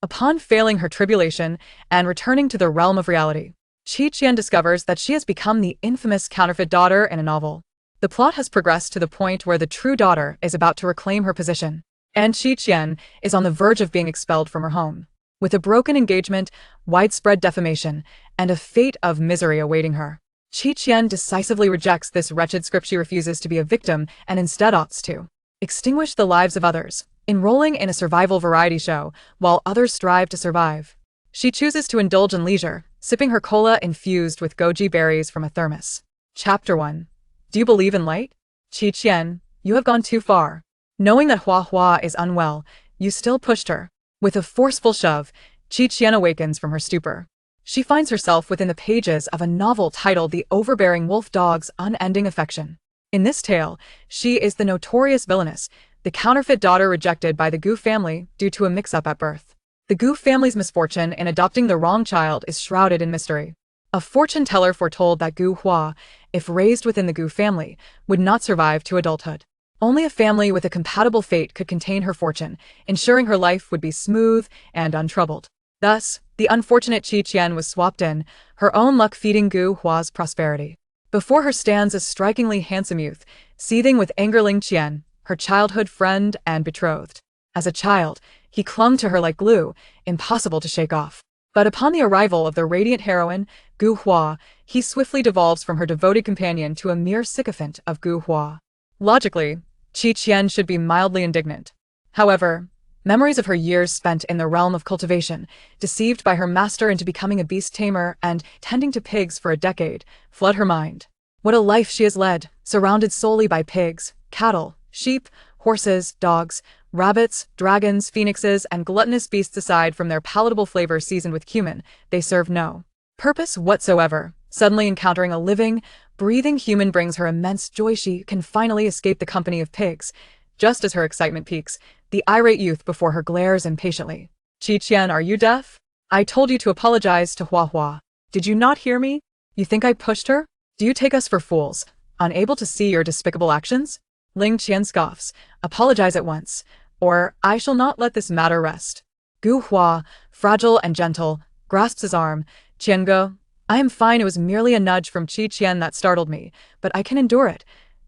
Upon failing her tribulation and returning to the realm of reality, Qian discovers that she has become the infamous counterfeit daughter in a novel. The plot has progressed to the point where the true daughter is about to reclaim her position, and Qian is on the verge of being expelled from her home. With a broken engagement, widespread defamation, and a fate of misery awaiting her, Qian decisively rejects this wretched script. She refuses to be a victim and instead opts to extinguish the lives of others, enrolling in a survival variety show while others strive to survive. She chooses to indulge in leisure, sipping her cola infused with goji berries from a thermos. Chapter 1. Do you believe in light? Qian, you have gone too far. Knowing that Hua Hua is unwell, you still pushed her. With a forceful shove, Qian awakens from her stupor. She finds herself within the pages of a novel titled The Overbearing Wolf Dog's Unending Affection. In this tale, she is the notorious villainess, the counterfeit daughter rejected by the Gu family due to a mix-up at birth. The Gu family's misfortune in adopting the wrong child is shrouded in mystery. A fortune teller foretold that Gu Hua, if raised within the Gu family, would not survive to adulthood. Only a family with a compatible fate could contain her fortune, ensuring her life would be smooth and untroubled. Thus, the unfortunate Qian was swapped in, her own luck feeding Gu Hua's prosperity. Before her stands a strikingly handsome youth, seething with anger. Qian, her childhood friend and betrothed. As a child, he clung to her like glue, impossible to shake off. But upon the arrival of the radiant heroine, Gu Hua, he swiftly devolves from her devoted companion to a mere sycophant of Gu Hua. Logically, Qian should be mildly indignant. However, memories of her years spent in the realm of cultivation, deceived by her master into becoming a beast tamer and tending to pigs for a decade, flood her mind. What a life she has led, surrounded solely by pigs, cattle, sheep, horses, dogs, rabbits, dragons, phoenixes, and gluttonous beasts. Aside from their palatable flavor seasoned with cumin, they serve no purpose whatsoever. Suddenly encountering a living, breathing human brings her immense joy. She can finally escape the company of pigs. Just as her excitement peaks, the irate youth before her glares impatiently. Qian, are you deaf? I told you to apologize to Hua Hua. Did you not hear me? You think I pushed her? Do you take us for fools, unable to see your despicable actions? Qian scoffs. Apologize at once, or I shall not let this matter rest. Gu Hua, fragile and gentle, grasps his arm. Qiango, I am fine. It was merely a nudge from Qian that startled me, but I can endure it.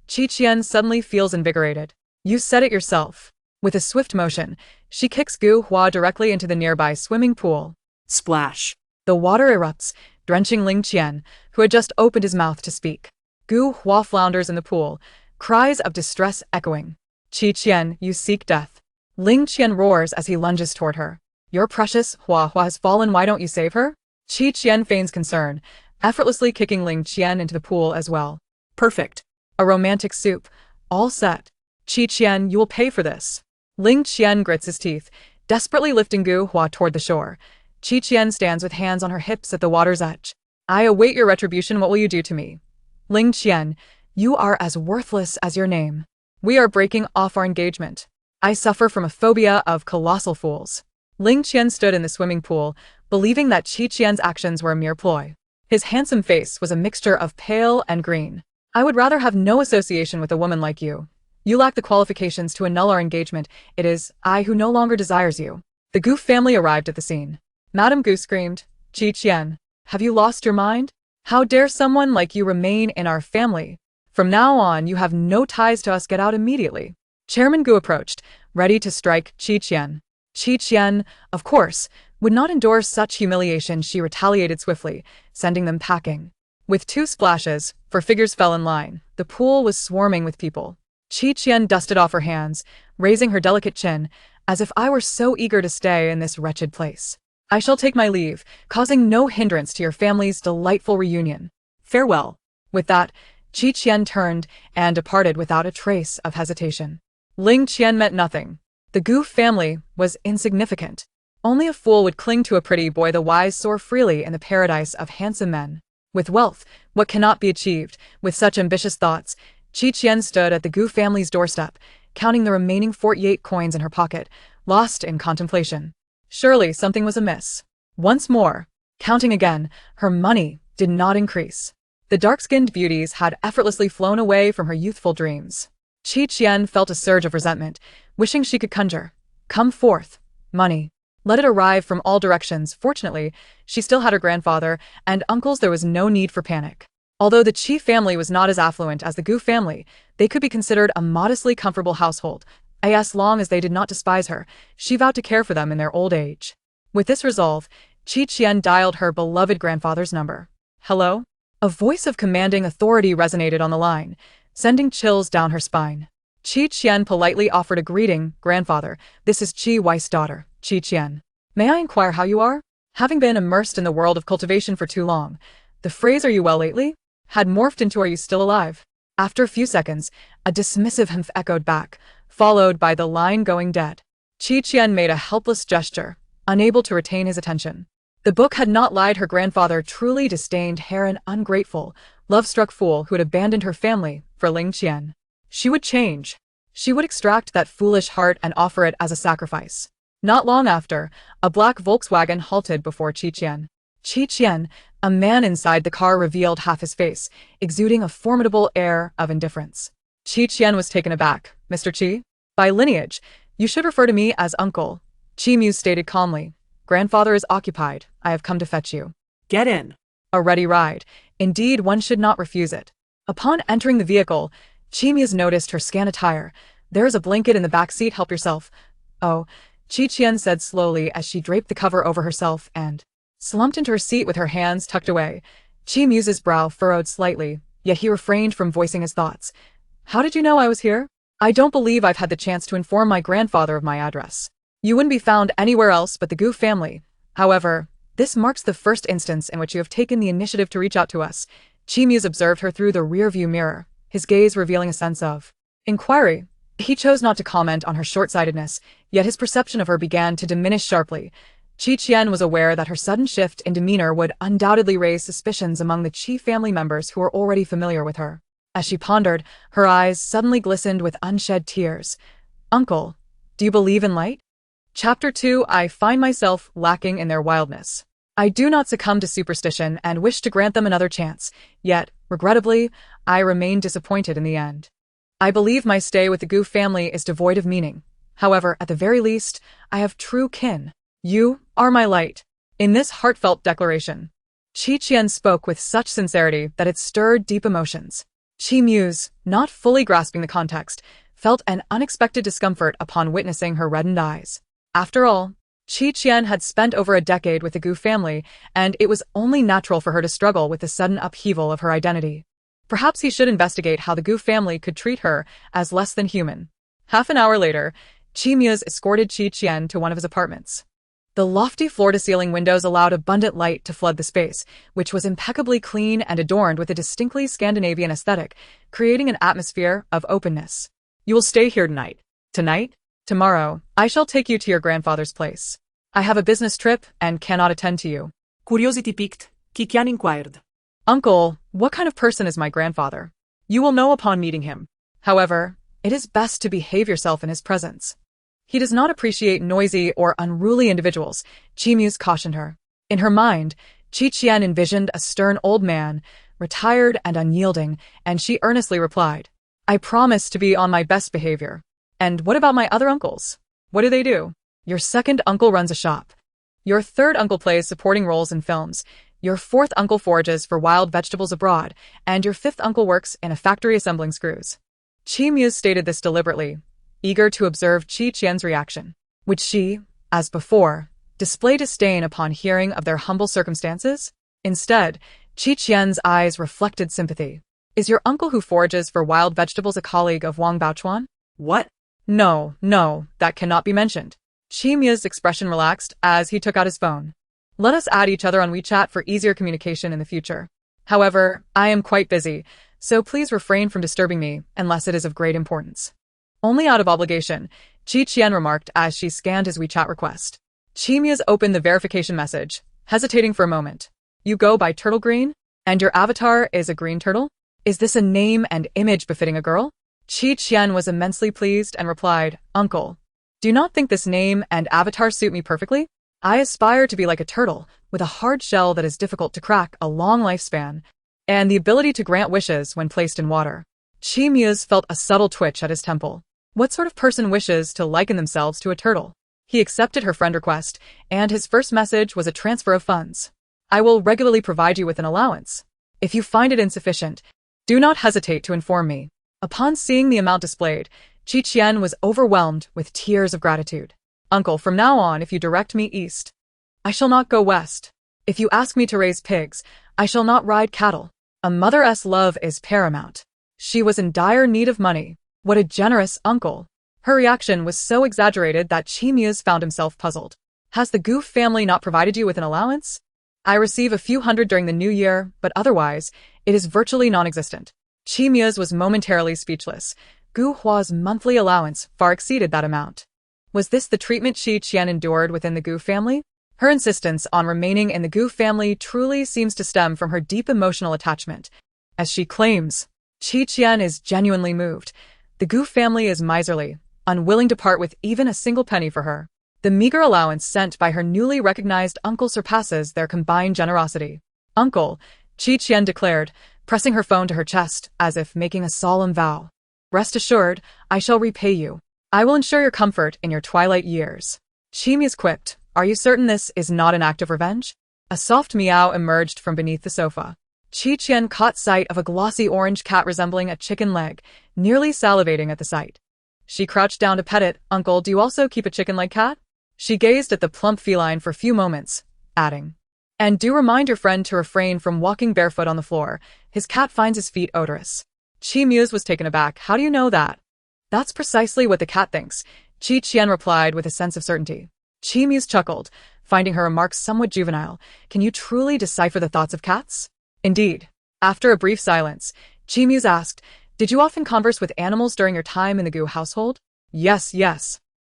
Qian suddenly feels invigorated. You said it yourself. With a swift motion, she kicks Gu Hua directly into the nearby swimming pool. Splash! The water erupts, drenching Qian, who had just opened his mouth to speak. Gu Hua flounders in the pool, cries of distress echoing. Qian, you seek death. Qian roars as he lunges toward her. Your precious Hua Hua has fallen. Why don't you save her? Qian feigns concern, effortlessly kicking Qian into the pool as well. Perfect. A romantic soup. All set. Qian, you will pay for this. Qian grits his teeth, desperately lifting Gu Hua toward the shore. Qian stands with hands on her hips at the water's edge. I await your retribution. What will you do to me? Qian, you are as worthless as your name. We are breaking off our engagement. I suffer from a phobia of colossal fools. Qian stood in the swimming pool, believing that Qian's actions were a mere ploy. His handsome face was a mixture of pale and green. I would rather have no association with a woman like you. You lack the qualifications to annul our engagement. It is I who no longer desires you. The Gu family arrived at the scene. Madame Gu screamed, Qian, have you lost your mind? How dare someone like you remain in our family? From now on, you have no ties to us. Get out immediately. Chairman Gu approached, ready to strike Qian. Qian, of course, would not endure such humiliation. She retaliated swiftly, sending them packing. With 2 splashes, for figures fell in line, the pool was swarming with people. Qian dusted off her hands, raising her delicate chin, as if I were so eager to stay in this wretched place. I shall take my leave, causing no hindrance to your family's delightful reunion. Farewell. With that, Qian turned and departed without a trace of hesitation. Qian meant nothing. The Gu family was insignificant. Only a fool would cling to a pretty boy. The wise soar freely in the paradise of handsome men. With wealth, what cannot be achieved? With such ambitious thoughts, Qian stood at the Gu family's doorstep, counting the remaining 48 coins in her pocket, lost in contemplation. Surely something was amiss. Once more, counting again, her money did not increase. The dark-skinned beauties had effortlessly flown away from her youthful dreams. Qian felt a surge of resentment, wishing she could conjure. Come forth, money. Let it arrive from all directions. Fortunately, she still had her grandfather and uncles. There was no need for panic. Although the Qi family was not as affluent as the Gu family, they could be considered a modestly comfortable household. As long as they did not despise her, she vowed to care for them in their old age. With this resolve, Qi Qian dialed her beloved grandfather's number. Hello? A voice of commanding authority resonated on the line, sending chills down her spine. Qi Qian politely offered a greeting. Grandfather, this is Qi Wei's daughter, Qi Qian. May I inquire how you are? Having been immersed in the world of cultivation for too long, the phrase "are you well lately?" had morphed into "are you still alive?" After a few seconds, a dismissive humph echoed back, followed by the line "going dead." Qi Qian made a helpless gesture, unable to retain his attention. The book had not lied. Her grandfather truly disdained her, an ungrateful, love-struck fool who had abandoned her family for Ling Qian. She would change. She would extract that foolish heart and offer it as a sacrifice. Not long after, a black Volkswagen halted before Qi Qian. Qi Qian, a man inside the car, revealed half his face, exuding a formidable air of indifference. Qi Qian was taken aback. Mr. Qi? By lineage, you should refer to me as uncle. Qi Mu stated calmly. Grandfather is occupied. I have come to fetch you. Get in. A ready ride. Indeed, one should not refuse it. Upon entering the vehicle, Qi Mu noticed her scant attire. There is a blanket in the back seat. Help yourself. Oh, Qi Qian said slowly as she draped the cover over herself and slumped into her seat with her hands tucked away. Qi Mu's brow furrowed slightly, yet he refrained from voicing his thoughts. How did you know I was here? I don't believe I've had the chance to inform my grandfather of my address. You wouldn't be found anywhere else but the Gu family. However, this marks the first instance in which you have taken the initiative to reach out to us. Qi Mu observed her through the rear-view mirror, his gaze revealing a sense of inquiry. He chose not to comment on her short-sightedness, yet his perception of her began to diminish sharply. Qi Qian was aware that her sudden shift in demeanor would undoubtedly raise suspicions among the Qi family members who were already familiar with her. As she pondered, her eyes suddenly glistened with unshed tears. Uncle, do you believe in light? Chapter 2. I find myself lacking in their wildness. I do not succumb to superstition and wish to grant them another chance, yet, regrettably, I remain disappointed in the end. I believe my stay with the Gu family is devoid of meaning. However, at the very least, I have true kin. You are my light. In this heartfelt declaration, Qi Qian spoke with such sincerity that it stirred deep emotions. Qi Mu, not fully grasping the context, felt an unexpected discomfort upon witnessing her reddened eyes. After all, Qi Qian had spent over a decade with the Gu family, and it was only natural for her to struggle with the sudden upheaval of her identity. Perhaps he should investigate how the Gu family could treat her as less than human. Half an hour later, Qi Mu escorted Qi Qian to one of his apartments. The lofty floor-to-ceiling windows allowed abundant light to flood the space, which was impeccably clean and adorned with a distinctly Scandinavian aesthetic, creating an atmosphere of openness. You will stay here tonight. Tonight? Tomorrow, I shall take you to your grandfather's place. I have a business trip and cannot attend to you. Curiosity piqued, Qi Qian inquired. Uncle, what kind of person is my grandfather? You will know upon meeting him. However, it is best to behave yourself in his presence. He does not appreciate noisy or unruly individuals, Qi Mu cautioned her. In her mind, Qi Qian envisioned a stern old man, retired and unyielding, and she earnestly replied, I promise to be on my best behavior. And what about my other uncles? What do they do? Your second uncle runs a shop. Your third uncle plays supporting roles in films. Your fourth uncle forages for wild vegetables abroad, and your fifth uncle works in a factory assembling screws. Qi Mu stated this deliberately, eager to observe Qi Qian's reaction. Would she, as before, display disdain upon hearing of their humble circumstances? Instead, Qi Qian's eyes reflected sympathy. Is your uncle who forages for wild vegetables a colleague of Wang Baochuan? What? No, that cannot be mentioned. Qi Mu's expression relaxed as he took out his phone. Let us add each other on WeChat for easier communication in the future. However, I am quite busy, so please refrain from disturbing me unless it is of great importance. Only out of obligation, Qi Qian remarked as she scanned his WeChat request. Qi Mu opened the verification message, hesitating for a moment. You go by Turtle Green? And your avatar is a green turtle? Is this a name and image befitting a girl? Qi Qian was immensely pleased and replied, Uncle, do you not think this name and avatar suit me perfectly? I aspire to be like a turtle, with a hard shell that is difficult to crack, a long lifespan, and the ability to grant wishes when placed in water. Qi Mu felt a subtle twitch at his temple. What sort of person wishes to liken themselves to a turtle? He accepted her friend request, and his first message was a transfer of funds. I will regularly provide you with an allowance. If you find it insufficient, do not hesitate to inform me. Upon seeing the amount displayed, Qian was overwhelmed with tears of gratitude. Uncle, from now on, if you direct me east, I shall not go west. If you ask me to raise pigs, I shall not ride cattle. A mother's love is paramount. She was in dire need of money. What a generous uncle. Her reaction was so exaggerated that Qian found himself puzzled. Has the Gu family not provided you with an allowance? I receive a few hundred during the new year, but otherwise, it is virtually non-existent. Qian was momentarily speechless. Gu Hua's monthly allowance far exceeded that amount. Was this the treatment Qian endured within the Gu family? Her insistence on remaining in the Gu family truly seems to stem from her deep emotional attachment. As she claims, Qian is genuinely moved. The Gu family is miserly, unwilling to part with even a single penny for her. The meager allowance sent by her newly recognized uncle surpasses their combined generosity. Uncle, Qian declared, pressing her phone to her chest as if making a solemn vow. Rest assured, I shall repay you. I will ensure your comfort in your twilight years. Qian quipped, are you certain this is not an act of revenge? A soft meow emerged from beneath the sofa. Qian caught sight of a glossy orange cat resembling a chicken leg, nearly salivating at the sight. She crouched down to pet it. Uncle, do you also keep a chicken-like cat? She gazed at the plump feline for a few moments, adding, and do remind your friend to refrain from walking barefoot on the floor. His cat finds his feet odorous. Qian was taken aback. How do you know that? That's precisely what the cat thinks, Qian replied with a sense of certainty. Qian chuckled, finding her remarks somewhat juvenile. Can you truly decipher the thoughts of cats? Indeed. After a brief silence, Qian asked, did you often converse with animals during your time in the Gu household? Yes.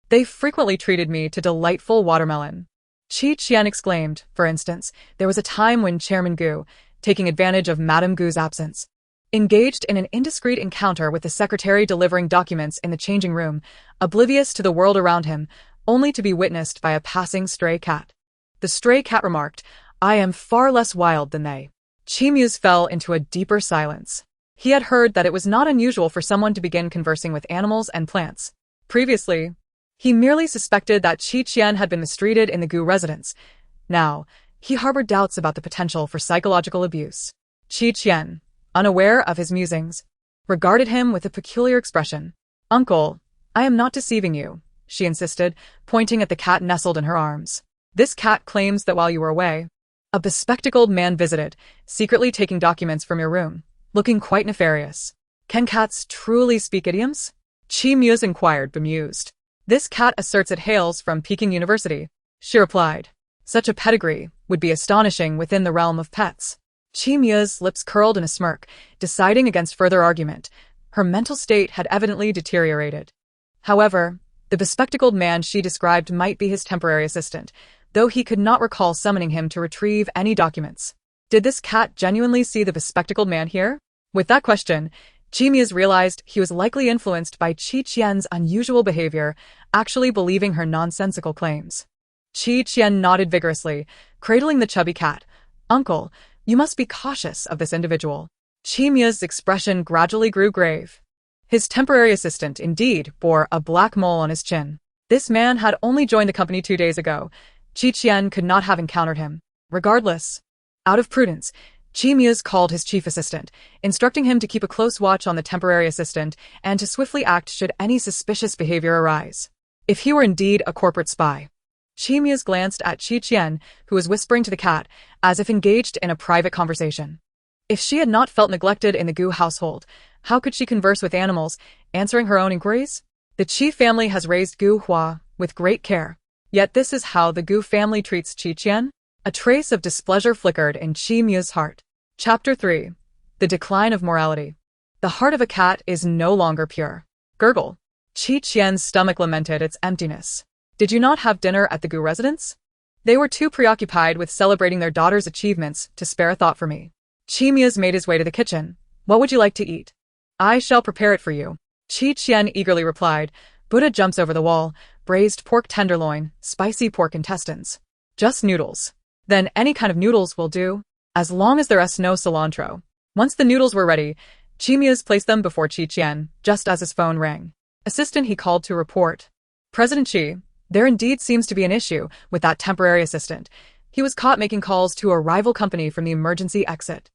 They frequently treated me to delightful watermelon. Qian exclaimed, for instance, there was a time when Chairman Gu, taking advantage of Madame Gu's absence, engaged in an indiscreet encounter with the secretary delivering documents in the changing room, oblivious to the world around him, only to be witnessed by a passing stray cat. The stray cat remarked, I am far less wild than they. Qian fell into a deeper silence. He had heard that it was not unusual for someone to begin conversing with animals and plants. Previously, he merely suspected that Qian had been mistreated in the Gu residence. Now, he harbored doubts about the potential for psychological abuse. Qian, unaware of his musings, regarded him with a peculiar expression. Uncle, I am not deceiving you, she insisted, pointing at the cat nestled in her arms. This cat claims that while you were away, a bespectacled man visited, secretly taking documents from your room, looking quite nefarious. Can cats truly speak idioms? Qian inquired, bemused. This cat asserts it hails from Peking University, she replied. Such a pedigree would be astonishing within the realm of pets. Qian's lips curled in a smirk, deciding against further argument. Her mental state had evidently deteriorated. However, the bespectacled man she described might be his temporary assistant, though he could not recall summoning him to retrieve any documents. Did this cat genuinely see the bespectacled man here? With that question, Qian realized he was likely influenced by Qian's unusual behavior, actually believing her nonsensical claims. Qian nodded vigorously, cradling the chubby cat. Uncle, you must be cautious of this individual. Qian's expression gradually grew grave. His temporary assistant, indeed, bore a black mole on his chin. This man had only joined the company 2 days ago. Qian could not have encountered him. Regardless, out of prudence, Qian called his chief assistant, instructing him to keep a close watch on the temporary assistant and to swiftly act should any suspicious behavior arise. If he were indeed a corporate spy. Qian glanced at Qian, who was whispering to the cat, as if engaged in a private conversation. If she had not felt neglected in the Gu household, how could she converse with animals, answering her own inquiries? The Qi family has raised Gu Hua with great care. Yet this is how the Gu family treats Qian? A trace of displeasure flickered in Qian's heart. Chapter 3. The Decline of Morality. The heart of a cat is no longer pure. Gurgle. Qian's stomach lamented its emptiness. Did you not have dinner at the Gu residence? They were too preoccupied with celebrating their daughter's achievements to spare a thought for me. Qian made his way to the kitchen. What would you like to eat? I shall prepare it for you. Qian eagerly replied. Buddha jumps over the wall. Braised pork tenderloin, spicy pork intestines. Just noodles. Then any kind of noodles will do, as long as there's no cilantro. Once the noodles were ready, Qian placed them before Qian, just as his phone rang. Assistant, he called to report. President Qi, There indeed seems to be an issue with that temporary assistant. He was caught making calls to a rival company from the emergency exit.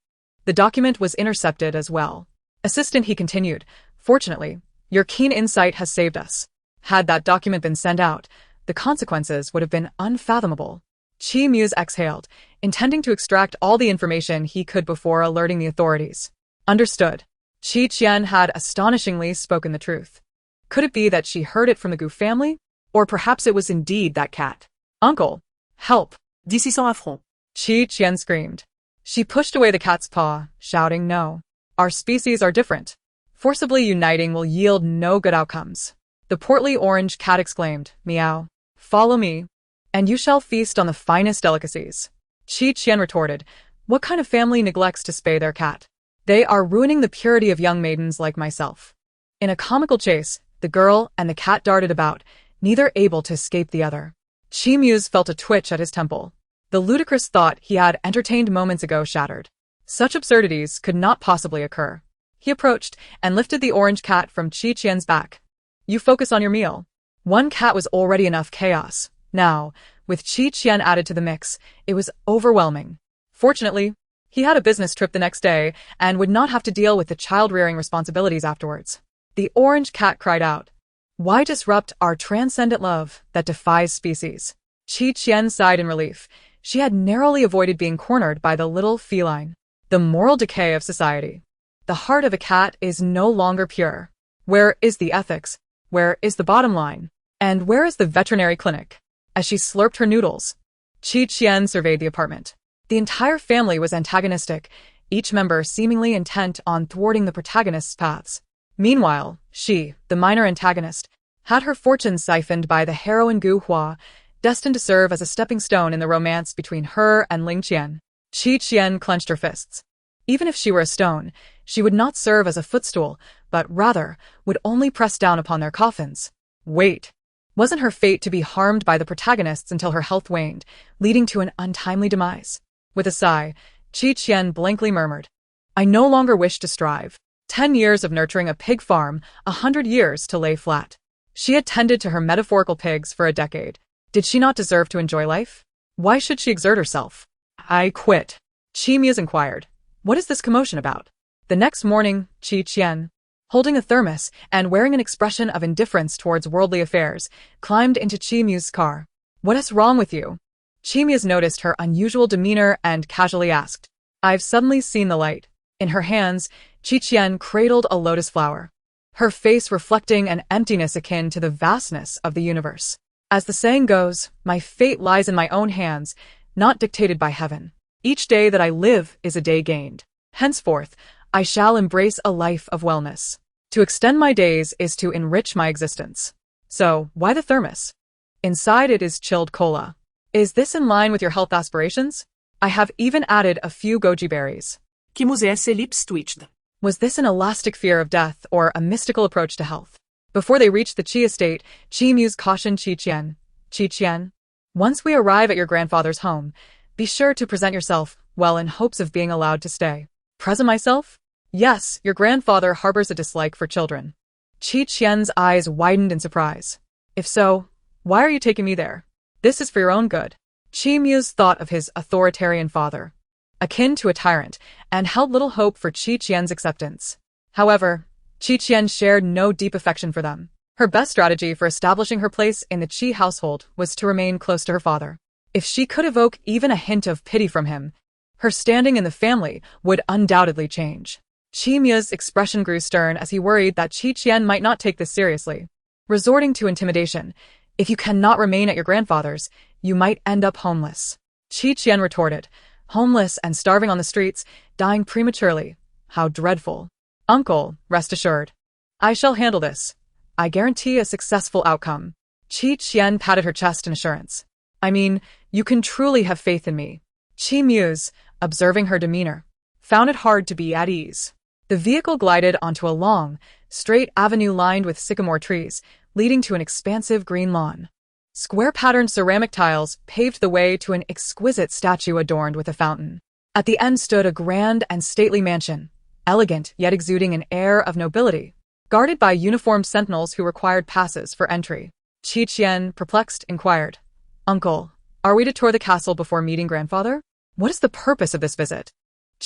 The document was intercepted as well. Assistant, he continued, fortunately, your keen insight has saved us. Had that document been sent out, the consequences would have been unfathomable. Qi Muse exhaled, intending to extract all the information he could before alerting the authorities. Understood. Qi Qian had astonishingly spoken the truth. Could it be that she heard it from the Gu family? Or perhaps it was indeed that cat. Uncle, help! D'ici sans affront. Qi Qian screamed. She pushed away the cat's paw, shouting no. Our species are different. Forcibly uniting will yield no good outcomes. The portly orange cat exclaimed, meow. Follow me, and you shall feast on the finest delicacies. Qi Qian retorted, what kind of family neglects to spay their cat? They are ruining the purity of young maidens like myself. In a comical chase, the girl and the cat darted about, neither able to escape the other. Qi Muse felt a twitch at his temple. The ludicrous thought he had entertained moments ago shattered. Such absurdities could not possibly occur. He approached and lifted the orange cat from Qi Qian's back. You focus on your meal. One cat was already enough chaos. Now, with Qi Qian added to the mix, it was overwhelming. Fortunately, he had a business trip the next day and would not have to deal with the child-rearing responsibilities afterwards. The orange cat cried out, why disrupt our transcendent love that defies species? Qi Qian sighed in relief. She had narrowly avoided being cornered by the little feline. The moral decay of society. The heart of a cat is no longer pure. Where is the ethics? Where is the bottom line? And where is the veterinary clinic? As she slurped her noodles, Qi Qian surveyed the apartment. The entire family was antagonistic, each member seemingly intent on thwarting the protagonist's paths. Meanwhile, she, the minor antagonist, had her fortune siphoned by the heroine Gu Hua, destined to serve as a stepping stone in the romance between her and Ling Qian. Qi Qian clenched her fists. Even if she were a stone, she would not serve as a footstool, but rather would only press down upon their coffins. Wait. Wasn't her fate to be harmed by the protagonists until her health waned, leading to an untimely demise? With a sigh, Qi Qian blankly murmured, I no longer wish to strive. 10 years of nurturing a pig farm, 100 years to lay flat. She had tended to her metaphorical pigs for a decade. Did she not deserve to enjoy life? Why should she exert herself? I quit. Qi Muse inquired. What is this commotion about? The next morning, Qi Qian, holding a thermos and wearing an expression of indifference towards worldly affairs, climbed into Qi Muse's car. What is wrong with you? Qi Muse noticed her unusual demeanor and casually asked. I've suddenly seen the light. In her hands, Qi Qian cradled a lotus flower, her face reflecting an emptiness akin to the vastness of the universe. As the saying goes, my fate lies in my own hands, not dictated by heaven. Each day that I live is a day gained. Henceforth, I shall embrace a life of wellness. To extend my days is to enrich my existence. So, why the thermos? Inside it is chilled cola. Is this in line with your health aspirations? I have even added a few goji berries. Qi Muse's lips twitched. Was this an elastic fear of death or a mystical approach to health? Before they reached the Qi estate, Qi Muse cautioned Qi Qian. Qi Qian, once we arrive at your grandfather's home, be sure to present yourself well in hopes of being allowed to stay. Present myself? Yes, your grandfather harbors a dislike for children. Qi Qian's eyes widened in surprise. If so, why are you taking me there? This is for your own good. Qi Muse thought of his authoritarian father, akin to a tyrant, and held little hope for Qi Qian's acceptance. However, Qi Qian shared no deep affection for them. Her best strategy for establishing her place in the Qi household was to remain close to her father. If she could evoke even a hint of pity from him, her standing in the family would undoubtedly change. Qi Muse's expression grew stern as he worried that Qi Qian might not take this seriously. Resorting to intimidation, if you cannot remain at your grandfather's, you might end up homeless. Qi Qian retorted, homeless and starving on the streets, dying prematurely. How dreadful. Uncle, rest assured. I shall handle this. I guarantee a successful outcome. Qi Qian patted her chest in assurance. I mean, you can truly have faith in me. Qi Muse, observing her demeanor, found it hard to be at ease. The vehicle glided onto a long, straight avenue lined with sycamore trees, leading to an expansive green lawn. Square-patterned ceramic tiles paved the way to an exquisite statue adorned with a fountain. At the end stood a grand and stately mansion, elegant yet exuding an air of nobility, guarded by uniformed sentinels who required passes for entry. Qian, perplexed, inquired. Uncle, are we to tour the castle before meeting grandfather? What is the purpose of this visit?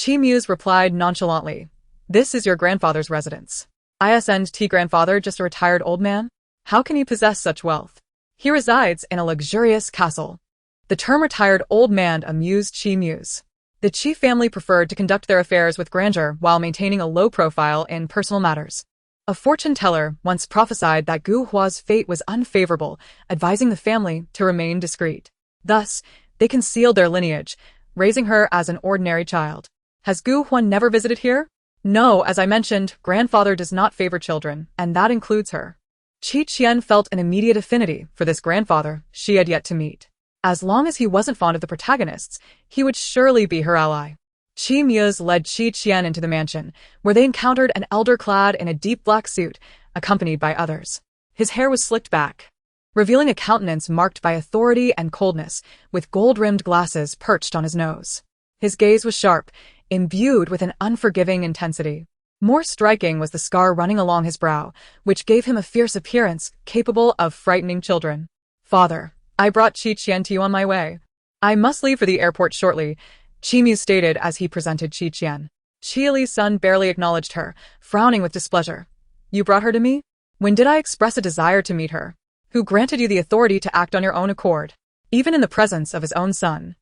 Muse replied nonchalantly. This is your grandfather's residence. Isn't grandfather just a retired old man? How can he possess such wealth? He resides in a luxurious castle. The term retired old man amused Muse. The Qi family preferred to conduct their affairs with grandeur while maintaining a low profile in personal matters. A fortune teller once prophesied that Gu Hua's fate was unfavorable, advising the family to remain discreet. Thus, they concealed their lineage, raising her as an ordinary child. Has Gu Hua never visited here? No, as I mentioned, grandfather does not favor children, and that includes her. Qian felt an immediate affinity for this grandfather she had yet to meet. As long as he wasn't fond of the protagonists, he would surely be her ally. Muse led Qian into the mansion, where they encountered an elder clad in a deep black suit, accompanied by others. His hair was slicked back, revealing a countenance marked by authority and coldness, with gold-rimmed glasses perched on his nose. His gaze was sharp, imbued with an unforgiving intensity. More striking was the scar running along his brow, which gave him a fierce appearance capable of frightening children. Father, I brought Qian to you on my way. I must leave for the airport shortly, Muse stated as he presented Qian. Li's son barely acknowledged her, frowning with displeasure. You brought her to me? When did I express a desire to meet her? Who granted you the authority to act on your own accord, even in the presence of his own son?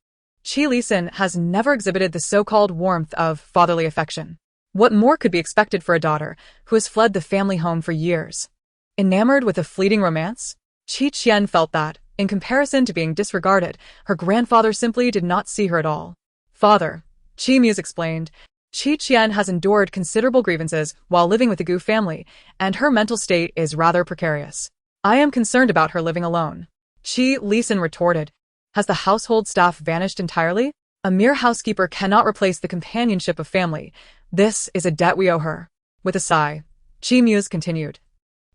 Li's son has never exhibited the so-called warmth of fatherly affection. What more could be expected for a daughter who has fled the family home for years? Enamored with a fleeting romance? Qian felt that, in comparison to being disregarded, her grandfather simply did not see her at all. Father, Muse explained, Qian has endured considerable grievances while living with the Gu family, and her mental state is rather precarious. I am concerned about her living alone. Li's son retorted. Has the household staff vanished entirely? A mere housekeeper cannot replace the companionship of family. This is a debt we owe her. With a sigh, Muse continued.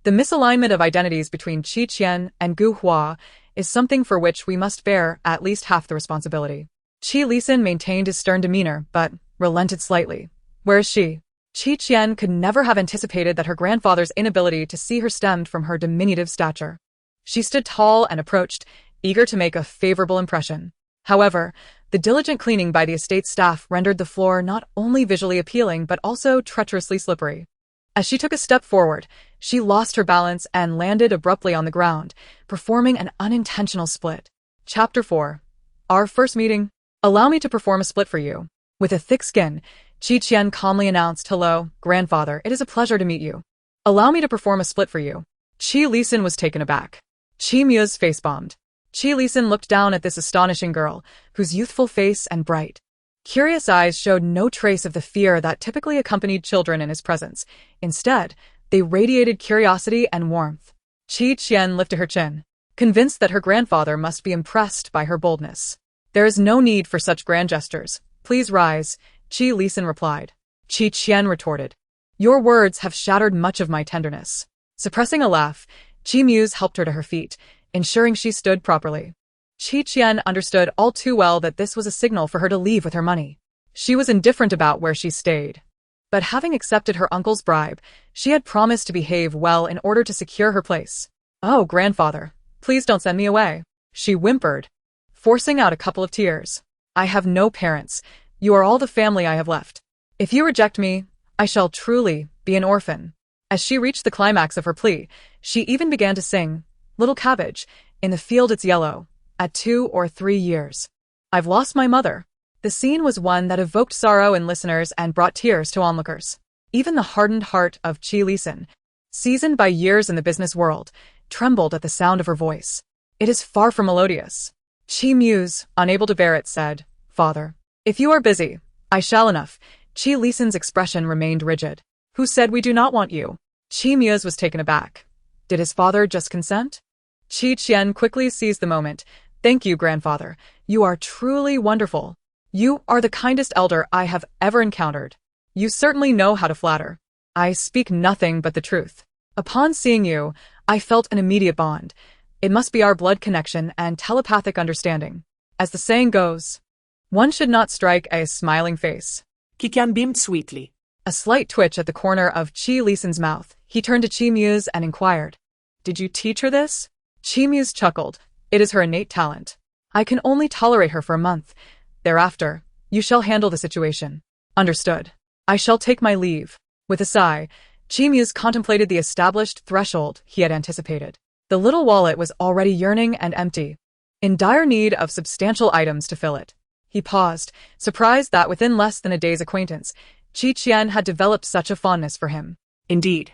The misalignment of identities between Qian and Gu Hua is something for which we must bear at least half the responsibility. Li's son maintained his stern demeanor, but relented slightly. Where is she? Qian could never have anticipated that her grandfather's inability to see her stemmed from her diminutive stature. She stood tall and approached, eager to make a favorable impression. However, the diligent cleaning by the estate staff rendered the floor not only visually appealing but also treacherously slippery. As she took a step forward, she lost her balance and landed abruptly on the ground, performing an unintentional split. Chapter 4. Our first meeting. Allow me to perform a split for you. With a thick skin, Qian calmly announced, Hello, grandfather, it is a pleasure to meet you. Allow me to perform a split for you. Li's son was taken aback. Muse face-bombed. Li's son looked down at this astonishing girl, whose youthful face and bright, curious eyes showed no trace of the fear that typically accompanied children in his presence. Instead, they radiated curiosity and warmth. Qian lifted her chin, convinced that her grandfather must be impressed by her boldness. There is no need for such grand gestures. Please rise, Li's son replied. Qian retorted. Your words have shattered much of my tenderness. Suppressing a laugh, Muse helped her to her feet, ensuring she stood properly. Qian understood all too well that this was a signal for her to leave with her money. She was indifferent about where she stayed. But having accepted her uncle's bribe, she had promised to behave well in order to secure her place. Oh, grandfather, please don't send me away, she whimpered, forcing out a couple of tears. I have no parents. You are all the family I have left. If you reject me, I shall truly be an orphan. As she reached the climax of her plea, she even began to sing, Little cabbage, in the field it's yellow, at 2 or 3 years. I've lost my mother. The scene was one that evoked sorrow in listeners and brought tears to onlookers. Even the hardened heart of Li's son, seasoned by years in the business world, trembled at the sound of her voice. It is far from melodious. Muse, unable to bear it, said, Father, if you are busy, I shall enough. Li's son's expression remained rigid. Who said we do not want you? Muse was taken aback. Did his father just consent? Qian quickly seized the moment. Thank you, grandfather. You are truly wonderful. You are the kindest elder I have ever encountered. You certainly know how to flatter. I speak nothing but the truth. Upon seeing you, I felt an immediate bond. It must be our blood connection and telepathic understanding. As the saying goes, one should not strike a smiling face. Qian beamed sweetly. A slight twitch at the corner of Li's son's mouth. He turned to Muse and inquired, Did you teach her this? Chi Muse chuckled. It is her innate talent. I can only tolerate her for a month. Thereafter, you shall handle the situation. Understood. I shall take my leave. With a sigh, Chi Muse contemplated the established threshold he had anticipated. The little wallet was already yearning and empty, in dire need of substantial items to fill it. He paused, surprised that within less than a day's acquaintance, Qian had developed such a fondness for him. Indeed.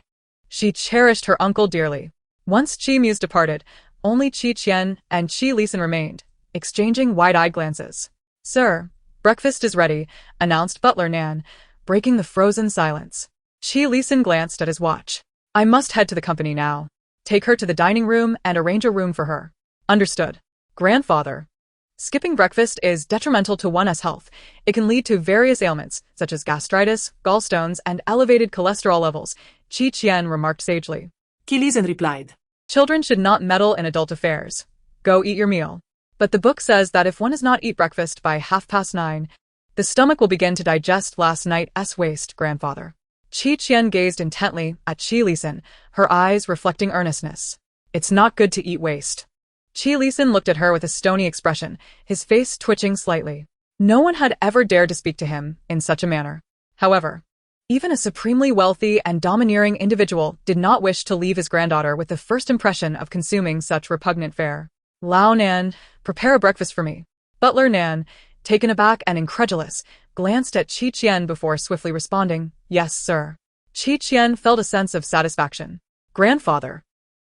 She cherished her uncle dearly. Once Chi Muse departed, only Qian and Qi Lisan remained, exchanging wide-eyed glances. Sir, breakfast is ready, announced butler Nan, breaking the frozen silence. Qi Lisan glanced at his watch. I must head to the company now. Take her to the dining room and arrange a room for her. Understood. Grandfather. Skipping breakfast is detrimental to one's health. It can lead to various ailments, such as gastritis, gallstones, and elevated cholesterol levels, Qian remarked sagely. Qi Lisan replied. Children should not meddle in adult affairs. Go eat your meal. But the book says that if one does not eat breakfast by 9:30, the stomach will begin to digest last night's waste, grandfather. Qian gazed intently at Qi Lisan, her eyes reflecting earnestness. It's not good to eat waste. Qi Lisan looked at her with a stony expression, his face twitching slightly. No one had ever dared to speak to him in such a manner. However, even a supremely wealthy and domineering individual did not wish to leave his granddaughter with the first impression of consuming such repugnant fare. Lao Nan, prepare a breakfast for me. Butler Nan, taken aback and incredulous, glanced at Qian before swiftly responding, Yes, sir. Qian felt a sense of satisfaction. Grandfather.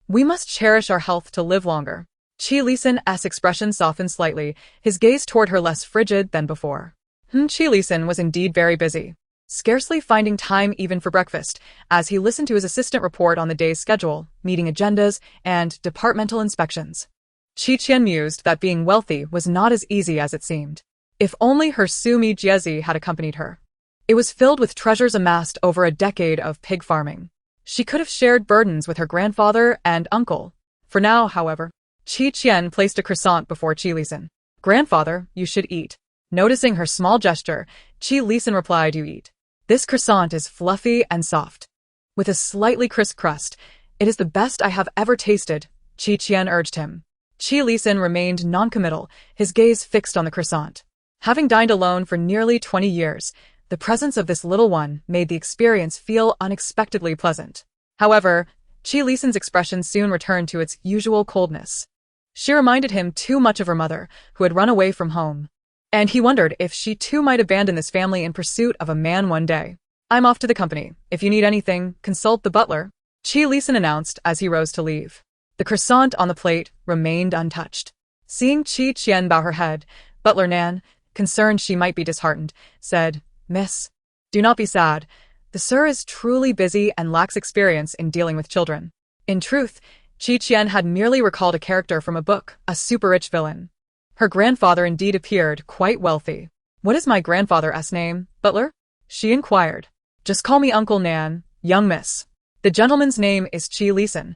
We must cherish our health to live longer. Qi Lisan's expression softened slightly, his gaze toward her less frigid than before. Qi Lisan was indeed very busy, scarcely finding time even for breakfast, as he listened to his assistant report on the day's schedule, meeting agendas, and departmental inspections. Qian mused that being wealthy was not as easy as it seemed. If only her Sumi Jiezi had accompanied her. It was filled with treasures amassed over a decade of pig farming. She could have shared burdens with her grandfather and uncle. For now, however, Qian placed a croissant before Qi Lisan. Grandfather, you should eat. Noticing her small gesture, Qi Lisan replied, You eat. This croissant is fluffy and soft, with a slightly crisp crust. It is the best I have ever tasted, Qian urged him. Qi Lisan remained noncommittal, his gaze fixed on the croissant. Having dined alone for nearly 20 years, the presence of this little one made the experience feel unexpectedly pleasant. However, Qi Lisan's expression soon returned to its usual coldness. She reminded him too much of her mother, who had run away from home. And he wondered if she too might abandon this family in pursuit of a man one day. I'm off to the company. If you need anything, consult the butler, Qi Lisan announced as he rose to leave. The croissant on the plate remained untouched. Seeing Qian bow her head, butler Nan, concerned she might be disheartened, said, Miss, do not be sad. The sir is truly busy and lacks experience in dealing with children. In truth, Qian had merely recalled a character from a book, a super-rich villain. Her grandfather indeed appeared quite wealthy. What is my grandfather's name, butler? She inquired. Just call me Uncle Nan, young miss. The gentleman's name is Qi Lisan,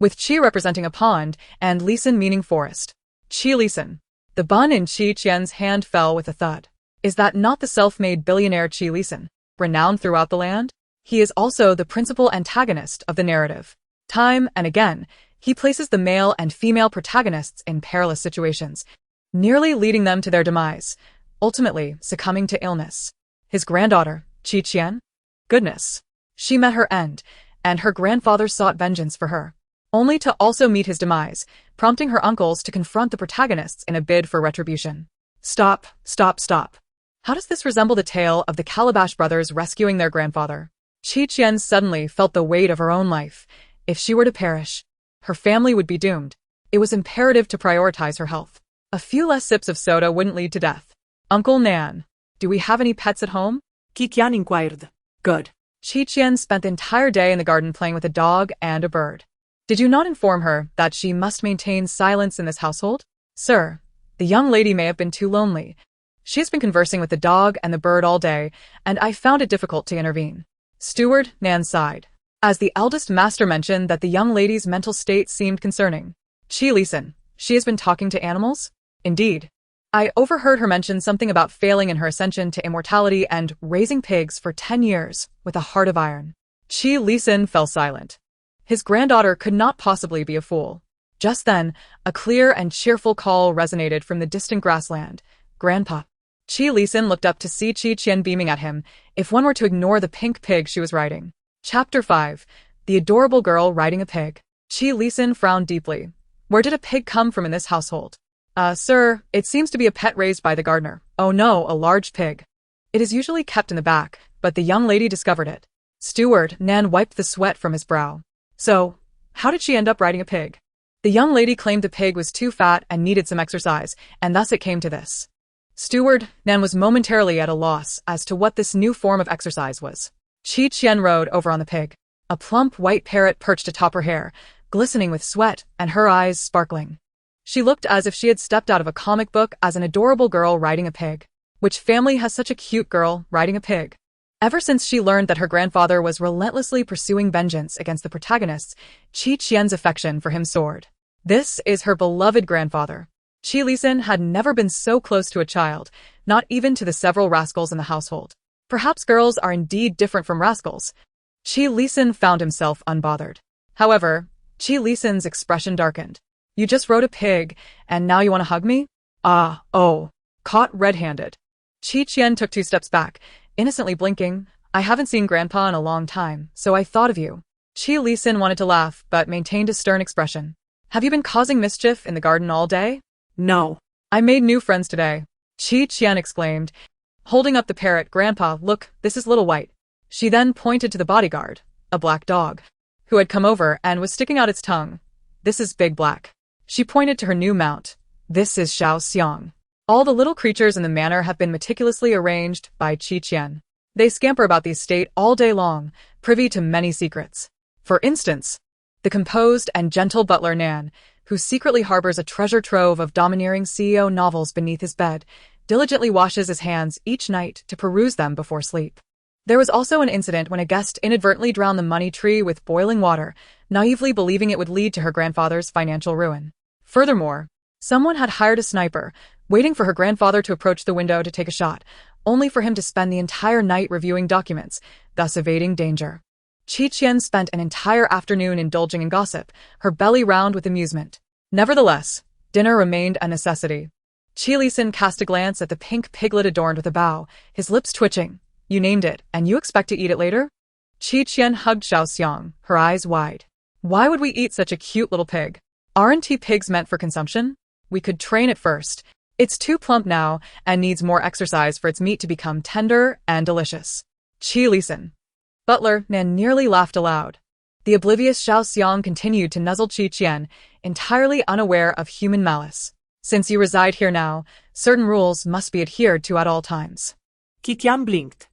with Qi representing a pond and Lisan meaning forest. Qi Lisan. The bun in Qian's hand fell with a thud. Is that not the self-made billionaire Qi Lisan, renowned throughout the land? He is also the principal antagonist of the narrative. Time and again, he places the male and female protagonists in perilous situations, nearly leading them to their demise, ultimately succumbing to illness. His granddaughter, Qian? Goodness. She met her end, and her grandfather sought vengeance for her, only to also meet his demise, prompting her uncles to confront the protagonists in a bid for retribution. Stop, stop, stop. How does this resemble the tale of the Calabash brothers rescuing their grandfather? Qian suddenly felt the weight of her own life. If she were to perish, her family would be doomed. It was imperative to prioritize her health. A few less sips of soda wouldn't lead to death. Uncle Nan, do we have any pets at home? Qian inquired. Good. Qian spent the entire day in the garden playing with a dog and a bird. Did you not inform her that she must maintain silence in this household? Sir, the young lady may have been too lonely. She has been conversing with the dog and the bird all day, and I found it difficult to intervene. Steward, Nan sighed, as the eldest master mentioned that the young lady's mental state seemed concerning. Qi Lisan, she has been talking to animals? Indeed. I overheard her mention something about failing in her ascension to immortality and raising pigs for 10 years with a heart of iron. Qi Lisan fell silent. His granddaughter could not possibly be a fool. Just then, a clear and cheerful call resonated from the distant grassland. Grandpa. Qi Lisan looked up to see Qi Qian beaming at him, if one were to ignore the pink pig she was riding. Chapter 5. The adorable girl riding a pig. Qi Lisan frowned deeply. Where did a pig come from in this household? Sir, it seems to be a pet raised by the gardener. Oh no, a large pig. It is usually kept in the back, but the young lady discovered it. Steward, Nan wiped the sweat from his brow. So, how did she end up riding a pig? The young lady claimed the pig was too fat and needed some exercise, and thus it came to this. Steward, Nan was momentarily at a loss as to what this new form of exercise was. Qi Qian rode over on the pig. A plump white parrot perched atop her hair, glistening with sweat and her eyes sparkling. She looked as if she had stepped out of a comic book as an adorable girl riding a pig. Which family has such a cute girl riding a pig? Ever since she learned that her grandfather was relentlessly pursuing vengeance against the protagonists, Qi Qian's affection for him soared. This is her beloved grandfather. Qi Lisan had never been so close to a child, not even to the several rascals in the household. Perhaps girls are indeed different from rascals. Qi Lisan found himself unbothered. However, Qi Lisan's expression darkened. You just rode a pig, and now you want to hug me? Caught red-handed. Qi Qian took 2 steps back, innocently blinking. I haven't seen Grandpa in a long time, so I thought of you. Qi Lisan wanted to laugh, but maintained a stern expression. Have you been causing mischief in the garden all day? No. I made new friends today. Qi Qian exclaimed, holding up the parrot. Grandpa, look, this is Little White. She then pointed to the bodyguard, a black dog, who had come over and was sticking out its tongue. This is Big Black. She pointed to her new mount. This is Xiao Xiang. All the little creatures in the manor have been meticulously arranged by Qi Qian. They scamper about the estate all day long, privy to many secrets. For instance, the composed and gentle butler Nan, who secretly harbors a treasure trove of domineering CEO novels beneath his bed, diligently washes his hands each night to peruse them before sleep. There was also an incident when a guest inadvertently drowned the money tree with boiling water, naively believing it would lead to her grandfather's financial ruin. Furthermore, someone had hired a sniper, waiting for her grandfather to approach the window to take a shot, only for him to spend the entire night reviewing documents, thus evading danger. Qi Qian spent an entire afternoon indulging in gossip, her belly round with amusement. Nevertheless, dinner remained a necessity. Qi Lisan cast a glance at the pink piglet adorned with a bow, his lips twitching. You named it, and you expect to eat it later? Qi Qian hugged Xiao Xiang, her eyes wide. Why would we eat such a cute little pig? Aren't pigs meant for consumption? We could train it first. It's too plump now and needs more exercise for its meat to become tender and delicious. Qi Lisan. Butler Nan nearly laughed aloud. The oblivious Xiao Xiang continued to nuzzle Qi Qian, entirely unaware of human malice. Since you reside here now, certain rules must be adhered to at all times. Qi Qian blinked.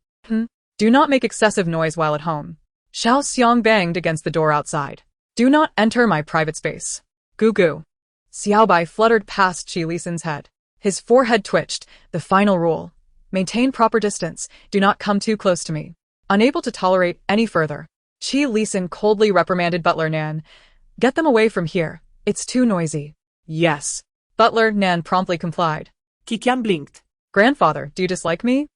Do not make excessive noise while at home. Xiao Xiang banged against the door outside. Do not enter my private space. Goo goo. Xiaobai fluttered past Qi Lisan's head. His forehead twitched. The final rule. Maintain proper distance. Do not come too close to me. Unable to tolerate any further, Qi Lisan coldly reprimanded Butler Nan. Get them away from here. It's too noisy. Yes. Butler Nan promptly complied. Qi Qian blinked. Grandfather, do you dislike me?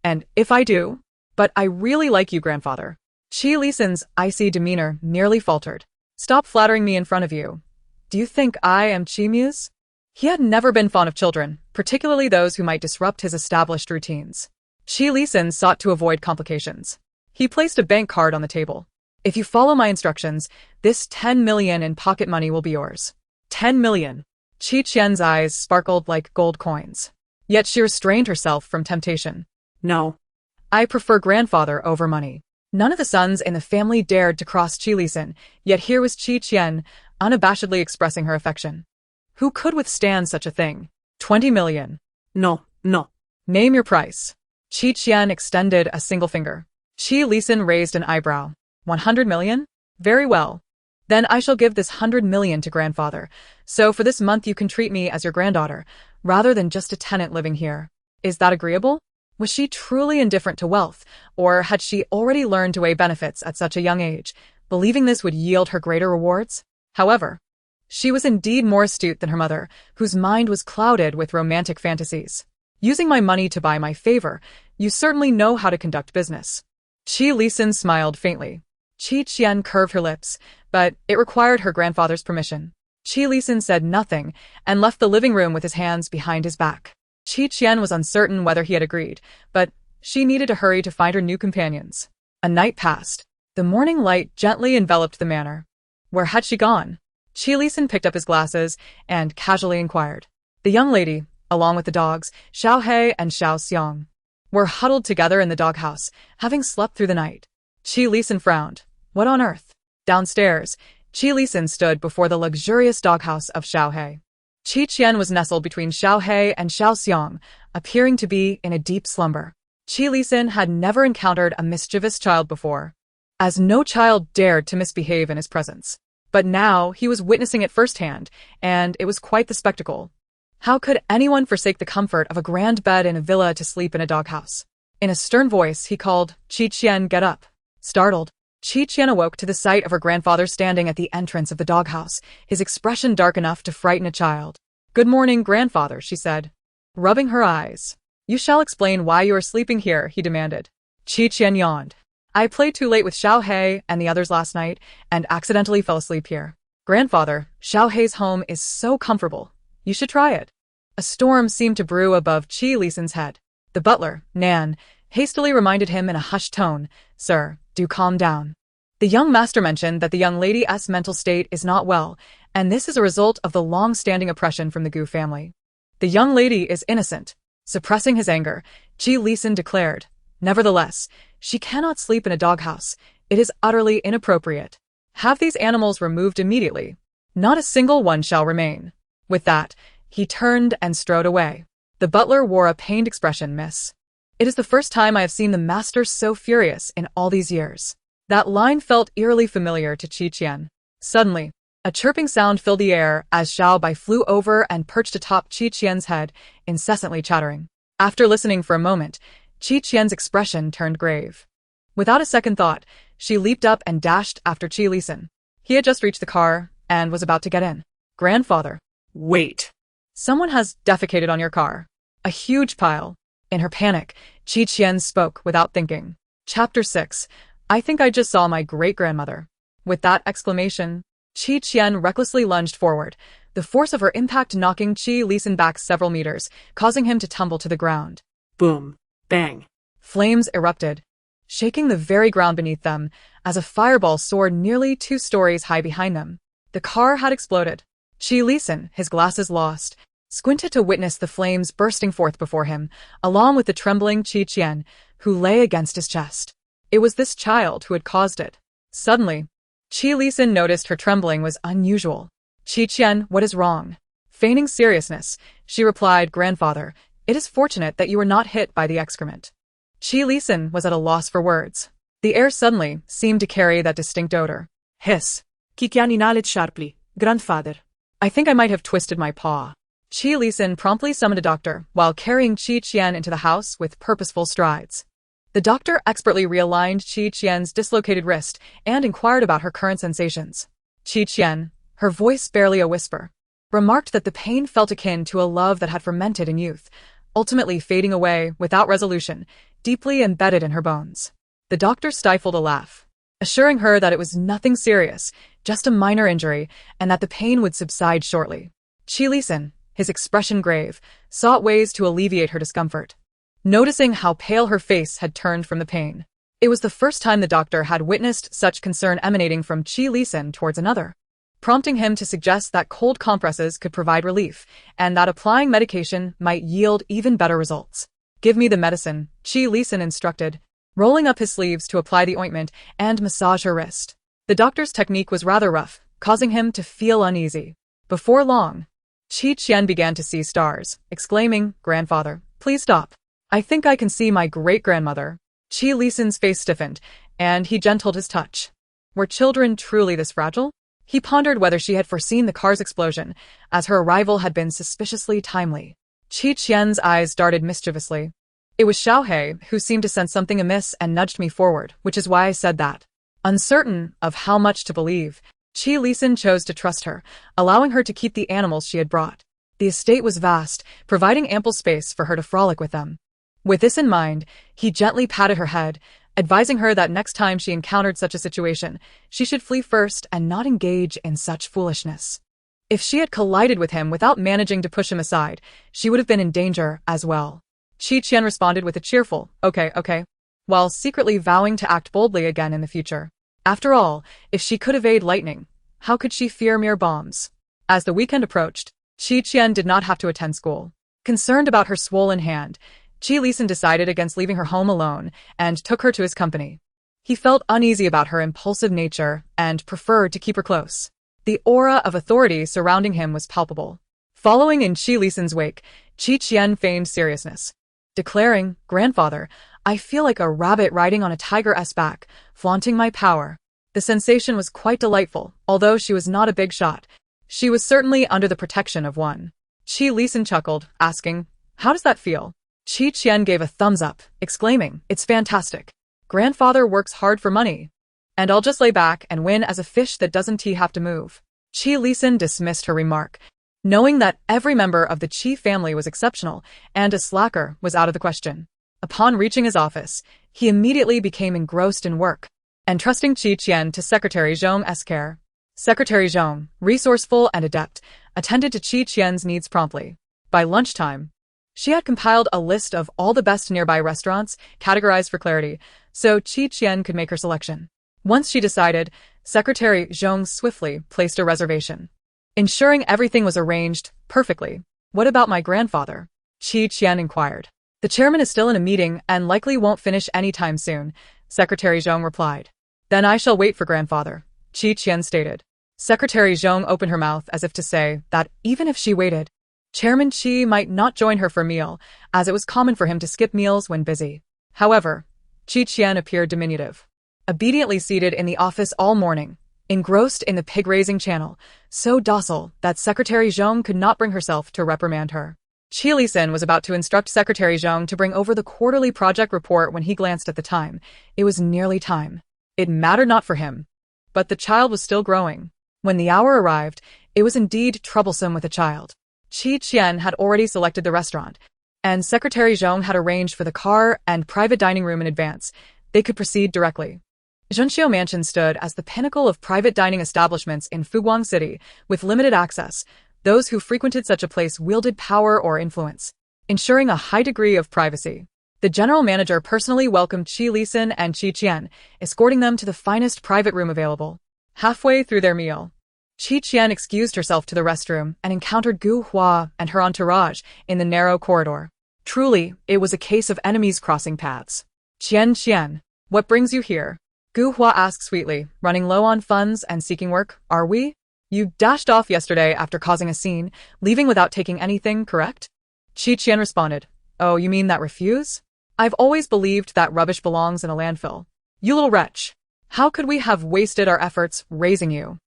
And if I do? But I really like you, grandfather. Qi Lisan's icy demeanor nearly faltered. Stop flattering me in front of you. Do you think I am Qi Muse? He had never been fond of children, particularly those who might disrupt his established routines. Qi Lisan sought to avoid complications. He placed a bank card on the table. If you follow my instructions, this 10 million in pocket money will be yours. 10 million. Qi Qian's eyes sparkled like gold coins. Yet she restrained herself from temptation. No. I prefer grandfather over money. None of the sons in the family dared to cross Qi Lisan, yet here was Qi Qian, unabashedly expressing her affection. Who could withstand such a thing? 20 million. No. Name your price. Qi Qian extended a single finger. Qi Lisan raised an eyebrow. 100 million? Very well. Then I shall give this 100 million to grandfather, so for this month you can treat me as your granddaughter, rather than just a tenant living here. Is that agreeable? Was she truly indifferent to wealth, or had she already learned to weigh benefits at such a young age, believing this would yield her greater rewards? However, she was indeed more astute than her mother, whose mind was clouded with romantic fantasies. Using my money to buy my favor, you certainly know how to conduct business. Qi Lisan smiled faintly. Qi Qian curved her lips, but it required her grandfather's permission. Qi Lisin said nothing and left the living room with his hands behind his back. Qian was uncertain whether he had agreed, but she needed to hurry to find her new companions. A night passed. The morning light gently enveloped the manor. Where had she gone? Qi Lisin picked up his glasses and casually inquired. The young lady, along with the dogs, Xiao He and Xiao Xiang, were huddled together in the doghouse, having slept through the night. Qi Lisin frowned. What on earth? Downstairs, Qi Lisin stood before the luxurious doghouse of Xiao He. Qian was nestled between Xiao He and Xiao Xiang, appearing to be in a deep slumber. Qi Lisin had never encountered a mischievous child before, as no child dared to misbehave in his presence. But now he was witnessing it firsthand, and it was quite the spectacle. How could anyone forsake the comfort of a grand bed in a villa to sleep in a doghouse? In a stern voice, he called, Qian, get up. Startled, Qian awoke to the sight of her grandfather standing at the entrance of the doghouse, his expression dark enough to frighten a child. Good morning, grandfather, she said, rubbing her eyes. You shall explain why you are sleeping here, he demanded. Qian yawned. I played too late with Xiao He and the others last night and accidentally fell asleep here. Grandfather, Xiao He's home is so comfortable. You should try it. A storm seemed to brew above Qi Lisin's head. The butler, Nan, hastily reminded him in a hushed tone, Sir, do calm down. The young master mentioned that the young lady's mental state is not well, and this is a result of the long-standing oppression from the Gu family. The young lady is innocent. Suppressing his anger, Qi Lisin declared, Nevertheless, she cannot sleep in a doghouse. It is utterly inappropriate. Have these animals removed immediately. Not a single one shall remain. With that, he turned and strode away. The butler wore a pained expression, Miss. It is the first time I have seen the master so furious in all these years. That line felt eerily familiar to Qian. Suddenly, a chirping sound filled the air as Xiao Bai flew over and perched atop Qian's head, incessantly chattering. After listening for a moment, Qian's expression turned grave. Without a second thought, she leaped up and dashed after Qi Lisin. He had just reached the car and was about to get in. Grandfather. Wait. Someone has defecated on your car. A huge pile. In her panic, Qian spoke without thinking. Chapter 6. I think I just saw my great-grandmother. With that exclamation, Qian recklessly lunged forward, the force of her impact knocking Qi Lisin back several meters, causing him to tumble to the ground. Boom. Bang. Flames erupted, shaking the very ground beneath them, as a fireball soared nearly 2 stories high behind them. The car had exploded. Qi Lisin, his glasses lost, squinted to witness the flames bursting forth before him, along with the trembling Qian, who lay against his chest. It was this child who had caused it. Suddenly, Qi Lisin noticed her trembling was unusual. Qian, what is wrong? Feigning seriousness, she replied, Grandfather, it is fortunate that you were not hit by the excrement. Qi Lisin was at a loss for words. The air suddenly seemed to carry that distinct odor. Hiss. Qian inhaled sharply. Grandfather. I think I might have twisted my paw. Qi Lisin promptly summoned a doctor while carrying Qian into the house with purposeful strides. The doctor expertly realigned Qian's dislocated wrist and inquired about her current sensations. Qian, her voice barely a whisper, remarked that the pain felt akin to a love that had fermented in youth, ultimately fading away without resolution, deeply embedded in her bones. The doctor stifled a laugh, assuring her that it was nothing serious, just a minor injury, and that the pain would subside shortly. Qi Lisin, his expression grave, sought ways to alleviate her discomfort. Noticing how pale her face had turned from the pain, it was the first time the doctor had witnessed such concern emanating from Qi Lisin towards another, prompting him to suggest that cold compresses could provide relief, and that applying medication might yield even better results. Give me the medicine, Qi Lisin instructed, rolling up his sleeves to apply the ointment and massage her wrist. The doctor's technique was rather rough, causing him to feel uneasy. Before long, Qian began to see stars, exclaiming, Grandfather, please stop. I think I can see my great-grandmother. Qi Lisin's face stiffened, and he gentled his touch. Were children truly this fragile? He pondered whether she had foreseen the car's explosion, as her arrival had been suspiciously timely. Qian's eyes darted mischievously. It was Xiao He who seemed to sense something amiss and nudged me forward, which is why I said that. Uncertain of how much to believe, Qi Lisin chose to trust her, allowing her to keep the animals she had brought. The estate was vast, providing ample space for her to frolic with them. With this in mind, he gently patted her head, advising her that next time she encountered such a situation, she should flee first and not engage in such foolishness. If she had collided with him without managing to push him aside, she would have been in danger as well. Qian responded with a cheerful, okay, okay, while secretly vowing to act boldly again in the future. After all, if she could evade lightning, how could she fear mere bombs? As the weekend approached, Qian did not have to attend school. Concerned about her swollen hand, Lisan decided against leaving her home alone and took her to his company. He felt uneasy about her impulsive nature and preferred to keep her close. The aura of authority surrounding him was palpable. Following in Lisan's wake, Qian feigned seriousness, declaring, "Grandfather, I feel like a rabbit riding on a tiger's back, flaunting my power." The sensation was quite delightful, although she was not a big shot. She was certainly under the protection of one. Lisan chuckled, asking, "How does that feel?" Qian gave a thumbs up, exclaiming, "It's fantastic. Grandfather works hard for money, and I'll just lay back and win as a fish that doesn't have to move." Lisan dismissed her remark, knowing that every member of the Qi family was exceptional and a slacker was out of the question. Upon reaching his office, he immediately became engrossed in work, entrusting Qian to Secretary Zhong's care. Secretary Zhong, resourceful and adept, attended to Qian's needs promptly. By lunchtime, she had compiled a list of all the best nearby restaurants, categorized for clarity, so Qian could make her selection. Once she decided, Secretary Zhong swiftly placed a reservation, ensuring everything was arranged perfectly. "What about my grandfather?" Qian inquired. "The chairman is still in a meeting and likely won't finish anytime soon," Secretary Zhong replied. "Then I shall wait for grandfather," Qian stated. Secretary Zhong opened her mouth as if to say that even if she waited, Chairman Qi might not join her for a meal, as it was common for him to skip meals when busy. However, Qian appeared diminutive, obediently seated in the office all morning, engrossed in the pig-raising channel, so docile that Secretary Zhong could not bring herself to reprimand her. Lisan was about to instruct Secretary Zhong to bring over the quarterly project report when he glanced at the time. It was nearly time. It mattered not for him, but the child was still growing. When the hour arrived, it was indeed troublesome with a child. Qian had already selected the restaurant, and Secretary Zhong had arranged for the car and private dining room in advance. They could proceed directly. Zhenxiu Mansion stood as the pinnacle of private dining establishments in Fuguang City, with limited access. Those who frequented such a place wielded power or influence, ensuring a high degree of privacy. The general manager personally welcomed Lisan and Qian, escorting them to the finest private room available. Halfway through their meal, Qian excused herself to the restroom and encountered Gu Hua and her entourage in the narrow corridor. Truly, it was a case of enemies crossing paths. "Qian, what brings you here?" Gu Hua asked sweetly, "Running low on funds and seeking work, are we? You dashed off yesterday after causing a scene, leaving without taking anything, correct?" Qian responded, "Oh, you mean that refuse? I've always believed that rubbish belongs in a landfill. You little wretch. How could we have wasted our efforts raising you?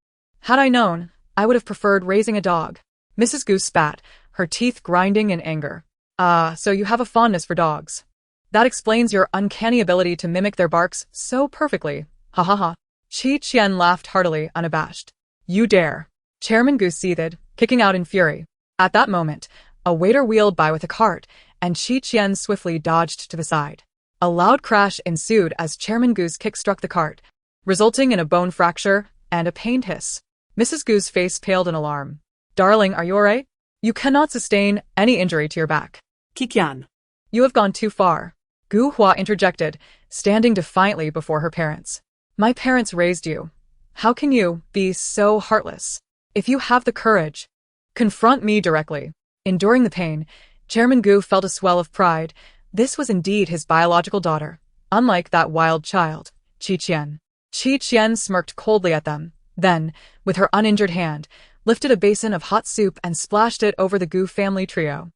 Had I known, I would have preferred raising a dog." Mrs. Goose spat, her teeth grinding in anger. "Ah, so you have a fondness for dogs. That explains your uncanny ability to mimic their barks so perfectly. Ha ha ha." Qian laughed heartily, unabashed. "You dare." Chairman Goose seethed, kicking out in fury. At that moment, a waiter wheeled by with a cart, and Qian swiftly dodged to the side. A loud crash ensued as Chairman Goose kick-struck the cart, resulting in a bone fracture and a pained hiss. Mrs. Goose's face paled in alarm. "Darling, are you all right? You cannot sustain any injury to your back." Qian. "You have gone too far," Gu Hua interjected, standing defiantly before her parents. "My parents raised you. How can you be so heartless? If you have the courage, confront me directly." Enduring the pain, Chairman Gu felt a swell of pride. This was indeed his biological daughter, unlike that wild child, Qian. Qian smirked coldly at them, then, with her uninjured hand, lifted a basin of hot soup and splashed it over the Gu family trio.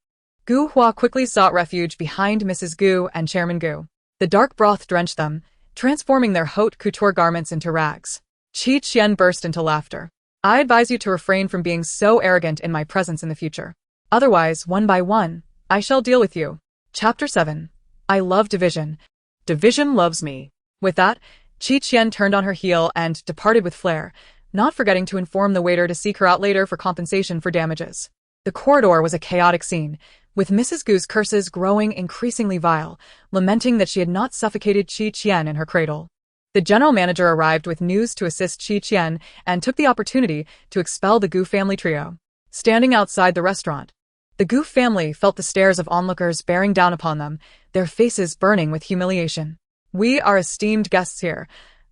Gu Hua quickly sought refuge behind Mrs. Gu and Chairman Gu. The dark broth drenched them, transforming their haute couture garments into rags. Qian burst into laughter. "I advise you to refrain from being so arrogant in my presence in the future. Otherwise, one by one, I shall deal with you." Chapter 7. I love division. Division loves me. With that, Qian turned on her heel and departed with flair, not forgetting to inform the waiter to seek her out later for compensation for damages. The corridor was a chaotic scene, with Mrs. Gu's curses growing increasingly vile, lamenting that she had not suffocated Qian in her cradle. The general manager arrived with news to assist Qian and took the opportunity to expel the Gu family trio. Standing outside the restaurant, the Gu family felt the stares of onlookers bearing down upon them, their faces burning with humiliation. "We are esteemed guests here.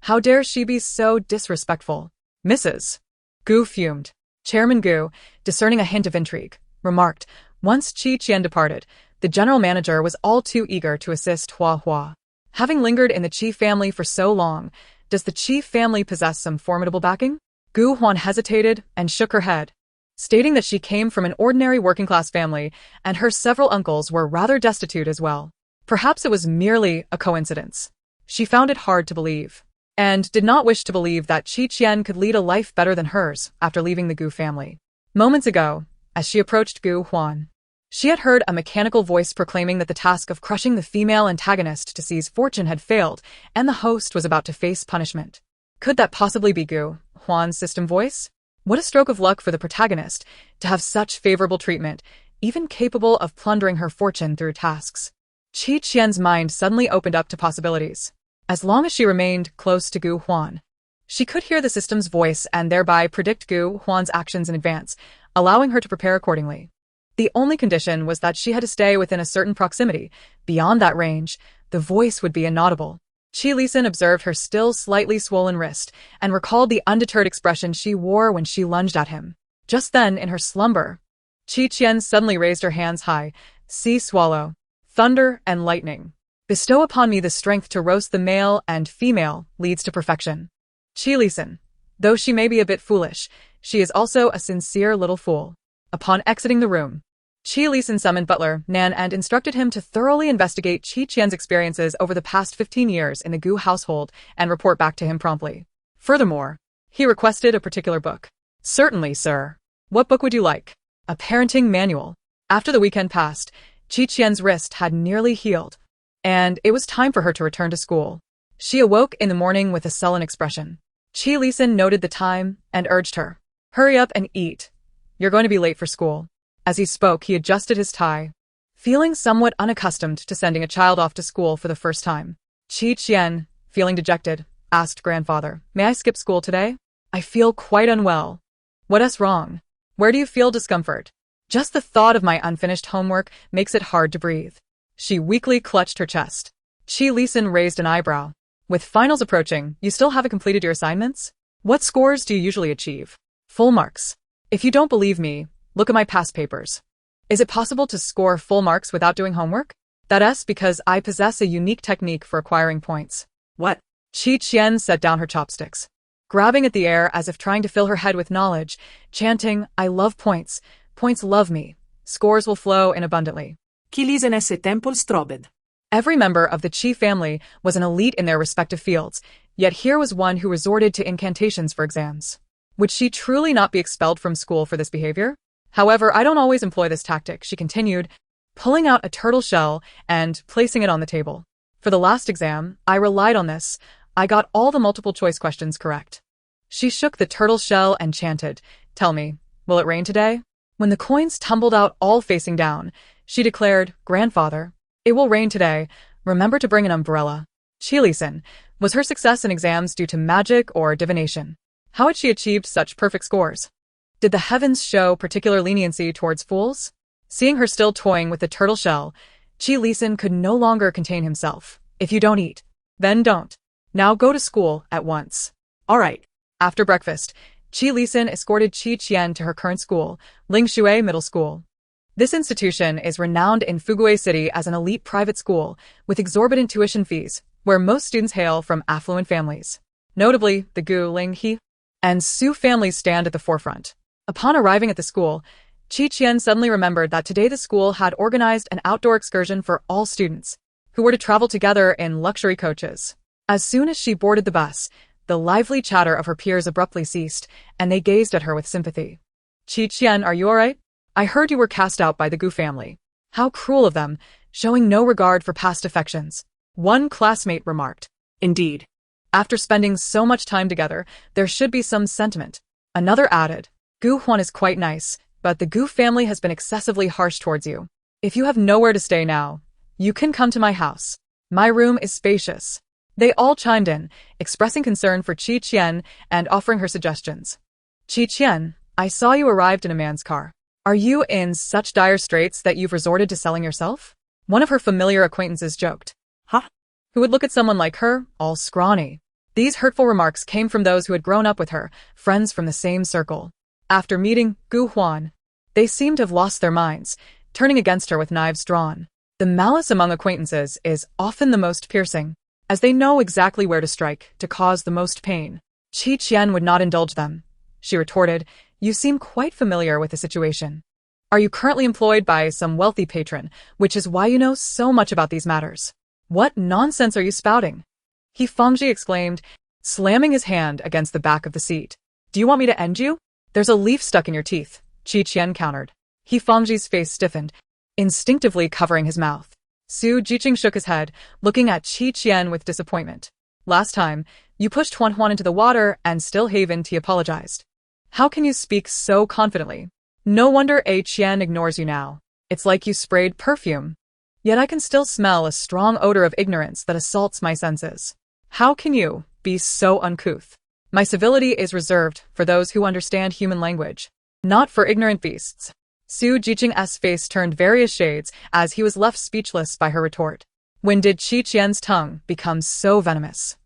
How dare she be so disrespectful?" "Mrs. Gu fumed. Chairman Gu, discerning a hint of intrigue, remarked. Once Qian departed, the general manager was all too eager to assist Hua Hua. Having lingered in the Qi family for so long, does the Qi family possess some formidable backing? Gu Huan hesitated and shook her head, stating that she came from an ordinary working-class family and her several uncles were rather destitute as well. Perhaps it was merely a coincidence. She found it hard to believe, and did not wish to believe that Qian could lead a life better than hers after leaving the Gu family. Moments ago, as she approached Gu Huan, she had heard a mechanical voice proclaiming that the task of crushing the female antagonist to seize fortune had failed, and the host was about to face punishment. Could that possibly be Gu Huan's system voice? What a stroke of luck for the protagonist to have such favorable treatment, even capable of plundering her fortune through tasks. Qian's mind suddenly opened up to possibilities. As long as she remained close to Gu Huan, she could hear the system's voice and thereby predict Gu Huan's actions in advance, allowing her to prepare accordingly. The only condition was that she had to stay within a certain proximity. Beyond that range, the voice would be inaudible. Qi observed her still slightly swollen wrist and recalled the undeterred expression she wore when she lunged at him. Just then, in her slumber, Qian suddenly raised her hands high. "Sea swallow, thunder and lightning. Bestow upon me the strength to roast the male and female leads to perfection." Qi, though she may be a bit foolish, she is also a sincere little fool. Upon exiting the room, Qi summoned butler Nan and instructed him to thoroughly investigate Qian's experiences over the past 15 years in the Gu household and report back to him promptly. Furthermore, he requested a particular book. "Certainly, sir. What book would you like?" "A parenting manual." After the weekend passed, Qian's wrist had nearly healed, and it was time for her to return to school. She awoke in the morning with a sullen expression. Qi noted the time and urged her, "Hurry up and eat. You're going to be late for school." As he spoke, he adjusted his tie, feeling somewhat unaccustomed to sending a child off to school for the first time. Qian, feeling dejected, asked grandfather, "May I skip school today? I feel quite unwell." "What's wrong? Where do you feel discomfort?" "Just the thought of my unfinished homework makes it hard to breathe." She weakly clutched her chest. Qi raised an eyebrow. "With finals approaching, you still haven't completed your assignments? What scores do you usually achieve?" "Full marks. If you don't believe me, look at my past papers." "Is it possible to score full marks without doing homework?" "That's because I possess a unique technique for acquiring points." What? Qian set down her chopsticks, grabbing at the air as if trying to fill her head with knowledge, chanting, "I love points. Points love me. Scores will flow in abundantly." Qi esse temple strobed. Every member of the Qi family was an elite in their respective fields, yet here was one who resorted to incantations for exams. Would she truly not be expelled from school for this behavior? "However, I don't always employ this tactic," she continued, pulling out a turtle shell and placing it on the table. "For the last exam, I relied on this. I got all the multiple choice questions correct." She shook the turtle shell and chanted, "Tell me, will it rain today?" When the coins tumbled out all facing down, she declared, "Grandfather, it will rain today. Remember to bring an umbrella." Qi, was her success in exams due to magic or divination? How had she achieved such perfect scores? Did the heavens show particular leniency towards fools? Seeing her still toying with the turtle shell, Qi could no longer contain himself. "If you don't eat, then don't. Now go to school at once." All right. After breakfast, Qi escorted Qian to her current school, Lingshui Middle School. This institution is renowned in Fugui City as an elite private school with exorbitant tuition fees, where most students hail from affluent families. Notably, the Gu, Ling, He, and Su families stand at the forefront. Upon arriving at the school, Qian suddenly remembered that today the school had organized an outdoor excursion for all students, who were to travel together in luxury coaches. As soon as she boarded the bus, the lively chatter of her peers abruptly ceased, and they gazed at her with sympathy. "Qian, are you all right? I heard you were cast out by the Gu family. How cruel of them, showing no regard for past affections," one classmate remarked. Indeed. "After spending so much time together, there should be some sentiment." Another added, "Gu Huan is quite nice, but the Gu family has been excessively harsh towards you. If you have nowhere to stay now, you can come to my house. My room is spacious." They all chimed in, expressing concern for Qian and offering her suggestions. Qian, I saw you arrived in a man's car. Are you in such dire straits that you've resorted to selling yourself? One of her familiar acquaintances joked. Huh? Who would look at someone like her, all scrawny? These hurtful remarks came from those who had grown up with her, friends from the same circle. After meeting Gu Huan, they seemed to have lost their minds, turning against her with knives drawn. The malice among acquaintances is often the most piercing, as they know exactly where to strike to cause the most pain. Qian would not indulge them. She retorted, You seem quite familiar with the situation. Are you currently employed by some wealthy patron, which is why you know so much about these matters? What nonsense are you spouting? He Fengji exclaimed, slamming his hand against the back of the seat. Do you want me to end you? There's a leaf stuck in your teeth, Qian countered. He Fengji's face stiffened, instinctively covering his mouth. Su Jiqing shook his head, looking at Qian with disappointment. Last time, you pushed Huan into the water and still Haven he apologized. How can you speak so confidently? No wonder Qian ignores you now. It's like you sprayed perfume. Yet I can still smell a strong odor of ignorance that assaults my senses. How can you be so uncouth? My civility is reserved for those who understand human language, not for ignorant beasts. Su Jiqing's face turned various shades as he was left speechless by her retort. When did Qian's tongue become so venomous?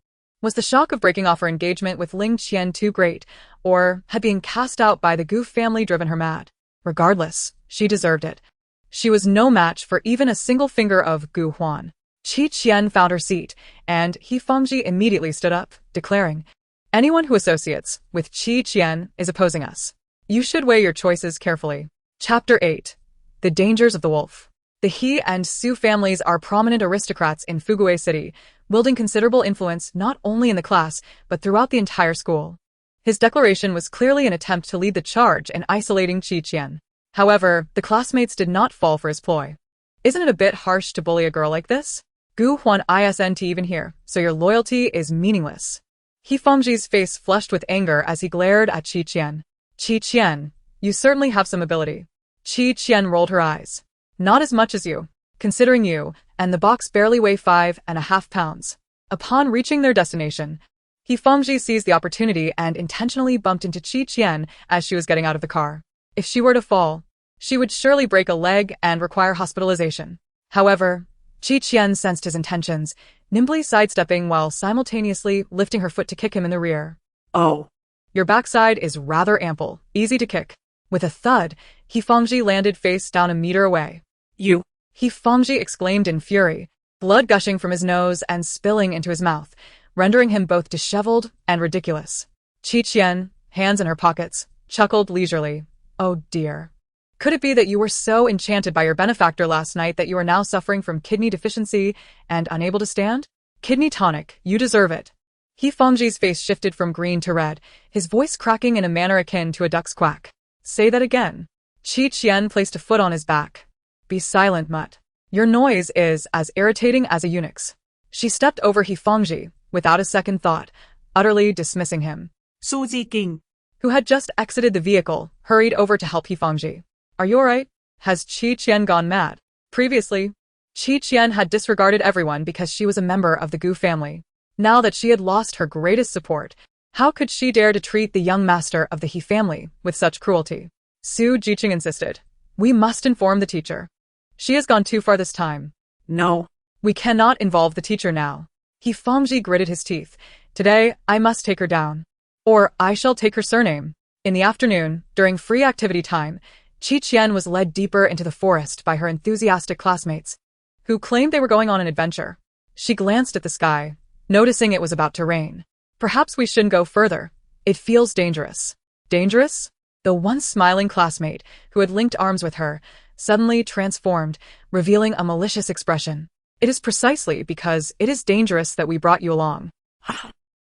Was the shock of breaking off her engagement with Ling Qian too great, or had being cast out by the Gu family driven her mad? Regardless, she deserved it. She was no match for even a single finger of Gu Huan. Qian found her seat, and He Fengji immediately stood up, declaring, Anyone who associates with Qian is opposing us. You should weigh your choices carefully. Chapter 8. The Dangers of the Wolf. The He and Su families are prominent aristocrats in Fugue City, wielding considerable influence not only in the class, but throughout the entire school. His declaration was clearly an attempt to lead the charge in isolating Qian. However, the classmates did not fall for his ploy. Isn't it a bit harsh to bully a girl like this? Gu Huan isn't even here, so your loyalty is meaningless. He Fengji's face flushed with anger as he glared at Qian. Qian, you certainly have some ability. Qian rolled her eyes. Not as much as you, considering you and the box barely weigh 5.5 pounds. Upon reaching their destination, He Fengji seized the opportunity and intentionally bumped into Qian as she was getting out of the car. If she were to fall, she would surely break a leg and require hospitalization. However, Qian sensed his intentions, nimbly sidestepping while simultaneously lifting her foot to kick him in the rear. Oh. Your backside is rather ample, easy to kick. With a thud, He Fengji landed face down a meter away. You. He Fengji exclaimed in fury, blood gushing from his nose and spilling into his mouth, rendering him both disheveled and ridiculous. Qian, hands in her pockets, chuckled leisurely. Oh dear. Could it be that you were so enchanted by your benefactor last night that you are now suffering from kidney deficiency and unable to stand? Kidney tonic, you deserve it. He Fengji's face shifted from green to red, his voice cracking in a manner akin to a duck's quack. Say that again. Qian placed a foot on his back. Be silent, mutt. Your noise is as irritating as a eunuch's. She stepped over He Fengji, without a second thought, utterly dismissing him. Su Jiqing, who had just exited the vehicle, hurried over to help He Fengji. Are you alright? Has Qian gone mad? Previously, Qian had disregarded everyone because she was a member of the Gu family. Now that she had lost her greatest support, how could she dare to treat the young master of the He family with such cruelty? Su Jiqing insisted. We must inform the teacher. She has gone too far this time. No. We cannot involve the teacher now. He Fengji gritted his teeth. Today, I must take her down. Or I shall take her surname. In the afternoon, during free activity time, Qian was led deeper into the forest by her enthusiastic classmates, who claimed they were going on an adventure. She glanced at the sky, noticing it was about to rain. Perhaps we shouldn't go further. It feels dangerous. Dangerous? The once smiling classmate, who had linked arms with her, suddenly transformed, revealing a malicious expression. It is precisely because it is dangerous that we brought you along.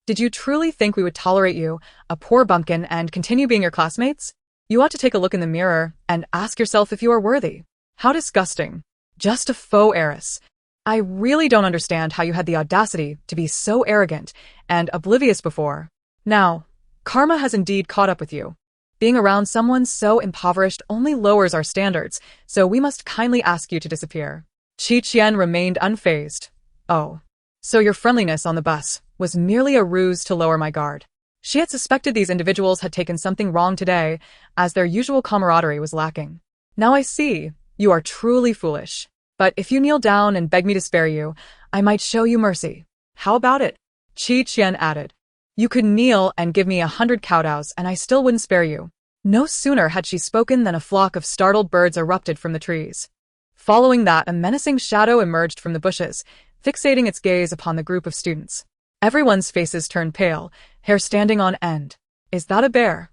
Did you truly think we would tolerate you, a poor bumpkin, and continue being your classmates? You ought to take a look in the mirror and ask yourself if you are worthy. How disgusting. Just a faux heiress. I really don't understand how you had the audacity to be so arrogant and oblivious before. Now, karma has indeed caught up with you. Being around someone so impoverished only lowers our standards, so we must kindly ask you to disappear. Qian remained unfazed. Oh. So your friendliness on the bus was merely a ruse to lower my guard. She had suspected these individuals had taken something wrong today, as their usual camaraderie was lacking. Now I see, you are truly foolish. But if you kneel down and beg me to spare you, I might show you mercy. How about it? Qian added. You could kneel and give me 100 kowtows and I still wouldn't spare you. No sooner had she spoken than a flock of startled birds erupted from the trees. Following that, a menacing shadow emerged from the bushes, fixating its gaze upon the group of students. Everyone's faces turned pale, hair standing on end. Is that a bear?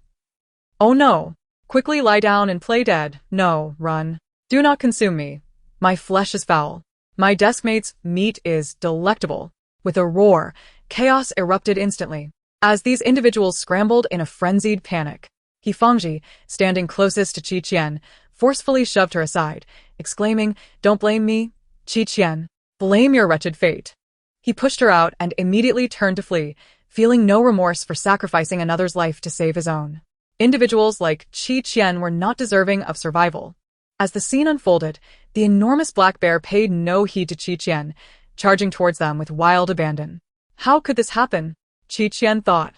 Oh no! Quickly lie down and play dead. No, run. Do not consume me. My flesh is foul. My deskmate's meat is delectable. With a roar, chaos erupted instantly, as these individuals scrambled in a frenzied panic. Fangji, standing closest to Qian, forcefully shoved her aside, exclaiming, "Don't blame me, Qian. Blame your wretched fate." He pushed her out and immediately turned to flee, feeling no remorse for sacrificing another's life to save his own. Individuals like Qian were not deserving of survival. As the scene unfolded, the enormous black bear paid no heed to Qian, charging towards them with wild abandon. How could this happen? Qian thought,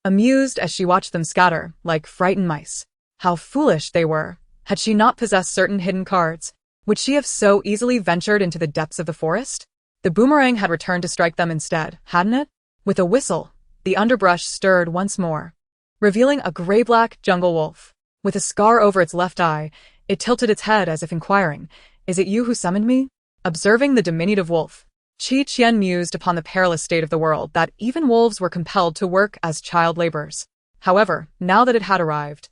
amused as she watched them scatter like frightened mice. How foolish they were. Had she not possessed certain hidden cards, would she have so easily ventured into the depths of the forest? The boomerang had returned to strike them instead, hadn't it? With a whistle, the underbrush stirred once more, revealing a gray-black jungle wolf. With a scar over its left eye, it tilted its head as if inquiring, "Is it you who summoned me?" Observing the diminutive wolf, Qian mused upon the perilous state of the world, that even wolves were compelled to work as child laborers. However, now that it had arrived,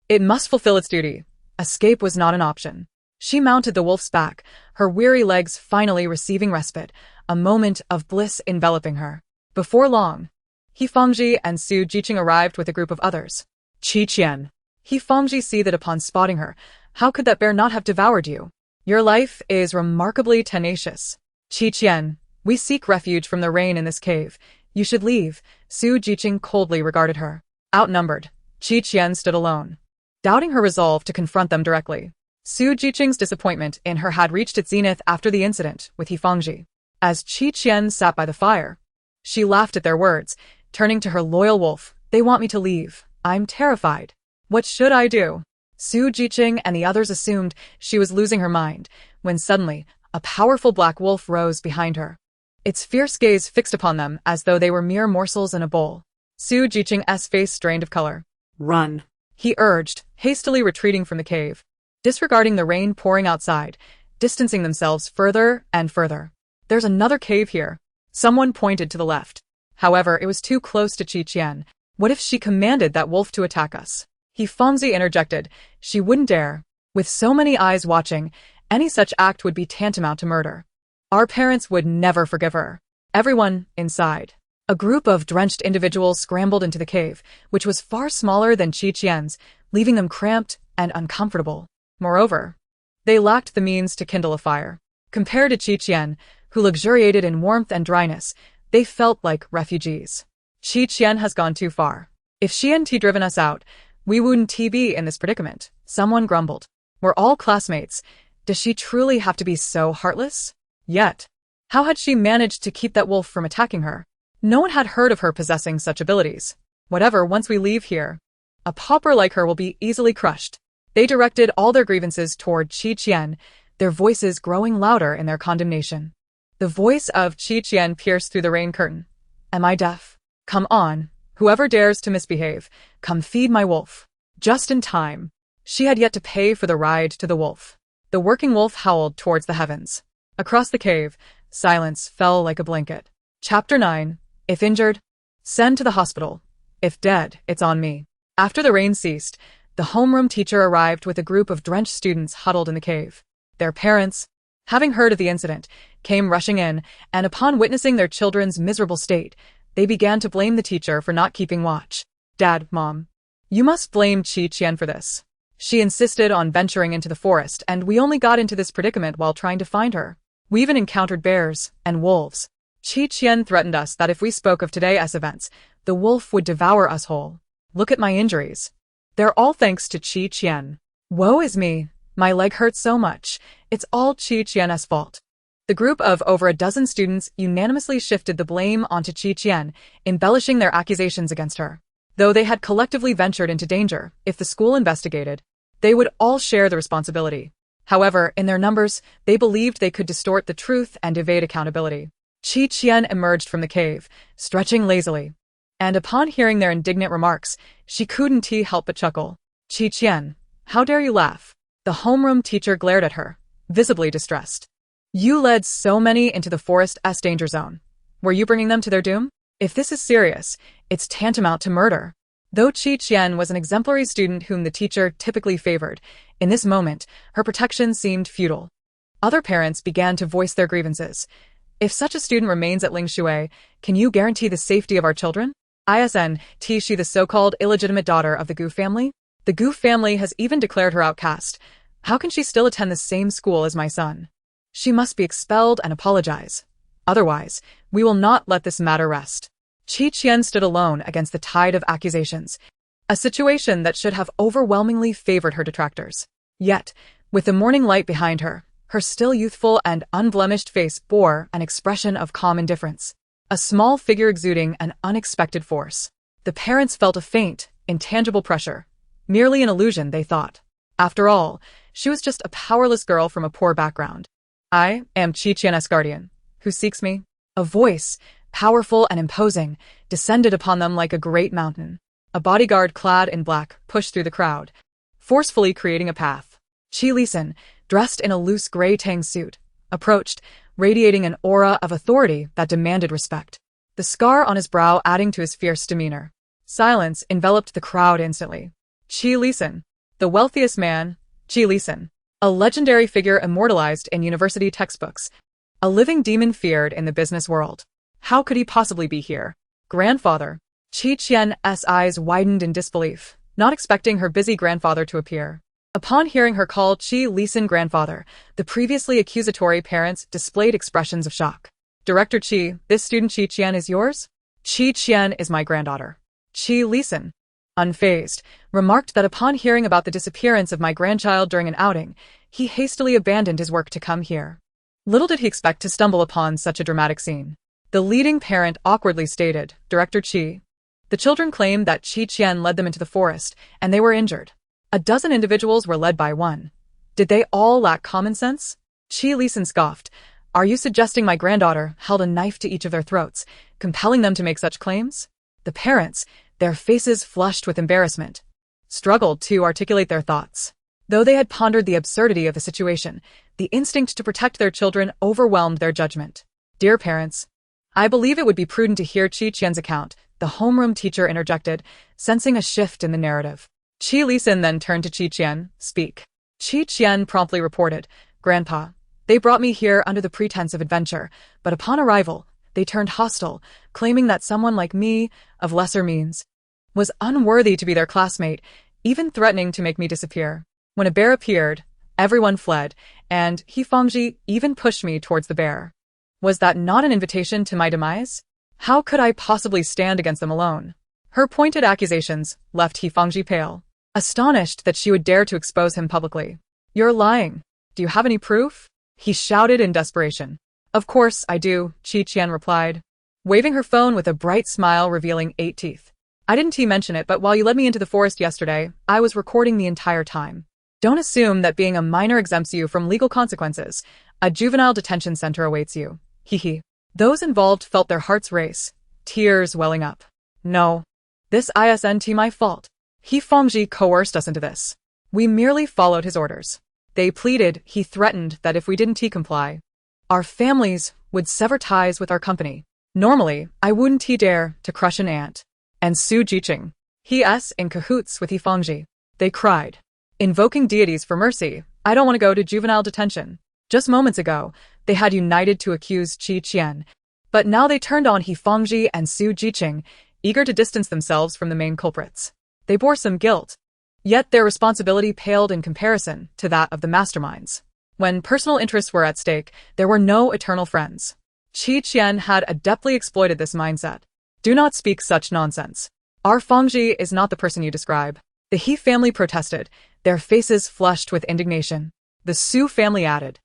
it must fulfill its duty. Escape was not an option. She mounted the wolf's back, her weary legs finally receiving respite, a moment of bliss enveloping her. Before long, Fangji and Su Jiqing arrived with a group of others. Qian. Fangji see that upon spotting her, how could that bear not have devoured you? Your life is remarkably tenacious. Qian, we seek refuge from the rain in this cave. You should leave. Su Jiqing coldly regarded her. Outnumbered, Qian stood alone, doubting her resolve to confront them directly. Su Jiqing's disappointment in her had reached its zenith after the incident with Fangji. As Qian sat by the fire, she laughed at their words, turning to her loyal wolf. They want me to leave. I'm terrified. What should I do? Su Jiqing and the others assumed she was losing her mind, when suddenly, a powerful black wolf rose behind her. Its fierce gaze fixed upon them as though they were mere morsels in a bowl. Su Jiqing's face strained of color. Run, he urged, hastily retreating from the cave, disregarding the rain pouring outside, distancing themselves further and further. There's another cave here. Someone pointed to the left. However, it was too close to Qian. What if she commanded that wolf to attack us? Fangji interjected. She wouldn't dare. With so many eyes watching, any such act would be tantamount to murder. Our parents would never forgive her. Everyone inside. A group of drenched individuals scrambled into the cave, which was far smaller than Qian's, leaving them cramped and uncomfortable. Moreover, they lacked the means to kindle a fire. Compared to Qian, who luxuriated in warmth and dryness, they felt like refugees. Qian has gone too far. If she hadn't driven us out, we wouldn't be in this predicament, someone grumbled. We're all classmates. Does she truly have to be so heartless? Yet, how had she managed to keep that wolf from attacking her? No one had heard of her possessing such abilities. Whatever, once we leave here, a pauper like her will be easily crushed. They directed all their grievances toward Qian, their voices growing louder in their condemnation. The voice of Qian pierced through the rain curtain. Am I deaf? Come on, whoever dares to misbehave, come feed my wolf. Just in time. She had yet to pay for the ride to the wolf. The working wolf howled towards the heavens. Across the cave, silence fell like a blanket. Chapter 9. If injured, send to the hospital. If dead, it's on me. After the rain ceased, the homeroom teacher arrived with a group of drenched students huddled in the cave. Their parents, having heard of the incident, came rushing in, and upon witnessing their children's miserable state, they began to blame the teacher for not keeping watch. Dad, Mom, you must blame Qian for this. She insisted on venturing into the forest, and we only got into this predicament while trying to find her. We even encountered bears and wolves. Qian threatened us that if we spoke of today's events, the wolf would devour us whole. Look at my injuries. They're all thanks to Qian. Woe is me. My leg hurts so much. It's all Qian's fault. The group of over a dozen students unanimously shifted the blame onto Qian, embellishing their accusations against her. Though they had collectively ventured into danger, if the school investigated, they would all share the responsibility. However, in their numbers, they believed they could distort the truth and evade accountability. Qian emerged from the cave, stretching lazily. And upon hearing their indignant remarks, she couldn't help but chuckle. Qian, how dare you laugh? The homeroom teacher glared at her, visibly distressed. You led so many into the forest's danger zone. Were you bringing them to their doom? If this is serious, it's tantamount to murder. Though Qian was an exemplary student whom the teacher typically favored, in this moment, her protection seemed futile. Other parents began to voice their grievances. If such a student remains at Lingshui, can you guarantee the safety of our children? Isn't she the so-called illegitimate daughter of the Gu family? The Gu family has even declared her outcast. How can she still attend the same school as my son? She must be expelled and apologize. Otherwise, we will not let this matter rest. Qian stood alone against the tide of accusations, a situation that should have overwhelmingly favored her detractors. Yet, with the morning light behind her, her still youthful and unblemished face bore an expression of calm indifference, a small figure exuding an unexpected force. The parents felt a faint, intangible pressure, merely an illusion, they thought. After all, she was just a powerless girl from a poor background. I am Qian's guardian. Who seeks me? A voice, powerful and imposing, descended upon them like a great mountain. A bodyguard clad in black pushed through the crowd, forcefully creating a path. Lisan, dressed in a loose gray tang suit, approached, radiating an aura of authority that demanded respect, the scar on his brow adding to his fierce demeanor. Silence enveloped the crowd instantly. Lisan, the wealthiest man, Lisan, a legendary figure immortalized in university textbooks, a living demon feared in the business world. How could he possibly be here? Grandfather. Qian's eyes widened in disbelief, not expecting her busy grandfather to appear. Upon hearing her call Lisan grandfather, the previously accusatory parents displayed expressions of shock. Director Qi, this student Qian is yours? Qian is my granddaughter. Lisan, unfazed, remarked that upon hearing about the disappearance of my grandchild during an outing, he hastily abandoned his work to come here. Little did he expect to stumble upon such a dramatic scene. The leading parent awkwardly stated, Director Qi. The children claimed that Qian led them into the forest, and they were injured. A dozen individuals were led by one. Did they all lack common sense? Lisan scoffed. Are you suggesting my granddaughter held a knife to each of their throats, compelling them to make such claims? The parents, their faces flushed with embarrassment, struggled to articulate their thoughts. Though they had pondered the absurdity of the situation, the instinct to protect their children overwhelmed their judgment. Dear parents, I believe it would be prudent to hear Qian's account, the homeroom teacher interjected, sensing a shift in the narrative. Lisan then turned to Qian, speak. Qian promptly reported, Grandpa, they brought me here under the pretense of adventure, but upon arrival, they turned hostile, claiming that someone like me, of lesser means, was unworthy to be their classmate, even threatening to make me disappear. When a bear appeared, everyone fled, and Fangji even pushed me towards the bear. Was that not an invitation to my demise? How could I possibly stand against them alone? Her pointed accusations left Fangji pale, astonished that she would dare to expose him publicly. You're lying. Do you have any proof? He shouted in desperation. Of course I do, Qian replied, waving her phone with a bright smile revealing 8 teeth. I didn't mention it, but while you led me into the forest yesterday, I was recording the entire time. Don't assume that being a minor exempts you from legal consequences. A juvenile detention center awaits you. Hee. Those involved felt their hearts race, tears welling up. No. This isn't my fault. Fangji coerced us into this. We merely followed his orders. They pleaded, he threatened that if we didn't comply, our families would sever ties with our company. Normally, I wouldn't dare to crush an ant. And Su Jiqing. He's in cahoots with Fangji. They cried, invoking deities for mercy. I don't want to go to juvenile detention. Just moments ago, they had united to accuse Qian, but now they turned on Fangji and Su Jiqing, eager to distance themselves from the main culprits. They bore some guilt, yet their responsibility paled in comparison to that of the masterminds. When personal interests were at stake, there were no eternal friends. Qian had adeptly exploited this mindset. Do not speak such nonsense. Our Fangji is not the person you describe. The He family protested, their faces flushed with indignation. The Su family added,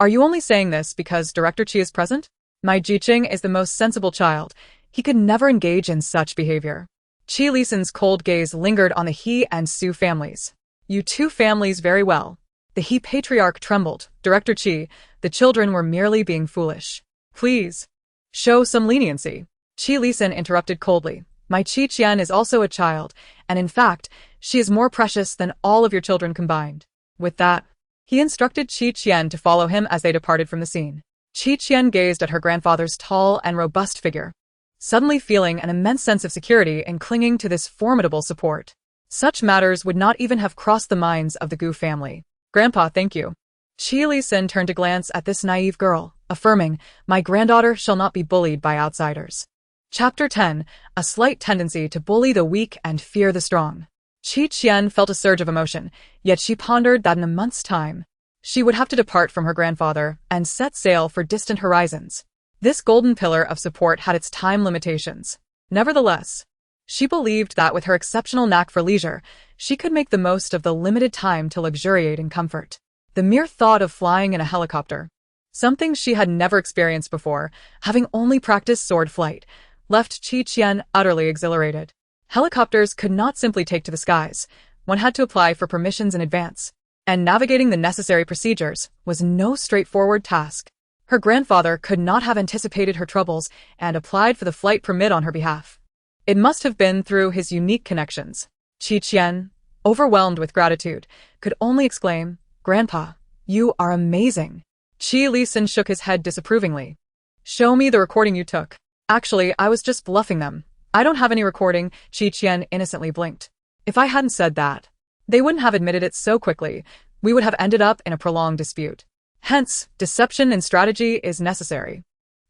Are you only saying this because Director Qi is present? My Jiqing is the most sensible child. He could never engage in such behavior. Qi Lisan's cold gaze lingered on the He and Su families. You two families very well. The He patriarch trembled. Director Qi, the children were merely being foolish. Please. Show some leniency. Qi Lisan interrupted coldly. My Qi Qian is also a child, and in fact, she is more precious than all of your children combined. With that, he instructed Qi Qian to follow him as they departed from the scene. Qi Qian gazed at her grandfather's tall and robust figure, suddenly feeling an immense sense of security in clinging to this formidable support. Such matters would not even have crossed the minds of the Gu family. Grandpa, thank you. Qi Lisan turned to glance at this naive girl, affirming, my granddaughter shall not be bullied by outsiders. Chapter 10, A Slight Tendency to Bully the Weak and Fear the Strong. Qi Qian felt a surge of emotion, yet she pondered that in a month's time, she would have to depart from her grandfather and set sail for distant horizons. This golden pillar of support had its time limitations. Nevertheless, she believed that with her exceptional knack for leisure, she could make the most of the limited time to luxuriate in comfort. The mere thought of flying in a helicopter, something she had never experienced before, having only practiced sword flight, left Qi Qian utterly exhilarated. Helicopters could not simply take to the skies. One had to apply for permissions in advance, and navigating the necessary procedures was no straightforward task. Her grandfather could not have anticipated her troubles and applied for the flight permit on her behalf. It must have been through his unique connections. Qi Qian, overwhelmed with gratitude, could only exclaim, Grandpa, you are amazing. Qi Lisan shook his head disapprovingly. Show me the recording you took. Actually, I was just bluffing them. I don't have any recording, Qi Qian innocently blinked. If I hadn't said that, they wouldn't have admitted it so quickly. We would have ended up in a prolonged dispute. Hence, deception and strategy is necessary.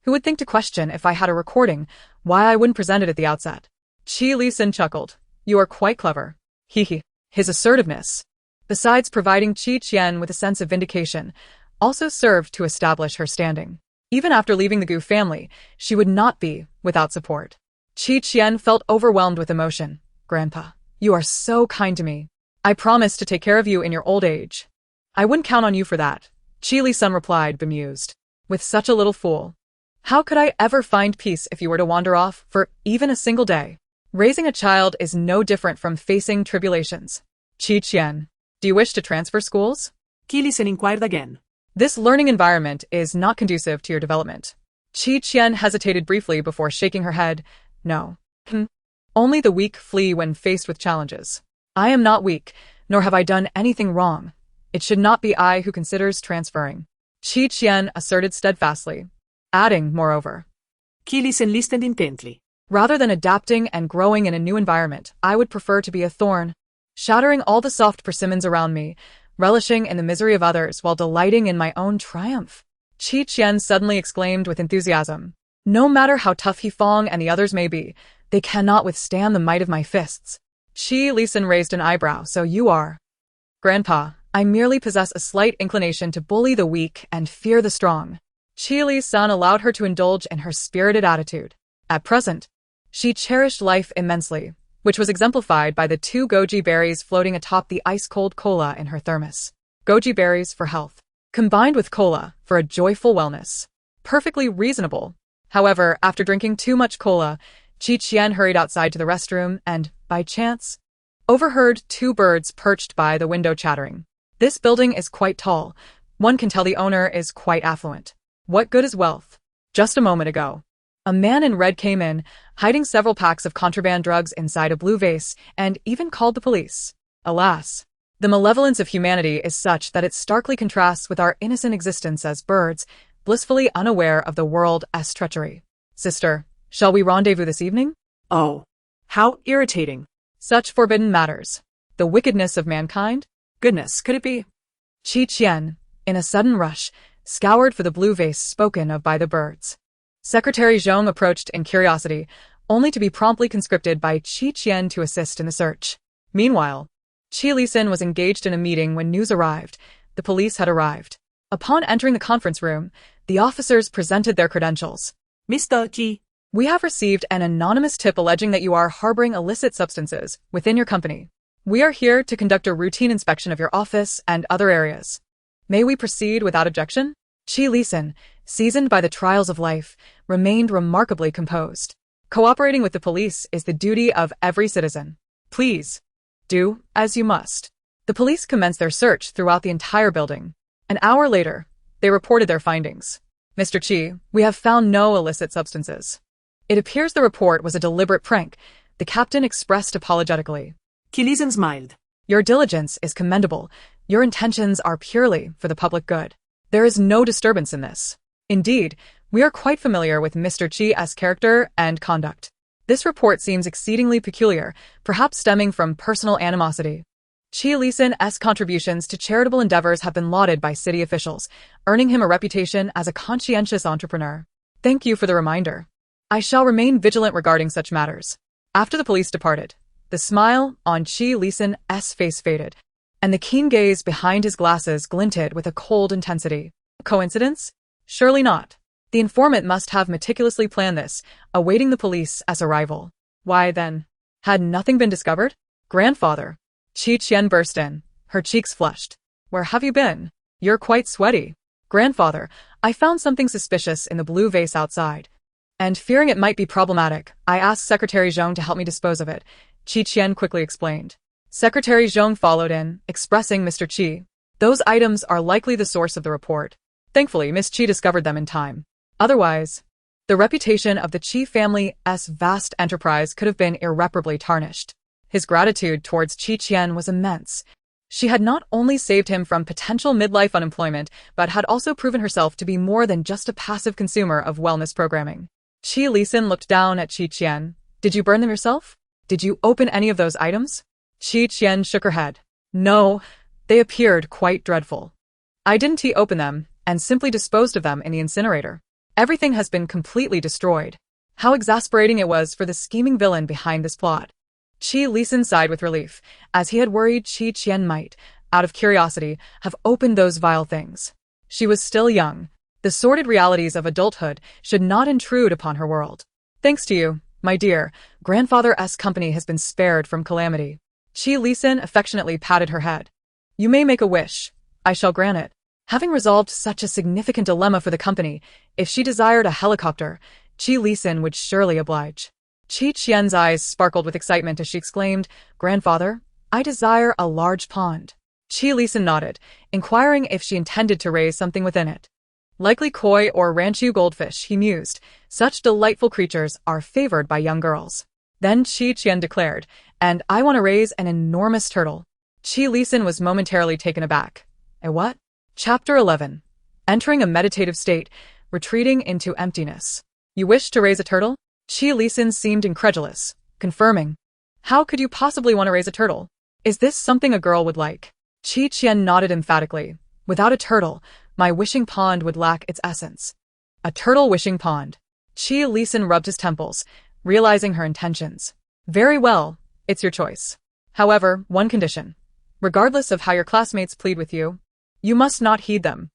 Who would think to question if I had a recording, why I wouldn't present it at the outset? Qi Lisan chuckled. You are quite clever. Hee. His assertiveness, besides providing Qi Qian with a sense of vindication, also served to establish her standing. Even after leaving the Gu family, she would not be without support. Qi Qian felt overwhelmed with emotion. Grandpa, you are so kind to me. I promise to take care of you in your old age. I wouldn't count on you for that, Qi Lisan replied, bemused. With such a little fool, how could I ever find peace if you were to wander off for even a single day? Raising a child is no different from facing tribulations. Qi Qian, do you wish to transfer schools? Qi Lisan inquired again. This learning environment is not conducive to your development. Qi Qian hesitated briefly before shaking her head. No. Only the weak flee when faced with challenges. I am not weak, nor have I done anything wrong. It should not be I who considers transferring, Qi Qian asserted steadfastly, adding, moreover. Qi Lisan listened intently. Rather than adapting and growing in a new environment, I would prefer to be a thorn, shattering all the soft persimmons around me, relishing in the misery of others while delighting in my own triumph. Qi Qian suddenly exclaimed with enthusiasm. No matter how tough He Fong and the others may be, they cannot withstand the might of my fists. Qi Lisan raised an eyebrow. So you are. Grandpa, I merely possess a slight inclination to bully the weak and fear the strong. Qi Lisan allowed her to indulge in her spirited attitude. At present, she cherished life immensely, which was exemplified by the 2 goji berries floating atop the ice-cold cola in her thermos. Goji berries for health, combined with cola for a joyful wellness. Perfectly reasonable. However, after drinking too much cola, Qi Qian hurried outside to the restroom and, by chance, overheard 2 birds perched by the window chattering. This building is quite tall. One can tell the owner is quite affluent. What good is wealth? Just a moment ago, a man in red came in, hiding several packs of contraband drugs inside a blue vase, and even called the police. Alas, the malevolence of humanity is such that it starkly contrasts with our innocent existence as birds, blissfully unaware of the world's treachery. Sister, shall we rendezvous this evening? Oh, how irritating. Such forbidden matters. The wickedness of mankind? Goodness, could it be? Qi Qian, in a sudden rush, scoured for the blue vase spoken of by the birds. Secretary Zhong approached in curiosity, only to be promptly conscripted by Qi Qian to assist in the search. Meanwhile, Qi Lisan was engaged in a meeting when news arrived. The police had arrived. Upon entering the conference room, the officers presented their credentials. Mr. Qi, we have received an anonymous tip alleging that you are harboring illicit substances within your company. We are here to conduct a routine inspection of your office and other areas. May we proceed without objection? Qi Lisan, seasoned by the trials of life, remained remarkably composed. Cooperating with the police is the duty of every citizen. Please, do as you must. The police commenced their search throughout the entire building. An hour later, they reported their findings. Mr. Qi, we have found no illicit substances. It appears the report was a deliberate prank, the captain expressed apologetically. Qi Lisan smiled. Your diligence is commendable. Your intentions are purely for the public good. There is no disturbance in this. Indeed, we are quite familiar with Mr. Qi's character and conduct. This report seems exceedingly peculiar, perhaps stemming from personal animosity. Qi Lisan's contributions to charitable endeavors have been lauded by city officials, earning him a reputation as a conscientious entrepreneur. Thank you for the reminder. I shall remain vigilant regarding such matters. After the police departed, the smile on Qi Lisan's face faded, and the keen gaze behind his glasses glinted with a cold intensity. Coincidence? Surely not. The informant must have meticulously planned this, awaiting the police's arrival. Why then? Had nothing been discovered? Grandfather. Qian burst in, her cheeks flushed. Where have you been? You're quite sweaty. Grandfather, I found something suspicious in the blue vase outside. And fearing it might be problematic, I asked Secretary Zhong to help me dispose of it, Qian quickly explained. Secretary Zhong followed in, expressing Mr. Qi. Those items are likely the source of the report. Thankfully, Miss Qi discovered them in time. Otherwise, the reputation of the Qi family's vast enterprise could have been irreparably tarnished. His gratitude towards Qian was immense. She had not only saved him from potential midlife unemployment, but had also proven herself to be more than just a passive consumer of wellness programming. Qi Lisan looked down at Qian. Did you burn them yourself? Did you open any of those items? Qian shook her head. No, they appeared quite dreadful. I didn't open them, and simply disposed of them in the incinerator. Everything has been completely destroyed. How exasperating it was for the scheming villain behind this plot. Qi Lisan sighed with relief, as he had worried Qian might, out of curiosity, have opened those vile things. She was still young. The sordid realities of adulthood should not intrude upon her world. Thanks to you, my dear, grandfather's company has been spared from calamity. Qi Lisan affectionately patted her head. You may make a wish. I shall grant it. Having resolved such a significant dilemma for the company, if she desired a helicopter, Qi Lisan would surely oblige. Qian's eyes sparkled with excitement as she exclaimed, Grandfather, I desire a large pond. Qi Lisan nodded, inquiring if she intended to raise something within it. Likely koi or ranchu goldfish, he mused. Such delightful creatures are favored by young girls. Then Qian declared, and I want to raise an enormous turtle. Qi Lisan was momentarily taken aback. A what? Chapter 11. Entering a meditative state, retreating into emptiness. You wish to raise a turtle? Qi Lisan seemed incredulous, confirming. How could you possibly want to raise a turtle? Is this something a girl would like? Qian nodded emphatically. Without a turtle, my wishing pond would lack its essence. A turtle wishing pond. Qi Lisan rubbed his temples, realizing her intentions. Very well, it's your choice. However, one condition. Regardless of how your classmates plead with you, you must not heed them.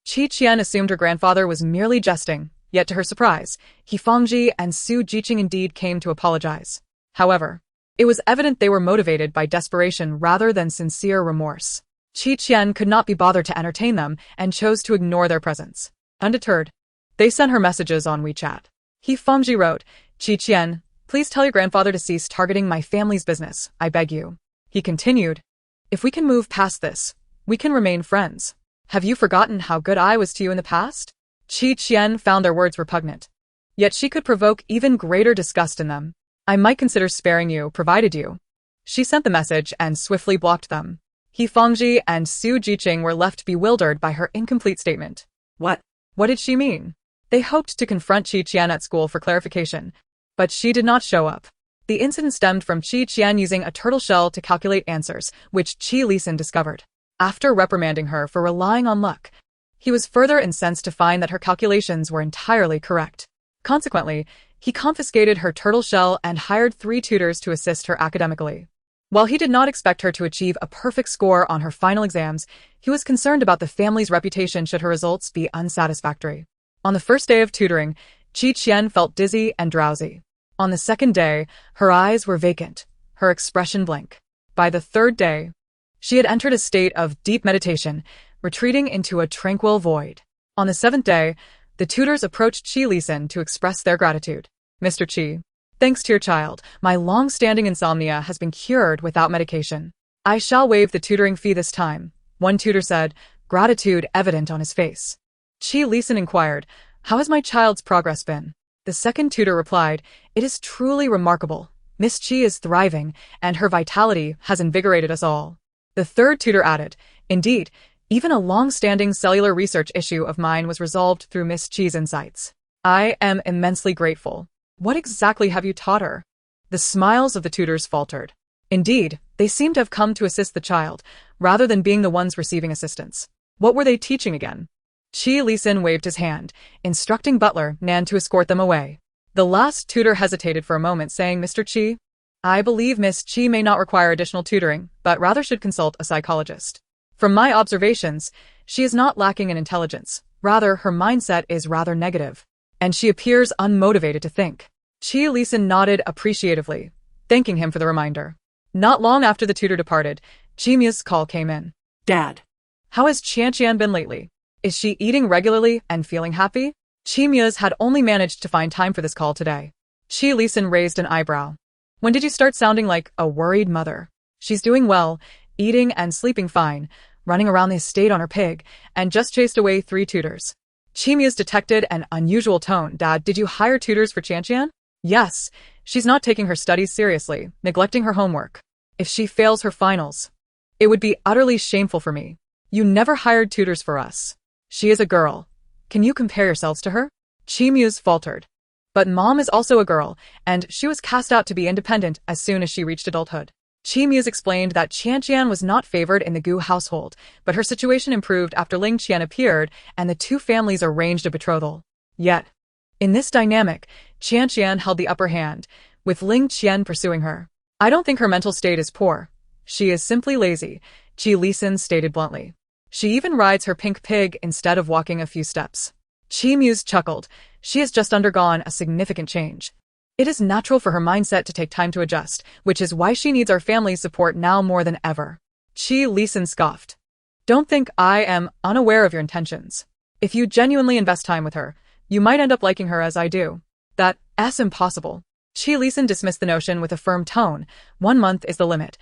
Qian assumed her grandfather was merely jesting, yet to her surprise, He Fangji and Su Jiqing indeed came to apologize. However, it was evident they were motivated by desperation rather than sincere remorse. Qian could not be bothered to entertain them and chose to ignore their presence. Undeterred, they sent her messages on WeChat. He Fangji wrote, Qian, please tell your grandfather to cease targeting my family's business, I beg you. He continued, if we can move past this, we can remain friends. Have you forgotten how good I was to you in the past? Qian found their words repugnant. Yet she could provoke even greater disgust in them. I might consider sparing you, provided you. She sent the message and swiftly blocked them. He Fangji and Su Jiqing were left bewildered by her incomplete statement. What? What did she mean? They hoped to confront Qian at school for clarification, but she did not show up. The incident stemmed from Qian using a turtle shell to calculate answers, which Qi Lisan discovered. After reprimanding her for relying on luck, he was further incensed to find that her calculations were entirely correct. Consequently, he confiscated her turtle shell and hired 3 tutors to assist her academically. While he did not expect her to achieve a perfect score on her final exams, he was concerned about the family's reputation should her results be unsatisfactory. On the first day of tutoring, Qian felt dizzy and drowsy. On the second day, her eyes were vacant, her expression blank. By the third day, she had entered a state of deep meditation, retreating into a tranquil void. On the seventh day, the tutors approached Qi Lisan to express their gratitude. Mr. Qi, thanks to your child, my long-standing insomnia has been cured without medication. I shall waive the tutoring fee this time, one tutor said, gratitude evident on his face. Qi Lisan inquired, how has my child's progress been? The second tutor replied, it is truly remarkable. Miss Qi is thriving, and her vitality has invigorated us all. The third tutor added, indeed, even a long-standing cellular research issue of mine was resolved through Miss Qi's insights. I am immensely grateful. What exactly have you taught her? The smiles of the tutors faltered. Indeed, they seemed to have come to assist the child, rather than being the ones receiving assistance. What were they teaching again? Qi Lisan waved his hand, instructing butler Nan to escort them away. The last tutor hesitated for a moment, saying, Mr. Qi, I believe Miss Qi may not require additional tutoring, but rather should consult a psychologist. From my observations, she is not lacking in intelligence. Rather, her mindset is rather negative, and she appears unmotivated to think. Qi Lisan nodded appreciatively, thanking him for the reminder. Not long after the tutor departed, Qimia's call came in. Dad. How has Qian been lately? Is she eating regularly and feeling happy? Qimia's had only managed to find time for this call today. Qi Lisan raised an eyebrow. When did you start sounding like a worried mother? She's doing well, eating and sleeping fine, running around the estate on her pig, and just chased away 3 tutors. Qimia's detected an unusual tone. Dad, did you hire tutors for Qian? Yes, she's not taking her studies seriously, neglecting her homework. If she fails her finals, it would be utterly shameful for me. You never hired tutors for us. She is a girl. Can you compare yourselves to her? Qimia's faltered. But Mom is also a girl, and she was cast out to be independent as soon as she reached adulthood. Qimia's explained that Qian was not favored in the Gu household, but her situation improved after Ling Qian appeared and the 2 families arranged a betrothal. Yet, in this dynamic, Qian held the upper hand, with Ling Qian pursuing her. I don't think her mental state is poor. She is simply lazy, Qi Lisan stated bluntly. She even rides her pink pig instead of walking a few steps. Qimia's chuckled. She has just undergone a significant change. It is natural for her mindset to take time to adjust, which is why she needs our family's support now more than ever. Qi Lisan scoffed. Don't think I am unaware of your intentions. If you genuinely invest time with her, you might end up liking her as I do. That's impossible. Qi Lisan dismissed the notion with a firm tone. 1 month is the limit.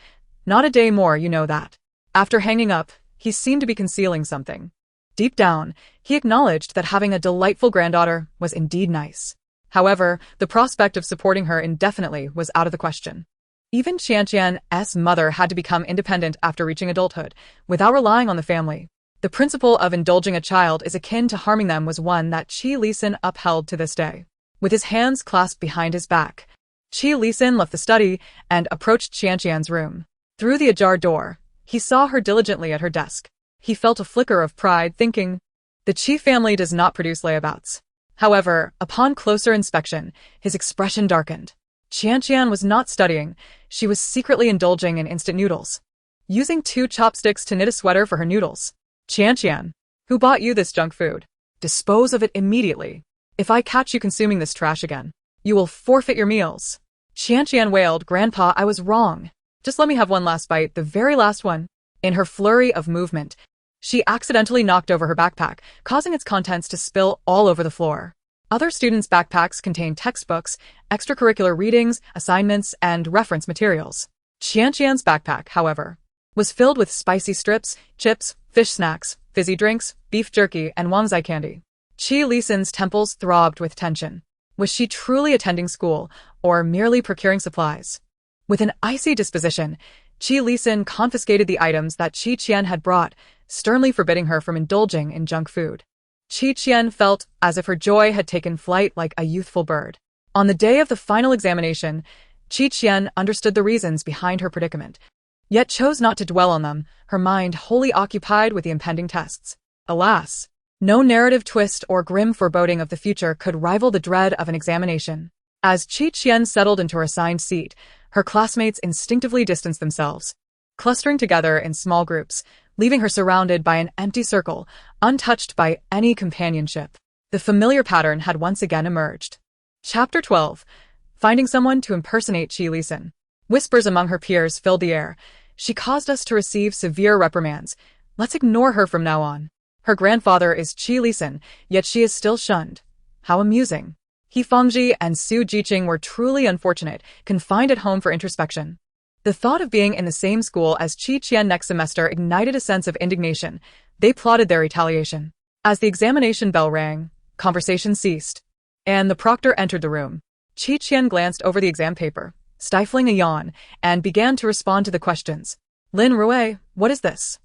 Not a day more, you know that. After hanging up, he seemed to be concealing something. Deep down, he acknowledged that having a delightful granddaughter was indeed nice. However, the prospect of supporting her indefinitely was out of the question. Even Qian's mother had to become independent after reaching adulthood, without relying on the family. The principle of indulging a child is akin to harming them was one that Qi Lisan upheld to this day. With his hands clasped behind his back, Qi Lisan left the study and approached Qian's room. Through the ajar door, he saw her diligently at her desk. He felt a flicker of pride, thinking, the Qi family does not produce layabouts. However, upon closer inspection, his expression darkened. Qian was not studying, she was secretly indulging in instant noodles. Using 2 chopsticks to knit a sweater for her noodles. Qian, who bought you this junk food? Dispose of it immediately. If I catch you consuming this trash again, you will forfeit your meals. Qian wailed, Grandpa, I was wrong. Just let me have one last bite, the very last one. In her flurry of movement, she accidentally knocked over her backpack, causing its contents to spill all over the floor. Other students' backpacks contained textbooks, extracurricular readings, assignments, and reference materials. Qian's backpack, however, was filled with spicy strips, chips, fish snacks, fizzy drinks, beef jerky, and wangzai candy. Qi Lisan's temples throbbed with tension. Was she truly attending school, or merely procuring supplies? With an icy disposition, Qi Lisan confiscated the items that Qian had brought, sternly forbidding her from indulging in junk food. Qian felt as if her joy had taken flight like a youthful bird. On the day of the final examination, Qian understood the reasons behind her predicament, yet chose not to dwell on them, her mind wholly occupied with the impending tests. Alas, no narrative twist or grim foreboding of the future could rival the dread of an examination. As Qian settled into her assigned seat, her classmates instinctively distanced themselves, clustering together in small groups, leaving her surrounded by an empty circle, untouched by any companionship. The familiar pattern had once again emerged. Chapter 12. Finding someone to impersonate Qi Lisan. Whispers among her peers filled the air. She caused us to receive severe reprimands. Let's ignore her from now on. Her grandfather is Qi Lisan, yet she is still shunned. How amusing. He Fangji and Su Jiqing were truly unfortunate, confined at home for introspection. The thought of being in the same school as Qi Qian next semester ignited a sense of indignation. They plotted their retaliation. As the examination bell rang, conversation ceased, and the proctor entered the room. Qi Qian glanced over the exam paper, stifling a yawn, and began to respond to the questions. Lin Rui, what is this?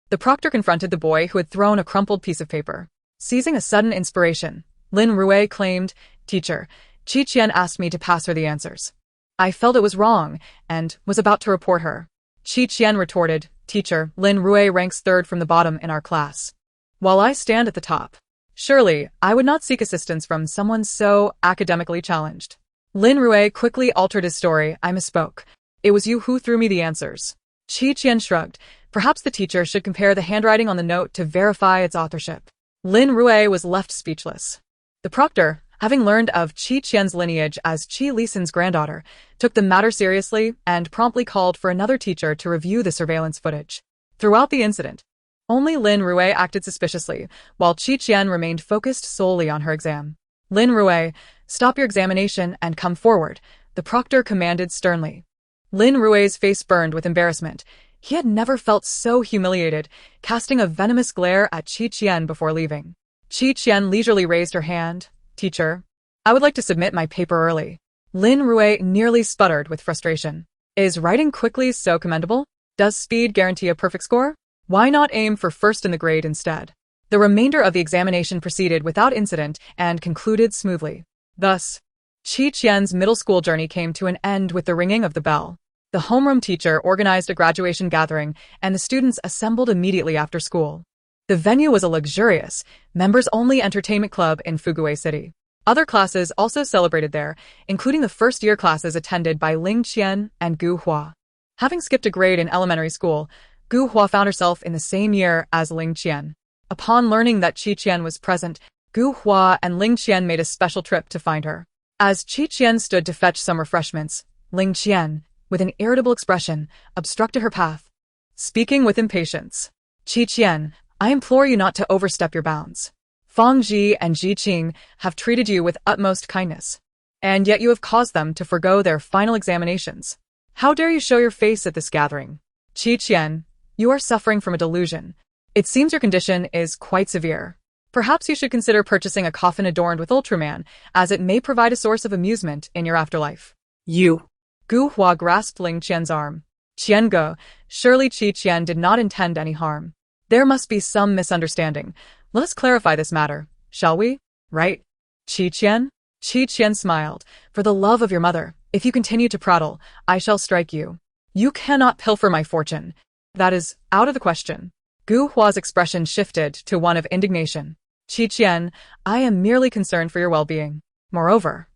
The proctor confronted the boy who had thrown a crumpled piece of paper. Seizing a sudden inspiration, Lin Rui claimed, Teacher, Qi Qian asked me to pass her the answers. I felt it was wrong, and was about to report her. Qi Qian retorted, Teacher, Lin Rui ranks third from the bottom in our class, while I stand at the top. Surely, I would not seek assistance from someone so academically challenged. Lin Rui quickly altered his story. I misspoke. It was you who threw me the answers. Qi Qian shrugged. Perhaps the teacher should compare the handwriting on the note to verify its authorship. Lin Rui was left speechless. The proctor, having learned of Qi Qian's lineage as Qi Lisan's granddaughter, took the matter seriously and promptly called for another teacher to review the surveillance footage. Throughout the incident, only Lin Rui acted suspiciously, while Qi Qian remained focused solely on her exam. Lin Rui, stop your examination and come forward, the proctor commanded sternly. Lin Rui's face burned with embarrassment. He had never felt so humiliated, casting a venomous glare at Qi Qian before leaving. Qi Qian leisurely raised her hand. Teacher, I would like to submit my paper early. Lin Rui nearly sputtered with frustration. Is writing quickly so commendable? Does speed guarantee a perfect score? Why not aim for first in the grade instead? The remainder of the examination proceeded without incident and concluded smoothly. Thus, Qi Qian's middle school journey came to an end with the ringing of the bell. The homeroom teacher organized a graduation gathering, and the students assembled immediately after school. The venue was a luxurious, members-only entertainment club in Fugui City. Other classes also celebrated there, including the first-year classes attended by Ling Qian and Gu Hua. Having skipped a grade in elementary school, Gu Hua found herself in the same year as Ling Qian. Upon learning that Qi Qian was present, Gu Hua and Ling Qian made a special trip to find her. As Qi Qian stood to fetch some refreshments, Ling Qian, with an irritable expression, obstructed her path. Speaking with impatience, Qi Qian, I implore you not to overstep your bounds. Fang Ji and Ji Qing have treated you with utmost kindness, and yet you have caused them to forgo their final examinations. How dare you show your face at this gathering? Qi Qian, you are suffering from a delusion. It seems your condition is quite severe. Perhaps you should consider purchasing a coffin adorned with Ultraman, as it may provide a source of amusement in your afterlife. You. Gu Hua grasped Ling Qian's arm. Qian, surely Qi Qian did not intend any harm. There must be some misunderstanding. Let us clarify this matter, shall we? Right? Qi Qian? Qi Qian smiled. For the love of your mother, if you continue to prattle, I shall strike you. You cannot pilfer my fortune. That is out of the question. Gu Hua's expression shifted to one of indignation. Qi Qian, I am merely concerned for your well-being. Moreover,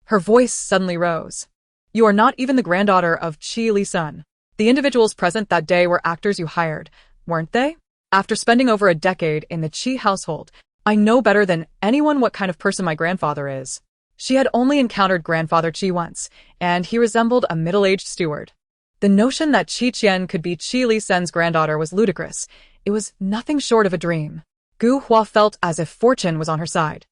her voice suddenly rose. You are not even the granddaughter of Qi Lisan. The individuals present that day were actors you hired, weren't they? After spending over a decade in the Qi household, I know better than anyone what kind of person my grandfather is. She had only encountered grandfather Qi once, and he resembled a middle-aged steward. The notion that Qi Qian could be Qi Lisan's granddaughter was ludicrous. It was nothing short of a dream. Gu Hua felt as if fortune was on her side.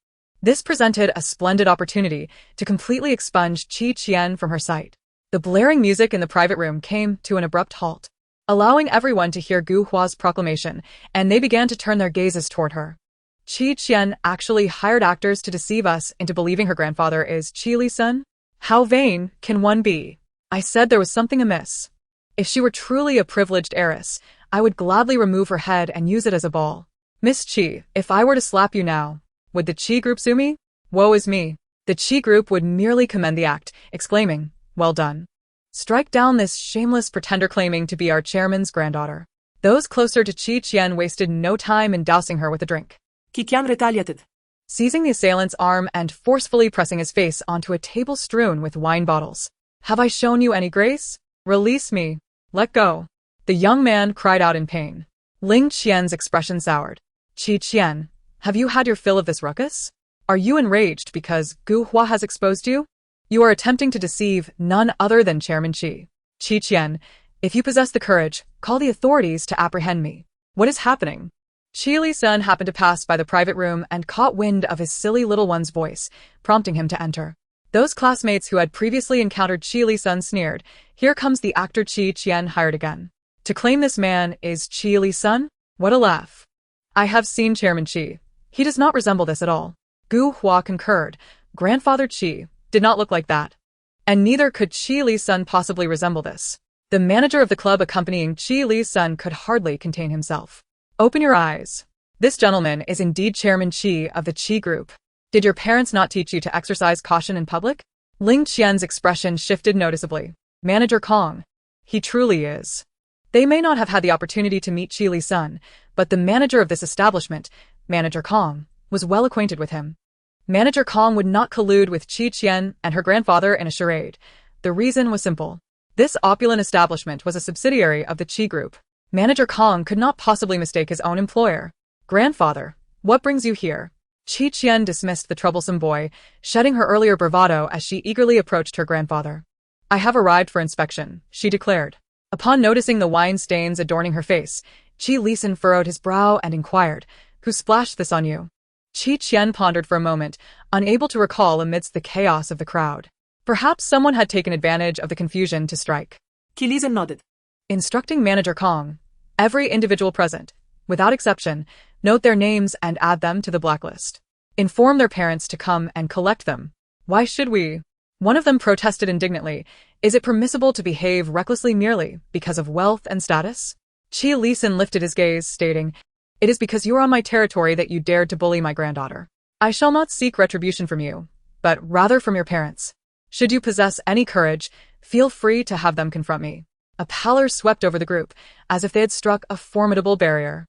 This presented a splendid opportunity to completely expunge Qi Qian from her sight. The blaring music in the private room came to an abrupt halt, allowing everyone to hear Gu Hua's proclamation, and they began to turn their gazes toward her. Qi Qian actually hired actors to deceive us into believing her grandfather is Qi Lisan? How vain can one be? I said there was something amiss. If she were truly a privileged heiress, I would gladly remove her head and use it as a ball. Miss Qi, if I were to slap you now, would the Qi group sue me? Woe is me. The Qi group would merely commend the act, exclaiming, well done. Strike down this shameless pretender claiming to be our chairman's granddaughter. Those closer to Qi Qian wasted no time in dousing her with a drink. Qian retaliated. Seizing the assailant's arm and forcefully pressing his face onto a table strewn with wine bottles. Have I shown you any grace? Release me. Let go. The young man cried out in pain. Ling Qian's expression soured. Qi Qian, have you had your fill of this ruckus? Are you enraged because Gu Hua has exposed you? You are attempting to deceive none other than Chairman Qi. Qi Qian, if you possess the courage, call the authorities to apprehend me. What is happening? Qi Li-sun happened to pass by the private room and caught wind of his silly little one's voice, prompting him to enter. Those classmates who had previously encountered Qi Li-sun sneered, "Here comes the actor Qian hired again. To claim this man is Qi Li-sun? What a laugh. I have seen Chairman Qi. He does not resemble this at all." Gu Hua concurred. Grandfather Qi did not look like that. And neither could Qi Li-sun possibly resemble this. The manager of the club accompanying Qi Li-sun could hardly contain himself. "Open your eyes. This gentleman is indeed Chairman Qi of the Qi group. Did your parents not teach you to exercise caution in public?" Ling Qian's expression shifted noticeably. "Manager Kong. He truly is." They may not have had the opportunity to meet Qi Li-sun, but the manager of this establishment, Manager Kong, was well acquainted with him. Manager Kong would not collude with Qian and her grandfather in a charade. The reason was simple. This opulent establishment was a subsidiary of the Qi group. Manager Kong could not possibly mistake his own employer. "Grandfather, what brings you here?" Qian dismissed the troublesome boy, shedding her earlier bravado as she eagerly approached her grandfather. "I have arrived for inspection," she declared. Upon noticing the wine stains adorning her face, Qi Li-sun furrowed his brow and inquired, "Who splashed this on you?" Qian pondered for a moment, unable to recall amidst the chaos of the crowd. Perhaps someone had taken advantage of the confusion to strike. Qi Li-sun nodded. Instructing Manager Kong, "Every individual present, without exception, note their names and add them to the blacklist. Inform their parents to come and collect them." "Why should we?" One of them protested indignantly. "Is it permissible to behave recklessly merely because of wealth and status?" Qi Li-sun lifted his gaze, stating, "It is because you are on my territory that you dared to bully my granddaughter. I shall not seek retribution from you, but rather from your parents. Should you possess any courage, feel free to have them confront me." A pallor swept over the group, as if they had struck a formidable barrier.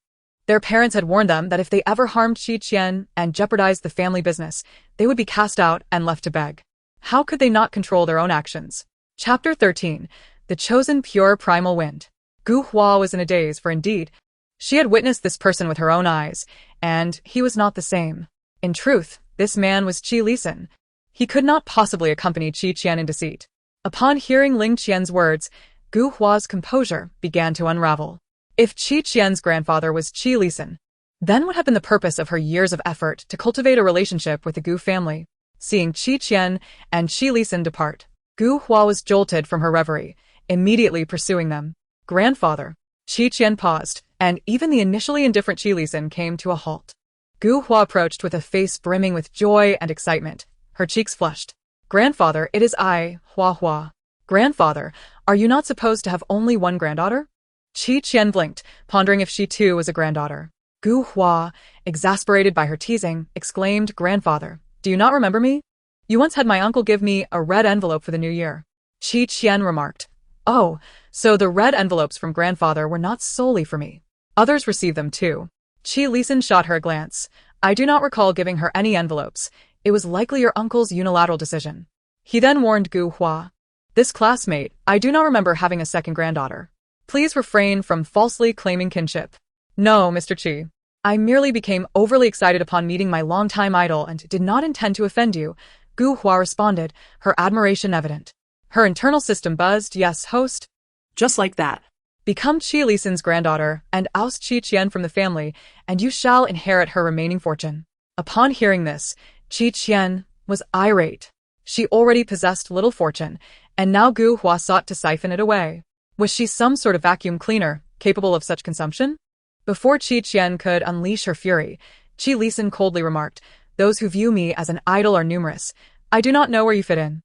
Their parents had warned them that if they ever harmed Qian and jeopardized the family business, they would be cast out and left to beg. How could they not control their own actions? Chapter 13. The Chosen Pure Primal Wind. Gu Hua was in a daze, for indeed, she had witnessed this person with her own eyes, and he was not the same. In truth, this man was Qi Li-sun. He could not possibly accompany Qian in deceit. Upon hearing Ling Qian's words, Gu Hua's composure began to unravel. If Qian's grandfather was Qi Li-sun, then what had been the purpose of her years of effort to cultivate a relationship with the Gu family? Seeing Qian and Qi Li-sun depart, Gu Hua was jolted from her reverie, immediately pursuing them. "Grandfather." Qian paused, and even the initially indifferent Qi Li-sun came to a halt. Gu Hua approached with a face brimming with joy and excitement. Her cheeks flushed. "Grandfather, it is I, Hua. Grandfather, are you not supposed to have only one granddaughter?" Qian blinked, pondering if she too was a granddaughter. Gu Hua, exasperated by her teasing, exclaimed, "Grandfather, do you not remember me? You once had my uncle give me a red envelope for the new year." Qian remarked, "Oh, so the red envelopes from grandfather were not solely for me. Others received them too." Qi Li-sun shot her a glance. "I do not recall giving her any envelopes. It was likely your uncle's unilateral decision." He then warned Gu Hua, "This classmate, I do not remember having a second granddaughter. Please refrain from falsely claiming kinship." "No, Mr. Qi. I merely became overly excited upon meeting my longtime idol and did not intend to offend you," Gu Hua responded, her admiration evident. Her internal system buzzed. "Yes, host. Just like that. Become Qi Li-sun's granddaughter and oust Qian from the family, and you shall inherit her remaining fortune." Upon hearing this, Qian was irate. She already possessed little fortune, and now Gu Hua sought to siphon it away. Was she some sort of vacuum cleaner, capable of such consumption? Before Qian could unleash her fury, Qi Li-sun coldly remarked, "Those who view me as an idol are numerous. I do not know where you fit in.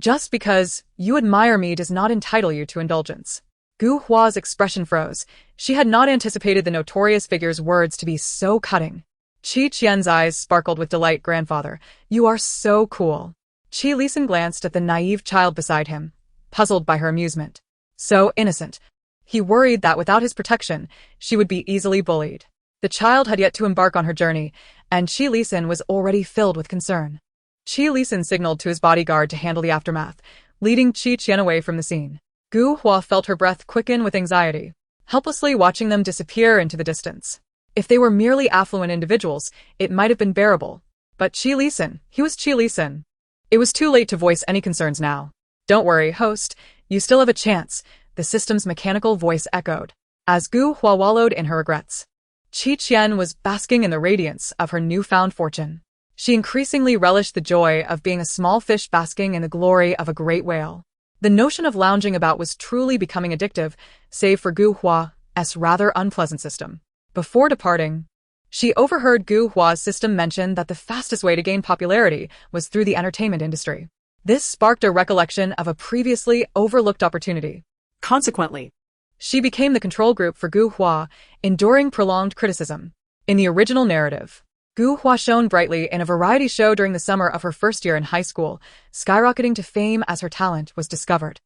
Just because you admire me does not entitle you to indulgence." Gu Hua's expression froze. She had not anticipated the notorious figure's words to be so cutting. Qian's eyes sparkled with delight. "Grandfather, you are so cool." Qi Li-sun glanced at the naive child beside him, puzzled by her amusement. So innocent. He worried that without his protection, she would be easily bullied. The child had yet to embark on her journey, and Qi Li-sun was already filled with concern. Qi Li-sun signaled to his bodyguard to handle the aftermath, leading Qian away from the scene. Gu Hua felt her breath quicken with anxiety, helplessly watching them disappear into the distance. If they were merely affluent individuals, it might have been bearable. But Qi Li-sun, he was Qi Li-sun. It was too late to voice any concerns now. "Don't worry, host, you still have a chance," the system's mechanical voice echoed, as Gu Hua wallowed in her regrets. Qian was basking in the radiance of her newfound fortune. She increasingly relished the joy of being a small fish basking in the glory of a great whale. The notion of lounging about was truly becoming addictive, save for Gu Hua's rather unpleasant system. Before departing, she overheard Gu Hua's system mention that the fastest way to gain popularity was through the entertainment industry. This sparked a recollection of a previously overlooked opportunity. Consequently, She became the control group for Gu Hua, enduring prolonged criticism. In the original narrative, Gu Hua shone brightly in a variety show during the summer of her first year in high school, skyrocketing to fame as her talent was discovered,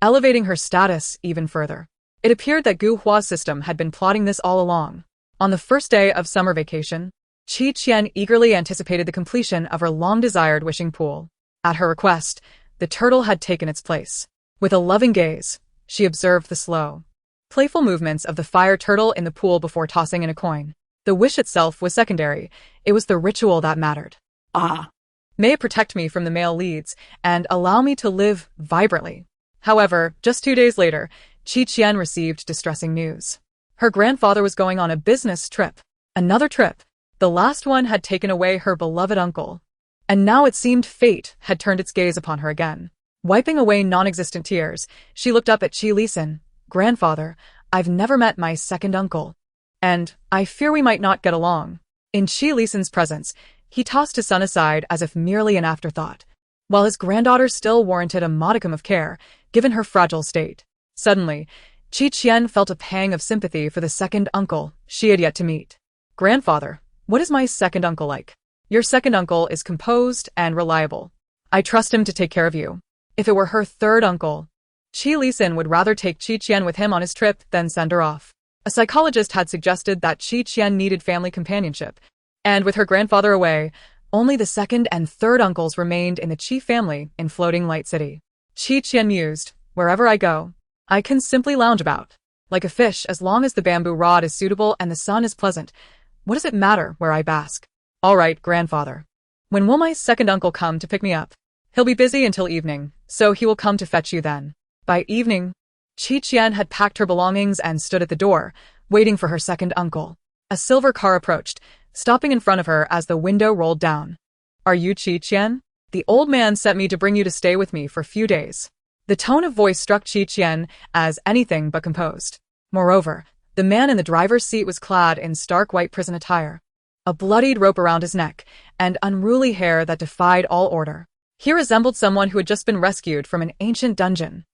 elevating her status even further. It appeared that Gu Hua's system had been plotting this all along. On the first day of summer vacation, Qian eagerly anticipated the completion of her long-desired wishing pool. At her request, the turtle had taken its place. With a loving gaze, she observed the slow, playful movements of the fire turtle in the pool before tossing in a coin. The wish itself was secondary. It was the ritual that mattered. May it protect me from the male leads and allow me to live vibrantly. However, just 2 days later, Qian received distressing news. Her grandfather was going on a business trip. Another trip. The last one had taken away her beloved uncle. And now it seemed fate had turned its gaze upon her again. Wiping away non-existent tears, she looked up at Qi Lisan. Grandfather, I've never met my second uncle. And I fear we might not get along. In Qi Lisan's presence, he tossed his son aside as if merely an afterthought, while his granddaughter still warranted a modicum of care, given her fragile state. Suddenly, Qian felt a pang of sympathy for the second uncle she had yet to meet. Grandfather, what is my second uncle like? Your second uncle is composed and reliable. I trust him to take care of you. If it were her third uncle, Qi Lisan would rather take Qian with him on his trip than send her off. A psychologist had suggested that Qian needed family companionship, and with her grandfather away, only the second and third uncles remained in the Qi family in Floating Light City. Qian mused, wherever I go, I can simply lounge about, like a fish as long as the bamboo rod is suitable and the sun is pleasant. What does it matter where I bask? All right, grandfather. When will my second uncle come to pick me up? He'll be busy until evening, so he will come to fetch you then. By evening, Qian had packed her belongings and stood at the door, waiting for her second uncle. A silver car approached, stopping in front of her as the window rolled down. Are you Qian? The old man sent me to bring you to stay with me for a few days. The tone of voice struck Qian as anything but composed. Moreover, the man in the driver's seat was clad in stark white prison attire, a bloodied rope around his neck, and unruly hair that defied all order. He resembled someone who had just been rescued from an ancient dungeon.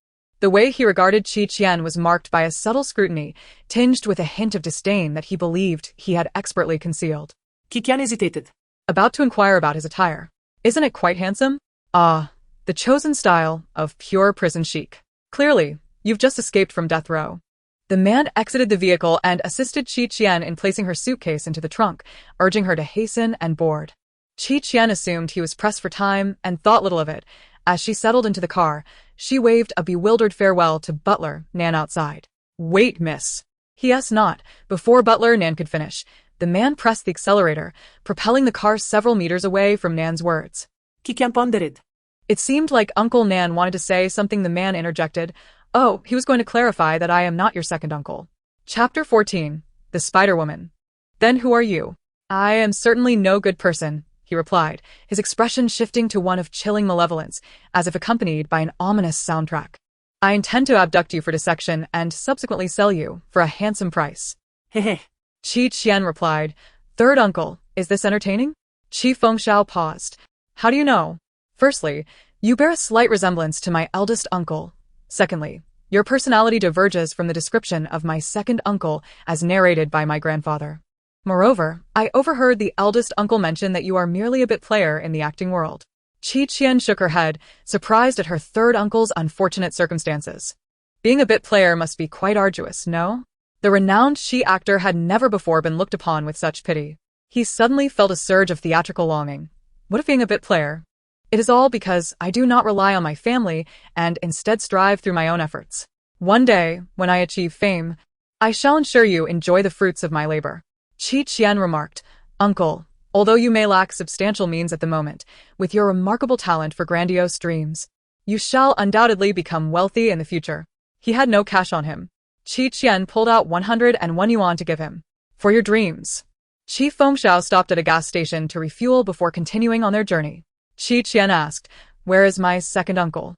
The way he regarded Qian was marked by a subtle scrutiny, tinged with a hint of disdain that he believed he had expertly concealed. Qian hesitated, about to inquire about his attire. Isn't it quite handsome? Ah, the chosen style of pure prison chic. Clearly, you've just escaped from death row. The man exited the vehicle and assisted Qian in placing her suitcase into the trunk, urging her to hasten and board. Qian assumed he was pressed for time and thought little of it. As she settled into the car, she waved a bewildered farewell to Butler Nan outside. Wait, miss. He asked not. Before Butler Nan could finish, the man pressed the accelerator, propelling the car several meters away from Nan's words. Qian pondered. It seemed like Uncle Nan wanted to say something. The man interjected. Oh, he was going to clarify that I am not your second uncle. Chapter 14. The Spider-Woman. Then who are you? I am certainly no good person, he replied, his expression shifting to one of chilling malevolence, as if accompanied by an ominous soundtrack. I intend to abduct you for dissection and subsequently sell you for a handsome price. Hehe. Qian replied. Third uncle, is this entertaining? Qi Fengxiao paused. How do you know? Firstly, you bear a slight resemblance to my eldest uncle. Secondly, your personality diverges from the description of my second uncle as narrated by my grandfather. Moreover, I overheard the eldest uncle mention that you are merely a bit player in the acting world. Qian shook her head, surprised at her third uncle's unfortunate circumstances. Being a bit player must be quite arduous, no? The renowned Qi actor had never before been looked upon with such pity. He suddenly felt a surge of theatrical longing. What if being a bit player? It is all because I do not rely on my family and instead strive through my own efforts. One day, when I achieve fame, I shall ensure you enjoy the fruits of my labor. Qian remarked, Uncle, although you may lack substantial means at the moment, with your remarkable talent for grandiose dreams, you shall undoubtedly become wealthy in the future. He had no cash on him. Qian pulled out 101 yuan to give him. For your dreams. Qi Fengxiao stopped at a gas station to refuel before continuing on their journey. Qi Qian asked, "Where is my second uncle?"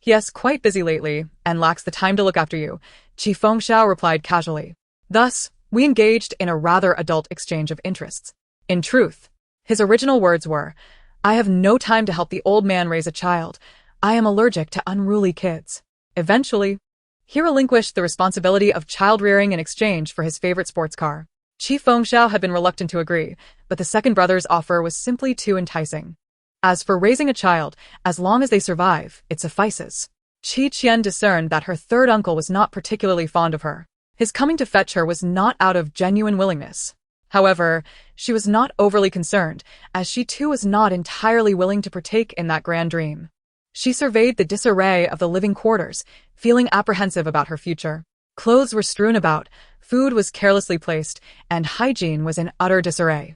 "Yes, quite busy lately, and lacks the time to look after you," Qi Fengxiao replied casually. Thus, we engaged in a rather adult exchange of interests. In truth, his original words were, "I have no time to help the old man raise a child. I am allergic to unruly kids." Eventually, he relinquished the responsibility of child-rearing in exchange for his favorite sports car. Qi Fengxiao had been reluctant to agree, but the second brother's offer was simply too enticing. As for raising a child, as long as they survive, it suffices. Qi Qian discerned that her third uncle was not particularly fond of her. His coming to fetch her was not out of genuine willingness. However, she was not overly concerned, as she too was not entirely willing to partake in that grand dream. She surveyed the disarray of the living quarters, feeling apprehensive about her future. Clothes were strewn about, food was carelessly placed, and hygiene was in utter disarray.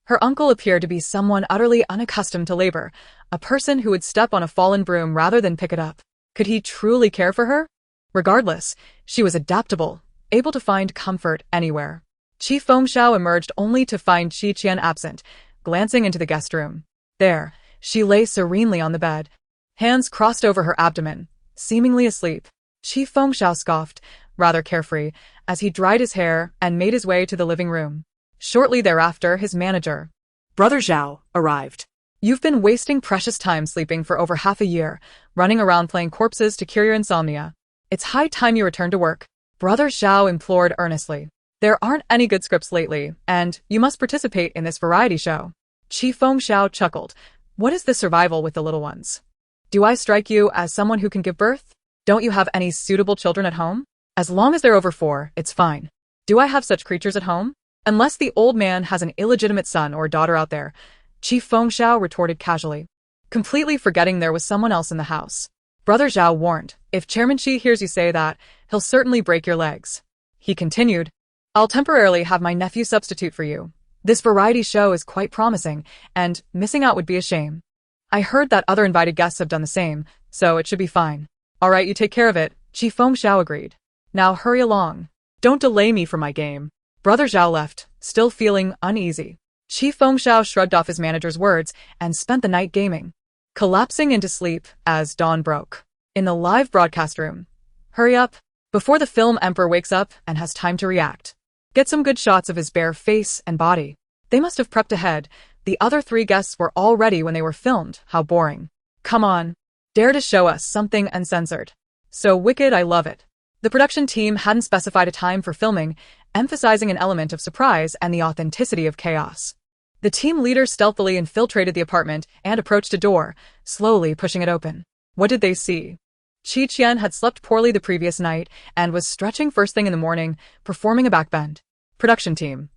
Her uncle appeared to be someone utterly unaccustomed to labor, a person who would step on a fallen broom rather than pick it up. Could he truly care for her? Regardless, she was adaptable, able to find comfort anywhere. Qi Fengxiao emerged only to find Qi Qian absent, glancing into the guest room. There, she lay serenely on the bed, hands crossed over her abdomen, seemingly asleep. Qi Fengxiao scoffed, rather carefree, as he dried his hair and made his way to the living room. Shortly thereafter, his manager, Brother Zhao, arrived. "You've been wasting precious time sleeping for over half a year, running around playing corpses to cure your insomnia. It's high time you return to work," Brother Zhao implored earnestly. "There aren't any good scripts lately, and you must participate in this variety show." Qi Fengxiao chuckled. "What is this survival with the little ones? Do I strike you as someone who can give birth? Don't you have any suitable children at home? As long as they're over 4, it's fine. Do I have such creatures at home? Unless the old man has an illegitimate son or daughter out there," Qi Fengxiao retorted casually, completely forgetting there was someone else in the house. Brother Zhao warned, "If Chairman Qi hears you say that, he'll certainly break your legs." He continued, "I'll temporarily have my nephew substitute for you. This variety show is quite promising, and missing out would be a shame. I heard that other invited guests have done the same, so it should be fine." "All right, you take care of it," Qi Fengxiao agreed. "Now hurry along. Don't delay me for my game." Brother Zhao left, still feeling uneasy. Qi Fengxiao shrugged off his manager's words and spent the night gaming, collapsing into sleep as dawn broke. In the live broadcast room, "Hurry up, before the film emperor wakes up and has time to react. Get some good shots of his bare face and body." They must have prepped ahead. The other 3 guests were all ready when they were filmed. How boring. "Come on. Dare to show us something uncensored. So wicked, I love it." The production team hadn't specified a time for filming, emphasizing an element of surprise and the authenticity of chaos. The team leader stealthily infiltrated the apartment and approached a door, slowly pushing it open. What did they see? Qi Qian had slept poorly the previous night and was stretching first thing in the morning, performing a backbend. Production team.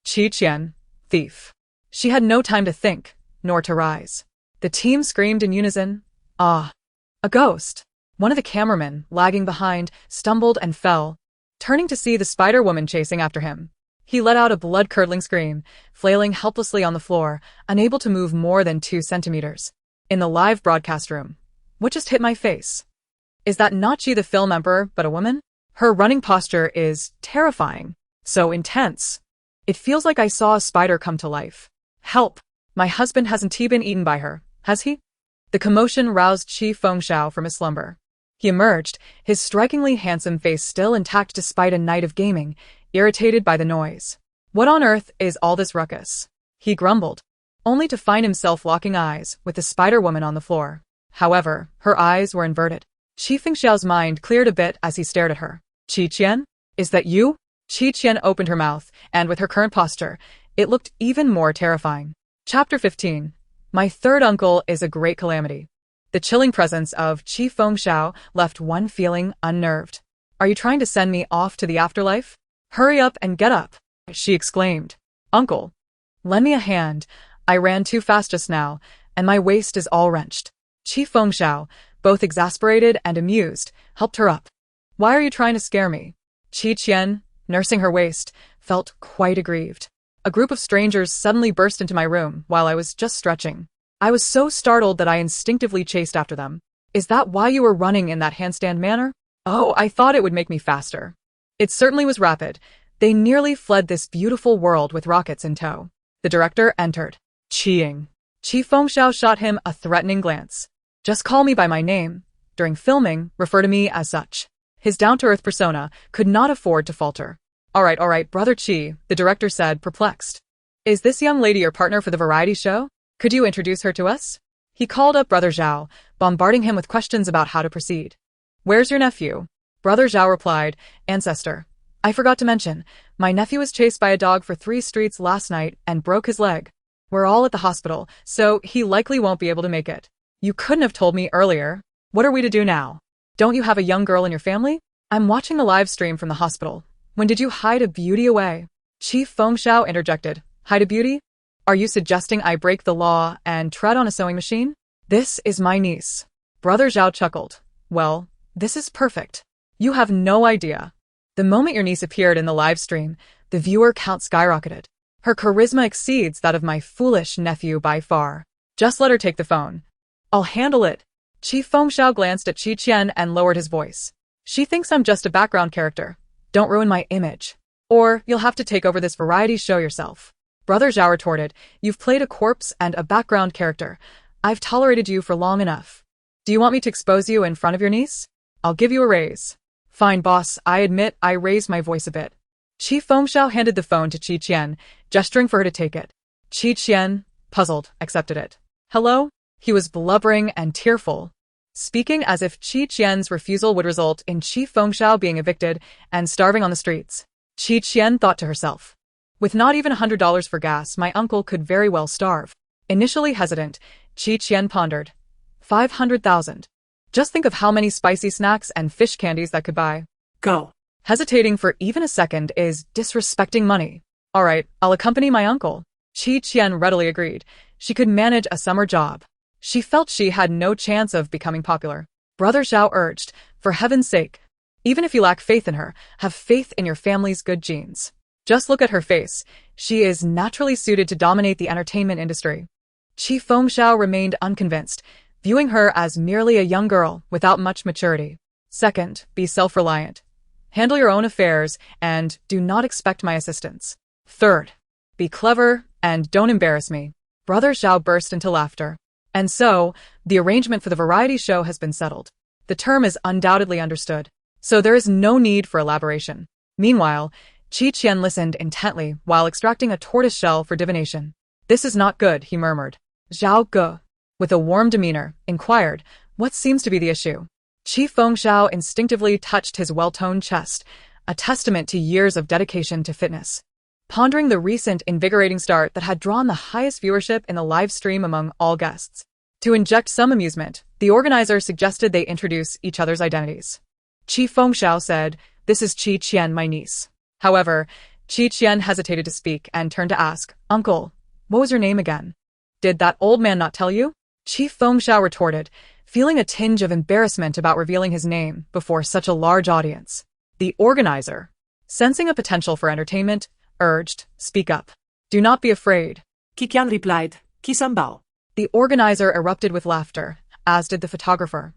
Qi Qian, thief. She had no time to think, nor to rise. The team screamed in unison, "Ah! A ghost!" One of the cameramen, lagging behind, stumbled and fell, turning to see the Spider-Woman chasing after him. He let out a blood-curdling scream, flailing helplessly on the floor, unable to move more than 2 centimeters. In the live broadcast room, "What just hit my face? Is that not she the film emperor, but a woman? Her running posture is terrifying, so intense. It feels like I saw a spider come to life. Help! My husband hasn't been eaten by her, has he?" The commotion roused Qi Fengxiao from his slumber. He emerged, his strikingly handsome face still intact despite a night of gaming, irritated by the noise. "What on earth is all this ruckus?" he grumbled, only to find himself locking eyes with the Spider-Woman on the floor. However, her eyes were inverted. Qi Fengxiao's mind cleared a bit as he stared at her. "Qi Qian? Is that you?" Qi Qian opened her mouth, and with her current posture, it looked even more terrifying. Chapter 15. My third uncle is a great calamity. The chilling presence of Qi Fengxiao left one feeling unnerved. "Are you trying to send me off to the afterlife? Hurry up and get up," she exclaimed. "Uncle, lend me a hand. I ran too fast just now, and my waist is all wrenched." Qi Fengxiao, both exasperated and amused, helped her up. "Why are you trying to scare me?" Qi Qian, nursing her waist, felt quite aggrieved. "A group of strangers suddenly burst into my room while I was just stretching. I was so startled that I instinctively chased after them." "Is that why you were running in that handstand manner?" "Oh, I thought it would make me faster." "It certainly was rapid. They nearly fled this beautiful world with rockets in tow. The director entered. Qing. Qi Fengxiao shot him a threatening glance. Just call me by my name. During filming, refer to me as such. His down-to-earth persona could not afford to falter. All right, Brother Qi, the director said, perplexed. Is this young lady your partner for the variety show? Could you introduce her to us? He called up Brother Zhao, bombarding him with questions about how to proceed. Where's your nephew? Brother Zhao replied, Ancestor. I forgot to mention, my nephew was chased by a dog for 3 streets last night and broke his leg. We're all at the hospital, so he likely won't be able to make it. You couldn't have told me earlier. What are we to do now? Don't you have a young girl in your family? I'm watching the live stream from the hospital. When did you hide a beauty away? Qi Fengxiao interjected. Hide a beauty? Are you suggesting I break the law and tread on a sewing machine? This is my niece. Brother Zhao chuckled. Well, this is perfect. You have no idea. The moment your niece appeared in the live stream, the viewer count skyrocketed. Her charisma exceeds that of my foolish nephew by far. Just let her take the phone. I'll handle it. Qi Fengxiao glanced at Qi Qian and lowered his voice. She thinks I'm just a background character. Don't ruin my image. Or you'll have to take over this variety show yourself. Brother Zhao retorted, you've played a corpse and a background character. I've tolerated you for long enough. Do you want me to expose you in front of your niece? I'll give you a raise. Fine, boss, I admit I raised my voice a bit. Qi Fengxiao handed the phone to Qi Qian, gesturing for her to take it. Qi Qian, puzzled, accepted it. Hello? He was blubbering and tearful, speaking as if Qi Qian's refusal would result in Qi Fengxiao being evicted and starving on the streets. Qi Qian thought to herself. With not even $100 for gas, my uncle could very well starve. Initially hesitant, Qi Qian pondered. 500,000. Just think of how many spicy snacks and fish candies that could buy. Go. Hesitating for even a second is disrespecting money. All right, I'll accompany my uncle. Qi Qian readily agreed. She could manage a summer job. She felt she had no chance of becoming popular. Brother Zhao urged, for heaven's sake. Even if you lack faith in her, have faith in your family's good genes. Just look at her face. She is naturally suited to dominate the entertainment industry. Qi Fengxiao remained unconvinced, viewing her as merely a young girl without much maturity. Second, be self-reliant. Handle your own affairs and do not expect my assistance. Third, be clever and don't embarrass me. Brother Zhao burst into laughter. And so, the arrangement for the variety show has been settled. The term is undoubtedly understood, so there is no need for elaboration. Meanwhile, Qi Qian listened intently while extracting a tortoise shell for divination. This is not good, he murmured. Zhao Ge, with a warm demeanor, inquired, what seems to be the issue? Qi Fengxiao instinctively touched his well-toned chest, a testament to years of dedication to fitness. Pondering the recent invigorating start that had drawn the highest viewership in the live stream among all guests. To inject some amusement, the organizer suggested they introduce each other's identities. Qi Fengxiao said, this is Qi Qian, my niece. However, Qi Qian hesitated to speak and turned to ask, Uncle, what was your name again? Did that old man not tell you? Qi Fengxiao retorted, feeling a tinge of embarrassment about revealing his name before such a large audience. The organizer, sensing a potential for entertainment, urged, speak up. Do not be afraid. Qian replied, Qisambao. The organizer erupted with laughter, as did the photographer.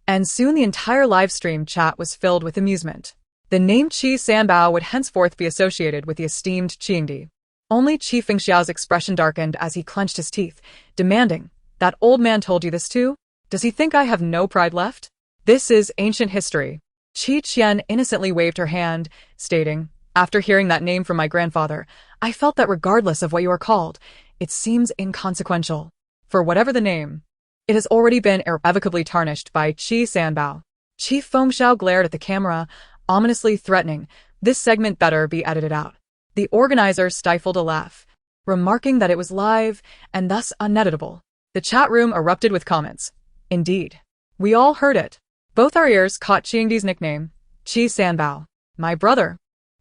And soon the entire live stream chat was filled with amusement. The name Qi Sanbao would henceforth be associated with the esteemed Qingdi. Only Qi Fengxiao's expression darkened as he clenched his teeth, demanding, that old man told you this too? Does he think I have no pride left? This is ancient history. Qi Qian innocently waved her hand, stating, after hearing that name from my grandfather, I felt that regardless of what you are called, it seems inconsequential. For whatever the name, it has already been irrevocably tarnished by Qi Sanbao. Qi Fengxiao glared at the camera, ominously threatening, this segment better be edited out. The organizer stifled a laugh, remarking that it was live and thus uneditable. The chat room erupted with comments. Indeed. We all heard it. Both our ears caught Qingdi's nickname, Qi Sanbao. My brother.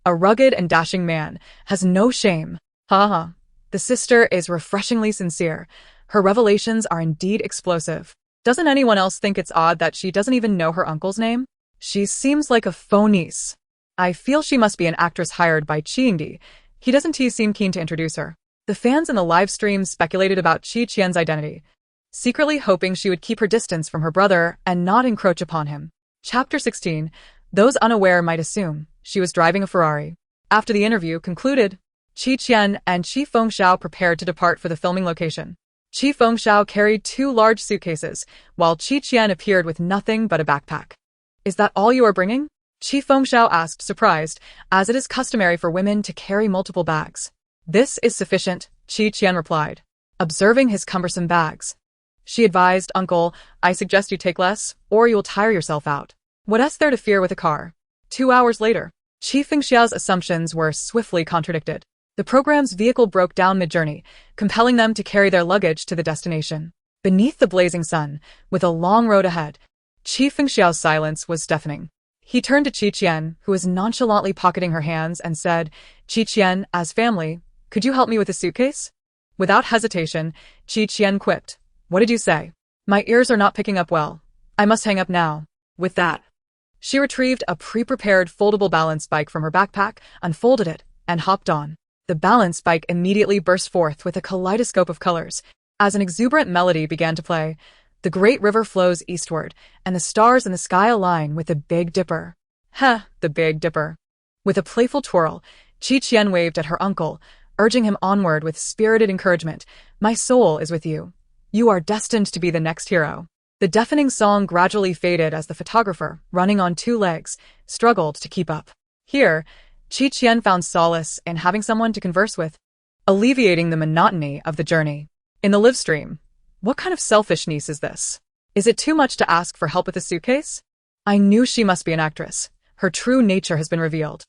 A rugged and dashing man, has no shame. Ha. The sister is refreshingly sincere. Her revelations are indeed explosive. Doesn't anyone else think it's odd that she doesn't even know her uncle's name? She seems like a faux niece. I feel she must be an actress hired by Qingdi. He doesn't seem keen to introduce her. The fans in the live stream speculated about Qi Qian's identity, secretly hoping she would keep her distance from her brother and not encroach upon him. Chapter 16. Those unaware might assume she was driving a Ferrari. After the interview concluded, Qian and Qi Fengxiao prepared to depart for the filming location. Qi Fengxiao carried 2 large suitcases, while Qian appeared with nothing but a backpack. Is that all you are bringing? Qi Fengxiao asked, surprised, as it is customary for women to carry multiple bags. This is sufficient, Qian replied, observing his cumbersome bags. She advised, Uncle, I suggest you take less, or you will tire yourself out. What's there to fear with a car? 2 hours later, Qi Fengxiao's assumptions were swiftly contradicted. The program's vehicle broke down mid-journey, compelling them to carry their luggage to the destination. Beneath the blazing sun, with a long road ahead, Qi Fengxiao's silence was deafening. He turned to Qian, who was nonchalantly pocketing her hands, and said, Qian, as family, could you help me with a suitcase? Without hesitation, Qian quipped, What did you say? My ears are not picking up well. I must hang up now. With that, she retrieved a pre-prepared foldable balance bike from her backpack, unfolded it, and hopped on. The balance bike immediately burst forth with a kaleidoscope of colors. As an exuberant melody began to play, the great river flows eastward, and the stars in the sky align with the Big Dipper. The Big Dipper. With a playful twirl, Qian waved at her uncle, urging him onward with spirited encouragement. My soul is with you. You are destined to be the next hero. The deafening song gradually faded as the photographer, running on 2 legs, struggled to keep up. Here, Qian found solace in having someone to converse with, alleviating the monotony of the journey. In the live stream, what kind of selfish niece is this? Is it too much to ask for help with a suitcase? I knew she must be an actress. Her true nature has been revealed.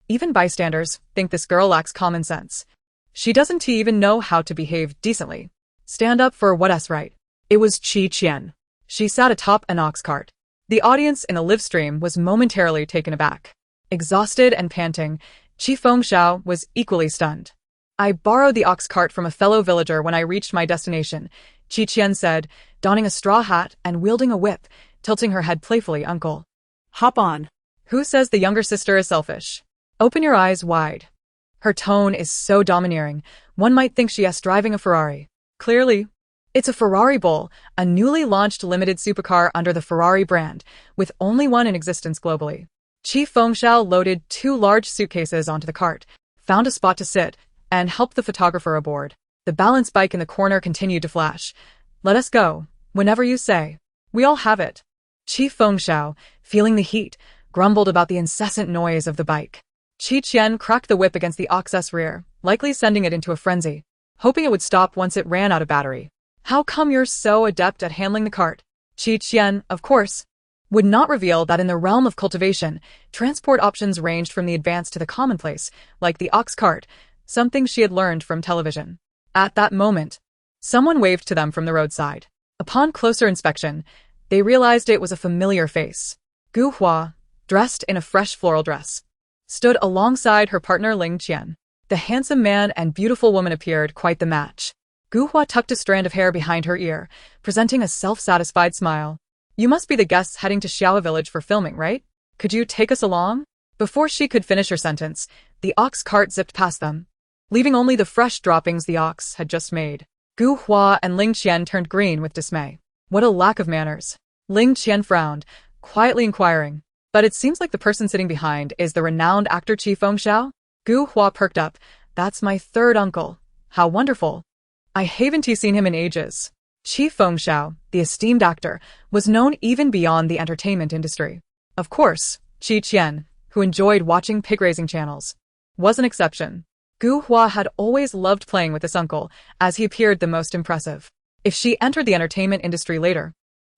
Even bystanders think this girl lacks common sense. She doesn't even know how to behave decently. Stand up for what's right. It was Qian. She sat atop an ox cart. The audience in the live stream was momentarily taken aback. Exhausted and panting, Qi Fengxiao was equally stunned. I borrowed the ox cart from a fellow villager when I reached my destination, Qian said, donning a straw hat and wielding a whip, tilting her head playfully. Uncle, Hop on. who says the younger sister is selfish? Open your eyes wide. Her tone is so domineering, one might think she is driving a Ferrari. Clearly, it's a Ferrari Bull, a newly launched limited supercar under the Ferrari brand, with only one in existence globally. Qi Fengxiao loaded 2 large suitcases onto the cart, found a spot to sit, and helped the photographer aboard. The balance bike in the corner continued to flash. Let us go, whenever you say. We all have it. Qi Fengxiao, feeling the heat, grumbled about the incessant noise of the bike. Qian cracked the whip against the ox's rear, likely sending it into a frenzy, hoping it would stop once it ran out of battery. How come you're so adept at handling the cart? Qian, of course, would not reveal that in the realm of cultivation, transport options ranged from the advanced to the commonplace, like the ox cart, something she had learned from television. At that moment, someone waved to them from the roadside. Upon closer inspection, they realized it was a familiar face. Gu Hua, dressed in a fresh floral dress, stood alongside her partner Ling Qian. The handsome man and beautiful woman appeared quite the match. Gu Hua tucked a strand of hair behind her ear, presenting a self-satisfied smile. You must be the guests heading to Xiao Village for filming, right? Could you take us along? Before she could finish her sentence, the ox cart zipped past them, leaving only the fresh droppings the ox had just made. Gu Hua and Ling Qian turned green with dismay. What a lack of manners. Ling Qian frowned, quietly inquiring, but it seems like the person sitting behind is the renowned actor Qi Fengxiao? Gu Hua perked up. That's my 3rd uncle. How wonderful. I haven't seen him in ages. Qi Fengxiao, the esteemed actor, was known even beyond the entertainment industry. Of course, Qian, who enjoyed watching pig-raising channels, was an exception. Gu Hua had always loved playing with this uncle, as he appeared the most impressive. If she entered the entertainment industry later,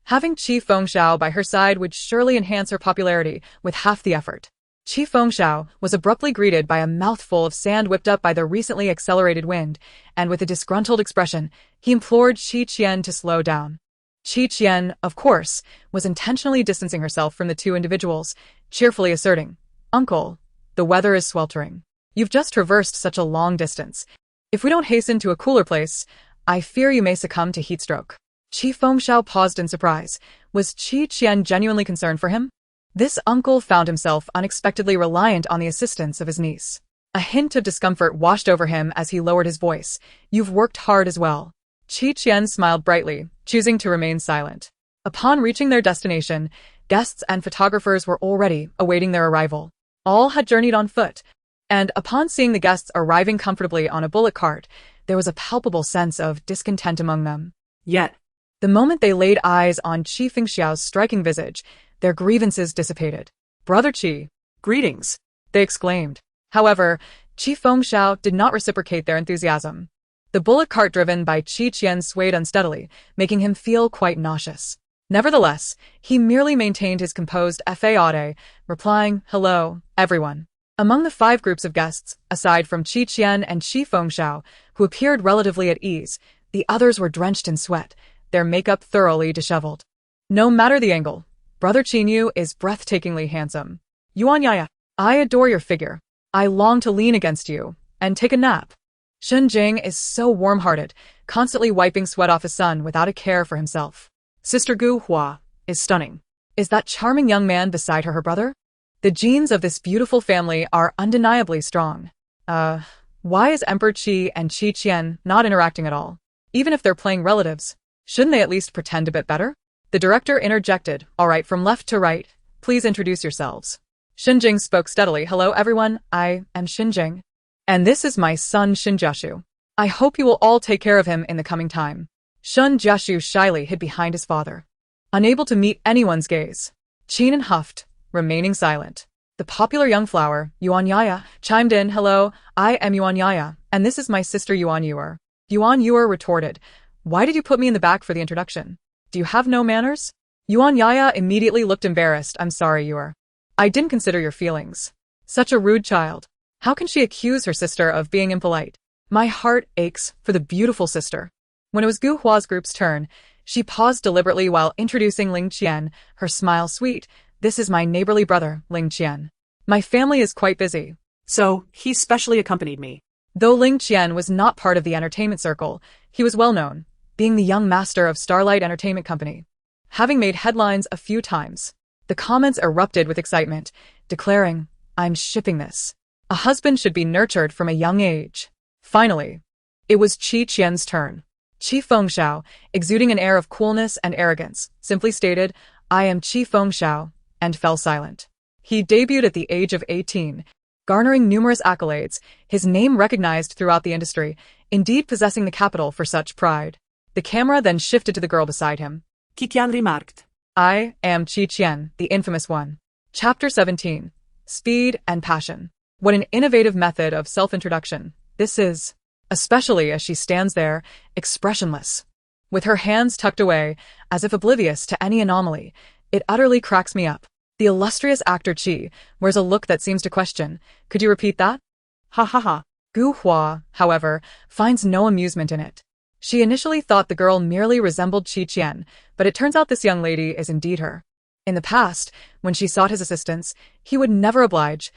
having Qi Fengxiao by her side would surely enhance her popularity with half the effort. Qi Fengxiao was abruptly greeted by a mouthful of sand whipped up by the recently accelerated wind, and with a disgruntled expression, he implored Qian to slow down. Qian, of course, was intentionally distancing herself from the 2 individuals, cheerfully asserting, Uncle, the weather is sweltering. You've just traversed such a long distance. If we don't hasten to a cooler place, I fear you may succumb to heat stroke. Qi Fengxiao paused in surprise. Was Qian genuinely concerned for him? This uncle found himself unexpectedly reliant on the assistance of his niece. A hint of discomfort washed over him as he lowered his voice. You've worked hard as well. Qian smiled brightly, choosing to remain silent. Upon reaching their destination, guests and photographers were already awaiting their arrival. All had journeyed on foot, And upon seeing the guests arriving comfortably on a bullock cart, there was a palpable sense of discontent among them. Yet, The moment they laid eyes on Qi Fengxiao's striking visage, their grievances dissipated. "Brother Qi," greetings. they exclaimed. However, Qi Fengxiao did not reciprocate their enthusiasm. The bullock cart driven by Qi Qian swayed unsteadily, making him feel quite nauseous. Nevertheless, he merely maintained his composed FAOD, replying, "Hello, everyone." Among the 5 groups of guests, aside from Qi Qian and Qi Fengxiao, who appeared relatively at ease, the others were drenched in sweat, their makeup thoroughly disheveled. No matter the angle, Brother Qinyu is breathtakingly handsome. "Yuan Yaya, I adore your figure. I long to lean against you and take a nap." Shen Jing is so warm-hearted, constantly wiping sweat off his son without a care for himself. Sister Gu Hua is stunning. Is that charming young man beside her brother? The genes of this beautiful family are undeniably strong. Why is Emperor Qi and Qi Qian not interacting at all? Even if they're playing relatives, shouldn't they at least pretend a bit better? The director interjected, "All right, from left to right, please introduce yourselves." Xinjing spoke steadily. "Hello everyone, I am Xinjing. And this is my son Xinjiashu. I hope you will all take care of him in the coming time." Xinjiashu shyly hid behind his father, unable to meet anyone's gaze. Qin huffed, remaining silent. The popular young flower, Yuan Yaya, chimed in. "Hello, I am Yuan Yaya, and this is my sister Yuan Yuer." Yuan Yuer retorted, "Why did you put me in the back for the introduction? Do you have no manners?" Yuan Yaya immediately looked embarrassed. "I'm sorry, Yuer. I didn't consider your feelings. Such a rude child. How can she accuse her sister of being impolite? My heart aches for the beautiful sister." When it was Gu Hua's group's turn, she paused deliberately while introducing Ling Qian, her smile sweet. "This is my neighborly brother, Ling Qian. My family is quite busy." So, he specially accompanied me. Though Ling Qian was not part of the entertainment circle, he was well known, being the young master of Starlight Entertainment Company. Having made headlines a few times, the comments erupted with excitement, declaring, "I'm shipping this. A husband should be nurtured from a young age." Finally, it was Qi Qian's turn. Qi Fengxiao, exuding an air of coolness and arrogance, simply stated, "I am Qi Fengxiao," and fell silent. He debuted at the age of 18, garnering numerous accolades, his name recognized throughout the industry, indeed possessing the capital for such pride. The camera then shifted to the girl beside him. Qian remarked. "I am Qi Qian, the infamous one." Chapter 17. Speed and Passion. What an innovative method of self-introduction this is, especially as she stands there, expressionless. With her hands tucked away, as if oblivious to any anomaly, it utterly cracks me up. The illustrious actor Qi wears a look that seems to question, "Could you repeat that?" Ha ha ha. Gu Hua, however, finds no amusement in it. She initially thought the girl merely resembled Qi Qian, but it turns out this young lady is indeed her. In the past, when she sought his assistance, he would never oblige.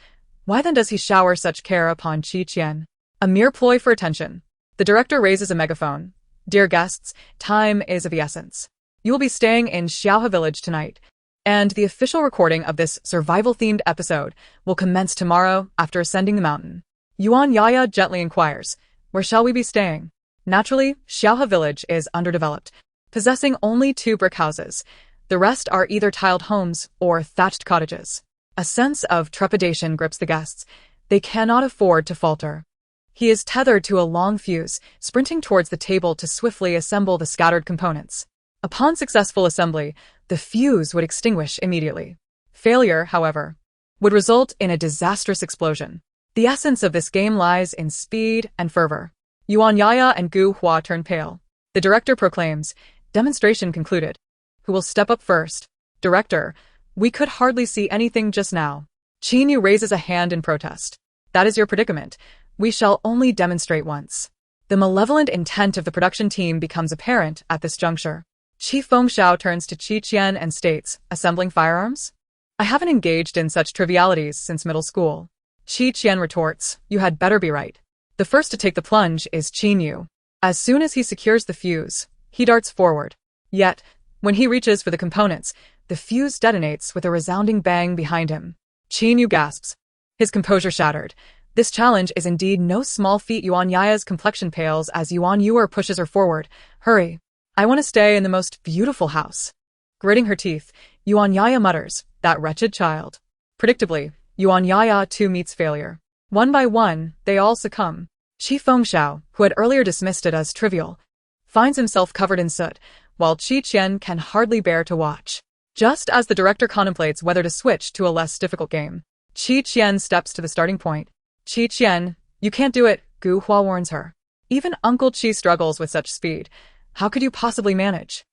Why then does he shower such care upon Qi Qian? A mere ploy for attention. The director raises a megaphone. "Dear guests, time is of the essence. You will be staying in Xiaohe Village tonight, and the official recording of this survival-themed episode will commence tomorrow after ascending the mountain." Yuan Yaya gently inquires, "Where shall we be staying?" Naturally, Xiaohe Village is underdeveloped, possessing only 2 brick houses. The rest are either tiled homes or thatched cottages. A sense of trepidation grips the guests. They cannot afford to falter. He is tethered to a long fuse, sprinting towards the table to swiftly assemble the scattered components. Upon successful assembly, the fuse would extinguish immediately. Failure, however, would result in a disastrous explosion. The essence of this game lies in speed and fervor. Yuan Yaya and Gu Hua turn pale. The director proclaims, "Demonstration concluded. Who will step up first?" "Director, we could hardly see anything just now." Qinyu raises a hand in protest. "That is your predicament. We shall only demonstrate once." The malevolent intent of the production team becomes apparent at this juncture. Qi Fengxiao turns to Qi Qian and states, "Assembling firearms? I haven't engaged in such trivialities since middle school." Qi Qian retorts, "You had better be right." The first to take the plunge is Qinyu. As soon as he secures the fuse, he darts forward. Yet, when he reaches for the components, the fuse detonates with a resounding bang behind him. Qinyu gasps, his composure shattered. This challenge is indeed no small feat. Yuan Yaya's complexion pales as Yuan Yuer pushes her forward. "Hurry. I want to stay in the most beautiful house." Gritting her teeth, Yuan Yaya mutters, "That wretched child." Predictably, Yuan Yaya too meets failure. One by one, they all succumb. Qi Fengxiao, who had earlier dismissed it as trivial, finds himself covered in soot, while Qi Qian can hardly bear to watch. Just as the director contemplates whether to switch to a less difficult game, Qi Qian steps to the starting point. Qi Qian, you can't do it, Gu Hua warns her. Even Uncle Qi struggles with such speed. How could you possibly manage?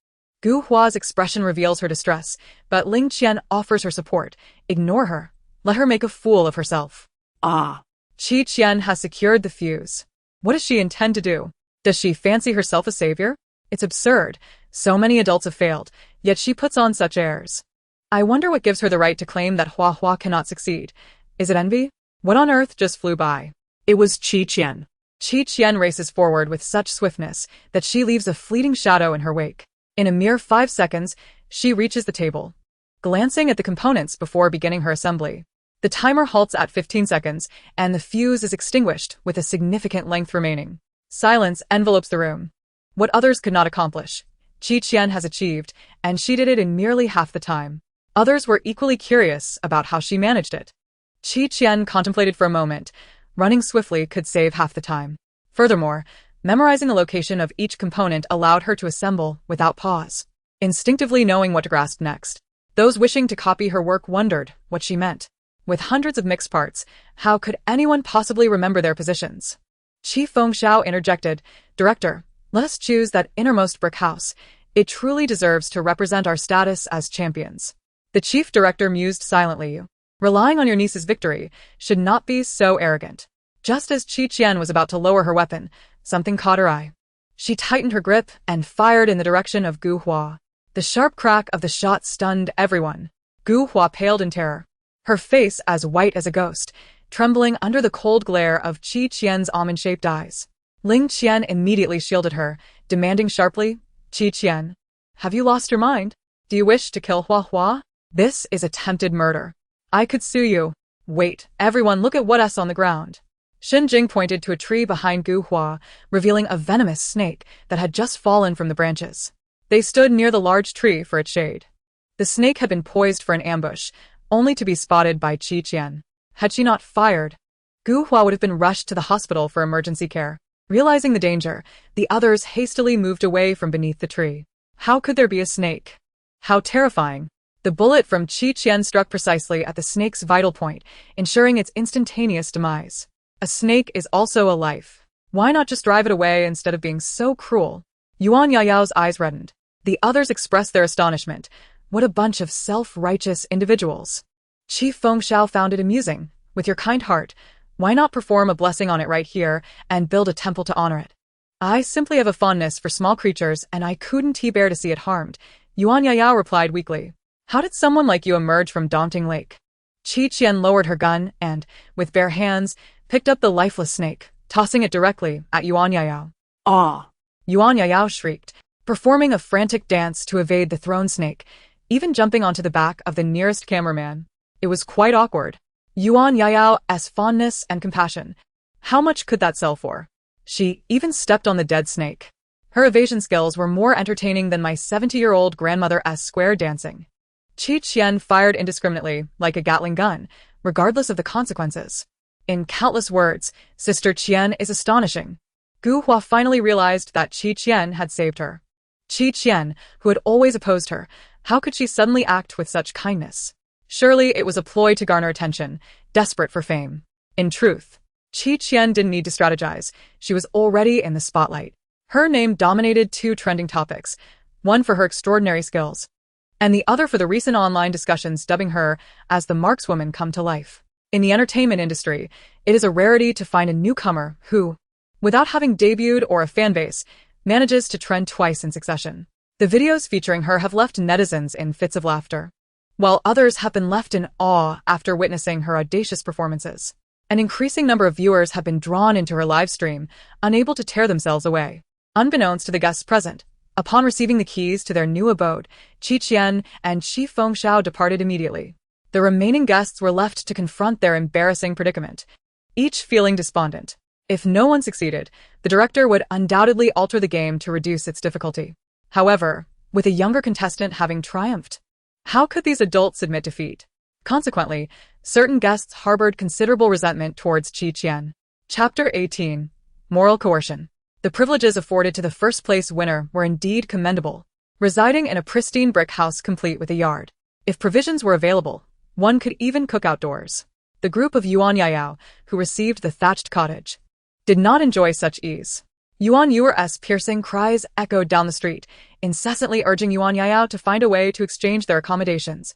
Gu Hua's expression reveals her distress, but Ling Qian offers her support. Ignore her. Let her make a fool of herself. Ah. Qi Qian has secured the fuse. What does she intend to do? Does she fancy herself a savior? It's absurd. So many adults have failed, yet she puts on such airs. I wonder what gives her the right to claim that Hua Hua cannot succeed. Is it envy? What on earth just flew by? It was Qi Qian. Qi Qian races forward with such swiftness that she leaves a fleeting shadow in her wake. In a mere 5 seconds, she reaches the table, glancing at the components before beginning her assembly. The timer halts at 15 seconds, and the fuse is extinguished with a significant length remaining. Silence envelopes the room. What others could not accomplish, Qi Qian has achieved, and she did it in merely half the time. Others were equally curious about how she managed it. Qi Qian contemplated for a moment. Running swiftly could save half the time. Furthermore, memorizing the location of each component allowed her to assemble without pause, instinctively knowing what to grasp next. Those wishing to copy her work wondered what she meant. With hundreds of mixed parts, how could anyone possibly remember their positions? Qi Fengxiao interjected, Director, let us choose that innermost brick house. It truly deserves to represent our status as champions. The chief director mused silently. Relying on your niece's victory should not be so arrogant. Just as Qi Qian was about to lower her weapon, something caught her eye. She tightened her grip and fired in the direction of Gu Hua. The sharp crack of the shot stunned everyone. Gu Hua paled in terror, her face as white as a ghost, trembling under the cold glare of Qi Qian's almond-shaped eyes. Ling Qian immediately shielded her, demanding sharply, Qi Qian, have you lost your mind? Do you wish to kill Hua Hua? This is attempted murder. I could sue you. Wait, everyone look at what's on the ground. Xin Jing pointed to a tree behind Gu Hua, revealing a venomous snake that had just fallen from the branches. They stood near the large tree for its shade. The snake had been poised for an ambush, only to be spotted by Qi Qian. Had she not fired, Gu Hua would have been rushed to the hospital for emergency care. Realizing the danger, the others hastily moved away from beneath the tree. How could there be a snake? How terrifying. The bullet from Qi Qian struck precisely at the snake's vital point, ensuring its instantaneous demise. A snake is also a life. Why not just drive it away instead of being so cruel? Yuan Yayao's eyes reddened. The others expressed their astonishment. What a bunch of self-righteous individuals. Qi Fengxiao found it amusing. With your kind heart, why not perform a blessing on it right here and build a temple to honor it? I simply have a fondness for small creatures and I couldn't bear to see it harmed, Yuan Yayao replied weakly. How did someone like you emerge from Daunting Lake? Qi Qian lowered her gun and, with bare hands, picked up the lifeless snake, tossing it directly at Yuan Yayao. Ah! Yuan Yayao shrieked, performing a frantic dance to evade the thrown snake, even jumping onto the back of the nearest cameraman. It was quite awkward. Yuan Yayao's fondness and compassion. How much could that sell for? She even stepped on the dead snake. Her evasion skills were more entertaining than my 70-year-old grandmother's square dancing. Qi Qian fired indiscriminately, like a Gatling gun, regardless of the consequences. In countless words, Sister Qian is astonishing. Gu Hua finally realized that Qi Qian had saved her. Qi Qian, who had always opposed her, how could she suddenly act with such kindness? Surely it was a ploy to garner attention, desperate for fame. In truth, Qi Qian didn't need to strategize. She was already in the spotlight. Her name dominated 2 trending topics, one for her extraordinary skills, and the other for the recent online discussions dubbing her as the markswoman come to life. In the entertainment industry, it is a rarity to find a newcomer who, without having debuted or a fanbase, manages to trend twice in succession. The videos featuring her have left netizens in fits of laughter, while others have been left in awe after witnessing her audacious performances. An increasing number of viewers have been drawn into her live stream, unable to tear themselves away. Unbeknownst to the guests present, upon receiving the keys to their new abode, Qi Qian and Qi Fengxiao departed immediately. The remaining guests were left to confront their embarrassing predicament, each feeling despondent. If no one succeeded, the director would undoubtedly alter the game to reduce its difficulty. However, with a younger contestant having triumphed, how could these adults admit defeat? Consequently, certain guests harbored considerable resentment towards Qian. Chapter 18. Moral Coercion. The privileges afforded to the first-place winner were indeed commendable. Residing in a pristine brick house complete with a yard. If provisions were available, one could even cook outdoors. The group of Yuan Yayao, who received the thatched cottage, did not enjoy such ease. Yuan Yuer's piercing cries echoed down the street, incessantly urging Yuan Yayao to find a way to exchange their accommodations.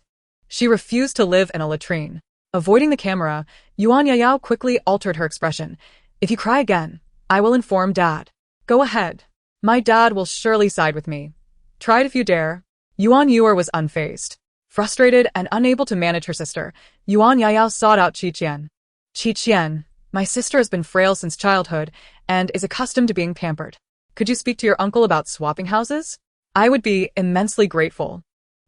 She refused to live in a latrine. Avoiding the camera, Yuan Yayao quickly altered her expression. If you cry again, I will inform Dad. Go ahead. My dad will surely side with me. Try it if you dare. Yuan Yuer was unfazed. Frustrated and unable to manage her sister, Yuan Yayao sought out Qian. Qian, my sister has been frail since childhood and is accustomed to being pampered. Could you speak to your uncle about swapping houses? I would be immensely grateful.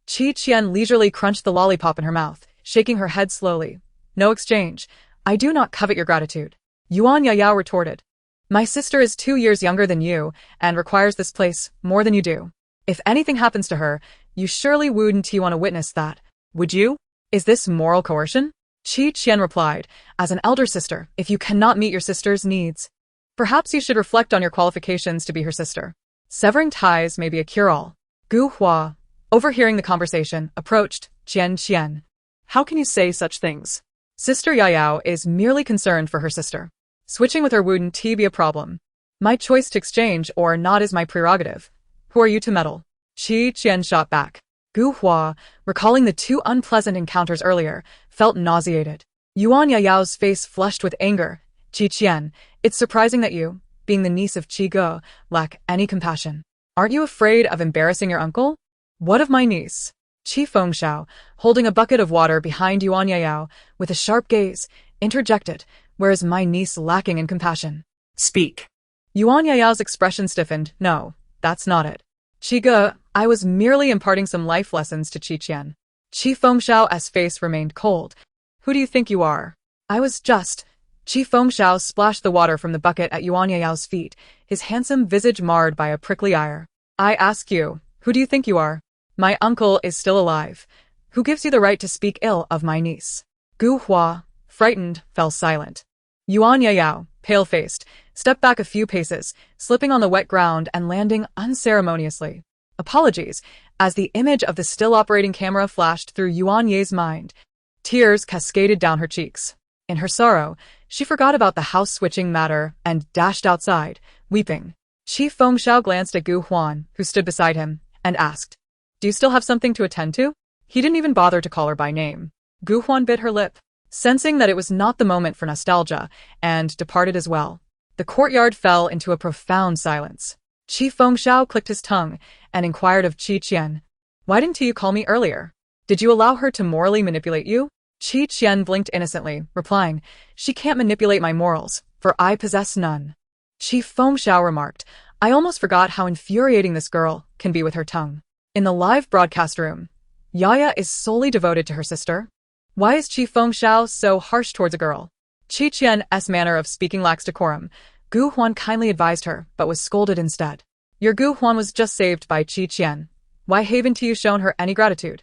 Qian leisurely crunched the lollipop in her mouth, shaking her head slowly. No exchange. I do not covet your gratitude. Yuan Yayao retorted. My sister is 2 years younger than you and requires this place more than you do. If anything happens to her, you surely wouldn't want to witness that, would you? Is this moral coercion? Qian replied, as an elder sister, if you cannot meet your sister's needs, perhaps you should reflect on your qualifications to be her sister. Severing ties may be a cure-all. Gu Hua, overhearing the conversation, approached Qian. How can you say such things? Sister Yayao is merely concerned for her sister. Switching with her wouldn't be a problem. My choice to exchange or not is my prerogative. Who are you to meddle? Qian shot back. Gu Hua, recalling the 2 unpleasant encounters earlier, felt nauseated. Yuan Yayao's face flushed with anger. Qian, it's surprising that you, being the niece of Qi Ge, lack any compassion. Aren't you afraid of embarrassing your uncle? What of my niece? Qi Fengxiao, holding a bucket of water behind Yuan Yayao, with a sharp gaze, interjected, whereas my niece lacking in compassion. Speak. Yuan Yayao's expression stiffened. No, that's not it. Qi Ge, I was merely imparting some life lessons to Qian. Qi Fengxiao's face remained cold. Who do you think you are? I was just... Qi Fengxiao splashed the water from the bucket at Yuan Yayao's feet, his handsome visage marred by a prickly ire. I ask you, who do you think you are? My uncle is still alive. Who gives you the right to speak ill of my niece? Gu Hua, frightened, fell silent. Yuan Yayao, pale-faced, stepped back a few paces, slipping on the wet ground and landing unceremoniously. Apologies, as the image of the still-operating camera flashed through Yuan Ye's mind. Tears cascaded down her cheeks. In her sorrow, she forgot about the house-switching matter and dashed outside, weeping. Qi Fengxiao glanced at Gu Huan, who stood beside him, and asked, Do you still have something to attend to? He didn't even bother to call her by name. Gu Huan bit her lip, sensing that it was not the moment for nostalgia, and departed as well. The courtyard fell into a profound silence. Qi Fengxiao clicked his tongue and inquired of Qian. Why didn't you call me earlier? Did you allow her to morally manipulate you? Qian blinked innocently, replying, She can't manipulate my morals, for I possess none. Qi Fengxiao remarked, I almost forgot how infuriating this girl can be with her tongue. In the live broadcast room, Yaya is solely devoted to her sister. Why is Qi Fengxiao so harsh towards a girl? Qian's manner of speaking lacks decorum. Gu Huan kindly advised her, but was scolded instead. Your Gu Huan was just saved by Qian. Why haven't you shown her any gratitude?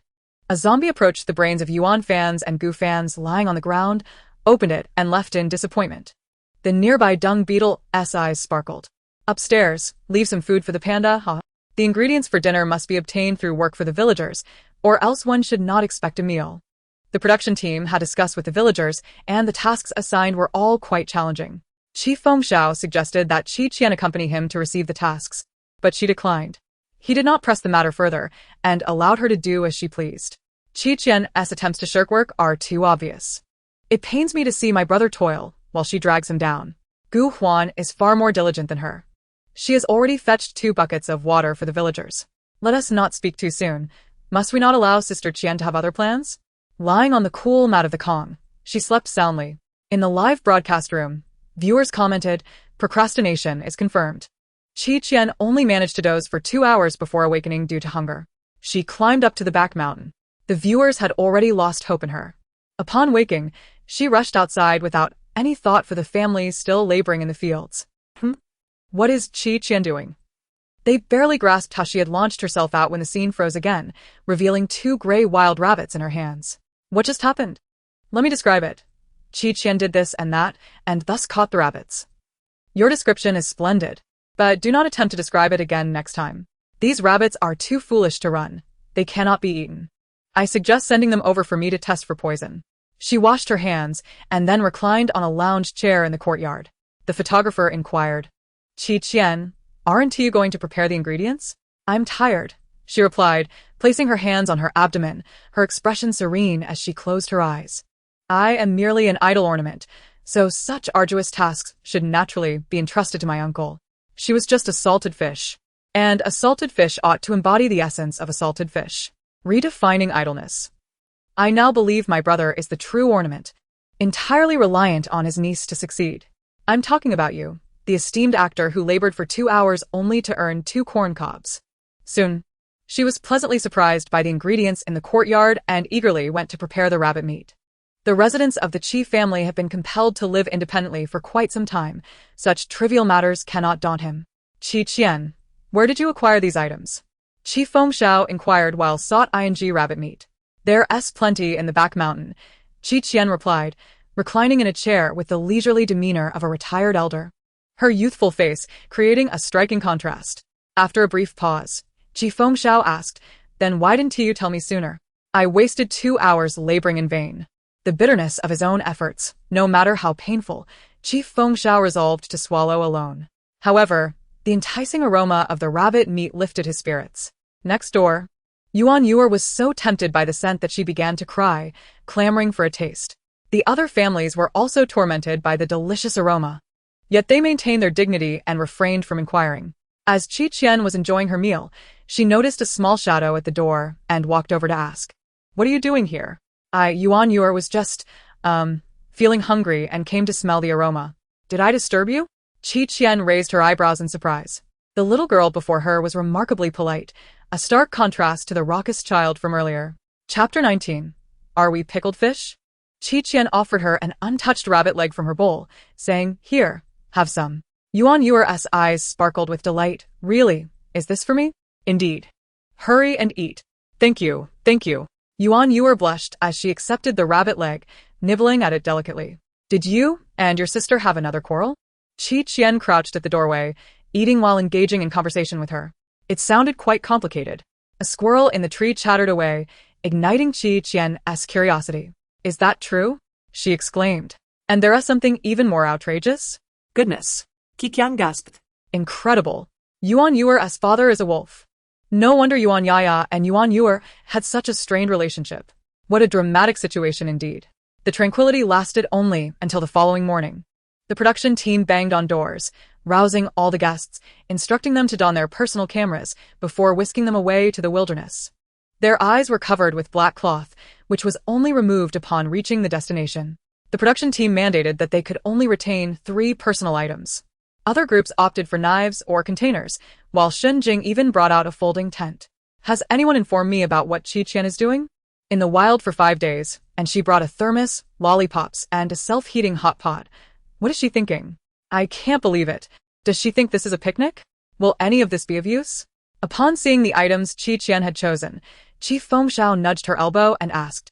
A zombie approached the brains of Yuan fans and Gu fans lying on the ground, opened it, and left in disappointment. The nearby dung beetle's eyes sparkled. Upstairs, leave some food for the panda, huh? The ingredients for dinner must be obtained through work for the villagers, or else one should not expect a meal. The production team had discussed with the villagers, and the tasks assigned were all quite challenging. Qi Fengxiao suggested that Qian accompany him to receive the tasks, but she declined. He did not press the matter further, and allowed her to do as she pleased. Qian's attempts to shirk work are too obvious. It pains me to see my brother toil, while she drags him down. Gu Huan is far more diligent than her. She has already fetched 2 buckets of water for the villagers. Let us not speak too soon. Must we not allow Sister Qian to have other plans? Lying on the cool mat of the Kong, she slept soundly. In the live broadcast room, viewers commented, procrastination is confirmed. Qian only managed to doze for 2 hours before awakening due to hunger. She climbed up to the back mountain. The viewers had already lost hope in her. Upon waking, she rushed outside without any thought for the families still laboring in the fields. What is Qian doing? They barely grasped how she had launched herself out when the scene froze again, revealing 2 gray wild rabbits in her hands. What just happened? Let me describe it. Qian did this and that, and thus caught the rabbits. Your description is splendid, but do not attempt to describe it again next time. These rabbits are too foolish to run. They cannot be eaten. I suggest sending them over for me to test for poison. She washed her hands and then reclined on a lounge chair in the courtyard. The photographer inquired, Qian, aren't you going to prepare the ingredients? I'm tired, she replied, placing her hands on her abdomen, her expression serene as she closed her eyes. I am merely an idle ornament, so such arduous tasks should naturally be entrusted to my uncle. She was just a salted fish, and a salted fish ought to embody the essence of a salted fish. Redefining idleness. I now believe my brother is the true ornament, entirely reliant on his niece to succeed. I'm talking about you, the esteemed actor who labored for 2 hours only to earn 2 corn cobs. Soon, she was pleasantly surprised by the ingredients in the courtyard and eagerly went to prepare the rabbit meat. The residents of the Qi family have been compelled to live independently for quite some time. Such trivial matters cannot daunt him. Qian, where did you acquire these items? Qi Fengxiao inquired while sought rabbit meat. There's plenty in the back mountain, Qian replied, reclining in a chair with the leisurely demeanor of a retired elder. Her youthful face creating a striking contrast. After a brief pause, Qi Fengxiao asked, then why didn't you tell me sooner? I wasted 2 hours laboring in vain. The bitterness of his own efforts, no matter how painful, Qi Fengxiao resolved to swallow alone. However, the enticing aroma of the rabbit meat lifted his spirits. Next door, Yuan Yuer was so tempted by the scent that she began to cry, clamoring for a taste. The other families were also tormented by the delicious aroma. Yet they maintained their dignity and refrained from inquiring. As Qian was enjoying her meal, she noticed a small shadow at the door and walked over to ask, what are you doing here? Yuan Yuer was just, feeling hungry and came to smell the aroma. Did I disturb you? Qian raised her eyebrows in surprise. The little girl before her was remarkably polite, a stark contrast to the raucous child from earlier. Chapter 19. Are we pickled fish? Qian offered her an untouched rabbit leg from her bowl, saying, here, have some. Yuan Yuer's eyes sparkled with delight. Really? Is this for me? Indeed. Hurry and eat. Thank you, thank you. Yuan Yuer blushed as she accepted the rabbit leg, nibbling at it delicately. Did you and your sister have another quarrel? Qian crouched at the doorway, eating while engaging in conversation with her. It sounded quite complicated. A squirrel in the tree chattered away, igniting Qian's curiosity. Is that true? She exclaimed. And there is something even more outrageous? Goodness. Qian gasped. Incredible. Yuan Yuer's father is a wolf. No wonder Yuan Yaya and Yuan Yuer had such a strained relationship. What a dramatic situation indeed. The tranquility lasted only until the following morning. The production team banged on doors, rousing all the guests, instructing them to don their personal cameras before whisking them away to the wilderness. Their eyes were covered with black cloth, which was only removed upon reaching the destination. The production team mandated that they could only retain 3 personal items. Other groups opted for knives or containers, while Shunjing even brought out a folding tent. Has anyone informed me about what Qian is doing? In the wild for 5 days, and she brought a thermos, lollipops, and a self-heating hot pot. What is she thinking? I can't believe it. Does she think this is a picnic? Will any of this be of use? Upon seeing the items Qian had chosen, Qi Fengxiao nudged her elbow and asked,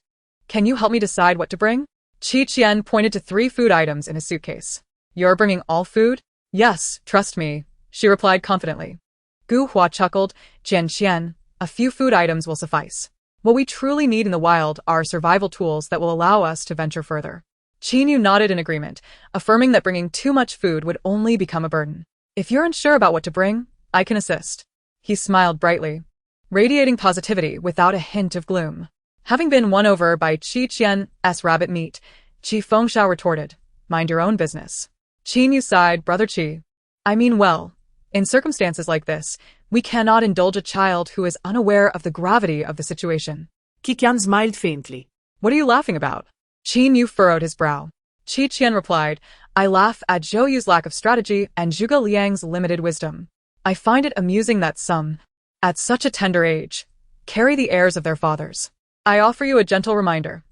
can you help me decide what to bring? Qian pointed to 3 food items in a suitcase. You're bringing all food? Yes, trust me, she replied confidently. Gu Hua chuckled, Qian, a few food items will suffice. What we truly need in the wild are survival tools that will allow us to venture further. Qin nodded in agreement, affirming that bringing too much food would only become a burden. If you're unsure about what to bring, I can assist. He smiled brightly, radiating positivity without a hint of gloom. Having been won over by Qian's rabbit meat, Qi Fengxiao retorted, mind your own business. Qin sighed, brother Qi. I mean well, in circumstances like this, we cannot indulge a child who is unaware of the gravity of the situation. Qian smiled faintly. What are you laughing about? Qin furrowed his brow. Qian replied, I laugh at Zhou Yu's lack of strategy and Zhuge Liang's limited wisdom. I find it amusing that some, at such a tender age, carry the airs of their fathers. I offer you a gentle reminder.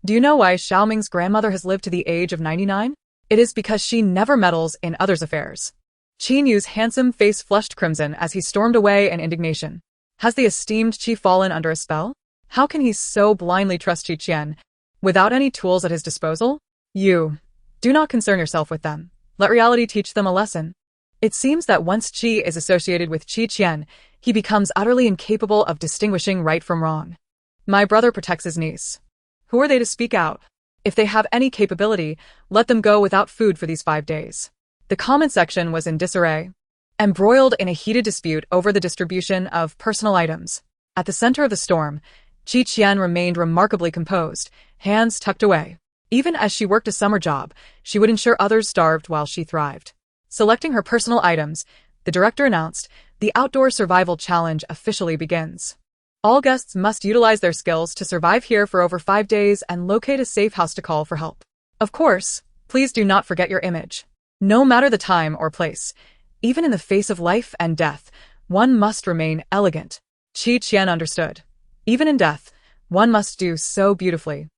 Do you know why Xiaoming's grandmother has lived to the age of 99? It is because she never meddles in others' affairs. Qin Yu's handsome face flushed crimson as he stormed away in indignation. Has the esteemed Qi fallen under a spell? How can he so blindly trust Qian, without any tools at his disposal? You do not concern yourself with them. Let reality teach them a lesson. It seems that once Qi is associated with Qian, he becomes utterly incapable of distinguishing right from wrong. My brother protects his niece. Who are they to speak out? If they have any capability, let them go without food for these 5 days. The comment section was in disarray, embroiled in a heated dispute over the distribution of personal items. At the center of the storm, Qian remained remarkably composed, hands tucked away. Even as she worked a summer job, she would ensure others starved while she thrived. Selecting her personal items, the director announced, the Outdoor Survival Challenge officially begins. All guests must utilize their skills to survive here for over 5 days and locate a safe house to call for help. Of course, please do not forget your image. No matter the time or place, even in the face of life and death, one must remain elegant. Qian understood. Even in death, one must do so beautifully.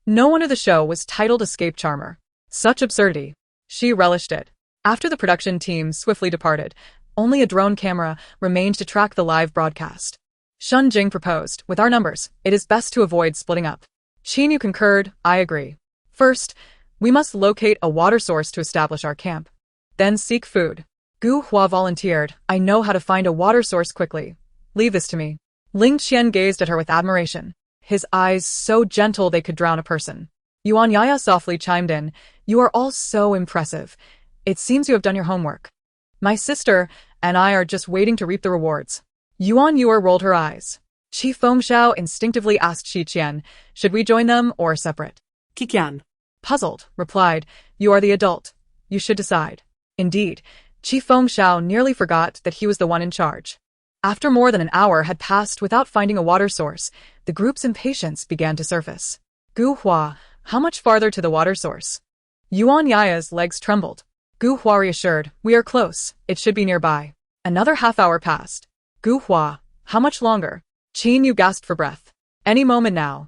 No wonder the show was titled Escape Charmer. Such absurdity. She relished it. After the production team swiftly departed, only a drone camera remained to track the live broadcast. Shun Jing proposed, with our numbers, it is best to avoid splitting up. Qin Yu concurred, I agree. First, we must locate a water source to establish our camp. Then seek food. Gu Hua volunteered, I know how to find a water source quickly. Leave this to me. Ling Qian gazed at her with admiration, his eyes so gentle they could drown a person. Yuan Yaya softly chimed in, you are all so impressive. It seems you have done your homework. My sister and I are just waiting to reap the rewards. Yuan Yuer rolled her eyes. Qi Fengxiao instinctively asked Qian, should we join them or separate? Qian, Puzzled, replied, you are the adult. You should decide. Indeed, Qi Fengxiao nearly forgot that he was the one in charge. After more than an hour had passed without finding a water source, the group's impatience began to surface. Gu Hua, how much farther to the water source? Yuan Yaya's legs trembled. Gu Hua reassured, we are close, it should be nearby. Another half-hour passed. Gu Hua, how much longer? Qin Yu gasped for breath. Any moment now.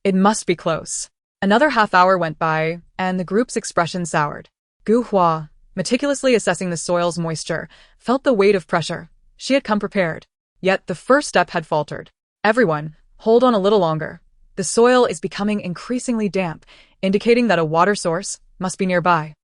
It must be close. Another half-hour went by, and the group's expression soured. Gu Hua, meticulously assessing the soil's moisture, felt the weight of pressure. She had come prepared. Yet the first step had faltered. Everyone, hold on a little longer. The soil is becoming increasingly damp, indicating that a water source must be nearby.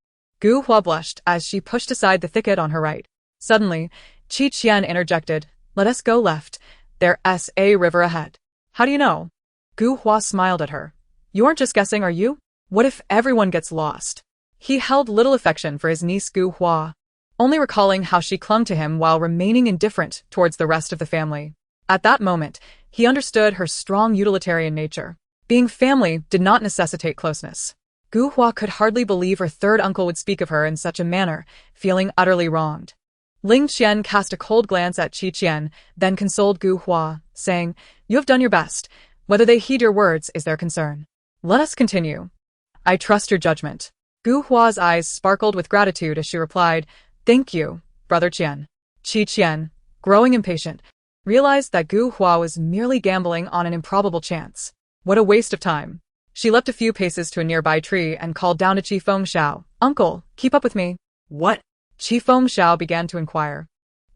Gu Hua blushed as she pushed aside the thicket on her right. Suddenly, Qian interjected, let us go left. There's a river ahead. How do you know? Gu Hua smiled at her. You aren't just guessing, are you? What if everyone gets lost? He held little affection for his niece Gu Hua, only recalling how she clung to him while remaining indifferent towards the rest of the family. At that moment, he understood her strong utilitarian nature. Being family did not necessitate closeness. Gu Hua could hardly believe her third uncle would speak of her in such a manner, feeling utterly wronged. Ling Qian cast a cold glance at Qian, then consoled Gu Hua, saying, you have done your best. Whether they heed your words is their concern. Let us continue. I trust your judgment. Gu Hua's eyes sparkled with gratitude as she replied, thank you, Brother Qian. Qian, growing impatient, realized that Gu Hua was merely gambling on an improbable chance. What a waste of time. She leapt a few paces to a nearby tree and called down to Qi Fengxiao, Uncle, keep up with me. what? Qi Fengxiao began to inquire,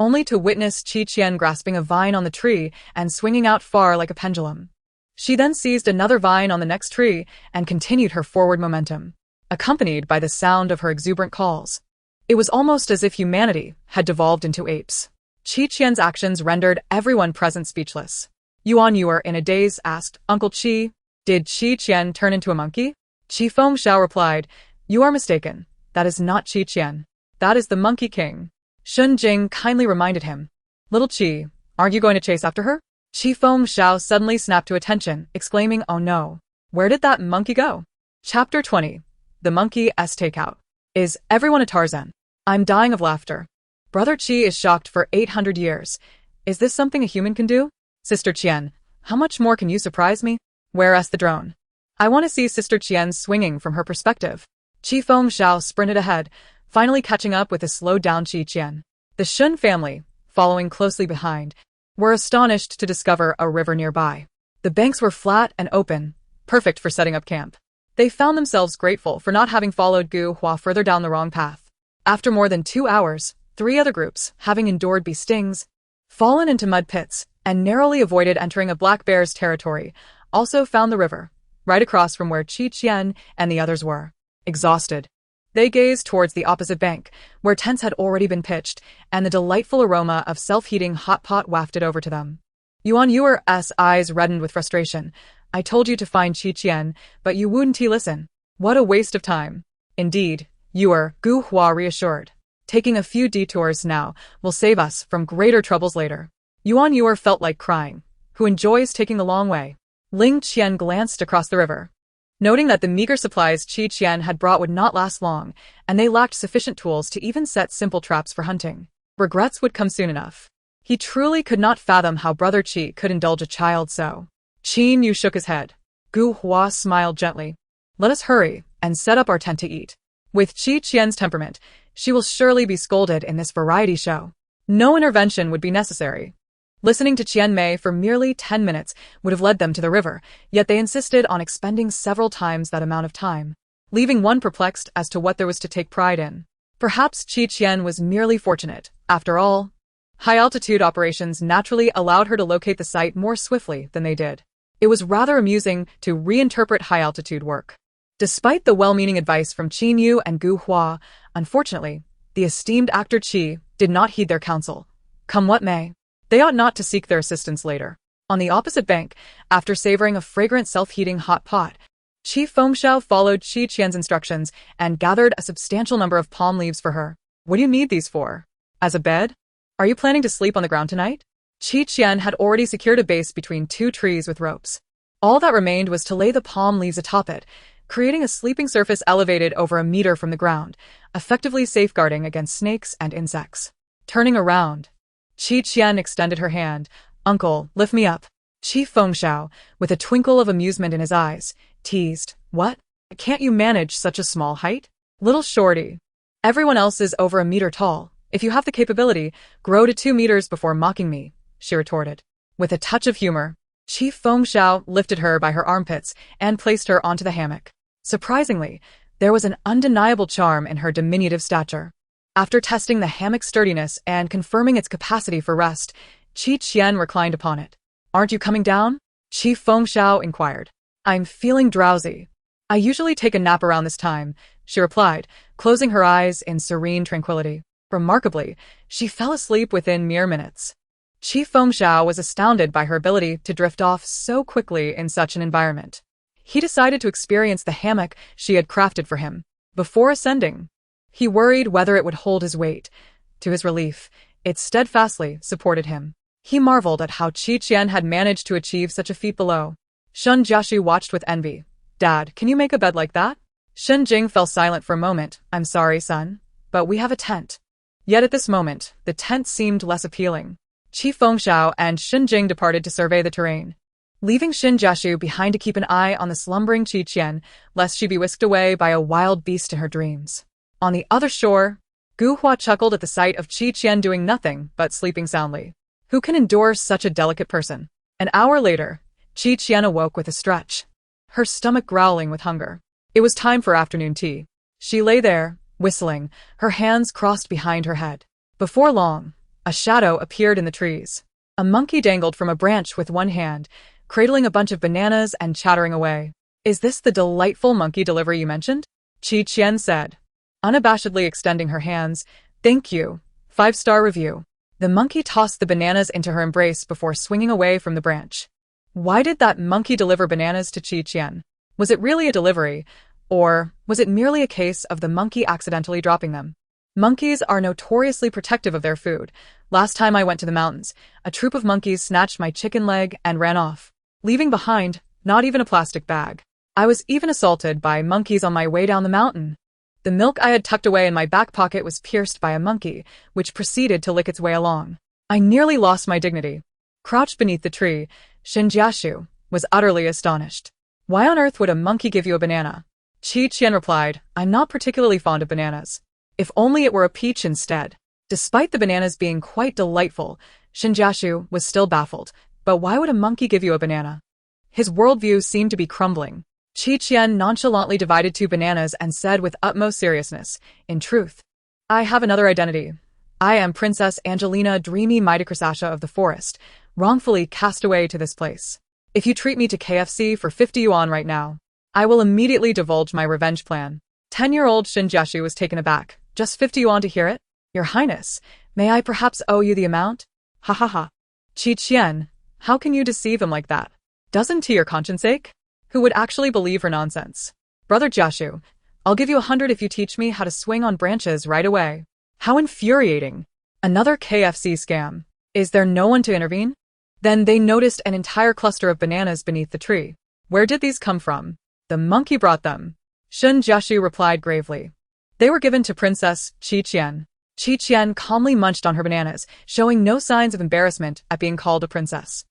only to witness Qian grasping a vine on the tree and swinging out far like a pendulum. She then seized another vine on the next tree and continued her forward momentum, accompanied by the sound of her exuberant calls. It was almost as if humanity had devolved into apes. Qian's actions rendered everyone present speechless. Yuan Yuer, in a daze, asked, Uncle Qi, did Qian turn into a monkey? Qi Fengxiao replied, you are mistaken. That is not Qian. That is the Monkey King. Shun Jing kindly reminded him. Little Qi, aren't you going to chase after her? Qi Fengxiao suddenly snapped to attention, exclaiming, oh no. Where did that monkey go? Chapter 20. The Monkey's Takeout. Is everyone a Tarzan? I'm dying of laughter. Brother Qi is shocked for 800 years. Is this something a human can do? Sister Qian, how much more can you surprise me? Where's the drone? I want to see Sister Qian swinging from her perspective. Qi Fengxiao sprinted ahead, finally catching up with the slowed-down Qian. The Shun family, following closely behind, were astonished to discover a river nearby. The banks were flat and open, perfect for setting up camp. They found themselves grateful for not having followed Gu Hua further down the wrong path. After more than 2 hours, 3 other groups, having endured bee stings, fallen into mud pits, and narrowly avoided entering a black bear's territory, also found the river, right across from where Qian and the others were. Exhausted, they gazed towards the opposite bank, where tents had already been pitched, and the delightful aroma of self-heating hot pot wafted over to them. Yuan's eyes reddened with frustration. I told you to find Qian, but you wouldn't listen. What a waste of time. Indeed, Gu Hua reassured. Taking a few detours now will save us from greater troubles later. Yuan felt like crying. Who enjoys taking the long way? Ling Qian glanced across the river, noting that the meager supplies Qian had brought would not last long, and they lacked sufficient tools to even set simple traps for hunting. Regrets would come soon enough. He truly could not fathom how Brother Qi could indulge a child so. Qin Yu shook his head. Gu Hua smiled gently. Let us hurry and set up our tent to eat. With Qian's temperament, she will surely be scolded in this variety show. No intervention would be necessary. Listening to Qian Mei for merely 10 minutes would have led them to the river, yet they insisted on expending several times that amount of time, leaving one perplexed as to what there was to take pride in. Perhaps Qian was merely fortunate. After all, high-altitude operations naturally allowed her to locate the site more swiftly than they did. It was rather amusing to reinterpret high-altitude work. Despite the well-meaning advice from Qin Yu and Gu Hua, unfortunately, the esteemed actor Qi did not heed their counsel. Come what may, they ought not to seek their assistance later. On the opposite bank, after savoring a fragrant self-heating hot pot, Qi Fengxiao followed Qian's instructions and gathered a substantial number of palm leaves for her. What do you need these for? As a bed? Are you planning to sleep on the ground tonight? Qian had already secured a base between two trees with ropes. All that remained was to lay the palm leaves atop it, creating a sleeping surface elevated over a meter from the ground, effectively safeguarding against snakes and insects. Turning around, Qian extended her hand. Uncle, lift me up. Qi Fengxiao, with a twinkle of amusement in his eyes, teased. What? Can't you manage such a small height? Little shorty. Everyone else is over a meter tall. If you have the capability, grow to 2 meters before mocking me, she retorted. With a touch of humor, Qi Fengxiao lifted her by her armpits and placed her onto the hammock. Surprisingly, there was an undeniable charm in her diminutive stature. After testing the hammock's sturdiness and confirming its capacity for rest, Qian reclined upon it. Aren't you coming down? Qi Fengxiao inquired. I'm feeling drowsy. I usually take a nap around this time, she replied, closing her eyes in serene tranquility. Remarkably, she fell asleep within mere minutes. Qi Fengxiao was astounded by her ability to drift off so quickly in such an environment. He decided to experience the hammock she had crafted for him. Before ascending, he worried whether it would hold his weight. To his relief, it steadfastly supported him. He marveled at how Qian had managed to achieve such a feat below. Shen Jiaxu watched with envy. Dad, can you make a bed like that? Shen Jing fell silent for a moment. I'm sorry, son, but we have a tent. Yet at this moment, the tent seemed less appealing. Qi Fengxiao and Shen Jing departed to survey the terrain, leaving Shen Jiaxu behind to keep an eye on the slumbering Qian, lest she be whisked away by a wild beast in her dreams. On the other shore, Gu Hua chuckled at the sight of Qian doing nothing but sleeping soundly. Who can endure such a delicate person? An hour later, Qian awoke with a stretch, her stomach growling with hunger. It was time for afternoon tea. She lay there, whistling, her hands crossed behind her head. Before long, a shadow appeared in the trees. A monkey dangled from a branch with one hand, cradling a bunch of bananas and chattering away. Is this the delightful monkey delivery you mentioned? Qian said, unabashedly extending her hands. Thank you. 5-star review. The monkey tossed the bananas into her embrace before swinging away from the branch. Why did that monkey deliver bananas to Qian? Was it really a delivery, or was it merely a case of the monkey accidentally dropping them? Monkeys are notoriously protective of their food. Last time I went to the mountains, a troop of monkeys snatched my chicken leg and ran off, leaving behind not even a plastic bag. I was even assaulted by monkeys on my way down the mountain. The milk I had tucked away in my back pocket was pierced by a monkey, which proceeded to lick its way along. I nearly lost my dignity. Crouched beneath the tree, Shen Jiaxu was utterly astonished. Why on earth would a monkey give you a banana? Qian replied, I'm not particularly fond of bananas. If only it were a peach instead. Despite the bananas being quite delightful, Shen Jiaxu was still baffled. But why would a monkey give you a banana? His worldview seemed to be crumbling. Qian nonchalantly divided 2 bananas and said with utmost seriousness, in truth, I have another identity. I am Princess Angelina Dreamy Midacrysasha of the forest, wrongfully cast away to this place. If you treat me to KFC for 50 yuan right now, I will immediately divulge my revenge plan. 10-year-old Shinjiashi was taken aback. Just 50 yuan to hear it? Your Highness, may I perhaps owe you the amount? Ha ha ha. Qian, how can you deceive him like that? Doesn't to your conscience ache? Who would actually believe her nonsense? Brother Jiashu, I'll give you 100 if you teach me how to swing on branches right away. How infuriating. Another KFC scam. Is there no one to intervene? Then they noticed an entire cluster of bananas beneath the tree. Where did these come from? The monkey brought them. Shun Jiashu replied gravely. They were given to Princess Qian. Qian calmly munched on her bananas, showing no signs of embarrassment at being called a princess.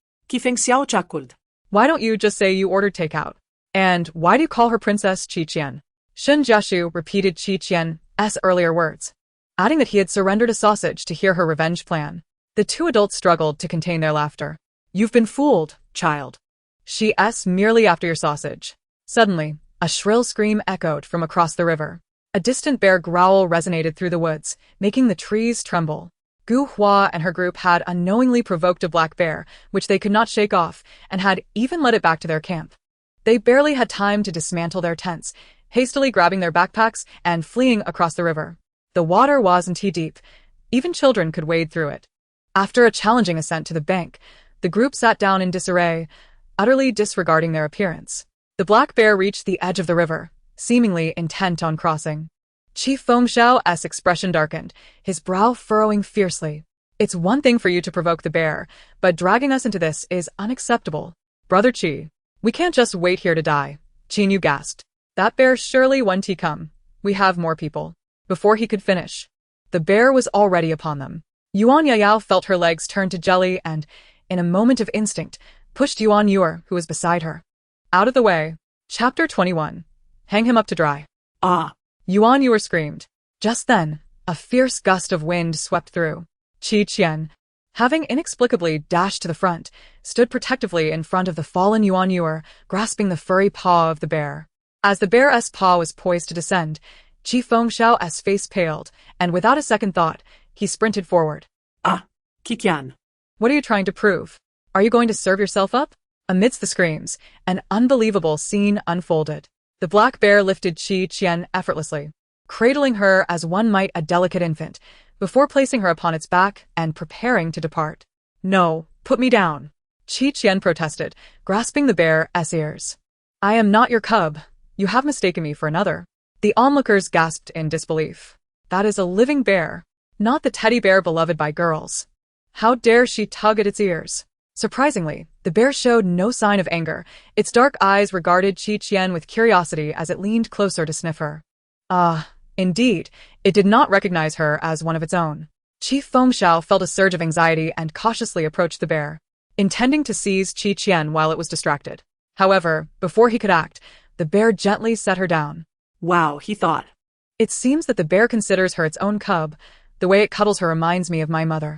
Why don't you just say you ordered takeout? And why do you call her Princess Qian? Shun Jiashu repeated Qian's earlier words, adding that he had surrendered a sausage to hear her revenge plan. The two adults struggled to contain their laughter. You've been fooled, child. She's merely after your sausage. Suddenly, a shrill scream echoed from across the river. A distant bear growl resonated through the woods, making the trees tremble. Gu Hua and her group had unknowingly provoked a black bear, which they could not shake off, and had even led it back to their camp. They barely had time to dismantle their tents, hastily grabbing their backpacks and fleeing across the river. The water wasn't deep. Even children could wade through it. After a challenging ascent to the bank, the group sat down in disarray, utterly disregarding their appearance. The black bear reached the edge of the river, seemingly intent on crossing. Chief Fengshao's expression darkened, his brow furrowing fiercely. It's one thing for you to provoke the bear, but dragging us into this is unacceptable. Brother Qi, we can't just wait here to die. Qin Yu gasped. That bear surely won't come. We have more people. Before he could finish, the bear was already upon them. Yuan Yayao felt her legs turn to jelly and, in a moment of instinct, pushed Yuan Yuer, who was beside her. Out of the way. Chapter 21. Hang him up to dry. Ah! Yuan Yuer screamed. Just then, a fierce gust of wind swept through. Qian, having inexplicably dashed to the front, stood protectively in front of the fallen Yuan Yuer, grasping the furry paw of the bear. As the bear's paw was poised to descend, Qi Fengshao's face paled, and without a second thought, he sprinted forward. Ah! Qian. What are you trying to prove? Are you going to serve yourself up? Amidst the screams, an unbelievable scene unfolded. The black bear lifted Qian effortlessly, cradling her as one might a delicate infant, before placing her upon its back and preparing to depart. No, put me down. Qian protested, grasping the bear's ears. I am not your cub. You have mistaken me for another. The onlookers gasped in disbelief. That is a living bear, not the teddy bear beloved by girls. How dare she tug at its ears? Surprisingly, the bear showed no sign of anger. Its dark eyes regarded Qian with curiosity as it leaned closer to sniff her. Indeed, it did not recognize her as one of its own. Chief Fengshao felt a surge of anxiety and cautiously approached the bear, intending to seize Qian while it was distracted. However, before he could act, the bear gently set her down. Wow, he thought. It seems that the bear considers her its own cub. The way it cuddles her reminds me of my mother.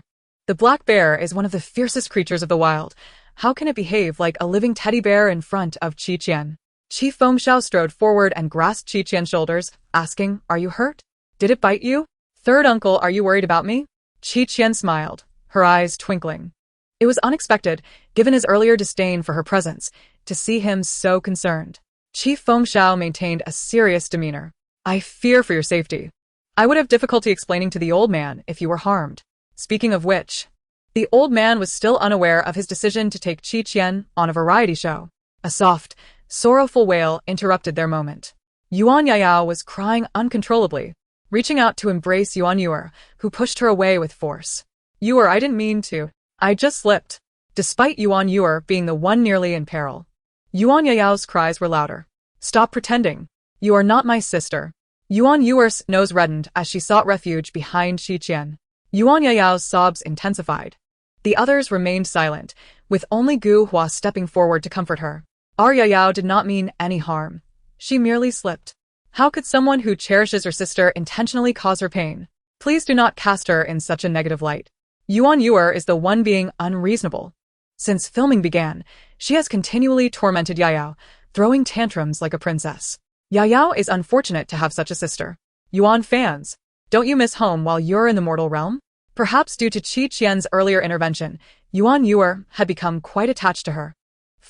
The black bear is one of the fiercest creatures of the wild. How can it behave like a living teddy bear in front of Qian? Chief Fengshao strode forward and grasped Qian's shoulders, asking, Are you hurt? Did it bite you? Third uncle, are you worried about me? Qian smiled, her eyes twinkling. It was unexpected, given his earlier disdain for her presence, to see him so concerned. Chief Fengshao maintained a serious demeanor. I fear for your safety. I would have difficulty explaining to the old man if you were harmed. Speaking of which, the old man was still unaware of his decision to take Qian on a variety show. A soft, sorrowful wail interrupted their moment. Yuan Yayao was crying uncontrollably, reaching out to embrace Yuan Yuer, who pushed her away with force. Yuer, I didn't mean to. I just slipped. Despite Yuan Yuer being the one nearly in peril, Yuan Yayao's cries were louder. Stop pretending. You are not my sister. Yuan Yuer's nose reddened as she sought refuge behind Qian. Yuan Yayao's sobs intensified. The others remained silent, with only Gu Hua stepping forward to comfort her. Our Yayao did not mean any harm. She merely slipped. How could someone who cherishes her sister intentionally cause her pain? Please do not cast her in such a negative light. Yuan Yuer is the one being unreasonable. Since filming began, she has continually tormented Yayao, throwing tantrums like a princess. Yayao is unfortunate to have such a sister. Yuan fans, don't you miss home while you're in the mortal realm? Perhaps due to Qian's earlier intervention, Yuan Yuer had become quite attached to her.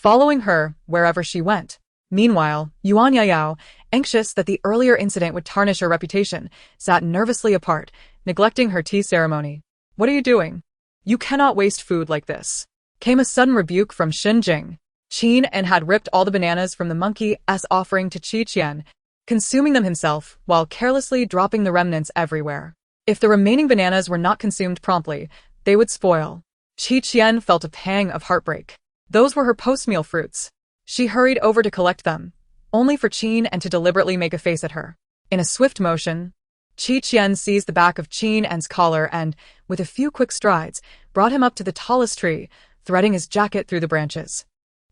following her wherever she went. Meanwhile, Yuan Yayao, anxious that the earlier incident would tarnish her reputation, sat nervously apart, neglecting her tea ceremony. "What are you doing? You cannot waste food like this," came a sudden rebuke from Xinjing. Qian had ripped all the bananas from the monkey's offering to Qian, consuming them himself while carelessly dropping the remnants everywhere. If the remaining bananas were not consumed promptly, they would spoil. Qian felt a pang of heartbreak. Those were her post-meal fruits. She hurried over to collect them, only for Qian to deliberately make a face at her. In a swift motion, Qian seized the back of Qian's collar and, with a few quick strides, brought him up to the tallest tree, threading his jacket through the branches.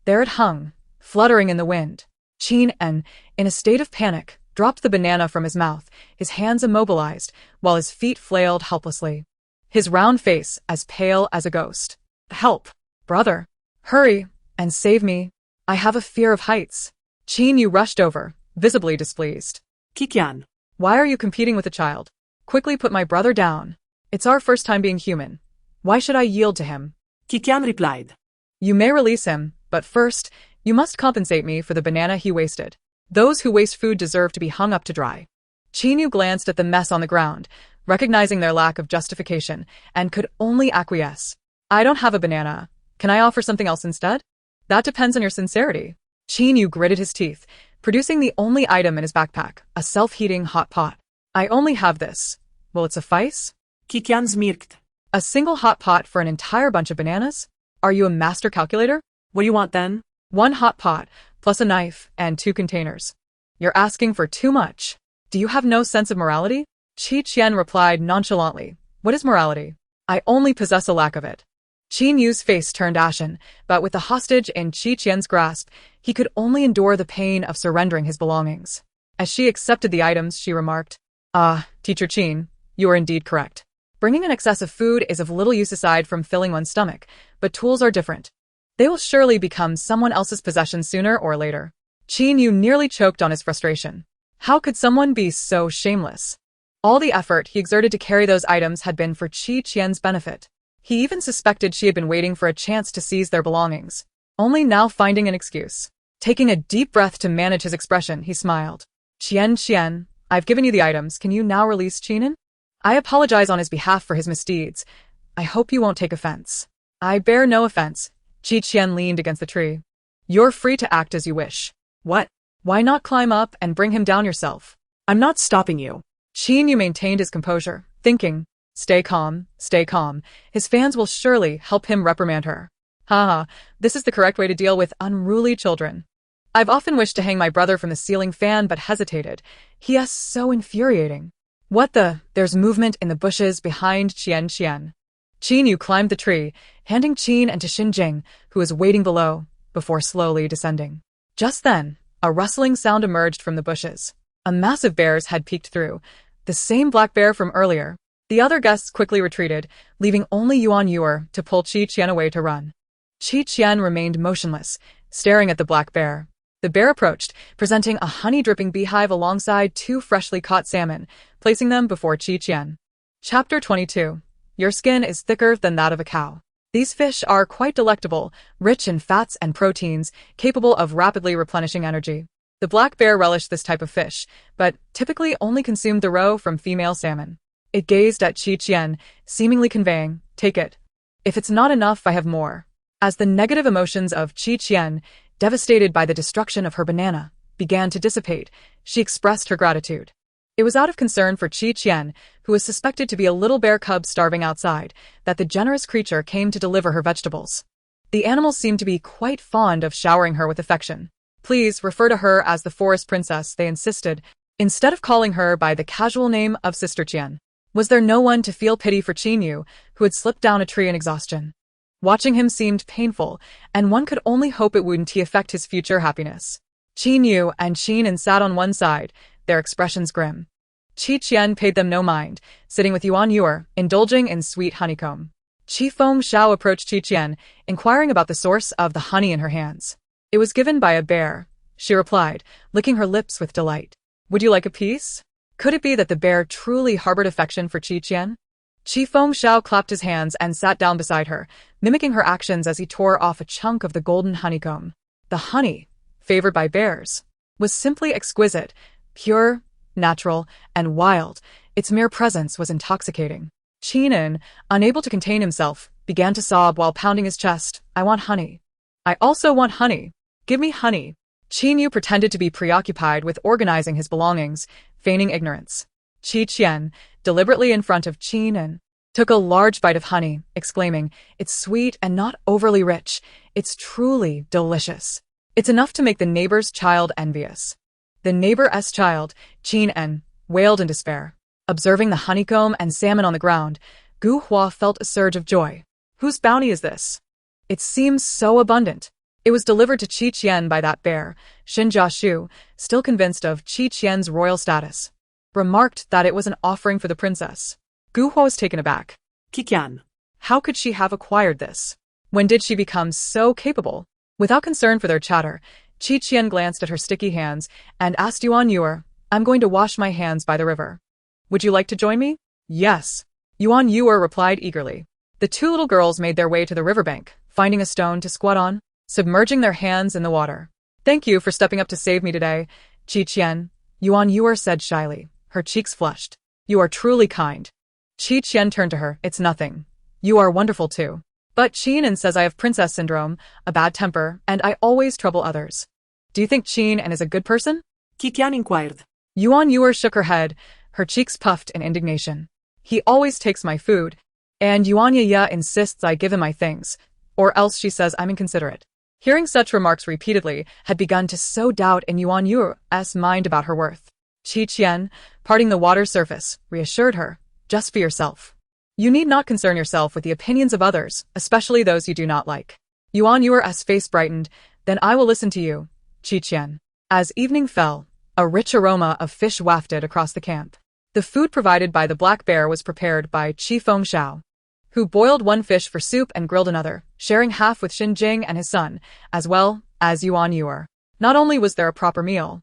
There it hung, fluttering in the wind. Qian, in a state of panic, dropped the banana from his mouth, his hands immobilized, while his feet flailed helplessly. His round face as pale as a ghost. "Help, brother! Hurry, and save me. I have a fear of heights." Qian rushed over, visibly displeased. Qian. "Why are you competing with a child? Quickly put my brother down. It's our first time being human. Why should I yield to him?" Qian replied. "You may release him, but first, you must compensate me for the banana he wasted. Those who waste food deserve to be hung up to dry." Qian glanced at the mess on the ground, recognizing their lack of justification, and could only acquiesce. "I don't have a banana. Can I offer something else instead?" "That depends on your sincerity." Qian gritted his teeth, producing the only item in his backpack, a self-heating hot pot. "I only have this. Will it suffice?" Qian smirked. "A single hot pot for an entire bunch of bananas? Are you a master calculator?" "What do you want then?" "One hot pot, plus a knife, and 2 containers. You're asking for too much. Do you have no sense of morality?" Qian replied nonchalantly. "What is morality? I only possess a lack of it." Qian's face turned ashen, but with the hostage in Qian's grasp, he could only endure the pain of surrendering his belongings. As she accepted the items, she remarked, Teacher Qian, you are indeed correct. Bringing an excess of food is of little use aside from filling one's stomach, but tools are different. They will surely become someone else's possession sooner or later." Qian nearly choked on his frustration. How could someone be so shameless? All the effort he exerted to carry those items had been for Qian's benefit. He even suspected she had been waiting for a chance to seize their belongings, only now finding an excuse. Taking a deep breath to manage his expression, he smiled. Qian, I've given you the items. Can you now release Qian? I apologize on his behalf for his misdeeds. I hope you won't take offense." "I bear no offense." Qian leaned against the tree. "You're free to act as you wish." "What? "Why not climb up and bring him down yourself?" I'm not stopping you." Qian maintained his composure, thinking, Stay calm, stay calm. His fans will surely help him reprimand her. Haha, this is the correct way to deal with unruly children. I've often wished to hang my brother from the ceiling fan but hesitated. He is so infuriating. What the? There's movement in the bushes behind Qian. Qian climbed the tree, handing Qian to Xinjing, who was waiting below, before slowly descending. Just then, a rustling sound emerged from the bushes. A massive bear's head peeked through, the same black bear from earlier. The other guests quickly retreated, leaving only Yuan Yuer to pull Qian away to run. Qian remained motionless, staring at the black bear. The bear approached, presenting a honey-dripping beehive alongside 2 freshly caught salmon, placing them before Qian. Chapter 22. Your skin is thicker than that of a cow. These fish are quite delectable, rich in fats and proteins, capable of rapidly replenishing energy. The black bear relished this type of fish, but typically only consumed the roe from female salmon. It gazed at Qian, seemingly conveying, take it. If it's not enough, I have more. As the negative emotions of Qian, devastated by the destruction of her banana, began to dissipate, she expressed her gratitude. It was out of concern for Qian, who was suspected to be a little bear cub starving outside, that the generous creature came to deliver her vegetables. The animals seemed to be quite fond of showering her with affection. Please refer to her as the forest princess, they insisted, instead of calling her by the casual name of Sister Qian. Was there no one to feel pity for Qian, who had slipped down a tree in exhaustion? Watching him seemed painful, and one could only hope it wouldn't affect his future happiness. Qian and Qian sat on one side, their expressions grim. Qian paid them no mind, sitting with Yuan Yuer, indulging in sweet honeycomb. Feng Xiao approached Qian, inquiring about the source of the honey in her hands. It was given by a bear, she replied, licking her lips with delight. Would you like a piece? Could it be that the bear truly harbored affection for Qian? Feng Xiao clapped his hands and sat down beside her, mimicking her actions as he tore off a chunk of the golden honeycomb. The honey, favored by bears, was simply exquisite, pure, natural, and wild. Its mere presence was intoxicating. Qian, unable to contain himself, began to sob while pounding his chest. I want honey. I also want honey. Give me honey. Qian pretended to be preoccupied with organizing his belongings, feigning ignorance. Qian, deliberately in front of Qian, took a large bite of honey, exclaiming, "It's sweet and not overly rich. It's truly delicious. It's enough to make the neighbor's child envious." The neighbor's child, Qian, wailed in despair. Observing the honeycomb and salmon on the ground, Gu Hua felt a surge of joy. Whose bounty is this? It seems so abundant. It was delivered to Qian by that bear. Xin Jiashu, still convinced of Qian's royal status, remarked that it was an offering for the princess. Gu Hua was taken aback. Qian. How could she have acquired this? When did she become so capable? Without concern for their chatter, Qian glanced at her sticky hands and asked Yuan Yuer, "I'm going to wash my hands by the river. Would you like to join me?" "Yes." Yuan Yuer replied eagerly. The two little girls made their way to the riverbank, finding a stone to squat on, submerging their hands in the water. "Thank you for stepping up to save me today, Qian," Yuan Yuer said shyly, her cheeks flushed. "You are truly kind." Qian turned to her. "It's nothing. You are wonderful too. But Qian says I have princess syndrome, a bad temper, and I always trouble others. Do you think Qian is a good person?" Qian inquired. Yuan Yuer shook her head, her cheeks puffed in indignation. "He always takes my food, and Yuan Yaya insists I give him my things, or else she says I'm inconsiderate." Hearing such remarks repeatedly had begun to sow doubt in Yuan Yuer's mind about her worth. Qian, parting the water's surface, reassured her, "Just be yourself. You need not concern yourself with the opinions of others, especially those you do not like." Yuan Yuer's face brightened. "Then I will listen to you, Qian." As evening fell, a rich aroma of fish wafted across the camp. The food provided by the black bear was prepared by Qi Fengxiao, who boiled one fish for soup and grilled another, sharing half with Xin Jing and his son, as well as Yuan Yuer. Not only was there a proper meal,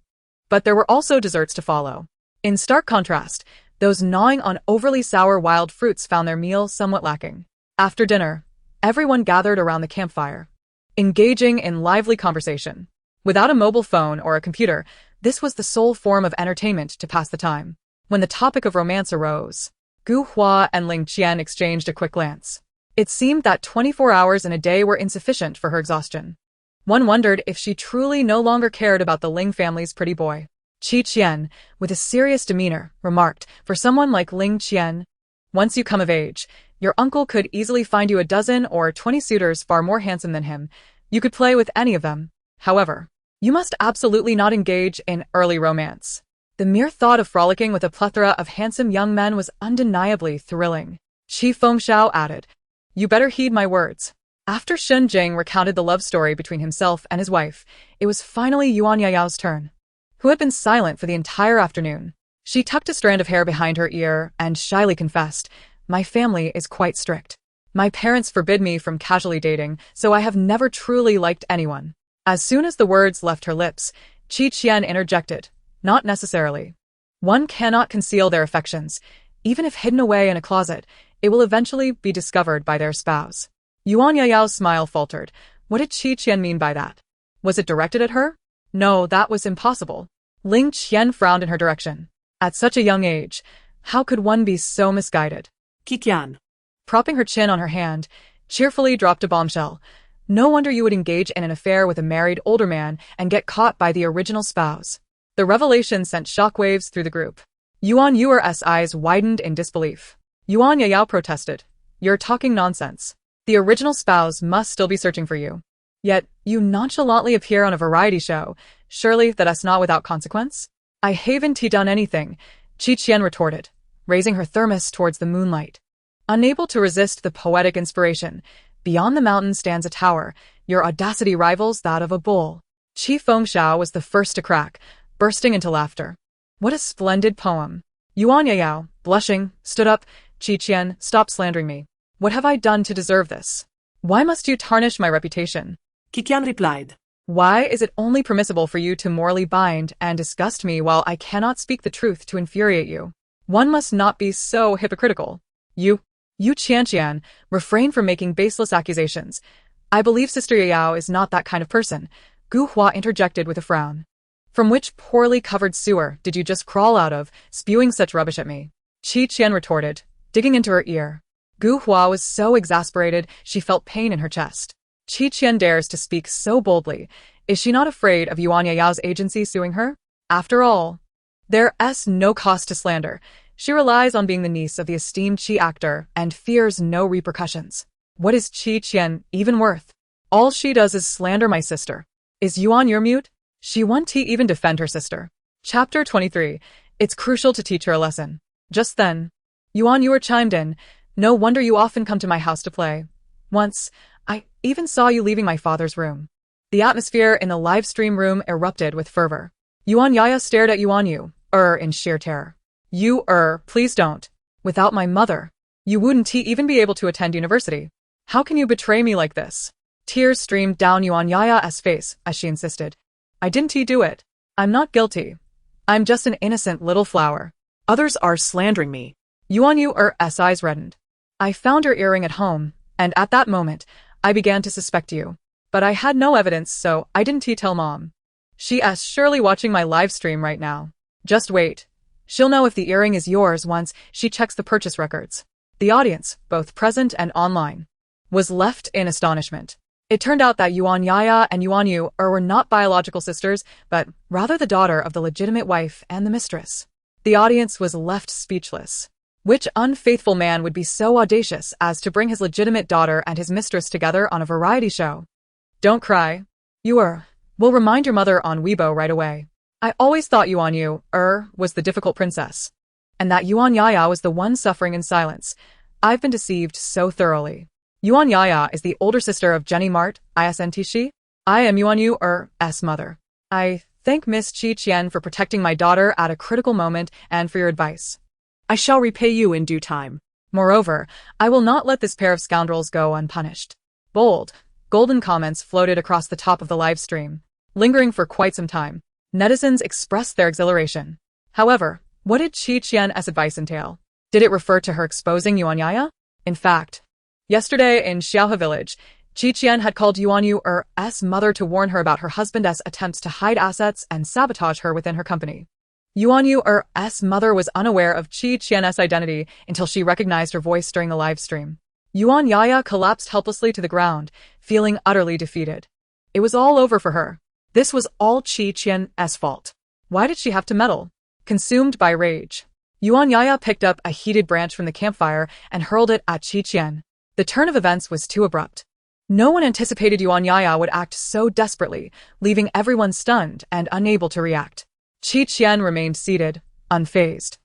but there were also desserts to follow. In stark contrast, those gnawing on overly sour wild fruits found their meal somewhat lacking. After dinner, everyone gathered around the campfire, engaging in lively conversation. Without a mobile phone or a computer, this was the sole form of entertainment to pass the time. When the topic of romance arose, Gu Hua and Ling Qian exchanged a quick glance. It seemed that 24 hours in a day were insufficient for her exhaustion. One wondered if she truly no longer cared about the Ling family's pretty boy. Qian, with a serious demeanor, remarked, "For someone like Ling Qian, once you come of age, your uncle could easily find you a dozen or 20 suitors far more handsome than him. You could play with any of them. However, you must absolutely not engage in early romance." The mere thought of frolicking with a plethora of handsome young men was undeniably thrilling. Qi Fengxiao added, "You better heed my words." After Xin Jing recounted the love story between himself and his wife, it was finally Yuan Yayao's turn, who had been silent for the entire afternoon. She tucked a strand of hair behind her ear and shyly confessed, "My family is quite strict. My parents forbid me from casually dating, so I have never truly liked anyone." As soon as the words left her lips, Qian interjected, "Not necessarily. One cannot conceal their affections. Even if hidden away in a closet, it will eventually be discovered by their spouse." Yuan Yayao's smile faltered. What did Qian mean by that? Was it directed at her? No, that was impossible. Ling Qian frowned in her direction. At such a young age, how could one be so misguided? Qian. Propping her chin on her hand, cheerfully dropped a bombshell. "No wonder you would engage in an affair with a married older man and get caught by the original spouse." The revelation sent shockwaves through the group. Yuan Yuer's eyes widened in disbelief. Yuan Yayao protested, "You're talking nonsense. The original spouse must still be searching for you. Yet, you nonchalantly appear on a variety show. Surely that's not without consequence?" "I haven't done anything," Qian retorted, raising her thermos towards the moonlight. Unable to resist the poetic inspiration, "Beyond the mountain stands a tower. Your audacity rivals that of a bull." Qi Fengxiao was the first to crack, bursting into laughter. "What a splendid poem." Yuan Yayao, blushing, stood up. "Qian, stop slandering me. What have I done to deserve this? Why must you tarnish my reputation?" Qian replied, "Why is it only permissible for you to morally bind and disgust me while I cannot speak the truth to infuriate you? One must not be so hypocritical." "You." Qian, refrain from making baseless accusations. I believe Sister Yao is not that kind of person, Gu Hua interjected with a frown. From which poorly covered sewer did you just crawl out of, spewing such rubbish at me? Qian retorted, digging into her ear. Gu Hua was so exasperated she felt pain in her chest. Qian dares to speak so boldly. Is she not afraid of Yuan Yao's agency suing her? After all, there's no cost to slander. She relies on being the niece of the esteemed Qi actor and fears no repercussions. What is Qian even worth? All she does is slander my sister. Is Yuan your mute? She won't even defend her sister. Chapter 23. It's crucial to teach her a lesson. Just then, Yuan Yu chimed in. No wonder you often come to my house to play. Once, I even saw you leaving my father's room. The atmosphere in the live stream room erupted with fervor. Yuan Yaya stared at Yuan Yu, in sheer terror. You, please don't. Without my mother, you wouldn't even be able to attend university. How can you betray me like this? Tears streamed down Yuan Yaya's face as she insisted. I didn't do it. I'm not guilty. I'm just an innocent little flower. Others are slandering me. Yuan Yu's eyes reddened. I found your earring at home, and at that moment, I began to suspect you. But I had no evidence, so I didn't tell Mom. She's surely watching my live stream right now. Just wait. She'll know if the earring is yours once she checks the purchase records. The audience, both present and online, was left in astonishment. It turned out that Yuan Yaya and Yuan Yu were not biological sisters, but rather the daughter of the legitimate wife and the mistress. The audience was left speechless. Which unfaithful man would be so audacious as to bring his legitimate daughter and his mistress together on a variety show? Don't cry. We'll remind your mother on Weibo right away. I always thought Yuan Yu was the difficult princess, and that Yuan Yaya was the one suffering in silence. I've been deceived so thoroughly. Yuan Yaya is the older sister of Jenny Mart, isn't. I am Yuan Yu's mother. I thank Miss Qian for protecting my daughter at a critical moment and for your advice. I shall repay you in due time. Moreover, I will not let this pair of scoundrels go unpunished. Bold, golden comments floated across the top of the live stream, lingering for quite some time. Netizens expressed their exhilaration. However, what did Qian's advice entail? Did it refer to her exposing Yuan Yaya? In fact, yesterday in Xiaohe village, Qian had called Yuan Yu's mother to warn her about her husband's attempts to hide assets and sabotage her within her company. Yuan Yu's mother was unaware of Qian's identity until she recognized her voice during the live stream. Yuan Yaya collapsed helplessly to the ground, feeling utterly defeated. It was all over for her. This was all Qian's fault. Why did she have to meddle? Consumed by rage, Yuan Yaya picked up a heated branch from the campfire and hurled it at Qian. The turn of events was too abrupt. No one anticipated Yuan Yaya would act so desperately, leaving everyone stunned and unable to react. Qian remained seated, unfazed,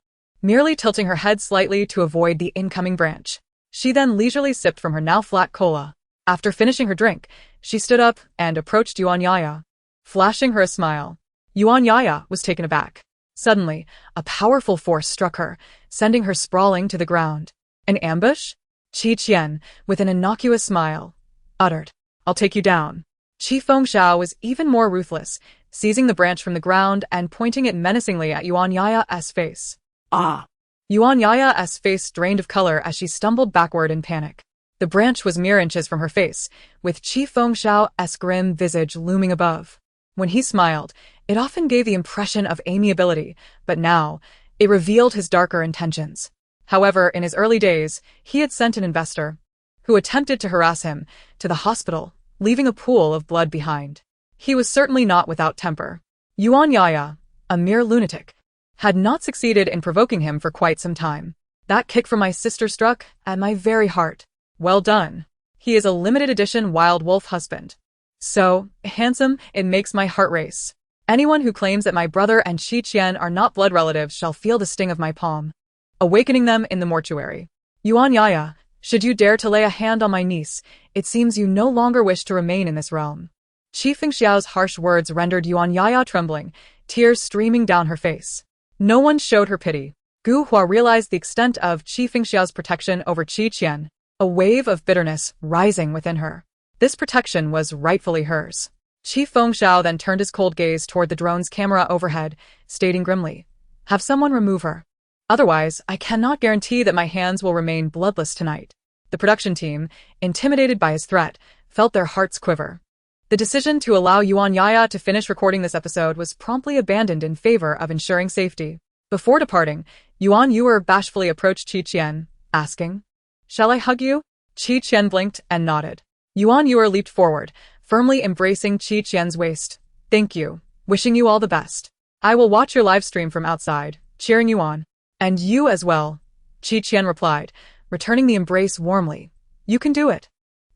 merely tilting her head slightly to avoid the incoming branch. She then leisurely sipped from her now flat cola. After finishing her drink, she stood up and approached Yuan Yaya, flashing her a smile. Yuan Yaya was taken aback. Suddenly, a powerful force struck her, sending her sprawling to the ground. An ambush? Qian, with an innocuous smile, uttered, I'll take you down. Qi Fengxiao was even more ruthless, seizing the branch from the ground and pointing it menacingly at Yuan Yaya's face. Ah! Yuan Yaya's face drained of color as she stumbled backward in panic. The branch was mere inches from her face, with Qi Fengxiao's grim visage looming above. When he smiled, it often gave the impression of amiability, but now, it revealed his darker intentions. However, in his early days, he had sent an investor, who attempted to harass him, to the hospital, leaving a pool of blood behind. He was certainly not without temper. Yuan Yaya, a mere lunatic, had not succeeded in provoking him for quite some time. That kick from my sister struck at my very heart. Well done. He is a limited edition wild wolf husband. So handsome, it makes my heart race. Anyone who claims that my brother and Qian are not blood relatives shall feel the sting of my palm, awakening them in the mortuary. Yuan Yaya, should you dare to lay a hand on my niece, it seems you no longer wish to remain in this realm. Qi Fengxiao's harsh words rendered Yuan Yaya trembling, tears streaming down her face. No one showed her pity. Gu Hua realized the extent of Qi Fengxiao's protection over Qian, a wave of bitterness rising within her. This protection was rightfully hers. Qi Fengxiao then turned his cold gaze toward the drone's camera overhead, stating grimly, have someone remove her. Otherwise, I cannot guarantee that my hands will remain bloodless tonight. The production team, intimidated by his threat, felt their hearts quiver. The decision to allow Yuan Yaya to finish recording this episode was promptly abandoned in favor of ensuring safety. Before departing, Yuan Yuer bashfully approached Qi Qian, asking, "Shall I hug you?" Qi Qian blinked and nodded. Yuan Yuer leaped forward, firmly embracing Qi Qian's waist. "Thank you. Wishing you all the best. I will watch your live stream from outside, cheering you on." "And you as well," Qi Qian replied, returning the embrace warmly. "You can do it."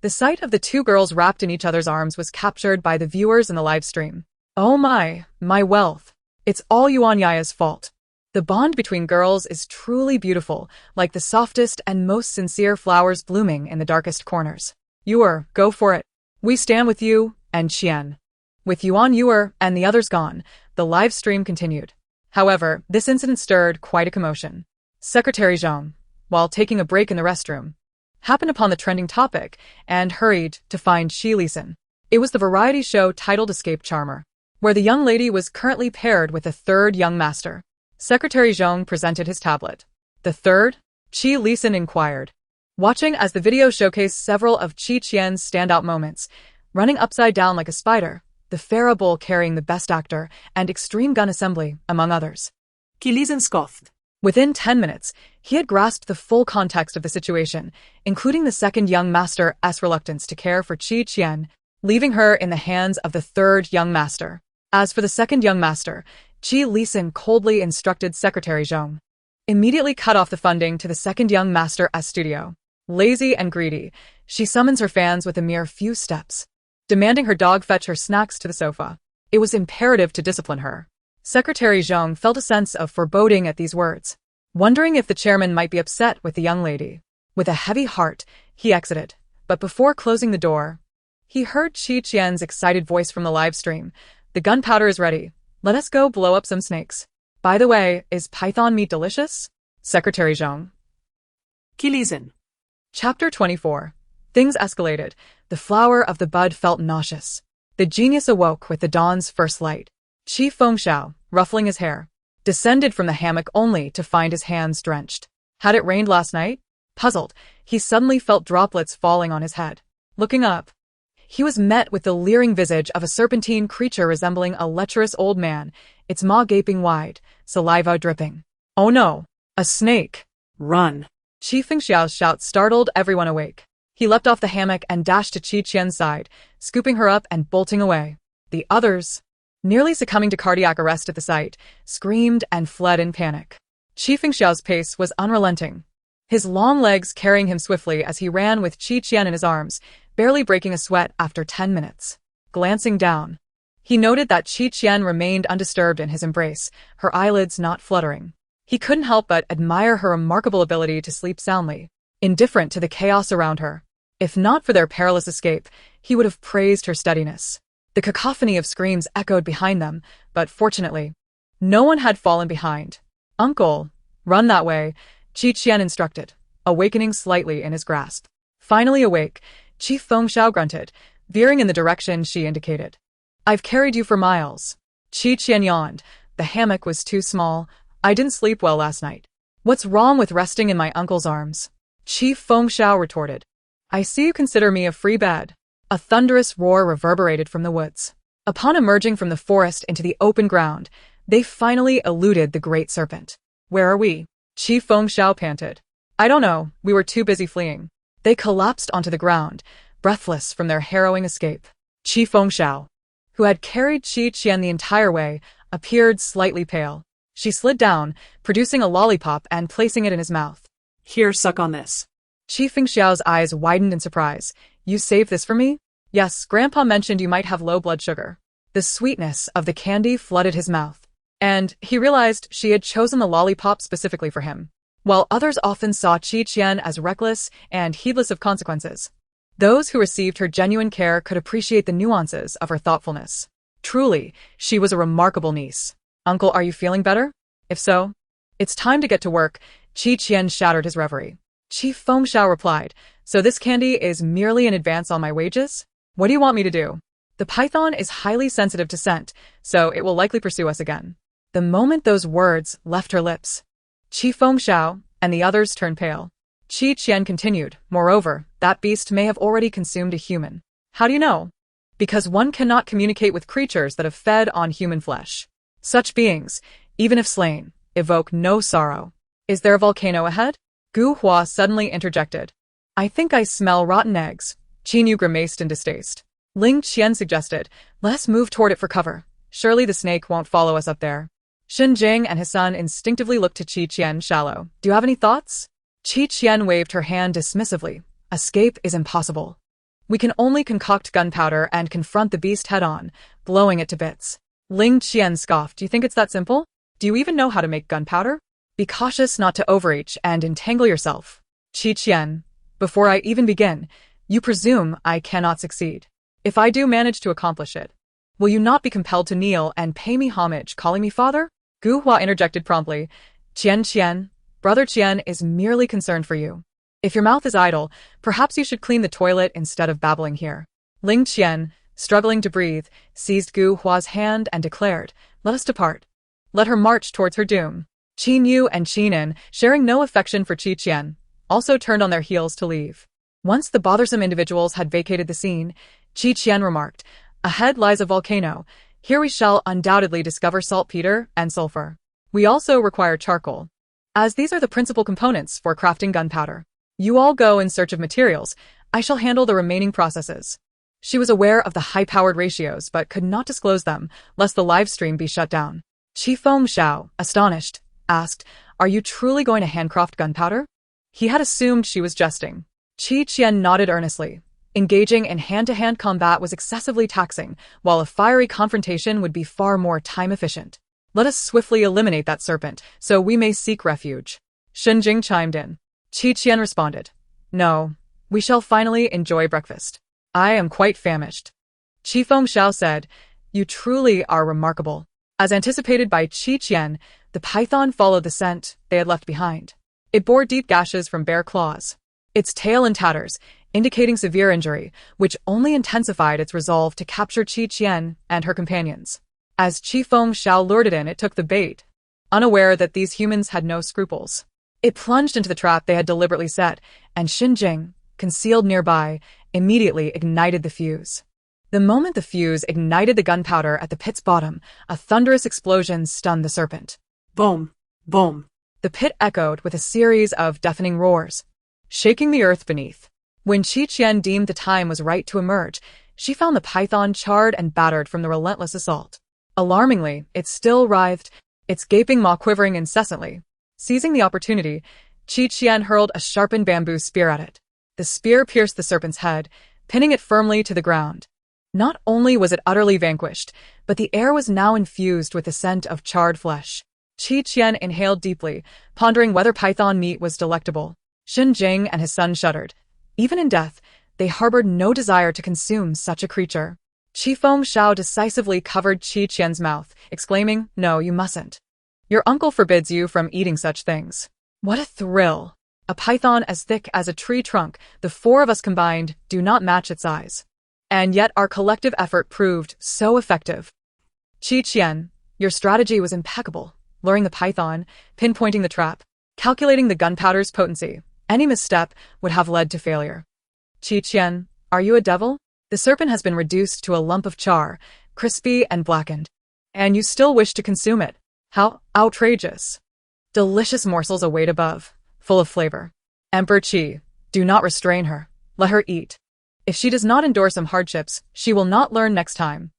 The sight of the two girls wrapped in each other's arms was captured by the viewers in the live stream. "Oh my wealth. It's all Yuan Yaya's fault." The bond between girls is truly beautiful, like the softest and most sincere flowers blooming in the darkest corners. "Yuer, go for it. We stand with you, and Qian." With Yuan Yuer and the others gone, the live stream continued. However, this incident stirred quite a commotion. Secretary Zhang, while taking a break in the restroom, happened upon the trending topic and hurried to find Shi Lisan. It was the variety show titled Escape Charmer, where the young lady was currently paired with a third young master. Secretary Zhang presented his tablet. "The third?" Shi Lisan inquired, watching as the video showcased several of Qi Qian's standout moments, running upside down like a spider, the Farah Bull carrying the Best Actor, and Extreme Gun Assembly, among others. Qi Lisan scoffed. Within 10 minutes, he had grasped the full context of the situation, including the second young master's reluctance to care for Qi Qian, leaving her in the hands of the third young master. As for the second young master, Qi Lisan coldly instructed Secretary Zhang, "Immediately cut off the funding to the second young master's studio." Lazy and greedy, she summons her fans with a mere few steps, demanding her dog fetch her snacks to the sofa. It was imperative to discipline her. Secretary Zhang felt a sense of foreboding at these words, wondering if the chairman might be upset with the young lady. With a heavy heart, he exited, but before closing the door, he heard Qi Qian's excited voice from the live stream. "The gunpowder is ready. Let us go blow up some snakes. By the way, is python meat delicious?" Secretary Zhang. Qi Lisan. Chapter 24. Things escalated. The flower of the bud felt nauseous. The genius awoke with the dawn's first light. Qi Fengxiao, ruffling his hair, descended from the hammock only to find his hands drenched. Had it rained last night? Puzzled, he suddenly felt droplets falling on his head. Looking up, he was met with the leering visage of a serpentine creature resembling a lecherous old man, its maw gaping wide, saliva dripping. "Oh no! A snake!" "Run!" Qi Fengxiao's shout startled everyone awake. He leapt off the hammock and dashed to Qi Qian's side, scooping her up and bolting away. The others, nearly succumbing to cardiac arrest at the sight, screamed and fled in panic. Qi Fengxiao's pace was unrelenting, his long legs carrying him swiftly as he ran with Qi Qian in his arms, barely breaking a sweat after 10 minutes. Glancing down, he noted that Qi Qian remained undisturbed in his embrace, her eyelids not fluttering. He couldn't help but admire her remarkable ability to sleep soundly, indifferent to the chaos around her. If not for their perilous escape, he would have praised her steadiness. The cacophony of screams echoed behind them, but fortunately, no one had fallen behind. "Uncle, run that way," Qi Qian instructed, awakening slightly in his grasp. Finally awake, Qi Fengxiao grunted, veering in the direction she indicated. "I've carried you for miles." Qi Qian yawned. "The hammock was too small. I didn't sleep well last night." "What's wrong with resting in my uncle's arms?" Qi Fengxiao retorted. "I see you consider me a free bed." A thunderous roar reverberated from the woods. Upon emerging from the forest into the open ground, they finally eluded the great serpent. "Where are we?" Qi Fengxiao panted. "I don't know, we were too busy fleeing." They collapsed onto the ground, breathless from their harrowing escape. Qi Fengxiao, who had carried Qi Qian the entire way, appeared slightly pale. She slid down, producing a lollipop and placing it in his mouth. "Here, suck on this." Qi Fengxiao's eyes widened in surprise. "You saved this for me?" "Yes, Grandpa mentioned you might have low blood sugar." The sweetness of the candy flooded his mouth, and he realized she had chosen the lollipop specifically for him. While others often saw Qi Qian as reckless and heedless of consequences, those who received her genuine care could appreciate the nuances of her thoughtfulness. Truly, she was a remarkable niece. "Uncle, are you feeling better? If so, it's time to get to work." Qi Qian shattered his reverie. Qi Fengxiao replied, "So this candy is merely an advance on my wages? What do you want me to do?" "The python is highly sensitive to scent, so it will likely pursue us again." The moment those words left her lips, Qi Fengxiao and the others turned pale. Qi Qian continued, moreover, that beast may have already consumed a human. How do you know? Because one cannot communicate with creatures that have fed on human flesh. Such beings, even if slain, evoke no sorrow. Is there a volcano ahead? Gu Hua suddenly interjected. I think I smell rotten eggs. Qin Yu grimaced in distaste. Ling Qian suggested, let us move toward it for cover. Surely the snake won't follow us up there. Shen Jing and his son instinctively looked to Qi Qian shallow. Do you have any thoughts? Qi Qian waved her hand dismissively. Escape is impossible. We can only concoct gunpowder and confront the beast head-on, blowing it to bits. Ling Qian scoffed. Do you think it's that simple? Do you even know how to make gunpowder? Be cautious not to overreach and entangle yourself. Qi Qian, before I even begin, you presume I cannot succeed. If I do manage to accomplish it, will you not be compelled to kneel and pay me homage, calling me father? Gu Hua interjected promptly. Qian, Brother Qian is merely concerned for you. If your mouth is idle, perhaps you should clean the toilet instead of babbling here. Ling Qian, struggling to breathe, seized Gu Hua's hand and declared, let us depart. Let her march towards her doom. Qin Yu and Qinan, sharing no affection for Qi Qian, also turned on their heels to leave. Once the bothersome individuals had vacated the scene, Qi Qian remarked, ahead lies a volcano. Here we shall undoubtedly discover saltpeter and sulfur. We also require charcoal, as these are the principal components for crafting gunpowder. You all go in search of materials. I shall handle the remaining processes. She was aware of the high-powered ratios but could not disclose them, lest the live stream be shut down. Qi Fengxiao, astonished, asked, are you truly going to handcraft gunpowder? He had assumed she was jesting. Qi Qian nodded earnestly. Engaging in hand-to-hand combat was excessively taxing, while a fiery confrontation would be far more time-efficient. Let us swiftly eliminate that serpent, so we may seek refuge. Shen Jing chimed in. Qi Qian responded, no, we shall finally enjoy breakfast. I am quite famished. Qi Fengxiao said, you truly are remarkable. As anticipated by Qi Qian, the python followed the scent they had left behind. It bore deep gashes from bare claws, its tail in tatters, indicating severe injury, which only intensified its resolve to capture Qi Qian and her companions. As Qi Fengxiao lured it in, it took the bait, unaware that these humans had no scruples. It plunged into the trap they had deliberately set, and Shen Jing, concealed nearby, immediately ignited the fuse. The moment the fuse ignited the gunpowder at the pit's bottom, a thunderous explosion stunned the serpent. Boom, boom. The pit echoed with a series of deafening roars, shaking the earth beneath. When Qi Qian deemed the time was right to emerge, she found the python charred and battered from the relentless assault. Alarmingly, it still writhed, its gaping maw quivering incessantly. Seizing the opportunity, Qi Qian hurled a sharpened bamboo spear at it. The spear pierced the serpent's head, pinning it firmly to the ground. Not only was it utterly vanquished, but the air was now infused with the scent of charred flesh. Qi Qian inhaled deeply, pondering whether python meat was delectable. Shen Jing and his son shuddered. Even in death, they harbored no desire to consume such a creature. Qi Fengxiao decisively covered Qi Qian's mouth, exclaiming, no, you mustn't. Your uncle forbids you from eating such things. What a thrill! A python as thick as a tree trunk, the four of us combined do not match its size. And yet our collective effort proved so effective. Qi Qian, your strategy was impeccable, luring the python, pinpointing the trap, calculating the gunpowder's potency. Any misstep would have led to failure. Qi Qian, are you a devil? The serpent has been reduced to a lump of char, crispy and blackened. And you still wish to consume it. How outrageous. Delicious morsels await above, full of flavor. Emperor Qi, do not restrain her. Let her eat. If she does not endure some hardships, she will not learn next time.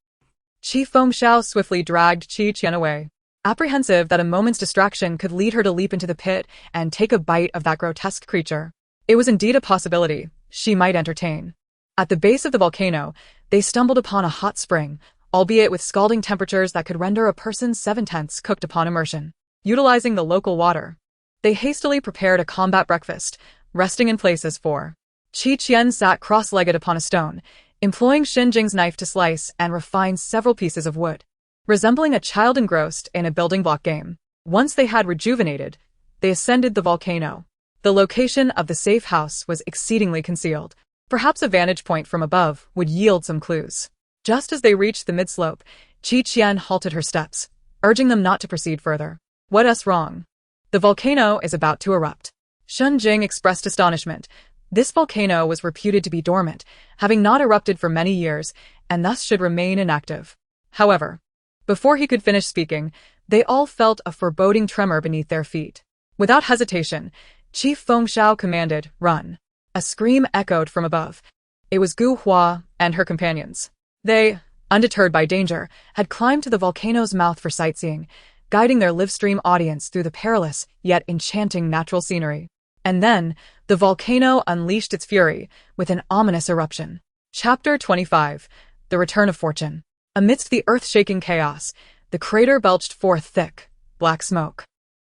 Qi Fengxiao swiftly dragged Qi Qian away, apprehensive that a moment's distraction could lead her to leap into the pit and take a bite of that grotesque creature. It was indeed a possibility she might entertain. At the base of the volcano, they stumbled upon a hot spring, albeit with scalding temperatures that could render a person 7/10 cooked upon immersion. Utilizing the local water, they hastily prepared a combat breakfast, resting in place as four. Qi Qian sat cross-legged upon a stone, employing Shen Jing's knife to slice and refine several pieces of wood. Resembling a child engrossed in a building block game. Once they had rejuvenated, they ascended the volcano. The location of the safe house was exceedingly concealed. Perhaps a vantage point from above would yield some clues. Just as they reached the mid-slope, Qi Qian halted her steps, urging them not to proceed further. What's wrong? The volcano is about to erupt. Shun Jing expressed astonishment. This volcano was reputed to be dormant, having not erupted for many years, and thus should remain inactive. However, before he could finish speaking, they all felt a foreboding tremor beneath their feet. Without hesitation, Chief Fengxiao commanded, "Run." A scream echoed from above. It was Gu Hua and her companions. They, undeterred by danger, had climbed to the volcano's mouth for sightseeing, guiding their livestream audience through the perilous yet enchanting natural scenery. And then, the volcano unleashed its fury with an ominous eruption. Chapter 25. The Return of Fortune. Amidst the earth-shaking chaos, the crater belched forth thick, black smoke.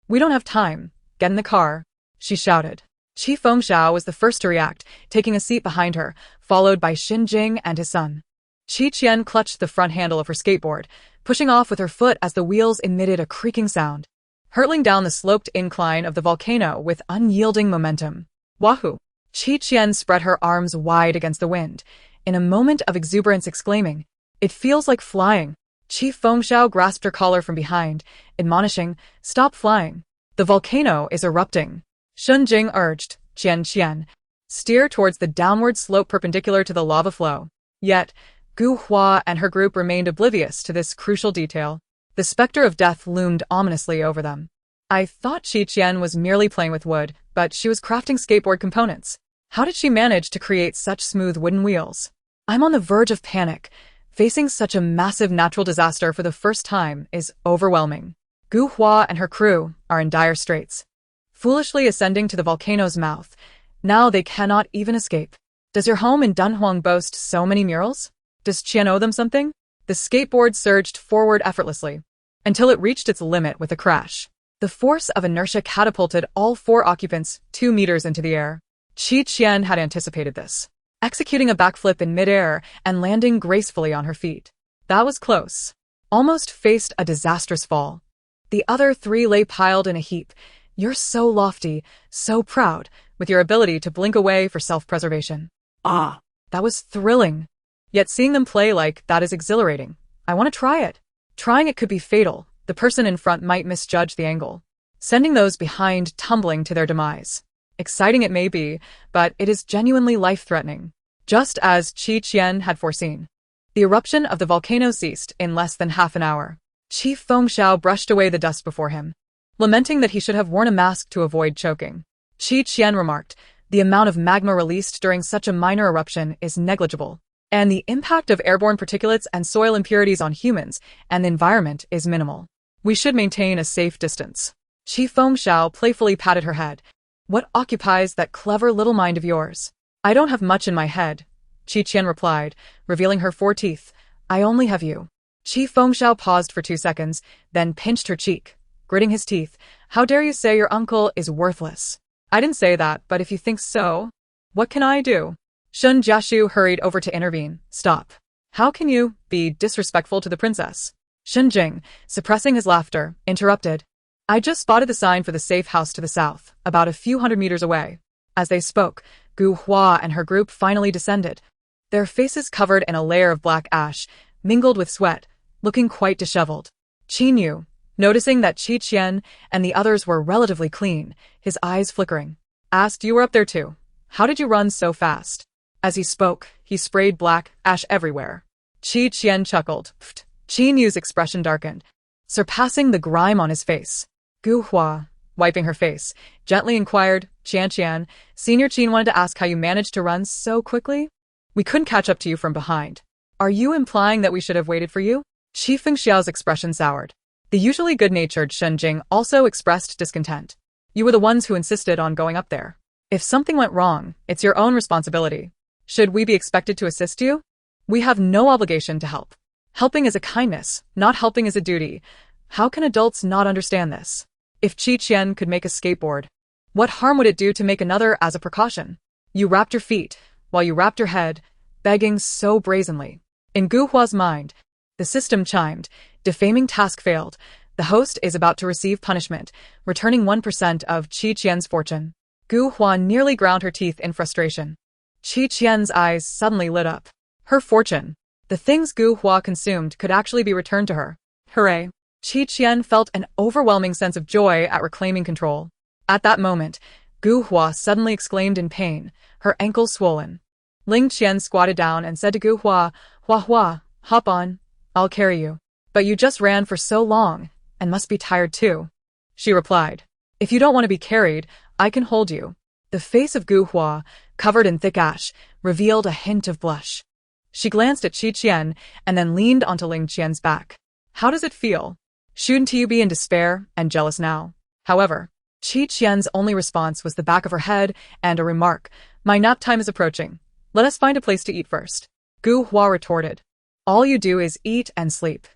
"We don't have time. Get in the car," she shouted. Chief Fengxiao was the first to react, taking a seat behind her, followed by Xin Jing and his son. Qian clutched the front handle of her skateboard, pushing off with her foot as the wheels emitted a creaking sound, hurtling down the sloped incline of the volcano with unyielding momentum. "Wahoo!" Qian spread her arms wide against the wind, in a moment of exuberance exclaiming, "It feels like flying." Chief Fengxiao grasped her collar from behind, admonishing, "Stop flying. The volcano is erupting." Shun Jing urged, Qian, steer towards the downward slope perpendicular to the lava flow. Yet, Gu Hua and her group remained oblivious to this crucial detail. The specter of death loomed ominously over them. "I thought Qian was merely playing with wood, but she was crafting skateboard components. How did she manage to create such smooth wooden wheels? I'm on the verge of panic. Facing such a massive natural disaster for the first time is overwhelming." Gu Hua and her crew are in dire straits. Foolishly ascending to the volcano's mouth, now they cannot even escape. Does your home in Dunhuang boast so many murals? Does Qian owe them something? The skateboard surged forward effortlessly, until it reached its limit with a crash. The force of inertia catapulted all 4 occupants 2 meters into the air. Qian had anticipated this, executing a backflip in midair and landing gracefully on her feet. That was close. Almost faced a disastrous fall. The other 3 lay piled in a heap. "You're so lofty, so proud, with your ability to blink away for self-preservation." Ah, That was thrilling. Yet seeing them play like that is exhilarating. I want to try it. Trying it could be fatal. The person in front might misjudge the angle, sending those behind tumbling to their demise. Exciting it may be, but it is genuinely life-threatening. Just as Qian had foreseen, the eruption of the volcano ceased in less than half an hour. Chief Fengxiao brushed away the dust before him, lamenting that he should have worn a mask to avoid choking. Qian remarked, "The amount of magma released during such a minor eruption is negligible, and the impact of airborne particulates and soil impurities on humans and the environment is minimal. We should maintain a safe distance." Chief Fengxiao playfully patted her head. "What occupies that clever little mind of yours?" "I don't have much in my head," Qian replied, revealing her 4 teeth. "I only have you." Chief Fengxiao paused for 2 seconds, then pinched her cheek, gritting his teeth. "How dare you say your uncle is worthless?" "I didn't say that, but if you think so, what can I do?" Shun Jiashu hurried over to intervene. "Stop. How can you be disrespectful to the princess?" Xin Jing, suppressing his laughter, interrupted. "I just spotted the sign for the safe house to the south, about a few hundred meters away." As they spoke, Gu Hua and her group finally descended, their faces covered in a layer of black ash, mingled with sweat, looking quite disheveled. Qin Yu, noticing that Qian and the others were relatively clean, his eyes flickering, asked, "You were up there too. How did you run so fast?" As he spoke, he sprayed black ash everywhere. Qian chuckled. Pfft. Qin Yu's expression darkened, surpassing the grime on his face. Gu Hua, wiping her face, gently inquired, Qian, Senior Qin wanted to ask how you managed to run so quickly? We couldn't catch up to you from behind. Are you implying that we should have waited for you? Shi Fengxiao's expression soured. The usually good-natured Shen Jing also expressed discontent. You were the ones who insisted on going up there. If something went wrong, it's your own responsibility. Should we be expected to assist you? We have no obligation to help. Helping is a kindness, not helping is a duty. How can adults not understand this? If Qian could make a skateboard, what harm would it do to make another as a precaution? You wrapped your feet, while you wrapped your head, begging so brazenly. In Gu Hua's mind, the system chimed, defaming task failed, the host is about to receive punishment, returning 1% of Qian's fortune. Gu Hua nearly ground her teeth in frustration. Qian's eyes suddenly lit up. Her fortune. The things Gu Hua consumed could actually be returned to her. Hooray. Qian felt an overwhelming sense of joy at reclaiming control. At that moment, Gu Hua suddenly exclaimed in pain, her ankles swollen. Ling Qian squatted down and said to Gu Hua, "Hua Hua, hop on, I'll carry you." "But you just ran for so long, and must be tired too," she replied. "If you don't want to be carried, I can hold you." The face of Gu Hua, covered in thick ash, revealed a hint of blush. She glanced at Qian and then leaned onto Ling Qian's back. "How does it feel? Shouldn't you be in despair and jealous now?" However, Qian's only response was the back of her head and a remark, "My nap time is approaching. Let us find a place to eat first." Gu Hua retorted, "All you do is eat and sleep.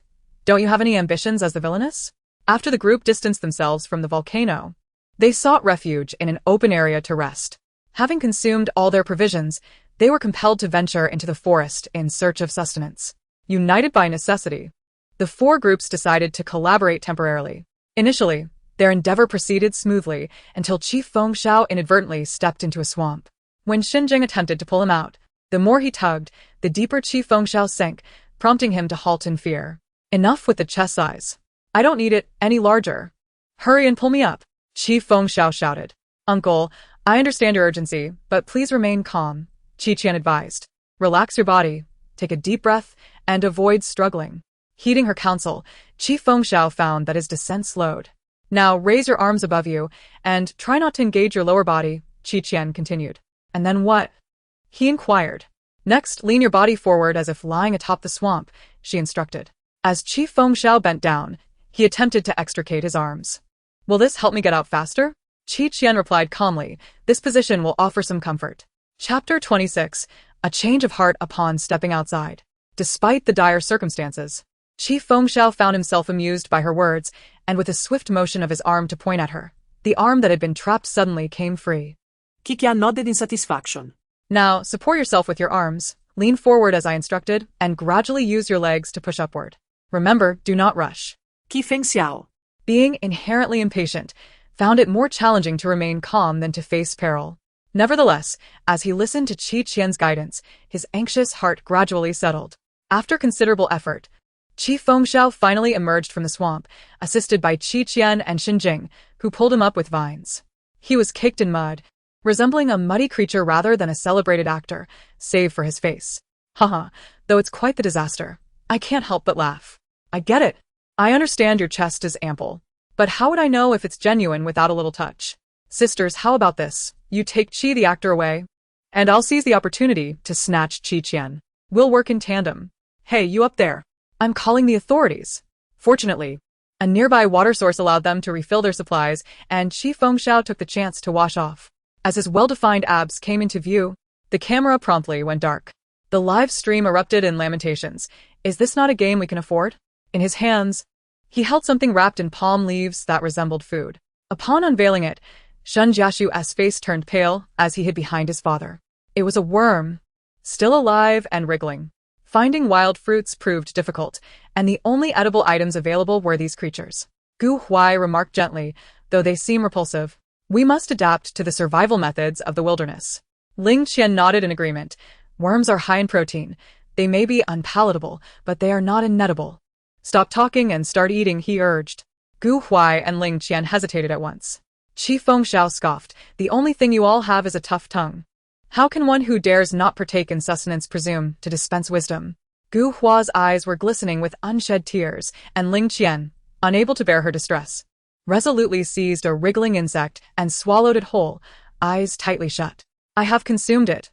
Don't you have any ambitions as the villainess?" After the group distanced themselves from the volcano, they sought refuge in an open area to rest. Having consumed all their provisions, they were compelled to venture into the forest in search of sustenance. United by necessity, the four groups decided to collaborate temporarily. Initially, their endeavor proceeded smoothly until Chief Fengxiao inadvertently stepped into a swamp. When Xinjing attempted to pull him out, the more he tugged, the deeper Chief Fengxiao sank, prompting him to halt in fear. "Enough with the chest size. I don't need it any larger. Hurry and pull me up," Chief Fengxiao shouted. "Uncle, I understand your urgency, but please remain calm," Qian advised. "Relax your body, take a deep breath, and avoid struggling." Heeding her counsel, Chief Fengxiao found that his descent slowed. "Now raise your arms above you, and try not to engage your lower body," Qian continued. "And then what?" he inquired. "Next, lean your body forward as if lying atop the swamp," she instructed. As Chief Fengxiao bent down, he attempted to extricate his arms. "Will this help me get out faster?" Qian replied calmly, "This position will offer some comfort." Chapter 26. A change of heart upon stepping outside. Despite the dire circumstances, Chief Fengxiao found himself amused by her words, and with a swift motion of his arm to point at her, the arm that had been trapped suddenly came free. Qian nodded in satisfaction. "Now, support yourself with your arms, lean forward as I instructed, and gradually use your legs to push upward. Remember, do not rush." Qi Fengxiao, being inherently impatient, found it more challenging to remain calm than to face peril. Nevertheless, as he listened to Qian's guidance, his anxious heart gradually settled. After considerable effort, Chief Fengxiao finally emerged from the swamp, assisted by Qian and Xinjing, who pulled him up with vines. He was caked in mud, resembling a muddy creature rather than a celebrated actor, save for his face. Haha, though it's quite the disaster. I can't help but laugh. I get it. I understand your chest is ample. But how would I know if it's genuine without a little touch? Sisters, how about this? You take Qi the actor away, and I'll seize the opportunity to snatch Qian. We'll work in tandem. Hey, you up there. I'm calling the authorities. Fortunately, a nearby water source allowed them to refill their supplies, and Chief Fengxiao took the chance to wash off. As his well-defined abs came into view, the camera promptly went dark. The live stream erupted in lamentations. Is this not a game we can afford? In his hands, he held something wrapped in palm leaves that resembled food. Upon unveiling it, Shun Jiashu's face turned pale as he hid behind his father. It was a worm, still alive and wriggling. Finding wild fruits proved difficult, and the only edible items available were these creatures. Gu Huai remarked gently, though they seem repulsive. We must adapt to the survival methods of the wilderness. Ling Qian nodded in agreement. Worms are high in protein. They may be unpalatable, but they are not inedible. Stop talking and start eating, he urged. Gu Huai and Ling Qian hesitated at once. Chief Fengxiao scoffed. The only thing you all have is a tough tongue. How can one who dares not partake in sustenance presume to dispense wisdom? Gu Hua's eyes were glistening with unshed tears, and Ling Qian, unable to bear her distress, resolutely seized a wriggling insect and swallowed it whole, eyes tightly shut. I have consumed it.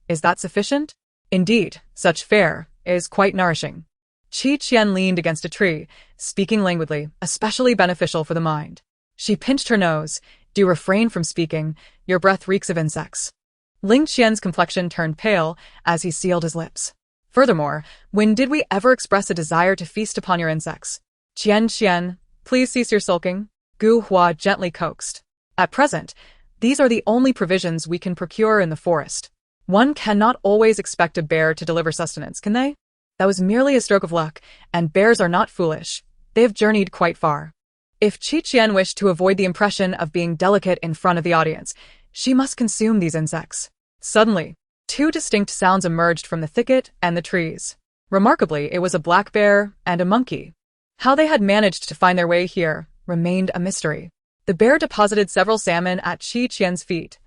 Is that sufficient? Indeed, such fare is quite nourishing. Qian leaned against a tree, speaking languidly, especially beneficial for the mind. She pinched her nose. Do refrain from speaking, your breath reeks of insects. Ling Qian's complexion turned pale as he sealed his lips. Furthermore, when did we ever express a desire to feast upon your insects? Qian, please cease your sulking, Gu Hua gently coaxed. At present, these are the only provisions we can procure in the forest. One cannot always expect a bear to deliver sustenance, can they? That was merely a stroke of luck, and bears are not foolish. They have journeyed quite far. If Qian wished to avoid the impression of being delicate in front of the audience, she must consume these insects. Suddenly, two distinct sounds emerged from the thicket and the trees. Remarkably, it was a black bear and a monkey. How they had managed to find their way here remained a mystery. The bear deposited several salmon at Qian's feet,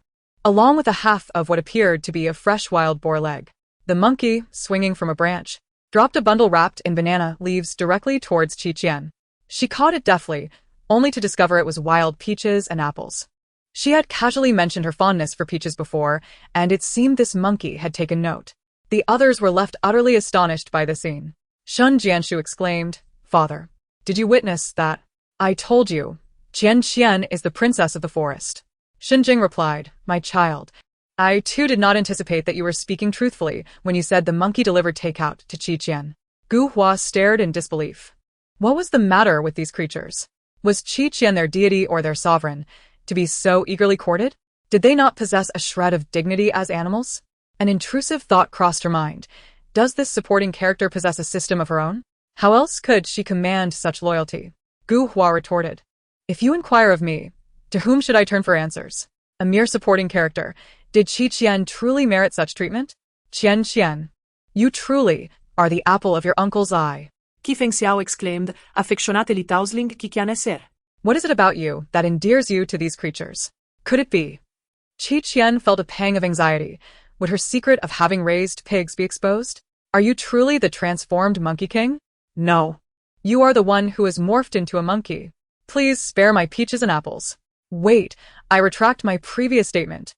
along with a half of what appeared to be a fresh wild boar leg. The monkey, swinging from a branch, dropped a bundle wrapped in banana leaves directly towards Qian. She caught it deftly, only to discover it was wild peaches and apples. She had casually mentioned her fondness for peaches before, and it seemed this monkey had taken note. The others were left utterly astonished by the scene. Shun Jianshu exclaimed, "Father, did you witness that? I told you, Qian is the princess of the forest." Shinjing replied, "My child, I too did not anticipate that you were speaking truthfully when you said the monkey delivered takeout to Qian." Gu Hua stared in disbelief. What was the matter with these creatures? Was Qian their deity or their sovereign, to be so eagerly courted? Did they not possess a shred of dignity as animals? An intrusive thought crossed her mind. Does this supporting character possess a system of her own? How else could she command such loyalty? Gu Hua retorted, "If you inquire of me, to whom should I turn for answers? A mere supporting character. Did Qian truly merit such treatment? Qian, you truly are the apple of your uncle's eye." Qi Fengxiao exclaimed, "Affectionate litausling Qian ser." What is it about you that endears you to these creatures? Could it be? Qian felt a pang of anxiety. Would her secret of having raised pigs be exposed? Are you truly the transformed Monkey King? No. You are the one who is morphed into a monkey. Please spare my peaches and apples. Wait, I retract my previous statement.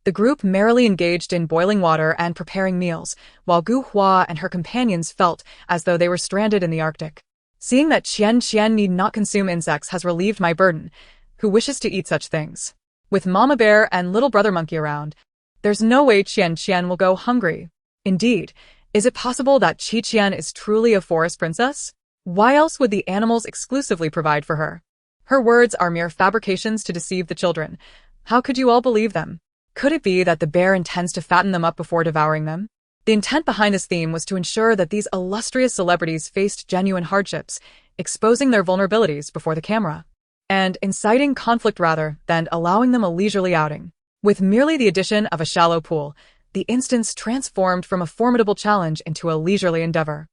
The group merrily engaged in boiling water and preparing meals, while Gu Hua and her companions felt as though they were stranded in the Arctic. Seeing that Qian need not consume insects has relieved my burden. Who wishes to eat such things? With Mama Bear and little brother Monkey around, there's no way Qian will go hungry. Indeed, is it possible that Qian is truly a forest princess? Why else would the animals exclusively provide for her? Her words are mere fabrications to deceive the children. How could you all believe them? Could it be that the bear intends to fatten them up before devouring them? The intent behind this theme was to ensure that these illustrious celebrities faced genuine hardships, exposing their vulnerabilities before the camera, and inciting conflict rather than allowing them a leisurely outing. With merely the addition of a shallow pool, the instance transformed from a formidable challenge into a leisurely endeavor.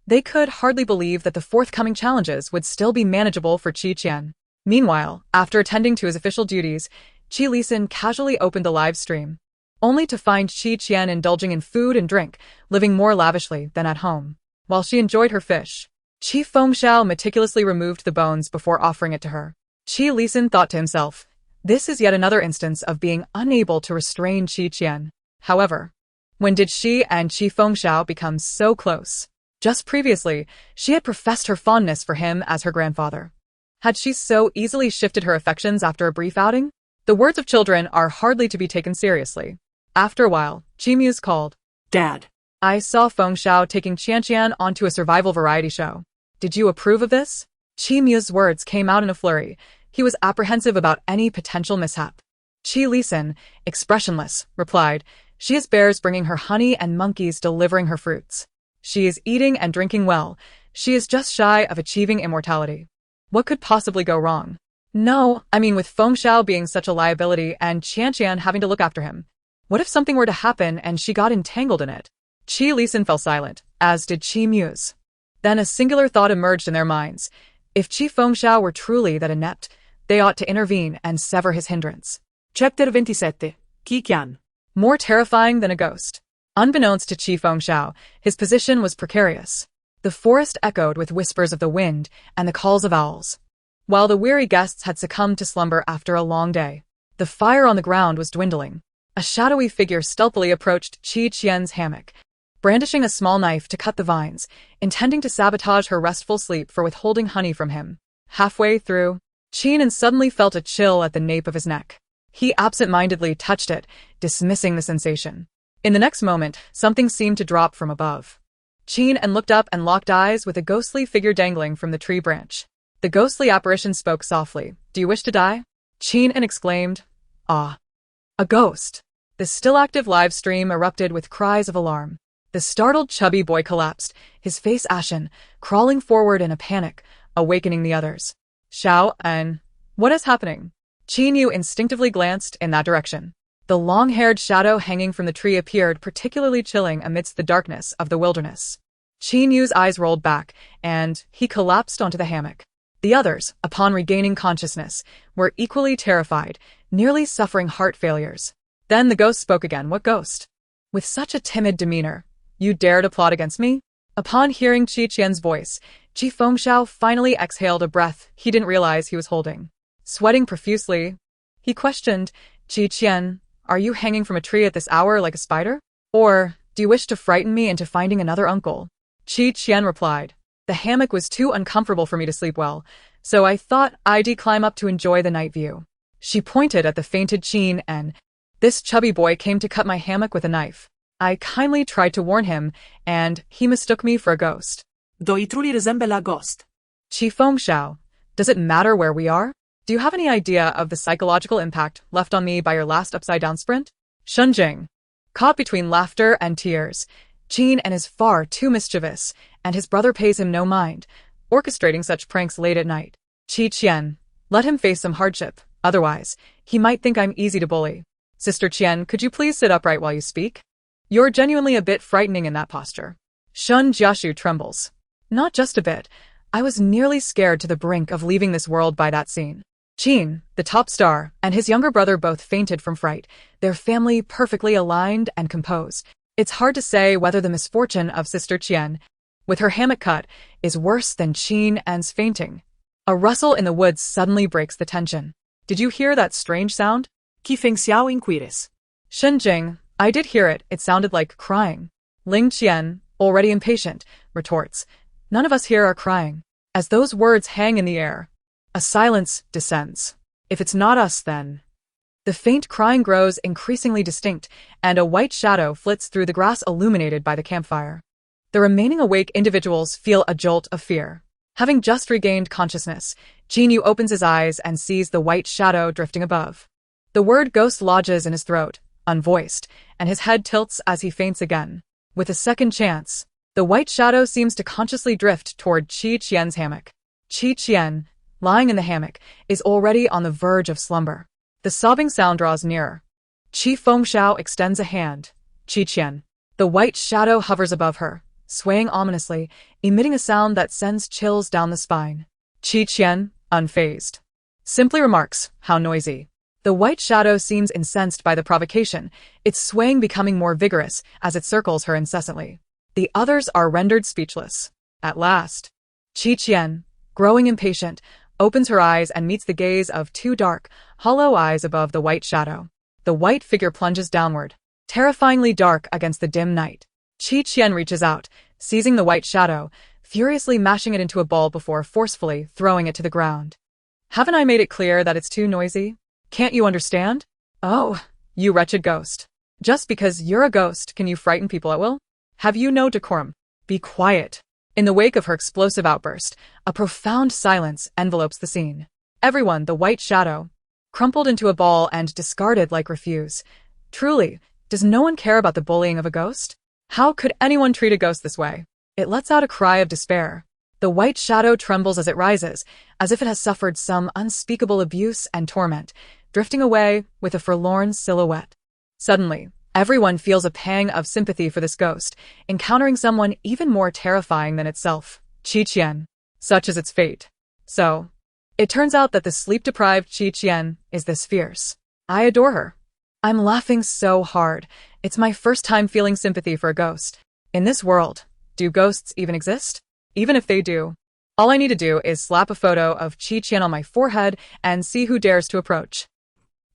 They could hardly believe that the forthcoming challenges would still be manageable for Qian. Meanwhile, after attending to his official duties, Qi Lisan casually opened the live stream, only to find Qian indulging in food and drink, living more lavishly than at home. While she enjoyed her fish, Qi Fengxiao meticulously removed the bones before offering it to her. Qi Lisan thought to himself, this is yet another instance of being unable to restrain Qian. However, when did she and Qi Fengxiao become so close? Just previously, she had professed her fondness for him as her grandfather. Had she so easily shifted her affections after a brief outing? The words of children are hardly to be taken seriously. After a while, Qi Muse called, "Dad." "I saw Fengxiao taking Qian onto a survival variety show. Did you approve of this?" Qi Muse's words came out in a flurry. He was apprehensive about any potential mishap. Qi Lisan, expressionless, replied, "She is bears bringing her honey and monkeys delivering her fruits. She is eating and drinking well. She is just shy of achieving immortality. What could possibly go wrong? No, I mean with Fengxiao being such a liability and Qian having to look after him. What if something were to happen and she got entangled in it?" Qi Lisan fell silent, as did Qi Muse. Then a singular thought emerged in their minds. If Qi Fengxiao were truly that inept, they ought to intervene and sever his hindrance. Chapter 27. Qian. More terrifying than a ghost. Unbeknownst to Qi Fengxiao, his position was precarious. The forest echoed with whispers of the wind and the calls of owls. While the weary guests had succumbed to slumber after a long day, the fire on the ground was dwindling. A shadowy figure stealthily approached Qian's hammock, brandishing a small knife to cut the vines, intending to sabotage her restful sleep for withholding honey from him. Halfway through, Qian suddenly felt a chill at the nape of his neck. He absent-mindedly touched it, dismissing the sensation. In the next moment, something seemed to drop from above. Qian looked up and locked eyes with a ghostly figure dangling from the tree branch. The ghostly apparition spoke softly. "Do you wish to die?" Qian exclaimed, "Ah, a ghost." The still-active live stream erupted with cries of alarm. The startled chubby boy collapsed, his face ashen, crawling forward in a panic, awakening the others. "Xiao, what is happening?" Qin Yu instinctively glanced in that direction. The long-haired shadow hanging from the tree appeared particularly chilling amidst the darkness of the wilderness. Qin Yu's eyes rolled back, and he collapsed onto the hammock. The others, upon regaining consciousness, were equally terrified, nearly suffering heart failures. Then the ghost spoke again. What ghost? With such a timid demeanor, you dare to plot against me? Upon hearing Qi Qian's voice, Qi Fengxiao finally exhaled a breath he didn't realize he was holding. Sweating profusely, he questioned, Qi Qian, are you hanging from a tree at this hour like a spider? Or do you wish to frighten me into finding another uncle? Qi Qian replied, the hammock was too uncomfortable for me to sleep well, so I thought I'd climb up to enjoy the night view. She pointed at the fainted Qin and, this chubby boy came to cut my hammock with a knife. I kindly tried to warn him, and he mistook me for a ghost. Do he truly resemble a ghost? Qi Fengxiao, does it matter where we are? Do you have any idea of the psychological impact left on me by your last upside-down sprint? Shunjing. Caught between laughter and tears, Qin is far too mischievous, and his brother pays him no mind, orchestrating such pranks late at night. Qi Qian, let him face some hardship, otherwise, he might think I'm easy to bully. Sister Qian, could you please sit upright while you speak? You're genuinely a bit frightening in that posture. Shun Jiashu trembles. Not just a bit. I was nearly scared to the brink of leaving this world by that scene. Qin, the top star, and his younger brother both fainted from fright, their family perfectly aligned and composed. It's hard to say whether the misfortune of Sister Qian, with her hammock cut, is worse than Qin's fainting. A rustle in the woods suddenly breaks the tension. Did you hear that strange sound? Qi Fengxiao inquires. Shenjing, I did hear it. It sounded like crying. Ling Qian, already impatient, retorts, none of us here are crying. As those words hang in the air, a silence descends. If it's not us, then. The faint crying grows increasingly distinct, and a white shadow flits through the grass illuminated by the campfire. The remaining awake individuals feel a jolt of fear. Having just regained consciousness, Qin Yu opens his eyes and sees the white shadow drifting above. The word ghost lodges in his throat, unvoiced, and his head tilts as he faints again. With a second chance, the white shadow seems to consciously drift toward Qi Qian's hammock. Qi Qian, lying in the hammock, is already on the verge of slumber. The sobbing sound draws nearer. Qi Fengxiao extends a hand. Qi Qian. The white shadow hovers above her, swaying ominously, emitting a sound that sends chills down the spine. Qi Qian, unfazed, simply remarks, how noisy. The white shadow seems incensed by the provocation, its swaying becoming more vigorous as it circles her incessantly. The others are rendered speechless. At last, Qi Qian, growing impatient, opens her eyes and meets the gaze of two dark, hollow eyes above the white shadow. The white figure plunges downward, terrifyingly dark against the dim night. Qi Qian reaches out, seizing the white shadow, furiously mashing it into a ball before forcefully throwing it to the ground. Haven't I made it clear that it's too noisy? Can't you understand? Oh, you wretched ghost. Just because you're a ghost, can you frighten people at will? Have you no decorum? Be quiet. In the wake of her explosive outburst, a profound silence envelopes the scene. Everyone, the white shadow, crumpled into a ball and discarded like refuse. Truly, does no one care about the bullying of a ghost? How could anyone treat a ghost this way? It lets out a cry of despair. The white shadow trembles as it rises, as if it has suffered some unspeakable abuse and torment, drifting away with a forlorn silhouette. Suddenly, everyone feels a pang of sympathy for this ghost, encountering someone even more terrifying than itself, Qi Qian. Such is its fate. So, it turns out that the sleep-deprived Qi Qian is this fierce. I adore her. I'm laughing so hard. It's my first time feeling sympathy for a ghost. In this world, do ghosts even exist? Even if they do, all I need to do is slap a photo of Qi Qian on my forehead and see who dares to approach.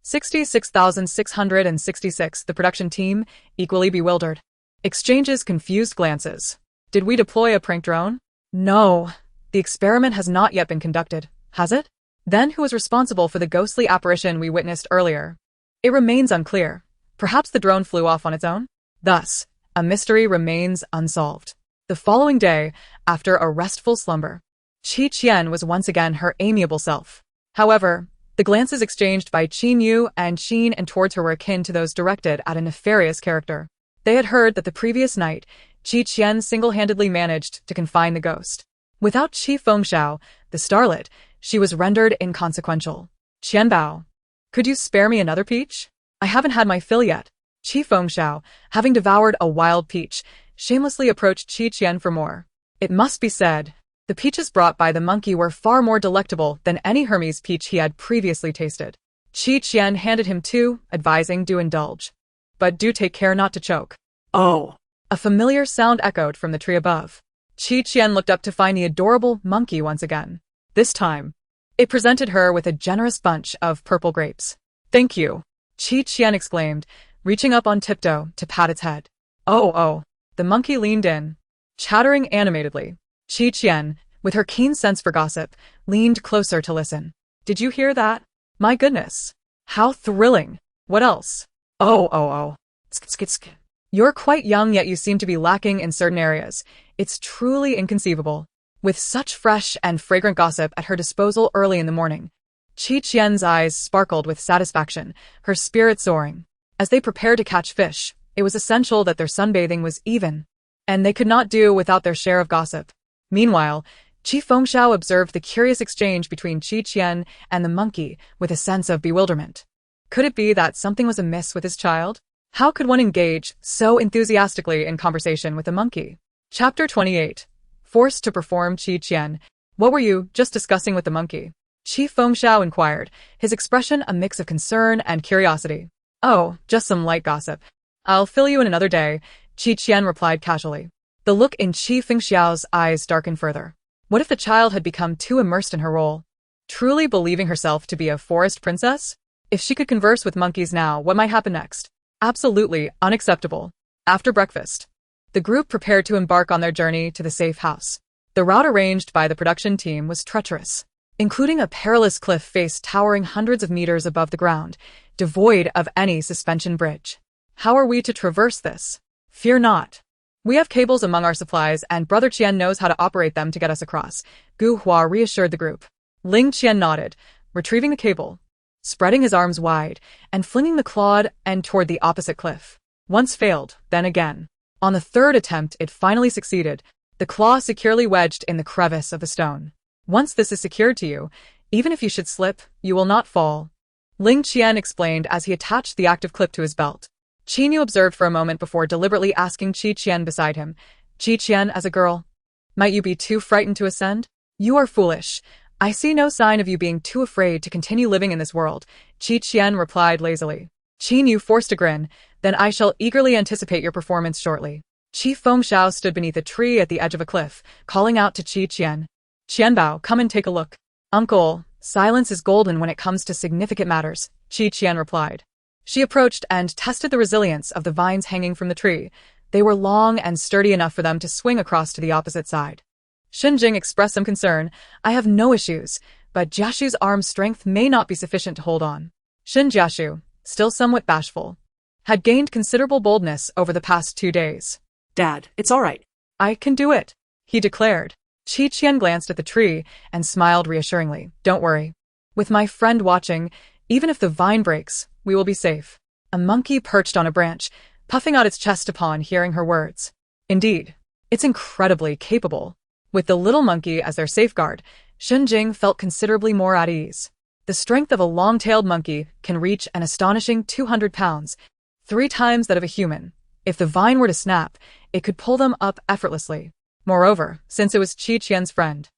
66,666, the production team, equally bewildered. Exchanges confused glances. Did we deploy a prank drone? No. The experiment has not yet been conducted, has it? Then who was responsible for the ghostly apparition we witnessed earlier? It remains unclear. Perhaps the drone flew off on its own? Thus, a mystery remains unsolved. The following day, after a restful slumber, Qi Qian was once again her amiable self. However, the glances exchanged by Qin Yu and Qin and towards her were akin to those directed at a nefarious character. They had heard that the previous night, Qi Qian single-handedly managed to confine the ghost. Without Qi Fengxiao, the starlet, she was rendered inconsequential. Qianbao, could you spare me another peach? I haven't had my fill yet. Qi Fengxiao, having devoured a wild peach, shamelessly approached Qian for more. It must be said, the peaches brought by the monkey were far more delectable than any Hermes peach he had previously tasted. Qian handed him two, advising, "Do indulge. But do take care not to choke." Oh. A familiar sound echoed from the tree above. Qian looked up to find the adorable monkey once again. This time, it presented her with a generous bunch of purple grapes. "Thank you," Qian exclaimed, reaching up on tiptoe to pat its head. Oh. The monkey leaned in, chattering animatedly. Qian, with her keen sense for gossip, leaned closer to listen. "Did you hear that? My goodness. How thrilling. What else? Oh. Tsk. You're quite young, yet you seem to be lacking in certain areas. It's truly inconceivable." With such fresh and fragrant gossip at her disposal early in the morning, Qian's eyes sparkled with satisfaction, her spirit soaring. As they prepared to catch fish, it was essential that their sunbathing was even, and they could not do without their share of gossip. Meanwhile, Qi Fengxiao observed the curious exchange between Qian and the monkey with a sense of bewilderment. Could it be that something was amiss with his child? How could one engage so enthusiastically in conversation with a monkey? Chapter 28. Forced to perform. Qian, what were you just discussing with the monkey? Qi Fengxiao inquired, his expression a mix of concern and curiosity. Oh, just some light gossip. I'll fill you in another day, Qian replied casually. The look in Qi Fengxiao's eyes darkened further. What if the child had become too immersed in her role, truly believing herself to be a forest princess? If she could converse with monkeys now, what might happen next? Absolutely unacceptable. After breakfast, the group prepared to embark on their journey to the safe house. The route arranged by the production team was treacherous, including a perilous cliff face towering hundreds of meters above the ground, devoid of any suspension bridge. How are we to traverse this? Fear not. We have cables among our supplies, and Brother Qian knows how to operate them to get us across, Gu Hua reassured the group. Ling Qian nodded, retrieving the cable, spreading his arms wide, and flinging the clawed end toward the opposite cliff. Once failed, then again. On the third attempt it finally succeeded, the claw securely wedged in the crevice of the stone. Once this is secured to you, even if you should slip, you will not fall, Ling Qian explained as he attached the active clip to his belt. Qin observed for a moment before deliberately asking Qian beside him, Qian, as a girl, might you be too frightened to ascend? You are foolish. I see no sign of you being too afraid to continue living in this world, Qian replied lazily. Qin forced a grin, then I shall eagerly anticipate your performance shortly. Qi Fengxiao stood beneath a tree at the edge of a cliff, calling out to Qian. Qianbao, come and take a look. Uncle, silence is golden when it comes to significant matters, Qian replied. She approached and tested the resilience of the vines hanging from the tree. They were long and sturdy enough for them to swing across to the opposite side. Xinjing expressed some concern. I have no issues, but Jiashu's arm strength may not be sufficient to hold on. Jiashu, still somewhat bashful, had gained considerable boldness over the past 2 days. Dad, it's all right. I can do it, he declared. Qian glanced at the tree and smiled reassuringly. Don't worry. With my friend watching, even if the vine breaks, we will be safe. A monkey perched on a branch, puffing out its chest upon hearing her words. Indeed, it's incredibly capable. With the little monkey as their safeguard, Xinjing felt considerably more at ease. The strength of a long-tailed monkey can reach an astonishing 200 pounds, 3 times that of a human. If the vine were to snap, it could pull them up effortlessly. Moreover, since it was Qian's friend,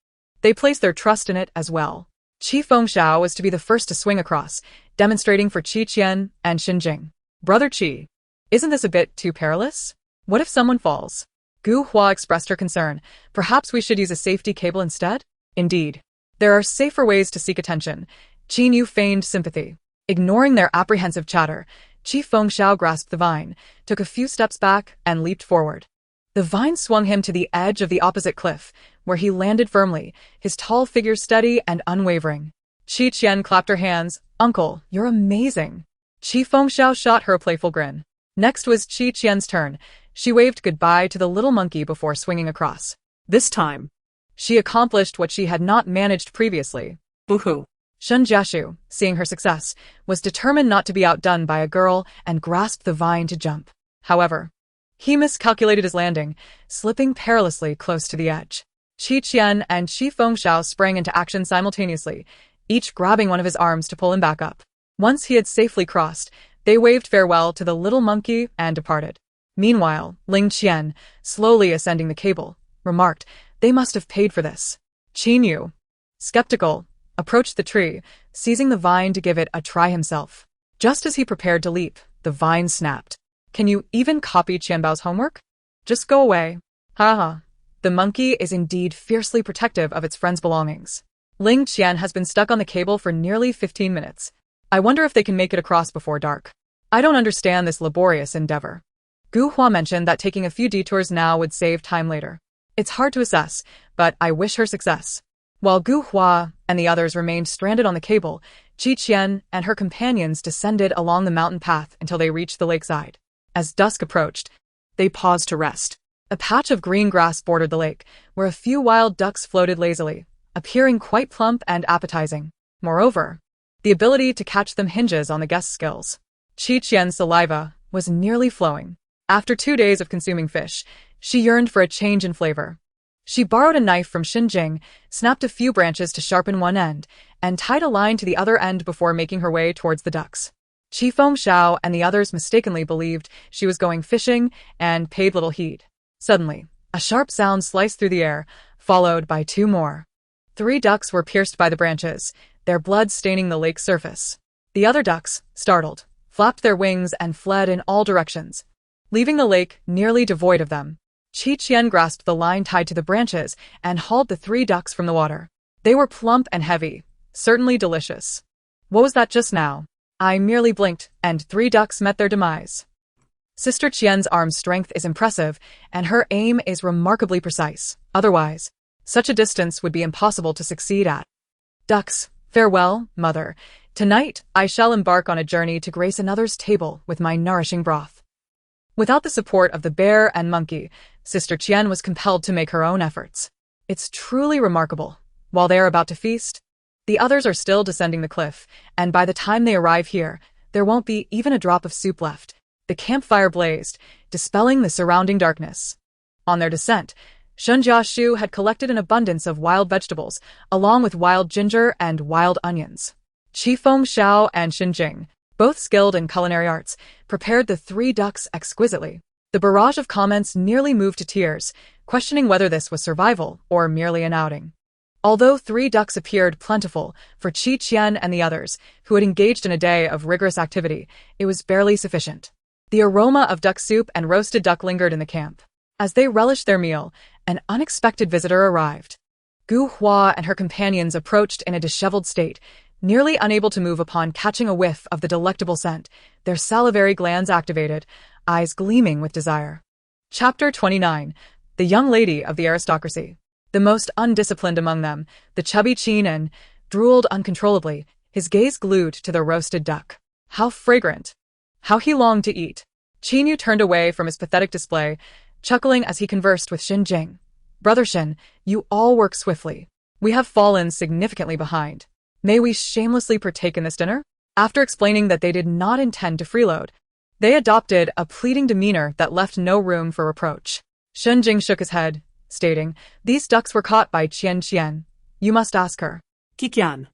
they placed their trust in it as well. Qi Fengxiao was to be the first to swing across, demonstrating for Qian and Xinjing. Brother Qi, isn't this a bit too perilous? What if someone falls? Gu Hua expressed her concern. Perhaps we should use a safety cable instead? Indeed. There are safer ways to seek attention. Qin feigned sympathy. Ignoring their apprehensive chatter, Qi Fengxiao grasped the vine, took a few steps back, and leaped forward. The vine swung him to the edge of the opposite cliff, where he landed firmly, his tall figure steady and unwavering. Qian clapped her hands. Uncle, you're amazing. Qi Fengxiao shot her a playful grin. Next was Qian's turn. She waved goodbye to the little monkey before swinging across. This time, she accomplished what she had not managed previously. Boo-hoo. Jiashu, seeing her success, was determined not to be outdone by a girl and grasped the vine to jump. However, he miscalculated his landing, slipping perilously close to the edge. Qian and Qi Fengxiao sprang into action simultaneously, each grabbing one of his arms to pull him back up. Once he had safely crossed, they waved farewell to the little monkey and departed. Meanwhile, Ling Qian, slowly ascending the cable, remarked, "They must have paid for this." Qin Yu, skeptical, approached the tree, seizing the vine to give it a try himself. Just as he prepared to leap, the vine snapped. "Can you even copy Qianbao's homework? Just go away." Haha. The monkey is indeed fiercely protective of its friend's belongings. Ling Qian has been stuck on the cable for nearly 15 minutes. I wonder if they can make it across before dark. I don't understand this laborious endeavor. Gu Hua mentioned that taking a few detours now would save time later. It's hard to assess, but I wish her success. While Gu Hua and the others remained stranded on the cable, Qi Qian and her companions descended along the mountain path until they reached the lakeside. As dusk approached, they paused to rest. A patch of green grass bordered the lake, where a few wild ducks floated lazily, appearing quite plump and appetizing. Moreover, the ability to catch them hinges on the guest's skills. Qi Qian's saliva was nearly flowing. After 2 days of consuming fish, she yearned for a change in flavor. She borrowed a knife from Xinjing, snapped a few branches to sharpen one end, and tied a line to the other end before making her way towards the ducks. Qi Fengxiao and the others mistakenly believed she was going fishing and paid little heed. Suddenly, a sharp sound sliced through the air, followed by 2 more. 3 ducks were pierced by the branches, their blood staining the lake's surface. The other ducks, startled, flapped their wings and fled in all directions, leaving the lake nearly devoid of them. Qi Qian grasped the line tied to the branches and hauled the 3 ducks from the water. They were plump and heavy, certainly delicious. What was that just now? I merely blinked, and 3 ducks met their demise. Sister Qian's arm strength is impressive, and her aim is remarkably precise. Otherwise, such a distance would be impossible to succeed at. Ducks, farewell, mother. Tonight, I shall embark on a journey to grace another's table with my nourishing broth. Without the support of the bear and monkey, Sister Qian was compelled to make her own efforts. It's truly remarkable. While they are about to feast, the others are still descending the cliff, and by the time they arrive here, there won't be even a drop of soup left. The campfire blazed, dispelling the surrounding darkness. On their descent, Shun Jiashu had collected an abundance of wild vegetables, along with wild ginger and wild onions. Qi Fengxiao and Xinjing, both skilled in culinary arts, prepared the 3 ducks exquisitely. The barrage of comments nearly moved to tears, questioning whether this was survival or merely an outing. Although 3 ducks appeared plentiful for Qi Qian and the others, who had engaged in a day of rigorous activity, it was barely sufficient. The aroma of duck soup and roasted duck lingered in the camp. As they relished their meal, an unexpected visitor arrived. Gu Hua and her companions approached in a disheveled state, nearly unable to move upon catching a whiff of the delectable scent, their salivary glands activated, eyes gleaming with desire. Chapter 29. The young lady of the aristocracy. The most undisciplined among them, the chubby Qian, drooled uncontrollably, his gaze glued to the roasted duck. How fragrant! How he longed to eat. Qin Yu turned away from his pathetic display, chuckling as he conversed with Xinjing. Brother Shin, you all work swiftly. We have fallen significantly behind. May we shamelessly partake in this dinner? After explaining that they did not intend to freeload, they adopted a pleading demeanor that left no room for reproach. Xinjing shook his head, stating, "These ducks were caught by Qian. You must ask her." Qian.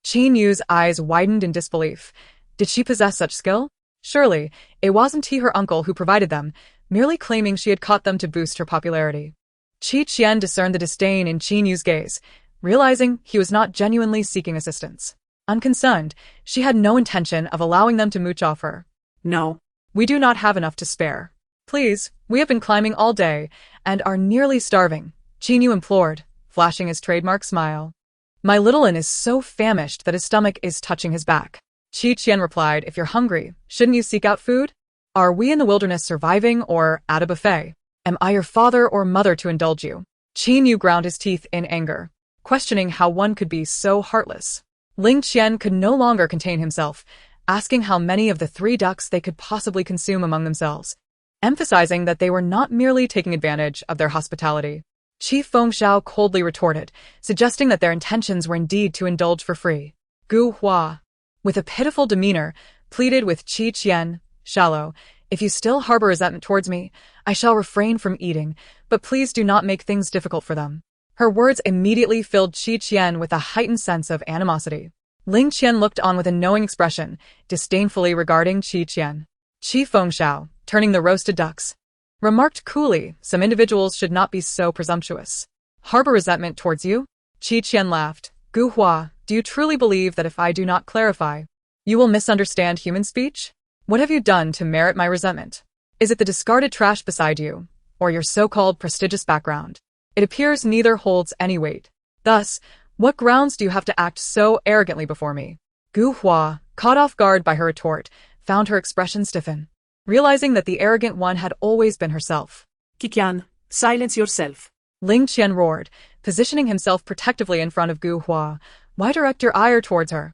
Qin Yu's eyes widened in disbelief. Did she possess such skill? Surely, it wasn't he her uncle who provided them, merely claiming she had caught them to boost her popularity. Qi Qian discerned the disdain in Qin Yu's gaze, realizing he was not genuinely seeking assistance. Unconcerned, she had no intention of allowing them to mooch off her. No. We do not have enough to spare. Please, we have been climbing all day, and are nearly starving, Qin Yu implored, flashing his trademark smile. My little one is so famished that his stomach is touching his back. Qi Qian replied, if you're hungry, shouldn't you seek out food? Are we in the wilderness surviving or at a buffet? Am I your father or mother to indulge you? Qin Yu ground his teeth in anger, questioning how one could be so heartless. Ling Qian could no longer contain himself, asking how many of the 3 ducks they could possibly consume among themselves, emphasizing that they were not merely taking advantage of their hospitality. Qi Fengxiao coldly retorted, suggesting that their intentions were indeed to indulge for free. Gu Hua, with a pitiful demeanor, pleaded with Qi Qian, shallow, if you still harbor resentment towards me, I shall refrain from eating, but please do not make things difficult for them. Her words immediately filled Qi Qian with a heightened sense of animosity. Ling Qian looked on with a knowing expression, disdainfully regarding Qi Qian. Qi Fengxiao, turning the roasted ducks, Remarked coolly, some individuals should not be so presumptuous. Harbor resentment towards you? Qian laughed. Gu Hua, do you truly believe that if I do not clarify, you will misunderstand human speech? What have you done to merit my resentment? Is it the discarded trash beside you, or your so-called prestigious background? It appears neither holds any weight. Thus, what grounds do you have to act so arrogantly before me? Gu Hua, caught off guard by her retort, found her expression stiffen, realizing that the arrogant one had always been herself. Qian, silence yourself. Ling Qian roared, positioning himself protectively in front of Gu Hua. Why direct your ire towards her?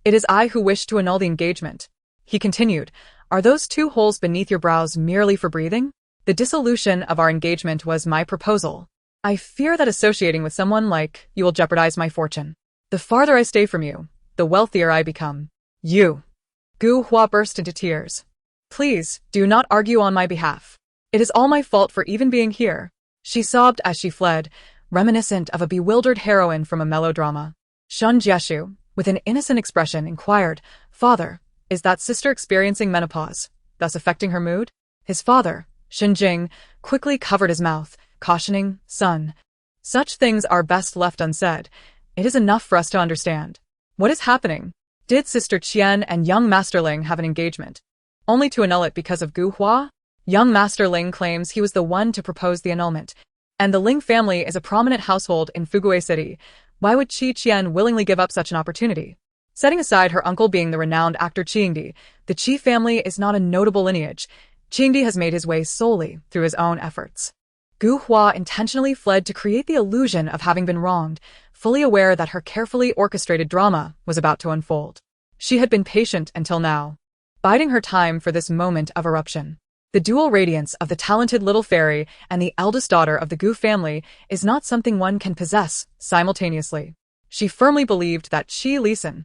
It is I who wish to annul the engagement. He continued, are those 2 holes beneath your brows merely for breathing? The dissolution of our engagement was my proposal. I fear that associating with someone like you will jeopardize my fortune. The farther I stay from you, the wealthier I become. You. Gu Hua burst into tears. Please, do not argue on my behalf. It is all my fault for even being here. She sobbed as she fled, reminiscent of a bewildered heroine from a melodrama. Shun Jieshu, with an innocent expression, inquired, Father, is that sister experiencing menopause, thus affecting her mood? His father, Shinjing, quickly covered his mouth, cautioning, Son, such things are best left unsaid. It is enough for us to understand. What is happening? Did Sister Qian and young Master Ling have an engagement, only to annul it because of Gu Hua? Young Master Ling claims he was the one to propose the annulment, and the Ling family is a prominent household in Fugui City. Why would Qian willingly give up such an opportunity? Setting aside her uncle being the renowned actor Qingdi, the Qi family is not a notable lineage. Qingdi has made his way solely through his own efforts. Gu Hua intentionally fled to create the illusion of having been wronged, fully aware that her carefully orchestrated drama was about to unfold. She had been patient until now, biding her time for this moment of eruption. The dual radiance of the talented little fairy and the eldest daughter of the Gu family is not something one can possess simultaneously. She firmly believed that Qi Lisan,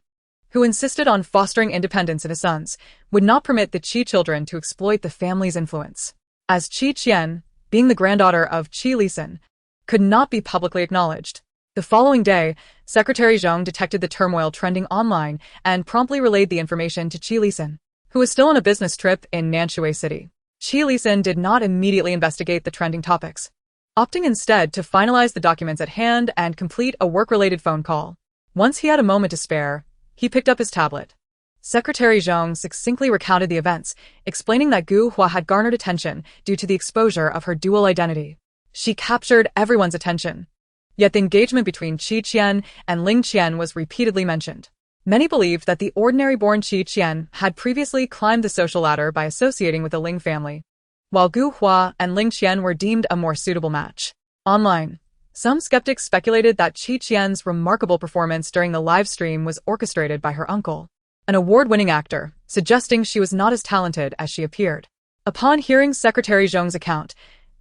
who insisted on fostering independence in his sons, would not permit the Qi children to exploit the family's influence. As Qi Qian, being the granddaughter of Qi Lisan, could not be publicly acknowledged. The following day, Secretary Zhong detected the turmoil trending online and promptly relayed the information to Qi Lisan, who was still on a business trip in Nanshui City. Qi Lisan did not immediately investigate the trending topics, opting instead to finalize the documents at hand and complete a work-related phone call. Once he had a moment to spare, he picked up his tablet. Secretary Zhong succinctly recounted the events, explaining that Gu Hua had garnered attention due to the exposure of her dual identity. She captured everyone's attention. Yet the engagement between Qi Qian and Ling Qian was repeatedly mentioned. Many believed that the ordinary-born Qi Qian had previously climbed the social ladder by associating with the Ling family, while Gu Hua and Ling Qian were deemed a more suitable match. Online, some skeptics speculated that Qi Qian's remarkable performance during the live stream was orchestrated by her uncle, an award-winning actor, suggesting she was not as talented as she appeared. Upon hearing Secretary Zhong's account,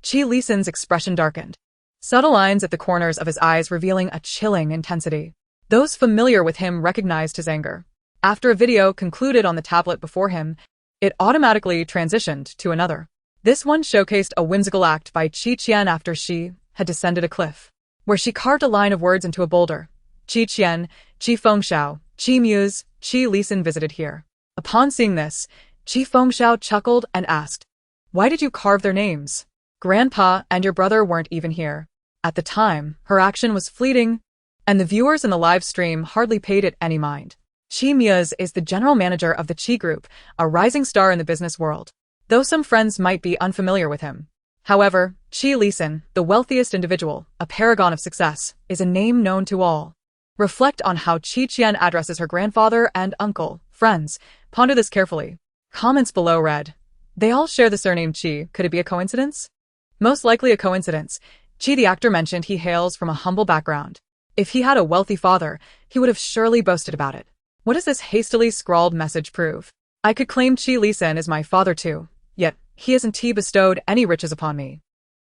Qi Lisan's expression darkened, subtle lines at the corners of his eyes revealing a chilling intensity. Those familiar with him recognized his anger. After a video concluded on the tablet before him, it automatically transitioned to another. This one showcased a whimsical act by Qi Qian after she had descended a cliff, where she carved a line of words into a boulder. Qi Qian, Qi Fengxiao, Qi Muse, Qi Lisan visited here. Upon seeing this, Qi Fengxiao chuckled and asked, Why did you carve their names? Grandpa and your brother weren't even here. At the time, her action was fleeting, and the viewers in the live stream hardly paid it any mind. Qi Muse is the general manager of the Qi Group, a rising star in the business world, though some friends might be unfamiliar with him. However, Qi Lisan, the wealthiest individual, a paragon of success, is a name known to all. Reflect on how Qi Qian addresses her grandfather and uncle, friends. Ponder this carefully. Comments below read, They all share the surname Qi. Could it be a coincidence? Most likely a coincidence. Qi the actor mentioned he hails from a humble background. If he had a wealthy father, he would have surely boasted about it. What does this hastily scrawled message prove? I could claim Qi Lisan is my father too, yet he hasn't bestowed any riches upon me.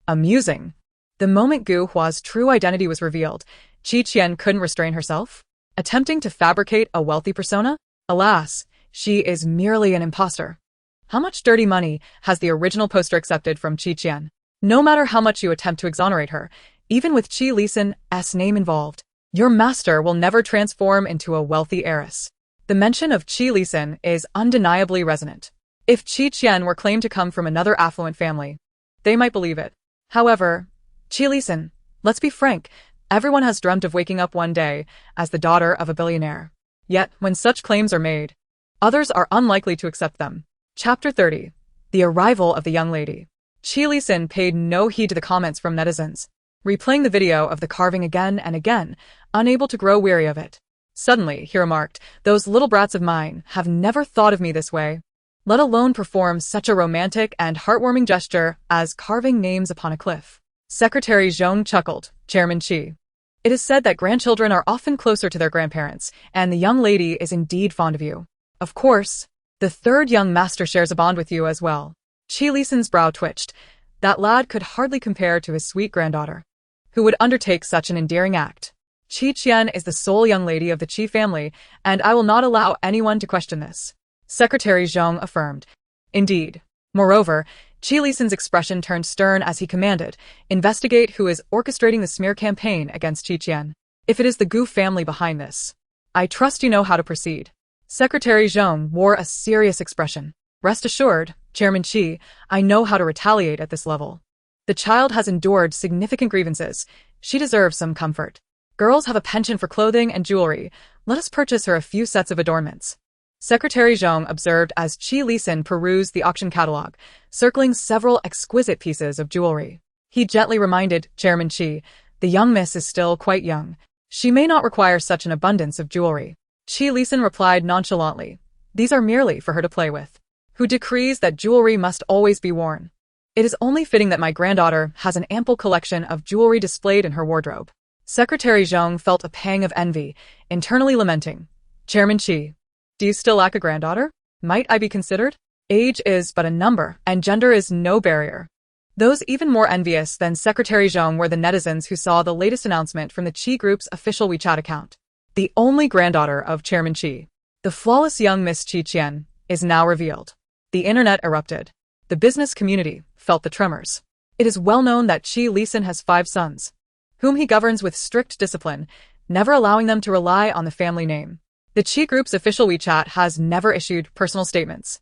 Amusing. The moment Gu Hua's true identity was revealed, Qi Qian couldn't restrain herself, attempting to fabricate a wealthy persona. Alas, she is merely an imposter. How much dirty money has the original poster accepted from Qi Qian? No matter how much you attempt to exonerate her, even with Qi Lisan's name involved, your master will never transform into a wealthy heiress. The mention of Qi Lisan is undeniably resonant. If Qi Qian were claimed to come from another affluent family, they might believe it. However, Qi, let's be frank, everyone has dreamt of waking up one day as the daughter of a billionaire. Yet, when such claims are made, others are unlikely to accept them. Chapter 30. The Arrival of the Young Lady. Qi paid no heed to the comments from netizens, replaying the video of the carving again and again, unable to grow weary of it. Suddenly, he remarked, those little brats of mine have never thought of me this way, let alone perform such a romantic and heartwarming gesture as carving names upon a cliff. Secretary Zhong chuckled. Chairman Qi. It is said that grandchildren are often closer to their grandparents, and the young lady is indeed fond of you. Of course, the third young master shares a bond with you as well. Qi brow twitched. That lad could hardly compare to his sweet granddaughter, who would undertake such an endearing act. Qian is the sole young lady of the Qi family, and I will not allow anyone to question this. Secretary Zhong affirmed. Indeed. Moreover, Qi's expression turned stern as he commanded, investigate who is orchestrating the smear campaign against Qian. If it is the Gu family behind this, I trust you know how to proceed. Secretary Zhong wore a serious expression. Rest assured, Chairman Qi, I know how to retaliate at this level. The child has endured significant grievances. She deserves some comfort. Girls have a penchant for clothing and jewelry. Let us purchase her a few sets of adornments. Secretary Zhong observed as Qi perused the auction catalogue, circling several exquisite pieces of jewelry. He gently reminded Chairman Qi, the young miss is still quite young. She may not require such an abundance of jewelry. Qi replied nonchalantly, these are merely for her to play with. Who decrees that jewelry must always be worn? It is only fitting that my granddaughter has an ample collection of jewelry displayed in her wardrobe. Secretary Zhong felt a pang of envy, internally lamenting. Chairman Qi, do you still lack a granddaughter? Might I be considered? Age is but a number, and gender is no barrier. Those even more envious than Secretary Zhong were the netizens who saw the latest announcement from the Qi Group's official WeChat account. The only granddaughter of Chairman Qi, the flawless young Miss Qian, is now revealed. The internet erupted. The business community felt the tremors. It is well known that Qi has 5 sons, whom he governs with strict discipline, never allowing them to rely on the family name. The Qi Group's official WeChat has never issued personal statements.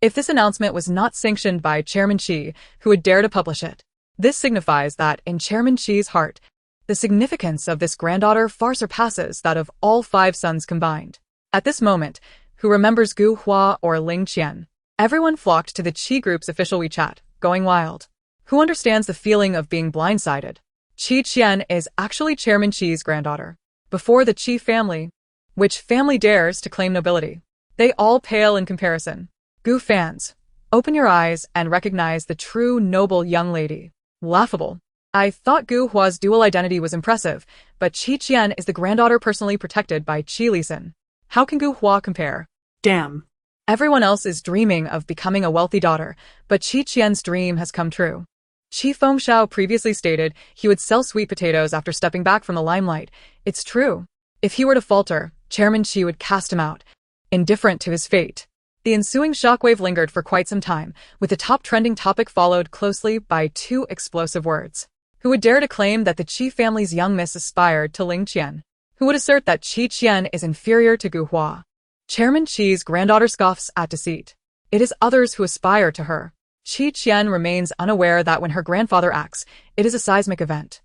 If this announcement was not sanctioned by Chairman Qi, who would dare to publish it? This signifies that, in Chairman Qi's heart, the significance of this granddaughter far surpasses that of all 5 sons combined. At this moment, who remembers Gu Hua or Ling Qian? Everyone flocked to the Qi Group's official WeChat, going wild. Who understands the feeling of being blindsided? Qian is actually Chairman Qi's granddaughter. Before the Qi family, which family dares to claim nobility? They all pale in comparison. Gu fans, open your eyes and recognize the true noble young lady. Laughable. I thought Gu Hua's dual identity was impressive, but Qian is the granddaughter personally protected by Qi. How can Gu Hua compare? Damn. Everyone else is dreaming of becoming a wealthy daughter, but Qian's dream has come true. Qi Fengxiao previously stated he would sell sweet potatoes after stepping back from the limelight. It's true. If he were to falter, Chairman Qi would cast him out, indifferent to his fate. The ensuing shockwave lingered for quite some time, with the top trending topic followed closely by 2 explosive words. Who would dare to claim that the Qi family's young miss aspired to Ling Qian? Who would assert that Qian is inferior to Gu Hua? Chairman Qi's granddaughter scoffs at deceit. It is others who aspire to her. Qian remains unaware that when her grandfather acts, it is a seismic event.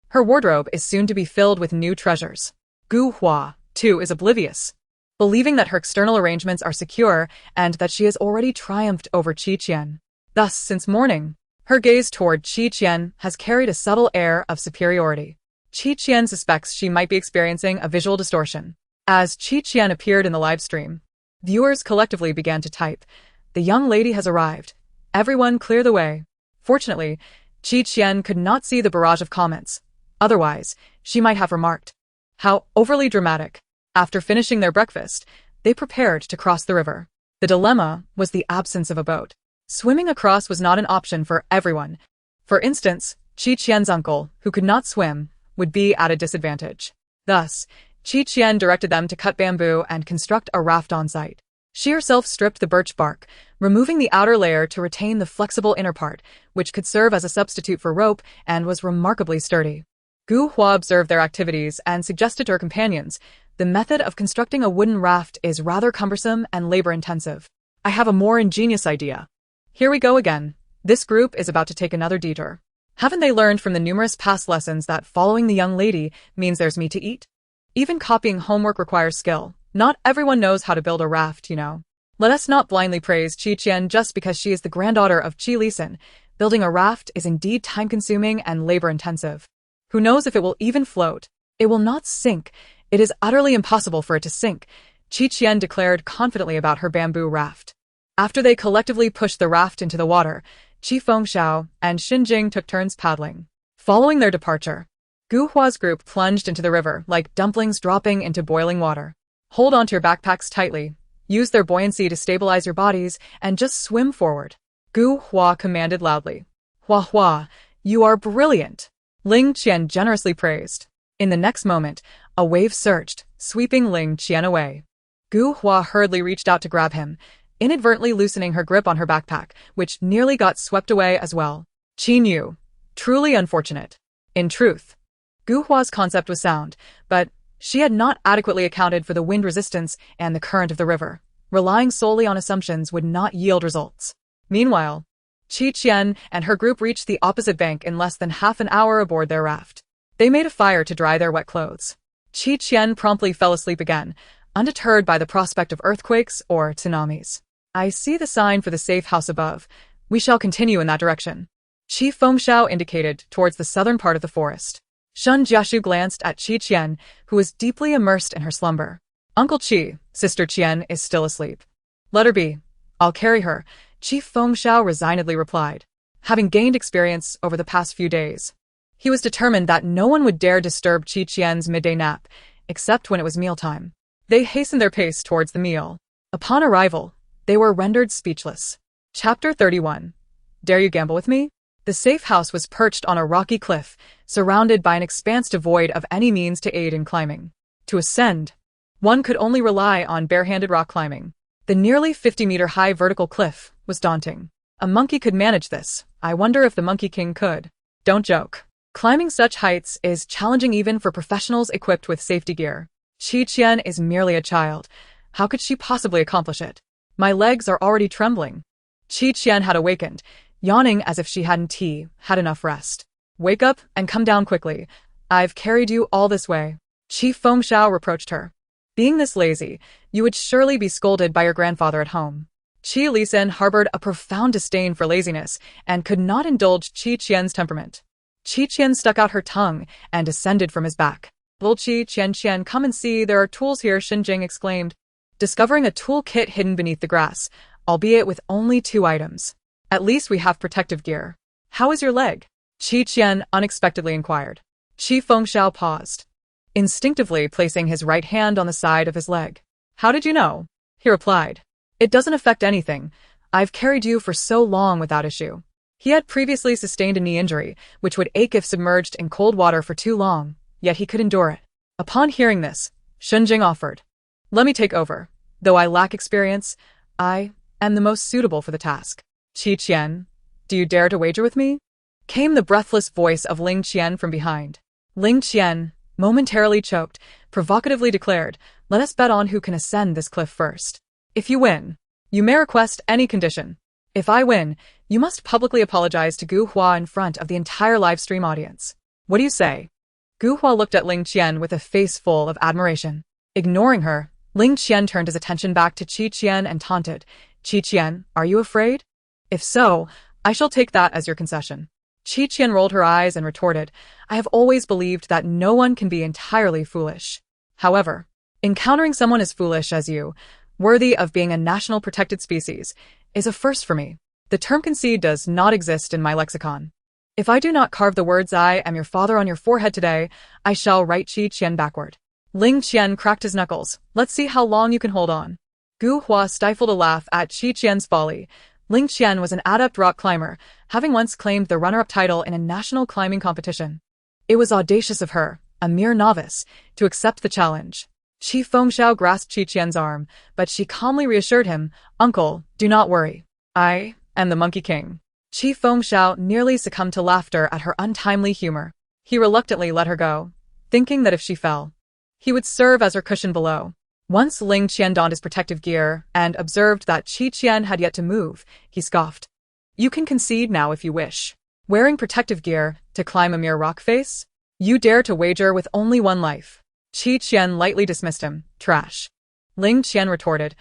Her wardrobe is soon to be filled with new treasures. Gu Hua, too, is oblivious, believing that her external arrangements are secure and that she has already triumphed over Qian. Thus, since morning, her gaze toward Qian has carried a subtle air of superiority. Qian suspects she might be experiencing a visual distortion. As Qian appeared in the live stream, viewers collectively began to type, "The young lady has arrived. Everyone clear the way." Fortunately, Qian could not see the barrage of comments. Otherwise, she might have remarked, "How overly dramatic." After finishing their breakfast, they prepared to cross the river. The dilemma was the absence of a boat. Swimming across was not an option for everyone. For instance, Qian's uncle, who could not swim, would be at a disadvantage. Thus, Qian directed them to cut bamboo and construct a raft on site. She herself stripped the birch bark, removing the outer layer to retain the flexible inner part, which could serve as a substitute for rope and was remarkably sturdy. Gu Hua observed their activities and suggested to her companions, "The method of constructing a wooden raft is rather cumbersome and labor-intensive. I have a more ingenious idea." "Here we go again," This group is about to take another detour. Haven't they learned from the numerous past lessons that following the young lady means there's meat to eat? Even copying homework requires skill. Not everyone knows how to build a raft, you know. Let us not blindly praise Qian just because she is the granddaughter of Qi Lisan. Building a raft is indeed time-consuming and labor-intensive. Who knows if it will even float? It will not sink. It is utterly impossible for it to sink, Qian declared confidently about her bamboo raft. After they collectively pushed the raft into the water, Qi Fengxiao and Xinjing took turns paddling. Following their departure, Gu Hua's group plunged into the river like dumplings dropping into boiling water. Hold onto your backpacks tightly, use their buoyancy to stabilize your bodies, and just swim forward. Gu Hua commanded loudly. Hua Hua, you are brilliant, Ling Qian generously praised. In the next moment, a wave surged, sweeping Ling Qian away. Gu Hua hurriedly reached out to grab him, inadvertently loosening her grip on her backpack, which nearly got swept away as well. Qin Yu. Truly unfortunate. In truth, Gu Hua's concept was sound, but she had not adequately accounted for the wind resistance and the current of the river. Relying solely on assumptions would not yield results. Meanwhile, Qian and her group reached the opposite bank in less than half an hour aboard their raft. They made a fire to dry their wet clothes. Qian promptly fell asleep again, undeterred by the prospect of earthquakes or tsunamis. I see the sign for the safe house above. We shall continue in that direction. Qi Fengxiao indicated towards the southern part of the forest. Shun Jiashu glanced at Qian, who was deeply immersed in her slumber. Uncle Qi, Sister Qian is still asleep. Let her be. I'll carry her, Qi Fengxiao resignedly replied. Having gained experience over the past few days, he was determined that no one would dare disturb Qian's midday nap, except when it was mealtime. They hastened their pace towards the meal. Upon arrival, they were rendered speechless. Chapter 31. Dare you gamble with me? The safe house was perched on a rocky cliff, surrounded by an expanse devoid of any means to aid in climbing. To ascend, one could only rely on barehanded rock climbing. The nearly 50-meter-high vertical cliff was daunting. A monkey could manage this. I wonder if the Monkey King could. Don't joke. Climbing such heights is challenging even for professionals equipped with safety gear. Qian is merely a child. How could she possibly accomplish it? My legs are already trembling. Qian had awakened, yawning as if she hadn't had enough rest. Wake up and come down quickly. I've carried you all this way. Qi Fengxiao reproached her. Being this lazy, you would surely be scolded by your grandfather at home. Qi Lisan harbored a profound disdain for laziness and could not indulge Qian's temperament. Qian stuck out her tongue and descended from his back. Little Qian, come and see, there are tools here, Xinjing exclaimed, discovering a tool kit hidden beneath the grass, albeit with only 2 items. At least we have protective gear. How is your leg? Qian unexpectedly inquired. Qi Fengxiao paused, instinctively placing his right hand on the side of his leg. How did you know? He replied. It doesn't affect anything. I've carried you for so long without issue. He had previously sustained a knee injury, which would ache if submerged in cold water for too long, yet he could endure it. Upon hearing this, Xinjing offered. Let me take over. Though I lack experience, I am the most suitable for the task. Qian, do you dare to wager with me? Came the breathless voice of Ling Qian from behind. Ling Qian, momentarily choked, provocatively declared, let us bet on who can ascend this cliff first. If you win, you may request any condition. If I win, you must publicly apologize to Gu Hua in front of the entire live stream audience. What do you say? Gu Hua looked at Ling Qian with a face full of admiration. Ignoring her, Ling Qian turned his attention back to Qian and taunted, Qian, are you afraid? If so, I shall take that as your concession. Qian rolled her eyes and retorted, I have always believed that no one can be entirely foolish. However, encountering someone as foolish as you, worthy of being a national protected species, is a first for me. The term concede does not exist in my lexicon. If I do not carve the words I am your father on your forehead today, I shall write Qian backward. Ling Qian cracked his knuckles. Let's see how long you can hold on. Gu Hua stifled a laugh at Qian's folly. Ling Qian was an adept rock climber, having once claimed the runner-up title in a national climbing competition. It was audacious of her, a mere novice, to accept the challenge. Qi Fengxiao grasped Qian's arm, but she calmly reassured him, Uncle, do not worry. I am the Monkey King. Qi Fengxiao nearly succumbed to laughter at her untimely humor. He reluctantly let her go, thinking that if she fell, he would serve as her cushion below. Once Ling Qian donned his protective gear and observed that Qian had yet to move, he scoffed. You can concede now if you wish. Wearing protective gear to climb a mere rock face? You dare to wager with only one life. Qian lightly dismissed him. Trash. Ling Qian retorted,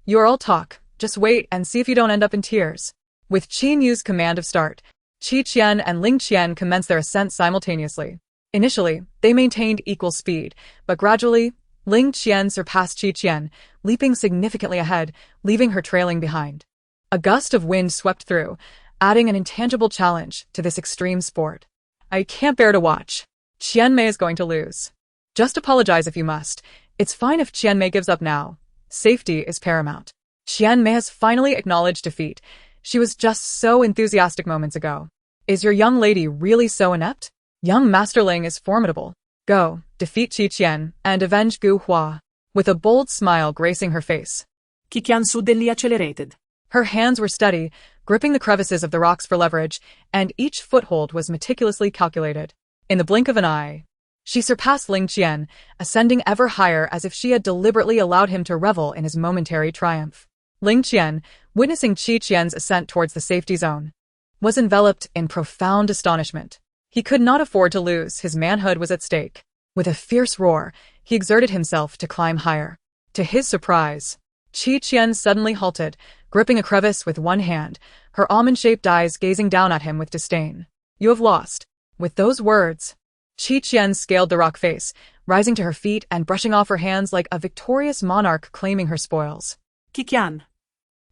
you're all talk. Just wait and see if you don't end up in tears. With Qin Yu's command of start, Qian and Ling Qian commenced their ascent simultaneously. Initially, they maintained equal speed, but gradually, Ling Qian surpassed Qian, leaping significantly ahead, leaving her trailing behind. A gust of wind swept through, adding an intangible challenge to this extreme sport. I can't bear to watch. Qian Mei is going to lose. Just apologize if you must. It's fine if Qian Mei gives up now. Safety is paramount. Qian Mei has finally acknowledged defeat. She was just so enthusiastic moments ago. Is your young lady really so inept? Young Master Ling is formidable. Go, defeat Qian, and avenge Gu Hua. With a bold smile gracing her face. Qian suddenly accelerated. Her hands were steady, gripping the crevices of the rocks for leverage, and each foothold was meticulously calculated. In the blink of an eye, she surpassed Ling Qian, ascending ever higher as if she had deliberately allowed him to revel in his momentary triumph. Ling Qian, witnessing Qian's ascent towards the safety zone, was enveloped in profound astonishment. He could not afford to lose, his manhood was at stake. With a fierce roar, he exerted himself to climb higher. To his surprise, Qian suddenly halted, gripping a crevice with one hand, her almond-shaped eyes gazing down at him with disdain. You have lost. With those words, Qian scaled the rock face, rising to her feet and brushing off her hands like a victorious monarch claiming her spoils. Qian.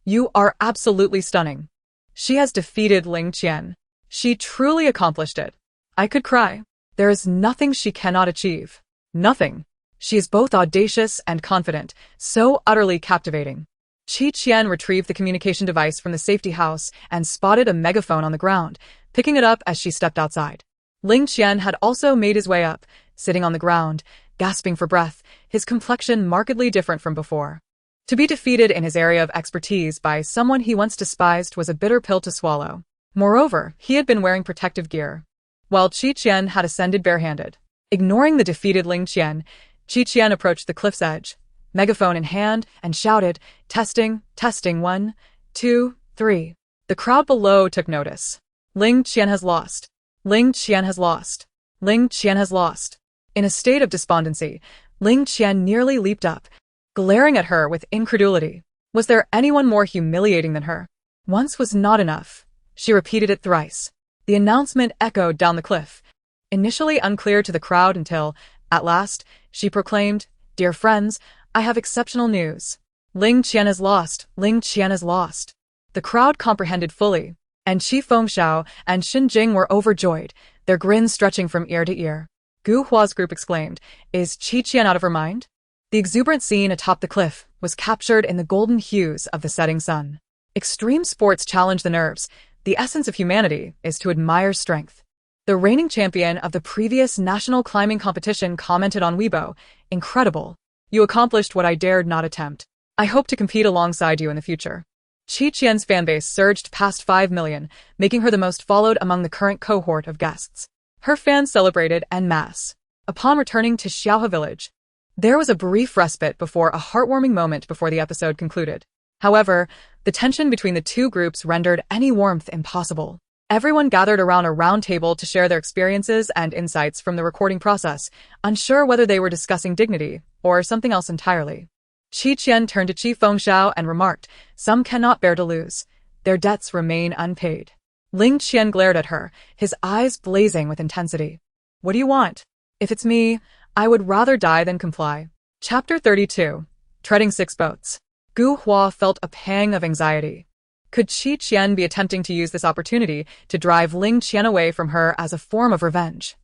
You are absolutely stunning. She has defeated Ling Qian. She truly accomplished it. I could cry. There is nothing she cannot achieve. Nothing. She is both audacious and confident, so utterly captivating. Qian retrieved the communication device from the safety house and spotted a megaphone on the ground, picking it up as she stepped outside. Ling Qian had also made his way up, sitting on the ground, gasping for breath, his complexion markedly different from before. To be defeated in his area of expertise by someone he once despised was a bitter pill to swallow. Moreover, he had been wearing protective gear, while Qian had ascended barehanded. Ignoring the defeated Ling Qian, Qian approached the cliff's edge, megaphone in hand, and shouted, testing, 1, 2, 3. The crowd below took notice. Ling Qian has lost. Ling Qian has lost. Ling Qian has lost. In a state of despondency, Ling Qian nearly leaped up, glaring at her with incredulity. Was there anyone more humiliating than her? Once was not enough. She repeated it thrice. The announcement echoed down the cliff, initially unclear to the crowd until, at last, she proclaimed, Dear friends, I have exceptional news. Ling Qian has lost. Ling Qian has lost. The crowd comprehended fully, and Qi Fengxiao and Xin Jing were overjoyed, their grins stretching from ear to ear. Gu Hua's group exclaimed, Is Qian out of her mind? The exuberant scene atop the cliff was captured in the golden hues of the setting sun. Extreme sports challenge the nerves. The essence of humanity is to admire strength. The reigning champion of the previous national climbing competition commented on Weibo, Incredible. You accomplished what I dared not attempt. I hope to compete alongside you in the future. Qian's fanbase surged past 5 million, making her the most followed among the current cohort of guests. Her fans celebrated en masse. Upon returning to Xiaohe village, there was a brief respite before a heartwarming moment before the episode concluded. However, the tension between the two groups rendered any warmth impossible. Everyone gathered around a round table to share their experiences and insights from the recording process, unsure whether they were discussing dignity or something else entirely. Qian turned to Qi Fengxiao and remarked, Some cannot bear to lose. Their debts remain unpaid. Ling Qian glared at her, his eyes blazing with intensity. What do you want? If it's me, I would rather die than comply. Chapter 32. Treading 6 boats. Gu Hua felt a pang of anxiety. Could Qian be attempting to use this opportunity to drive Ling Qian away from her as a form of revenge?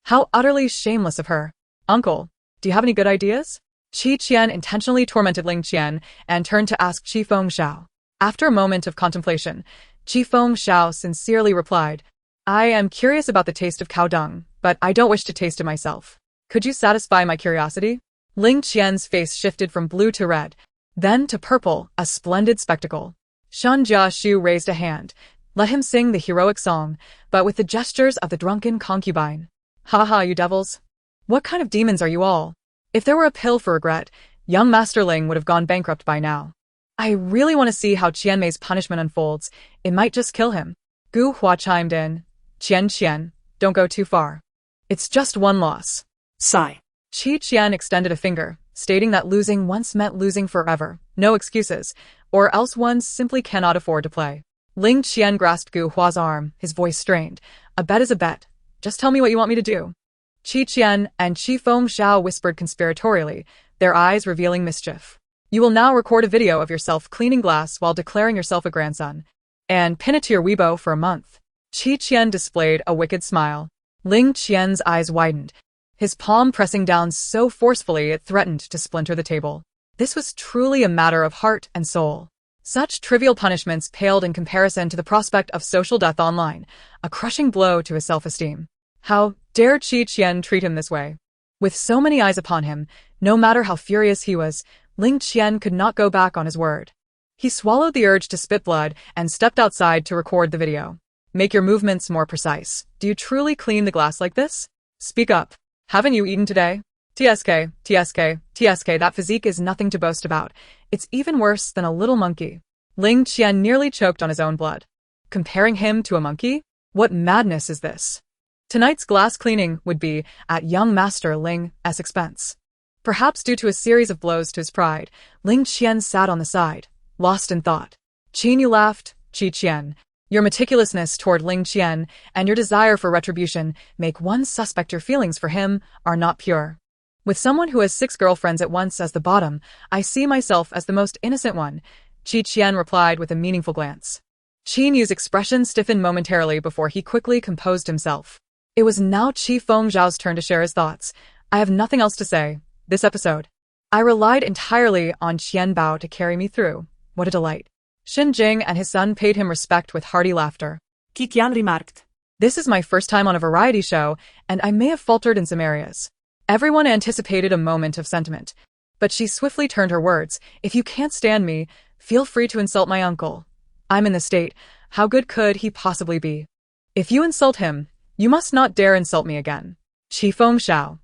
How utterly shameless of her. Uncle, do you have any good ideas? Qian intentionally tormented Ling Qian and turned to ask Qi Fengxiao. After a moment of contemplation, Qi Fengxiao sincerely replied, I am curious about the taste of cow dung, but I don't wish to taste it myself. Could you satisfy my curiosity? Ling Qian's face shifted from blue to red, then to purple, a splendid spectacle. Shan Jiashu raised a hand. Let him sing the heroic song, but with the gestures of the drunken concubine. Ha ha, you devils. What kind of demons are you all? If there were a pill for regret, young Master Ling would have gone bankrupt by now. I really want to see how Qianmei's punishment unfolds. It might just kill him. Gu Hua chimed in. Qian, don't go too far. It's just one loss. Sigh. Qian extended a finger, stating that losing once meant losing forever. No excuses, or else one simply cannot afford to play. Ling Qian grasped Gu Hua's arm, his voice strained. A bet is a bet. Just tell me what you want me to do. Qian and Qifeng Xiao whispered conspiratorially, their eyes revealing mischief. You will now record a video of yourself cleaning glass while declaring yourself a grandson, and pin it to your Weibo for a month. Qian displayed a wicked smile. Ling Qian's eyes widened, his palm pressing down so forcefully it threatened to splinter the table. This was truly a matter of heart and soul. Such trivial punishments paled in comparison to the prospect of social death online, a crushing blow to his self-esteem. How dare Qian treat him this way? With so many eyes upon him, no matter how furious he was, Ling Qian could not go back on his word. He swallowed the urge to spit blood and stepped outside to record the video. Make your movements more precise. Do you truly clean the glass like this? Speak up. Haven't you eaten today? TSK, that physique is nothing to boast about. It's even worse than a little monkey. Ling Qian nearly choked on his own blood. Comparing him to a monkey? What madness is this? Tonight's glass cleaning would be at young master Ling's expense. Perhaps due to a series of blows to his pride, Ling Qian sat on the side, lost in thought. Qin laughed. Qian, your meticulousness toward Ling Qian and your desire for retribution make one suspect your feelings for him are not pure. With someone who has 6 girlfriends at once as the bottom, I see myself as the most innocent one, Qian replied with a meaningful glance. Qin Yu's expression stiffened momentarily before he quickly composed himself. It was now Qifeng Zhao's turn to share his thoughts. I have nothing else to say. This episode, I relied entirely on Qian Bao to carry me through. What a delight. Xin Jing and his son paid him respect with hearty laughter. Qian remarked. This is my first time on a variety show, and I may have faltered in some areas. Everyone anticipated a moment of sentiment, but she swiftly turned her words. If you can't stand me, feel free to insult my uncle. I'm in the state. How good could he possibly be? If you insult him, you must not dare insult me again. Qifeng Xiao.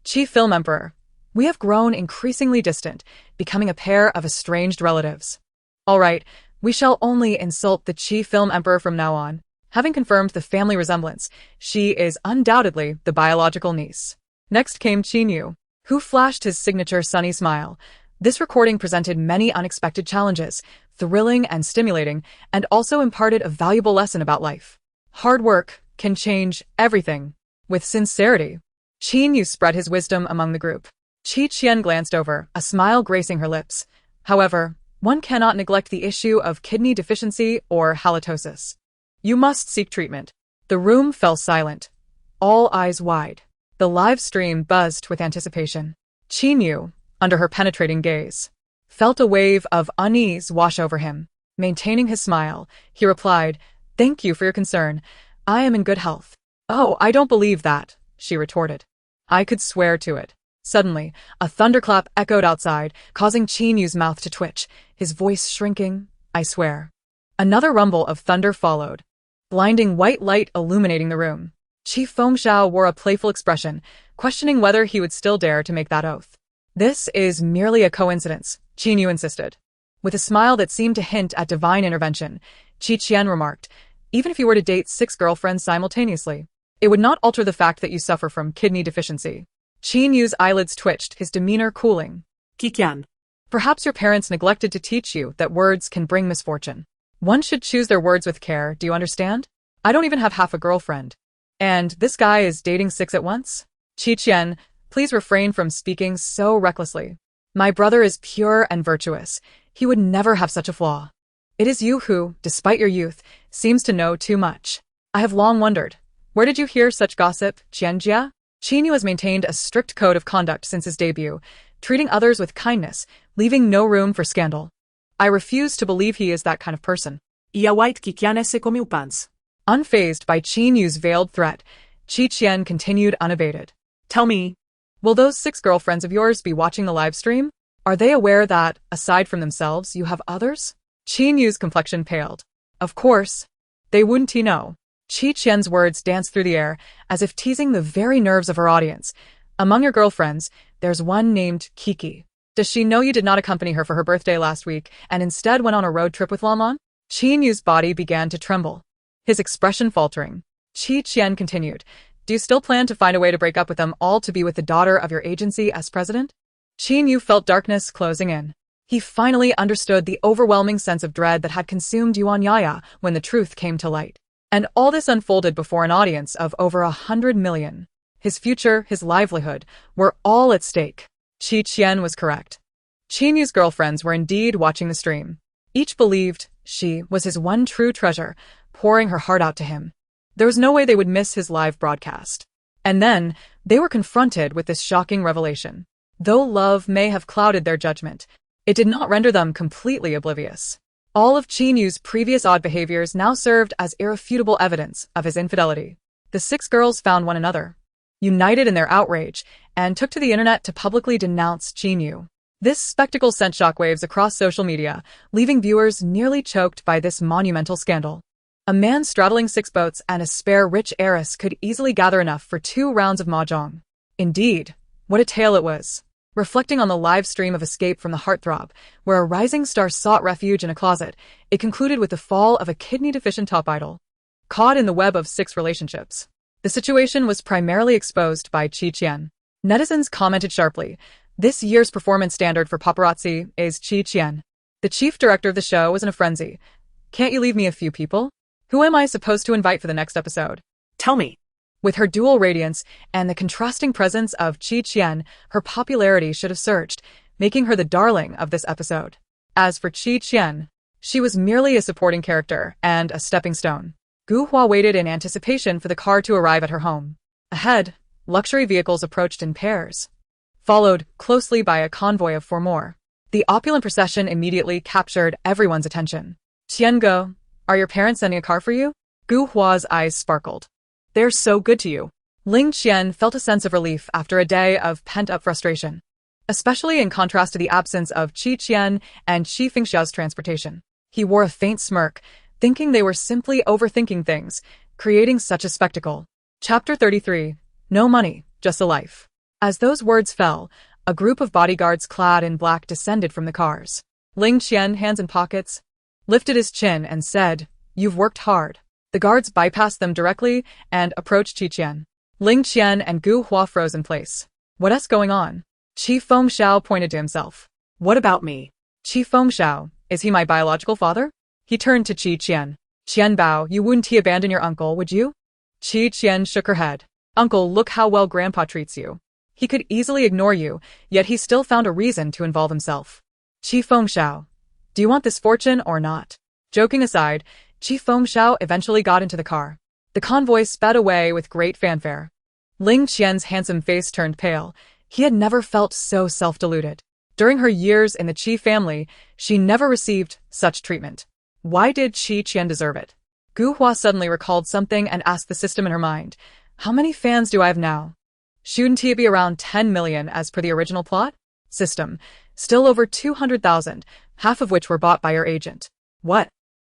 Qi Film Emperor. We have grown increasingly distant, becoming a pair of estranged relatives. All right, we shall only insult the Qi Film Emperor from now on. Having confirmed the family resemblance, she is undoubtedly the biological niece. Next came Qin Yu, who flashed his signature sunny smile. This recording presented many unexpected challenges, thrilling and stimulating, and also imparted a valuable lesson about life. Hard work can change everything. With sincerity, Qin Yu spread his wisdom among the group. Qian glanced over, a smile gracing her lips. However, one cannot neglect the issue of kidney deficiency or halitosis. You must seek treatment. The room fell silent, all eyes wide. The live stream buzzed with anticipation. Qin Yu, under her penetrating gaze, felt a wave of unease wash over him. Maintaining his smile, he replied, "Thank you for your concern. I am in good health." "Oh, I don't believe that," she retorted. "I could swear to it." Suddenly, a thunderclap echoed outside, causing Qin Yu's mouth to twitch, his voice shrinking. "I swear." Another rumble of thunder followed, blinding white light illuminating the room. Qifeng Xiao wore a playful expression, questioning whether he would still dare to make that oath. "This is merely a coincidence," Qin Yu insisted. With a smile that seemed to hint at divine intervention, Qian remarked, "Even if you were to date 6 girlfriends simultaneously, it would not alter the fact that you suffer from kidney deficiency." Qin Yu's eyelids twitched, his demeanor cooling. Qian. Perhaps your parents neglected to teach you that words can bring misfortune. One should choose their words with care, do you understand? I don't even have half a girlfriend. And this guy is dating 6 at once? Qian, please refrain from speaking so recklessly. My brother is pure and virtuous. He would never have such a flaw. It is you who, despite your youth, seems to know too much. I have long wondered. Where did you hear such gossip, Qianjia? Qin Yu has maintained a strict code of conduct since his debut, treating others with kindness, leaving no room for scandal. I refuse to believe he is that kind of person. White Qian esse come o pans. Unfazed by Qin Yu's veiled threat, Qian continued unabated. Tell me, will those 6 girlfriends of yours be watching the live stream? Are they aware that, aside from themselves, you have others? Qin Yu's complexion paled. Of course. They wouldn't know. Qian's words danced through the air, as if teasing the very nerves of her audience. Among your girlfriends, there's one named Kiki. Does she know you did not accompany her for her birthday last week and instead went on a road trip with Lamon? Qin Yu's body began to tremble, his expression faltering. Qian continued, do you still plan to find a way to break up with them all to be with the daughter of your agency as president? Qin Yu felt darkness closing in. He finally understood the overwhelming sense of dread that had consumed Yuan Yaya when the truth came to light. And all this unfolded before an audience of over 100 million. His future, his livelihood, were all at stake. Qian was correct. Qin Yu's girlfriends were indeed watching the stream. Each believed she was his one true treasure, pouring her heart out to him. There was no way they would miss his live broadcast. And then, they were confronted with this shocking revelation. Though love may have clouded their judgment, it did not render them completely oblivious. All of Qin Yu's previous odd behaviors now served as irrefutable evidence of his infidelity. The 6 girls found one another, united in their outrage, and took to the internet to publicly denounce Qin Yu. This spectacle sent shockwaves across social media, leaving viewers nearly choked by this monumental scandal. A man straddling 6 boats and a spare rich heiress could easily gather enough for 2 rounds of mahjong. Indeed, what a tale it was. Reflecting on the live stream of Escape from the Heartthrob, where a rising star sought refuge in a closet, it concluded with the fall of a kidney-deficient top idol. Caught in the web of 6 relationships. The situation was primarily exposed by Qian. Netizens commented sharply, this year's performance standard for paparazzi is Qian. The chief director of the show was in a frenzy. Can't you leave me a few people? Who am I supposed to invite for the next episode? Tell me. With her dual radiance and the contrasting presence of Qian, her popularity should have surged, making her the darling of this episode. As for Qian, she was merely a supporting character and a stepping stone. Gu Hua waited in anticipation for the car to arrive at her home. Ahead, luxury vehicles approached in pairs, followed closely by a convoy of 4 more. The opulent procession immediately captured everyone's attention. Qian, are your parents sending a car for you? Gu Hua's eyes sparkled. They're so good to you. Ling Qian felt a sense of relief after a day of pent-up frustration, especially in contrast to the absence of Qian and Qi Fengxiao's transportation. He wore a faint smirk, thinking they were simply overthinking things, creating such a spectacle. Chapter 33. No money, just a life. As those words fell, a group of bodyguards clad in black descended from the cars. Ling Qian, hands in pockets, lifted his chin and said, "You've worked hard." The guards bypassed them directly and approached Qian. Ling Qian and Gu Hua froze in place. What's going on? Qi Fengxiao pointed to himself. What about me? Qi Fengxiao, is he my biological father? He turned to Qian. Qian Bao, you wouldn't abandon your uncle, would you? Qian shook her head. Uncle, look how well Grandpa treats you. He could easily ignore you, yet he still found a reason to involve himself. Qi Fengxiao, do you want this fortune or not? Joking aside, Qi Fengxiao eventually got into the car. The convoy sped away with great fanfare. Ling Qian's handsome face turned pale. He had never felt so self-deluded. During her years in the Qi family, she never received such treatment. Why did Qian deserve it? Gu Hua suddenly recalled something and asked the system in her mind. How many fans do I have now? Shouldn't it be around 10 million as per the original plot? System. Still over 200,000, half of which were bought by your agent. What?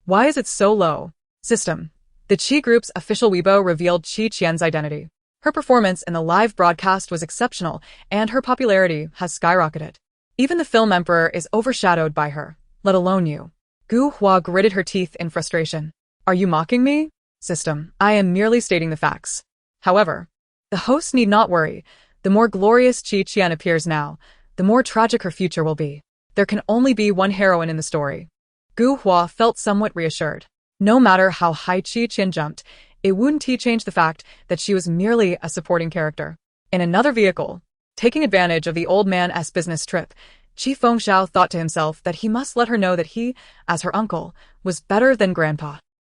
Why is it so low? System. The Qi Group's official Weibo revealed Qian's identity. Her performance in the live broadcast was exceptional, and her popularity has skyrocketed. Even the film emperor is overshadowed by her, let alone you. Gu Hua gritted her teeth in frustration. Are you mocking me? System. I am merely stating the facts. However, the host need not worry. The more glorious Qian appears now, the more tragic her future will be. There can only be one heroine in the story. Gu Hua felt somewhat reassured. No matter how high Qian jumped, it wouldn't change the fact that she was merely a supporting character. In another vehicle, taking advantage of the old man's business trip, Qi Fengxiao thought to himself that he must let her know that he, as her uncle, was better than Grandpa.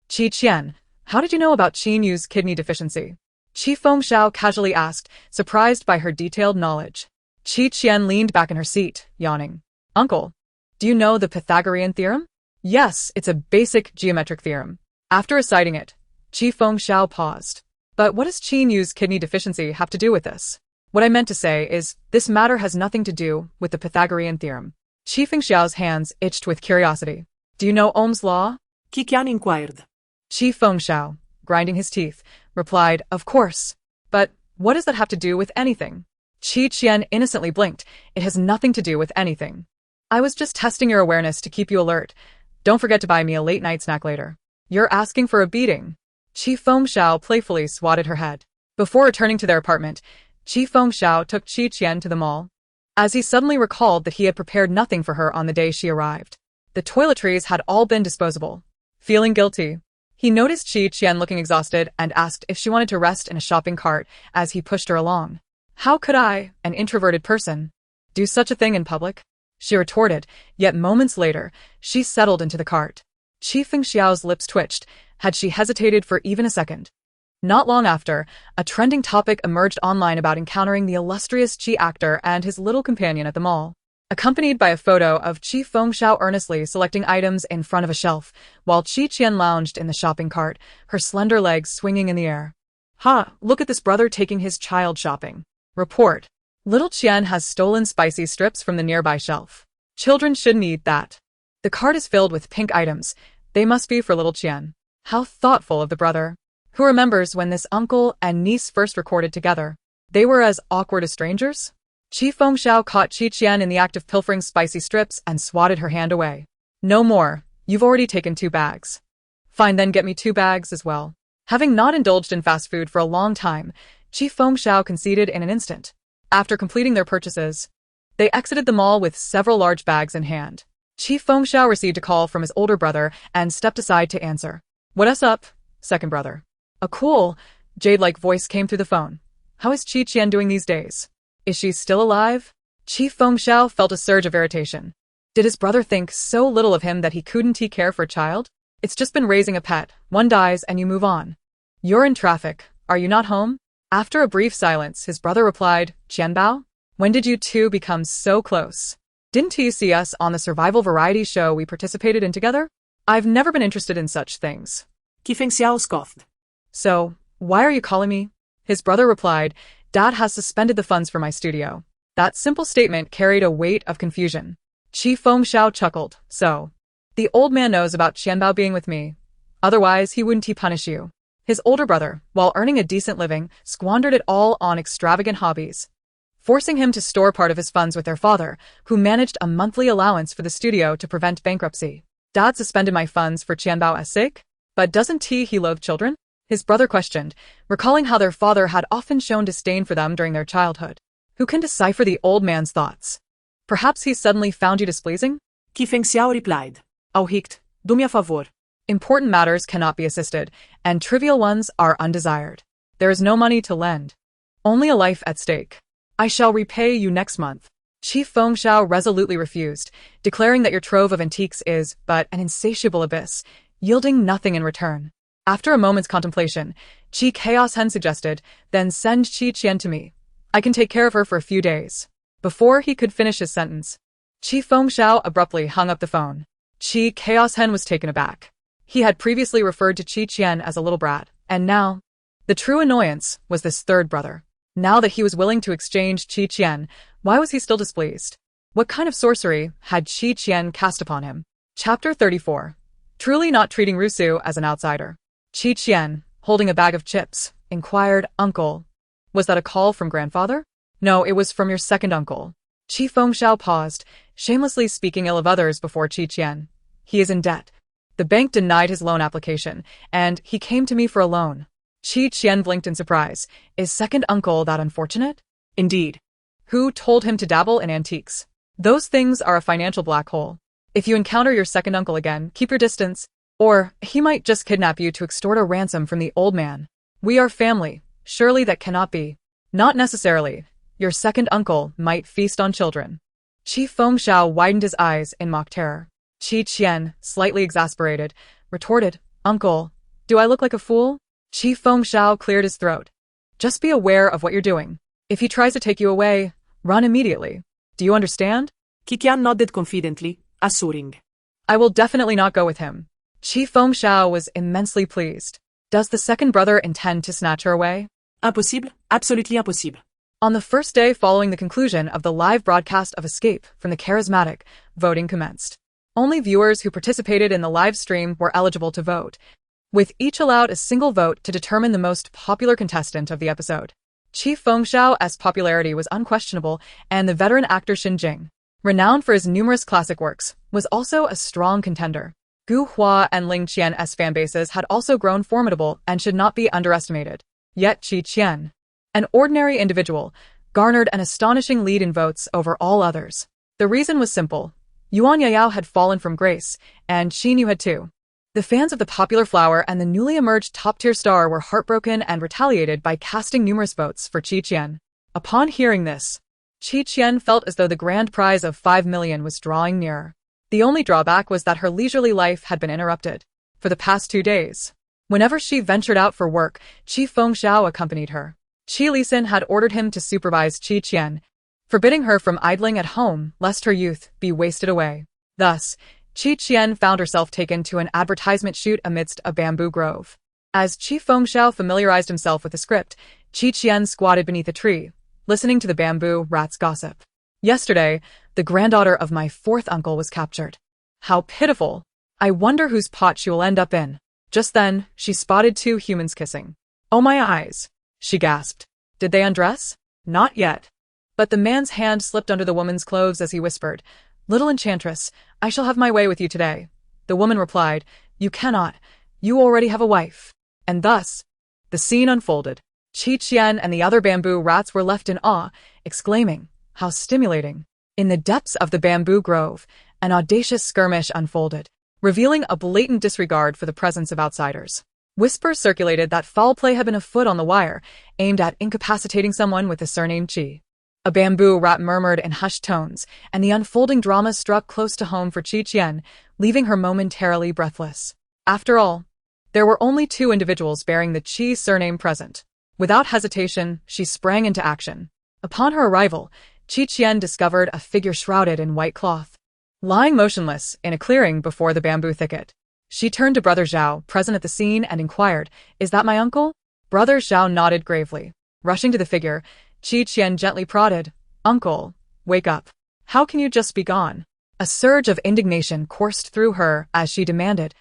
Qian, how did you know about Qin Yu's kidney deficiency? Qi Fengxiao casually asked, surprised by her detailed knowledge. Qian leaned back in her seat, yawning. Uncle, do you know the Pythagorean theorem? Yes, it's a basic geometric theorem. After reciting it, Qi Fengxiao paused. But what does Qin Yu's kidney deficiency have to do with this? What I meant to say is, this matter has nothing to do with the Pythagorean theorem. Qi Fengxiao's hands itched with curiosity. Do you know Ohm's law? Qian inquired. Qi Fengxiao, grinding his teeth, replied, of course. But what does that have to do with anything? Qian innocently blinked. It has nothing to do with anything. I was just testing your awareness to keep you alert. Don't forget to buy me a late-night snack later. You're asking for a beating. Fengxiao playfully swatted her head. Before returning to their apartment, Fengxiao took Qian to the mall, as he suddenly recalled that he had prepared nothing for her on the day she arrived. The toiletries had all been disposable. Feeling guilty, he noticed Qian looking exhausted and asked if she wanted to rest in a shopping cart as he pushed her along. How could I, an introverted person, do such a thing in public? She retorted, yet moments later, she settled into the cart. Fengxiao's lips twitched. Had she hesitated for even a second? Not long after, a trending topic emerged online about encountering the illustrious Qi actor and his little companion at the mall, accompanied by a photo of Fengxiao earnestly selecting items in front of a shelf, while Qian lounged in the shopping cart, her slender legs swinging in the air. Ha! Look at this brother taking his child shopping. Report. Little Qian has stolen spicy strips from the nearby shelf. Children shouldn't eat that. The cart is filled with pink items. They must be for little Qian. How thoughtful of the brother. Who remembers when this uncle and niece first recorded together? They were as awkward as strangers? Fengxiao caught Qian in the act of pilfering spicy strips and swatted her hand away. No more. You've already taken 2 bags. Fine, then get me 2 bags as well. Having not indulged in fast food for a long time, Fengxiao conceded in an instant. After completing their purchases, they exited the mall with several large bags in hand. Fengxiao received a call from his older brother and stepped aside to answer. What's up, second brother? A cool, jade-like voice came through the phone. How is Qian doing these days? Is she still alive? Fengxiao felt a surge of irritation. Did his brother think so little of him that he couldn't care for a child? It's just been raising a pet. One dies and you move on. You're in traffic. Are you not home? After a brief silence, his brother replied, Qianbao? When did you two become so close? Didn't you see us on the survival variety show we participated in together? I've never been interested in such things. Fengxiao scoffed. So, why are you calling me? His brother replied, Dad has suspended the funds for my studio. That simple statement carried a weight of confusion. Fengxiao chuckled. So, the old man knows about Qianbao being with me. Otherwise, he wouldn't punish you. His older brother, while earning a decent living, squandered it all on extravagant hobbies, forcing him to store part of his funds with their father, who managed a monthly allowance for the studio to prevent bankruptcy. Dad suspended my funds for Qianbao's sake? But doesn't he loathe children? His brother questioned, recalling how their father had often shown disdain for them during their childhood. Who can decipher the old man's thoughts? Perhaps he suddenly found you displeasing? Fengxiao replied. Auhicht, do me a favor. Important matters cannot be assisted, and trivial ones are undesired. There is no money to lend. Only a life at stake. I shall repay you next month. Fengxiao resolutely refused, declaring that your trove of antiques is but an insatiable abyss, yielding nothing in return. After a moment's contemplation, Chaos Hen suggested, then send Qian to me. I can take care of her for a few days. Before he could finish his sentence, Fengxiao abruptly hung up the phone. Chaos Hen was taken aback. He had previously referred to Qian as a little brat, and now, the true annoyance was this third brother. Now that he was willing to exchange Qian, why was he still displeased? What kind of sorcery had Qian cast upon him? Chapter 34. Truly not treating Rusu as an outsider. Qian, holding a bag of chips, inquired, Uncle, was that a call from grandfather? No, it was from your second uncle. Fengxiao paused, shamelessly speaking ill of others before Qian. He is in debt. The bank denied his loan application, and he came to me for a loan. Qian blinked in surprise. Is second uncle that unfortunate? Indeed. Who told him to dabble in antiques? Those things are a financial black hole. If you encounter your second uncle again, keep your distance, or he might just kidnap you to extort a ransom from the old man. We are family. Surely that cannot be. Not necessarily. Your second uncle might feast on children. Fengxiao widened his eyes in mock terror. Qian, slightly exasperated, retorted, Uncle, do I look like a fool? Fengxiao cleared his throat. Just be aware of what you're doing. If he tries to take you away, run immediately. Do you understand? Qian nodded confidently, assuring. I will definitely not go with him. Fengxiao was immensely pleased. Does the second brother intend to snatch her away? Impossible, absolutely impossible. On the first day following the conclusion of the live broadcast of Escape from the Charismatic, voting commenced. Only viewers who participated in the live stream were eligible to vote, with each allowed a single vote to determine the most popular contestant of the episode. Qi Fengxiao's popularity was unquestionable, and the veteran actor Xin Jing, renowned for his numerous classic works, was also a strong contender. Gu Hua and Ling Qian's fanbases had also grown formidable and should not be underestimated. Yet Qi Qian, an ordinary individual, garnered an astonishing lead in votes over all others. The reason was simple. Yuan Yayao had fallen from grace, and Xin Yu had too. The fans of the popular flower and the newly emerged top-tier star were heartbroken and retaliated by casting numerous votes for Qi Qian. Upon hearing this, Qi Qian felt as though the grand prize of 5 million was drawing nearer. The only drawback was that her leisurely life had been interrupted. For the past 2 days, whenever she ventured out for work, Qi Fengxiao accompanied her. Qi Lisin had ordered him to supervise Qi Qian, forbidding her from idling at home lest her youth be wasted away. Thus, Qi Qian found herself taken to an advertisement shoot amidst a bamboo grove. As Qi Fengxiao familiarized himself with the script, Qi Qian squatted beneath a tree, listening to the bamboo rats gossip. Yesterday, the granddaughter of my 4th uncle was captured. How pitiful! I wonder whose pot she will end up in. Just then, she spotted 2 humans kissing. Oh my eyes! She gasped. Did they undress? Not yet. But the man's hand slipped under the woman's clothes as he whispered, Little enchantress, I shall have my way with you today. The woman replied, You cannot. You already have a wife. And thus, the scene unfolded. Qi Qian and the other bamboo rats were left in awe, exclaiming, How stimulating. In the depths of the bamboo grove, an audacious skirmish unfolded, revealing a blatant disregard for the presence of outsiders. Whispers circulated that foul play had been afoot on the wire, aimed at incapacitating someone with the surname Qi. A bamboo rat murmured in hushed tones, and the unfolding drama struck close to home for Qi Qian, leaving her momentarily breathless. After all, there were only 2 individuals bearing the Qi surname present. Without hesitation, she sprang into action. Upon her arrival, Qi Qian discovered a figure shrouded in white cloth, lying motionless in a clearing before the bamboo thicket. She turned to Brother Zhao, present at the scene, and inquired, Is that my uncle? Brother Zhao nodded gravely. Rushing to the figure, Qi Qian gently prodded, Uncle, wake up. How can you just be gone? A surge of indignation coursed through her as she demanded,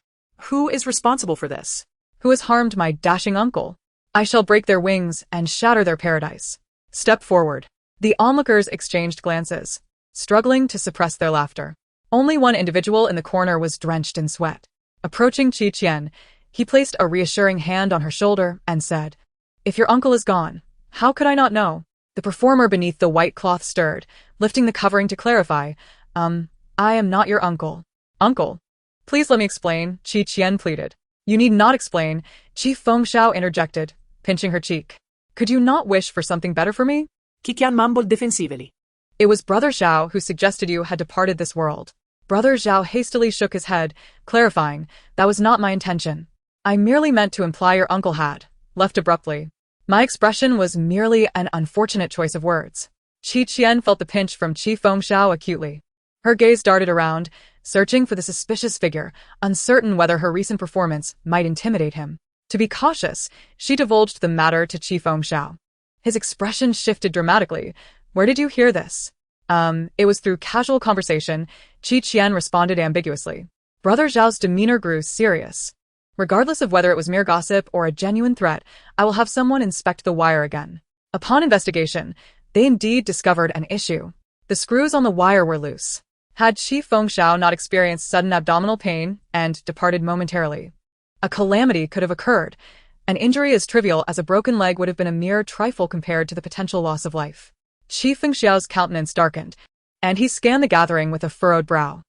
Who is responsible for this? Who has harmed my dashing uncle? I shall break their wings and shatter their paradise. Step forward. The onlookers exchanged glances, struggling to suppress their laughter. Only one individual in the corner was drenched in sweat. Approaching Qi Qian, he placed a reassuring hand on her shoulder and said, If your uncle is gone, how could I not know? The performer beneath the white cloth stirred, lifting the covering to clarify, I am not your uncle. Uncle? Please let me explain, Qi Qian pleaded. You need not explain, Qi Fengxiao interjected, pinching her cheek. Could you not wish for something better for me? Qian mumbled defensively. It was Brother Zhao who suggested you had departed this world. Brother Zhao hastily shook his head, clarifying, That was not my intention. I merely meant to imply your uncle had left abruptly. My expression was merely an unfortunate choice of words. Qi Qian felt the pinch from Qi Fengxiao acutely. Her gaze darted around, searching for the suspicious figure, uncertain whether her recent performance might intimidate him. To be cautious, she divulged the matter to Qi Fengxiao. His expression shifted dramatically. Where did you hear this? It was through casual conversation, Qi Qian responded ambiguously. Brother Zhao's demeanor grew serious. Regardless of whether it was mere gossip or a genuine threat, I will have someone inspect the wire again. Upon investigation, they indeed discovered an issue. The screws on the wire were loose. Had Qi Fengxiao not experienced sudden abdominal pain and departed momentarily, a calamity could have occurred. An injury as trivial as a broken leg would have been a mere trifle compared to the potential loss of life. Qi Fengxiao's countenance darkened, and he scanned the gathering with a furrowed brow.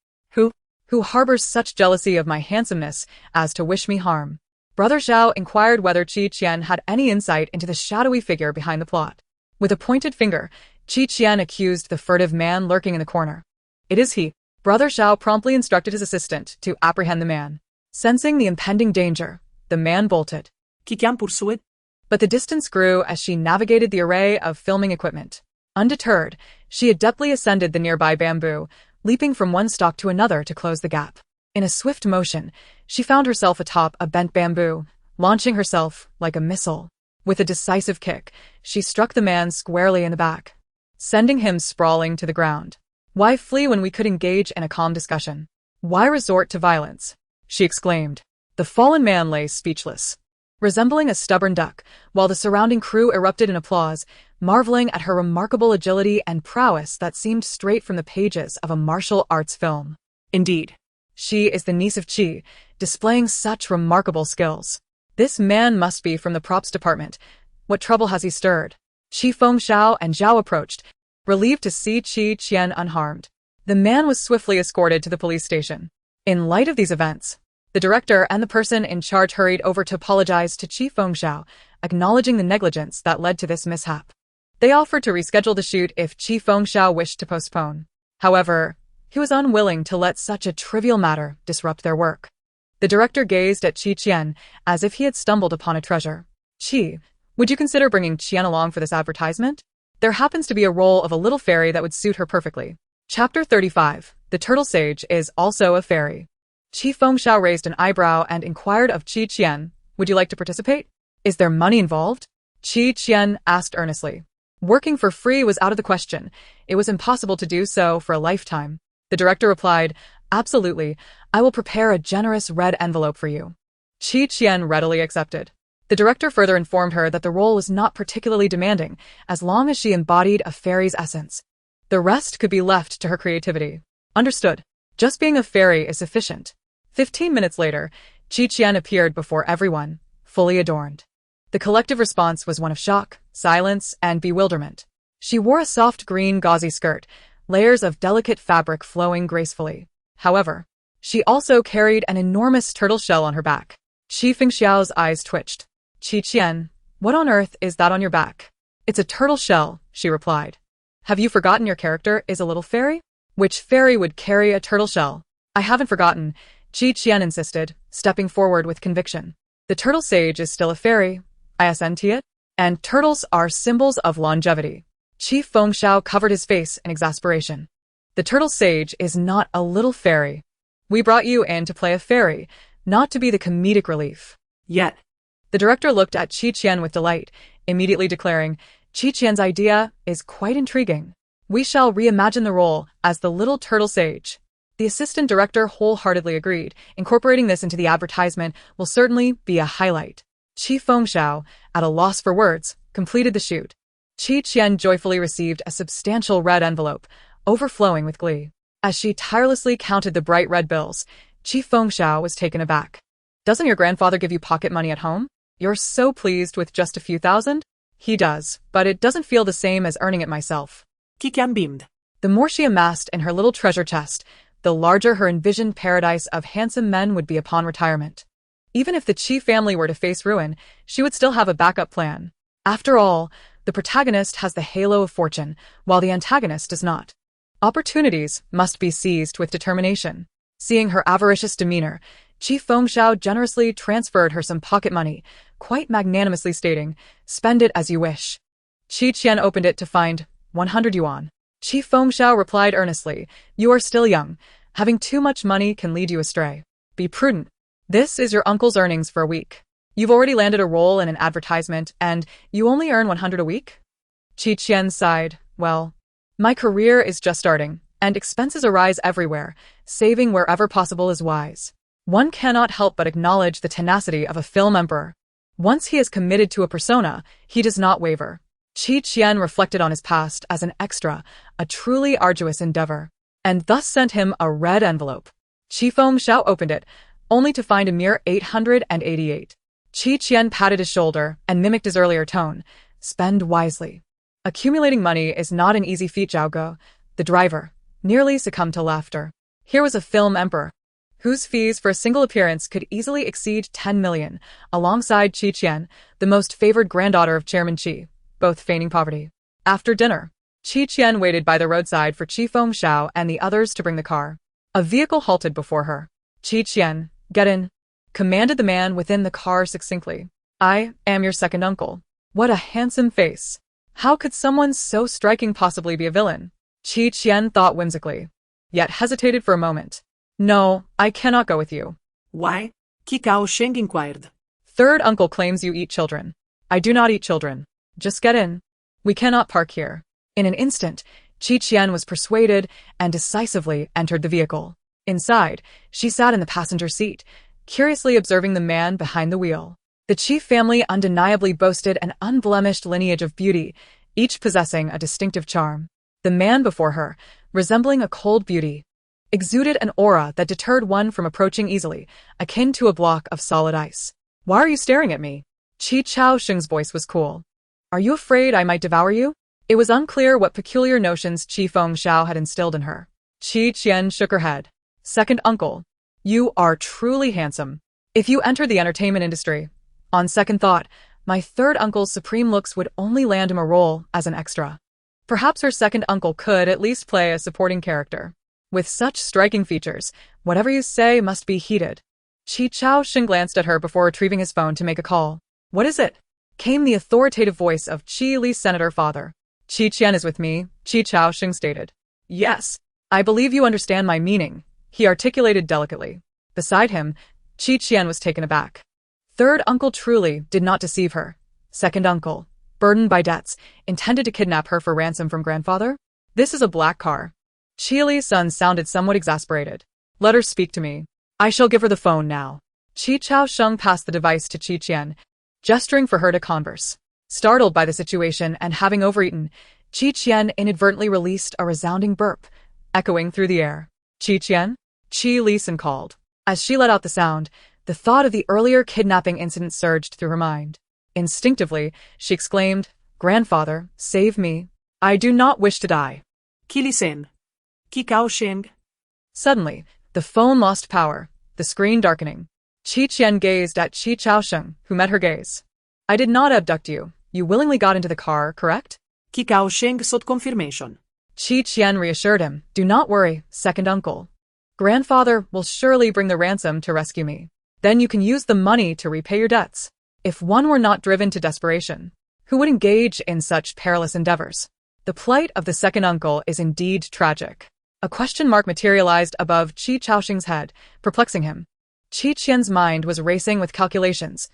Who harbors such jealousy of my handsomeness as to wish me harm? Brother Zhao inquired whether Qi Qian had any insight into the shadowy figure behind the plot. With a pointed finger, Qi Qian accused the furtive man lurking in the corner. It is he. Brother Zhao promptly instructed his assistant to apprehend the man. Sensing the impending danger, the man bolted. Qian pursued. But the distance grew as she navigated the array of filming equipment. Undeterred, she adeptly ascended the nearby bamboo, leaping from one stalk to another to close the gap. In a swift motion, she found herself atop a bent bamboo, launching herself like a missile. With a decisive kick, she struck the man squarely in the back, sending him sprawling to the ground. Why flee when we could engage in a calm discussion? Why resort to violence? She exclaimed. The fallen man lay speechless. resembling a stubborn duck, while the surrounding crew erupted in applause, marveling at her remarkable agility and prowess that seemed straight from the pages of a martial arts film. Indeed. She is the niece of Qi, displaying such remarkable skills. This man must be from the props department. What trouble has he stirred? Qi Fengxiao and Zhao approached, relieved to see Qi Qian unharmed. The man was swiftly escorted to the police station. In light of these events, the director and the person in charge hurried over to apologize to Qi Fengxiao, acknowledging the negligence that led to this mishap. They offered to reschedule the shoot if Qi Fengxiao wished to postpone. However, he was unwilling to let such a trivial matter disrupt their work. The director gazed at Qi Qian as if he had stumbled upon a treasure. Qi, would you consider bringing Qian along for this advertisement? There happens to be a role of a little fairy that would suit her perfectly. Chapter 35. The Turtle Sage is also a fairy. Qi Fengxiao raised an eyebrow and inquired of Qi Qian, would you like to participate? Is there money involved? Qi Qian asked earnestly. Working for free was out of the question. It was impossible to do so for a lifetime. The director replied, absolutely, I will prepare a generous red envelope for you. Qi Qian readily accepted. The director further informed her that the role was not particularly demanding, as long as she embodied a fairy's essence. The rest could be left to her creativity. Understood. Just being a fairy is sufficient. 15 minutes later, Qi Qian appeared before everyone, fully adorned. The collective response was one of shock, silence, and bewilderment. She wore a soft green gauzy skirt, layers of delicate fabric flowing gracefully. However, she also carried an enormous turtle shell on her back. Qi Fengxiao's eyes twitched. Qi Qian, what on earth is that on your back? It's a turtle shell, she replied. Have you forgotten your character is a little fairy? Which fairy would carry a turtle shell? I haven't forgotten, Qi Qian insisted, stepping forward with conviction. The turtle sage is still a fairy, isn't it? And turtles are symbols of longevity. Qi Fengxiao covered his face in exasperation. The turtle sage is not a little fairy. We brought you in to play a fairy, not to be the comedic relief. Yet. The director looked at Qi Qian with delight, immediately declaring, Qi Qian's idea is quite intriguing. We shall reimagine the role as the little turtle sage. The assistant director wholeheartedly agreed. Incorporating this into the advertisement will certainly be a highlight. Qi Fengxiao, at a loss for words, completed the shoot. Qi Qian joyfully received a substantial red envelope, overflowing with glee. As she tirelessly counted the bright red bills, Qi Fengxiao was taken aback. Doesn't your grandfather give you pocket money at home? You're so pleased with just a few thousand? He does, but it doesn't feel the same as earning it myself. Qian beamed. The more she amassed in her little treasure chest, the larger her envisioned paradise of handsome men would be upon retirement. Even if the Qi family were to face ruin, she would still have a backup plan. After all, the protagonist has the halo of fortune, while the antagonist does not. Opportunities must be seized with determination. Seeing her avaricious demeanor, Qi Fengxiao generously transferred her some pocket money, quite magnanimously stating, spend it as you wish. Qi Qian opened it to find 100 yuan. Qi Fengxiao replied earnestly, you are still young. Having too much money can lead you astray. Be prudent. This is your uncle's earnings for a week. You've already landed a role in an advertisement, and you only earn 100 a week? Qi Qian sighed, well, my career is just starting, and expenses arise everywhere. Saving wherever possible is wise. One cannot help but acknowledge the tenacity of a film emperor. Once he is committed to a persona, he does not waver. Qi Qian reflected on his past as an extra, a truly arduous endeavor, and thus sent him a red envelope. Qi Fengxiao opened it, only to find a mere 888. Qi Qian patted his shoulder and mimicked his earlier tone, spend wisely. Accumulating money is not an easy feat, Zhao Go, the driver, nearly succumbed to laughter. Here was a film emperor, whose fees for a single appearance could easily exceed 10 million, alongside Qi Qian, the most favored granddaughter of Chairman Qi, both feigning poverty. After dinner, Qi Qian waited by the roadside for Qi Fengxiao and the others to bring the car. A vehicle halted before her. Qi Qian, get in, commanded the man within the car succinctly. I am your second uncle. What a handsome face. How could someone so striking possibly be a villain? Qi Qian thought whimsically, yet hesitated for a moment. No, I cannot go with you. Why? Qi Kao Sheng inquired. Third uncle claims you eat children. I do not eat children. Just get in. We cannot park here. In an instant, Qi Qian was persuaded and decisively entered the vehicle. Inside, she sat in the passenger seat, curiously observing the man behind the wheel. The chief family undeniably boasted an unblemished lineage of beauty, each possessing a distinctive charm. The man before her, resembling a cold beauty, exuded an aura that deterred one from approaching easily, akin to a block of solid ice. "Why are you staring at me?" Qi Chaosheng's voice was cool. "Are you afraid I might devour you?" It was unclear what peculiar notions Qi Fengxiao had instilled in her. Qi Qian shook her head. "Second uncle, you are truly handsome. If you entered the entertainment industry, on second thought, my third uncle's supreme looks would only land him a role as an extra. Perhaps her second uncle could at least play a supporting character. With such striking features, whatever you say must be heeded." Qi Chaosheng glanced at her before retrieving his phone to make a call. "What is it?" came the authoritative voice of Qi Li's senator father. "Qi Qian is with me," Qi Chaosheng stated. "Yes, I believe you understand my meaning," he articulated delicately. Beside him, Qi Qian was taken aback. Third uncle truly did not deceive her. Second uncle, burdened by debts, intended to kidnap her for ransom from grandfather? This is a black car. Qi Li's son sounded somewhat exasperated. "Let her speak to me. I shall give her the phone now." Qi Chaosheng passed the device to Qi Qian, gesturing for her to converse. Startled by the situation and having overeaten, Qi Qian inadvertently released a resounding burp, echoing through the air. "Qi Qian?" Qi Lisan called. As she let out the sound, the thought of the earlier kidnapping incident surged through her mind. Instinctively, she exclaimed, "Grandfather, save me. I do not wish to die." Qi Lisen. Qi Kaosheng. Suddenly, the phone lost power, the screen darkening. Qi Qian gazed at Qi Chaosheng, who met her gaze. "I did not abduct you. You willingly got into the car, correct?" Qi Kaosheng sought confirmation. Qi Qian reassured him, "Do not worry, second uncle. Grandfather will surely bring the ransom to rescue me. Then you can use the money to repay your debts." If one were not driven to desperation, who would engage in such perilous endeavors? The plight of the second uncle is indeed tragic. A question mark materialized above Qi Chaosheng's head, perplexing him. Qi Qian's mind was racing with calculations.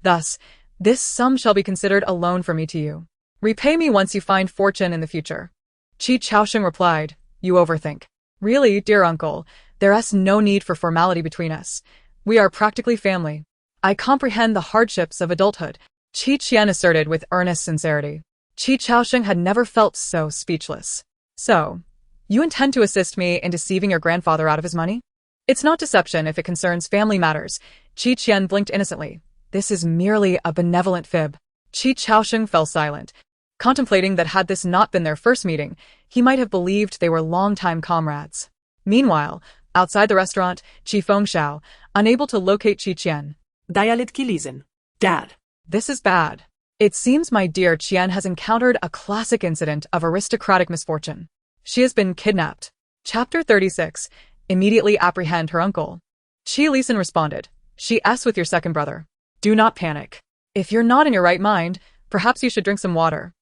Thus, this sum shall be considered a loan from me to you. Repay me once you find fortune in the future. Qi Chaosheng replied, "You overthink. Really, dear uncle, there is no need for formality between us. We are practically family. I comprehend the hardships of adulthood," Qi Qian asserted with earnest sincerity. Qi Chaosheng had never felt so speechless. "So, you intend to assist me in deceiving your grandfather out of his money?" "It's not deception if it concerns family matters." Qi Qian blinked innocently. "This is merely a benevolent fib." Qi Chaosheng fell silent, contemplating that had this not been their first meeting, he might have believed they were longtime comrades. Meanwhile, outside the restaurant, Qi Fengxiao, unable to locate Qi Qian. Dialect Qi Lisen. Dad. "This is bad. It seems my dear Qian has encountered a classic incident of aristocratic misfortune. She has been kidnapped." Chapter 36. Immediately apprehend her uncle. Qi Lisan responded, "She is with your second brother. Do not panic. If you're not in your right mind, perhaps you should drink some water."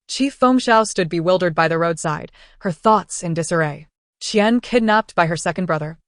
Qi Fengxiao stood bewildered by the roadside, her thoughts in disarray. Qian kidnapped by her second brother.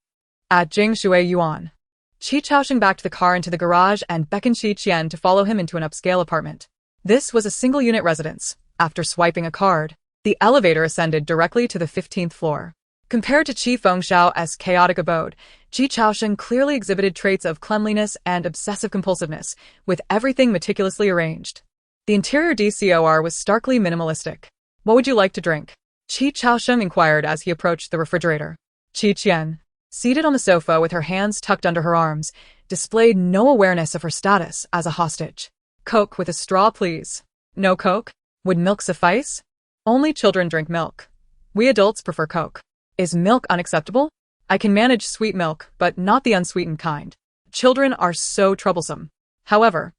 At Jingshui Yuan, Qi Chaosheng backed the car into the garage and beckoned Qi Qian to follow him into an upscale apartment. This was a single-unit residence. After swiping a card, the elevator ascended directly to the 15th floor. Compared to Qi Fengxiao's chaotic abode, Qi Chaosheng clearly exhibited traits of cleanliness and obsessive-compulsiveness, with everything meticulously arranged. The interior decor was starkly minimalistic. "What would you like to drink?" Qi Chaosheng inquired as he approached the refrigerator. Qi Qian, seated on the sofa with her hands tucked under her arms, displayed no awareness of her status as a hostage. "Coke with a straw, please." "No Coke? Would milk suffice?" "Only children drink milk. We adults prefer Coke." "Is milk unacceptable?" "I can manage sweet milk, but not the unsweetened kind. Children are so troublesome." However,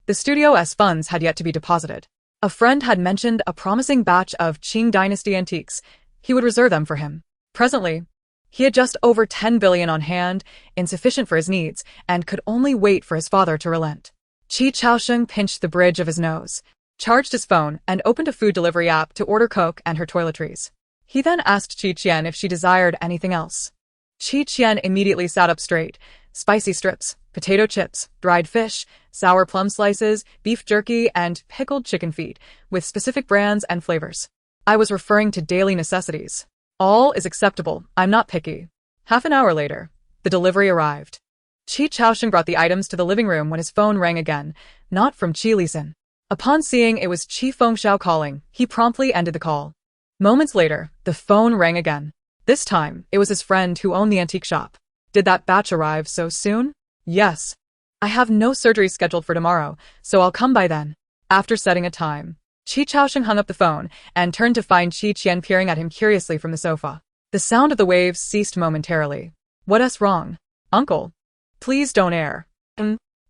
the studio's funds had yet to be deposited. A friend had mentioned a promising batch of Qing Dynasty antiques. He would reserve them for him. Presently, he had just over 10 billion on hand, insufficient for his needs, and could only wait for his father to relent. Qi Chaosheng pinched the bridge of his nose, charged his phone, and opened a food delivery app to order Coke and her toiletries. He then asked Qi Qian if she desired anything else. Qi Qian immediately sat up straight. Spicy strips, potato chips, dried fish, sour plum slices, beef jerky, and pickled chicken feet, with specific brands and flavors. "I was referring to daily necessities. All is acceptable, I'm not picky." Half an hour later, the delivery arrived. Qi Chaosheng brought the items to the living room when his phone rang again, not from Qi Lisan. Upon seeing it was Qi Fengxiao calling, he promptly ended the call. Moments later, the phone rang again. This time, it was his friend who owned the antique shop. Did that batch arrive so soon? Yes. I have no surgery scheduled for tomorrow, so I'll come by then. After setting a time, Qi Chaosheng hung up the phone and turned to find Qi Qian peering at him curiously from the sofa. The sound of the waves ceased momentarily. What's wrong? Uncle? Please don't air.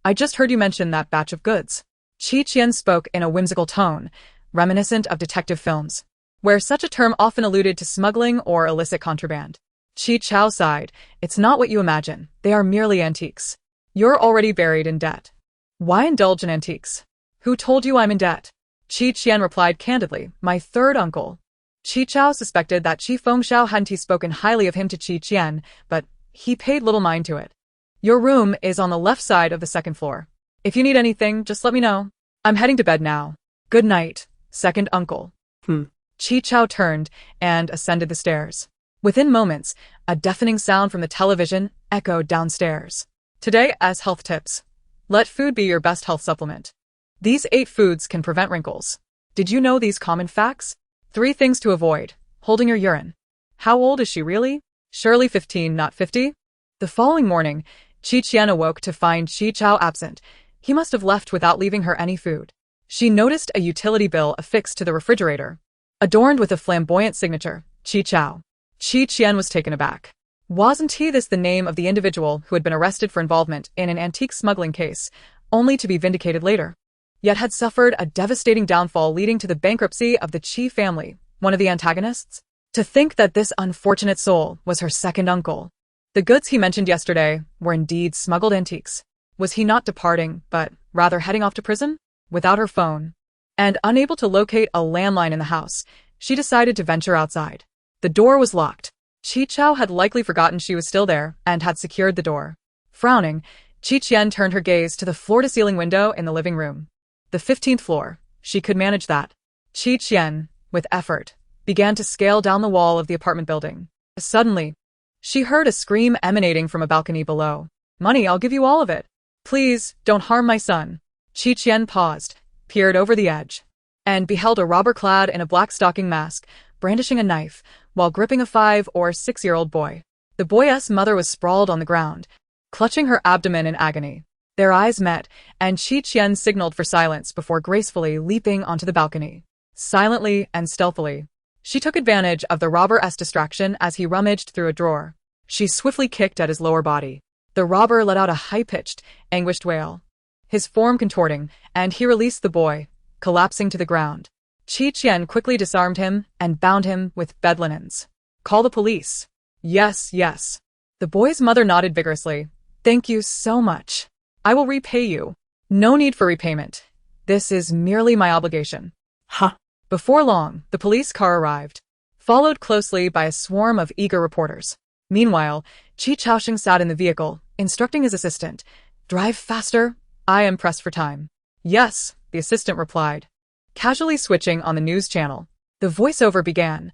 I just heard you mention that batch of goods. Qi Qian spoke in a whimsical tone, reminiscent of detective films, where such a term often alluded to smuggling or illicit contraband. Qi Chao sighed. It's not what you imagine. They are merely antiques. You're already buried in debt. Why indulge in antiques? Who told you I'm in debt? Qi Qian replied candidly, my third uncle. Qi Chao suspected that Qi Fengxiao hadn't spoken highly of him to Qi Qian, but he paid little mind to it. Your room is on the left side of the second floor. If you need anything, just let me know. I'm heading to bed now. Good night, second uncle. Qi Chao turned and ascended the stairs. Within moments, a deafening sound from the television echoed downstairs. Today, as health tips, let food be your best health supplement. These 8 foods can prevent wrinkles. Did you know these common facts? 3 things to avoid. Holding your urine. How old is she really? Surely 15, not 50? The following morning, Qi Qian awoke to find Qi Chao absent. He must have left without leaving her any food. She noticed a utility bill affixed to the refrigerator, adorned with a flamboyant signature, Qi Chao. Qi Qian was taken aback. Wasn't this the name of the individual who had been arrested for involvement in an antique smuggling case, only to be vindicated later? Yet had suffered a devastating downfall leading to the bankruptcy of the Qi family, one of the antagonists? To think that this unfortunate soul was her second uncle. The goods he mentioned yesterday were indeed smuggled antiques. Was he not departing, but rather heading off to prison? Without her phone, and unable to locate a landline in the house, she decided to venture outside. The door was locked. Qi Chao had likely forgotten she was still there and had secured the door. Frowning, Qi Qian turned her gaze to the floor-to-ceiling window in the living room. The 15th floor. She could manage that. Qi Qian, with effort, began to scale down the wall of the apartment building. Suddenly, she heard a scream emanating from a balcony below. Money, I'll give you all of it. Please, don't harm my son. Qi Qian paused, peered over the edge, and beheld a robber clad in a black stocking mask, brandishing a knife, while gripping a 5- or 6-year-old boy. The boy's mother was sprawled on the ground, clutching her abdomen in agony. Their eyes met, and Qi Qian signaled for silence before gracefully leaping onto the balcony. Silently and stealthily, she took advantage of the robber's distraction as he rummaged through a drawer. She swiftly kicked at his lower body. The robber let out a high-pitched, anguished wail, his form contorting, and he released the boy, collapsing to the ground. Qi Qian quickly disarmed him and bound him with bed linens. Call the police. Yes, yes. The boy's mother nodded vigorously. Thank you so much. I will repay you. No need for repayment. This is merely my obligation. Huh. Before long, the police car arrived, followed closely by a swarm of eager reporters. Meanwhile, Qi Chaosheng sat in the vehicle, instructing his assistant, drive faster, I am pressed for time. Yes, the assistant replied, casually switching on the news channel. The voiceover began.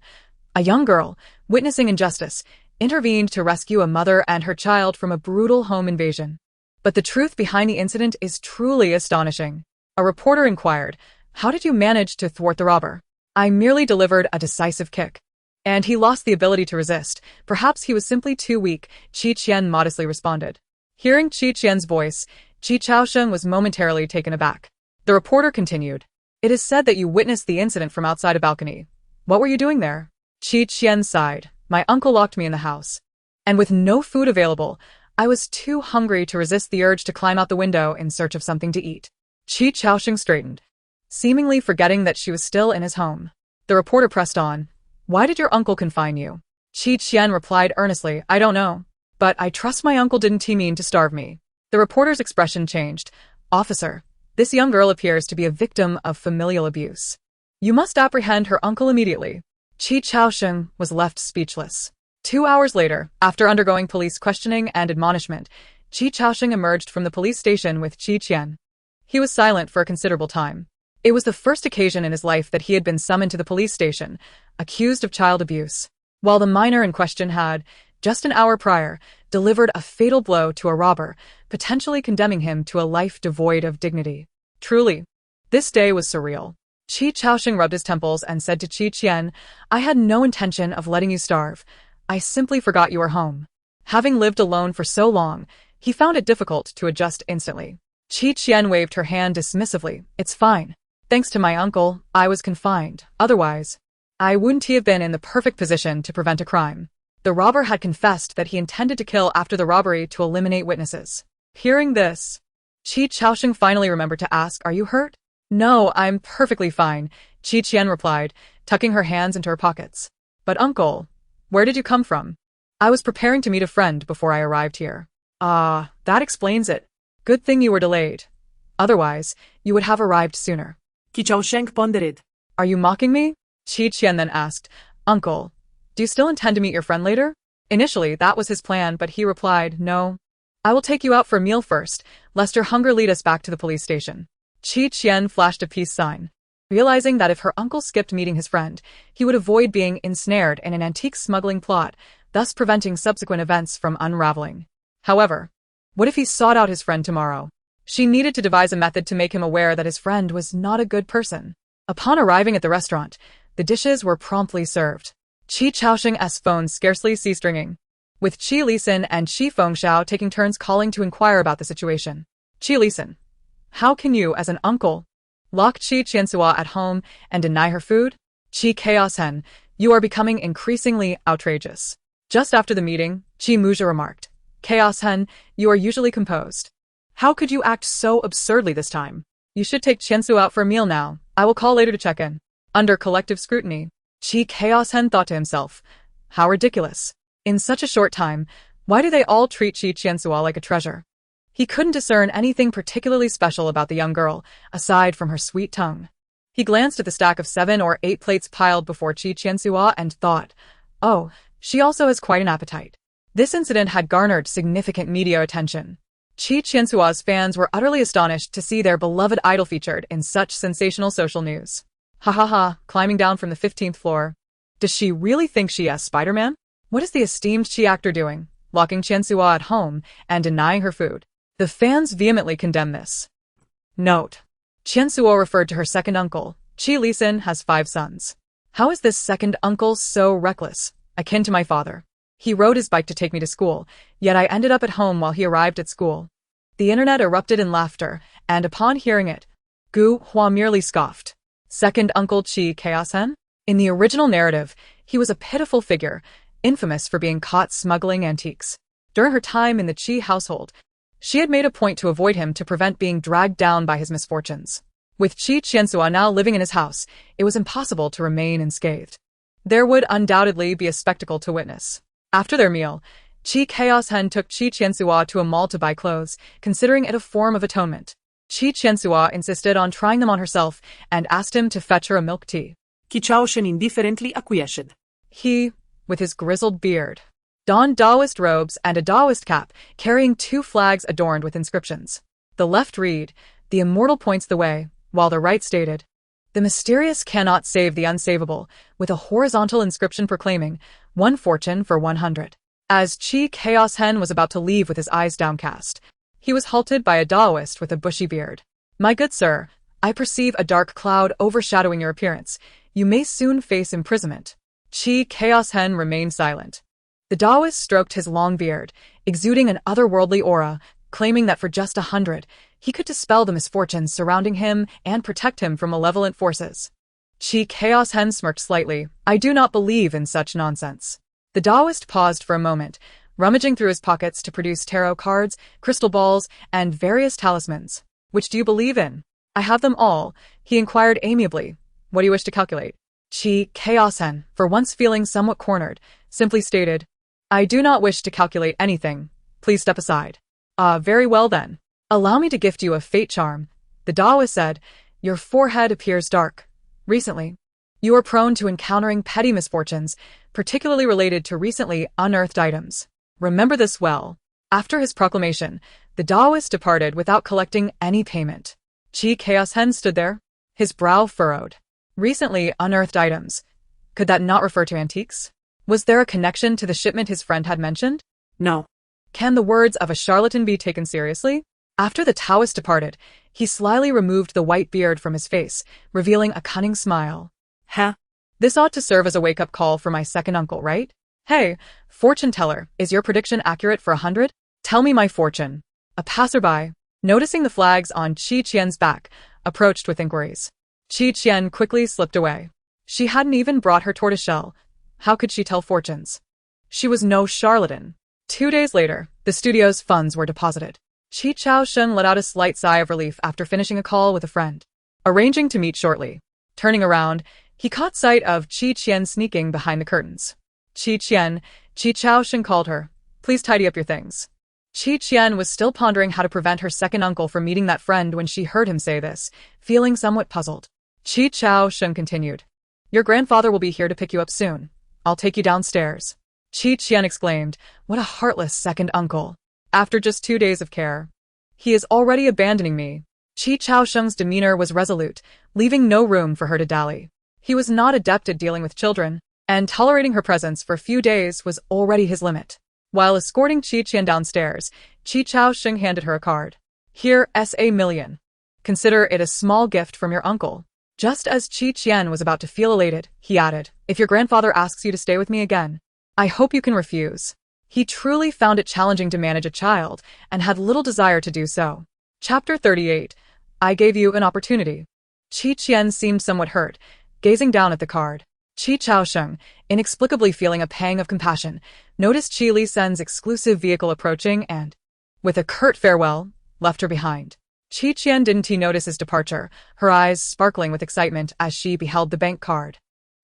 A young girl, witnessing injustice, intervened to rescue a mother and her child from a brutal home invasion. But the truth behind the incident is truly astonishing. A reporter inquired, how did you manage to thwart the robber? I merely delivered a decisive kick. And he lost the ability to resist. Perhaps he was simply too weak, Qi Qian modestly responded. Hearing Qi Qian's voice, Qi Chaosheng was momentarily taken aback. The reporter continued. It is said that you witnessed the incident from outside a balcony. What were you doing there? Qi Qian sighed. My uncle locked me in the house. And with no food available, I was too hungry to resist the urge to climb out the window in search of something to eat. Qi Chaosheng straightened, seemingly forgetting that she was still in his home. The reporter pressed on. Why did your uncle confine you? Qi Qian replied earnestly, I don't know. But I trust my uncle didn't mean to starve me. The reporter's expression changed. Officer, this young girl appears to be a victim of familial abuse. You must apprehend her uncle immediately. Qi Chaosheng was left speechless. 2 hours later, after undergoing police questioning and admonishment, Qi Chaosheng emerged from the police station with Qi Qian. He was silent for a considerable time. It was the first occasion in his life that he had been summoned to the police station, accused of child abuse. While the minor in question had, just an hour prior, delivered a fatal blow to a robber, potentially condemning him to a life devoid of dignity. Truly, this day was surreal. Qi Chaoxing rubbed his temples and said to Qi Qian, "I had no intention of letting you starve. I simply forgot you were home." Having lived alone for so long, he found it difficult to adjust instantly. Qi Qian waved her hand dismissively. "It's fine. Thanks to my uncle, I was confined. Otherwise, I wouldn't have been in the perfect position to prevent a crime." The robber had confessed that he intended to kill after the robbery to eliminate witnesses. Hearing this, Qi Chaoxing finally remembered to ask, "Are you hurt?" "No, I'm perfectly fine," Qi Qian replied, tucking her hands into her pockets. "But uncle, where did you come from?" "I was preparing to meet a friend before I arrived here." "Ah, that explains it. Good thing you were delayed. Otherwise, you would have arrived sooner." Qi Chaoxing pondered. "Are you mocking me?" Qi Qian then asked. "Uncle, do you still intend to meet your friend later?" Initially, that was his plan, but he replied, "No. I will take you out for a meal first, lest your hunger lead us back to the police station." Qi Qian flashed a peace sign, realizing that if her uncle skipped meeting his friend, he would avoid being ensnared in an antique smuggling plot, thus preventing subsequent events from unraveling. However, what if he sought out his friend tomorrow? She needed to devise a method to make him aware that his friend was not a good person. Upon arriving at the restaurant, the dishes were promptly served. Qi Chaoxing's phone scarcely ceased ringing, with Qi Lisan and Qi Fengxiao taking turns calling to inquire about the situation. "Qi Lisan, how can you, as an uncle, lock Qi Qianxua at home and deny her food? Qi Chaoxing, you are becoming increasingly outrageous." Just after the meeting, Qi Muzha remarked, "Chaoxing, you are usually composed. How could you act so absurdly this time? You should take Qianxu out for a meal now. I will call later to check in." Under collective scrutiny, Qi Chaoxing thought to himself, how ridiculous. In such a short time, why do they all treat Qi Qianxua like a treasure? He couldn't discern anything particularly special about the young girl, aside from her sweet tongue. He glanced at the stack of 7 or 8 plates piled before Qi Qianxua and thought, oh, she also has quite an appetite. This incident had garnered significant media attention. Qi Qianxua's fans were utterly astonished to see their beloved idol featured in such sensational social news. Ha ha ha, climbing down from the 15th floor. Does she really think she is Spider-Man? What is the esteemed Qi actor doing, locking Qianxua at home and denying her food? The fans vehemently condemn this. Note: Qianxua referred to her second uncle. Qi Lisan has 5 sons. How is this second uncle so reckless, akin to my father? He rode his bike to take me to school, yet I ended up at home while he arrived at school. The internet erupted in laughter, and upon hearing it, Gu Hua merely scoffed. Second uncle Qi Chaoxing? In the original narrative, he was a pitiful figure, infamous for being caught smuggling antiques. During her time in the Qi household, she had made a point to avoid him to prevent being dragged down by his misfortunes. With Qi Qianxua now living in his house, it was impossible to remain unscathed. There would undoubtedly be a spectacle to witness. After their meal, Qi Chaoxing took Qi Qianxua to a mall to buy clothes, considering it a form of atonement. Qi Qianxua insisted on trying them on herself and asked him to fetch her a milk tea. Qi Chaoxing indifferently acquiesced. He, with his grizzled beard, donned Taoist robes and a Taoist cap, carrying 2 flags adorned with inscriptions. The left read, "The immortal points the way," while the right stated, "The mysterious cannot save the unsavable," with a horizontal inscription proclaiming, "One fortune for 100. As Qi Chaoxing was about to leave with his eyes downcast, he was halted by a Taoist with a bushy beard. "My good sir, I perceive a dark cloud overshadowing your appearance. You may soon face imprisonment." Qi Chaoxing remained silent. The Taoist stroked his long beard, exuding an otherworldly aura, claiming that for just 100, he could dispel the misfortunes surrounding him and protect him from malevolent forces. Qi Chaoxing smirked slightly. "I do not believe in such nonsense." The Taoist paused for a moment, rummaging through his pockets to produce tarot cards, crystal balls, and various talismans. "Which do you believe in?" "I have them all," he inquired amiably. "What do you wish to calculate?" Qi Chaoxing, for once feeling somewhat cornered, simply stated, "I do not wish to calculate anything. Please step aside." "Ah, very well then. Allow me to gift you a fate charm," the Taoist said. "Your forehead appears dark. Recently, you are prone to encountering petty misfortunes, particularly related to recently unearthed items. Remember this well." After his proclamation, the Taoist departed without collecting any payment. Qi Chaoxing stood there, his brow furrowed. Recently unearthed items. Could that not refer to antiques? Was there a connection to the shipment his friend had mentioned? No. Can the words of a charlatan be taken seriously? After the Taoist departed, he slyly removed the white beard from his face, revealing a cunning smile. Huh? This ought to serve as a wake-up call for my second uncle, right? Hey, fortune teller, is your prediction accurate for 100? Tell me my fortune. A passerby, noticing the flags on Qian's back, approached with inquiries. Qian quickly slipped away. She hadn't even brought her tortoiseshell. How could she tell fortunes? She was no charlatan. 2 days later, the studio's funds were deposited. Qian let out a slight sigh of relief after finishing a call with a friend, arranging to meet shortly. Turning around, he caught sight of Qian sneaking behind the curtains. Qian called her. Please tidy up your things. Qian was still pondering how to prevent her second uncle from meeting that friend when she heard him say this, feeling somewhat puzzled. Qian continued. Your grandfather will be here to pick you up soon. I'll take you downstairs. Qian exclaimed, what a heartless second uncle. After just 2 days of care, he is already abandoning me. Qian's demeanor was resolute, leaving no room for her to dally. He was not adept at dealing with children, and tolerating her presence for a few days was already his limit. While escorting Qian downstairs, Qian handed her a card. Here, $1 million. Consider it a small gift from your uncle. Just as Qian was about to feel elated, he added, if your grandfather asks you to stay with me again, I hope you can refuse. He truly found it challenging to manage a child, and had little desire to do so. Chapter 38. I gave you an opportunity. Qian seemed somewhat hurt, gazing down at the card. Qian, inexplicably feeling a pang of compassion, noticed Qi Lisen's exclusive vehicle approaching and, with a curt farewell, left her behind. Qian didn't notice his departure, her eyes sparkling with excitement as she beheld the bank card.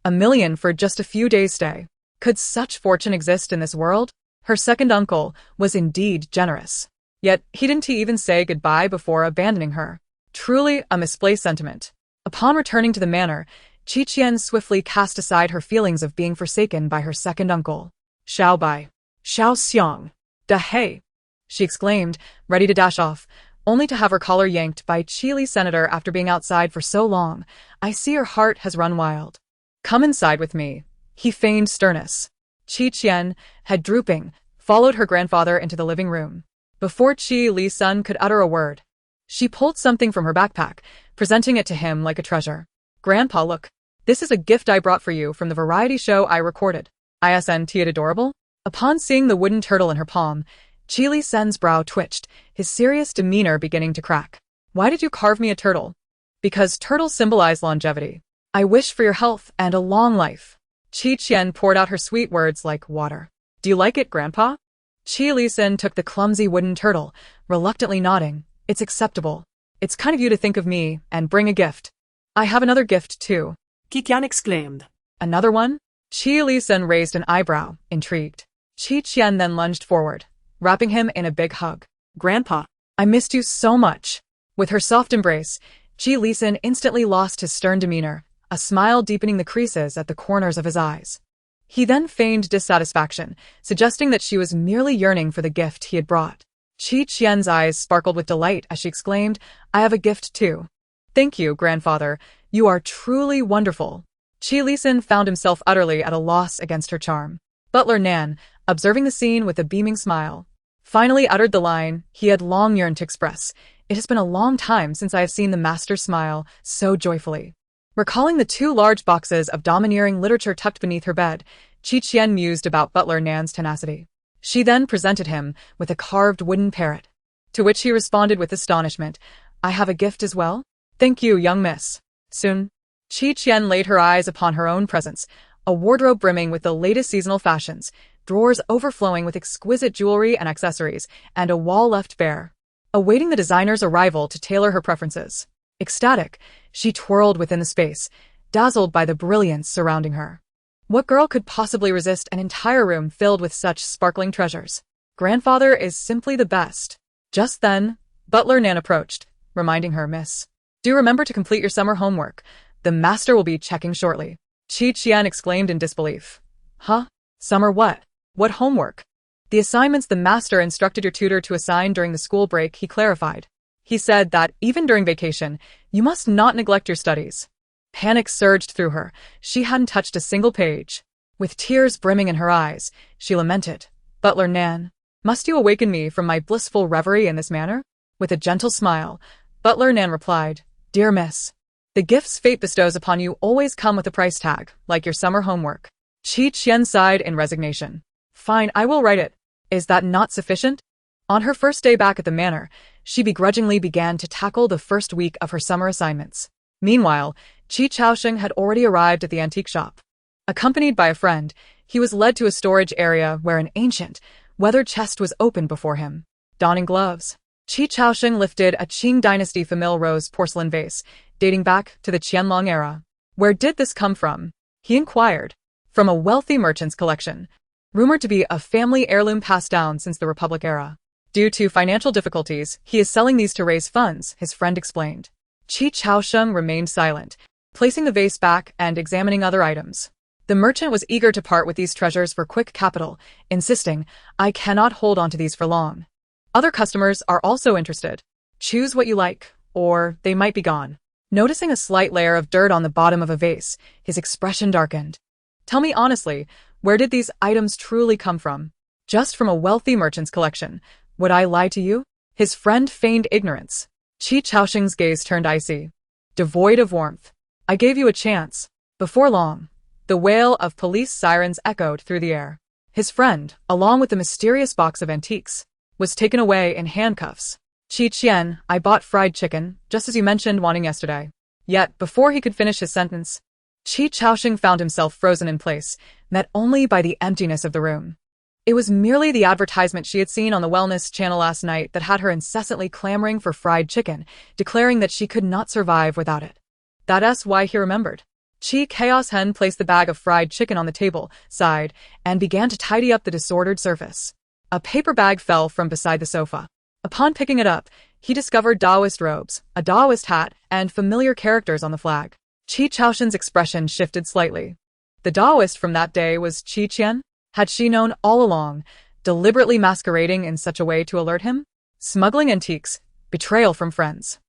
$1 million for just a few days' stay. Could such fortune exist in this world? Her second uncle was indeed generous. Yet he didn't even say goodbye before abandoning her. Truly a misplaced sentiment. Upon returning to the manor, Qian swiftly cast aside her feelings of being forsaken by her second uncle. Xiao Bai. Xiao Xiang. Da Hei. She exclaimed, ready to dash off, only to have her collar yanked by Qi Senator after being outside for so long. I see your heart has run wild. Come inside with me. He feigned sternness. Qian, head drooping, followed her grandfather into the living room. Before Qi Lisun could utter a word, she pulled something from her backpack, presenting it to him like a treasure. Grandpa, look. This is a gift I brought for you from the variety show I recorded. Isn't it adorable? Upon seeing the wooden turtle in her palm, Qi Lisun's brow twitched, his serious demeanor beginning to crack. Why did you carve me a turtle? Because turtles symbolize longevity. I wish for your health and a long life. Qian poured out her sweet words like water. Do you like it, Grandpa? Qi Lisun took the clumsy wooden turtle, reluctantly nodding. It's acceptable. It's kind of you to think of me and bring a gift. I have another gift, too. Qian exclaimed. Another one? Qi Lisun raised an eyebrow, intrigued. Qian then lunged forward, wrapping him in a big hug. Grandpa. I missed you so much. With her soft embrace, Qi Lisun instantly lost his stern demeanor, a smile deepening the creases at the corners of his eyes. He then feigned dissatisfaction, suggesting that she was merely yearning for the gift he had brought. Qian's eyes sparkled with delight as she exclaimed, I have a gift too. Thank you, grandfather. You are truly wonderful. Qi Lisun found himself utterly at a loss against her charm. Butler Nan, observing the scene with a beaming smile, finally uttered the line he had long yearned to express. It has been a long time since I have seen the master smile so joyfully. Recalling the 2 large boxes of domineering literature tucked beneath her bed, Qian mused about Butler Nan's tenacity. She then presented him with a carved wooden parrot, to which he responded with astonishment. I have a gift as well? Thank you, young miss. Soon. Qian laid her eyes upon her own presents, a wardrobe brimming with the latest seasonal fashions, drawers overflowing with exquisite jewelry and accessories, and a wall left bare, awaiting the designer's arrival to tailor her preferences. Ecstatic, she twirled within the space, dazzled by the brilliance surrounding her. What girl could possibly resist an entire room filled with such sparkling treasures? Grandfather is simply the best. Just then, Butler Nan approached, reminding her, Miss, do remember to complete your summer homework. The master will be checking shortly. Qian exclaimed in disbelief. Huh? Summer what? What homework? The assignments the master instructed your tutor to assign during the school break, he clarified. He said that, even during vacation, you must not neglect your studies. Panic surged through her. She hadn't touched a single page. With tears brimming in her eyes, she lamented, "Butler Nan, must you awaken me from my blissful reverie in this manner?" With a gentle smile, Butler Nan replied, "Dear miss, the gifts fate bestows upon you always come with a price tag, like your summer homework." Qian sighed in resignation. "Fine, I will write it. Is that not sufficient?" On her first day back at the manor, she begrudgingly began to tackle the first week of her summer assignments. Meanwhile, Qi Chaosheng had already arrived at the antique shop. Accompanied by a friend, he was led to a storage area where an ancient, weathered chest was opened before him. Donning gloves, Qi Chaosheng lifted a Qing dynasty famille rose porcelain vase, dating back to the Qianlong era. "Where did this come from?" he inquired. "From a wealthy merchant's collection, rumored to be a family heirloom passed down since the Republic era. Due to financial difficulties, he is selling these to raise funds," his friend explained. Qi Chaosheng remained silent, placing the vase back and examining other items. The merchant was eager to part with these treasures for quick capital, insisting, "I cannot hold on to these for long. Other customers are also interested. Choose what you like, or they might be gone." Noticing a slight layer of dirt on the bottom of a vase, his expression darkened. "Tell me honestly, where did these items truly come from?" "Just from a wealthy merchant's collection. Would I lie to you?" His friend feigned ignorance. Qi Chaosheng's gaze turned icy, devoid of warmth. "I gave you a chance." Before long, the wail of police sirens echoed through the air. His friend, along with the mysterious box of antiques, was taken away in handcuffs. "Qian, I bought fried chicken, just as you mentioned wanting yesterday." Yet, before he could finish his sentence, Qi Chaosheng found himself frozen in place, met only by the emptiness of the room. It was merely the advertisement she had seen on the wellness channel last night that had her incessantly clamoring for fried chicken, declaring that she could not survive without it. That's why he remembered. Qi Chaosheng placed the bag of fried chicken on the table, sighed, and began to tidy up the disordered surface. A paper bag fell from beside the sofa. Upon picking it up, he discovered Taoist robes, a Taoist hat, and familiar characters on the flag. Qi Chaosheng's expression shifted slightly. The Taoist from that day was Qian? Had she known all along, deliberately masquerading in such a way to alert him? Smuggling antiques, betrayal from friends.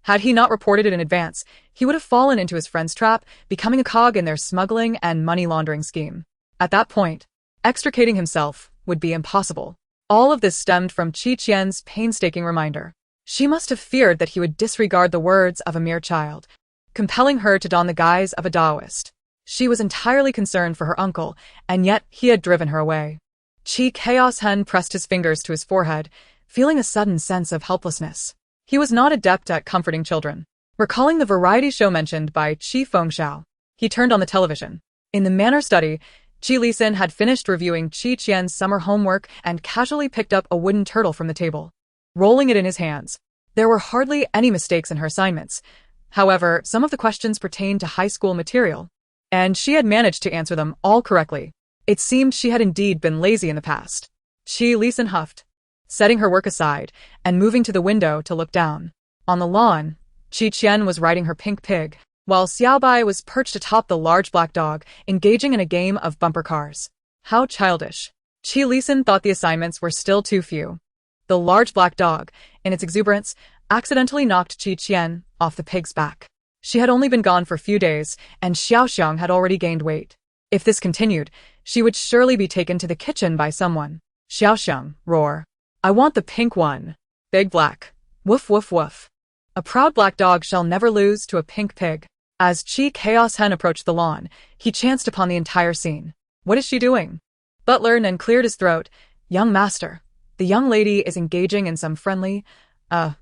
Had he not reported it in advance, he would have fallen into his friend's trap, becoming a cog in their smuggling and money laundering scheme. At that point, extricating himself would be impossible. All of this stemmed from Qian's painstaking reminder. She must have feared that he would disregard the words of a mere child, compelling her to don the guise of a Taoist. She was entirely concerned for her uncle, and yet he had driven her away. Qi Chaosheng pressed his fingers to his forehead, feeling a sudden sense of helplessness. He was not adept at comforting children. Recalling the variety show mentioned by Qi Fengxiao, he turned on the television. In the manor study, Qi Lisin had finished reviewing Qian's summer homework and casually picked up a wooden turtle from the table, rolling it in his hands. There were hardly any mistakes in her assignments. However, some of the questions pertained to high school material, and she had managed to answer them all correctly. It seemed she had indeed been lazy in the past. Qi Lisin huffed, setting her work aside and moving to the window to look down. On the lawn, Qian was riding her pink pig, while Xiaobai was perched atop the large black dog, engaging in a game of bumper cars. How childish. Qi Lisin thought the assignments were still too few. The large black dog, in its exuberance, accidentally knocked Qian off the pig's back. She had only been gone for a few days, and Xiaoxiang had already gained weight. If this continued, she would surely be taken to the kitchen by someone. Xiaoxiang, roar. "I want the pink one. Big black. Woof woof woof." A proud black dog shall never lose to a pink pig. As Qi Chaosheng approached the lawn, he chanced upon the entire scene. "What is she doing?" Butler Nan cleared his throat. "Young master, the young lady is engaging in some friendly,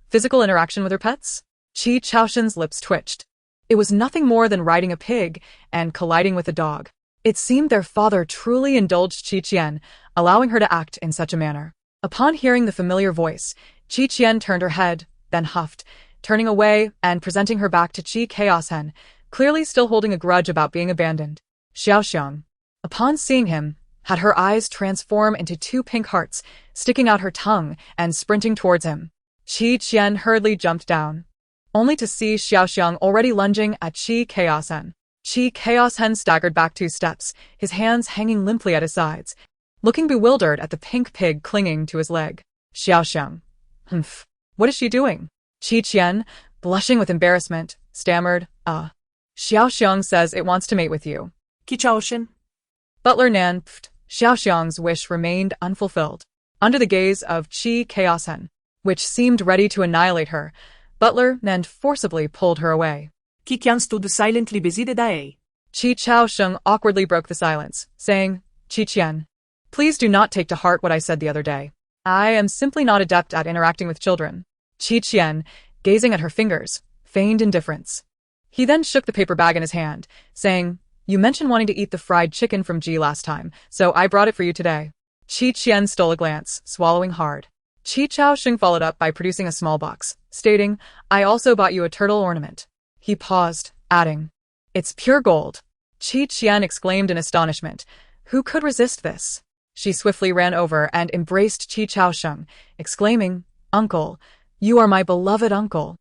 physical interaction with her pets?" Qi Chaosheng's lips twitched. It was nothing more than riding a pig and colliding with a dog. It seemed their father truly indulged Qian, allowing her to act in such a manner. Upon hearing the familiar voice, Qian turned her head, then huffed, turning away and presenting her back to Qi Chaosheng, clearly still holding a grudge about being abandoned. Xiaoxiang, upon seeing him, had her eyes transform into two pink hearts, sticking out her tongue and sprinting towards him. Qian hurriedly jumped down, only to see Xiaoxiang already lunging at Qi Chaosheng. Qi Chaosheng staggered back 2 steps, his hands hanging limply at his sides, looking bewildered at the pink pig clinging to his leg. Xiaoxiang. Humph. What is she doing? Qian, blushing with embarrassment, stammered, Xiaoxiang says it wants to mate with you. Qichaoshen. Butler Nan Xiaoxiang's wish remained unfulfilled. Under the gaze of Qi Chaosen, which seemed ready to annihilate her, Butler Nan forcibly pulled her away. Qian stood silently beside the Qi Chaosheng awkwardly broke the silence, saying, Qi Qian, please do not take to heart what I said the other day. I am simply not adept at interacting with children. Qi Qian, gazing at her fingers, feigned indifference. He then shook the paper bag in his hand, saying, you mentioned wanting to eat the fried chicken from Ji last time, so I brought it for you today. Qi Qian stole a glance, swallowing hard. Qi Chaosheng followed up by producing a small box, stating, I also bought you a turtle ornament. He paused, adding, it's pure gold. Qi Qian exclaimed in astonishment. Who could resist this? She swiftly ran over and embraced Qi Chaosheng, exclaiming, Uncle, you are my beloved uncle.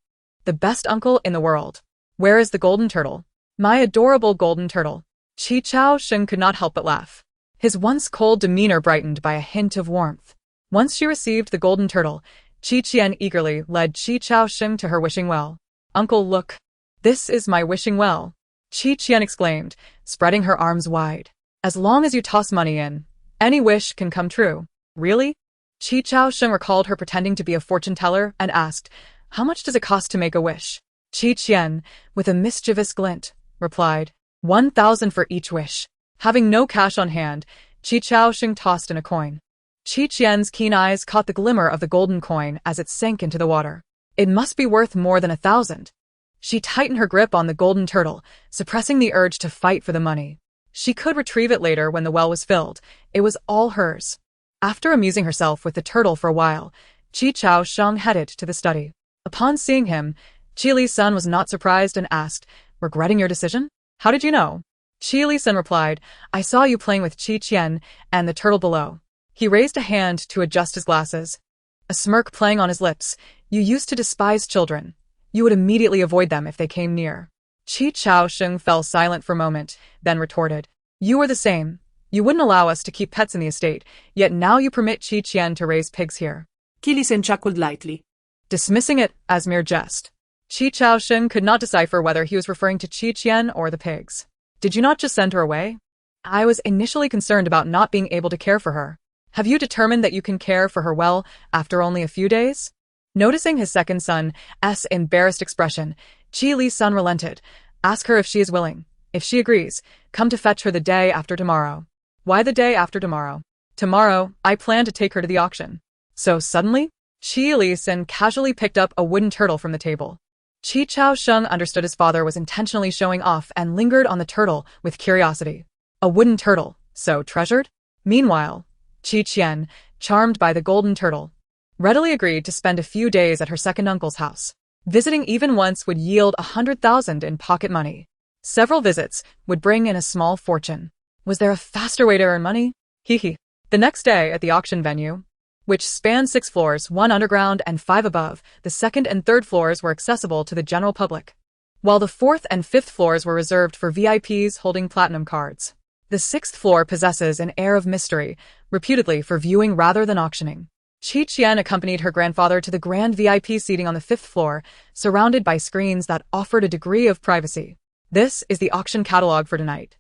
The best uncle in the world. Where is the golden turtle? My adorable golden turtle. Qi Chaosheng could not help but laugh. His once cold demeanor brightened by a hint of warmth. Once she received the golden turtle, Qi Qian eagerly led Qi Chaosheng to her wishing well. Uncle, look. This is my wishing well. Qi Qian exclaimed, spreading her arms wide. As long as you toss money in, any wish can come true. Really? Qi Chaosheng recalled her pretending to be a fortune teller and asked, how much does it cost to make a wish? Qi Qian, with a mischievous glint, replied, 1,000 for each wish. Having no cash on hand, Qi Chaosheng tossed in a coin. Qi Qian's keen eyes caught the glimmer of the golden coin as it sank into the water. It must be worth more than 1,000. She tightened her grip on the golden turtle, suppressing the urge to fight for the money. She could retrieve it later when the well was filled. It was all hers. After amusing herself with the turtle for a while, Qi Chaosheng headed to the study. Upon seeing him, Qi Li-sun was not surprised and asked, regretting your decision? How did you know? Qi Li-sun replied, I saw you playing with Qi Qian and the turtle below. He raised a hand to adjust his glasses. A smirk playing on his lips. You used to despise children. You would immediately avoid them if they came near. Qi Chaosheng fell silent for a moment, then retorted. You were the same. You wouldn't allow us to keep pets in the estate, yet now you permit Qi Qian to raise pigs here. Qi Li-sun chuckled lightly, dismissing it as mere jest. Qi Chaosheng could not decipher whether he was referring to Qi Qian or the pigs. Did you not just send her away? I was initially concerned about not being able to care for her. Have you determined that you can care for her well after only a few days? Noticing his second son's embarrassed expression, Qi Li-sun relented. Ask her if she is willing. If she agrees, come to fetch her the day after tomorrow. Why the day after tomorrow? Tomorrow, I plan to take her to the auction. So suddenly? Qi Li-sun casually picked up a wooden turtle from the table. Qi Chaosheng understood his father was intentionally showing off and lingered on the turtle with curiosity. A wooden turtle, so treasured? Meanwhile, Qi Qian, charmed by the golden turtle, readily agreed to spend a few days at her second uncle's house. Visiting even once would yield 100,000 in pocket money. Several visits would bring in a small fortune. Was there a faster way to earn money? Hee. The next day at the auction venue, which spanned 6 floors, 1 underground and 5 above, the second and third floors were accessible to the general public, while the fourth and fifth floors were reserved for VIPs holding platinum cards. The 6th floor possesses an air of mystery, reputedly for viewing rather than auctioning. Qi Qian accompanied her grandfather to the grand VIP seating on the 5th floor, surrounded by screens that offered a degree of privacy. This is the auction catalog for tonight.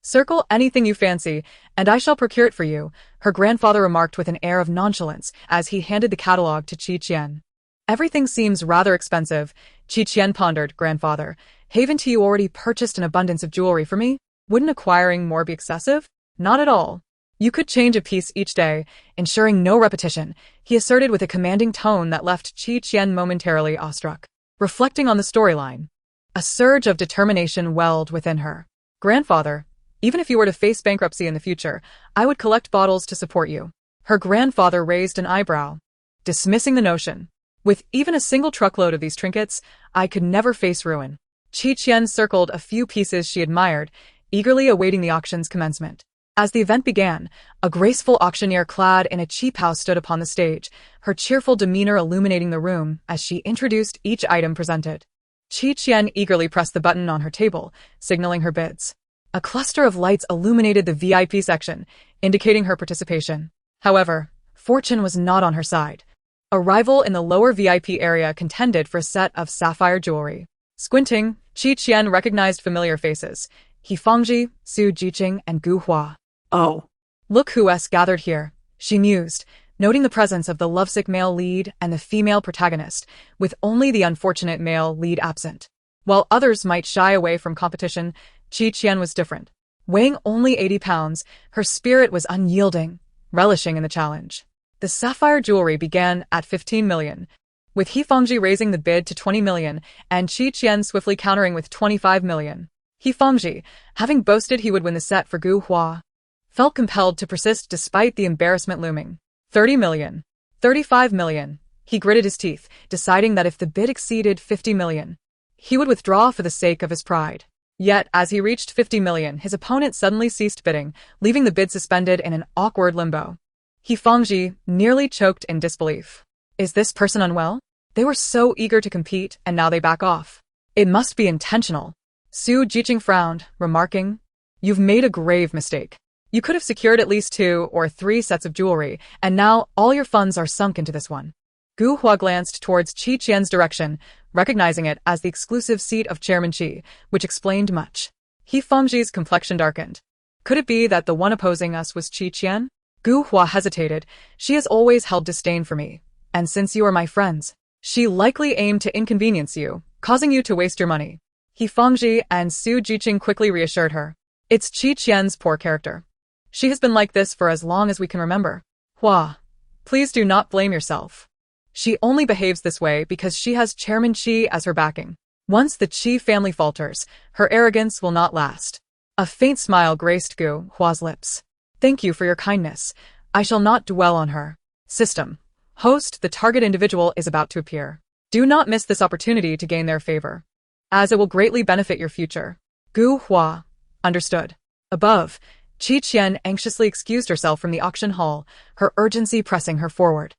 Circle anything you fancy, and I shall procure it for you, her grandfather remarked with an air of nonchalance as he handed the catalog to Qi Qian. Everything seems rather expensive, Qi Qian pondered, grandfather. Haven't you already purchased an abundance of jewelry for me? Wouldn't acquiring more be excessive? Not at all. You could change a piece each day, ensuring no repetition, he asserted with a commanding tone that left Qi Qian momentarily awestruck. Reflecting on the storyline, a surge of determination welled within her. Grandfather, even if you were to face bankruptcy in the future, I would collect bottles to support you. Her grandfather raised an eyebrow, dismissing the notion. With even a single truckload of these trinkets, I could never face ruin. Qi Qian circled a few pieces she admired, eagerly awaiting the auction's commencement. As the event began, a graceful auctioneer clad in a cheap house stood upon the stage, her cheerful demeanor illuminating the room as she introduced each item presented. Qi Qian eagerly pressed the button on her table, signaling her bids. A cluster of lights illuminated the VIP section, indicating her participation. However, fortune was not on her side. A rival in the lower VIP area contended for a set of sapphire jewelry. Squinting, Qi Qian recognized familiar faces: He Fangji, Su Jiqing, and Gu Hua. Oh. Look who else gathered here, she mused, noting the presence of the lovesick male lead and the female protagonist, with only the unfortunate male lead absent. While others might shy away from competition, Qian was different. Weighing only 80 pounds, her spirit was unyielding, relishing in the challenge. The sapphire jewelry began at 15 million, with Hifengji raising the bid to 20 million and Qian swiftly countering with 25 million. Hifengji, having boasted he would win the set for Gu Hua, felt compelled to persist despite the embarrassment looming. 30 million. 35 million. He gritted his teeth, deciding that if the bid exceeded 50 million, he would withdraw for the sake of his pride. Yet, as he reached 50 million, his opponent suddenly ceased bidding, leaving the bid suspended in an awkward limbo. Hifengji nearly choked in disbelief. Is this person unwell? They were so eager to compete, and now they back off. It must be intentional. Su Jiqing frowned, remarking, "You've made a grave mistake. You could have secured at least 2 or 3 sets of jewelry, and now all your funds are sunk into this one." Gu Hua glanced towards Qian's direction, recognizing it as the exclusive seat of Chairman Qi, which explained much. Hifengji's complexion darkened. Could it be that the one opposing us was Qian? Gu Hua hesitated. She has always held disdain for me, and since you are my friends, she likely aimed to inconvenience you, causing you to waste your money. Hifengji and Su Jiqing quickly reassured her. It's Qian's poor character. She has been like this for as long as we can remember. Hua, please do not blame yourself. She only behaves this way because she has Chairman Qi as her backing. Once the Qi family falters, her arrogance will not last. A faint smile graced Gu Hua's lips. Thank you for your kindness. I shall not dwell on her. System. Host, the target individual is about to appear. Do not miss this opportunity to gain their favor, as it will greatly benefit your future. Gu Hua. Understood. Above, Qian anxiously excused herself from the auction hall, her urgency pressing her forward.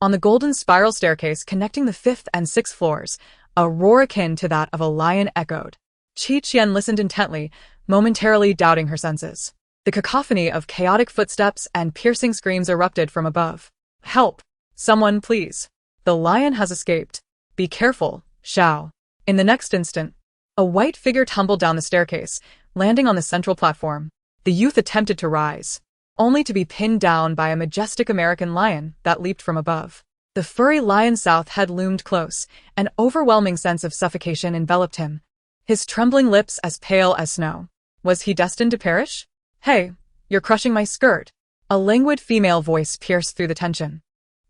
On the golden spiral staircase connecting the 5th and 6th floors, a roar akin to that of a lion echoed. Qian listened intently, momentarily doubting her senses. The cacophony of chaotic footsteps and piercing screams erupted from above. Help! Someone, please. The lion has escaped. Be careful, Shao. In the next instant, a white figure tumbled down the staircase, landing on the central platform. The youth attempted to rise, only to be pinned down by a majestic American lion that leaped from above. The furry lion's south head loomed close, an overwhelming sense of suffocation enveloped him, his trembling lips as pale as snow. Was he destined to perish? Hey, you're crushing my skirt. A languid female voice pierced through the tension.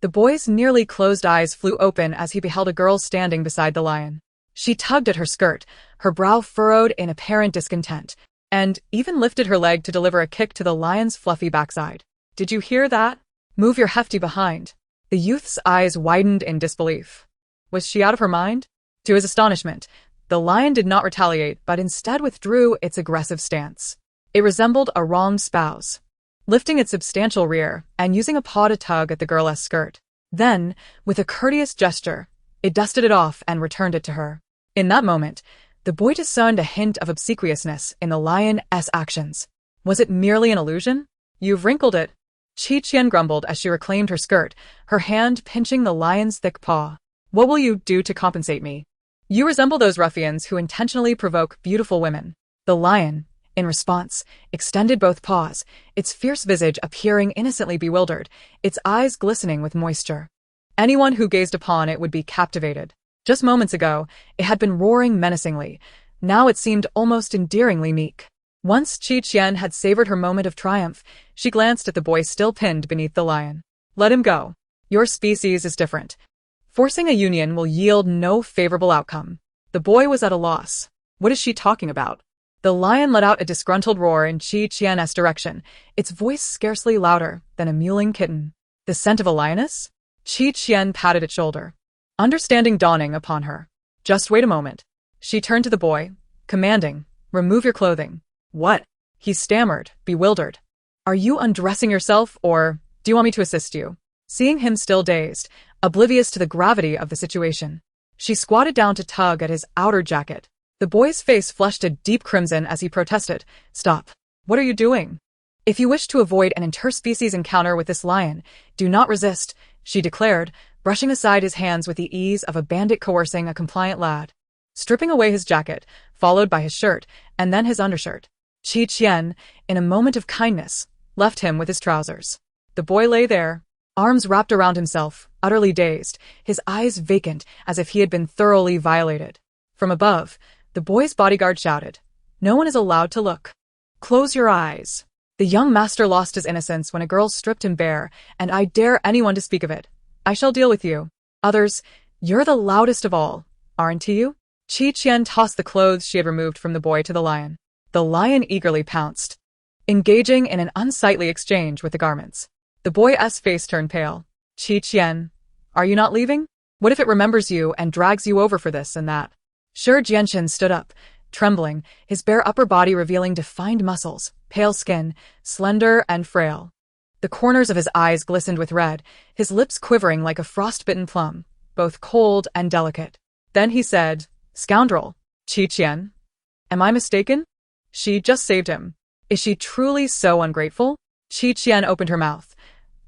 The boy's nearly closed eyes flew open as he beheld a girl standing beside the lion. She tugged at her skirt, her brow furrowed in apparent discontent, and even lifted her leg to deliver a kick to the lion's fluffy backside. Did you hear that? Move your hefty behind. The youth's eyes widened in disbelief. Was she out of her mind? To his astonishment, the lion did not retaliate but instead withdrew its aggressive stance. It resembled a wronged spouse, lifting its substantial rear and using a paw to tug at the girl's skirt. Then, with a courteous gesture, it dusted it off and returned it to her. In that moment, the boy discerned a hint of obsequiousness in the lion's actions. Was it merely an illusion? You've wrinkled it. Qian grumbled as she reclaimed her skirt, her hand pinching the lion's thick paw. What will you do to compensate me? You resemble those ruffians who intentionally provoke beautiful women. The lion, in response, extended both paws, its fierce visage appearing innocently bewildered, its eyes glistening with moisture. Anyone who gazed upon it would be captivated. Just moments ago, it had been roaring menacingly. Now it seemed almost endearingly meek. Once Qian had savored her moment of triumph, she glanced at the boy still pinned beneath the lion. Let him go. Your species is different. Forcing a union will yield no favorable outcome. The boy was at a loss. What is she talking about? The lion let out a disgruntled roar in Qian's direction, its voice scarcely louder than a mewling kitten. The scent of a lioness? Qian patted its shoulder, understanding dawning upon her. Just wait a moment. She turned to the boy, commanding, remove your clothing. What? He stammered, bewildered. Are you undressing yourself, or do you want me to assist you? Seeing him still dazed, oblivious to the gravity of the situation, she squatted down to tug at his outer jacket. The boy's face flushed a deep crimson as he protested. Stop. What are you doing? If you wish to avoid an interspecies encounter with this lion, do not resist, she declared, brushing aside his hands with the ease of a bandit coercing a compliant lad. Stripping away his jacket, followed by his shirt, and then his undershirt, Qian, in a moment of kindness, left him with his trousers. The boy lay there, arms wrapped around himself, utterly dazed, his eyes vacant as if he had been thoroughly violated. From above, the boy's bodyguard shouted, "No one is allowed to look. Close your eyes." The young master lost his innocence when a girl stripped him bare, and I dare anyone to speak of it. I shall deal with you. Others, you're the loudest of all, aren't you? Qian tossed the clothes she had removed from the boy to the lion. The lion eagerly pounced, engaging in an unsightly exchange with the garments. The boy's face turned pale. Qian, are you not leaving? What if it remembers you and drags you over for this and that? Jianchen stood up, trembling, his bare upper body revealing defined muscles, pale skin, slender and frail. The corners of his eyes glistened with red, his lips quivering like a frostbitten plum, both cold and delicate. Then he said, "Scoundrel, Qian. Am I mistaken? She just saved him. Is she truly so ungrateful?" Qian opened her mouth.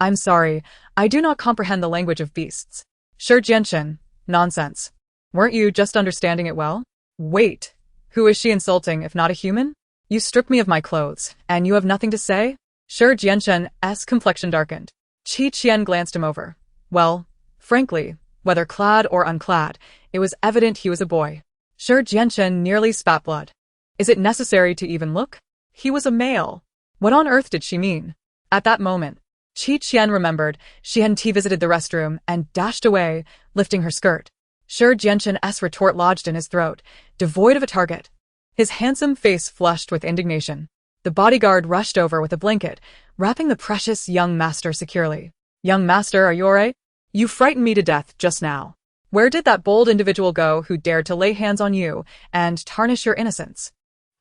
"I'm sorry, I do not comprehend the language of beasts." Jianchen, nonsense. Weren't you just understanding it well? Wait, who is she insulting if not a human? You stripped me of my clothes, and you have nothing to say? Jianchen's complexion darkened. Qian glanced him over. Well, frankly, whether clad or unclad, it was evident he was a boy. Jianchen nearly spat blood. Is it necessary to even look? He was a male. What on earth did she mean? At that moment, Qian remembered she hadn't visited the restroom and dashed away, lifting her skirt. Jianchen's retort lodged in his throat, devoid of a target. His handsome face flushed with indignation. The bodyguard rushed over with a blanket, wrapping the precious young master securely. "Young master, are you all right? You frightened me to death just now. Where did that bold individual go who dared to lay hands on you and tarnish your innocence?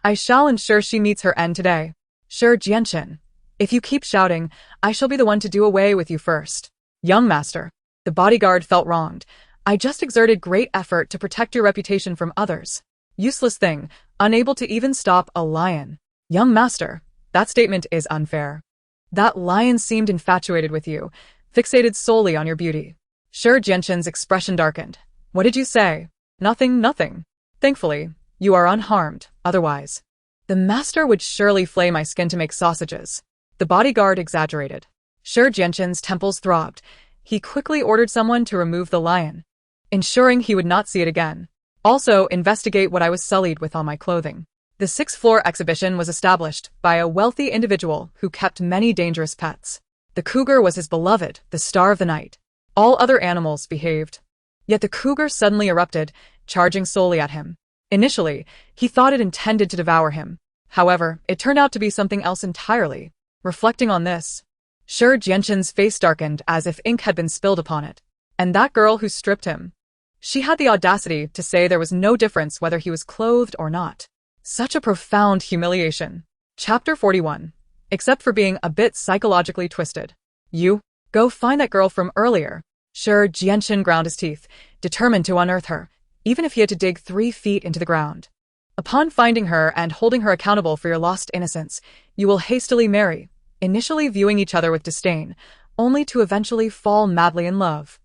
I shall ensure she meets her end today. Jianchen, if you keep shouting, I shall be the one to do away with you first." "Young master." The bodyguard felt wronged. "I just exerted great effort to protect your reputation from others. Useless thing, unable to even stop a lion. Young master, that statement is unfair. That lion seemed infatuated with you, fixated solely on your beauty." Jianchen's expression darkened. "What did you say?" Nothing. Thankfully, you are unharmed, otherwise. The master would surely flay my skin to make sausages." The bodyguard exaggerated. Jianchen's temples throbbed. He quickly ordered someone to remove the lion, ensuring he would not see it again. Also, investigate what I was sullied with on my clothing. The sixth-floor exhibition was established by a wealthy individual who kept many dangerous pets. The cougar was his beloved, the star of the night. All other animals behaved. Yet the cougar suddenly erupted, charging solely at him. Initially, he thought it intended to devour him. However, it turned out to be something else entirely. Reflecting on this, Jianchen's face darkened as if ink had been spilled upon it. And that girl who stripped him. She had the audacity to say there was no difference whether he was clothed or not. Such a profound humiliation. Chapter 41. Except for being a bit psychologically twisted. "You, go find that girl from earlier." Jianchen ground his teeth, determined to unearth her, even if he had to dig 3 feet into the ground. "Upon finding her and holding her accountable for your lost innocence, you will hastily marry, initially viewing each other with disdain, only to eventually fall madly in love.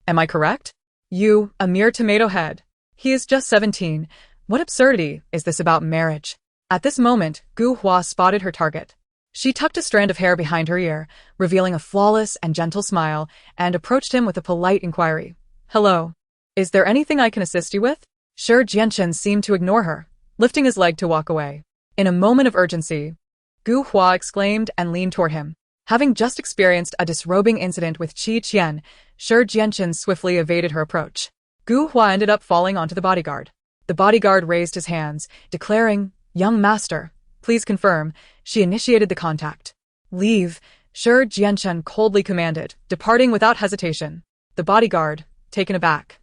Am I correct? You, a mere tomato head. He is just 17. What absurdity is this about marriage?" At this moment, Gu Hua spotted her target. She tucked a strand of hair behind her ear, revealing a flawless and gentle smile, and approached him with a polite inquiry. "Hello. Is there anything I can assist you with?" Jianchen seemed to ignore her, lifting his leg to walk away. In a moment of urgency, Gu Hua exclaimed and leaned toward him. Having just experienced a disrobing incident with Qian, Jianchen swiftly evaded her approach. Gu Hua ended up falling onto the bodyguard. The bodyguard raised his hands, declaring, "Young master, please confirm." She initiated the contact. "Leave," Jianchen coldly commanded, departing without hesitation. The bodyguard, taken aback,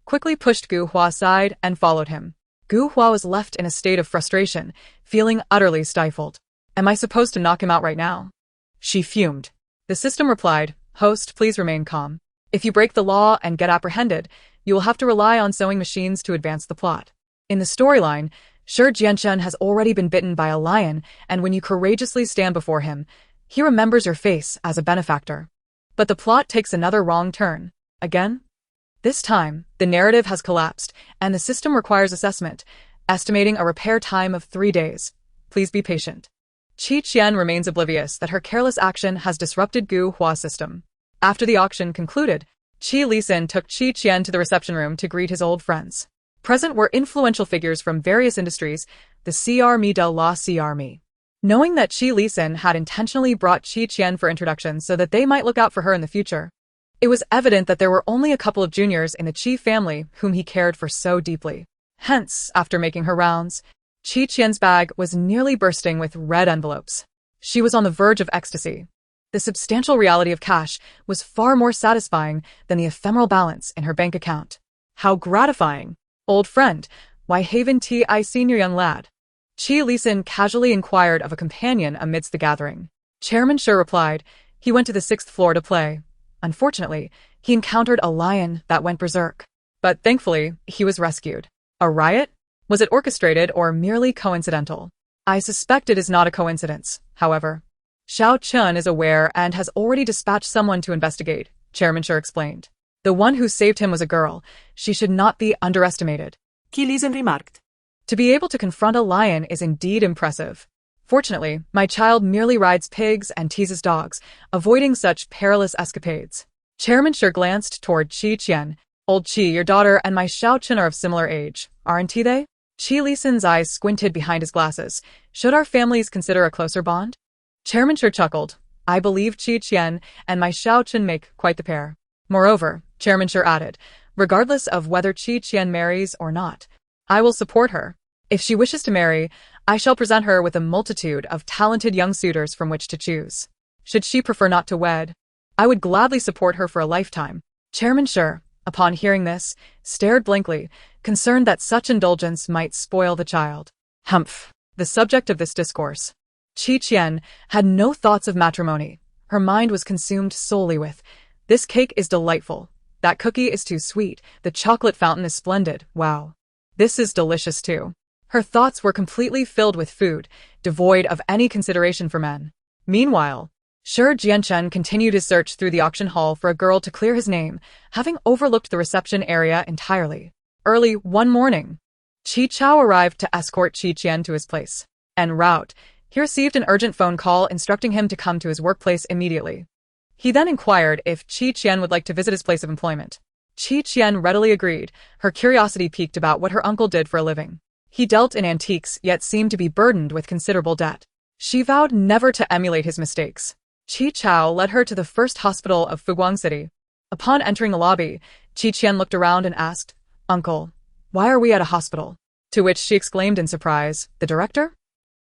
quickly pushed Gu Hua aside and followed him. Gu Hua was left in a state of frustration, feeling utterly stifled. "Am I supposed to knock him out right now?" She fumed. The system replied, "Host, please remain calm. If you break the law and get apprehended, you will have to rely on sewing machines to advance the plot." In the storyline, Jianchen has already been bitten by a lion, and when you courageously stand before him, he remembers your face as a benefactor. But the plot takes another wrong turn. Again? This time, the narrative has collapsed, and the system requires assessment, estimating a repair time of 3 days. Please be patient. Qi Qian remains oblivious that her careless action has disrupted Gu Hua's system. After the auction concluded, Qi Lisin took Qi Qian to the reception room to greet his old friends. Present were influential figures from various industries, the Crme de la Crme. Knowing that Qi Lisin had intentionally brought Qi Qian for introduction so that they might look out for her in the future, it was evident that there were only a couple of juniors in the Qi family whom he cared for so deeply. Hence, after making her rounds, Qi Qian's bag was nearly bursting with red envelopes. She was on the verge of ecstasy. The substantial reality of cash was far more satisfying than the ephemeral balance in her bank account. How gratifying! Old friend, why haven't I seen your young lad? Qi Lisin casually inquired of a companion amidst the gathering. Chairman Shi replied, he went to the 6th floor to play. Unfortunately, he encountered a lion that went berserk. But thankfully, he was rescued. A riot? Was it orchestrated or merely coincidental? I suspect it is not a coincidence, however. Xiao Chun is aware and has already dispatched someone to investigate, Chairman Shi explained. The one who saved him was a girl. She should not be underestimated. Qi Lisin remarked. To be able to confront a lion is indeed impressive. Fortunately, my child merely rides pigs and teases dogs, avoiding such perilous escapades. Chairman Shi glanced toward Qi Qian. Old Qi, your daughter and my Xiao Chun are of similar age, aren't they? Qi Lisin's eyes squinted behind his glasses. Should our families consider a closer bond? Chairman Shi chuckled. I believe Qi Qian and my Xiao Chun make quite the pair. Moreover, Chairman Shi added, regardless of whether Qi Qian marries or not, I will support her. If she wishes to marry, I shall present her with a multitude of talented young suitors from which to choose. Should she prefer not to wed, I would gladly support her for a lifetime. Chairman Shi, upon hearing this, stared blankly, concerned that such indulgence might spoil the child. Humph! The subject of this discourse. Qi Qian had no thoughts of matrimony. Her mind was consumed solely with, this cake is delightful. That cookie is too sweet. The chocolate fountain is splendid. Wow. This is delicious too. Her thoughts were completely filled with food, devoid of any consideration for men. Meanwhile, Shi Jianchen continued his search through the auction hall for a girl to clear his name, having overlooked the reception area entirely. Early one morning, Qi Chao arrived to escort Qi Qian to his place. En route, he received an urgent phone call instructing him to come to his workplace immediately. He then inquired if Qi Qian would like to visit his place of employment. Qi Qian readily agreed, her curiosity piqued about what her uncle did for a living. He dealt in antiques yet seemed to be burdened with considerable debt. She vowed never to emulate his mistakes. Qi Chao led her to the first hospital of Fuguang City. Upon entering the lobby, Qi Qian looked around and asked, Uncle, why are we at a hospital? To which she exclaimed in surprise, the director?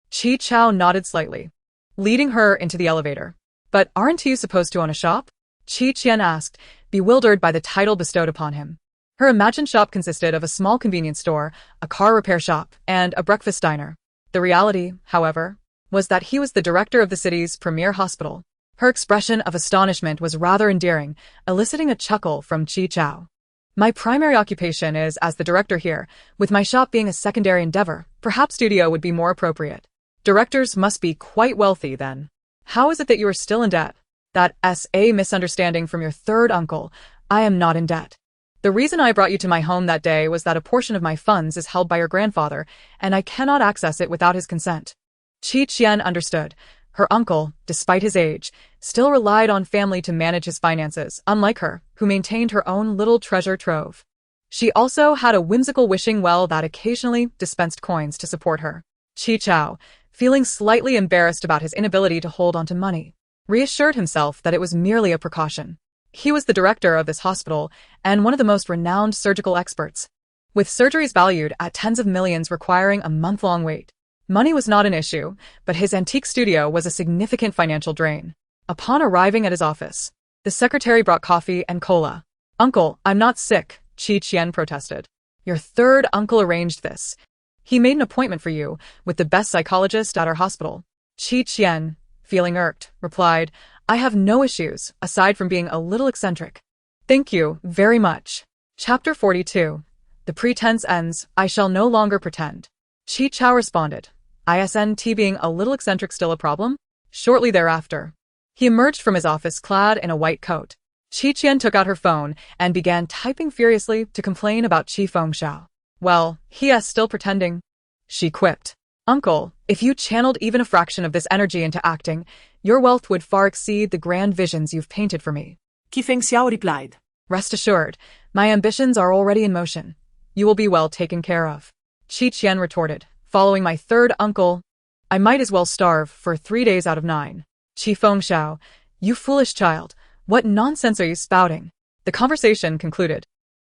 Qi Chao nodded slightly, leading her into the elevator. But aren't you supposed to own a shop? Qi Qian asked, bewildered by the title bestowed upon him. Her imagined shop consisted of a small convenience store, a car repair shop, and a breakfast diner. The reality, however, was that he was the director of the city's premier hospital. Her expression of astonishment was rather endearing, eliciting a chuckle from Qi Chao. My primary occupation is as the director here, with my shop being a secondary endeavor. Perhaps studio would be more appropriate. Directors must be quite wealthy then. How is it that you are still in debt? That's a misunderstanding from your third uncle. I am not in debt. The reason I brought you to my home that day was that a portion of my funds is held by your grandfather, and I cannot access it without his consent. Qi Qian understood. Her uncle, despite his age, still relied on family to manage his finances, unlike her, who maintained her own little treasure trove. She also had a whimsical wishing well that occasionally dispensed coins to support her. Qi Chao, feeling slightly embarrassed about his inability to hold onto money, reassured himself that it was merely a precaution. He was the director of this hospital and one of the most renowned surgical experts. With surgeries valued at tens of millions requiring a month-long wait, money was not an issue, but his antique studio was a significant financial drain. Upon arriving at his office, the secretary brought coffee and cola. Uncle, I'm not sick, Qi Qian protested. Your third uncle arranged this. He made an appointment for you with the best psychologist at our hospital. Qi Qian, feeling irked, replied, I have no issues, aside from being a little eccentric. Thank you very much. Chapter 42. The pretense ends, I shall no longer pretend. Qi Chao responded, Isn't being a little eccentric still a problem? Shortly thereafter, he emerged from his office clad in a white coat. Qi Qian took out her phone and began typing furiously to complain about Qi Fengxiao. Well, he is still pretending, she quipped. Uncle, if you channeled even a fraction of this energy into acting, your wealth would far exceed the grand visions you've painted for me. Qi Fengxiao replied. Rest assured, my ambitions are already in motion. You will be well taken care of. Qian retorted, following my third uncle. I might as well starve for 3 days out of 9. Qi Fengxiao, you foolish child, what nonsense are you spouting? The conversation concluded.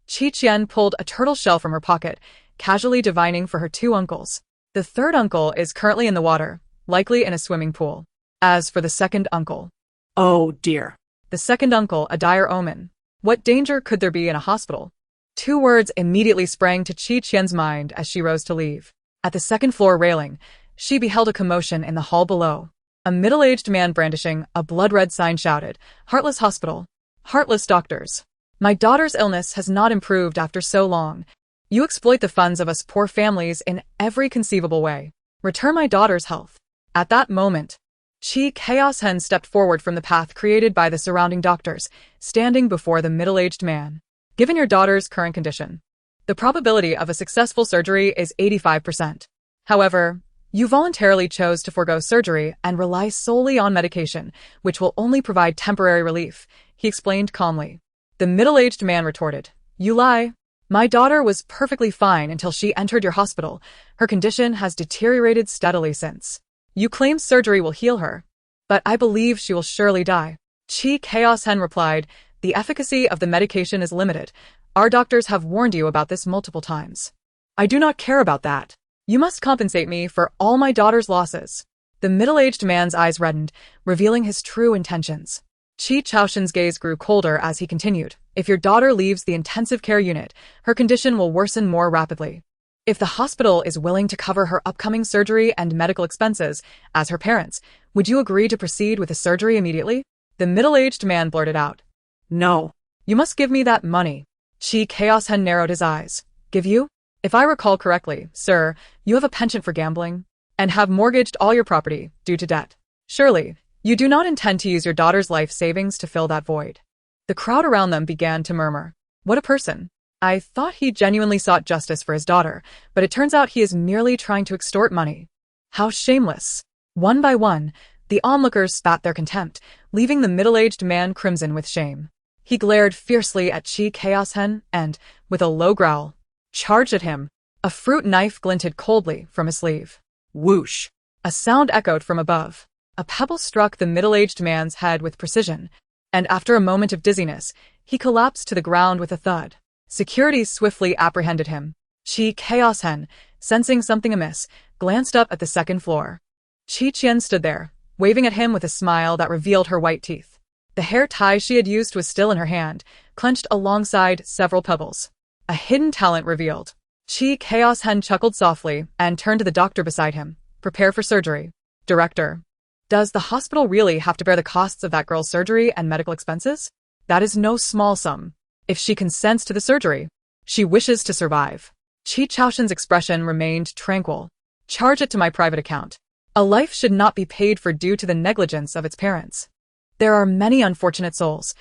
Qian pulled a turtle shell from her pocket, casually divining for her 2 uncles. The third uncle is currently in the water, likely in a swimming pool. As for the second uncle. Oh dear. The second uncle, a dire omen. What danger could there be in a hospital? 2 words immediately sprang to Qian's mind as she rose to leave. At the second-floor railing, she beheld a commotion in the hall below. A middle-aged man brandishing a blood-red sign shouted, "Heartless hospital. Heartless doctors. My daughter's illness has not improved after so long. You exploit the funds of us poor families in every conceivable way. Return my daughter's health." At that moment, Chaos-Hen stepped forward from the path created by the surrounding doctors, standing before the middle-aged man. Given your daughter's current condition, the probability of a successful surgery is 85%. However, you voluntarily chose to forego surgery and rely solely on medication, which will only provide temporary relief, he explained calmly. The middle-aged man retorted, "You lie. My daughter was perfectly fine until she entered your hospital. Her condition has deteriorated steadily since. You claim surgery will heal her, but I believe she will surely die." Chaos-Hen replied, "The efficacy of the medication is limited. Our doctors have warned you about this multiple times. I do not care about that. You must compensate me for all my daughter's losses." The middle-aged man's eyes reddened, revealing his true intentions. Chaoshen's gaze grew colder as he continued, "If your daughter leaves the intensive care unit, her condition will worsen more rapidly. If the hospital is willing to cover her upcoming surgery and medical expenses, as her parents, would you agree to proceed with the surgery immediately?" The middle-aged man blurted out. No. "You must give me that money." Chaos-Hen narrowed his eyes. "Give you? If I recall correctly, sir, you have a penchant for gambling, and have mortgaged all your property due to debt. Surely, you do not intend to use your daughter's life savings to fill that void." The crowd around them began to murmur. "What a person. I thought he genuinely sought justice for his daughter, but it turns out he is merely trying to extort money. How shameless." One by one, the onlookers spat their contempt, leaving the middle-aged man crimson with shame. He glared fiercely at Chaos-Hen and, with a low growl, charged at him. A fruit knife glinted coldly from his sleeve. Whoosh! A sound echoed from above. A pebble struck the middle-aged man's head with precision, and after a moment of dizziness, he collapsed to the ground with a thud. Security swiftly apprehended him. Chaos-Hen, sensing something amiss, glanced up at the second floor. Qian stood there, waving at him with a smile that revealed her white teeth. The hair tie she had used was still in her hand, clenched alongside several pebbles. A hidden talent revealed. Chaos-Hen chuckled softly and turned to the doctor beside him. "Prepare for surgery. Director, does the hospital really have to bear the costs of that girl's surgery and medical expenses? That is no small sum. If she consents to the surgery, she wishes to survive." Chaoshen's expression remained tranquil. "Charge it to my private account. A life should not be paid for due to the negligence of its parents. There are many unfortunate souls.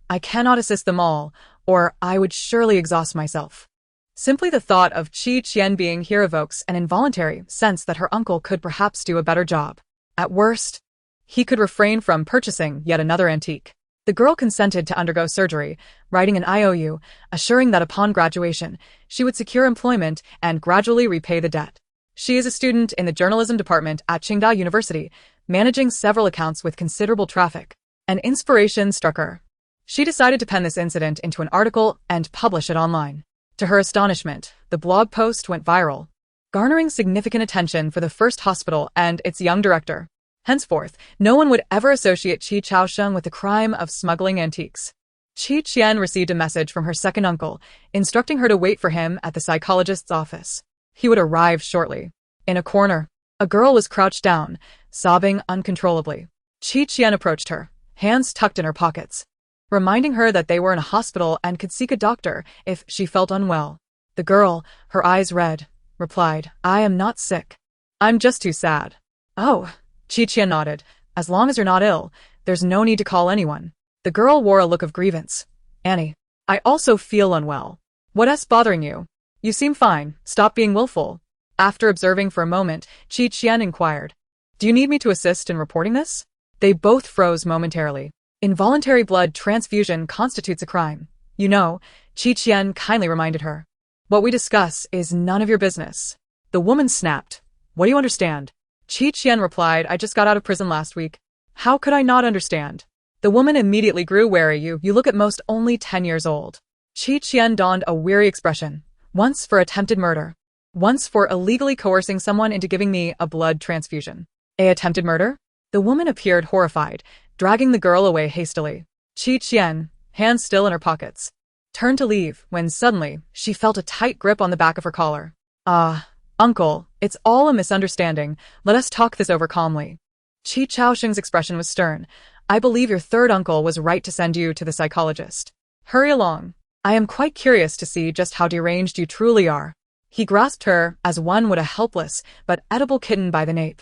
I cannot assist them all, or I would surely exhaust myself." Simply the thought of Qian being here evokes an involuntary sense that her uncle could perhaps do a better job. At worst, he could refrain from purchasing yet another antique. The girl consented to undergo surgery, writing an IOU, assuring that upon graduation, she would secure employment and gradually repay the debt. She is a student in the journalism department at Tsinghua University, managing several accounts with considerable traffic. An inspiration struck her. She decided to pen this incident into an article and publish it online. To her astonishment, the blog post went viral, garnering significant attention for the first hospital and its young director. Henceforth, no one would ever associate Chaoshen with the crime of smuggling antiques. Qian received a message from her second uncle, instructing her to wait for him at the psychologist's office. He would arrive shortly. In a corner, a girl was crouched down, sobbing uncontrollably. Qian approached her, hands tucked in her pockets, reminding her that they were in a hospital and could seek a doctor if she felt unwell. The girl, her eyes red, replied, "I am not sick. I'm just too sad." "Oh," Qian nodded, "as long as you're not ill, there's no need to call anyone." The girl wore a look of grievance. "Annie, I also feel unwell. What's bothering you? You seem fine, stop being willful." After observing for a moment, Qian inquired, "Do you need me to assist in reporting this?" They both froze momentarily. Involuntary blood transfusion constitutes a crime. You know, Qian kindly reminded her. What we discuss is none of your business. The woman snapped. What do you understand? Qian replied, I just got out of prison last week. How could I not understand? The woman immediately grew wary. You look at most only 10 years old. Qian donned a weary expression. Once for attempted murder. Once for illegally coercing someone into giving me a blood transfusion. A attempted murder? The woman appeared horrified, dragging the girl away hastily. Qian, hands still in her pockets, turned to leave when suddenly she felt a tight grip on the back of her collar. Uncle, it's all a misunderstanding. Let us talk this over calmly. Qi Chaosheng's expression was stern. I believe your third uncle was right to send you to the psychologist. Hurry along. I am quite curious to see just how deranged you truly are. He grasped her as one would a helpless but edible kitten by the nape,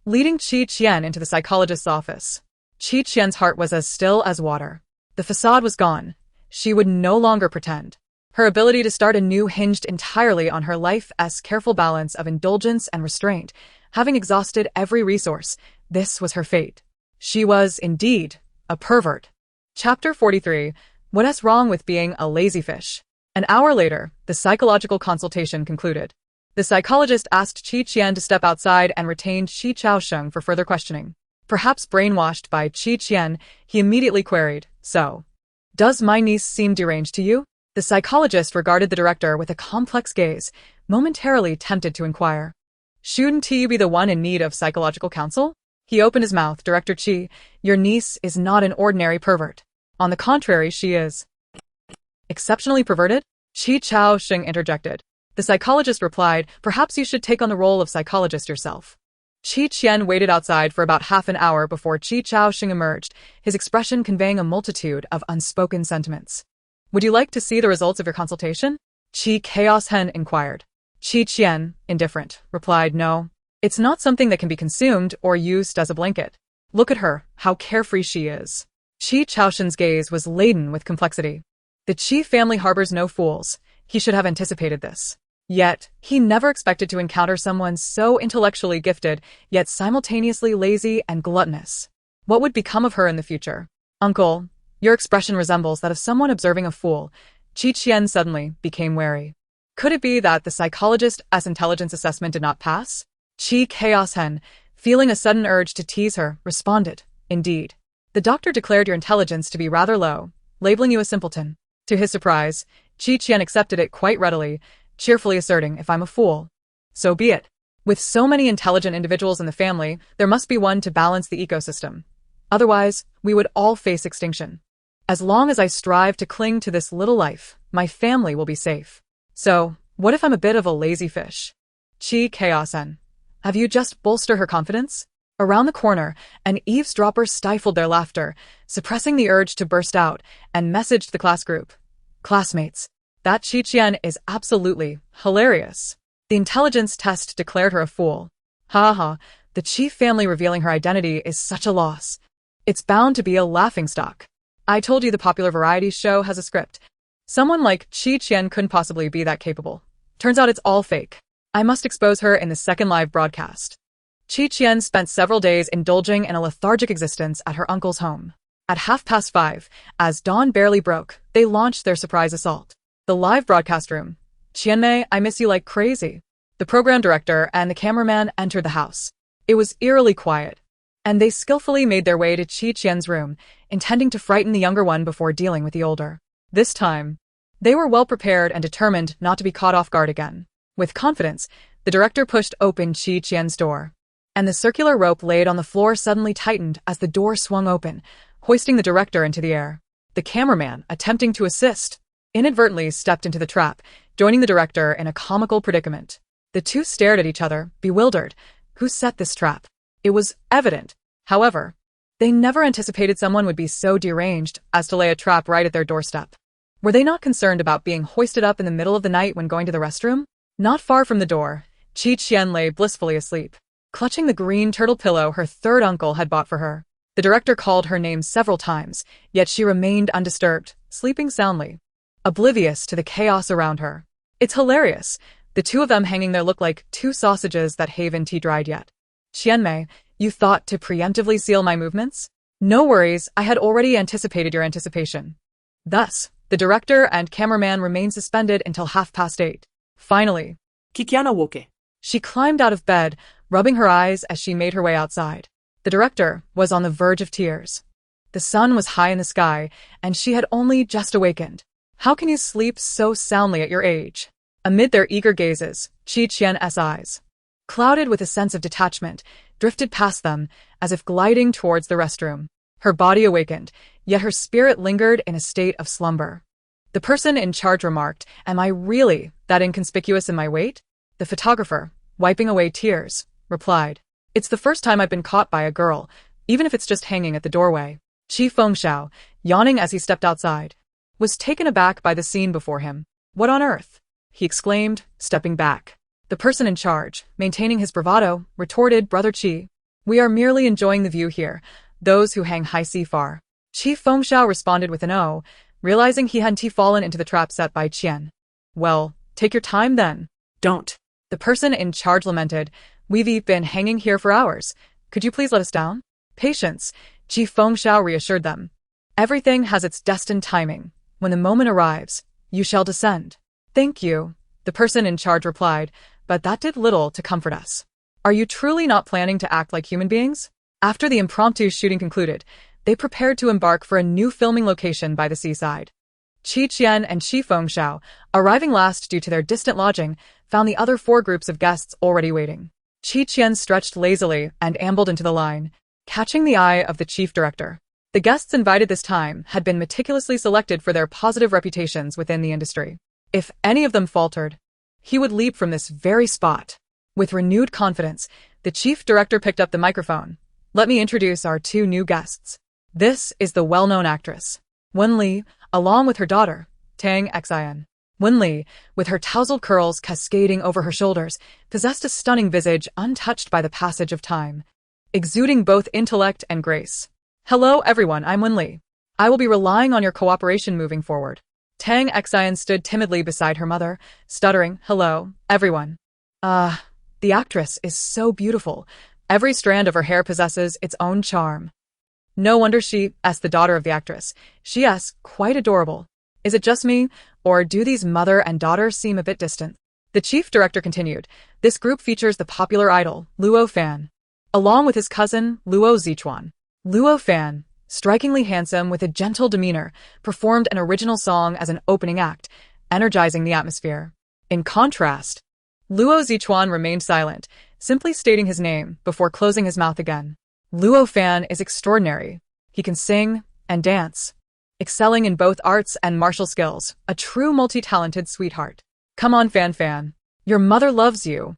leading Qian into the psychologist's office. Qian's heart was as still as water. The facade was gone. She would no longer pretend. Her ability to start anew hinged entirely on her life's careful balance of indulgence and restraint. Having exhausted every resource, this was her fate. She was, indeed, a pervert. Chapter 43. What's wrong with being a lazy fish? An hour later, the psychological consultation concluded. The psychologist asked Qian to step outside and retained Qi Chaosheng for further questioning. Perhaps brainwashed by Qian, he immediately queried, So, does my niece seem deranged to you? The psychologist regarded the director with a complex gaze, momentarily tempted to inquire. Shouldn't you be the one in need of psychological counsel? He opened his mouth. Director Qi, your niece is not an ordinary pervert. On the contrary, she is exceptionally perverted? Qi Chaosheng interjected. The psychologist replied, perhaps you should take on the role of psychologist yourself. Qian waited outside for about half an hour before Qi Chaosheng emerged, his expression conveying a multitude of unspoken sentiments. Would you like to see the results of your consultation? Qi Chaosheng inquired. Qian, indifferent, replied, no. It's not something that can be consumed or used as a blanket. Look at her, how carefree she is. Qi Chaosheng's gaze was laden with complexity. The Qi family harbors no fools. He should have anticipated this. Yet, he never expected to encounter someone so intellectually gifted, yet simultaneously lazy and gluttonous. What would become of her in the future? Uncle, your expression resembles that of someone observing a fool. Qian suddenly became wary. Could it be that the psychologist's intelligence assessment did not pass? Qi Chaosheng, feeling a sudden urge to tease her, responded, indeed. The doctor declared your intelligence to be rather low, labeling you a simpleton. To his surprise, Qian accepted it quite readily, cheerfully asserting, if I'm a fool, so be it. With so many intelligent individuals in the family, there must be one to balance the ecosystem. Otherwise, we would all face extinction. As long as I strive to cling to this little life, my family will be safe. So, what if I'm a bit of a lazy fish? Qi Chaosheng, have you just bolstered her confidence? Around the corner, an eavesdropper stifled their laughter, suppressing the urge to burst out, and messaged the class group. Classmates, that Qian is absolutely hilarious. The intelligence test declared her a fool. Ha ha, the Qi family revealing her identity is such a loss. It's bound to be a laughingstock. I told you the popular variety show has a script. Someone like Qian couldn't possibly be that capable. Turns out it's all fake. I must expose her in the second live broadcast. Qian spent several days indulging in a lethargic existence at her uncle's home. At 5:30, as dawn barely broke, they launched their surprise assault. The live broadcast room. Qianmei, I miss you like crazy. The program director and the cameraman entered the house. It was eerily quiet, and they skillfully made their way to Qian's room, intending to frighten the younger one before dealing with the older. This time, they were well prepared and determined not to be caught off guard again. With confidence, the director pushed open Qian's door, and the circular rope laid on the floor suddenly tightened as the door swung open, hoisting the director into the air. The cameraman, attempting to assist, inadvertently stepped into the trap, joining the director in a comical predicament. The two stared at each other, bewildered. Who set this trap? It was evident. However, they never anticipated someone would be so deranged as to lay a trap right at their doorstep. Were they not concerned about being hoisted up in the middle of the night when going to the restroom? Not far from the door, Qian lay blissfully asleep, clutching the green turtle pillow her third uncle had bought for her. The director called her name several times, yet she remained undisturbed, sleeping soundly, oblivious to the chaos around her. It's hilarious. The two of them hanging there looked like two sausages that haven't dried yet. Qian, you thought to preemptively seal my movements? No worries, I had already anticipated your anticipation. Thus, the director and cameraman remained suspended until 8:30. Finally, Qian awoke. she climbed out of bed, rubbing her eyes as she made her way outside. The director was on the verge of tears. The sun was high in the sky, and she had only just awakened. How can you sleep so soundly at your age? Amid their eager gazes, Qian's eyes, clouded with a sense of detachment, drifted past them, as if gliding towards the restroom. Her body awakened, yet her spirit lingered in a state of slumber. The person in charge remarked, "Am I really that inconspicuous in my wait?" The photographer, wiping away tears, replied, "It's the first time I've been caught by a girl, even if it's just hanging at the doorway." Qi Fengxiao, yawning as he stepped outside, was taken aback by the scene before him. "What on earth?" he exclaimed, stepping back. The person in charge, maintaining his bravado, retorted, "Brother Qi, we are merely enjoying the view here. Those who hang high see far." Qi Fengxiao responded with an "oh," realizing he hadn't fallen into the trap set by Qian. "Well, take your time then." Don't. The person in charge lamented, "We've been hanging here for hours. Could you please let us down?" "Patience," Qi Fengxiao reassured them. "Everything has its destined timing. When the moment arrives, you shall descend." "Thank you," the person in charge replied, but that did little to comfort us. "Are you truly not planning to act like human beings?" After the impromptu shooting concluded, they prepared to embark for a new filming location by the seaside. Qian and Qi Fengxiao, arriving last due to their distant lodging, found the other 4 groups of guests already waiting. Qian stretched lazily and ambled into the line, catching the eye of the chief director. The guests invited this time had been meticulously selected for their positive reputations within the industry. If any of them faltered, he would leap from this very spot. With renewed confidence, the chief director picked up the microphone. "Let me introduce our 2 new guests. This is the well-known actress, Wen Li, along with her daughter, Tang Xian. Wen Li, with her tousled curls cascading over her shoulders, possessed a stunning visage untouched by the passage of time, exuding both intellect and grace. "Hello everyone, I'm Wen Li. I will be relying on your cooperation moving forward." Tang Xian stood timidly beside her mother, stuttering, "Hello, everyone." The actress is so beautiful. Every strand of her hair possesses its own charm. "No wonder she," asked the daughter of the actress. "She is quite adorable. Is it just me, or do these mother and daughter seem a bit distant?" The chief director continued, "This group features the popular idol, Luo Fan, along with his cousin, Luo Zichuan. Luo Fan, strikingly handsome with a gentle demeanor, performed an original song as an opening act, energizing the atmosphere. In contrast, Luo Zichuan remained silent, simply stating his name before closing his mouth again. Luo Fan is extraordinary. He can sing and dance, excelling in both arts and martial skills, a true multi-talented sweetheart. Come on, Fan. Your mother loves you."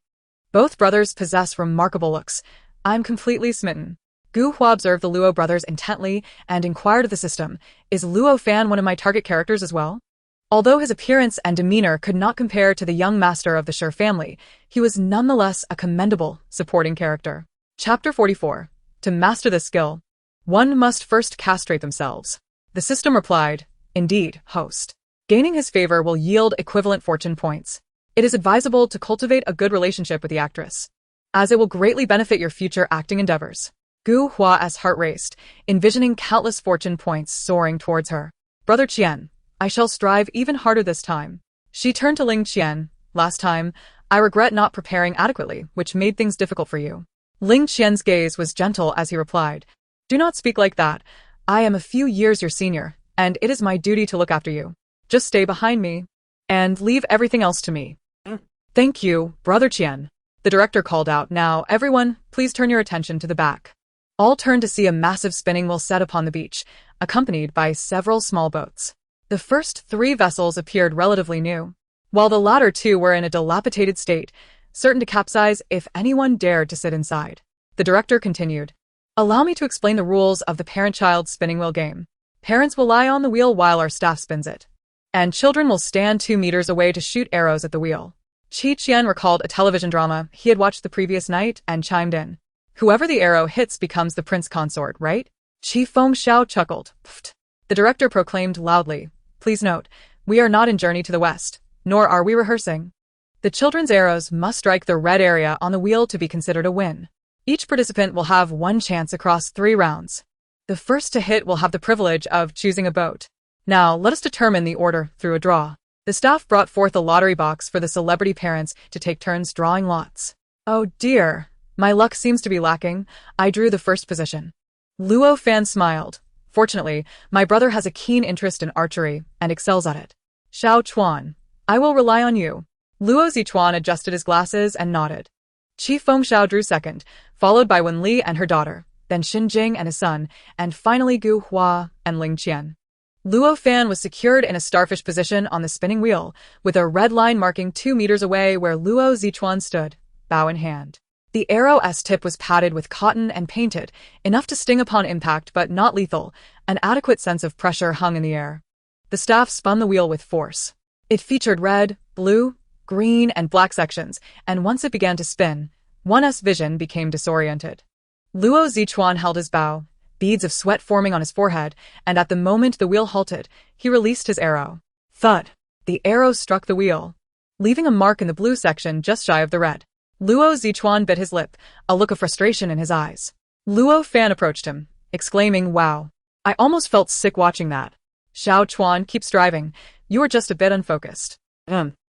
Both brothers possess remarkable looks. "I'm completely smitten." Gu Hua observed the Luo brothers intently and inquired of the system, "Is Luo Fan one of my target characters as well?" Although his appearance and demeanor could not compare to the young master of the Shi family, he was nonetheless a commendable supporting character. Chapter 44. To master this skill, one must first castrate themselves. The system replied, "Indeed, host. Gaining his favor will yield equivalent fortune points. It is advisable to cultivate a good relationship with the actress, as it will greatly benefit your future acting endeavors." Gu Hua's heart raced, envisioning countless fortune points soaring towards her. "Brother Qian, I shall strive even harder this time." She turned to Ling Qian. "Last time, I regret not preparing adequately, which made things difficult for you." Ling Qian's gaze was gentle as he replied, "Do not speak like that. I am a few years your senior, and it is my duty to look after you. Just stay behind me, and leave everything else to me." "Thank you, Brother Qian," the director called out. "Now, everyone, please turn your attention to the back." All turned to see a massive spinning wheel set upon the beach, accompanied by several small boats. The first 3 vessels appeared relatively new, while the latter 2 were in a dilapidated state, certain to capsize if anyone dared to sit inside. The director continued, "Allow me to explain the rules of the parent-child spinning wheel game. Parents will lie on the wheel while our staff spins it, and children will stand 2 meters away to shoot arrows at the wheel." Qian recalled a television drama he had watched the previous night and chimed in. "Whoever the arrow hits becomes the prince consort, right?" Qi Fengxiao chuckled. "Pfft." The director proclaimed loudly, "Please note, we are not in Journey to the West, nor are we rehearsing. The children's arrows must strike the red area on the wheel to be considered a win. Each participant will have one chance across 3 rounds. The first to hit will have the privilege of choosing a boat. Now, let us determine the order through a draw. The staff brought forth a lottery box for the celebrity parents to take turns drawing lots. Oh dear, my luck seems to be lacking. I drew the first position. Luo Fan smiled. Fortunately, my brother has a keen interest in archery and excels at it. Xiao Chuan, I will rely on you. Luo Zichuan adjusted his glasses and nodded. Qi Fengxiao drew second, followed by Wen Li and her daughter, then Xin Jing and his son, and finally Gu Hua and Ling Qian. Luo Fan was secured in a starfish position on the spinning wheel, with a red line marking 2 meters away where Luo Zichuan stood, bow in hand. The arrow's tip was padded with cotton and painted, enough to sting upon impact but not lethal. An adequate sense of pressure hung in the air. The staff spun the wheel with force. It featured red, blue, green, and black sections, and once it began to spin, one's vision became disoriented. Luo Zichuan held his bow, beads of sweat forming on his forehead, and at the moment the wheel halted, he released his arrow. Thud! The arrow struck the wheel, leaving a mark in the blue section just shy of the red. Luo Zichuan bit his lip, a look of frustration in his eyes. Luo Fan approached him, exclaiming, "Wow! I almost felt sick watching that. Xiao Chuan, keep striving. You are just a bit unfocused."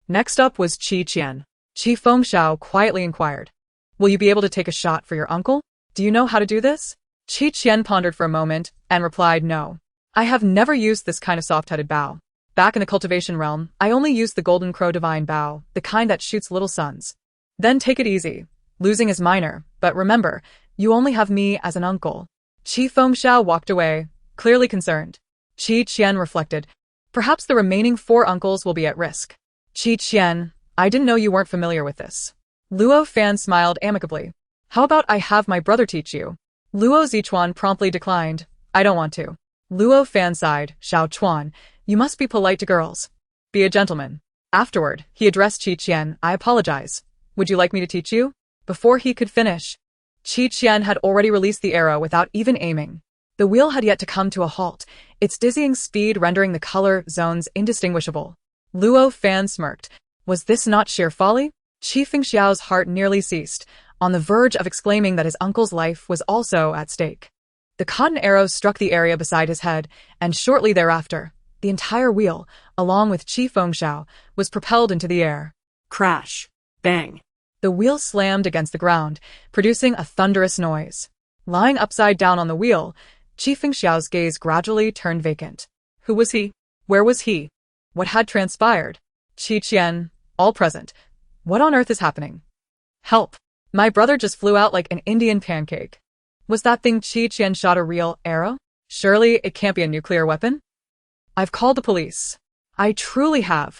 Next up was Qi Qian. Qi Fengxiao quietly inquired, "Will you be able to take a shot for your uncle? Do you know how to do this?" Qi Qian pondered for a moment and replied, "No. I have never used this kind of soft-headed bow. Back in the cultivation realm, I only used the golden crow divine bow, the kind that shoots little suns. Then take it easy. Losing is minor, but remember, you only have me as an uncle." Qi Fengxiao walked away, clearly concerned. Qi Qian reflected, "Perhaps the remaining 4 uncles will be at risk." Qi Qian, I didn't know you weren't familiar with this. Luo Fan smiled amicably. "How about I have my brother teach you?" Luo Zichuan promptly declined. "I don't want to." Luo Fan sighed. "Xiao Chuan, you must be polite to girls. Be a gentleman." Afterward, he addressed Qi Qian, "I apologize. Would you like me to teach you?" Before he could finish, Qi Qian had already released the arrow without even aiming. The wheel had yet to come to a halt, its dizzying speed rendering the color zones indistinguishable. Luo Fan smirked. Was this not sheer folly? Qi Fengxiao's heart nearly ceased, on the verge of exclaiming that his uncle's life was also at stake. The cotton arrow struck the area beside his head, and shortly thereafter, the entire wheel, along with Qi Fengxiao, was propelled into the air. Crash! Bang! The wheel slammed against the ground, producing a thunderous noise. Lying upside down on the wheel, Qi Fengxiao's gaze gradually turned vacant. Who was he? Where was he? What had transpired? Qi Qian, all present. What on earth is happening? Help! My brother just flew out like an Indian pancake. Was that thing Qi Qian shot a real arrow? Surely it can't be a nuclear weapon? I've called the police. I truly have.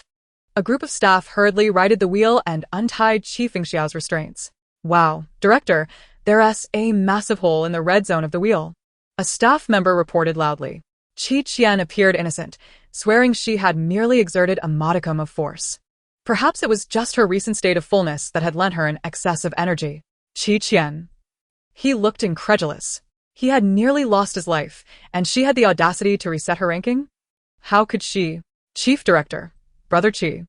A group of staff hurriedly righted the wheel and untied Qi Fengxiao's restraints. Wow, Director, there's a massive hole in the red zone of the wheel. A staff member reported loudly. Qi Qian appeared innocent, swearing she had merely exerted a modicum of force. Perhaps it was just her recent state of fullness that had lent her an excess of energy. Qi Qian. He looked incredulous. He had nearly lost his life, and she had the audacity to reset her ranking? How could she? Chief Director. Brother Qi.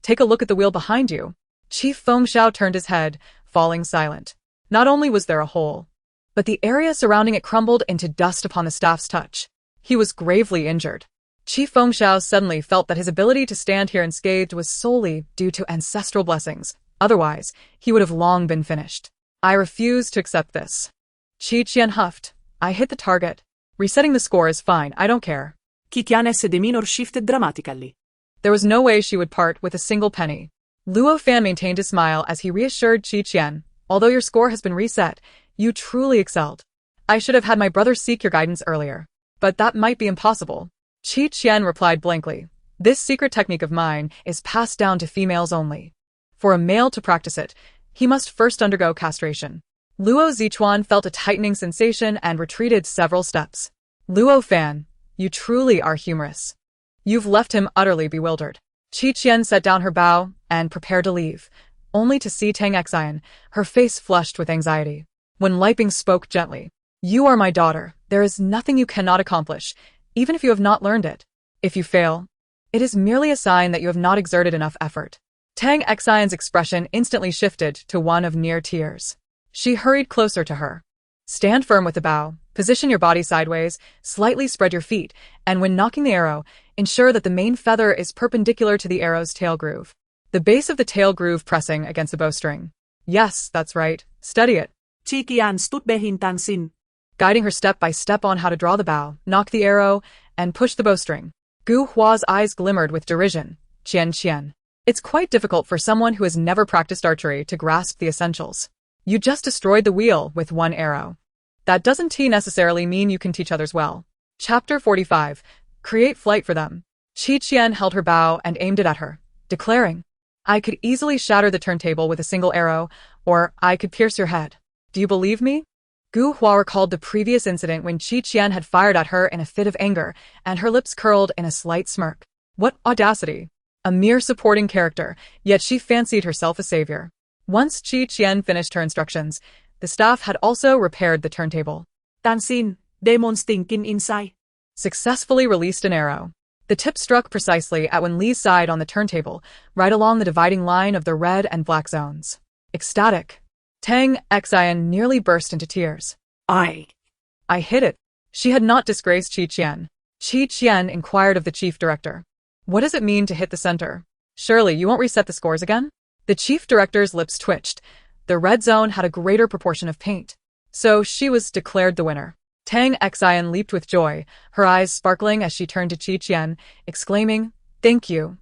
Take a look at the wheel behind you. Qi Fengxiao turned his head, falling silent. Not only was there a hole, but the area surrounding it crumbled into dust upon the staff's touch. He was gravely injured. Qi Fengxiao suddenly felt that his ability to stand here unscathed was solely due to ancestral blessings. Otherwise, he would have long been finished. I refuse to accept this. Qi Qian huffed. I hit the target. Resetting the score is fine, I don't care. Qian s the minor shifted dramatically. There was no way she would part with a single penny. Luo Fan maintained his smile as he reassured Qi Qian, although your score has been reset, you truly excelled. I should have had my brother seek your guidance earlier, but that might be impossible. Qi Qian replied blankly. This secret technique of mine is passed down to females only. For a male to practice it, he must first undergo castration. Luo Zichuan felt a tightening sensation and retreated several steps. Luo Fan, you truly are humorous. You've left him utterly bewildered. Qi Qian set down her bow and prepared to leave, only to see Tang Xian, her face flushed with anxiety. When Liping spoke gently, You are my daughter. There is nothing you cannot accomplish, even if you have not learned it. If you fail, it is merely a sign that you have not exerted enough effort. Tang Xian's expression instantly shifted to one of near tears. She hurried closer to her. Stand firm with the bow, position your body sideways, slightly spread your feet, and when nocking the arrow, ensure that the main feather is perpendicular to the arrow's tail groove. The base of the tail groove pressing against the bowstring. Yes, that's right. Study it. Qian stood behind Sin, guiding her step by step on how to draw the bow, knock the arrow, and push the bowstring. Gu Hua's eyes glimmered with derision. Qian. It's quite difficult for someone who has never practiced archery to grasp the essentials. You just destroyed the wheel with one arrow. That doesn't necessarily mean you can teach others well. Chapter 45. Create flight for them. Qian held her bow and aimed it at her, declaring, I could easily shatter the turntable with a single arrow, or I could pierce your head. Do you believe me? Gu Hua recalled the previous incident when Qian had fired at her in a fit of anger, and her lips curled in a slight smirk. What audacity! A mere supporting character, yet she fancied herself a savior. Once Qian finished her instructions, the staff had also repaired the turntable. Sin, demons thinking inside. Successfully released an arrow. The tip struck precisely at Wen Li's side on the turntable, right along the dividing line of the red and black zones. Ecstatic. Tang Xian nearly burst into tears. I hit it. She had not disgraced Qian. Qian inquired of the chief director. What does it mean to hit the center? Surely you won't reset the scores again? The chief director's lips twitched. The red zone had a greater proportion of paint. So she was declared the winner. Tang Xian leaped with joy, her eyes sparkling as she turned to Qian, exclaiming, Thank you.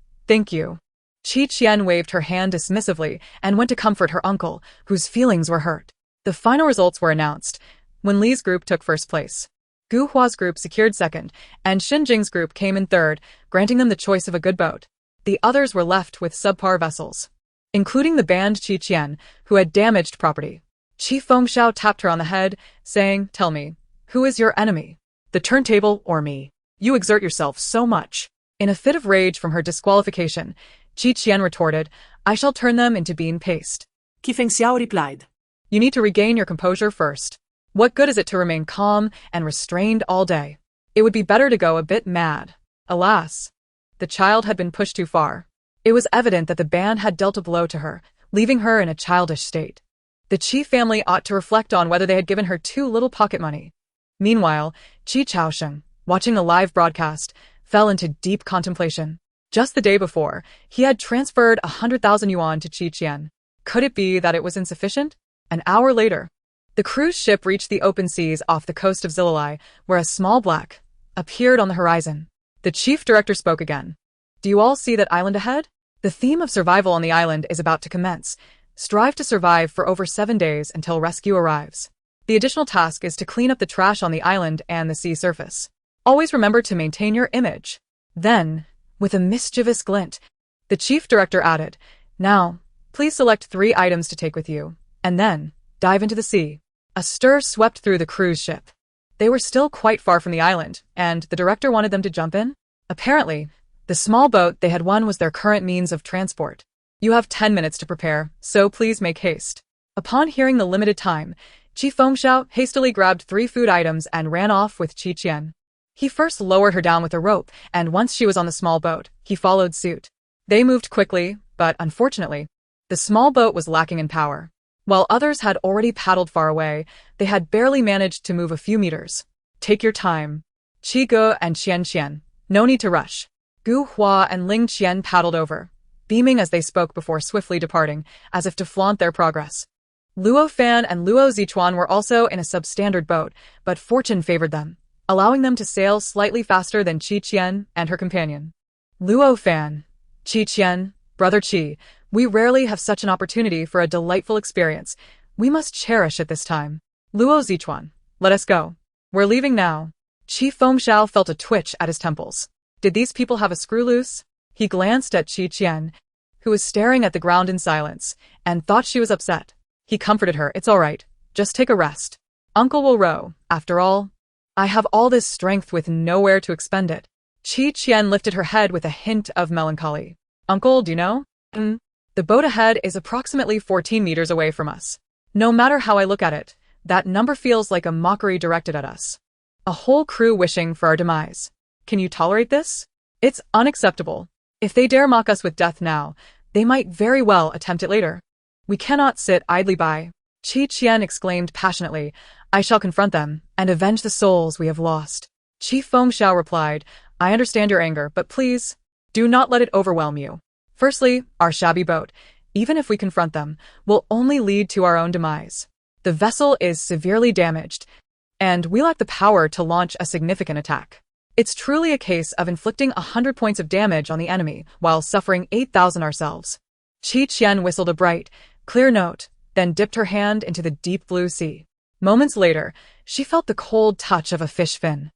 Qian waved her hand dismissively and went to comfort her uncle, whose feelings were hurt. The final results were announced. Wen Li's group took first place. Gu Hua's group secured second, and Xin Jing's group came in third, granting them the choice of a good boat. The others were left with subpar vessels, including the banned Qian, who had damaged property. Qi Fengxiao tapped her on the head, saying, Tell me, who is your enemy? The turntable or me? You exert yourself so much. In a fit of rage from her disqualification, Qian retorted, I shall turn them into bean paste. Qi Fengxiao replied, You need to regain your composure first. What good is it to remain calm and restrained all day? It would be better to go a bit mad. Alas, the child had been pushed too far. It was evident that the ban had dealt a blow to her, leaving her in a childish state. The Qi family ought to reflect on whether they had given her too little pocket money. Meanwhile, Qi Chaosheng, watching the live broadcast, fell into deep contemplation. Just the day before, he had transferred 100,000 yuan to Qian. Could it be that it was insufficient? An hour later, the cruise ship reached the open seas off the coast of Zililai, where a small black appeared on the horizon. The chief director spoke again. Do you all see that island ahead? The theme of survival on the island is about to commence. Strive to survive for over 7 days until rescue arrives. The additional task is to clean up the trash on the island and the sea surface. Always remember to maintain your image. Then, with a mischievous glint, the chief director added, Now, please select 3 items to take with you, and then dive into the sea. A stir swept through the cruise ship. They were still quite far from the island, and the director wanted them to jump in. Apparently, the small boat they had won was their current means of transport. You have 10 minutes to prepare, so please make haste. Upon hearing the limited time, Qi Fengxiao hastily grabbed 3 food items and ran off with Qian. He first lowered her down with a rope, and once she was on the small boat, he followed suit. They moved quickly, but unfortunately, the small boat was lacking in power. While others had already paddled far away, they had barely managed to move a few meters. Take your time. Qi Ge and Qian. No need to rush. Gu Hua and Ling Qian paddled over, beaming as they spoke before swiftly departing, as if to flaunt their progress. Luo Fan and Luo Zichuan were also in a substandard boat, but fortune favored them, allowing them to sail slightly faster than Qian and her companion. Luo Fan, Qian, Brother Qi, we rarely have such an opportunity for a delightful experience. We must cherish it this time. Luo Zichuan, let us go. We're leaving now. Qi Fengxiao felt a twitch at his temples. Did these people have a screw loose? He glanced at Qian, who was staring at the ground in silence, and thought she was upset. He comforted her, It's all right. Just take a rest. Uncle will row, after all. I have all this strength with nowhere to expend it. Qian lifted her head with a hint of melancholy. Uncle, do you know? The boat ahead is approximately 14 meters away from us. No matter how I look at it, that number feels like a mockery directed at us. A whole crew wishing for our demise. Can you tolerate this? It's unacceptable. If they dare mock us with death now, They might very well attempt it later. We cannot sit idly by. Qian exclaimed passionately, I shall confront them and avenge the souls we have lost. Fengxiao replied, I understand your anger, but please, do not let it overwhelm you. Firstly, our shabby boat, even if we confront them, will only lead to our own demise. The vessel is severely damaged, and we lack the power to launch a significant attack. It's truly a case of inflicting 100 points of damage on the enemy while suffering 8,000 ourselves. Qian whistled a bright, clear note, then dipped her hand into the deep blue sea. Moments later, she felt the cold touch of a fish fin.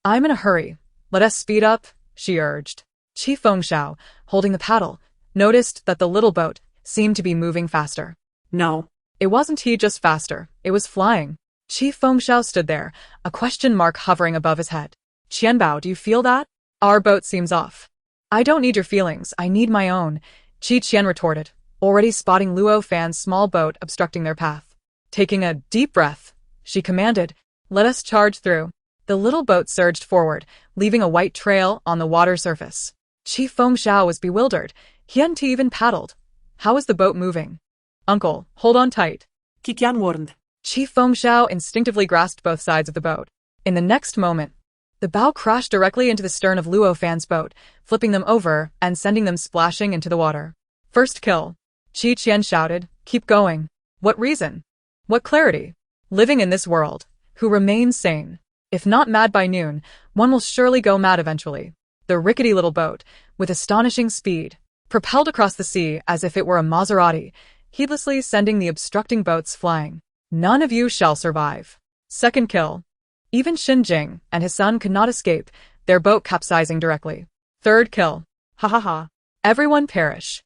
I'm in a hurry. Let us speed up, she urged. Fengxiao, holding the paddle, noticed that the little boat seemed to be moving faster. No. It wasn't he just faster, it was flying. Fengxiao stood there, a question mark hovering above his head. Qianbao, do you feel that? Our boat seems off. I don't need your feelings, I need my own, Qian retorted, already spotting Luo Fan's small boat obstructing their path. Taking a deep breath, she commanded, let us charge through. The little boat surged forward, leaving a white trail on the water surface. Fengxiao was bewildered. He hadn't even paddled. How was the boat moving? Uncle, hold on tight. Qian warned. Fengxiao instinctively grasped both sides of the boat. In the next moment, the bow crashed directly into the stern of Luo Fan's boat, flipping them over and sending them splashing into the water. First kill. Qian shouted, keep going. What reason? What clarity? Living in this world, who remains sane? If not mad by noon, one will surely go mad eventually. The rickety little boat, with astonishing speed, propelled across the sea as if it were a Maserati, heedlessly sending the obstructing boats flying. None of you shall survive. Second kill. Even Xinjing and his son could not escape, their boat capsizing directly. Third kill. Ha ha ha. Everyone perish.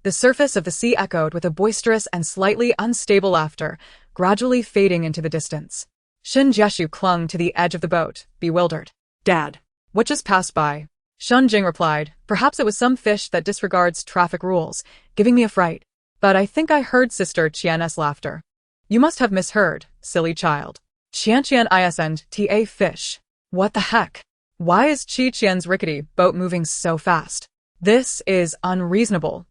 The surface of the sea echoed with a boisterous and slightly unstable laughter, gradually fading into the distance. Shen Jieshu clung to the edge of the boat, bewildered. Dad. What just passed by? Xinjing replied, perhaps it was some fish that disregards traffic rules, giving me a fright. But I think I heard Sister Qian's laughter. You must have misheard, silly child. Qian isn't ta fish. What the heck? Why is Qian's rickety boat moving so fast? This is unreasonable.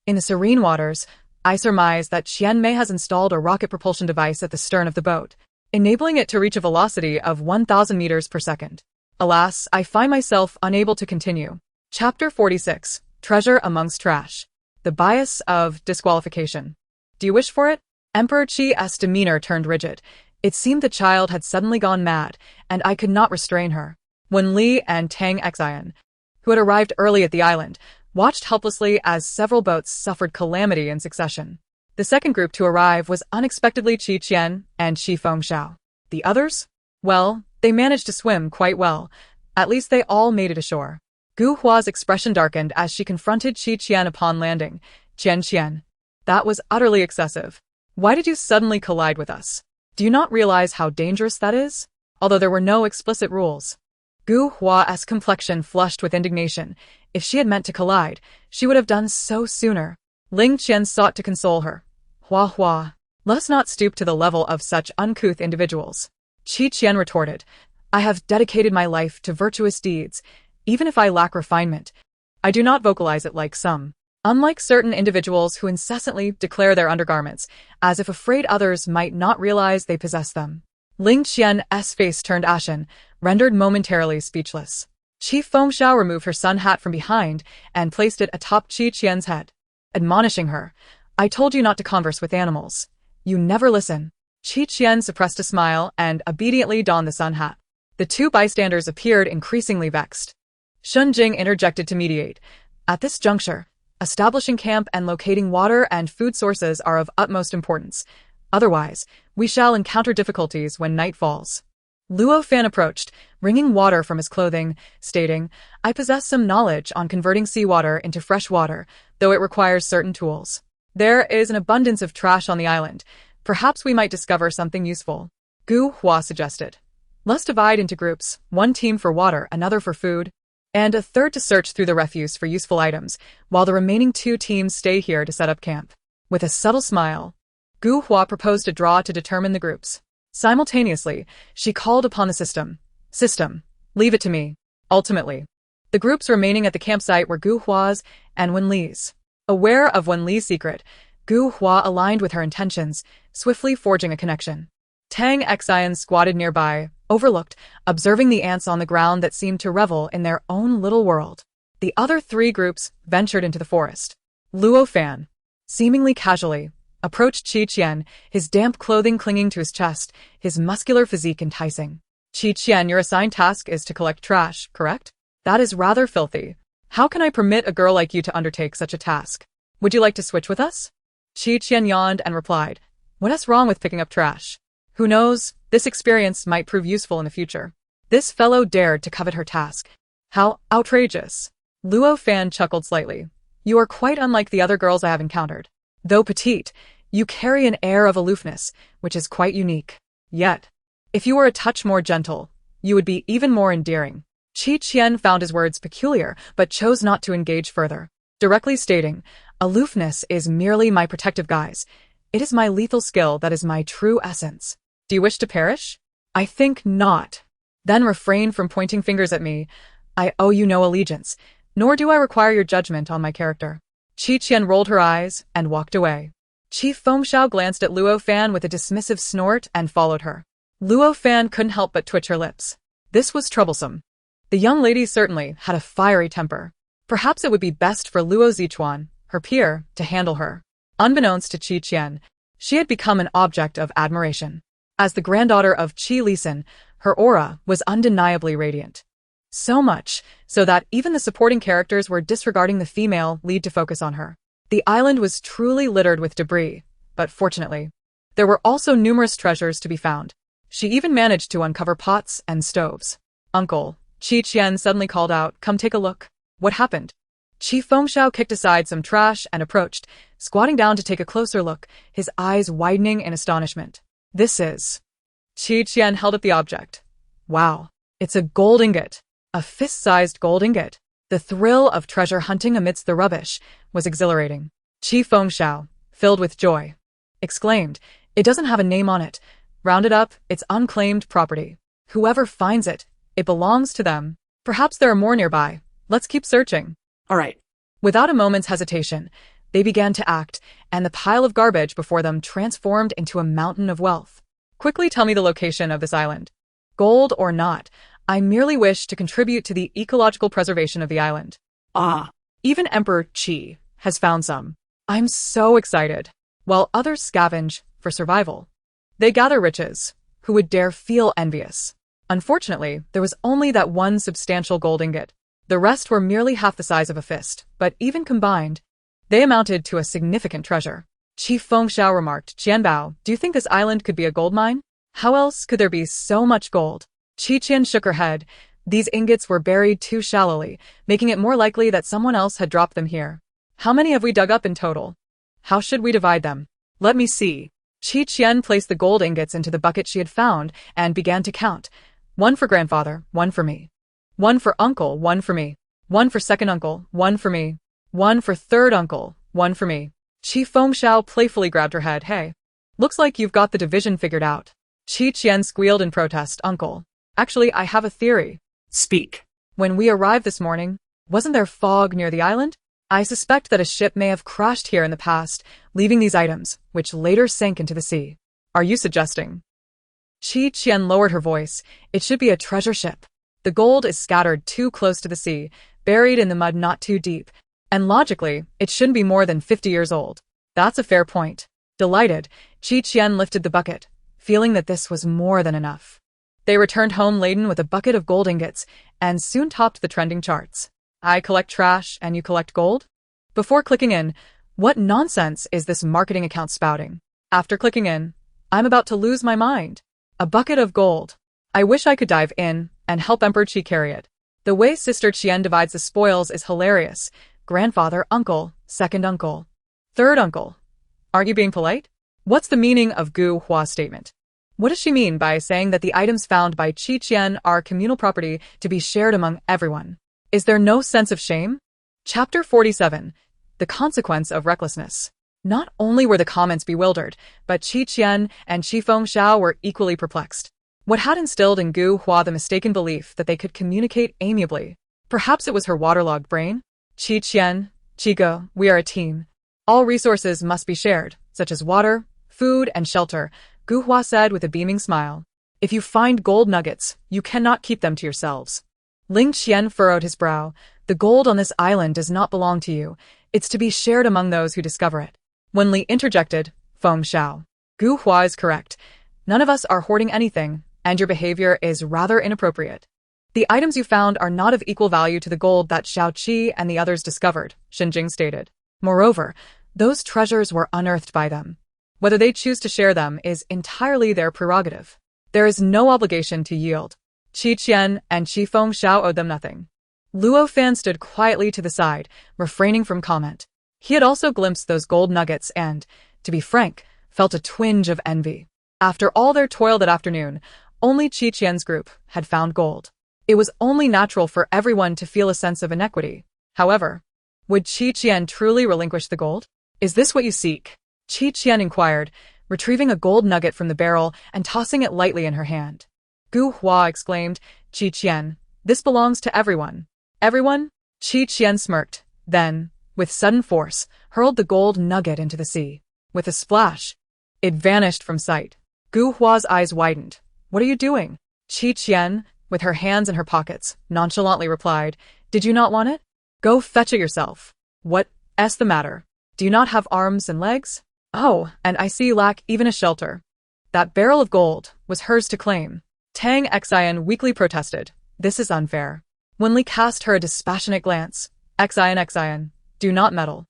In the serene waters, I surmise that Qian Mei has installed a rocket propulsion device at the stern of the boat, enabling it to reach a velocity of 1,000 meters per second. Alas, I find myself unable to continue. Chapter 46, Treasure Amongst Trash. The Bias of Disqualification. Do you wish for it? Emperor Qi's demeanor turned rigid. It seemed the child had suddenly gone mad, and I could not restrain her. When Li and Tang Xian, who had arrived early at the island, watched helplessly as several boats suffered calamity in succession. The second group to arrive was unexpectedly Qian and Fengxiao. The others? Well, they managed to swim quite well. At least they all made it ashore. Gu Hua's expression darkened as she confronted Qian upon landing. Qian. That was utterly excessive. Why did you suddenly collide with us? Do you not realize how dangerous that is? Although there were no explicit rules. Gu Hua's complexion flushed with indignation. If she had meant to collide, she would have done so sooner. Ling Qian sought to console her. Hua, let us not stoop to the level of such uncouth individuals. Qian retorted, I have dedicated my life to virtuous deeds, even if I lack refinement. I do not vocalize it like some. Unlike certain individuals who incessantly declare their undergarments, as if afraid others might not realize they possess them. Ling Qian's face turned ashen, rendered momentarily speechless. Fengxiao removed her sun hat from behind and placed it atop Qian's head, admonishing her, I told you not to converse with animals. You never listen. Qian suppressed a smile and obediently donned the sun hat. The two bystanders appeared increasingly vexed. Xinjing interjected to mediate. At this juncture, establishing camp and locating water and food sources are of utmost importance. Otherwise, we shall encounter difficulties when night falls. Luo Fan approached, wringing water from his clothing, stating, I possess some knowledge on converting seawater into fresh water, though it requires certain tools. There is an abundance of trash on the island. Perhaps we might discover something useful. Gu Hua suggested. Let's divide into groups, one team for water, another for food, and a third to search through the refuse for useful items, while the remaining two teams stay here to set up camp. With a subtle smile, Gu Hua proposed a draw to determine the groups. Simultaneously, she called upon the system. System, leave it to me. Ultimately, the groups remaining at the campsite were Gu Hua's and Wen Li's. Aware of Wen Li's secret, Gu Hua aligned with her intentions, swiftly forging a connection. Tang Xian squatted nearby, overlooked, observing the ants on the ground that seemed to revel in their own little world. The other three groups ventured into the forest. Luo Fan, seemingly casually, approached Qi Qian, his damp clothing clinging to his chest, his muscular physique enticing. Qi Qian, your assigned task is to collect trash, correct? That is rather filthy. How can I permit a girl like you to undertake such a task? Would you like to switch with us? Qi Qian yawned and replied, what is wrong with picking up trash? Who knows, this experience might prove useful in the future. This fellow dared to covet her task. How outrageous. Luo Fan chuckled slightly. You are quite unlike the other girls I have encountered. Though petite, you carry an air of aloofness, which is quite unique. Yet, if you were a touch more gentle, you would be even more endearing. Qi Qian found his words peculiar, but chose not to engage further, directly stating, aloofness is merely my protective guise. It is my lethal skill that is my true essence. Do you wish to perish? I think not. Then refrain from pointing fingers at me. I owe you no allegiance, nor do I require your judgment on my character. Qi Qian rolled her eyes and walked away. Qi Fengxiao glanced at Luo Fan with a dismissive snort and followed her. Luo Fan couldn't help but twitch her lips. This was troublesome. The young lady certainly had a fiery temper. Perhaps it would be best for Luo Zichuan, her peer, to handle her. Unbeknownst to Qi Qian, she had become an object of admiration. As the granddaughter of Qi Lisan, her aura was undeniably radiant. So much so that even the supporting characters were disregarding the female lead to focus on her. The island was truly littered with debris, but fortunately, there were also numerous treasures to be found. She even managed to uncover pots and stoves. Uncle, Qi Qian suddenly called out, come take a look. What happened? Qi Fengxiao kicked aside some trash and approached, squatting down to take a closer look, his eyes widening in astonishment. This is... Qi Qian held up the object. Wow, it's a gold ingot. A fist-sized gold ingot. The thrill of treasure hunting amidst the rubbish was exhilarating. Qi Fengxiao, filled with joy, exclaimed, it doesn't have a name on it. Round it up, it's unclaimed property. Whoever finds it, it belongs to them. Perhaps there are more nearby. Let's keep searching. All right. Without a moment's hesitation, they began to act, and the pile of garbage before them transformed into a mountain of wealth. Quickly tell me the location of this island. Gold or not, I merely wish to contribute to the ecological preservation of the island. Ah. Even Emperor Qi has found some. I'm so excited. While others scavenge for survival, they gather riches. Who would dare feel envious? Unfortunately, there was only that one substantial gold ingot. The rest were merely half the size of a fist, but even combined, they amounted to a significant treasure. Qi Fengxiao remarked, Jianbao, do you think this island could be a gold mine? How else could there be so much gold? Qi Qian shook her head. These ingots were buried too shallowly, making it more likely that someone else had dropped them here. How many have we dug up in total? How should we divide them? Let me see. Qi Qian placed the gold ingots into the bucket she had found and began to count. One for grandfather, one for me. One for uncle, one for me. One for second uncle, one for me. One for third uncle, one for me. Qi Fengxiao playfully grabbed her head. Hey, looks like you've got the division figured out. Qi Qian squealed in protest. Uncle, actually I have a theory. Speak. When we arrived this morning, wasn't there fog near the island? I suspect that a ship may have crashed here in the past, leaving these items, which later sank into the sea. Are you suggesting? Qi Qian lowered her voice. It should be a treasure ship. The gold is scattered too close to the sea, buried in the mud not too deep, and logically, it shouldn't be more than 50 years old. That's a fair point. Delighted, Qi Qian lifted the bucket, feeling that this was more than enough. They returned home laden with a bucket of gold ingots, and soon topped the trending charts. I collect trash and you collect gold? Before clicking in, what nonsense is this marketing account spouting? After clicking in, I'm about to lose my mind. A bucket of gold. I wish I could dive in and help Emperor Qi carry it. The way Sister Qian divides the spoils is hilarious. Grandfather, uncle, second uncle, third uncle. Aren't you being polite? What's the meaning of Gu Hua's statement? What does she mean by saying that the items found by Qi Qian are communal property to be shared among everyone? Is there no sense of shame? Chapter 47. The Consequence of Recklessness. Not only were the comments bewildered, but Qi Qian and Qi Fengxiao were equally perplexed. What had instilled in Gu Hua the mistaken belief that they could communicate amiably? Perhaps it was her waterlogged brain? Qi Qian Chico, we are a team. All resources must be shared, such as water, food, and shelter, Gu Hua said with a beaming smile. If you find gold nuggets, you cannot keep them to yourselves. Ling Qian furrowed his brow. The gold on this island does not belong to you. It's to be shared among those who discover it. When Li interjected, Feng Xiao. Gu Hua is correct. None of us are hoarding anything, and your behavior is rather inappropriate. The items you found are not of equal value to the gold that Xiao Qi and the others discovered, Xinjing stated. Moreover, those treasures were unearthed by them. Whether they choose to share them is entirely their prerogative. There is no obligation to yield. Qi Qian and Qi Feng Xiao owed them nothing. Luo Fan stood quietly to the side, refraining from comment. He had also glimpsed those gold nuggets and, to be frank, felt a twinge of envy. After all their toil that afternoon, only Qi Qian's group had found gold. It was only natural for everyone to feel a sense of inequity. However, would Qi Qian truly relinquish the gold? Is this what you seek? Qi Qian inquired, retrieving a gold nugget from the barrel and tossing it lightly in her hand. Gu Hua exclaimed, Qi Qian, this belongs to everyone. Everyone? Qi Qian smirked, then, with sudden force, hurled the gold nugget into the sea. With a splash, it vanished from sight. Gu Hua's eyes widened. What are you doing? Qi Qian, with her hands in her pockets, nonchalantly replied, Did you not want it? Go fetch it yourself. What's the matter? Do you not have arms and legs? Oh, and I see you lack even a shelter. That barrel of gold was hers to claim. Tang Xian weakly protested. This is unfair. Wenli cast her a dispassionate glance. Xian, do not meddle.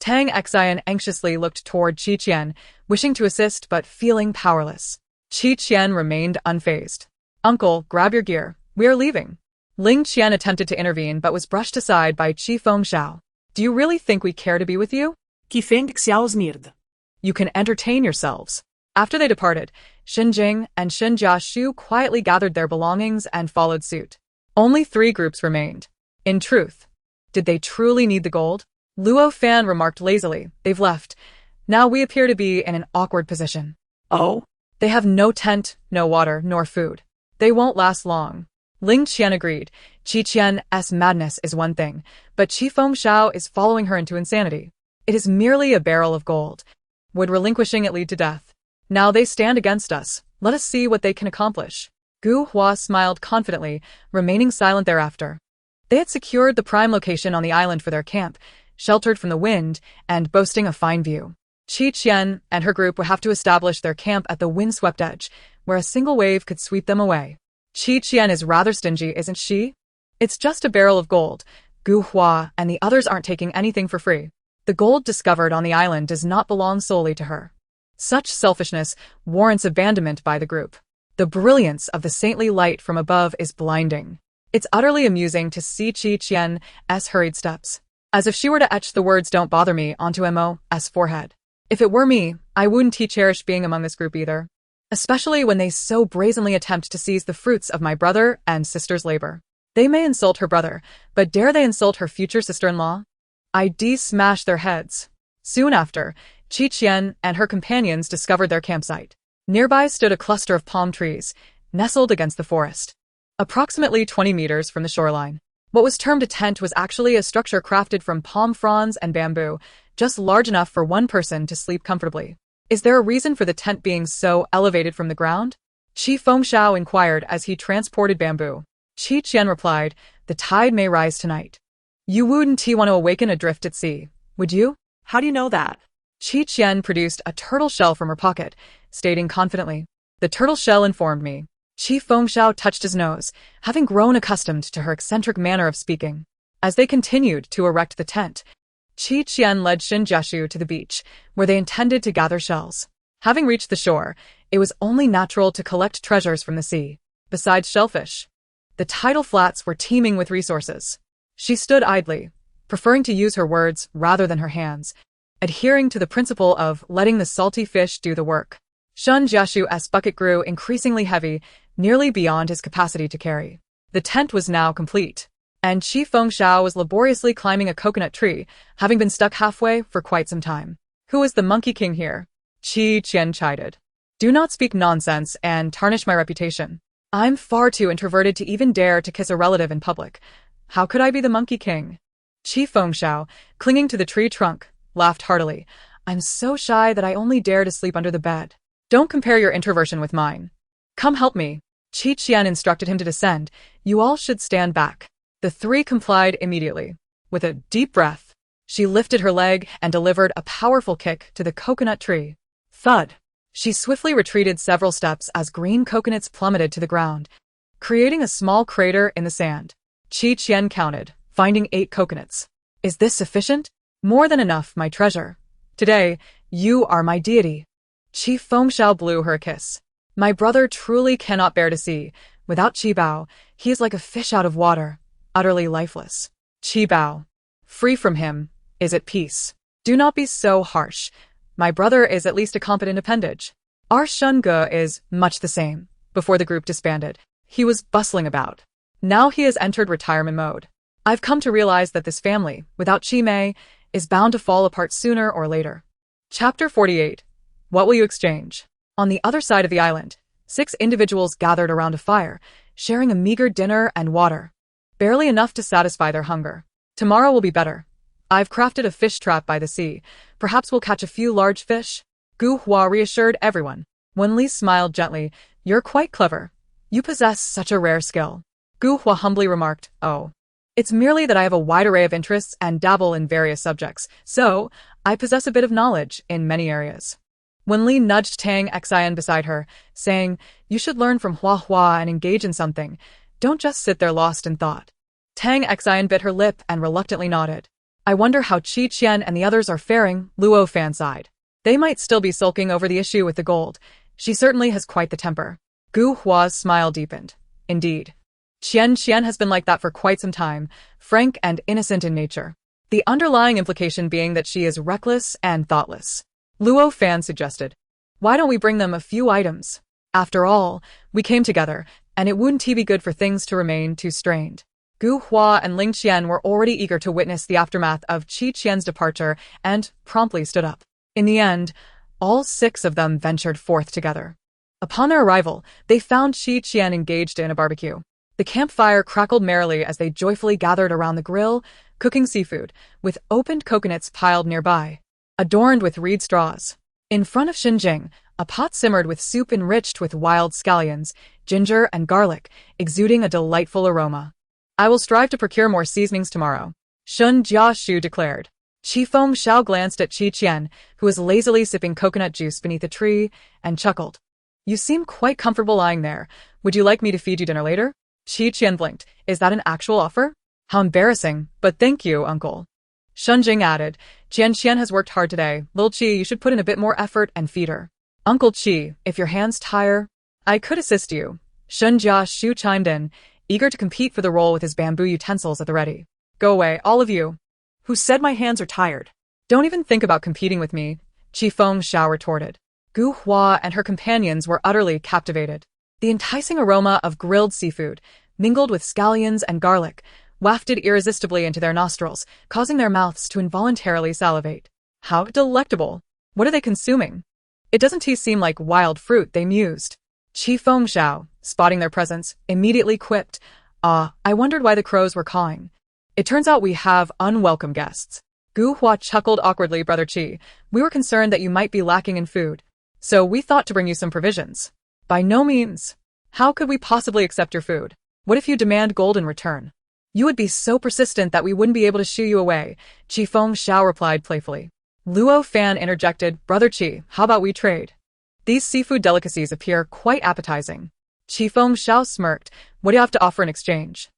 Tang Xian anxiously looked toward Qi Qian, wishing to assist but feeling powerless. Qi Qian remained unfazed. Uncle, grab your gear. We are leaving. Ling Qian attempted to intervene but was brushed aside by Qi Feng Xiao. Do you really think we care to be with you? Qi Feng Xiao's nird. You can entertain yourselves. After they departed, Xinjing and Xin Jiashu quietly gathered their belongings and followed suit. Only 3 groups remained. In truth, did they truly need the gold? Luo Fan remarked lazily, they've left. Now we appear to be in an awkward position. Oh? They have no tent, no water, nor food. They won't last long. Ling Qian agreed. Qi Qian's madness is one thing, but Qi Feng Xiao is following her into insanity. It is merely a barrel of gold. Would relinquishing it lead to death? Now they stand against us. Let us see what they can accomplish. Gu Hua smiled confidently, remaining silent thereafter. They had secured the prime location on the island for their camp, sheltered from the wind and boasting a fine view. Qi Qian and her group would have to establish their camp at the windswept edge, where a single wave could sweep them away. Qi Qian is rather stingy, isn't she? It's just a barrel of gold. Gu Hua and the others aren't taking anything for free. The gold discovered on the island does not belong solely to her. Such selfishness warrants abandonment by the group. The brilliance of the saintly light from above is blinding. It's utterly amusing to see Qi Qian's hurried steps, as if she were to etch the words "Don't bother me" onto Mo's forehead. If it were me, I wouldn't cherish being among this group either. Especially when they so brazenly attempt to seize the fruits of my brother and sister's labor. They may insult her brother, but dare they insult her future sister-in-law? I'd smash their heads. Soon after, Qi Qian and her companions discovered their campsite. Nearby stood a cluster of palm trees, nestled against the forest. Approximately 20 meters from the shoreline. What was termed a tent was actually a structure crafted from palm fronds and bamboo, just large enough for one person to sleep comfortably. Is there a reason for the tent being so elevated from the ground? Qi Feng Xiao inquired as he transported bamboo. Qi Qian replied, the tide may rise tonight. You wouldn't want to awaken adrift at sea, would you? How do you know that? Qi Qian produced a turtle shell from her pocket, stating confidently, the turtle shell informed me. Qi Feng Xiao touched his nose, having grown accustomed to her eccentric manner of speaking. As they continued to erect the tent, Qi Qian led Xin Jiashu to the beach, where they intended to gather shells. Having reached the shore, it was only natural to collect treasures from the sea. Besides shellfish, the tidal flats were teeming with resources. She stood idly, preferring to use her words rather than her hands, adhering to the principle of letting the salty fish do the work. Xin Jiashu's bucket grew increasingly heavy, nearly beyond his capacity to carry. The tent was now complete, and Qi Feng Xiao was laboriously climbing a coconut tree, having been stuck halfway for quite some time. Who is the Monkey King here? Qi Qian chided. Do not speak nonsense and tarnish my reputation. I'm far too introverted to even dare to kiss a relative in public. How could I be the Monkey King? Qi Fengxiao, clinging to the tree trunk, laughed heartily. I'm so shy that I only dare to sleep under the bed. Don't compare your introversion with mine. Come help me. Qi Qian instructed him to descend. You all should stand back. The three complied immediately. With a deep breath, she lifted her leg and delivered a powerful kick to the coconut tree. Thud! She swiftly retreated several steps as green coconuts plummeted to the ground, creating a small crater in the sand. Qi Qian counted, finding 8 coconuts. Is this sufficient? More than enough, my treasure. Today, you are my deity. Qi Fengxiao blew her a kiss. My brother truly cannot bear to see. Without Qi Bao, he is like a fish out of water, utterly lifeless. Qi Bao, free from him, is at peace. Do not be so harsh. My brother is at least a competent appendage. Our Shun Ge is much the same. Before the group disbanded, he was bustling about. Now he has entered retirement mode. I've come to realize that this family, without Qi Mei, is bound to fall apart sooner or later. Chapter 48. What will you exchange? On the other side of the island, 6 individuals gathered around a fire, sharing a meager dinner and water. Barely enough to satisfy their hunger. Tomorrow will be better. I've crafted a fish trap by the sea. Perhaps we'll catch a few large fish. Gu Hua reassured everyone. Wenli smiled gently. You're quite clever. You possess such a rare skill. Gu Hua humbly remarked, Oh. It's merely that I have a wide array of interests and dabble in various subjects, so I possess a bit of knowledge in many areas. Wenli nudged Tang Xian beside her, saying, You should learn from Hua Hua and engage in something. Don't just sit there lost in thought. Tang Xian bit her lip and reluctantly nodded. I wonder how Qi Qian and the others are faring, Luo Fan sighed. They might still be sulking over the issue with the gold. She certainly has quite the temper. Gu Hua's smile deepened. Indeed. Qian has been like that for quite some time, frank and innocent in nature. The underlying implication being that she is reckless and thoughtless. Luo Fan suggested. Why don't we bring them a few items? After all, we came together, and it wouldn't be good for things to remain too strained. Gu Hua and Ling Qian were already eager to witness the aftermath of Qi Qian's departure and promptly stood up. In the end, all 6 of them ventured forth together. Upon their arrival, they found Qi Qian engaged in a barbecue. The campfire crackled merrily as they joyfully gathered around the grill, cooking seafood, with opened coconuts piled nearby, adorned with reed straws. In front of Xinjing, a pot simmered with soup enriched with wild scallions, ginger and garlic, exuding a delightful aroma. I will strive to procure more seasonings tomorrow, Shun Jiashu declared. Qi Fengxiao glanced at Qi Qian, who was lazily sipping coconut juice beneath a tree, and chuckled. You seem quite comfortable lying there. Would you like me to feed you dinner later? Qi Qian blinked. Is that an actual offer? How embarrassing, but thank you, uncle. Shunjing added, Qian has worked hard today. Lil Qi, you should put in a bit more effort and feed her. Uncle Qi, if your hands tire, I could assist you. Shun Jiashu chimed in, eager to compete for the role with his bamboo utensils at the ready. Go away, all of you. Who said my hands are tired? Don't even think about competing with me, Qi Fengxiao retorted. Gu Hua and her companions were utterly captivated. The enticing aroma of grilled seafood, mingled with scallions and garlic, wafted irresistibly into their nostrils, causing their mouths to involuntarily salivate. How delectable! What are they consuming? It doesn't seem like wild fruit, they mused. Qi Fengxiao, spotting their presence, immediately quipped, I wondered why the crows were cawing. It turns out we have unwelcome guests. Gu Hua chuckled awkwardly, Brother Qi. We were concerned that you might be lacking in food, so we thought to bring you some provisions. By no means. How could we possibly accept your food? What if you demand gold in return? You would be so persistent that we wouldn't be able to shoo you away, Qi Fengxiao replied playfully. Luo Fan interjected, Brother Qi, how about we trade? These seafood delicacies appear quite appetizing. Qi Fengxiao smirked. What do you have to offer in exchange?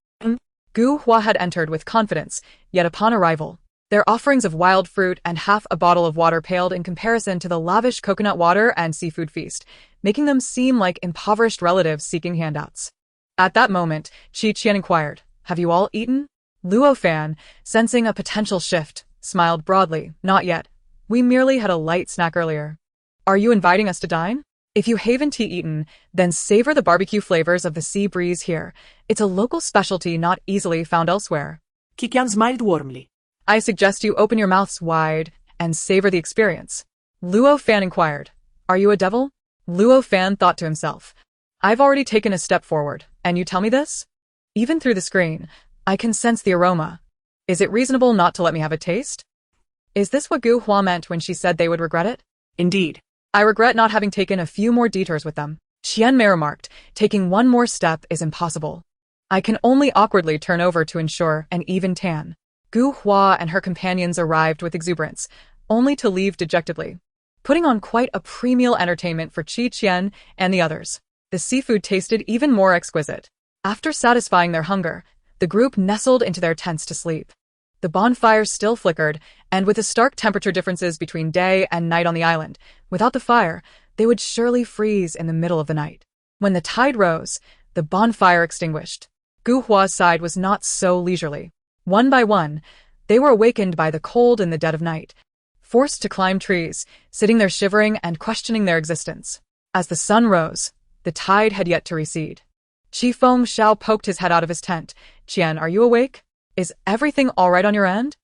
Gu Hua had entered with confidence, yet upon arrival, their offerings of wild fruit and half a bottle of water paled in comparison to the lavish coconut water and seafood feast, making them seem like impoverished relatives seeking handouts. At that moment, Qi Qian inquired, Have you all eaten? Luo Fan, sensing a potential shift, smiled broadly, Not yet. We merely had a light snack earlier. Are you inviting us to dine? If you haven't eaten, then savor the barbecue flavors of the sea breeze here. It's a local specialty not easily found elsewhere. Qian smiled warmly. I suggest you open your mouths wide and savor the experience. Luo Fan inquired, Are you a devil? Luo Fan thought to himself, I've already taken a step forward, and you tell me this? Even through the screen, I can sense the aroma. Is it reasonable not to let me have a taste? Is this what Gu Hua meant when she said they would regret it? Indeed. I regret not having taken a few more detours with them. Qian Mei remarked, taking one more step is impossible. I can only awkwardly turn over to ensure an even tan. Gu Hua and her companions arrived with exuberance, only to leave dejectedly, putting on quite a pre-meal entertainment for Qi Qian and the others. The seafood tasted even more exquisite. After satisfying their hunger, the group nestled into their tents to sleep. The bonfire still flickered, and with the stark temperature differences between day and night on the island, without the fire, they would surely freeze in the middle of the night. When the tide rose, the bonfire extinguished. Gu Hua's side was not so leisurely. One by one, they were awakened by the cold in the dead of night, forced to climb trees, sitting there shivering and questioning their existence. As the sun rose, the tide had yet to recede. Qi Feng Xiao poked his head out of his tent. Qian, are you awake? Is everything all right on your end?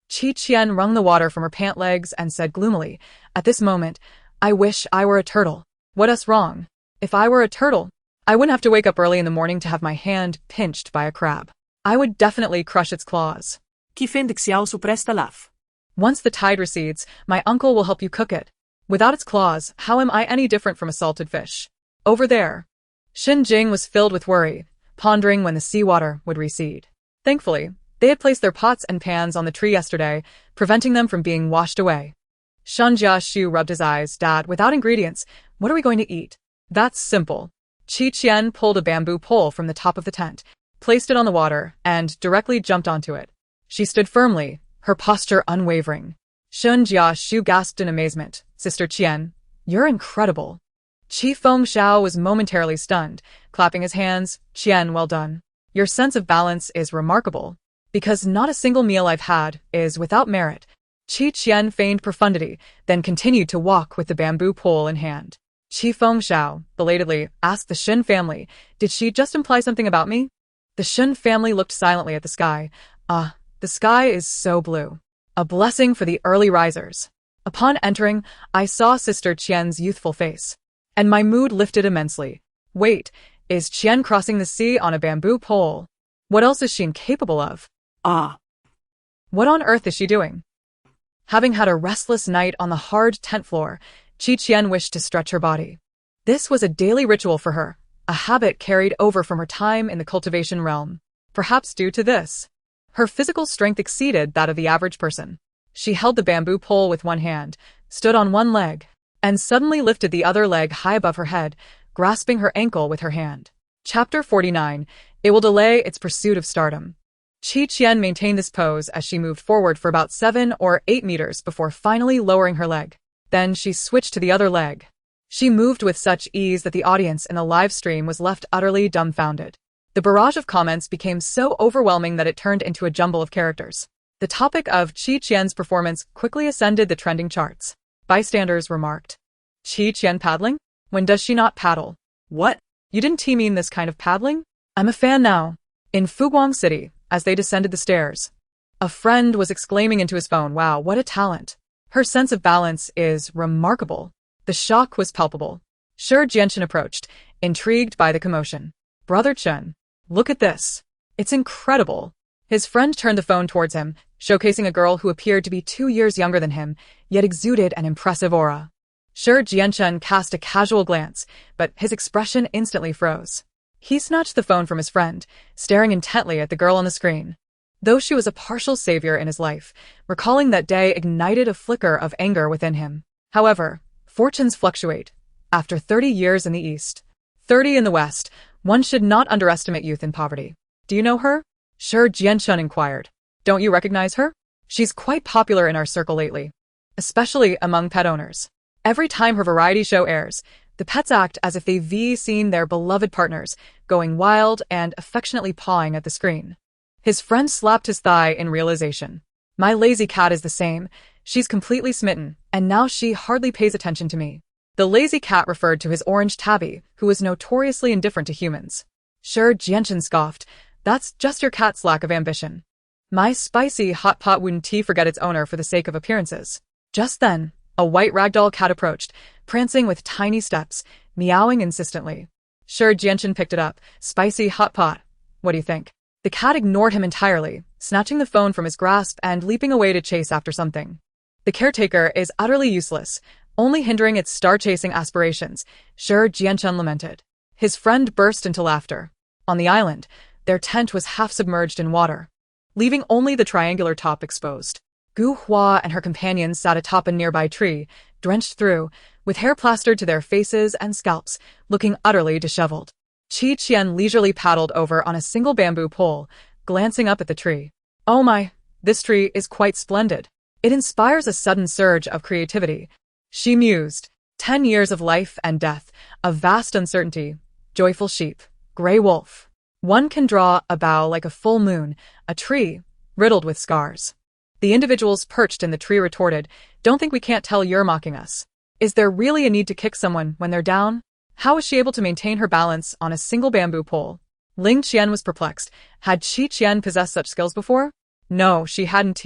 Qi Qian wrung the water from her pant legs and said gloomily, at this moment, I wish I were a turtle. What's wrong? If I were a turtle, I wouldn't have to wake up early in the morning to have my hand pinched by a crab. I would definitely crush its claws. Qi Feng Xiao supresta laugh. Once the tide recedes, my uncle will help you cook it. Without its claws, how am I any different from a salted fish? Over there. Xin Jing was filled with worry, pondering when the seawater would recede. Thankfully, they had placed their pots and pans on the tree yesterday, preventing them from being washed away. Shan Jiaxu rubbed his eyes. Dad, without ingredients, what are we going to eat? That's simple. Qi Qian pulled a bamboo pole from the top of the tent, placed it on the water, and directly jumped onto it. She stood firmly, her posture unwavering. Shan Jiaxu gasped in amazement. Sister Qian, you're incredible. Qi Feng Xiao was momentarily stunned, clapping his hands. Qian, well done. Your sense of balance is remarkable. Because not a single meal I've had is without merit. Qi Qian feigned profundity, then continued to walk with the bamboo pole in hand. Qi Feng Xiao, belatedly, asked the Shen family, did she just imply something about me? The Shen family looked silently at the sky. The sky is so blue. A blessing for the early risers. Upon entering, I saw Sister Qian's youthful face, and my mood lifted immensely. Wait, is Qian crossing the sea on a bamboo pole? What else is she incapable of? What on earth is she doing? Having had a restless night on the hard tent floor, Qi Qian wished to stretch her body. This was a daily ritual for her, a habit carried over from her time in the cultivation realm. Perhaps due to this, her physical strength exceeded that of the average person. She held the bamboo pole with one hand, stood on one leg, and suddenly lifted the other leg high above her head, grasping her ankle with her hand. Chapter 49. It will delay its pursuit of stardom. Qi Qian maintained this pose as she moved forward for about 7 or 8 meters before finally lowering her leg. Then she switched to the other leg. She moved with such ease that the audience in the live stream was left utterly dumbfounded. The barrage of comments became so overwhelming that it turned into a jumble of characters. The topic of Qi Qian's performance quickly ascended the trending charts. Bystanders remarked, Qi Qian paddling? When does she not paddle? What? You didn't mean this kind of paddling? I'm a fan now. In Fuguang City, as they descended the stairs, a friend was exclaiming into his phone, wow, what a talent. Her sense of balance is remarkable. The shock was palpable. Shi Jianchen approached, intrigued by the commotion. Brother Chen, look at this. It's incredible. His friend turned the phone towards him, showcasing a girl who appeared to be 2 years younger than him, yet exuded an impressive aura. Shi Jianchen cast a casual glance, but his expression instantly froze. He snatched the phone from his friend, staring intently at the girl on the screen. Though she was a partial savior in his life, recalling that day ignited a flicker of anger within him. However, fortunes fluctuate. After 30 years in the East, 30 in the West, one should not underestimate youth in poverty. Do you know her? Shi Jianchen inquired. Don't you recognize her? She's quite popular in our circle lately, especially among pet owners. Every time her variety show airs, the pets act as if they've seen their beloved partners, going wild and affectionately pawing at the screen. His friend slapped his thigh in realization. My lazy cat is the same. She's completely smitten, and now she hardly pays attention to me. The lazy cat referred to his orange tabby, who was notoriously indifferent to humans. Shi Jianchen scoffed. That's just your cat's lack of ambition. My spicy hot pot wouldn't forget its owner for the sake of appearances. Just then, a white ragdoll cat approached, prancing with tiny steps, meowing insistently. Shi Jianchen picked it up. Spicy hot pot. What do you think? The cat ignored him entirely, snatching the phone from his grasp and leaping away to chase after something. The caretaker is utterly useless, only hindering its star-chasing aspirations, Shi Jianchun lamented. His friend burst into laughter. On the island, their tent was half submerged in water, leaving only the triangular top exposed. Gu Hua and her companions sat atop a nearby tree, drenched through, with hair plastered to their faces and scalps, looking utterly disheveled. Qian leisurely paddled over on a single bamboo pole, glancing up at the tree. Oh my, this tree is quite splendid. It inspires a sudden surge of creativity. She mused. 10 years of life and death, of vast uncertainty, joyful sheep, gray wolf. One can draw a bough like a full moon, a tree, riddled with scars. The individuals perched in the tree retorted, don't think we can't tell you're mocking us. Is there really a need to kick someone when they're down? How was she able to maintain her balance on a single bamboo pole? Ling Qian was perplexed. Had Qian possessed such skills before? No, she hadn't.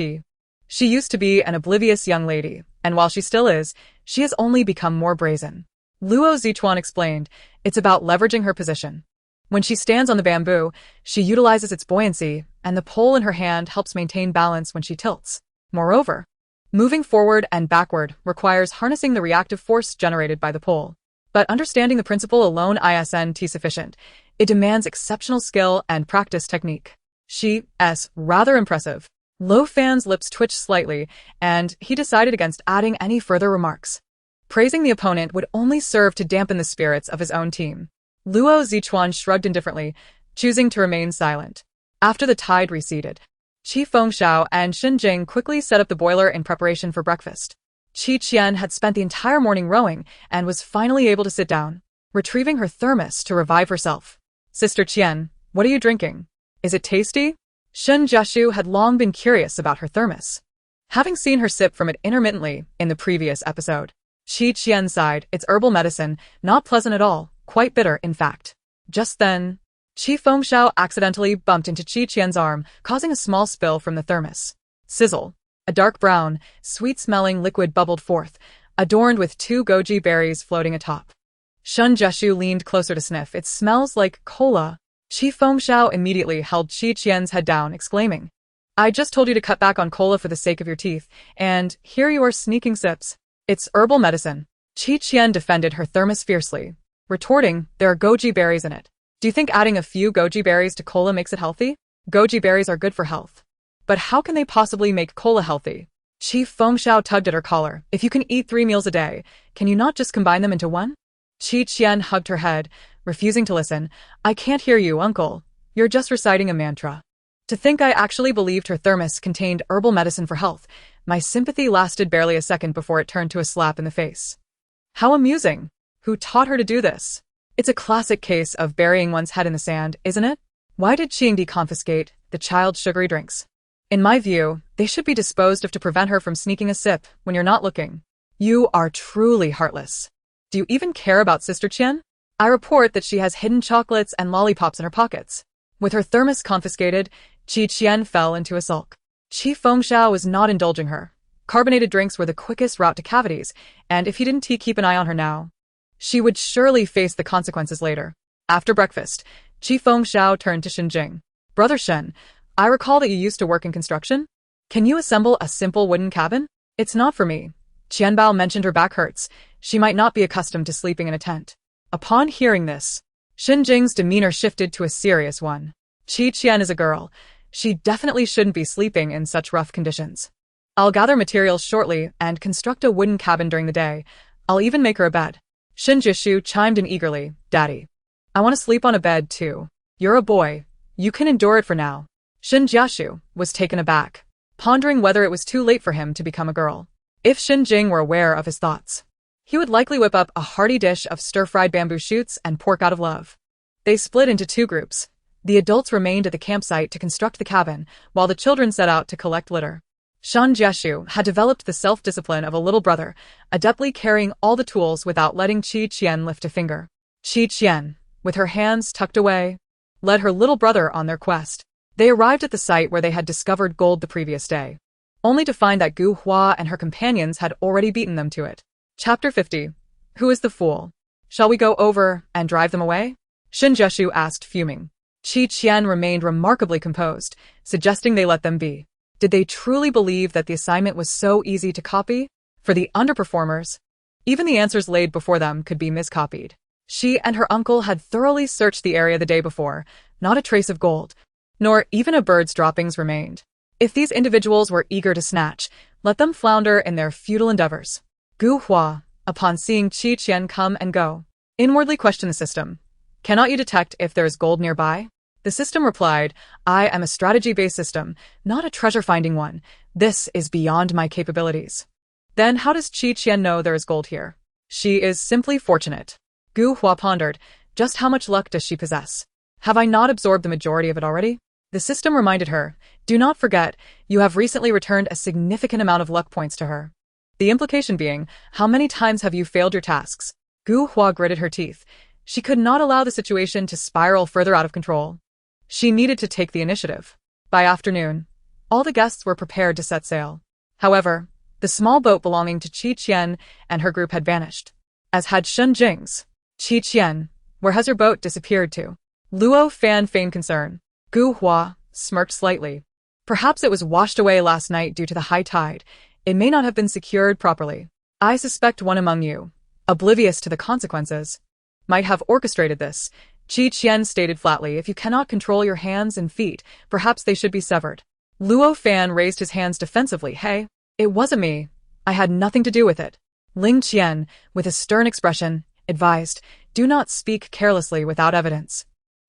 She used to be an oblivious young lady, and while she still is, she has only become more brazen. Luo Zichuan explained, it's about leveraging her position. When she stands on the bamboo, she utilizes its buoyancy, and the pole in her hand helps maintain balance when she tilts. Moreover, moving forward and backward requires harnessing the reactive force generated by the pole. But understanding the principle alone isn't sufficient. It demands exceptional skill and practice technique. She's rather impressive. Lo Fan's lips twitched slightly, and he decided against adding any further remarks. Praising the opponent would only serve to dampen the spirits of his own team. Luo Zichuan shrugged indifferently, choosing to remain silent. After the tide receded, Qi Fengxiao and Xin Jing quickly set up the boiler in preparation for breakfast. Qian had spent the entire morning rowing and was finally able to sit down, retrieving her thermos to revive herself. Sister Qian, what are you drinking? Is it tasty? Shun Jiashu had long been curious about her thermos, having seen her sip from it intermittently in the previous episode. Qian sighed, it's herbal medicine, not pleasant at all, quite bitter in fact. Just then, Qi Fengxiao accidentally bumped into Qian's arm, causing a small spill from the thermos. Sizzle. A dark brown, sweet-smelling liquid bubbled forth, adorned with 2 goji berries floating atop. Shun Jiashu leaned closer to sniff. It smells like cola. Qi Fengxiao immediately held Qian's head down, exclaiming, I just told you to cut back on cola for the sake of your teeth, and here you are sneaking sips. It's herbal medicine. Qian defended her thermos fiercely, retorting, there are goji berries in it. Do you think adding a few goji berries to cola makes it healthy? Goji berries are good for health. But how can they possibly make cola healthy? Qi Fengxiao tugged at her collar. If you can eat 3 meals a day, can you not just combine them into one? Qian hugged her head, refusing to listen. I can't hear you, uncle. You're just reciting a mantra. To think I actually believed her thermos contained herbal medicine for health. My sympathy lasted barely a second before it turned to a slap in the face. How amusing. Who taught her to do this? It's a classic case of burying one's head in the sand, isn't it? Why did Qingdi confiscate the child's sugary drinks? In my view, they should be disposed of to prevent her from sneaking a sip when you're not looking. You are truly heartless. Do you even care about Sister Qian? I report that she has hidden chocolates and lollipops in her pockets. With her thermos confiscated, Qian fell into a sulk. Qi Fengxiao was not indulging her. Carbonated drinks were the quickest route to cavities, and if he didn't keep an eye on her now, she would surely face the consequences later. After breakfast, Qi Fengxiao turned to Xin Jing. Brother Shen, I recall that you used to work in construction. Can you assemble a simple wooden cabin? It's not for me. Qianbao mentioned her back hurts. She might not be accustomed to sleeping in a tent. Upon hearing this, Xin Jing's demeanor shifted to a serious one. Qian is a girl. She definitely shouldn't be sleeping in such rough conditions. I'll gather materials shortly and construct a wooden cabin during the day. I'll even make her a bed. Xin Jishu chimed in eagerly. Daddy, I want to sleep on a bed too. You're a boy. You can endure it for now. Xin Jiashu was taken aback, pondering whether it was too late for him to become a girl. If Xin Jing were aware of his thoughts, he would likely whip up a hearty dish of stir-fried bamboo shoots and pork out of love. They split into 2 groups. The adults remained at the campsite to construct the cabin, while the children set out to collect litter. Shan Jiashu had developed the self-discipline of a little brother, adeptly carrying all the tools without letting Qian lift a finger. Qian, with her hands tucked away, led her little brother on their quest. They arrived at the site where they had discovered gold the previous day, only to find that Gu Hua and her companions had already beaten them to it. Chapter 50. Who is the fool? Shall we go over and drive them away? Xin Jiashu asked, fuming. Qian remained remarkably composed, suggesting they let them be. Did they truly believe that the assignment was so easy to copy? For the underperformers, even the answers laid before them could be miscopied. She and her uncle had thoroughly searched the area the day before, not a trace of gold, nor even a bird's droppings remained. If these individuals were eager to snatch, let them flounder in their futile endeavors. Gu Hua, upon seeing Qian come and go, inwardly questioned the system. Cannot you detect if there is gold nearby? The system replied, I am a strategy-based system, not a treasure-finding one. This is beyond my capabilities. Then how does Qian know there is gold here? She is simply fortunate. Gu Hua pondered, just how much luck does she possess? Have I not absorbed the majority of it already? The system reminded her, do not forget, you have recently returned a significant amount of luck points to her. The implication being, how many times have you failed your tasks? Gu Hua gritted her teeth. She could not allow the situation to spiral further out of control. She needed to take the initiative. By afternoon, all the guests were prepared to set sail. However, the small boat belonging to Qian and her group had vanished, as had Shun Jing's. Qian, where has your boat disappeared to? Luo Fan feigned concern. Gu Hua smirked slightly. Perhaps it was washed away last night due to the high tide. It may not have been secured properly. I suspect one among you, oblivious to the consequences, might have orchestrated this. Qian stated flatly, if you cannot control your hands and feet, perhaps they should be severed. Luo Fan raised his hands defensively. Hey, it wasn't me. I had nothing to do with it. Ling Qian, with a stern expression, advised, do not speak carelessly without evidence.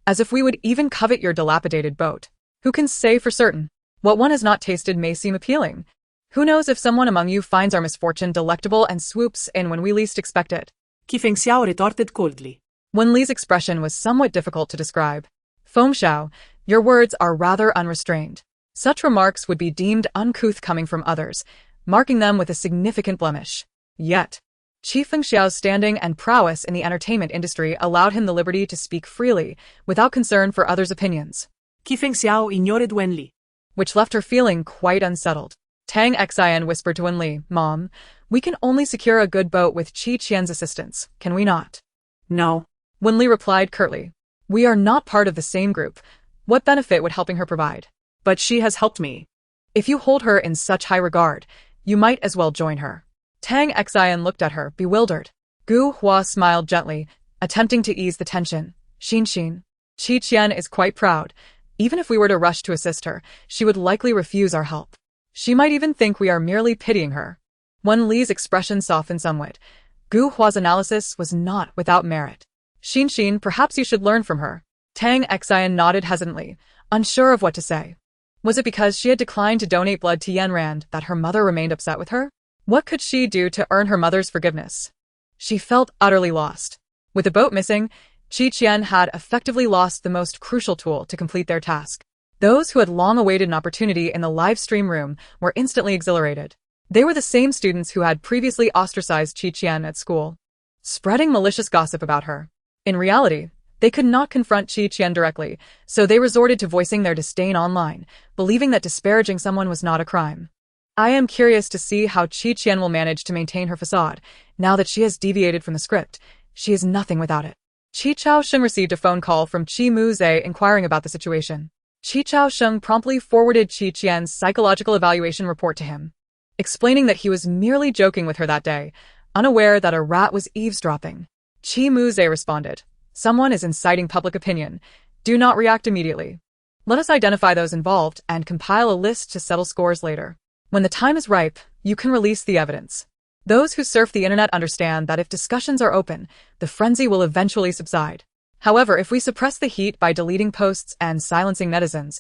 As if we would even covet your dilapidated boat. Who can say for certain? What one has not tasted may seem appealing. Who knows if someone among you finds our misfortune delectable and swoops in when we least expect it? Qi Fengxiao retorted coldly. Wen Li's expression was somewhat difficult to describe. Feng Xiao, your words are rather unrestrained. Such remarks would be deemed uncouth coming from others, marking them with a significant blemish. Yet, Qi Fengxiao's standing and prowess in the entertainment industry allowed him the liberty to speak freely, without concern for others' opinions. Qi Fengxiao ignored Wen Li, which left her feeling quite unsettled. Tang Xian whispered to Wen Li, Mom, we can only secure a good boat with Qian's assistance, can we not? No. Wen Li replied curtly, we are not part of the same group. What benefit would helping her provide? But she has helped me. If you hold her in such high regard, you might as well join her. Tang Xian looked at her, bewildered. Gu Hua smiled gently, attempting to ease the tension. Xin, Qian is quite proud. Even if we were to rush to assist her, she would likely refuse our help. She might even think we are merely pitying her. Wen Li's expression softened somewhat. Gu Hua's analysis was not without merit. Xin, perhaps you should learn from her. Tang Xian nodded hesitantly, unsure of what to say. Was it because she had declined to donate blood to Yanran that her mother remained upset with her? What could she do to earn her mother's forgiveness? She felt utterly lost. With the boat missing, Qian had effectively lost the most crucial tool to complete their task. Those who had long awaited an opportunity in the live stream room were instantly exhilarated. They were the same students who had previously ostracized Qian at school, spreading malicious gossip about her. In reality, they could not confront Qian directly, so they resorted to voicing their disdain online, believing that disparaging someone was not a crime. I am curious to see how Qian will manage to maintain her facade. Now that she has deviated from the script, she is nothing without it. Qi Chaosheng received a phone call from Qi Muzhe inquiring about the situation. Qi Chaosheng promptly forwarded Qian's psychological evaluation report to him, explaining that he was merely joking with her that day, unaware that a rat was eavesdropping. Qi Muzhe responded, someone is inciting public opinion. Do not react immediately. Let us identify those involved and compile a list to settle scores later. When the time is ripe, you can release the evidence. Those who surf the internet understand that if discussions are open, the frenzy will eventually subside. However, if we suppress the heat by deleting posts and silencing netizens,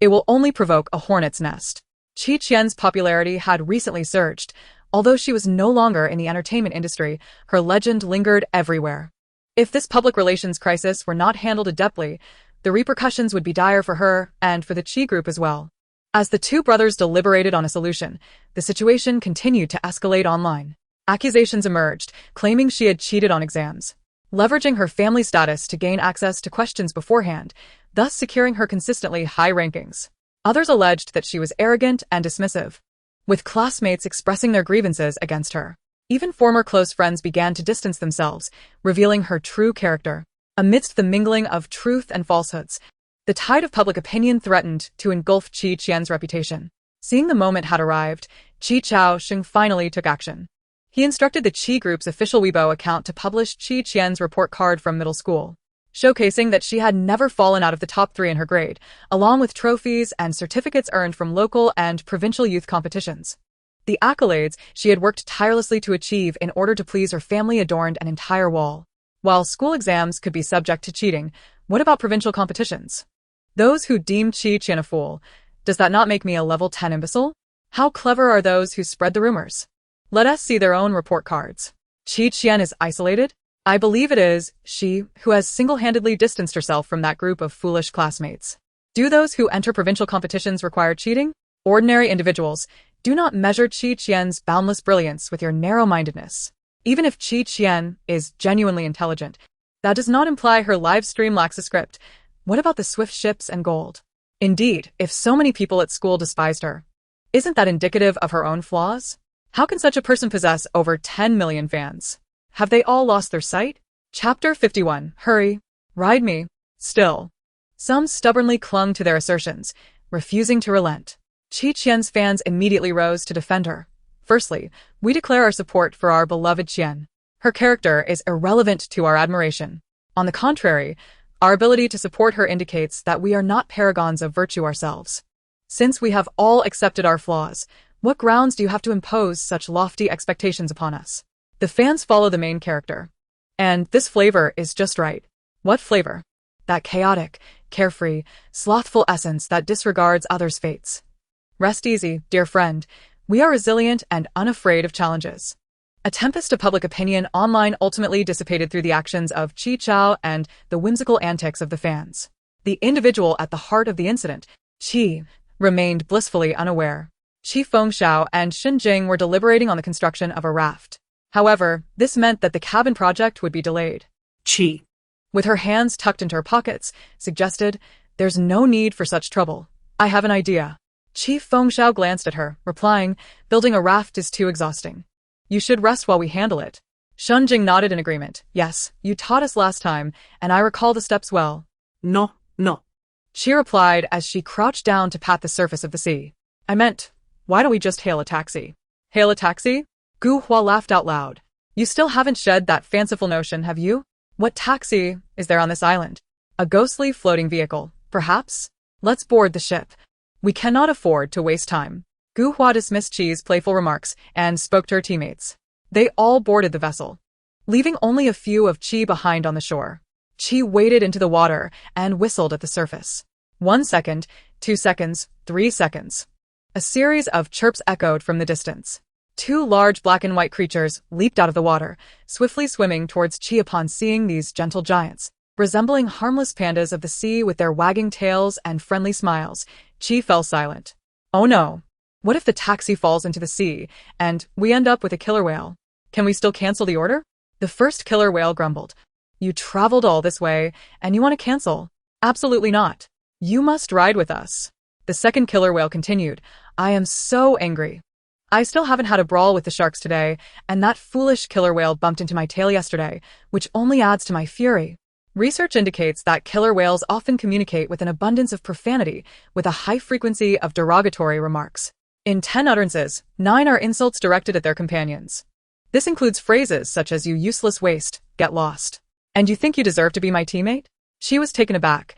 it will only provoke a hornet's nest. Qian's popularity had recently surged. Although she was no longer in the entertainment industry, her legend lingered everywhere. If this public relations crisis were not handled adeptly, the repercussions would be dire for her and for the Qi group as well. As the two brothers deliberated on a solution, the situation continued to escalate online. Accusations emerged, claiming she had cheated on exams, leveraging her family status to gain access to questions beforehand, thus securing her consistently high rankings. Others alleged that she was arrogant and dismissive, with classmates expressing their grievances against her. Even former close friends began to distance themselves, revealing her true character. Amidst the mingling of truth and falsehoods, The tide of public opinion threatened to engulf Qian's reputation. Seeing the moment had arrived, Qian finally took action. He instructed the Qi Group's official Weibo account to publish Qian's report card from middle school, showcasing that she had never fallen out of the top 3 in her grade, along with trophies and certificates earned from local and provincial youth competitions. The accolades she had worked tirelessly to achieve in order to please her family adorned an entire wall. While school exams could be subject to cheating, what about provincial competitions? Those who deemed Qian a fool, does that not make me a level 10 imbecile? How clever are those who spread the rumors? Let us see their own report cards. Qian is isolated? I believe it is she who has single-handedly distanced herself from that group of foolish classmates. Do those who enter provincial competitions require cheating? Ordinary individuals, do not measure Qian's boundless brilliance with your narrow-mindedness. Even if Qian is genuinely intelligent, that does not imply her live stream lacks a script. What about the swift ships and gold? Indeed, if so many people at school despised her, isn't that indicative of her own flaws? How can such a person possess over 10 million fans? Have they all lost their sight? Chapter 51. Hurry. Ride me. Still. Some stubbornly clung to their assertions, refusing to relent. Qian's fans immediately rose to defend her. Firstly, we declare our support for our beloved Qian. Her character is irrelevant to our admiration. On the contrary, our ability to support her indicates that we are not paragons of virtue ourselves. Since we have all accepted our flaws, what grounds do you have to impose such lofty expectations upon us? The fans follow the main character. And this flavor is just right. What flavor? That chaotic, carefree, slothful essence that disregards others' fates. Rest easy, dear friend. We are resilient and unafraid of challenges. A tempest of public opinion online ultimately dissipated through the actions of Qian and the whimsical antics of the fans. The individual at the heart of the incident, Qi, remained blissfully unaware. Qi Fengxiao and Shen Jing were deliberating on the construction of a raft. However, this meant that the cabin project would be delayed. Qi, with her hands tucked into her pockets, suggested, "There's no need for such trouble. I have an idea." Qi Fengxiao glanced at her, replying, "Building a raft is too exhausting. You should rest while we handle it." Shen Jing nodded in agreement. "Yes, you taught us last time, and I recall the steps well." no. She replied as she crouched down to pat the surface of the sea. "I meant, why don't we just hail a taxi?" "Hail a taxi?" Gu Hua laughed out loud. "You still haven't shed that fanciful notion, have you? What taxi is there on this island? A ghostly floating vehicle, perhaps? Let's board the ship. We cannot afford to waste time." Gu Hua dismissed Qi's playful remarks and spoke to her teammates. They all boarded the vessel, leaving only a few of Qi behind on the shore. Qi waded into the water and whistled at the surface. 1 second, 2 seconds, 3 seconds. A series of chirps echoed from the distance. 2 large black and white creatures leaped out of the water, swiftly swimming towards Qi upon seeing these gentle giants. Resembling harmless pandas of the sea with their wagging tails and friendly smiles, Qi fell silent. Oh no. What if the taxi falls into the sea, and we end up with a killer whale? Can we still cancel the order? The first killer whale grumbled. You traveled all this way, and you want to cancel? Absolutely not. You must ride with us. The second killer whale continued. I am so angry. I still haven't had a brawl with the sharks today, and that foolish killer whale bumped into my tail yesterday, which only adds to my fury. Research indicates that killer whales often communicate with an abundance of profanity, with a high frequency of derogatory remarks. In 10 utterances, 9 are insults directed at their companions. This includes phrases such as "you useless waste, get lost," and "you think you deserve to be my teammate?" She was taken aback.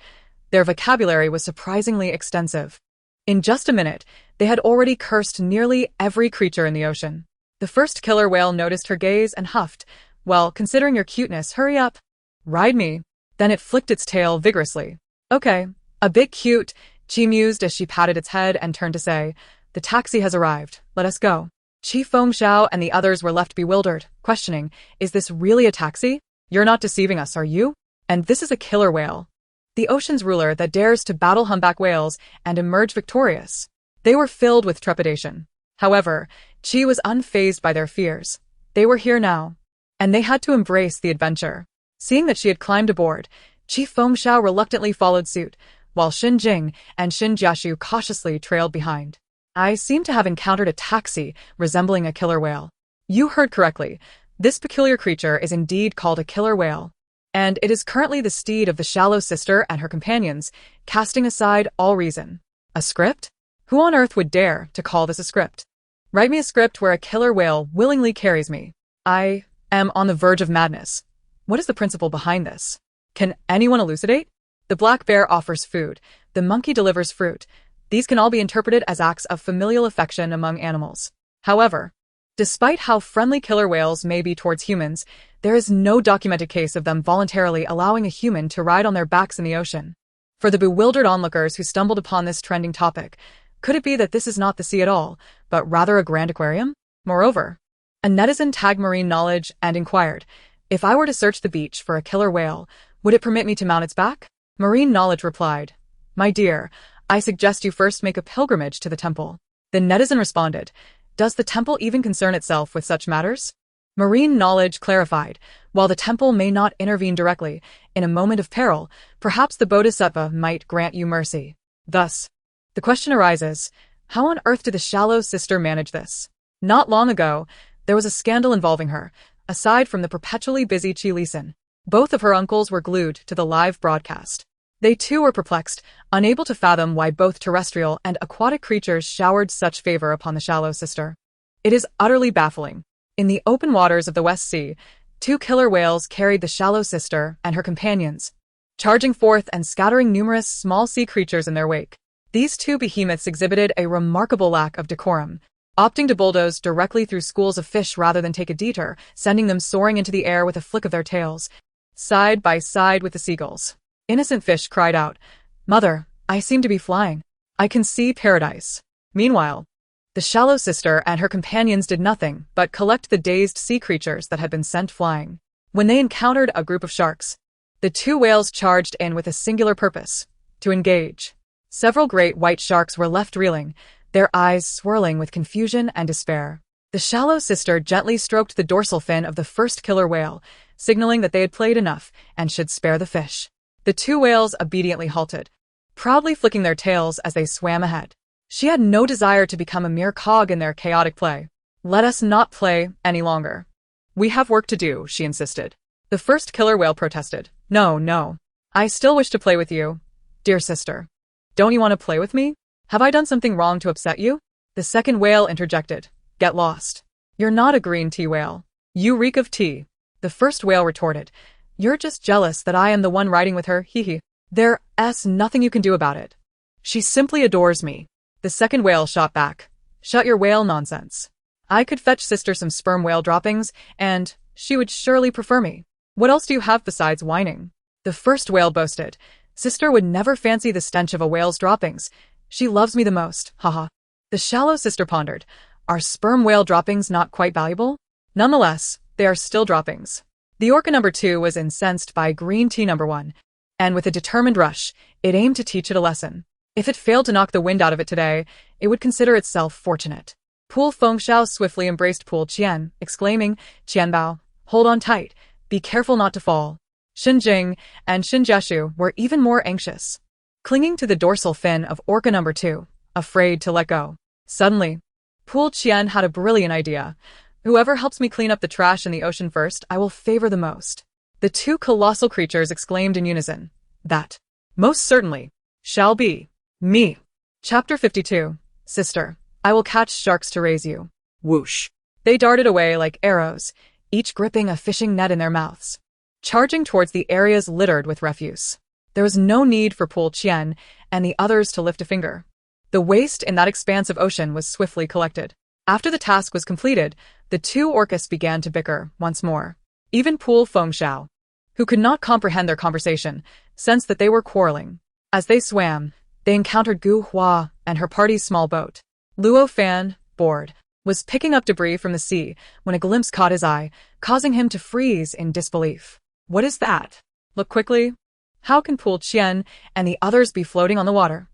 Their vocabulary was surprisingly extensive. In just a minute, they had already cursed nearly every creature in the ocean. The first killer whale noticed her gaze and huffed, "Well, considering your cuteness, hurry up. Ride me." Then it flicked its tail vigorously. "Okay, a bit cute," Qi mused as she patted its head and turned to say, "The taxi has arrived. Let us go." Qi Fengxiao and the others were left bewildered, questioning, "Is this really a taxi? You're not deceiving us, are you? And this is a killer whale. The ocean's ruler that dares to battle humpback whales and emerge victorious." They were filled with trepidation. However, Qi was unfazed by their fears. They were here now, and they had to embrace the adventure. Seeing that she had climbed aboard, Qi Fengxiao reluctantly followed suit, while Shen Jing and Shen Jiaxu cautiously trailed behind. I seem to have encountered a taxi resembling a killer whale. You heard correctly. This peculiar creature is indeed called a killer whale. and it is currently the steed of the shallow sister and her companions, casting aside all reason. A script? Who on earth would dare to call this a script? Write me a script where a killer whale willingly carries me. I am on the verge of madness. What is the principle behind this? Can anyone elucidate? The black bear offers food. The monkey delivers fruit. These can all be interpreted as acts of familial affection among animals. However, despite how friendly killer whales may be towards humans, there is no documented case of them voluntarily allowing a human to ride on their backs in the ocean. For the bewildered onlookers who stumbled upon this trending topic, could it be that this is not the sea at all, but rather a grand aquarium? Moreover, a netizen tagged marine knowledge and inquired, if I were to search the beach for a killer whale, would it permit me to mount its back? Marine knowledge replied, my dear, I suggest you first make a pilgrimage to the temple. The netizen responded, does the temple even concern itself with such matters? Marine knowledge clarified, while the temple may not intervene directly, in a moment of peril, perhaps the bodhisattva might grant you mercy. Thus, the question arises, how on earth did the shallow sister manage this? Not long ago, there was a scandal involving her, aside from the perpetually busy Qi. Both of her uncles were glued to the live broadcast. They too were perplexed, unable to fathom why both terrestrial and aquatic creatures showered such favor upon the shallow sister. It is utterly baffling. In the open waters of the West Sea, 2 killer whales carried the shallow sister and her companions, charging forth and scattering numerous small sea creatures in their wake. These 2 behemoths exhibited a remarkable lack of decorum, opting to bulldoze directly through schools of fish rather than take a detour, sending them soaring into the air with a flick of their tails, side by side with the seagulls. Innocent fish cried out, Mother, I seem to be flying. I can see paradise. Meanwhile, the shallow sister and her companions did nothing but collect the dazed sea creatures that had been sent flying. When they encountered a group of sharks, the 2 whales charged in with a singular purpose, to engage. Several great white sharks were left reeling, their eyes swirling with confusion and despair. The shallow sister gently stroked the dorsal fin of the first killer whale, signaling that they had played enough and should spare the fish. The 2 whales obediently halted, proudly flicking their tails as they swam ahead. She had no desire to become a mere cog in their chaotic play. Let us not play any longer. We have work to do, she insisted. The first killer whale protested. No. I still wish to play with you, dear sister. Don't you want to play with me? Have I done something wrong to upset you? The second whale interjected. Get lost. You're not a green tea whale. You reek of tea. The first whale retorted. You're just jealous that I am the one riding with her, hee. There's nothing you can do about it. She simply adores me. The second whale shot back. Shut your whale nonsense. I could fetch sister some sperm whale droppings, and she would surely prefer me. What else do you have besides whining? The first whale boasted. Sister would never fancy the stench of a whale's droppings. She loves me the most, haha. The shallow sister pondered. Are sperm whale droppings not quite valuable? Nonetheless, they are still droppings. The orca number 2 was incensed by green tea number 1, and with a determined rush, it aimed to teach it a lesson. If it failed to knock the wind out of it today, it would consider itself fortunate. Pool Fengxiao swiftly embraced Pool Qian, exclaiming, Qianbao, hold on tight, be careful not to fall. Xinjing and Xinjiashu were even more anxious, clinging to the dorsal fin of orca number 2, afraid to let go. Suddenly, Pool Qian had a brilliant idea. Whoever helps me clean up the trash in the ocean first, I will favor the most. The 2 colossal creatures exclaimed in unison, that, most certainly, shall be me. Chapter 52. Sister, I will catch sharks to raise you. Whoosh. They darted away like arrows, each gripping a fishing net in their mouths, charging towards the areas littered with refuse. There was no need for Pool Qian and the others to lift a finger. The waste in that expanse of ocean was swiftly collected. After the task was completed, the 2 orcas began to bicker once more. Even Pool Fengxiao, who could not comprehend their conversation, sensed that they were quarreling. As they swam, they encountered Gu Hua and her party's small boat. Luo Fan, bored, was picking up debris from the sea when a glimpse caught his eye, causing him to freeze in disbelief. What is that? Look quickly. How can Pool Qian and the others be floating on the water?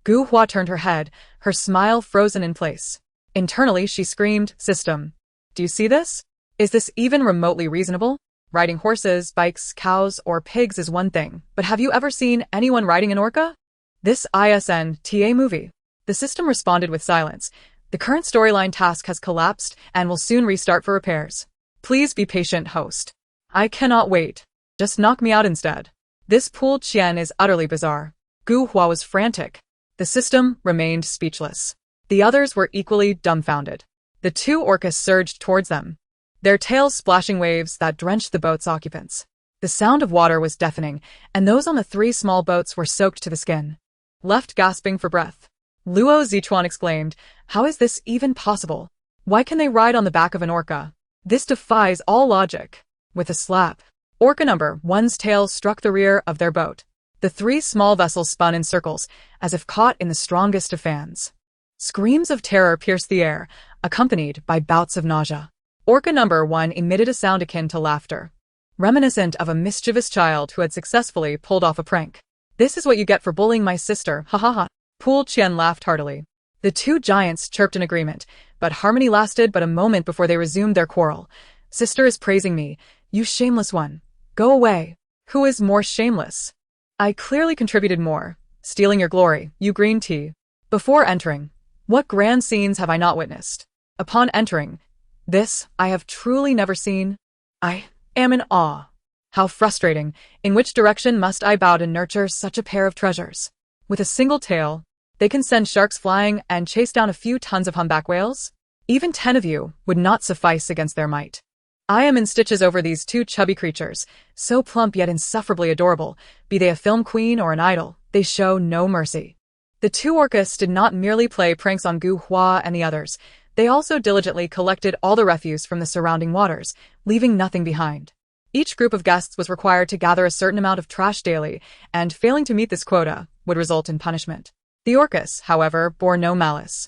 Gu Hua turned her head, her smile frozen in place. Internally, she screamed, System. Do you see this? Is this even remotely reasonable? Riding horses, bikes, cows, or pigs is one thing, but have you ever seen anyone riding an orca? This ISNTA movie. The system responded with silence. The current storyline task has collapsed and will soon restart for repairs. Please be patient, host. I cannot wait. Just knock me out instead. This pooled Qian is utterly bizarre. Gu Hua was frantic. The system remained speechless. The others were equally dumbfounded. The two orcas surged towards them, their tails splashing waves that drenched the boat's occupants. The sound of water was deafening, and those on the three small boats were soaked to the skin. Left gasping for breath, Luo Zichuan exclaimed, "How is this even possible? Why can they ride on the back of an orca? This defies all logic." With a slap, Orca number one's tail struck the rear of their boat. The three small vessels spun in circles, as if caught in the strongest of fans. Screams of terror pierced the air, accompanied by bouts of nausea. Orca number one emitted a sound akin to laughter, reminiscent of a mischievous child who had successfully pulled off a prank. "This is what you get for bullying my sister, ha ha ha." Pool Qian laughed heartily. The two giants chirped in agreement, but harmony lasted but a moment before they resumed their quarrel. "Sister is praising me. You shameless one. Go away." "Who is more shameless?" "I clearly contributed more. Stealing your glory, you green tea." Before entering, what grand scenes have I not witnessed? Upon entering, this I have truly never seen. I am in awe. How frustrating. In which direction must I bow to nurture such a pair of treasures? With a single tail, they can send sharks flying and chase down a few tons of humpback whales? Even 10 of you would not suffice against their might. I am in stitches over these two chubby creatures, so plump yet insufferably adorable. Be they a film queen or an idol, they show no mercy. The two orcas did not merely play pranks on Gu Hua and the others, they also diligently collected all the refuse from the surrounding waters, leaving nothing behind. Each group of guests was required to gather a certain amount of trash daily, and failing to meet this quota would result in punishment. The orcas, however, bore no malice.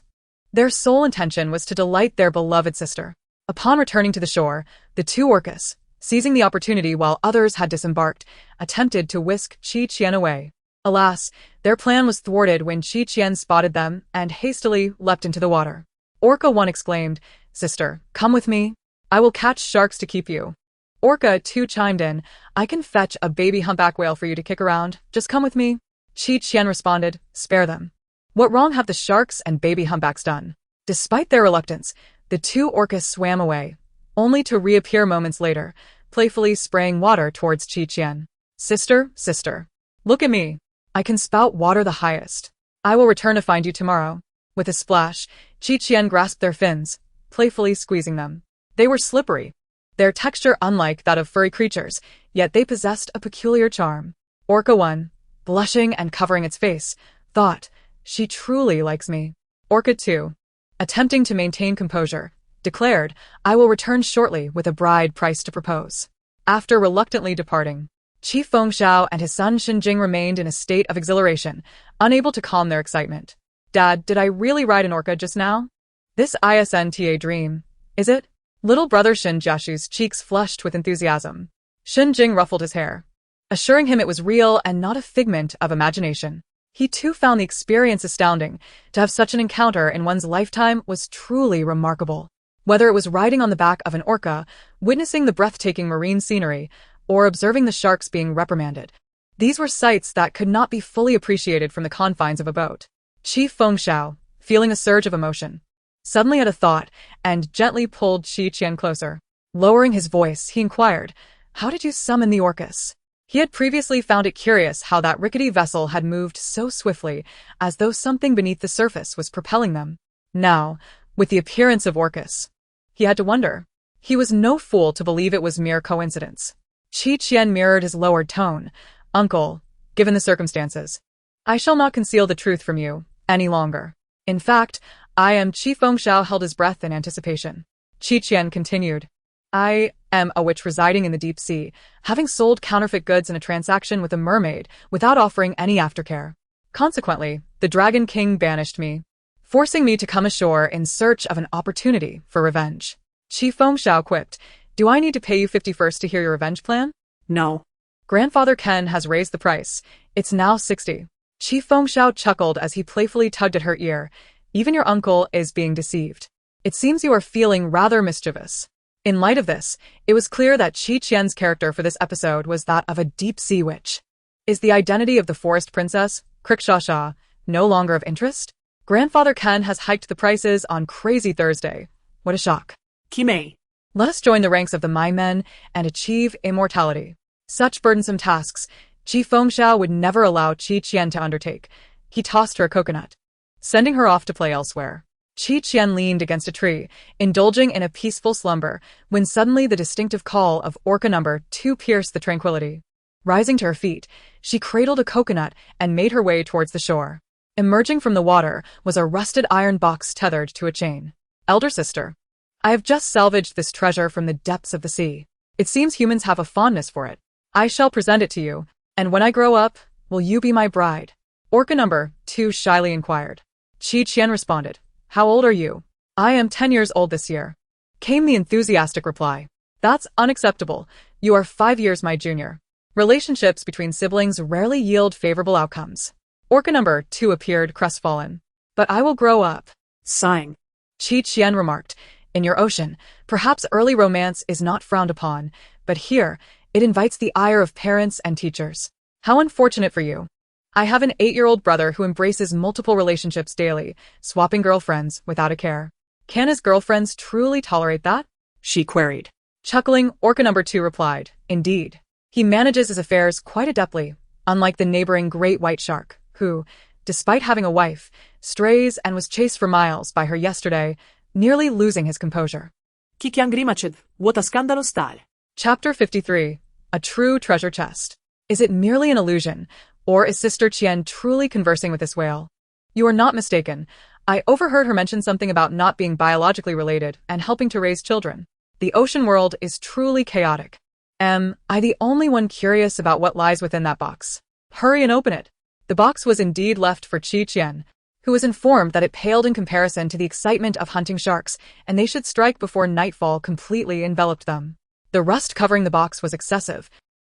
Their sole intention was to delight their beloved sister. Upon returning to the shore, the two orcas, seizing the opportunity while others had disembarked, attempted to whisk Qian away. Alas, their plan was thwarted when Qian spotted them and hastily leapt into the water. Orca 1 exclaimed, "Sister, come with me. I will catch sharks to keep you." Orca 2 chimed in, "I can fetch a baby humpback whale for you to kick around. Just come with me." Qian responded, "Spare them. What wrong have the sharks and baby humpbacks done?" Despite their reluctance, the two orcas swam away, only to reappear moments later, playfully spraying water towards Qian. "Sister, sister, look at me. I can spout water the highest. I will return to find you tomorrow." With a splash, Qian grasped their fins, playfully squeezing them. They were slippery, their texture unlike that of furry creatures, yet they possessed a peculiar charm. Orca 1, blushing and covering its face, thought, "She truly likes me." Orca 2, attempting to maintain composure, declared, "I will return shortly with a bride price to propose." After reluctantly departing, Qi Fengxiao and his son Xinjing remained in a state of exhilaration, unable to calm their excitement. "Dad, did I really ride an orca just now? This isn't a dream, is it?" Little brother Xin Jiashu's cheeks flushed with enthusiasm. Xinjing ruffled his hair, assuring him it was real and not a figment of imagination. He too found the experience astounding. To have such an encounter in one's lifetime was truly remarkable. Whether it was riding on the back of an orca, witnessing the breathtaking marine scenery, or observing the sharks being reprimanded, these were sights that could not be fully appreciated from the confines of a boat. Qi Fengxiao, feeling a surge of emotion, suddenly had a thought and gently pulled Qian closer. Lowering his voice, he inquired, "How did you summon the orcas?" He had previously found it curious how that rickety vessel had moved so swiftly, as though something beneath the surface was propelling them. Now, with the appearance of orcas, he had to wonder. He was no fool to believe it was mere coincidence. Qian mirrored his lowered tone. "Uncle, given the circumstances, I shall not conceal the truth from you any longer. In fact, I am." Qi Fengxiao held his breath in anticipation. Qian continued, "I am a witch residing in the deep sea, having sold counterfeit goods in a transaction with a mermaid without offering any aftercare. Consequently, the Dragon King banished me, forcing me to come ashore in search of an opportunity for revenge." Qi Fengxiao quipped, "Do I need to pay you 50 first to hear your revenge plan?" No. "Grandfather Ken has raised the price. It's now 60. Qi Fengxiao chuckled as he playfully tugged at her ear. "Even your uncle is being deceived. It seems you are feeling rather mischievous." In light of this, it was clear that Qian's character for this episode was that of a deep-sea witch. Is the identity of the forest princess, Crickshaw, no longer of interest? Grandfather Ken has hiked the prices on Crazy Thursday. What a shock. Kime. Let us join the ranks of the Mai Men and achieve immortality. Such burdensome tasks, Qi Fengxiao would never allow Qi Qian to undertake. He tossed her a coconut, sending her off to play elsewhere. Qi Qian leaned against a tree, indulging in a peaceful slumber, when suddenly the distinctive call of Orca number 2 pierced the tranquility. Rising to her feet, she cradled a coconut and made her way towards the shore. Emerging from the water was a rusted iron box tethered to a chain. Elder sister, I have just salvaged this treasure from the depths of the sea. It seems humans have a fondness for it. I shall present it to you, and when I grow up, will you be my bride? Orca number 2 shyly inquired. Qi Qian responded, How old are you? I am 10 years old this year. Came the enthusiastic reply. That's unacceptable. You are 5 years my junior. Relationships between siblings rarely yield favorable outcomes. Orca number 2 appeared crestfallen. But I will grow up. Sighing. Qi Qian remarked, In your ocean, perhaps early romance is not frowned upon, but here, it invites the ire of parents and teachers. How unfortunate for you. I have an 8-year-old brother who embraces multiple relationships daily, swapping girlfriends without a care. Can his girlfriends truly tolerate that? She queried. Chuckling, Orca number 2 replied, Indeed. He manages his affairs quite adeptly, unlike the neighboring great white shark, who, despite having a wife, strays and was chased for miles by her yesterday, nearly losing his composure. Qian grimaced, what a scandalous style. Chapter 53. A True Treasure Chest. Is it merely an illusion, or is Sister Qian truly conversing with this whale? You are not mistaken. I overheard her mention something about not being biologically related and helping to raise children. The ocean world is truly chaotic. Am I the only one curious about what lies within that box? Hurry and open it. The box was indeed left for Qi Qian, who was informed that it paled in comparison to the excitement of hunting sharks, and they should strike before nightfall completely enveloped them. The rust covering the box was excessive,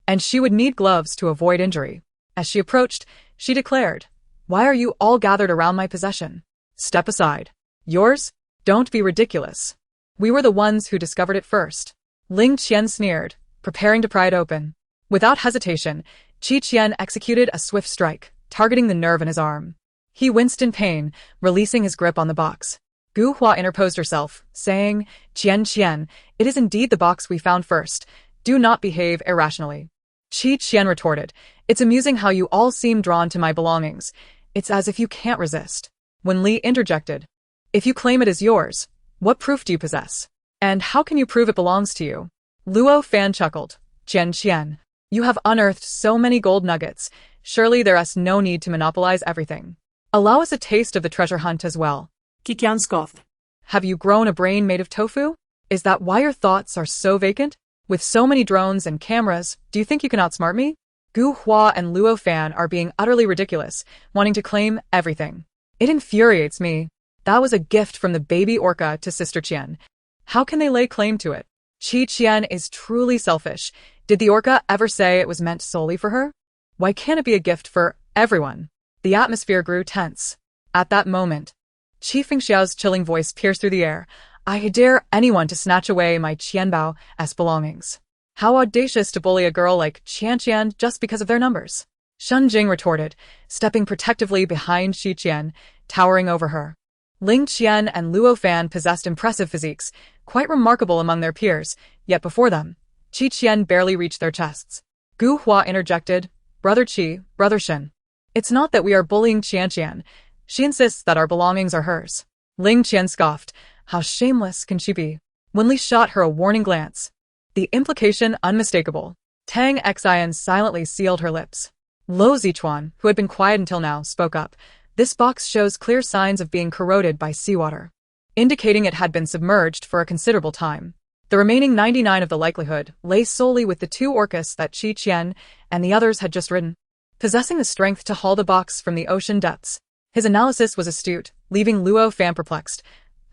and she would need gloves to avoid injury. As she approached, she declared, Why are you all gathered around my possession? Step aside. Yours? Don't be ridiculous. We were the ones who discovered it first. Ling Qian sneered, preparing to pry it open. Without hesitation, Qi Qian executed a swift strike, targeting the nerve in his arm. He winced in pain, releasing his grip on the box. Gu Hua interposed herself, saying, Qian, it is indeed the box we found first. Do not behave irrationally. Qi Qian retorted, It's amusing how you all seem drawn to my belongings. It's as if you can't resist. When Li interjected, If you claim it as yours, what proof do you possess? And how can you prove it belongs to you? Luo Fan chuckled, Qian, you have unearthed so many gold nuggets. Surely there is no need to monopolize everything. Allow us a taste of the treasure hunt as well. Qian scoffed. Have you grown a brain made of tofu? Is that why your thoughts are so vacant? With so many drones and cameras, do you think you can outsmart me? Gu Hua and Luo Fan are being utterly ridiculous, wanting to claim everything. It infuriates me. That was a gift from the baby orca to Sister Qian. How can they lay claim to it? Qi Qian is truly selfish. Did the orca ever say it was meant solely for her? Why can't it be a gift for everyone? The atmosphere grew tense. At that moment, Qi Fengxiao's chilling voice pierced through the air. I dare anyone to snatch away my Qianbao as belongings. How audacious to bully a girl like Qian just because of their numbers. Shun Jing retorted, stepping protectively behind Qi Qian, towering over her. Ling Qian and Luo Fan possessed impressive physiques, quite remarkable among their peers, yet before them, Qi Qian barely reached their chests. Gu Hua interjected, Brother Qi, Brother Shen. It's not that we are bullying Qian. She insists that our belongings are hers. Ling Qian scoffed. How shameless can she be? When Li shot her a warning glance. The implication unmistakable. Tang Xian silently sealed her lips. Lo Zichuan, who had been quiet until now, spoke up. This box shows clear signs of being corroded by seawater, indicating it had been submerged for a considerable time. The remaining 99 of the likelihood lay solely with the 2 orcas that Qi Qian and the others had just ridden, possessing the strength to haul the box from the ocean depths. His analysis was astute, leaving Luo Fan perplexed.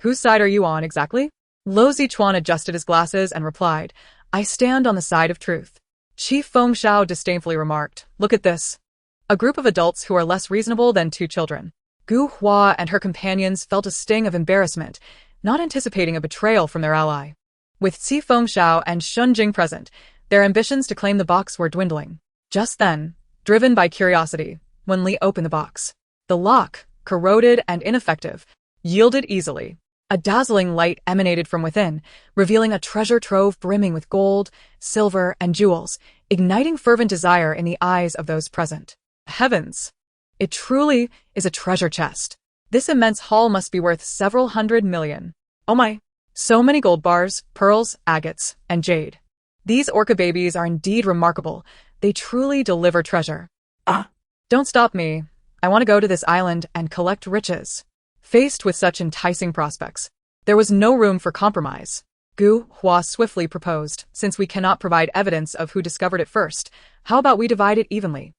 Whose side are you on exactly? Lo Zichuan adjusted his glasses and replied, I stand on the side of truth. Qi Fengxiao disdainfully remarked, Look at this. A group of adults who are less reasonable than 2 children. Gu Hua and her companions felt a sting of embarrassment, not anticipating a betrayal from their ally. With Qi Fengxiao and Shun Jing present, their ambitions to claim the box were dwindling. Just then, driven by curiosity, when Li opened the box, the lock, corroded and ineffective, yielded easily. A dazzling light emanated from within, revealing a treasure trove brimming with gold, silver, and jewels, igniting fervent desire in the eyes of those present. Heavens! It truly is a treasure chest. This immense haul must be worth several hundred million. Oh my! So many gold bars, pearls, agates, and jade. These orca babies are indeed remarkable. They truly deliver treasure. Don't stop me. I want to go to this island and collect riches. Faced with such enticing prospects, there was no room for compromise. Gu Hua swiftly proposed, since we cannot provide evidence of who discovered it first, how about we divide it evenly?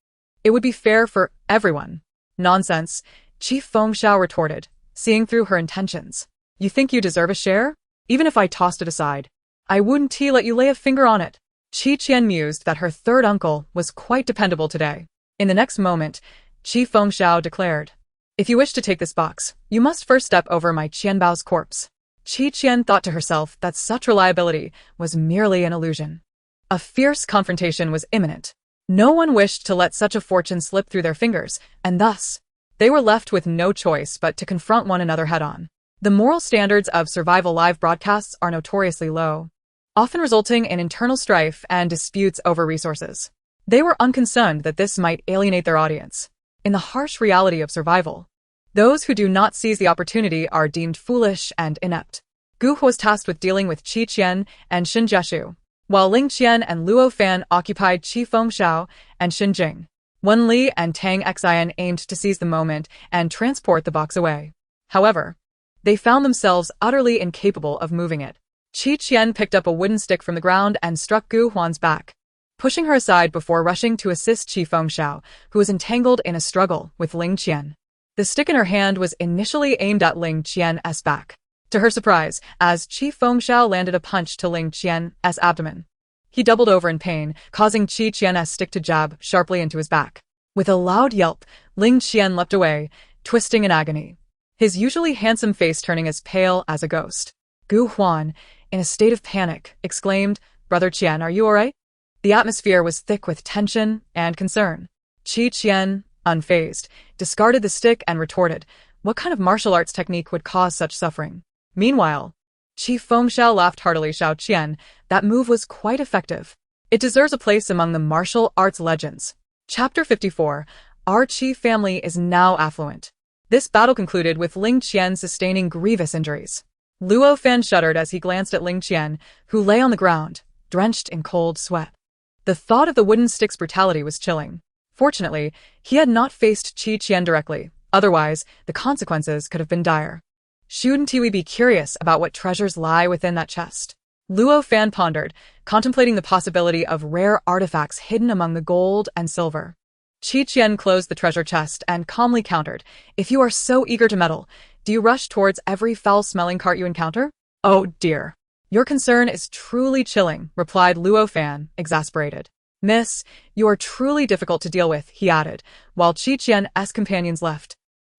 It would be fair for everyone. Nonsense, Chief Fengxiao retorted, seeing through her intentions. You think you deserve a share? Even if I tossed it aside, I wouldn't let you lay a finger on it. Qian mused that her third uncle was quite dependable today. In the next moment, Chief Fengxiao declared, if you wish to take this box, you must first step over my Qianbao's corpse. Qian thought to herself that such reliability was merely an illusion. A fierce confrontation was imminent. No one wished to let such a fortune slip through their fingers, and thus, they were left with no choice but to confront one another head-on. The moral standards of survival live broadcasts are notoriously low, often resulting in internal strife and disputes over resources. They were unconcerned that this might alienate their audience. In the harsh reality of survival, those who do not seize the opportunity are deemed foolish and inept. Gu Hua was tasked with dealing with Qian and Xin Jieshu, while Ling Qian and Luo Fan occupied Qi Fengxiao and Xin Jing. Wen Li and Tang Xian aimed to seize the moment and transport the box away. However, they found themselves utterly incapable of moving it. Qian picked up a wooden stick from the ground and struck Gu Huan's back, pushing her aside before rushing to assist Qi Fengxiao, who was entangled in a struggle with Ling Qian. The stick in her hand was initially aimed at Ling Qian's back. To her surprise, as Qi Fengxiao landed a punch to Ling Qian's abdomen, he doubled over in pain, causing Qian's stick to jab sharply into his back. With a loud yelp, Ling Qian leapt away, twisting in agony, his usually handsome face turning as pale as a ghost. Gu Huan, in a state of panic, exclaimed, "Brother Qian, are you all right?" The atmosphere was thick with tension and concern. Qian, unfazed, discarded the stick and retorted, what kind of martial arts technique would cause such suffering? Meanwhile, Qi Fengxiao laughed heartily. Xiao Qian, that move was quite effective. It deserves a place among the martial arts legends. Chapter 54. Our Qi family is now affluent. This battle concluded with Ling Qian sustaining grievous injuries. Luo Fan shuddered as he glanced at Ling Qian, who lay on the ground, drenched in cold sweat. The thought of the wooden stick's brutality was chilling. Fortunately, he had not faced Qian directly, otherwise, the consequences could have been dire. Shouldn't we be curious about what treasures lie within that chest? Luo Fan pondered, contemplating the possibility of rare artifacts hidden among the gold and silver. Qian closed the treasure chest and calmly countered, if you are so eager to meddle, do you rush towards every foul-smelling cart you encounter? Oh dear. Your concern is truly chilling, replied Luo Fan, exasperated. Miss, you are truly difficult to deal with, he added, while Qian's companions left,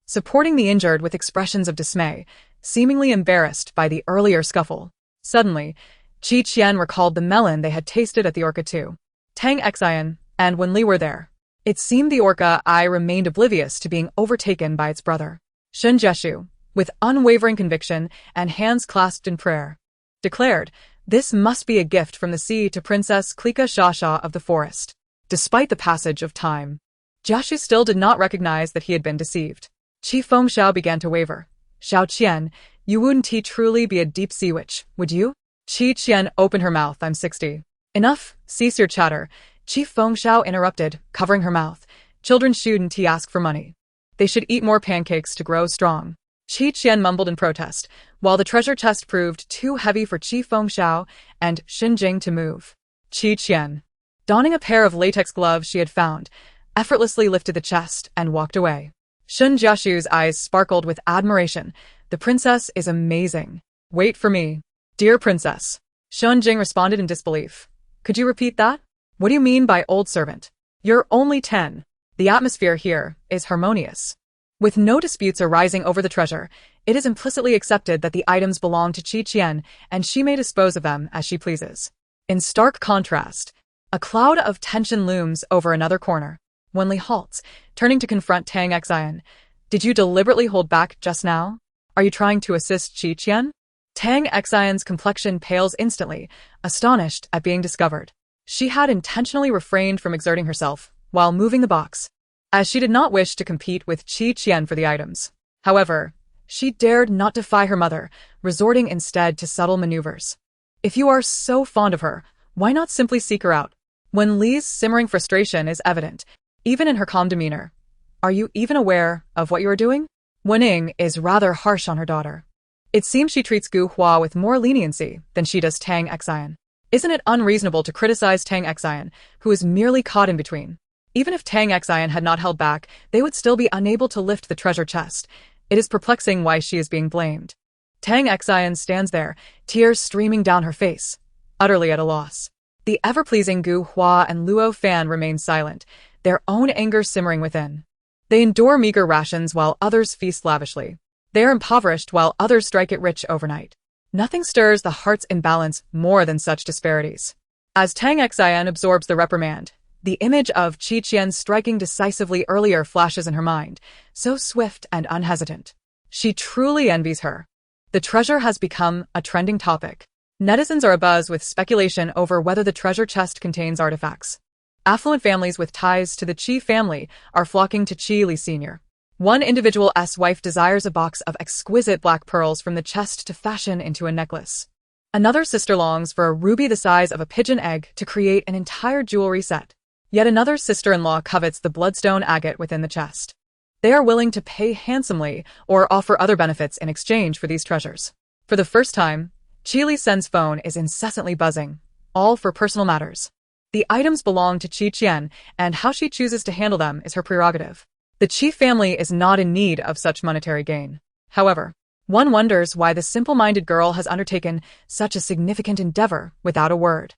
supporting the injured with expressions of dismay, seemingly embarrassed by the earlier scuffle. Suddenly, Qian recalled the melon they had tasted at the Orca 2. Tang Xian and Wen Li were there. It seemed the Orca eye remained oblivious to being overtaken by its brother. Xin Jieshu, with unwavering conviction and hands clasped in prayer, declared, this must be a gift from the sea to Princess Klika Shasha of the forest. Despite the passage of time, Jieshu still did not recognize that he had been deceived. Qi Fengxiao began to waver. Xiao Qian, you wouldn't truly be a deep-sea witch, would you? Qian opened her mouth. I'm 60. Enough, cease your chatter. Qi Fengxiao interrupted, covering her mouth. Children shouldn't ask for money. They should eat more pancakes to grow strong. Qian mumbled in protest, while the treasure chest proved too heavy for Qi Fengxiao and Xin Jing to move. Qian, donning a pair of latex gloves she had found, effortlessly lifted the chest and walked away. Xin Jieshu's eyes sparkled with admiration. The princess is amazing. Wait for me. Dear princess. Xin Jing responded in disbelief. Could you repeat that? What do you mean by old servant? You're only 10. The atmosphere here is harmonious. With no disputes arising over the treasure, it is implicitly accepted that the items belong to Qian and she may dispose of them as she pleases. In stark contrast, a cloud of tension looms over another corner. Wen Li halts, turning to confront Tang Xian. Did you deliberately hold back just now? Are you trying to assist Qian? Tang Xian's complexion pales instantly, astonished at being discovered. She had intentionally refrained from exerting herself while moving the box, as she did not wish to compete with Qian for the items. However, she dared not defy her mother, resorting instead to subtle maneuvers. If you are so fond of her, why not simply seek her out? When Li's simmering frustration is evident, even in her calm demeanor. Are you even aware of what you are doing? Wening is rather harsh on her daughter. It seems she treats Gu Hua with more leniency than she does Tang Xian. Isn't it unreasonable to criticize Tang Xian, who is merely caught in between? Even if Tang Xian had not held back, they would still be unable to lift the treasure chest. It is perplexing why she is being blamed. Tang Xian stands there, tears streaming down her face, utterly at a loss. The ever-pleasing Gu Hua and Luo Fan remain silent, their own anger simmering within. They endure meager rations while others feast lavishly. They are impoverished while others strike it rich overnight. Nothing stirs the heart's imbalance more than such disparities. As Tang Xian absorbs the reprimand, the image of Qian striking decisively earlier flashes in her mind, so swift and unhesitant. She truly envies her. The treasure has become a trending topic. Netizens are abuzz with speculation over whether the treasure chest contains artifacts. Affluent families with ties to the Qi family are flocking to Qi Li Sr. One individual's wife desires a box of exquisite black pearls from the chest to fashion into a necklace. Another sister longs for a ruby the size of a pigeon egg to create an entire jewelry set. Yet another sister-in-law covets the bloodstone agate within the chest. They are willing to pay handsomely or offer other benefits in exchange for these treasures. For the first time, Qi Li Sen's phone is incessantly buzzing, all for personal matters. The items belong to Qian, and how she chooses to handle them is her prerogative. The Qi family is not in need of such monetary gain. However, one wonders why the simple-minded girl has undertaken such a significant endeavor without a word.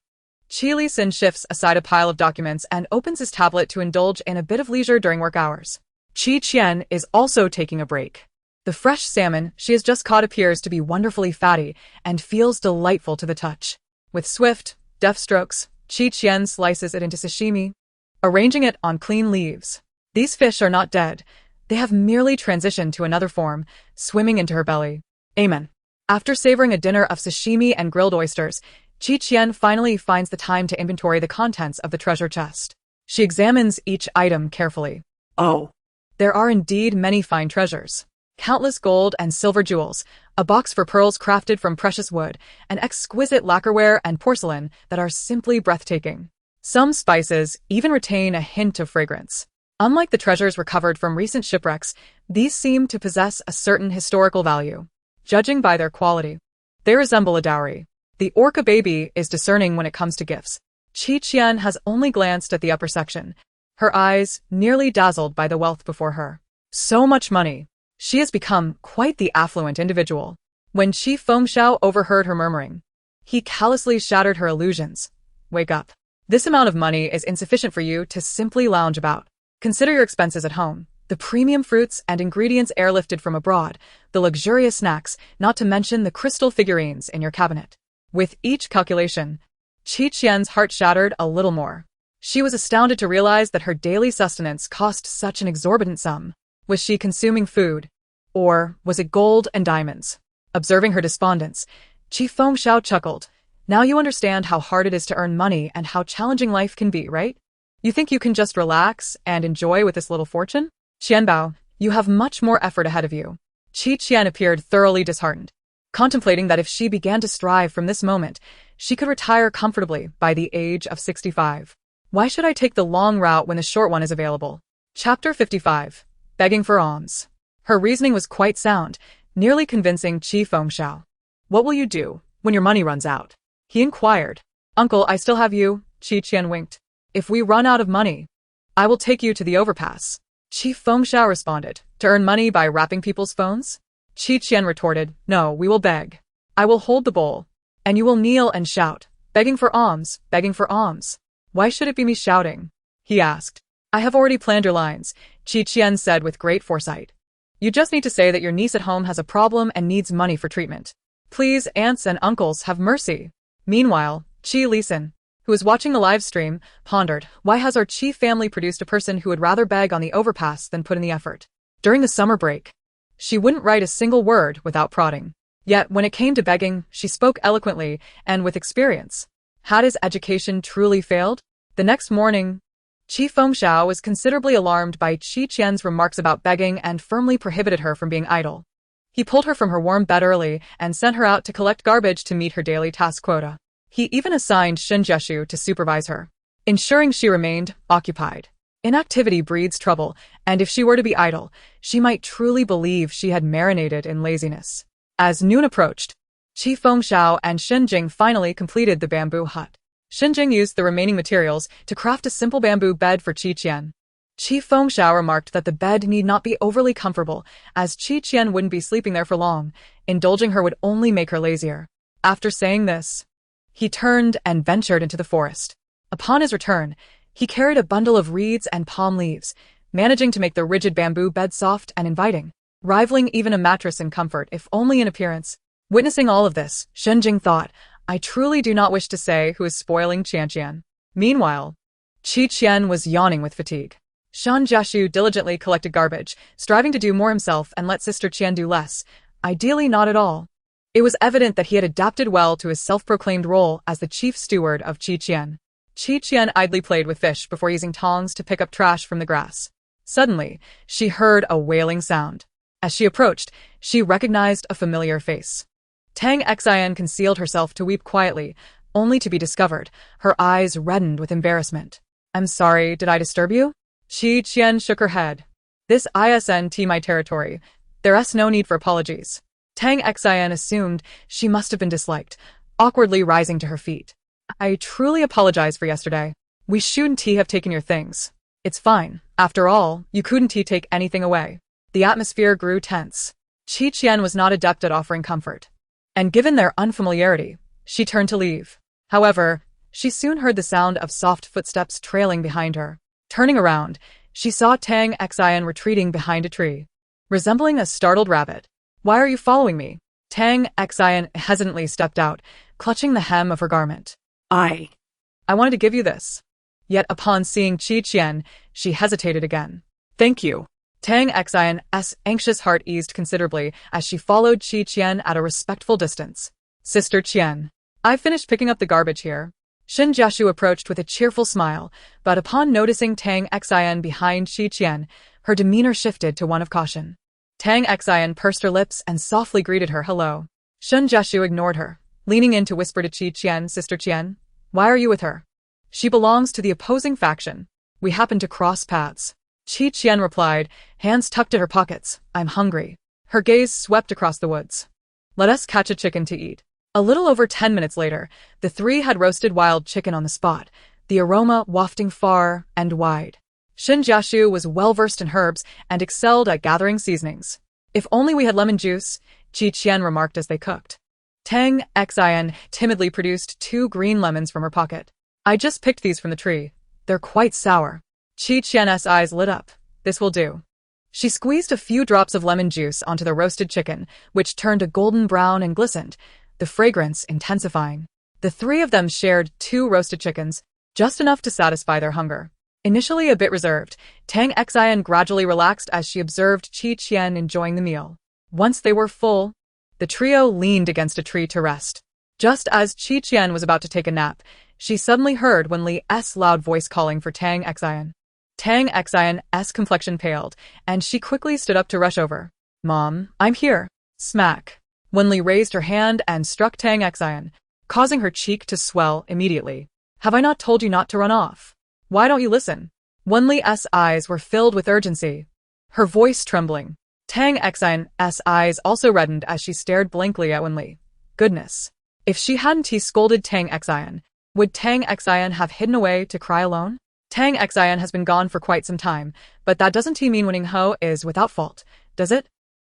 Qi Li Sen shifts aside a pile of documents and opens his tablet to indulge in a bit of leisure during work hours. Qian is also taking a break. The fresh salmon she has just caught appears to be wonderfully fatty and feels delightful to the touch. With swift, deft strokes, Qian slices it into sashimi, arranging it on clean leaves. These fish are not dead. They have merely transitioned to another form, swimming into her belly. Amen. After savoring a dinner of sashimi and grilled oysters, Qian finally finds the time to inventory the contents of the treasure chest. She examines each item carefully. Oh. There are indeed many fine treasures. Countless gold and silver jewels, a box for pearls crafted from precious wood, and exquisite lacquerware and porcelain that are simply breathtaking. Some spices even retain a hint of fragrance. Unlike the treasures recovered from recent shipwrecks, these seem to possess a certain historical value. Judging by their quality, they resemble a dowry. The orca baby is discerning when it comes to gifts. Qian has only glanced at the upper section, her eyes nearly dazzled by the wealth before her. So much money. She has become quite the affluent individual. When Qi Fengxiao overheard her murmuring, he callously shattered her illusions. Wake up. This amount of money is insufficient for you to simply lounge about. Consider your expenses at home, the premium fruits and ingredients airlifted from abroad, the luxurious snacks, not to mention the crystal figurines in your cabinet. With each calculation, Qian's heart shattered a little more. She was astounded to realize that her daily sustenance cost such an exorbitant sum. Was she consuming food? Or was it gold and diamonds? Observing her despondence, Qi Fengxiao chuckled. Now you understand how hard it is to earn money and how challenging life can be, right? You think you can just relax and enjoy with this little fortune? Qianbao, you have much more effort ahead of you. Qian appeared thoroughly disheartened, contemplating that if she began to strive from this moment, she could retire comfortably by the age of 65. Why should I take the long route when the short one is available? Chapter 55. Begging for alms. Her reasoning was quite sound, nearly convincing Qi Fengxiao. What will you do when your money runs out? He inquired. Uncle, I still have you, Qian winked. If we run out of money, I will take you to the overpass. Qi Fengxiao responded. To earn money by rapping people's phones? Qian retorted. No, we will beg. I will hold the bowl, and you will kneel and shout, begging for alms, begging for alms. Why should it be me shouting? He asked. I have already planned your lines, Qian said with great foresight. You just need to say that your niece at home has a problem and needs money for treatment. Please, aunts and uncles, have mercy. Meanwhile, Qi Lisan, who was watching the live stream, pondered, why has our Qi family produced a person who would rather beg on the overpass than put in the effort? During the summer break, she wouldn't write a single word without prodding. Yet when it came to begging, she spoke eloquently and with experience. Had his education truly failed? The next morning, Qi Fengxiao was considerably alarmed by Qi Qian's remarks about begging and firmly prohibited her from being idle. He pulled her from her warm bed early and sent her out to collect garbage to meet her daily task quota. He even assigned Shen Jieshu to supervise her, ensuring she remained occupied. Inactivity breeds trouble, and if she were to be idle, she might truly believe she had marinated in laziness. As noon approached, Qi Fengxiao and Shen Jing finally completed the bamboo hut. Shen Jing used the remaining materials to craft a simple bamboo bed for Qi Qian. Qi Fengxiao remarked that the bed need not be overly comfortable, as Qi Qian wouldn't be sleeping there for long. Indulging her would only make her lazier. After saying this, he turned and ventured into the forest. Upon his return, he carried a bundle of reeds and palm leaves, managing to make the rigid bamboo bed soft and inviting, rivaling even a mattress in comfort if only in appearance. Witnessing all of this, Shen Jing thought, I truly do not wish to say who is spoiling Qian. Meanwhile, Qi Qian was yawning with fatigue. Shen Jieshu diligently collected garbage, striving to do more himself and let Sister Qian do less, ideally not at all. It was evident that he had adapted well to his self-proclaimed role as the chief steward of Qi Qian. Qi Qian idly played with fish before using tongs to pick up trash from the grass. Suddenly, she heard a wailing sound. As she approached, she recognized a familiar face. Tang Xian concealed herself to weep quietly, only to be discovered, her eyes reddened with embarrassment. I'm sorry, did I disturb you? Qi Qian shook her head. This isn't my territory. There's no need for apologies. Tang Xian assumed she must have been disliked, awkwardly rising to her feet. I truly apologize for yesterday. We shouldn't have taken your things. It's fine. After all, you couldn't take anything away. The atmosphere grew tense. Qi Qian was not adept at offering comfort, and given their unfamiliarity, she turned to leave. However, she soon heard the sound of soft footsteps trailing behind her. Turning around, she saw Tang Xian retreating behind a tree, resembling a startled rabbit. Why are you following me? Tang Xian hesitantly stepped out, clutching the hem of her garment. I wanted to give you this. Yet upon seeing Qi Qian, she hesitated again. Thank you. Tang Xian's anxious heart eased considerably as she followed Qi Qian at a respectful distance. Sister Qian, I've finished picking up the garbage here. Shen Jieshu approached with a cheerful smile, but upon noticing Tang Xian behind Qi Qian, her demeanor shifted to one of caution. Tang Xian pursed her lips and softly greeted her hello. Shen Jieshu ignored her, leaning in to whisper to Qi Qian, Sister Qian, why are you with her? She belongs to the opposing faction. We happen to cross paths. Qi Qian replied, hands tucked in her pockets, I'm hungry. Her gaze swept across the woods. Let us catch a chicken to eat. A little over 10 minutes later, the three had roasted wild chicken on the spot, the aroma wafting far and wide. Shen Jieshu was well-versed in herbs and excelled at gathering seasonings. If only we had lemon juice, Qi Qian remarked as they cooked. Tang Xian timidly produced 2 green lemons from her pocket. I just picked these from the tree. They're quite sour. Qi Qian's eyes lit up. This will do. She squeezed a few drops of lemon juice onto the roasted chicken, which turned a golden brown and glistened, the fragrance intensifying. The three of them shared 2 roasted chickens, just enough to satisfy their hunger. Initially a bit reserved, Tang Xian gradually relaxed as she observed Qi Qian enjoying the meal. Once they were full, the trio leaned against a tree to rest. Just as Qi Qian was about to take a nap, she suddenly heard Wen Li's loud voice calling for Tang Xian. Tang Xian's complexion paled, and she quickly stood up to rush over. Mom, I'm here. Smack. Wen Li raised her hand and struck Tang Xian, causing her cheek to swell immediately. Have I not told you not to run off? Why don't you listen? Wen Li's eyes were filled with urgency, her voice trembling. Tang Xian's eyes also reddened as she stared blankly at Wen Li. Goodness. If she hadn't scolded Tang Xian, would Tang Xian have hidden away to cry alone? Tang Xian has been gone for quite some time, but that doesn't mean Wen Ho is without fault, does it?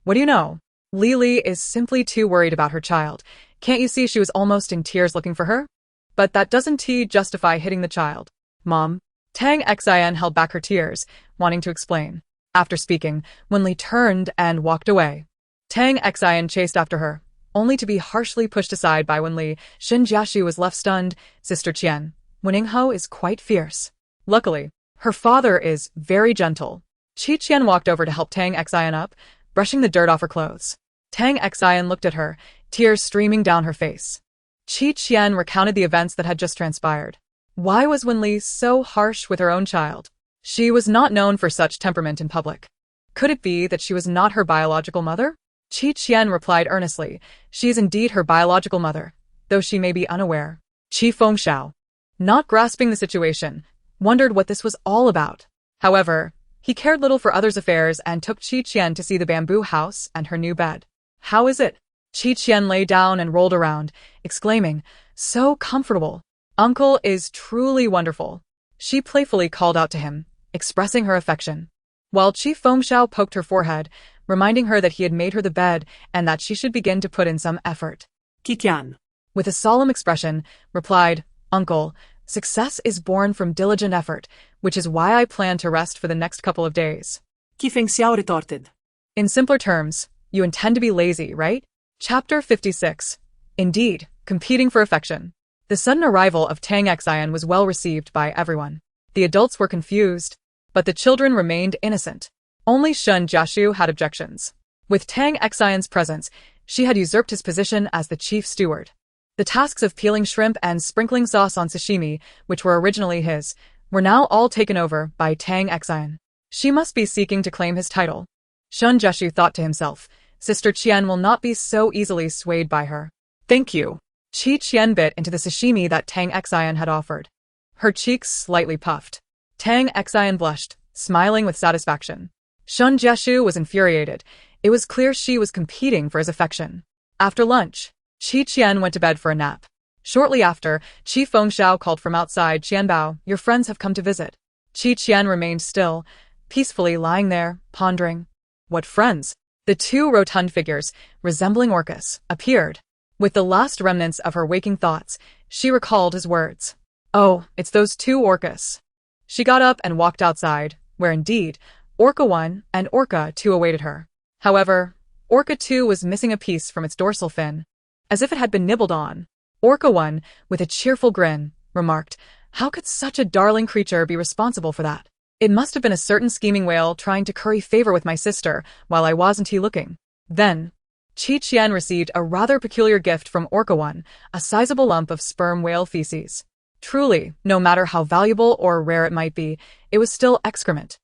What do you know? Li is simply too worried about her child. Can't you see she was almost in tears looking for her? But that doesn't justify hitting the child. Mom. Tang Xian held back her tears, wanting to explain. After speaking, Wen Li turned and walked away. Tang Xian chased after her, only to be harshly pushed aside by Wen Li. Shen Jieshu was left stunned. Sister Qian, Wen Ho is quite fierce. Luckily, her father is very gentle. Qi Qian walked over to help Tang Xian up, brushing the dirt off her clothes. Tang Xian looked at her, tears streaming down her face. Qian recounted the events that had just transpired. Why was Wenli so harsh with her own child? She was not known for such temperament in public. Could it be that she was not her biological mother? Qian replied earnestly, she is indeed her biological mother, though she may be unaware. Qi Fengxiao, not grasping the situation, wondered what this was all about. However, he cared little for others' affairs and took Qian to see the bamboo house and her new bed. How is it? Qian lay down and rolled around, exclaiming, so comfortable. Uncle is truly wonderful. She playfully called out to him, expressing her affection, while Qi Fengxiao poked her forehead, reminding her that he had made her the bed and that she should begin to put in some effort. Qian, with a solemn expression, replied, Uncle, success is born from diligent effort, which is why I plan to rest for the next couple of days. Qi Fengxiao retorted. In simpler terms, you intend to be lazy, right? Chapter 56. Indeed, competing for affection. The sudden arrival of Tang Xian was well received by everyone. The adults were confused, but the children remained innocent. Only Shun Jiashu had objections. With Tang Xian's presence, she had usurped his position as the chief steward. The tasks of peeling shrimp and sprinkling sauce on sashimi, which were originally his, were now all taken over by Tang Xian. She must be seeking to claim his title. Shun Jiashu thought to himself, Sister Qian will not be so easily swayed by her. Thank you. Qian bit into the sashimi that Tang Xian had offered. Her cheeks slightly puffed. Tang Xian blushed, smiling with satisfaction. Shun Jiashu was infuriated. It was clear she was competing for his affection. After lunch, Qian went to bed for a nap. Shortly after, Qi Fengxiao called from outside, Qianbao, your friends have come to visit. Qian remained still, peacefully lying there, pondering. What friends? The two rotund figures, resembling orcas, appeared. With the last remnants of her waking thoughts, she recalled his words. Oh, it's those two orcas. She got up and walked outside, where indeed, Orca 1 and Orca 2 awaited her. However, Orca 2 was missing a piece from its dorsal fin, as if it had been nibbled on. Orca 1, with a cheerful grin, remarked, how could such a darling creature be responsible for that? It must have been a certain scheming whale trying to curry favor with my sister while I wasn't looking. Then, Qian received a rather peculiar gift from Orca 1, a sizable lump of sperm whale feces. Truly, no matter how valuable or rare it might be, it was still excrement.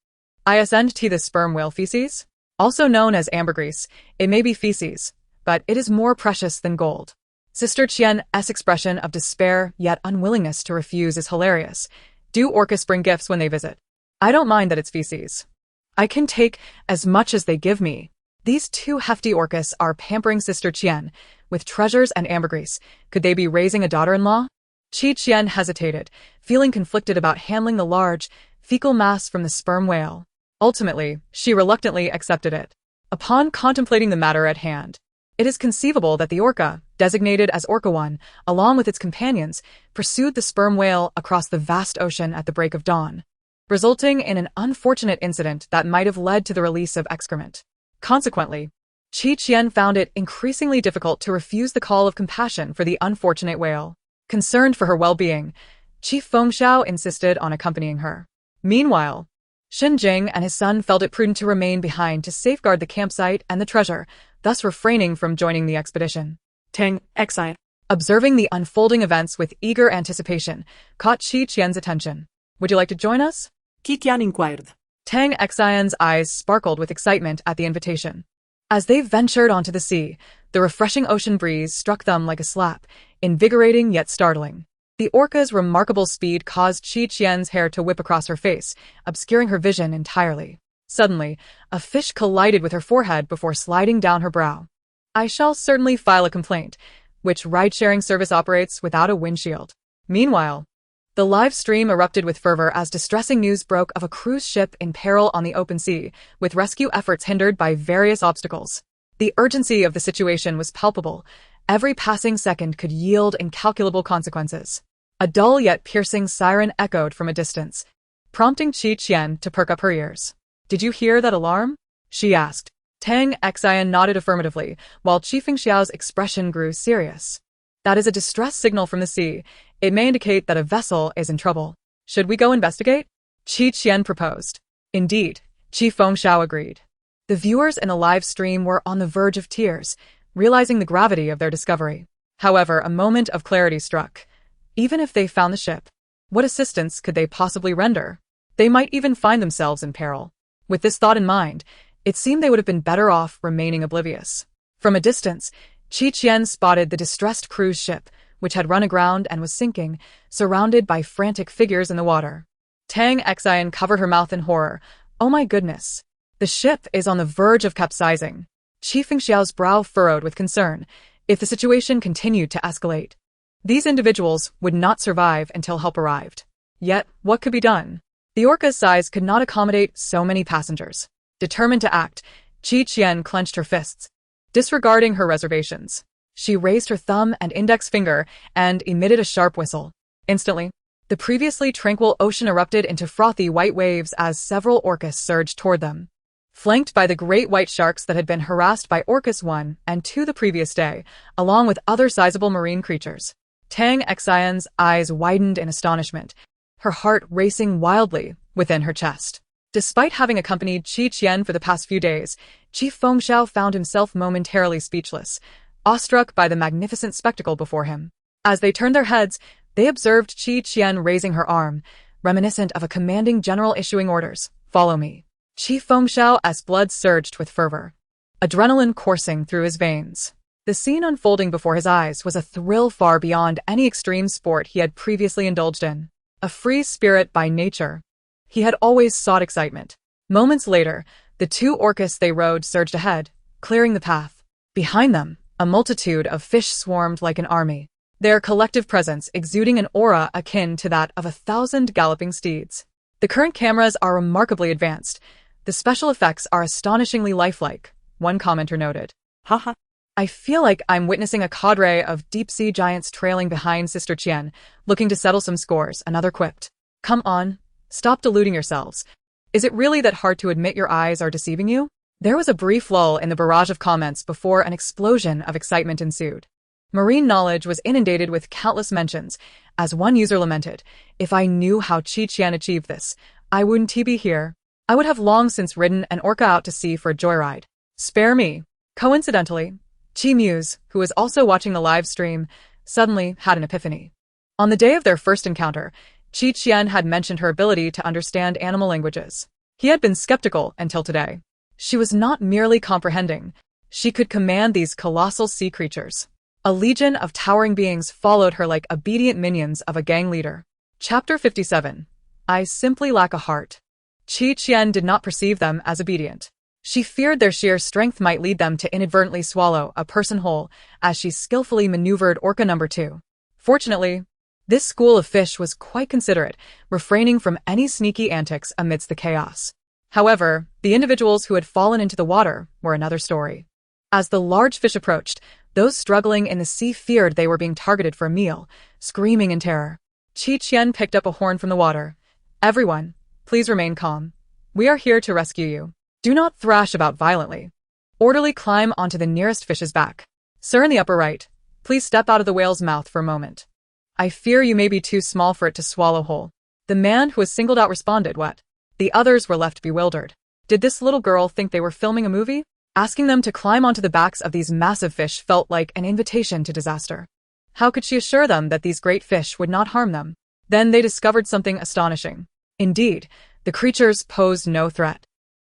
Isn't the sperm whale feces? Also known as ambergris, it may be feces, but it is more precious than gold. Sister Qian's expression of despair yet unwillingness to refuse is hilarious. Do orcas bring gifts when they visit? I don't mind that it's feces. I can take as much as they give me. These two hefty orcas are pampering Sister Qian with treasures and ambergris. Could they be raising a daughter-in-law? Qian hesitated, feeling conflicted about handling the large, fecal mass from the sperm whale. Ultimately, she reluctantly accepted it. Upon contemplating the matter at hand, it is conceivable that the orca, designated as Orca 1, along with its companions, pursued the sperm whale across the vast ocean at the break of dawn, resulting in an unfortunate incident that might have led to the release of excrement. Consequently, Qian found it increasingly difficult to refuse the call of compassion for the unfortunate whale. Concerned for her well-being, Qi Fengxiao insisted on accompanying her. Meanwhile, Shen Jing and his son felt it prudent to remain behind to safeguard the campsite and the treasure, thus refraining from joining the expedition. Tang Xian, observing the unfolding events with eager anticipation, caught Qian's attention. Would you like to join us? Qian inquired. Tang Xian's eyes sparkled with excitement at the invitation. As they ventured onto the sea, the refreshing ocean breeze struck them like a slap, invigorating yet startling. The orca's remarkable speed caused Qian's hair to whip across her face, obscuring her vision entirely. Suddenly, a fish collided with her forehead before sliding down her brow. I shall certainly file a complaint, which ride-sharing service operates without a windshield. Meanwhile, the live stream erupted with fervor as distressing news broke of a cruise ship in peril on the open sea, with rescue efforts hindered by various obstacles. The urgency of the situation was palpable. Every passing second could yield incalculable consequences. A dull yet piercing siren echoed from a distance, prompting Qian to perk up her ears. Did you hear that alarm? She asked. Tang Xian nodded affirmatively, while Qi Fengxiao's expression grew serious. That is a distress signal from the sea. It may indicate that a vessel is in trouble. Should we go investigate? Qian proposed. Indeed, Qi Fengxiao agreed. The viewers in the live stream were on the verge of tears, realizing the gravity of their discovery. However, a moment of clarity struck. Even if they found the ship, what assistance could they possibly render? They might even find themselves in peril. With this thought in mind, it seemed they would have been better off remaining oblivious. From a distance, Qian spotted the distressed cruise ship, which had run aground and was sinking, surrounded by frantic figures in the water. Tang Xian covered her mouth in horror. Oh my goodness! The ship is on the verge of capsizing. Qi Fengxiao's brow furrowed with concern. If the situation continued to escalate, these individuals would not survive until help arrived. Yet, what could be done? The orca's size could not accommodate so many passengers. Determined to act, Qian clenched her fists. Disregarding her reservations, she raised her thumb and index finger and emitted a sharp whistle. Instantly, the previously tranquil ocean erupted into frothy white waves as several orcas surged toward them. Flanked by the great white sharks that had been harassed by Orcus 1 and 2 the previous day, along with other sizable marine creatures, Tang Xian's eyes widened in astonishment, her heart racing wildly within her chest. Despite having accompanied Qian for the past few days, Qi Fengxiao found himself momentarily speechless, awestruck by the magnificent spectacle before him. As they turned their heads, they observed Qian raising her arm, reminiscent of a commanding general issuing orders. Follow me. Qi Fengxiao's blood surged with fervor, adrenaline coursing through his veins. The scene unfolding before his eyes was a thrill far beyond any extreme sport he had previously indulged in. A free spirit by nature, he had always sought excitement. Moments later, the 2 orcas they rode surged ahead, clearing the path. Behind them, a multitude of fish swarmed like an army, their collective presence exuding an aura akin to that of 1,000 galloping steeds. The current cameras are remarkably advanced. The special effects are astonishingly lifelike, one commenter noted. Haha. I feel like I'm witnessing a cadre of deep-sea giants trailing behind Sister Qian, looking to settle some scores, another quipped. Come on, stop deluding yourselves. Is it really that hard to admit your eyes are deceiving you? There was a brief lull in the barrage of comments before an explosion of excitement ensued. Marine knowledge was inundated with countless mentions, as one user lamented, if I knew how Qian achieved this, I wouldn't be here. I would have long since ridden an orca out to sea for a joyride. Spare me. Coincidentally, Qi Muse, who was also watching the live stream, suddenly had an epiphany. On the day of their first encounter, Qian had mentioned her ability to understand animal languages. He had been skeptical until today. She was not merely comprehending, she could command these colossal sea creatures. A legion of towering beings followed her like obedient minions of a gang leader. Chapter 57. I simply lack a heart. Qian did not perceive them as obedient. She feared their sheer strength might lead them to inadvertently swallow a person whole, as she skillfully maneuvered Orca number 2. Fortunately, this school of fish was quite considerate, refraining from any sneaky antics amidst the chaos. However, the individuals who had fallen into the water were another story. As the large fish approached, those struggling in the sea feared they were being targeted for a meal, screaming in terror. Qian picked up a horn from the water. Everyone, please remain calm. We are here to rescue you. Do not thrash about violently. Orderly climb onto the nearest fish's back. Sir in the upper right, please step out of the whale's mouth for a moment. I fear you may be too small for it to swallow whole. The man who was singled out responded, what? The others were left bewildered. Did this little girl think they were filming a movie? Asking them to climb onto the backs of these massive fish felt like an invitation to disaster. How could she assure them that these great fish would not harm them? Then they discovered something astonishing. Indeed, the creatures posed no threat.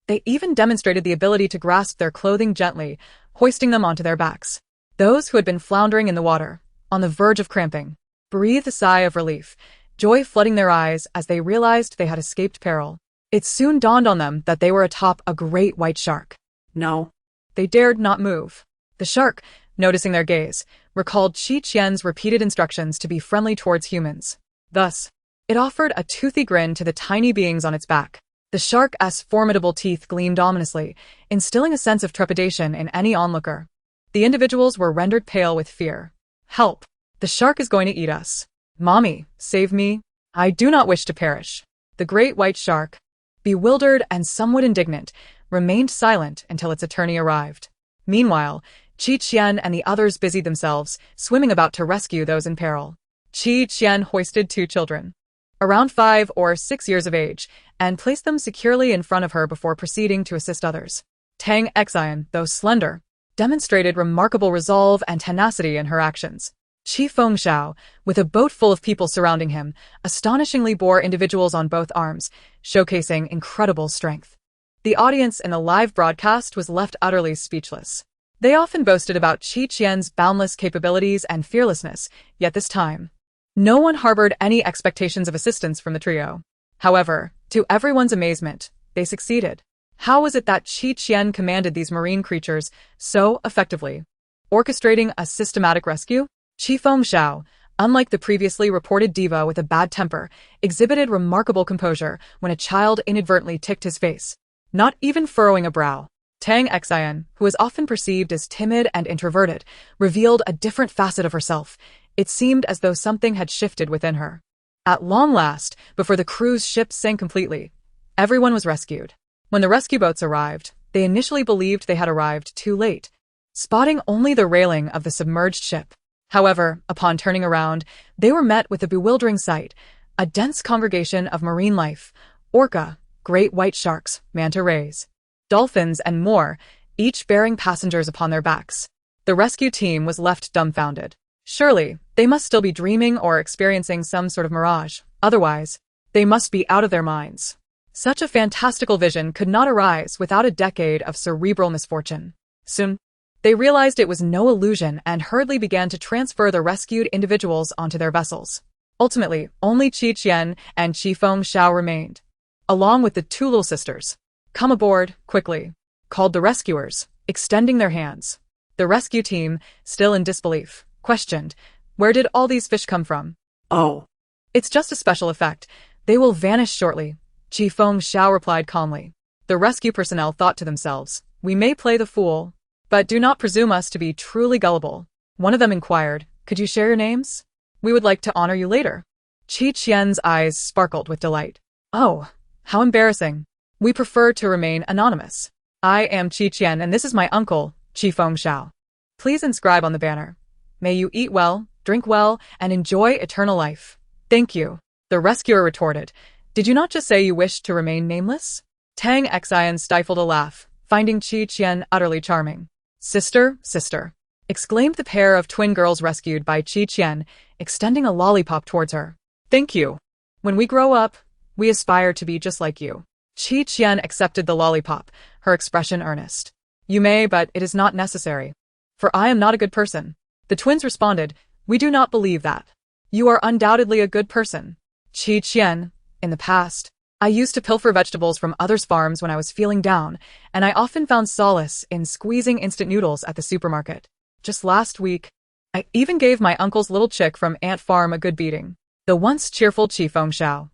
They even demonstrated the ability to grasp their clothing gently, hoisting them onto their backs. Those who had been floundering in the water, on the verge of cramping, breathed a sigh of relief, joy flooding their eyes as they realized they had escaped peril. It soon dawned on them that they were atop a great white shark. No. They dared not move. The shark, noticing their gaze, recalled Qian's repeated instructions to be friendly towards humans. Thus, it offered a toothy grin to the tiny beings on its back. The shark's formidable teeth gleamed ominously, instilling a sense of trepidation in any onlooker. The individuals were rendered pale with fear. Help! The shark is going to eat us. Mommy, save me. I do not wish to perish. The great white shark, bewildered and somewhat indignant, remained silent until its attorney arrived. Meanwhile, Qian and the others busied themselves, swimming about to rescue those in peril. Qian hoisted 2 children, around 5 or 6 years of age, and placed them securely in front of her before proceeding to assist others. Tang Xian, though slender, demonstrated remarkable resolve and tenacity in her actions. Qi Fengxiao, with a boat full of people surrounding him, astonishingly bore individuals on both arms, showcasing incredible strength. The audience in the live broadcast was left utterly speechless. They often boasted about Qi Qian's boundless capabilities and fearlessness, yet this time, no one harbored any expectations of assistance from the trio. However, to everyone's amazement, they succeeded. How was it that Qi Qian commanded these marine creatures so effectively, orchestrating a systematic rescue? Qi Fengxiao, unlike the previously reported diva with a bad temper, exhibited remarkable composure when a child inadvertently ticked his face, not even furrowing a brow. Tang Xian, who is often perceived as timid and introverted, revealed a different facet of herself. It seemed as though something had shifted within her. At long last, before the cruise ship sank completely, everyone was rescued. When the rescue boats arrived, they initially believed they had arrived too late, spotting only the railing of the submerged ship. However, upon turning around, they were met with a bewildering sight: a dense congregation of marine life, orca, great white sharks, manta rays, dolphins, and more, each bearing passengers upon their backs. The rescue team was left dumbfounded. Surely, they must still be dreaming or experiencing some sort of mirage. Otherwise, they must be out of their minds. Such a fantastical vision could not arise without a decade of cerebral misfortune. Soon, they realized it was no illusion and hurriedly began to transfer the rescued individuals onto their vessels. Ultimately, only Qi Qian and Qi Fengxiao remained, along with the two little sisters. "Come aboard, quickly," called the rescuers, extending their hands. The rescue team, still in disbelief, questioned, "Where did all these fish come from?" "Oh, "It's just a special effect. They will vanish shortly," Qi Fengxiao replied calmly. The rescue personnel thought to themselves, "We may play the fool, but do not presume us to be truly gullible." One of them inquired, "Could you share your names? We would like to honor you later." Qi Qian's eyes sparkled with delight. "Oh, how embarrassing. We prefer to remain anonymous. I am Qi Qian and this is my uncle, Qi Fengxiao. Please inscribe on the banner. May you eat well, drink well, and enjoy eternal life." "Thank you," the rescuer retorted. "Did you not just say you wished to remain nameless?" Tang Xian stifled a laugh, finding Qi Qian utterly charming. "Sister, sister," exclaimed the pair of twin girls rescued by Qi Qian, extending a lollipop towards her. "Thank you. When we grow up, we aspire to be just like you." Qi Qian accepted the lollipop, her expression earnest. "You may, but it is not necessary. For I am not a good person." The twins responded, "We do not believe that. You are undoubtedly a good person." Qi Qian, "In the past, I used to pilfer vegetables from others' farms when I was feeling down, and I often found solace in squeezing instant noodles at the supermarket. Just last week, I even gave my uncle's little chick from Ant Farm a good beating." The once cheerful Qi Fengxiao.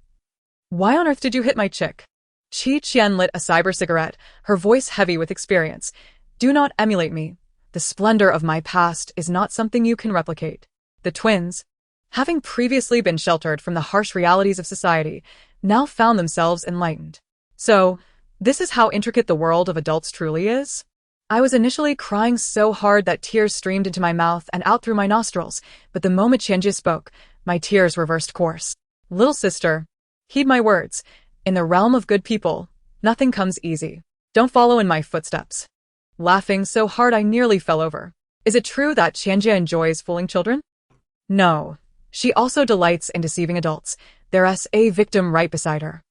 "Why on earth did you hit my chick?" Qi Qian lit a cyber cigarette, her voice heavy with experience. "Do not emulate me. The splendor of my past is not something you can replicate." The twins, having previously been sheltered from the harsh realities of society, now found themselves enlightened. "So, this is how intricate the world of adults truly is?" "I was initially crying so hard that tears streamed into my mouth and out through my nostrils, but the moment Qianjie spoke, my tears reversed course. Little sister, heed my words. In the realm of good people, nothing comes easy. Don't follow in my footsteps." Laughing so hard I nearly fell over. "Is it true that Qianjie enjoys fooling children?" "No. She also delights in deceiving adults. There's a victim right beside her.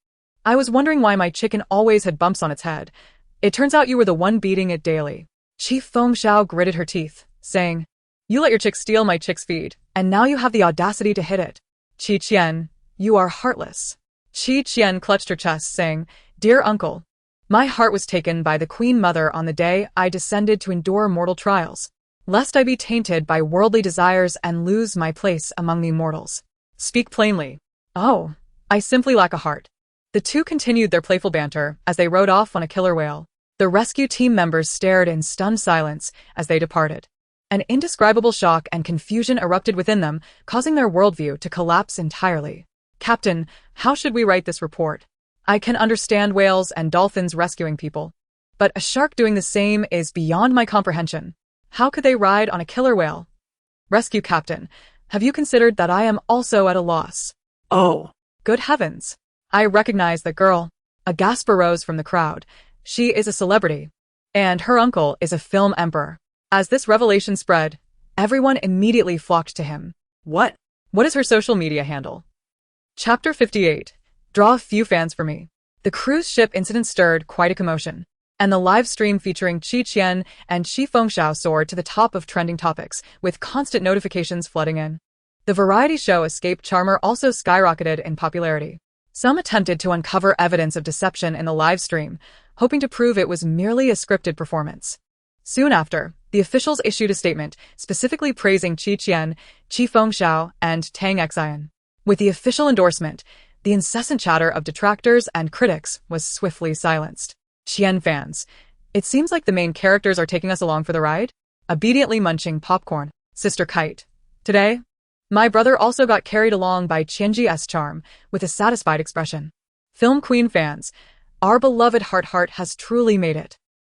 I was wondering why my chicken always had bumps on its head. It turns out you were the one beating it daily." Qi Fengxiao gritted her teeth, saying, "You let your chick steal my chick's feed, and now you have the audacity to hit it. Qi Qian, you are heartless." Qi Qian clutched her chest, saying, "Dear uncle, my heart was taken by the Queen Mother on the day I descended to endure mortal trials, lest I be tainted by worldly desires and lose my place among the immortals. Speak plainly." "Oh, I simply lack a heart." The two continued their playful banter as they rode off on a killer whale. The rescue team members stared in stunned silence as they departed. An indescribable shock and confusion erupted within them, causing their worldview to collapse entirely. "Captain, how should we write this report? I can understand whales and dolphins rescuing people, but a shark doing the same is beyond my comprehension. How could they ride on a killer whale?" "Rescue captain, have you considered that I am also at a loss?" "Oh, "Good heavens. I recognize the girl." A gasp arose from the crowd. "She is a celebrity, and her uncle is a film emperor." As this revelation spread, Everyone immediately flocked to him. What? What is her social media handle? Chapter 58. Draw a few fans for me. The cruise ship incident stirred quite a commotion, and the live stream featuring Qian and Fengxiao soared to the top of trending topics, with constant notifications flooding in. The variety show Escape Charmer also skyrocketed in popularity. Some attempted to uncover evidence of deception in the live stream, hoping to prove it was merely a scripted performance. Soon after, the officials issued a statement specifically praising Qian, Fengxiao, and Tang Xian. With the official endorsement, the incessant chatter of detractors and critics was swiftly silenced. Qian fans, it seems like the main characters are taking us along for the ride? Obediently munching popcorn. Sister Kite. Today, my brother also got carried along by Qianji's charm, with a satisfied expression. Film Queen fans, our beloved Heart has truly made it.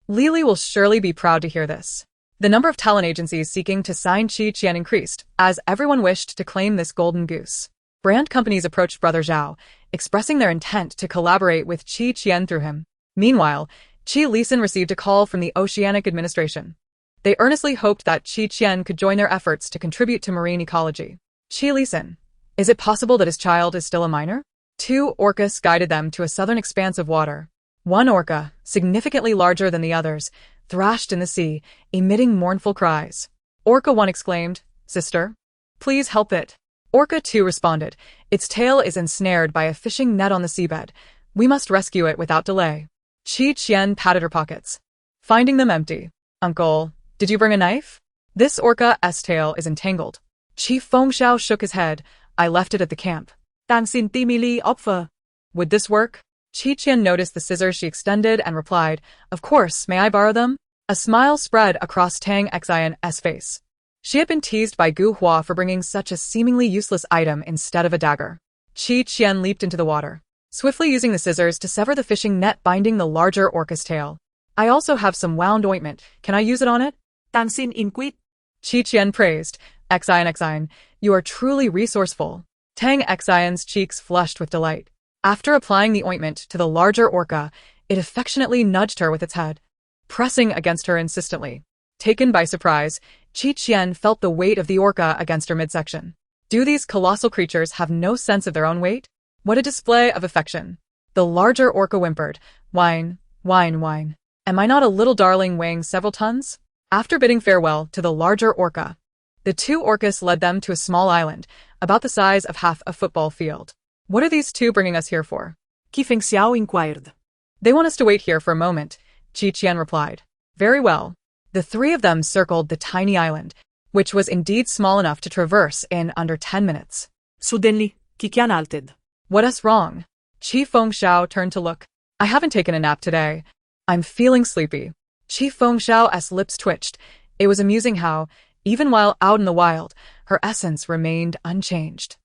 Lily will surely be proud to hear this. The number of talent agencies seeking to sign Qian increased, as everyone wished to claim this golden goose. Brand companies approached Brother Zhao, expressing their intent to collaborate with Qian through him. Meanwhile, Qi Lisan received a call from the Oceanic Administration. They earnestly hoped that Qian could join their efforts to contribute to marine ecology. Qi Lisan, is it possible that his child is still a minor? 2 orcas guided them to a southern expanse of water. One orca, significantly larger than the others, thrashed in the sea, emitting mournful cries. Orca 1 exclaimed, "Sister, please help it." Orca 2 responded, "Its tail is ensnared by a fishing net on the seabed. We must rescue it without delay." Qian patted her pockets, finding them empty. "Uncle, did you bring a knife? This orca's tail is entangled." Fengxiao shook his head. "I left it at the camp." Tan xin timili opfer. Would this work? Qian noticed the scissors she extended and replied, "Of course, may I borrow them?" A smile spread across Tang Xian's face. She had been teased by Gu Hua for bringing such a seemingly useless item instead of a dagger. Qian leaped into the water, swiftly using the scissors to sever the fishing net binding the larger orca's tail. "I also have some wound ointment. Can I use it on it?" Tan xin inquit. Qian praised, Xian, you are truly resourceful." Tang Xian's cheeks flushed with delight. After applying the ointment to the larger orca, it affectionately nudged her with its head, pressing against her insistently. Taken by surprise, Qian felt the weight of the orca against her midsection. Do these colossal creatures have no sense of their own weight? What a display of affection. The larger orca whimpered, "Whine, whine, whine. Am I not a little darling weighing several tons?" After bidding farewell to the larger orca, the 2 orcas led them to a small island, about the size of half a football field. "What are these 2 bringing us here for?" Fengxiao inquired. "They want us to wait here for a moment," Qian replied. "Very well." The 3 of them circled the tiny island, which was indeed small enough to traverse in under 10 minutes. Suddenly, Qian halted. "What's wrong?" Fengxiao turned to look. "I haven't taken a nap today. I'm feeling sleepy." Fengxiao's lips twitched. It was amusing how, even while out in the wild, her essence remained unchanged.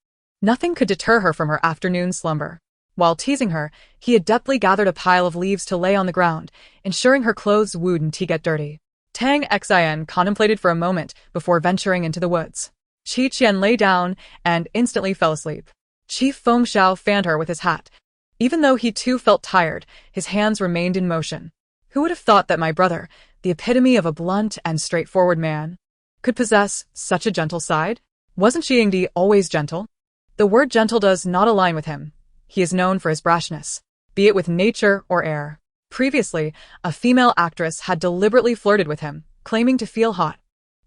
Nothing could deter her from her afternoon slumber. While teasing her, he adeptly gathered a pile of leaves to lay on the ground, ensuring her clothes wouldn't get dirty. Tang Xian contemplated for a moment before venturing into the woods. Qian lay down and instantly fell asleep. Fengxiao fanned her with his hat. Even though he too felt tired, his hands remained in motion. Who would have thought that my brother, the epitome of a blunt and straightforward man, could possess such a gentle side? Wasn't Qian always gentle? The word gentle does not align with him. He is known for his brashness, be it with nature or air. Previously, a female actress had deliberately flirted with him, claiming to feel hot,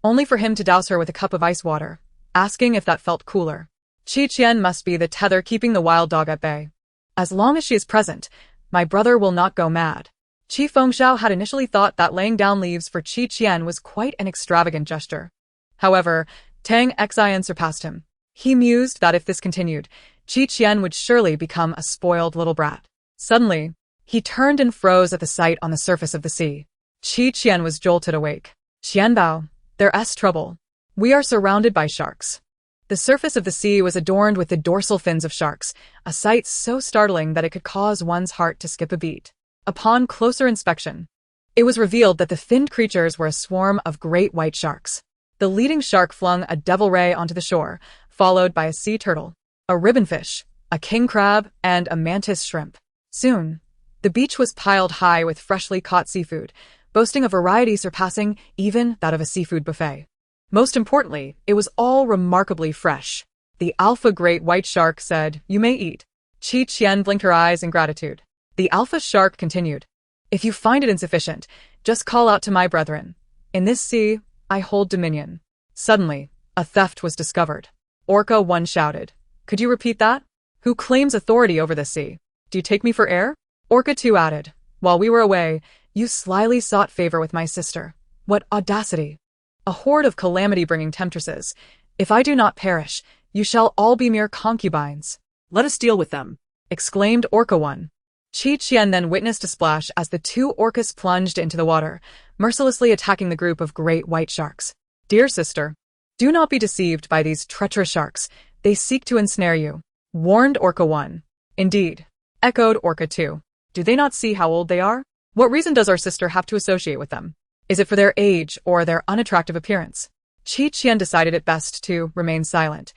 only for him to douse her with a cup of ice water, asking if that felt cooler. Qian must be the tether keeping the wild dog at bay. As long as she is present, my brother will not go mad. Fengxiao had initially thought that laying down leaves for Qian was quite an extravagant gesture. However, Tang Xian surpassed him. He mused that if this continued, Qian would surely become a spoiled little brat. Suddenly, he turned and froze at the sight on the surface of the sea. Qian was jolted awake. "Qianbao, there's trouble. We are surrounded by sharks." The surface of the sea was adorned with the dorsal fins of sharks, a sight so startling that it could cause one's heart to skip a beat. Upon closer inspection, it was revealed that the finned creatures were a swarm of great white sharks. The leading shark flung a devil ray onto the shore, followed by a sea turtle, a ribbonfish, a king crab, and a mantis shrimp. Soon, the beach was piled high with freshly caught seafood, boasting a variety surpassing even that of a seafood buffet. Most importantly, it was all remarkably fresh. The alpha great white shark said, "You may eat." Qian blinked her eyes in gratitude. The alpha shark continued, "If you find it insufficient, just call out to my brethren. In this sea, I hold dominion." Suddenly, a theft was discovered. Orca 1 shouted, "Could you repeat that? Who claims authority over the sea? Do you take me for air?" Orca 2 added, "While we were away, you slyly sought favor with my sister. What audacity! A horde of calamity-bringing temptresses. If I do not perish, you shall all be mere concubines." Let us deal with them, exclaimed Orca 1. Qian then witnessed a splash as the 2 orcas plunged into the water, mercilessly attacking the group of great white sharks. "Dear sister, do not be deceived by these treacherous sharks. They seek to ensnare you," warned Orca 1. "Indeed," echoed Orca 2. "Do they not see how old they are? What reason does our sister have to associate with them? Is it for their age or their unattractive appearance?" Qian decided it best to remain silent,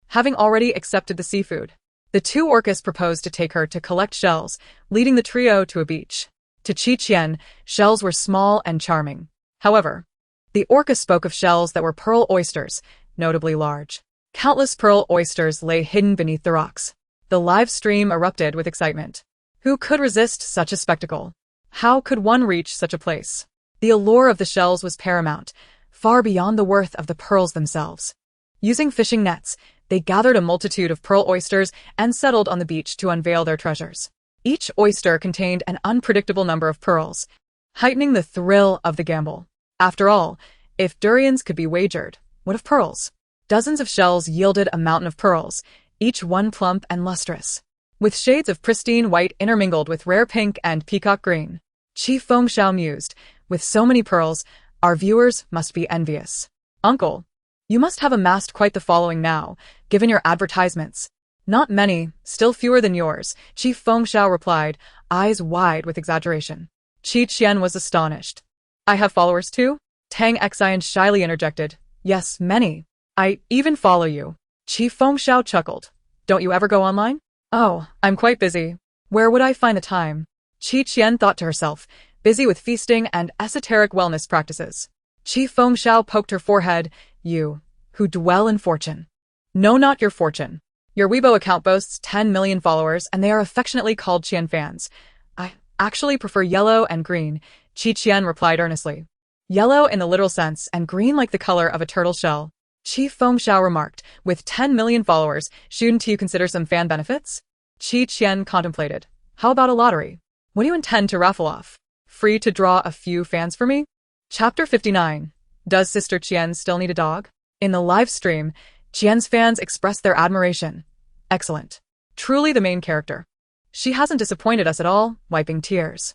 having already accepted the seafood. The 2 orcas proposed to take her to collect shells, leading the trio to a beach. To Qian, shells were small and charming. However, the orca spoke of shells that were pearl oysters, notably large. Countless pearl oysters lay hidden beneath the rocks. The live stream erupted with excitement. Who could resist such a spectacle? How could one reach such a place? The allure of the shells was paramount, far beyond the worth of the pearls themselves. Using fishing nets, they gathered a multitude of pearl oysters and settled on the beach to unveil their treasures. Each oyster contained an unpredictable number of pearls, heightening the thrill of the gamble. After all, if durians could be wagered, what of pearls? Dozens of shells yielded a mountain of pearls, each one plump and lustrous, with shades of pristine white intermingled with rare pink and peacock green. Fengxiao mused, "With so many pearls, our viewers must be envious. Uncle, you must have amassed quite the following now, given your advertisements." "Not many, still fewer than yours," Fengxiao replied, eyes wide with exaggeration. Qian was astonished. "I have followers too?" Tang Xian shyly interjected, "Yes, many. I even follow you." Fengxiao chuckled. "Don't you ever go online?" "Oh, I'm quite busy. Where would I find the time?" Qian thought to herself, busy with feasting and esoteric wellness practices. Fengxiao poked her forehead. "You, who dwell in fortune." "No, not your fortune. Your Weibo account boasts 10 million followers, and they are affectionately called Qian fans." "I actually prefer yellow and green," Qian replied earnestly. "Yellow in the literal sense, and green like the color of a turtle shell." Fengxiao remarked, "With 10 million followers, shouldn't you consider some fan benefits?" Qian contemplated. "How about a lottery? What do you intend to raffle off? Free to draw a few fans for me?" Chapter 59. Does Sister Qian still need a dog? In the live stream, Qian's fans expressed their admiration. "Excellent. Truly the main character. She hasn't disappointed us at all," wiping tears.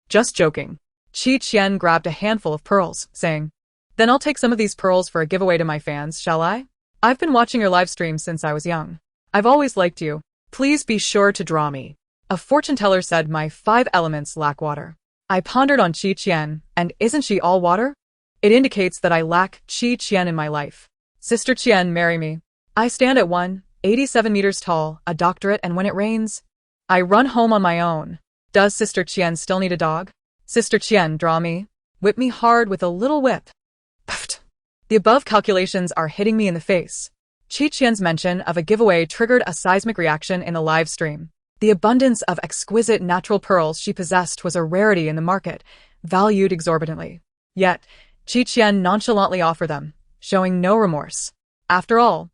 "Just joking." Qian grabbed a handful of pearls, saying, "Then I'll take some of these pearls for a giveaway to my fans, shall I? I've been watching your live stream since I was young. I've always liked you. Please be sure to draw me." A fortune teller said my 5 elements lack water. I pondered on Qian, and isn't she all water? It indicates that I lack Qian in my life. "Sister Qian, marry me. I stand at 187 meters tall, a doctorate, and when it rains, I run home on my own." Does Sister Qian still need a dog? "Sister Qian, draw me. Whip me hard with a little whip." Pfft. The above calculations are hitting me in the face. Qian's mention of a giveaway triggered a seismic reaction in the live stream. The abundance of exquisite natural pearls she possessed was a rarity in the market, valued exorbitantly. Yet, Qian nonchalantly offered them, showing no remorse. After all,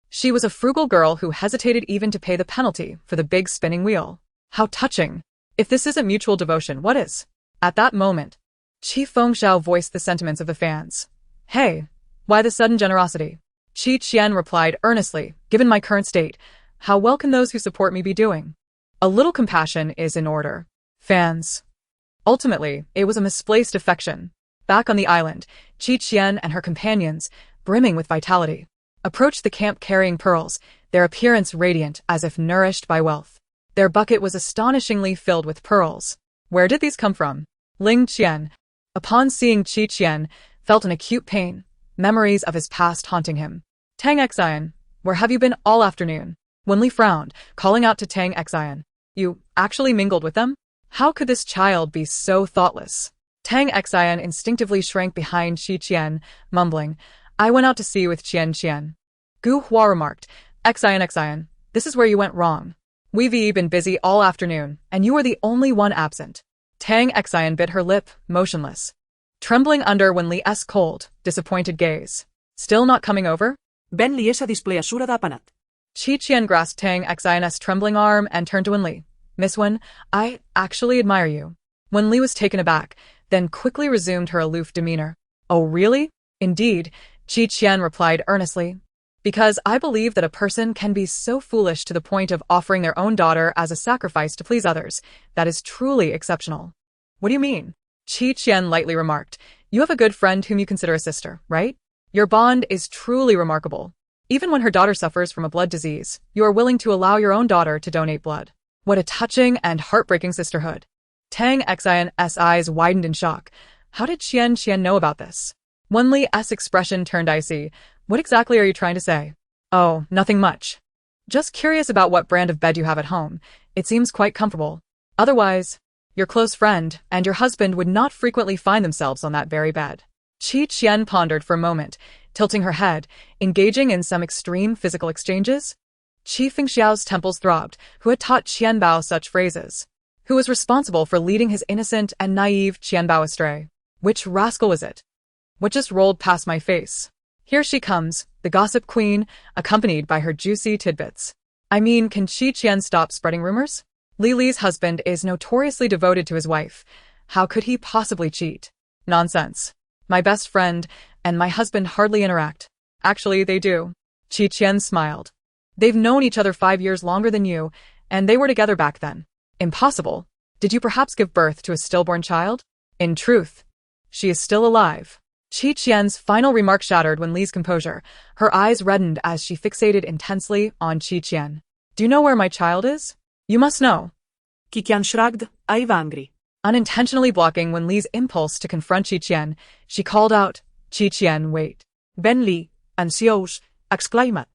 she was a frugal girl who hesitated even to pay the penalty for the big spinning wheel. How touching! If this isn't mutual devotion, what is? At that moment, Fengxiao voiced the sentiments of the fans. "Hey, why the sudden generosity?" Qian replied earnestly, "Given my current state, how well can those who support me be doing? A little compassion is in order." Fans. Ultimately, it was a misplaced affection. Back on the island, Qian and her companions, brimming with vitality, approached the camp carrying pearls, their appearance radiant as if nourished by wealth. Their bucket was astonishingly filled with pearls. Where did these come from? Ling Qian, upon seeing Qian, felt an acute pain, memories of his past haunting him. "Tang Xian, where have you been all afternoon?" Wenli frowned, calling out to Tang Xian. "You actually mingled with them? How could this child be so thoughtless?" Tang Xian instinctively shrank behind Qian, mumbling, I went out to sea with Qian. Gu Hua remarked, Xian, this is where you went wrong. We've been busy all afternoon, and you were the only one absent. Tang Xian bit her lip, motionless, trembling under Wen Li's cold, disappointed gaze. Still not coming over? Ben Li sa display asura da panat. Qian grasped Tang Xian's trembling arm and turned to Wen Li. Miss Wen, I actually admire you. Wen Li was taken aback, then quickly resumed her aloof demeanor. Oh really? Indeed, Qian replied earnestly. Because I believe that a person can be so foolish to the point of offering their own daughter as a sacrifice to please others. That is truly exceptional. What do you mean? Qian lightly remarked. You have a good friend whom you consider a sister, right? Your bond is truly remarkable. Even when her daughter suffers from a blood disease, you are willing to allow your own daughter to donate blood. What a touching and heartbreaking sisterhood. Tang Xian's eyes widened in shock. How did Qian know about this? Wen Li's expression turned icy. What exactly are you trying to say? Oh, nothing much. Just curious about what brand of bed you have at home. It seems quite comfortable. Otherwise, your close friend and your husband would not frequently find themselves on that very bed. Qian pondered for a moment, tilting her head, engaging in some extreme physical exchanges. Qi Fengxiao's temples throbbed, who had taught Qianbao such phrases. Who was responsible for leading his innocent and naive Qianbao astray? Which rascal was it? What just rolled past my face? Here she comes, the gossip queen, accompanied by her juicy tidbits. I mean, can Qian stop spreading rumors? Li's husband is notoriously devoted to his wife. How could he possibly cheat? Nonsense. My best friend and my husband hardly interact. Actually, they do. Qian smiled. They've known each other 5 years longer than you, and they were together back then. Impossible. Did you perhaps give birth to a stillborn child? In truth, she is still alive. Qian's final remark shattered Wen Li's composure. Her eyes reddened as she fixated intensely on Qian. Do you know where my child is? You must know. Qian shrugged, I'm angry. Unintentionally blocking Wen Li's impulse to confront Qian, she called out, Qian, wait. Ben Li, ansios, exclaimed.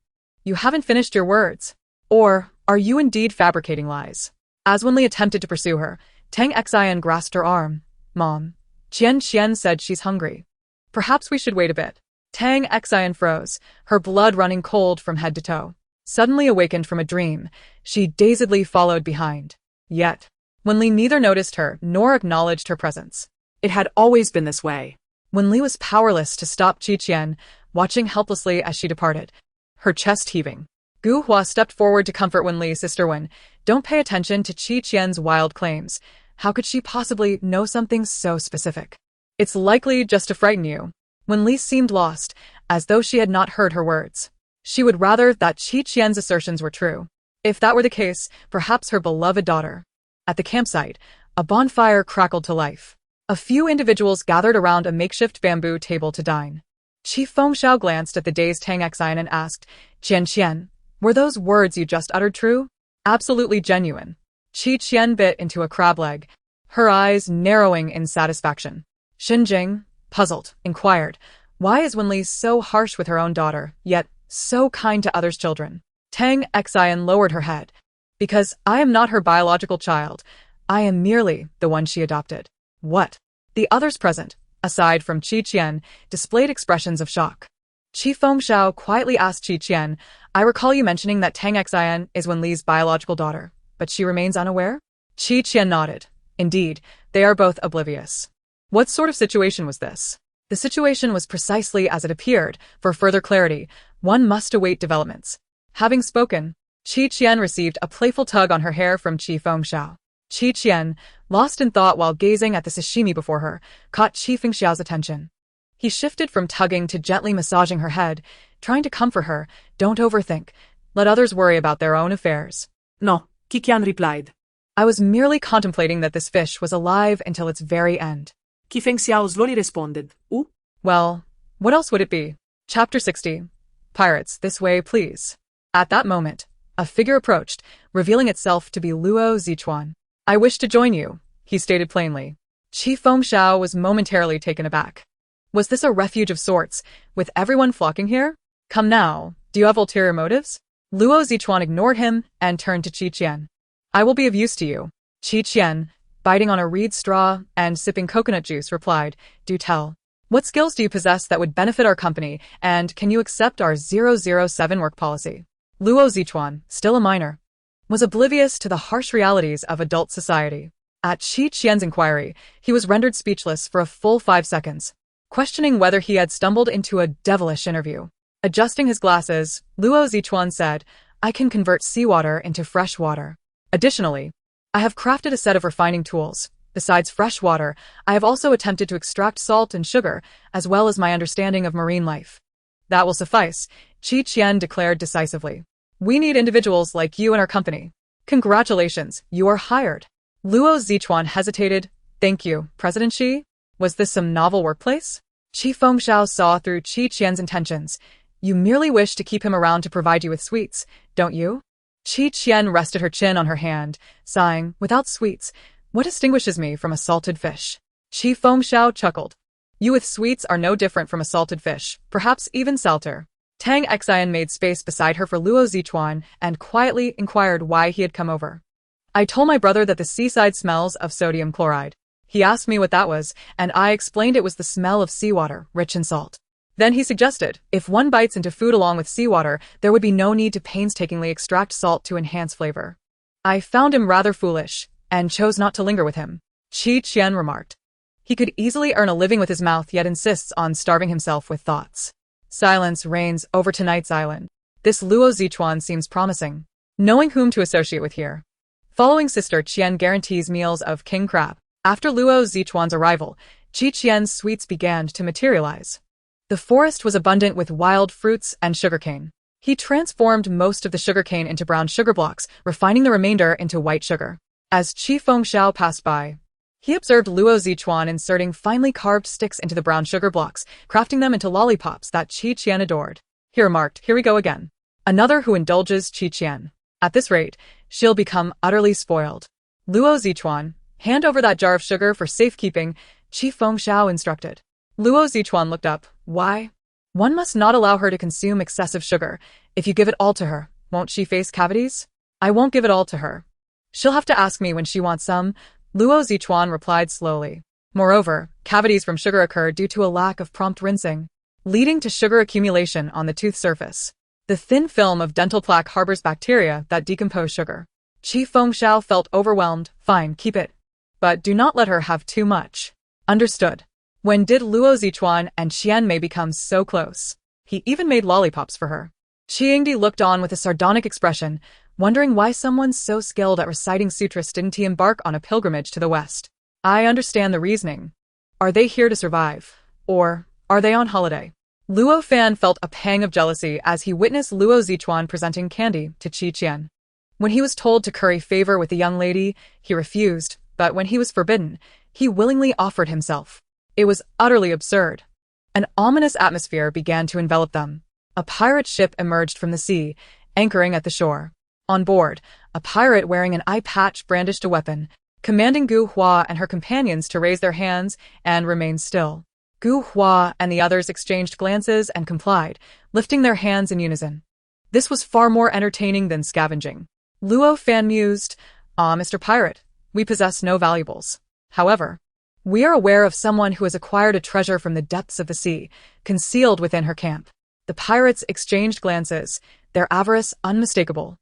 You haven't finished your words. Or, are you indeed fabricating lies? As Wen Li attempted to pursue her, Tang Xian grasped her arm. Mom. Qian said she's hungry. Perhaps we should wait a bit. Tang Xian froze, her blood running cold from head to toe. Suddenly awakened from a dream, she dazedly followed behind. Yet, Wen Li neither noticed her nor acknowledged her presence. It had always been this way. Wen Li was powerless to stop Qian, watching helplessly as she departed, her chest heaving. Gu Hua stepped forward to comfort Wen Li. Sister Wen, don't pay attention to Qian's wild claims. How could she possibly know something so specific? It's likely just to frighten you. Wen Li seemed lost, as though she had not heard her words. She would rather that Qian's assertions were true. If that were the case, perhaps her beloved daughter. At the campsite, a bonfire crackled to life. A few individuals gathered around a makeshift bamboo table to dine. Qi Fengxiao glanced at the dazed Tang Xian and asked, Qian, were those words you just uttered true? Absolutely genuine. Qian bit into a crab leg, her eyes narrowing in satisfaction. Xinjing, puzzled, inquired, why is Wen Li so harsh with her own daughter, yet so kind to others' children? Tang Xian lowered her head. Because I am not her biological child. I am merely the one she adopted. What? The others present, aside from Qian, displayed expressions of shock. Qi Fengxiao quietly asked Qian, I recall you mentioning that Tang Xian is Wen Li's biological daughter, but she remains unaware? Qian nodded. Indeed, they are both oblivious. What sort of situation was this? The situation was precisely as it appeared. For further clarity, one must await developments. Having spoken, Qian received a playful tug on her hair from Qi Fengxiao. Qian, lost in thought while gazing at the sashimi before her, caught Qi Fengxiao's attention. He shifted from tugging to gently massaging her head, trying to comfort her. Don't overthink. Let others worry about their own affairs. No, Qian replied. I was merely contemplating that this fish was alive until its very end. Qi Fengxiao slowly responded, Well, what else would it be? Chapter 60. Pirates, this way, please. At that moment, a figure approached, revealing itself to be Luo Zichuan. I wish to join you, he stated plainly. Qi Fengxiao was momentarily taken aback. Was this a refuge of sorts, with everyone flocking here? Come now, do you have ulterior motives? Luo Zichuan ignored him and turned to Qian. I will be of use to you. Qian, biting on a reed straw and sipping coconut juice, replied, Do tell. What skills do you possess that would benefit our company, and can you accept our 007 work policy? Luo Zichuan, still a minor, was oblivious to the harsh realities of adult society. At Qi Qian's inquiry, he was rendered speechless for a full 5 seconds, questioning whether he had stumbled into a devilish interview. Adjusting his glasses, Luo Zichuan said, "I can convert seawater into fresh water. Additionally, I have crafted a set of refining tools. Besides fresh water, I have also attempted to extract salt and sugar, as well as my understanding of marine life." "That will suffice," Qi Qian declared decisively. "We need individuals like you in our company. Congratulations, you are hired." Luo Zichuan hesitated. "Thank you, President Qi. Was this some novel workplace?" Qi Fengxiao saw through Qi Qian's intentions. "You merely wish to keep him around to provide you with sweets, don't you?" Qi Qian rested her chin on her hand, sighing, "Without sweets, what distinguishes me from a salted fish?" Qi Fengxiao chuckled. "You with sweets are no different from a salted fish, perhaps even salter." Tang Xian made space beside her for Luo Zichuan and quietly inquired why he had come over. "I told my brother that the seaside smells of sodium chloride. He asked me what that was, and I explained it was the smell of seawater, rich in salt. Then he suggested, if one bites into food along with seawater, there would be no need to painstakingly extract salt to enhance flavor. I found him rather foolish, and chose not to linger with him," Qi Qian remarked. "He could easily earn a living with his mouth, yet insists on starving himself with thoughts." Silence reigns over tonight's island. This Luo Zichuan seems promising. Knowing whom to associate with here. Following Sister Qian guarantees meals of king crab. After Luo Zichuan's arrival, Qi Qian's sweets began to materialize. The forest was abundant with wild fruits and sugarcane. He transformed most of the sugarcane into brown sugar blocks, refining the remainder into white sugar. As Qi Fengxiao passed by, he observed Luo Zichuan inserting finely carved sticks into the brown sugar blocks, crafting them into lollipops that Qi Qian adored. He remarked, "Here we go again. Another who indulges Qi Qian. At this rate, she'll become utterly spoiled." "Luo Zichuan, hand over that jar of sugar for safekeeping," Qi Fengxiao instructed. Luo Zichuan looked up. "Why?" "One must not allow her to consume excessive sugar. If you give it all to her, won't she face cavities?" "I won't give it all to her. She'll have to ask me when she wants some," Luo Zichuan replied slowly. Moreover, cavities from sugar occur due to a lack of prompt rinsing, leading to sugar accumulation on the tooth surface. The thin film of dental plaque harbors bacteria that decompose sugar. Qi Fengxiao felt overwhelmed. "Fine, keep it. But do not let her have too much." "Understood." When did Luo Zichuan and Qian Mei become so close? He even made lollipops for her. Qiangdi looked on with a sardonic expression, wondering why someone so skilled at reciting sutras didn't he embark on a pilgrimage to the West. "I understand the reasoning. Are they here to survive? Or are they on holiday?" Luo Fan felt a pang of jealousy as he witnessed Luo Zichuan presenting candy to Qi Qian. When he was told to curry favor with the young lady, he refused, but when he was forbidden, he willingly offered himself. It was utterly absurd. An ominous atmosphere began to envelop them. A pirate ship emerged from the sea, anchoring at the shore. On board, a pirate wearing an eye patch brandished a weapon, commanding Gu Hua and her companions to raise their hands and remain still. Gu Hua and the others exchanged glances and complied, lifting their hands in unison. This was far more entertaining than scavenging. Luo Fan mused, "Ah, Mr. Pirate, we possess no valuables. However, we are aware of someone who has acquired a treasure from the depths of the sea, concealed within her camp." The pirates exchanged glances, their avarice unmistakable.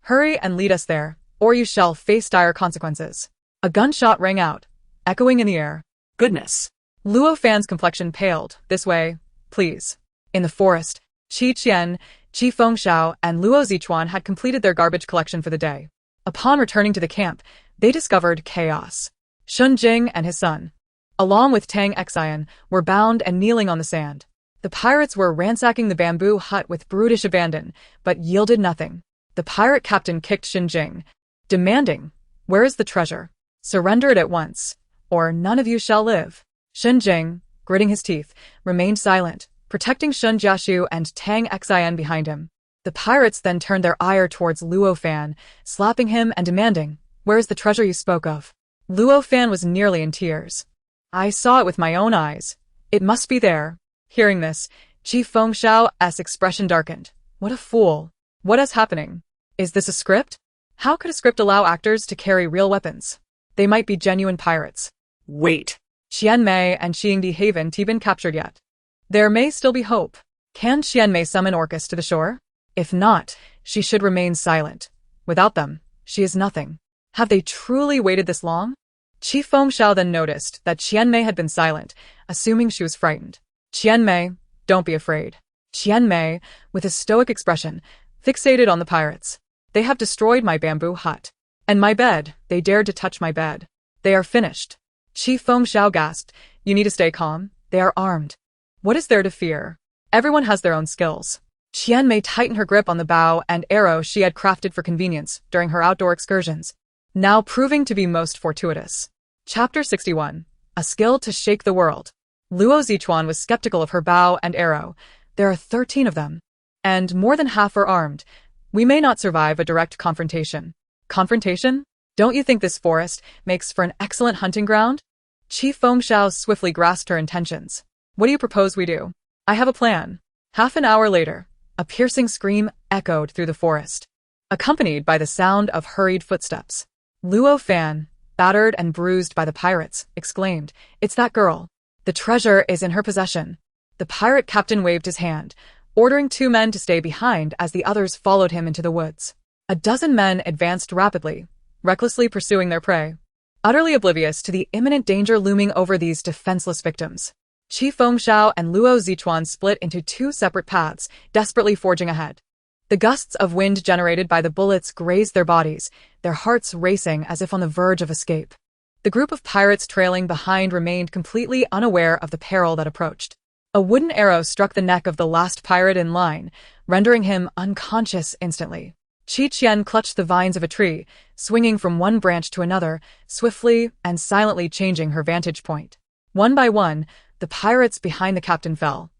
"Hurry and lead us there, or you shall face dire consequences." A gunshot rang out, echoing in the air. Goodness. Luo Fan's complexion paled. "This way, please." In the forest, Qi Qian, Qi Fengxiao, and Luo Zichuan had completed their garbage collection for the day. Upon returning to the camp, they discovered chaos. Shun Jing and his son, along with Tang Xian, were bound and kneeling on the sand. The pirates were ransacking the bamboo hut with brutish abandon, but yielded nothing. The pirate captain kicked Shun Jing, demanding, "Where is the treasure? Surrender it at once, or none of you shall live." Shun Jing, gritting his teeth, remained silent, protecting Shun Jiashu and Tang Xian behind him. The pirates then turned their ire towards Luo Fan, slapping him and demanding, "Where is the treasure you spoke of?" Luo Fan was nearly in tears. "I saw it with my own eyes. It must be there." Hearing this, Qi Fengxiao's expression darkened. "What a fool. What is happening? Is this a script? How could a script allow actors to carry real weapons? They might be genuine pirates." Wait. Qian Mei and Qiangdi haven't been captured yet. There may still be hope. Can Qian Mei summon Orcus to the shore? If not, she should remain silent. Without them, she is nothing. Have they truly waited this long? Qi Fengxiao then noticed that Qian Mei had been silent, assuming she was frightened. Qian Mei, don't be afraid. Qian Mei, with a stoic expression, fixated on the pirates. They have destroyed my bamboo hut. And my bed, they dared to touch my bed. They are finished. Qi Fengxiao gasped, you need to stay calm, they are armed. What is there to fear? Everyone has their own skills. Qian Mei tightened her grip on the bow and arrow she had crafted for convenience during her outdoor excursions, now proving to be most fortuitous. Chapter 61. A Skill to Shake the World. Luo Zichuan was skeptical of her bow and arrow. There are 13 of them. And more than half are armed. We may not survive a direct confrontation. Confrontation? Don't you think this forest makes for an excellent hunting ground? Qi Fengxiao swiftly grasped her intentions. What do you propose we do? I have a plan. Half an hour later, a piercing scream echoed through the forest, accompanied by the sound of hurried footsteps. Luo Fan, battered and bruised by the pirates, exclaimed, it's that girl. The treasure is in her possession. The pirate captain waved his hand, ordering 2 men to stay behind as the others followed him into the woods. A dozen men advanced rapidly, recklessly pursuing their prey, utterly oblivious to the imminent danger looming over these defenseless victims. Qi Fengxiao and Luo Zichuan split into 2 separate paths, desperately forging ahead. The gusts of wind generated by the bullets grazed their bodies, their hearts racing as if on the verge of escape. The group of pirates trailing behind remained completely unaware of the peril that approached. A wooden arrow struck the neck of the last pirate in line, rendering him unconscious instantly. Qi Qian clutched the vines of a tree, swinging from one branch to another, swiftly and silently changing her vantage point. One by one, the pirates behind the captain fell.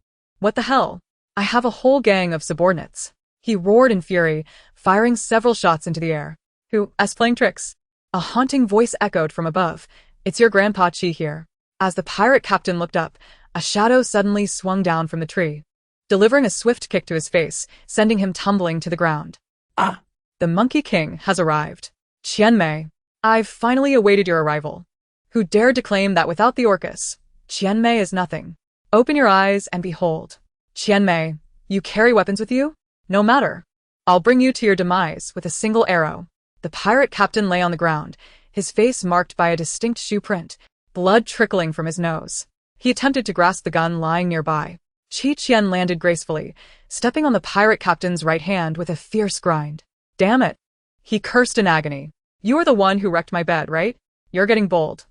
What the hell? I have a whole gang of subordinates. He roared in fury, firing several shots into the air. Who is playing tricks? A haunting voice echoed from above. It's your grandpa Qi here. As the pirate captain looked up, a shadow suddenly swung down from the tree, delivering a swift kick to his face, sending him tumbling to the ground. Ah! The Monkey King has arrived. Qian Mei, I've finally awaited your arrival. Who dared to claim that without the Orcus, Qian Mei is nothing? Open your eyes and behold. Qian Mei, you carry weapons with you? No matter. I'll bring you to your demise with a single arrow. The pirate captain lay on the ground, his face marked by a distinct shoe print, blood trickling from his nose. He attempted to grasp the gun lying nearby. Qi Qian landed gracefully, stepping on the pirate captain's right hand with a fierce grind. Damn it! He cursed in agony. You are the one who wrecked my bed, right? You're getting bold.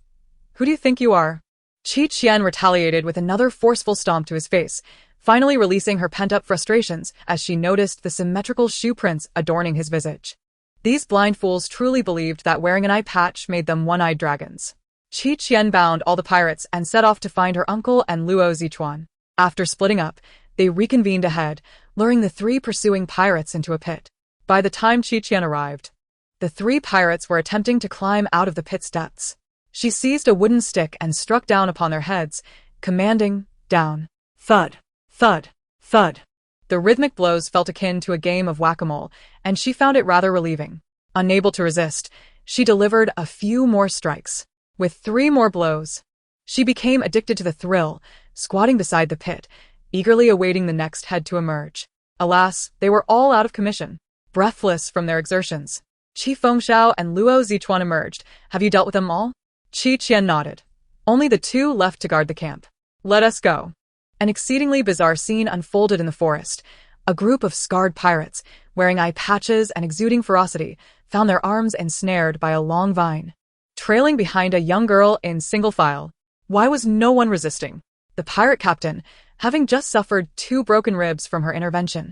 Who do you think you are? Qi Qian retaliated with another forceful stomp to his face, finally releasing her pent-up frustrations as she noticed the symmetrical shoe prints adorning his visage. These blind fools truly believed that wearing an eye patch made them one-eyed dragons. Qi Qian bound all the pirates and set off to find her uncle and Luo Zichuan. After splitting up, they reconvened ahead, luring the 3 pursuing pirates into a pit. By the time Qi Qian arrived, the 3 pirates were attempting to climb out of the pit's depths. She seized a wooden stick and struck down upon their heads, commanding, down. Thud, thud, thud. The rhythmic blows felt akin to a game of whack-a-mole, and she found it rather relieving. Unable to resist, she delivered a few more strikes. With 3 more blows, she became addicted to the thrill, squatting beside the pit, eagerly awaiting the next head to emerge. Alas, they were all out of commission, breathless from their exertions. Qi Fengxiao and Luo Zichuan emerged. Have you dealt with them all? Qi Qian nodded. Only the 2 left to guard the camp. Let us go. An exceedingly bizarre scene unfolded in the forest. A group of scarred pirates, wearing eye patches and exuding ferocity, found their arms ensnared by a long vine, trailing behind a young girl in single file. Why was no one resisting? The pirate captain, having just suffered 2 broken ribs from her intervention,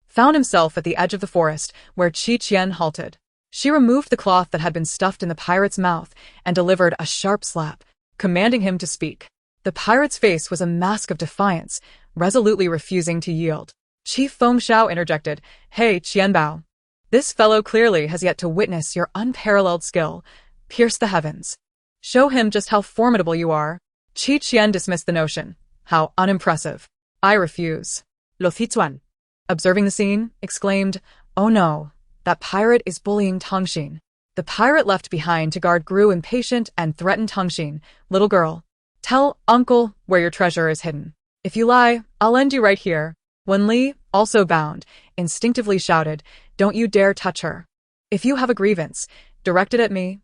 found himself at the edge of the forest where Qi Qian halted. She removed the cloth that had been stuffed in the pirate's mouth and delivered a sharp slap, commanding him to speak. The pirate's face was a mask of defiance, resolutely refusing to yield. Qi Fengxiao interjected, Hey, Qianbao. This fellow clearly has yet to witness your unparalleled skill. Pierce the heavens. Show him just how formidable you are. Qi Qian dismissed the notion. How unimpressive. I refuse. Lo Zichuan, observing the scene, exclaimed, Oh no, that pirate is bullying Tongxin. The pirate left behind to guard grew impatient and threatened Tongxin. Little girl, Tell uncle where your treasure is hidden. If you lie, I'll end you right here. Wen Li, also bound, instinctively shouted, don't you dare touch her. If you have a grievance, direct it at me.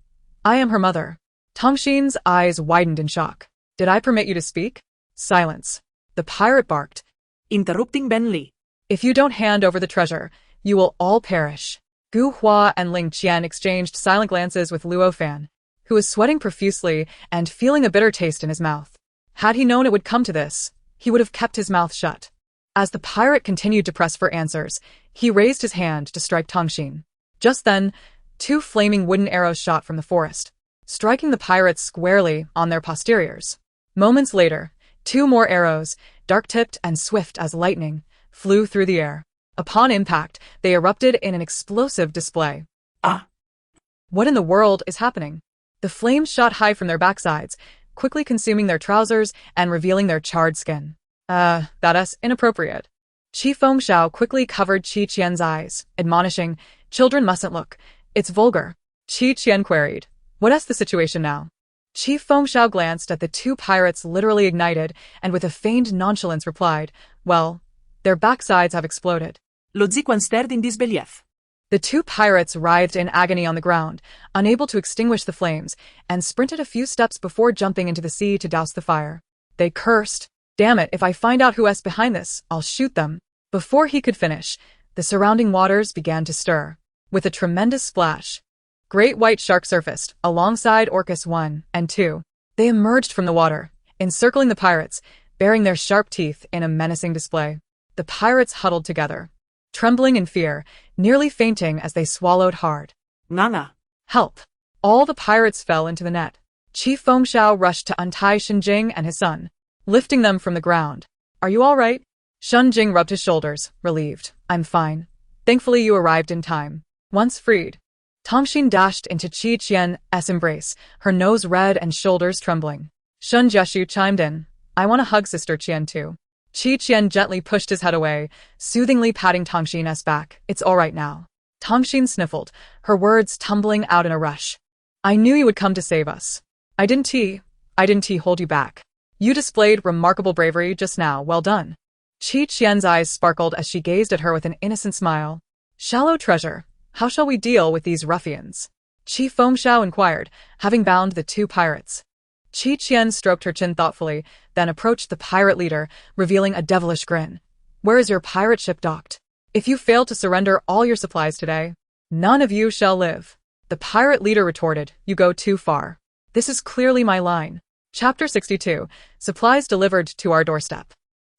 I am her mother. Tongxin's eyes widened in shock. Did I permit you to speak? Silence. The pirate barked, interrupting Ben Li. if you don't hand over the treasure, you will all perish. Gu Hua and Ling Qian exchanged silent glances with Luo Fan, who was sweating profusely and feeling a bitter taste in his mouth. Had he known it would come to this, he would have kept his mouth shut. As the pirate continued to press for answers, he raised his hand to strike Tongxin. Just then, 2 flaming wooden arrows shot from the forest, striking the pirates squarely on their posteriors. Moments later, 2 more arrows, dark-tipped and swift as lightning, flew through the air. Upon impact, they erupted in an explosive display. Ah! What in the world is happening? The flames shot high from their backsides, quickly consuming their trousers and revealing their charred skin. That's inappropriate. Qi Fengxiao quickly covered Qi Qian's eyes, admonishing, children mustn't look. It's vulgar. Qi Qian queried, what's the situation now? Qi Fengxiao glanced at the 2 pirates literally ignited and with a feigned nonchalance replied, well, their backsides have exploded. Lo Ziquan stared in disbelief. The 2 pirates writhed in agony on the ground, unable to extinguish the flames, and sprinted a few steps before jumping into the sea to douse the fire. They cursed, damn it, if I find out who's behind this, I'll shoot them. Before he could finish, the surrounding waters began to stir. With a tremendous splash, great white shark surfaced alongside Orcus 1 and 2. They emerged from the water, encircling the pirates, baring their sharp teeth in a menacing display. The pirates huddled together, trembling in fear, nearly fainting as they swallowed hard. Nana! Help! All the pirates fell into the net. Qi Fengxiao rushed to untie Shenjing and his son, lifting them from the ground. Are you all right? Shenjing rubbed his shoulders, relieved. I'm fine. Thankfully you arrived in time. Once freed, Tongxin dashed into Qi Qian's embrace, her nose red and shoulders trembling. Shun Jieshu chimed in. I want to hug Sister Qian too. Qi Qian gently pushed his head away, soothingly patting Tongxin's back. It's all right now. Tongxin sniffled, her words tumbling out in a rush. I knew you would come to save us. I didn't hold you back. You displayed remarkable bravery just now, well done. Qi Qian's eyes sparkled as she gazed at her with an innocent smile. Shallow treasure, how shall we deal with these ruffians? Qi Fengxiao inquired, having bound the 2 pirates. Qi Qian stroked her chin thoughtfully, then approached the pirate leader, revealing a devilish grin. Where is your pirate ship docked? If you fail to surrender all your supplies today, none of you shall live. The pirate leader retorted, you go too far. This is clearly my line. Chapter 62, Supplies delivered to our doorstep.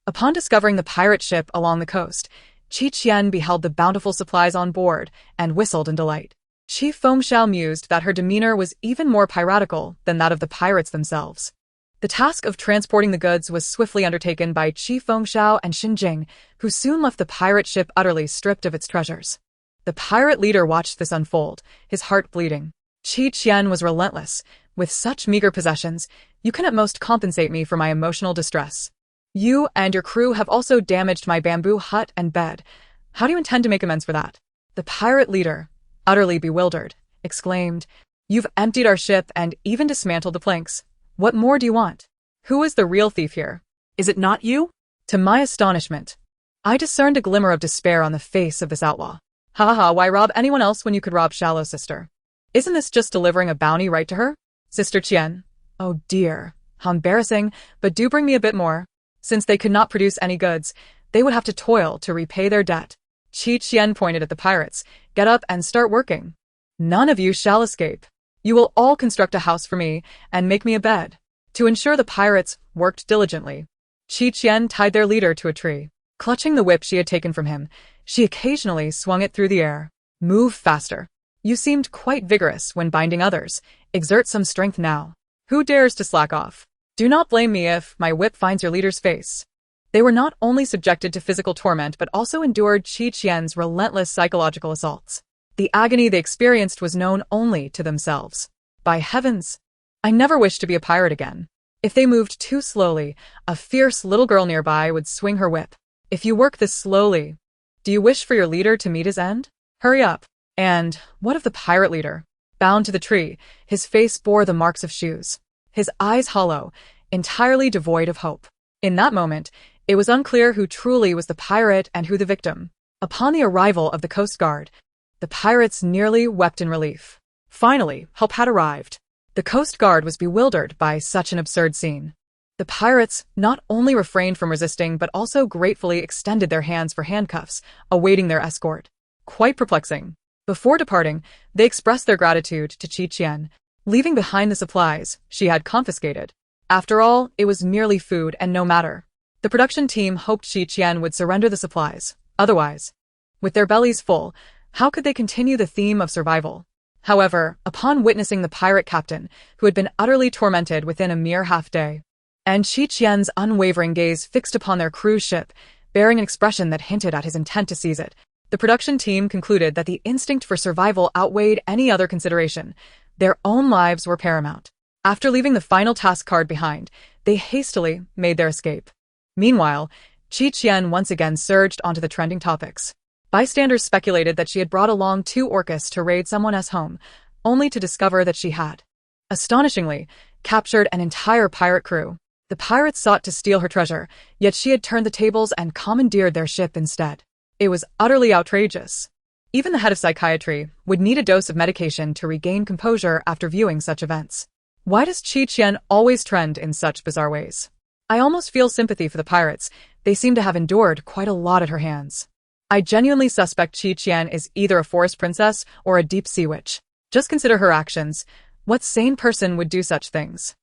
Upon discovering the pirate ship along the coast, Qi Qian beheld the bountiful supplies on board and whistled in delight. Qi Fengxiao mused that her demeanor was even more piratical than that of the pirates themselves. The task of transporting the goods was swiftly undertaken by Qi Fengxiao and Shenjing, who soon left the pirate ship utterly stripped of its treasures. The pirate leader watched this unfold, his heart bleeding. Qi Qian was relentless. With such meager possessions, you can at most compensate me for my emotional distress. You and your crew have also damaged my bamboo hut and bed. How do you intend to make amends for that? The pirate leader, utterly bewildered, exclaimed, You've emptied our ship and even dismantled the planks. What more do you want? Who is the real thief here? Is it not you? To my astonishment, I discerned a glimmer of despair on the face of this outlaw. Ha ha, why rob anyone else when you could rob Shallow Sister? Isn't this just delivering a bounty right to her? Sister Qian. Oh dear, how embarrassing, but do bring me a bit more. Since they could not produce any goods, they would have to toil to repay their debt. Qi Qian pointed at the pirates. Get up and start working. None of you shall escape. You will all construct a house for me and make me a bed. To ensure the pirates worked diligently, Qi Qian tied their leader to a tree. Clutching the whip she had taken from him, she occasionally swung it through the air. Move faster. You seemed quite vigorous when binding others. Exert some strength now. Who dares to slack off? Do not blame me if my whip finds your leader's face. They were not only subjected to physical torment but also endured Qi Qian's relentless psychological assaults. The agony they experienced was known only to themselves. By heavens! I never wish to be a pirate again. If they moved too slowly, a fierce little girl nearby would swing her whip. If you work this slowly, do you wish for your leader to meet his end? Hurry up. And what of the pirate leader? Bound to the tree, his face bore the marks of shoes. His eyes hollow, entirely devoid of hope. In that moment, it was unclear who truly was the pirate and who the victim. Upon the arrival of the Coast Guard, the pirates nearly wept in relief. Finally, help had arrived. The Coast Guard was bewildered by such an absurd scene. The pirates not only refrained from resisting but also gratefully extended their hands for handcuffs, awaiting their escort. Quite perplexing. Before departing, they expressed their gratitude to Qian, leaving behind the supplies she had confiscated. After all, it was merely food and no matter. The production team hoped Qian would surrender the supplies. Otherwise, with their bellies full, how could they continue the theme of survival? However, upon witnessing the pirate captain, who had been utterly tormented within a mere half-day, and Qian's unwavering gaze fixed upon their cruise ship, bearing an expression that hinted at his intent to seize it, the production team concluded that the instinct for survival outweighed any other consideration. Their own lives were paramount. After leaving the final task card behind, they hastily made their escape. Meanwhile, Qian once again surged onto the trending topics. Bystanders speculated that she had brought along 2 orcas to raid someone's home, only to discover that she had, astonishingly, captured an entire pirate crew. The pirates sought to steal her treasure, yet she had turned the tables and commandeered their ship instead. It was utterly outrageous. Even the head of psychiatry would need a dose of medication to regain composure after viewing such events. Why does Qian always trend in such bizarre ways? I almost feel sympathy for the pirates. They seem to have endured quite a lot at her hands. I genuinely suspect Qian is either a forest princess or a deep-sea witch. Just consider her actions. What sane person would do such things?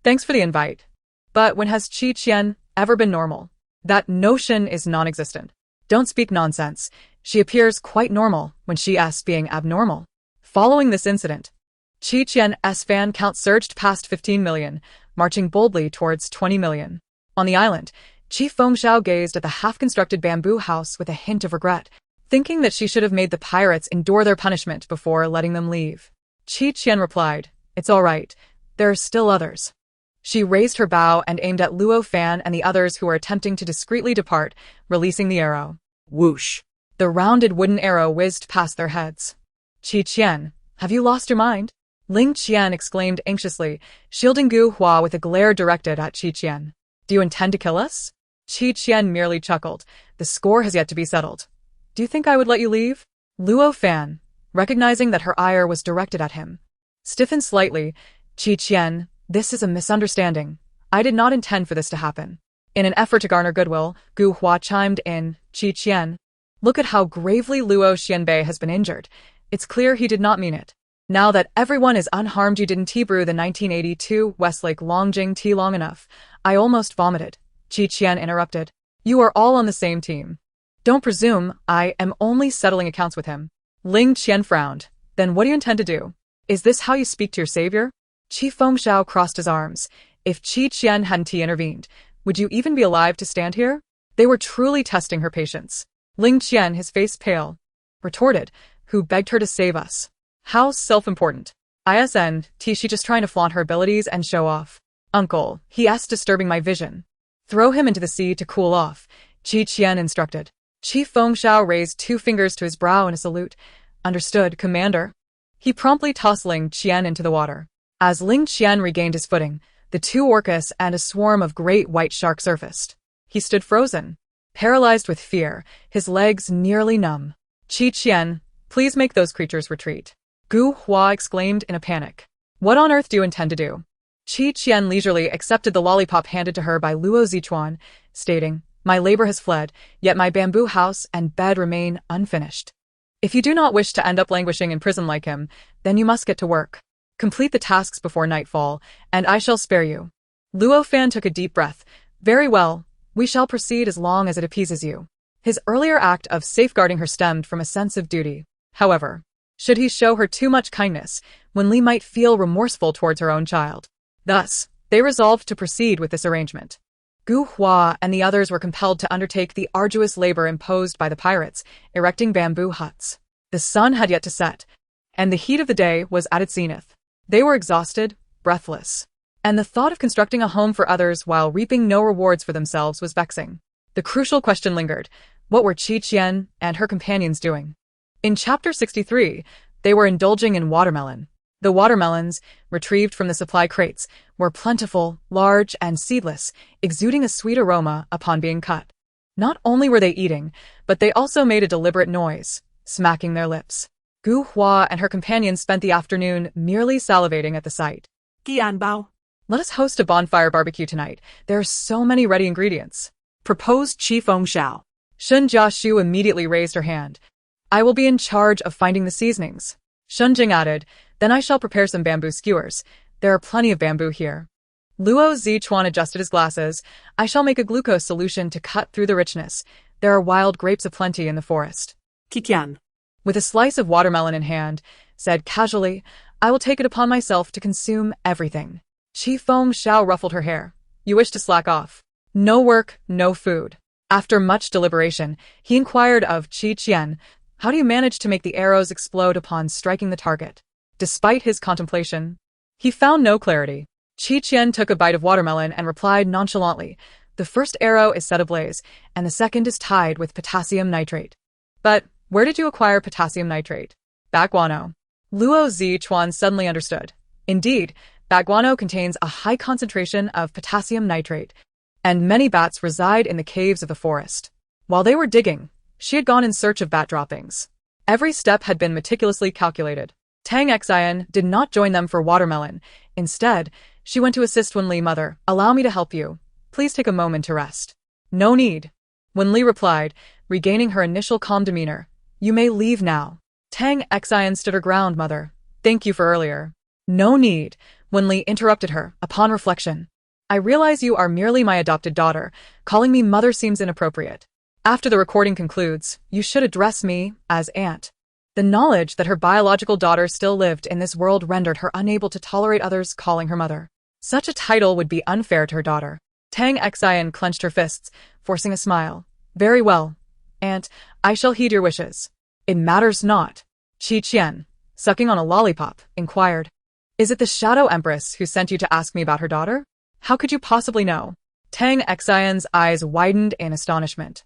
Thanks for the invite. But when has Qian ever been normal? That notion is non-existent. Don't speak nonsense. She appears quite normal when she is being abnormal. Following this incident, Qian's fan count surged past 15 million, marching boldly towards 20 million. On the island, Qi Fengxiao gazed at the half-constructed bamboo house with a hint of regret, thinking that she should have made the pirates endure their punishment before letting them leave. Qian replied, "It's all right. There are still others." She raised her bow and aimed at Luo Fan and the others who were attempting to discreetly depart, releasing the arrow. Whoosh! The rounded wooden arrow whizzed past their heads. "Qian, have you lost your mind?" Ling Qian exclaimed anxiously, shielding Gu Hua with a glare directed at Qian. "Do you intend to kill us?" Qian merely chuckled. "The score has yet to be settled. Do you think I would let you leave?" Luo Fan, recognizing that her ire was directed at him, stiffened slightly. "Qian, this is a misunderstanding. I did not intend for this to happen." In an effort to garner goodwill, Gu Hua chimed in, "Qian, look at how gravely Luo Xianbei has been injured. It's clear he did not mean it. Now that everyone is unharmed, you didn't tea-brew the 1982 Westlake Longjing tea long enough. I almost vomited." Qian interrupted. "You are all on the same team. Don't presume I am only settling accounts with him." Ling Qian frowned. "Then what do you intend to do? Is this how you speak to your savior?" Qi Fengxiao crossed his arms. If Qian hadn't intervened, would you even be alive to stand here? They were truly testing her patience. Ling Qian, his face pale, retorted, "Who begged her to save us? How self-important. She just trying to flaunt her abilities and show off. Uncle, he asked, disturbing my vision. Throw him into the sea to cool off," Qian instructed. Qi Fengxiao raised 2 fingers to his brow in a salute. "Understood, Commander." He promptly tossed Ling Qian into the water. As Ling Qian regained his footing, the 2 orcas and a swarm of great white sharks surfaced. He stood frozen, paralyzed with fear, his legs nearly numb. "Qian, please make those creatures retreat," Gu Hua exclaimed in a panic. "What on earth do you intend to do?" Qian leisurely accepted the lollipop handed to her by Luo Zichuan, stating, "My labor has fled, yet my bamboo house and bed remain unfinished. If you do not wish to end up languishing in prison like him, then you must get to work. Complete the tasks before nightfall, and I shall spare you." Luo Fan took a deep breath. "Very well, we shall proceed as long as it appeases you." His earlier act of safeguarding her stemmed from a sense of duty. However, should he show her too much kindness, Wen Li might feel remorseful towards her own child. Thus, they resolved to proceed with this arrangement. Gu Hua and the others were compelled to undertake the arduous labor imposed by the pirates, erecting bamboo huts. The sun had yet to set, and the heat of the day was at its zenith. They were exhausted, breathless, and the thought of constructing a home for others while reaping no rewards for themselves was vexing. The crucial question lingered: what were Qian and her companions doing? In Chapter 63, they were indulging in watermelon. The watermelons, retrieved from the supply crates, were plentiful, large, and seedless, exuding a sweet aroma upon being cut. Not only were they eating, but they also made a deliberate noise, smacking their lips. Gu Hua and her companions spent the afternoon merely salivating at the sight. Qian Bao. Let us host a bonfire barbecue tonight. There are so many ready ingredients. Proposed Qi Feng Xiao. Shun Jiashu immediately raised her hand. I will be in charge of finding the seasonings. Shun Jing added, then I shall prepare some bamboo skewers. There are plenty of bamboo here. Luo Zichuan adjusted his glasses. I shall make a glucose solution to cut through the richness. There are wild grapes aplenty in the forest. Qian. With a slice of watermelon in hand, said casually, I will take it upon myself to consume everything. Qi Feng Xiao ruffled her hair. You wish to slack off. No work, no food. After much deliberation, he inquired of Qi Qian, how do you manage to make the arrows explode upon striking the target? Despite his contemplation, he found no clarity. Qi Qian took a bite of watermelon and replied nonchalantly, the first arrow is set ablaze, and the second is tied with potassium nitrate. But where did you acquire potassium nitrate? Baguano. Luo Zichuan suddenly understood. Indeed, baguano contains a high concentration of potassium nitrate, and many bats reside in the caves of the forest. While they were digging, she had gone in search of bat droppings. Every step had been meticulously calculated. Tang Xian did not join them for watermelon. Instead, she went to assist Wenli mother. Allow me to help you. Please take a moment to rest. No need. Wenli replied, regaining her initial calm demeanor. You may leave now. Tang Xian stood her ground, mother. Thank you for earlier. No need. Wenli interrupted her, upon reflection. I realize you are merely my adopted daughter. Calling me mother seems inappropriate. After the recording concludes, you should address me as aunt. The knowledge that her biological daughter still lived in this world rendered her unable to tolerate others calling her mother. Such a title would be unfair to her daughter. Tang Xian clenched her fists, forcing a smile. Very well, aunt, I shall heed your wishes. It matters not. Qi Qian, sucking on a lollipop, inquired. Is it the Shadow Empress who sent you to ask me about her daughter? How could you possibly know? Tang Xian's eyes widened in astonishment.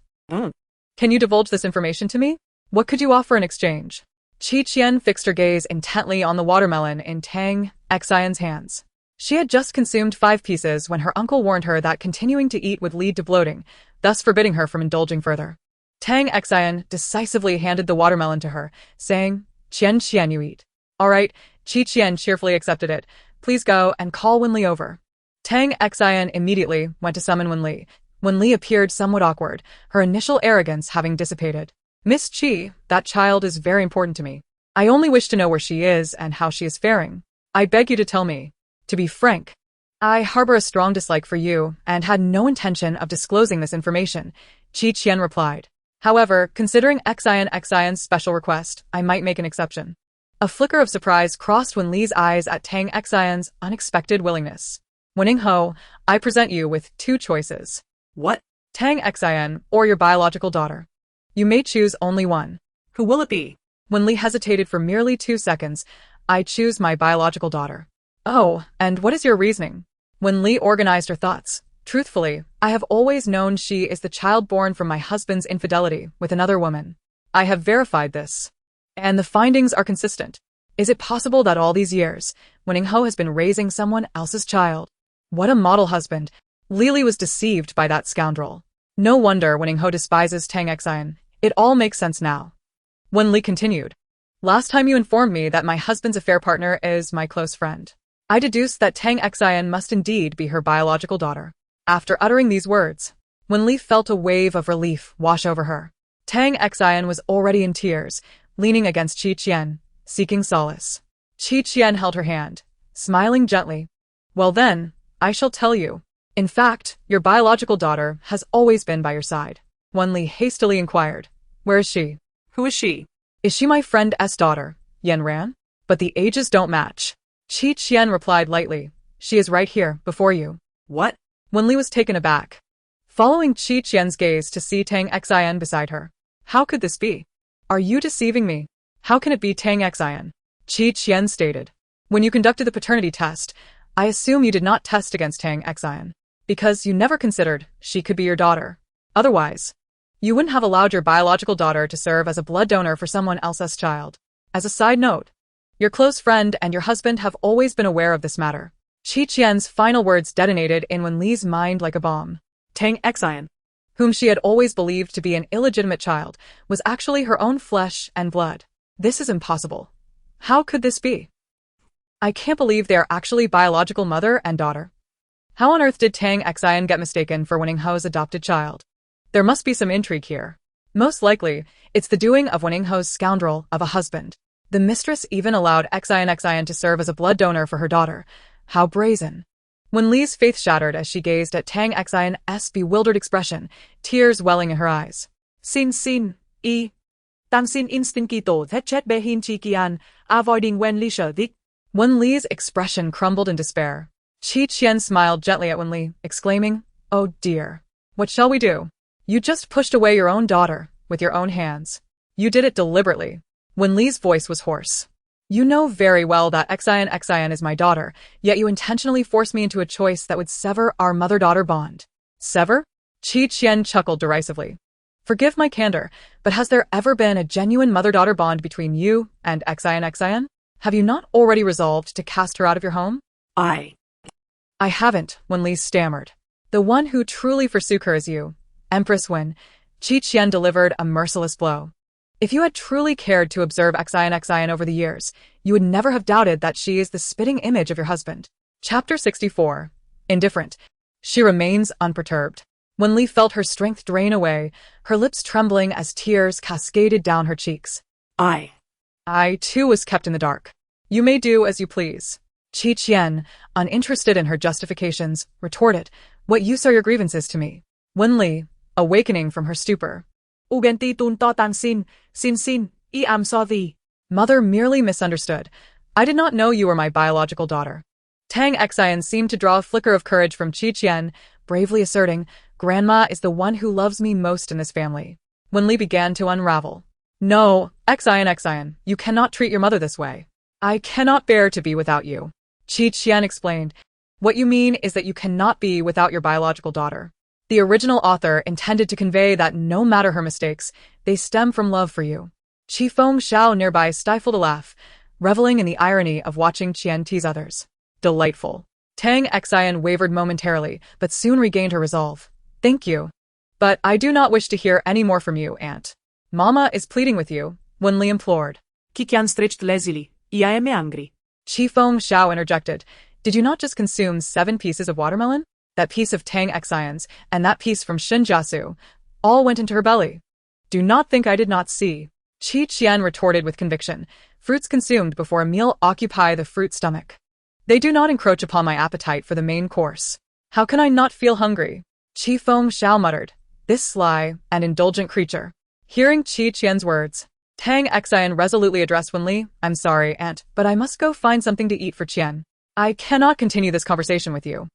Can you divulge this information to me? What could you offer in exchange? Qi Qian fixed her gaze intently on the watermelon in Tang Xian's hands. She had just consumed 5 pieces when her uncle warned her that continuing to eat would lead to bloating, thus forbidding her from indulging further. Tang Xian decisively handed the watermelon to her, saying, Qian, you eat. All right, Qi Qian cheerfully accepted it. Please go and call Wenli over. Tang Xian immediately went to summon Wenli. Wenli appeared somewhat awkward, her initial arrogance having dissipated. Miss Qi, that child is very important to me. I only wish to know where she is and how she is faring. I beg you to tell me. To be frank, I harbor a strong dislike for you and had no intention of disclosing this information, Qi Qian replied. However, considering Xian's special request, I might make an exception. A flicker of surprise crossed Wenli's eyes at Tang Xian's unexpected willingness. Wening Ho, I present you with 2 choices. What? Tang Xian or your biological daughter. You may choose only one. Who will it be? Wenli hesitated for merely 2 seconds. I choose my biological daughter. Oh, and what is your reasoning? Wenli organized her thoughts. Truthfully, I have always known she is the child born from my husband's infidelity with another woman. I have verified this. And the findings are consistent. Is it possible that all these years, Wening Ho has been raising someone else's child? What a model husband. Lili was deceived by that scoundrel. No wonder Wening Ho despises Tang Xian. It all makes sense now. Wenli continued. Last time you informed me that my husband's affair partner is my close friend. I deduced that Tang Xian must indeed be her biological daughter. After uttering these words, Wenli felt a wave of relief wash over her. Tang Xian was already in tears, leaning against Qi Qian, seeking solace. Qi Qian held her hand, smiling gently. Well then, I shall tell you. In fact, your biological daughter has always been by your side. Wenli hastily inquired. Where is she? Who is she? Is she my friend S daughter, Yan Ran? But the ages don't match. Qi Qian replied lightly. She is right here, before you. What? Wenli was taken aback, following Qi Qian's gaze to see Tang Xian beside her. How could this be? Are you deceiving me? How can it be Tang Xian? Qi Qian stated. When you conducted the paternity test, I assume you did not test against Tang Xian, because you never considered she could be your daughter. Otherwise, you wouldn't have allowed your biological daughter to serve as a blood donor for someone else's child. As a side note, Your close friend and your husband have always been aware of this matter. Qian's final words detonated in Wenli's mind like a bomb. Tang Xian, Whom she had always believed to be an illegitimate child, was actually her own flesh and blood. This is impossible. How could this be? I can't believe they are actually biological mother and daughter. How on earth did Tang Xian get mistaken for Wen Ningho's adopted child? There must be some intrigue here. Most likely, it's the doing of Wen Ningho's scoundrel of a husband. The mistress even allowed Xian to serve as a blood donor for her daughter. How brazen. Wenli's faith shattered as she gazed at Tang Xian's bewildered expression, tears welling in her eyes. Sin, Tan sin instinkito that chet behin chi Qian, avoiding Wenli dik. Wenli's expression crumbled in despair. Qian smiled gently at Wenli, exclaiming, "Oh dear. What shall we do? You just pushed away your own daughter, with your own hands. You did it deliberately." Wenli's voice was hoarse. "You know very well that Xian is my daughter, yet you intentionally forced me into a choice that would sever our mother-daughter bond." Sever? Qian chuckled derisively. "Forgive my candor, but has there ever been a genuine mother-daughter bond between you and Xian? Have you not already resolved to cast her out of your home?" I haven't," Wenli stammered. "The one who truly forsook her is you, Empress Wen." Qian delivered a merciless blow. "If you had truly cared to observe Xian over the years, you would never have doubted that she is the spitting image of your husband." Chapter 64. Indifferent. She remains unperturbed. Wenli felt her strength drain away, her lips trembling as tears cascaded down her cheeks. I, too, was kept in the dark. "You may do as you please." Qian, uninterested in her justifications, retorted, "What use are your grievances to me?" Wenli, awakening from her stupor. Ugenti tun to tan sin, I am sorry. Mother merely misunderstood. I did not know you were my biological daughter. Tang Xian seemed to draw a flicker of courage from Qian, bravely asserting, "Grandma is the one who loves me most in this family." Wenli began to unravel. "No, Xian, you cannot treat your mother this way. I cannot bear to be without you." Qian explained, "What you mean is that you cannot be without your biological daughter." The original author intended to convey that no matter her mistakes, they stem from love for you. Feng Xiao nearby stifled a laugh, reveling in the irony of watching Qian tease others. Delightful. Tang Xian wavered momentarily, but soon regained her resolve. "Thank you. But I do not wish to hear any more from you, Aunt. Mama is pleading with you," Wenli implored. Qian stretched lazily. I am angry. Feng Xiao interjected. "Did you not just consume 7 pieces of watermelon? That piece of Tang Xian's, and that piece from Shinjiasu, all went into her belly." "Do not think I did not see," Qian retorted with conviction. "Fruits consumed before a meal occupy the fruit stomach. They do not encroach upon my appetite for the main course. How can I not feel hungry?" Feng Xiao muttered. This sly and indulgent creature. Hearing Qian's words, Tang Xian resolutely addressed Wenli. "I'm sorry, Aunt, but I must go find something to eat for Qian. I cannot continue this conversation with you."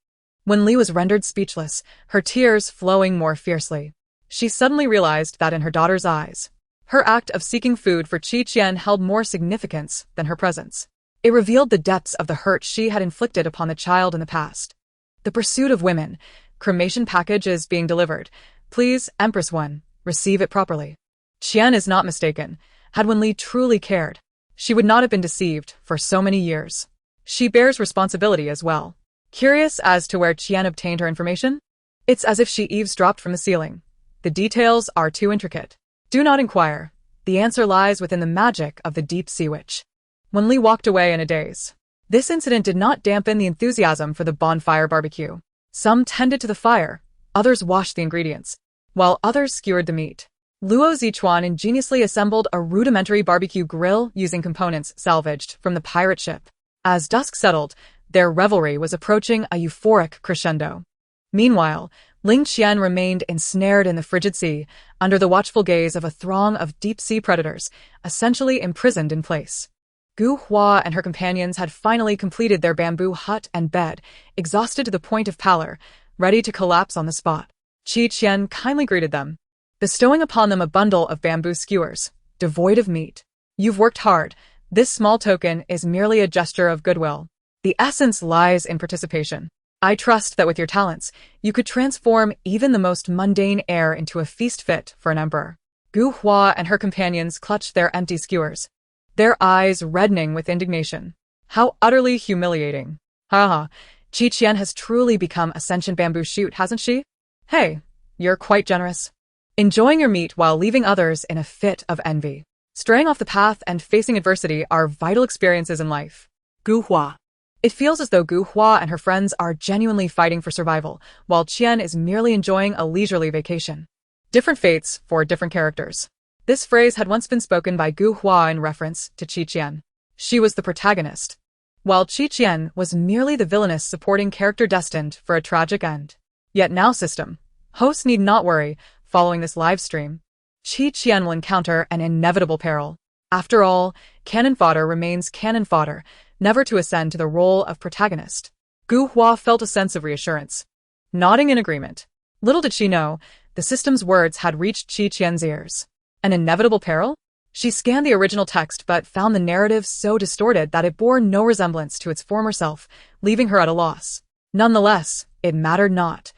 Wenli was rendered speechless, her tears flowing more fiercely. She suddenly realized that in her daughter's eyes, her act of seeking food for Qian held more significance than her presence. It revealed the depths of the hurt she had inflicted upon the child in the past. "The pursuit of women. Cremation package is being delivered. Please, Empress Wen, receive it properly." Qian is not mistaken. Had Wenli truly cared, she would not have been deceived for so many years. She bears responsibility as well. Curious as to where Qian obtained her information? It's as if she eavesdropped from the ceiling. The details are too intricate. Do not inquire. The answer lies within the magic of the deep sea witch. Wenli walked away in a daze. This incident did not dampen the enthusiasm for the bonfire barbecue. Some tended to the fire, others washed the ingredients, while others skewered the meat. Luo Zichuan ingeniously assembled a rudimentary barbecue grill using components salvaged from the pirate ship. As dusk settled, their revelry was approaching a euphoric crescendo. Meanwhile, Ling Qian remained ensnared in the frigid sea, under the watchful gaze of a throng of deep-sea predators, essentially imprisoned in place. Gu Hua and her companions had finally completed their bamboo hut and bed, exhausted to the point of pallor, ready to collapse on the spot. Qian kindly greeted them, bestowing upon them a bundle of bamboo skewers, devoid of meat. "You've worked hard. This small token is merely a gesture of goodwill. The essence lies in participation. I trust that with your talents, you could transform even the most mundane air into a feast fit for an emperor." Gu Hua and her companions clutched their empty skewers. their eyes reddening with indignation. How utterly humiliating. Haha, Qian has truly become a sentient bamboo shoot, hasn't she? Hey, you're quite generous. Enjoying your meat while leaving others in a fit of envy. Straying off the path and facing adversity are vital experiences in life. Gu Hua. It feels as though Gu Hua and her friends are genuinely fighting for survival, while Qian is merely enjoying a leisurely vacation. Different fates for different characters. This phrase had once been spoken by Gu Hua in reference to Qian. She was the protagonist, while Qian was merely the villainous supporting character destined for a tragic end. Yet now system. Hosts need not worry, following this live stream. Qian will encounter an inevitable peril. After all, cannon fodder remains cannon fodder, never to ascend to the role of protagonist. Gu Hua felt a sense of reassurance. Nodding in agreement. Little did she know, the system's words had reached Qian's ears. An inevitable peril? She scanned the original text but found the narrative so distorted that it bore no resemblance to its former self, leaving her at a loss. Nonetheless, it mattered not.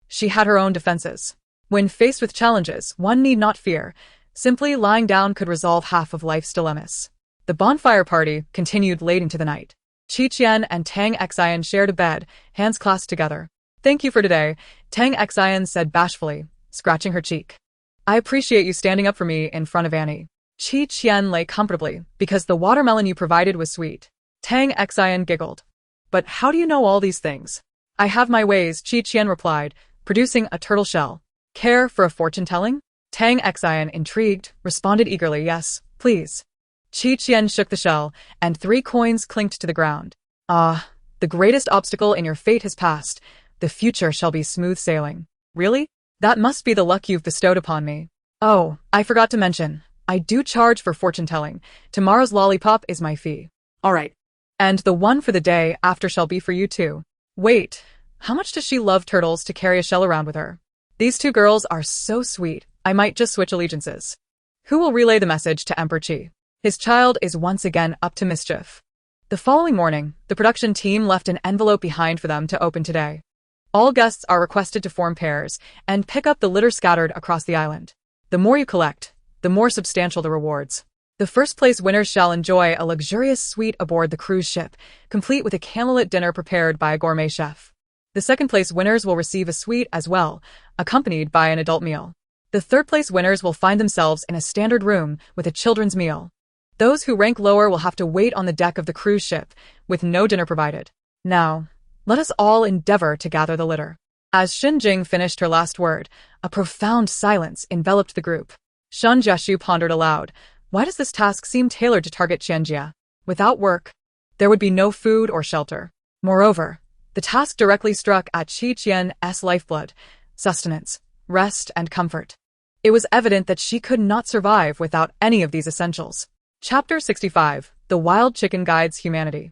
She had her own defenses. When faced with challenges, one need not fear. Simply lying down could resolve half of life's dilemmas. The bonfire party continued late into the night. Qian and Tang Xian shared a bed, hands clasped together. Thank you for today, Tang Xian said bashfully, scratching her cheek. I appreciate you standing up for me in front of Annie. Qian lay comfortably, because the watermelon you provided was sweet. Tang Xian giggled. But how do you know all these things? I have my ways, Qian replied, producing a turtle shell. Care for a fortune-telling? Tang Xian, intrigued, responded eagerly, yes, please. Qian shook the shell, and 3 coins clinked to the ground. Ah, the greatest obstacle in your fate has passed. The future shall be smooth sailing. Really? That must be the luck you've bestowed upon me. Oh, I forgot to mention. I do charge for fortune-telling. Tomorrow's lollipop is my fee. All right. And the one for the day after shall be for you too. Wait, how much does she love turtles to carry a shell around with her? These 2 girls are so sweet, I might just switch allegiances. Who will relay the message to Emperor Qi? His child is once again up to mischief. The following morning, the production team left an envelope behind for them to open today. All guests are requested to form pairs and pick up the litter scattered across the island. The more you collect, the more substantial the rewards. The first-place winners shall enjoy a luxurious suite aboard the cruise ship, complete with a candlelit dinner prepared by a gourmet chef. The second-place winners will receive a suite as well, accompanied by an adult meal. The third-place winners will find themselves in a standard room with a children's meal. Those who rank lower will have to wait on the deck of the cruise ship, with no dinner provided. Now, let us all endeavor to gather the litter. As Xinjing finished her last word, a profound silence enveloped the group. Shan Jiashu pondered aloud. Why does this task seem tailored to target Qianjia? Without work, there would be no food or shelter. Moreover, the task directly struck at Qian's lifeblood, sustenance, rest, and comfort. It was evident that she could not survive without any of these essentials. Chapter 65, The Wild Chicken Guides Humanity.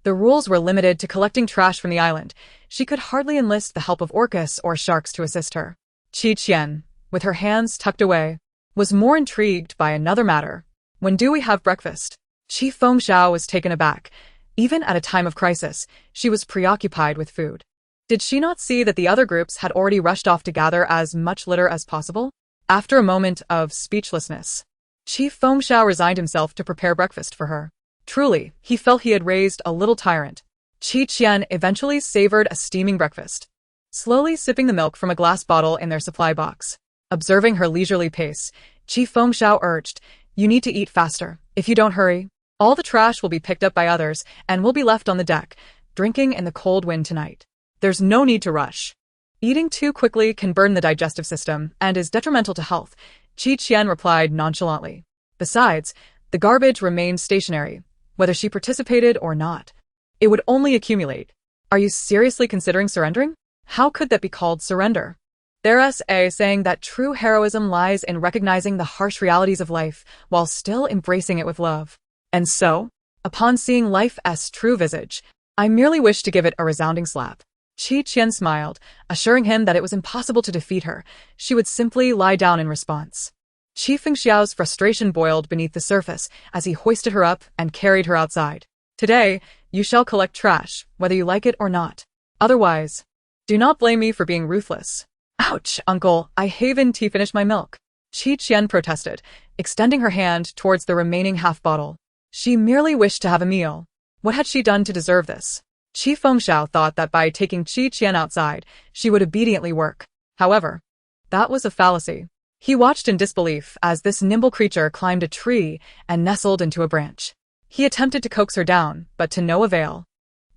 The rules were limited to collecting trash from the island. She could hardly enlist the help of orcas or sharks to assist her. Qian, with her hands tucked away, was more intrigued by another matter. When do we have breakfast? Qi Fengxiao was taken aback. Even at a time of crisis, she was preoccupied with food. Did she not see that the other groups had already rushed off to gather as much litter as possible? After a moment of speechlessness, Qi Fengxiao resigned himself to prepare breakfast for her. Truly, he felt he had raised a little tyrant. Qian eventually savored a steaming breakfast, slowly sipping the milk from a glass bottle in their supply box. Observing her leisurely pace, Qi Fengxiao urged, "You need to eat faster. If you don't hurry, all the trash will be picked up by others and will be left on the deck, drinking in the cold wind tonight. There's no need to rush. Eating too quickly can burn the digestive system and is detrimental to health," Qian replied nonchalantly. Besides, the garbage remained stationary, whether she participated or not. It would only accumulate. Are you seriously considering surrendering? How could that be called surrender? There's a saying that true heroism lies in recognizing the harsh realities of life while still embracing it with love. And so, upon seeing life's true visage, I merely wish to give it a resounding slap. Qian smiled, assuring him that it was impossible to defeat her. She would simply lie down in response. Qi Fengxiao's frustration boiled beneath the surface as he hoisted her up and carried her outside. Today, you shall collect trash, whether you like it or not. Otherwise, do not blame me for being ruthless. Ouch, uncle, I haven't finished my milk. Qian protested, extending her hand towards the remaining half bottle. She merely wished to have a meal. What had she done to deserve this? Qi Fengxiao thought that by taking Qi Qian outside, she would obediently work. However, that was a fallacy. He watched in disbelief as this nimble creature climbed a tree and nestled into a branch. He attempted to coax her down, but to no avail.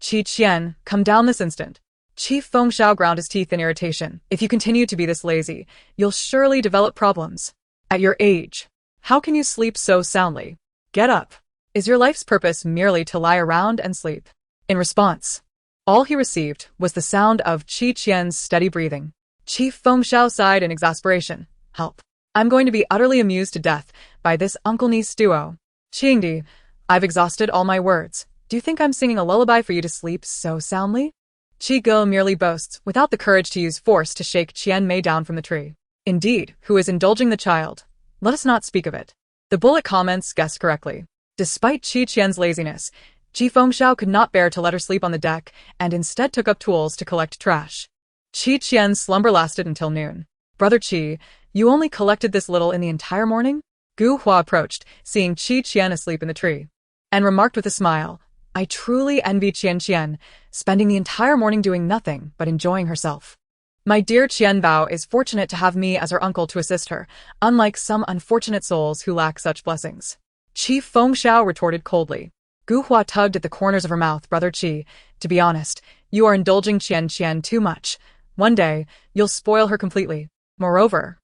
Qi Qian, come down this instant. Qi Fengxiao ground his teeth in irritation. If you continue to be this lazy, you'll surely develop problems. At your age, how can you sleep so soundly? Get up. Is your life's purpose merely to lie around and sleep? In response, all he received was the sound of Qi Qian's steady breathing. Qi Fengxiao sighed in exasperation. Help. I'm going to be utterly amused to death by this uncle-niece duo. Qingdi, I've exhausted all my words. Do you think I'm singing a lullaby for you to sleep so soundly? Qi Go merely boasts, without the courage to use force to shake Qian Mei down from the tree. Indeed, who is indulging the child? Let us not speak of it. The bullet comments guessed correctly. Despite Qi Qian's laziness, Qi Fengxiao could not bear to let her sleep on the deck and instead took up tools to collect trash. Qi Qian's slumber lasted until noon. Brother Qi, you only collected this little in the entire morning? Gu Hua approached, seeing Qi Qian asleep in the tree, and remarked with a smile, I truly envy Qian, spending the entire morning doing nothing but enjoying herself. My dear Qian Bao is fortunate to have me as her uncle to assist her, unlike some unfortunate souls who lack such blessings. Qi Fengxiao retorted coldly. Gu Hua tugged at the corners of her mouth. Brother Qi, to be honest, you are indulging Qian too much. One day, you'll spoil her completely. Moreover,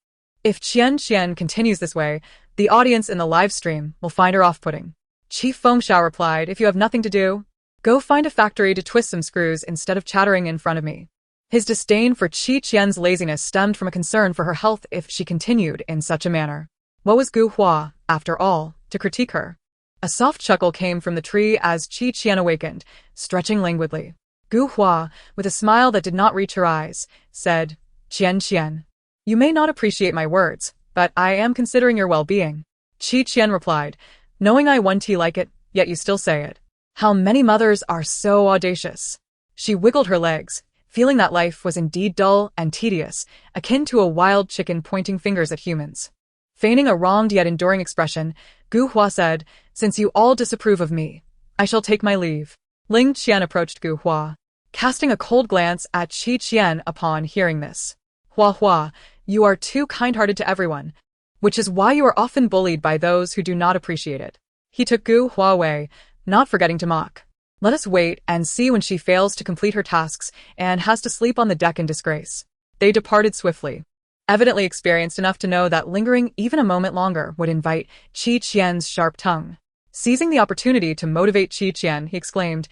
if Qian continues this way, the audience in the live stream will find her off-putting. Qi Fengxiao replied, if you have nothing to do, go find a factory to twist some screws instead of chattering in front of me. His disdain for Qi Qian's laziness stemmed from a concern for her health if she continued in such a manner. What was Gu Hua, after all, to critique her? A soft chuckle came from the tree as Qi Qian awakened, stretching languidly. Gu Hua, with a smile that did not reach her eyes, said, Qian, you may not appreciate my words, but I am considering your well-being. Qi Qian replied, knowing I want tea like it, yet you still say it. How many mothers are so audacious? She wiggled her legs, feeling that life was indeed dull and tedious, akin to a wild chicken pointing fingers at humans. Feigning a wronged yet enduring expression, Gu Hua said, since you all disapprove of me, I shall take my leave. Ling Qian approached Gu Hua, casting a cold glance at Qi Qian upon hearing this. Hua, you are too kind-hearted to everyone, which is why you are often bullied by those who do not appreciate it. He took Gu Hua away, not forgetting to mock. Let us wait and see when she fails to complete her tasks and has to sleep on the deck in disgrace. They departed swiftly, evidently experienced enough to know that lingering even a moment longer would invite Qi Qian's sharp tongue. Seizing the opportunity to motivate Qi Qian, he exclaimed,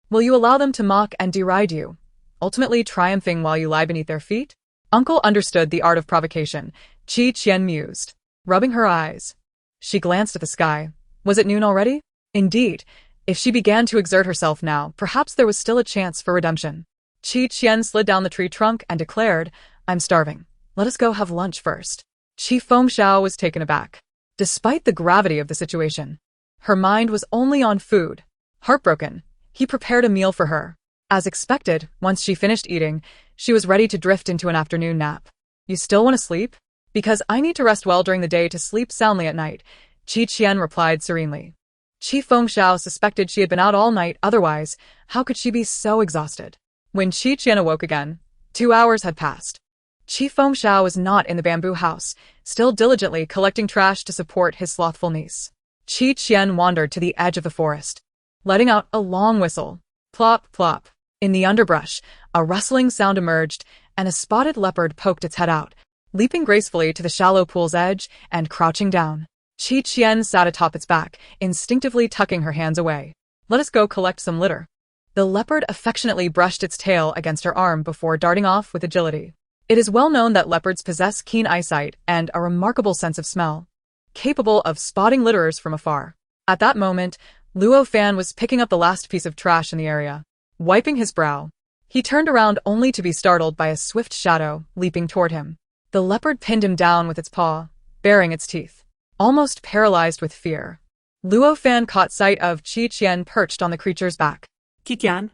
will you allow them to mock and deride you, ultimately triumphing while you lie beneath their feet? Uncle understood the art of provocation, Qi Qian mused, rubbing her eyes. She glanced at the sky. Was it noon already? Indeed, if she began to exert herself now, perhaps there was still a chance for redemption. Qi Qian slid down the tree trunk and declared, I'm starving. Let us go have lunch first. Qi Fengxiao was taken aback. Despite the gravity of the situation, her mind was only on food. Heartbroken, he prepared a meal for her. As expected, once she finished eating, she was ready to drift into an afternoon nap. You still want to sleep? Because I need to rest well during the day to sleep soundly at night, Qi Qian replied serenely. Qi Fengxiao suspected she had been out all night, otherwise, how could she be so exhausted? When Qi Qian awoke again, 2 hours had passed. Qi Fengxiao was not in the bamboo house, still diligently collecting trash to support his slothful niece. Qi Qian wandered to the edge of the forest, letting out a long whistle. Plop, plop. In the underbrush, a rustling sound emerged, and a spotted leopard poked its head out, leaping gracefully to the shallow pool's edge and crouching down. Qi Qian sat atop its back, instinctively tucking her hands away. Let us go collect some litter. The leopard affectionately brushed its tail against her arm before darting off with agility. It is well known that leopards possess keen eyesight and a remarkable sense of smell, capable of spotting litterers from afar. At that moment, Luo Fan was picking up the last piece of trash in the area. Wiping his brow, he turned around only to be startled by a swift shadow leaping toward him. The leopard pinned him down with its paw, baring its teeth. Almost paralyzed with fear, Luo Fan caught sight of Qi Qian perched on the creature's back. Qian?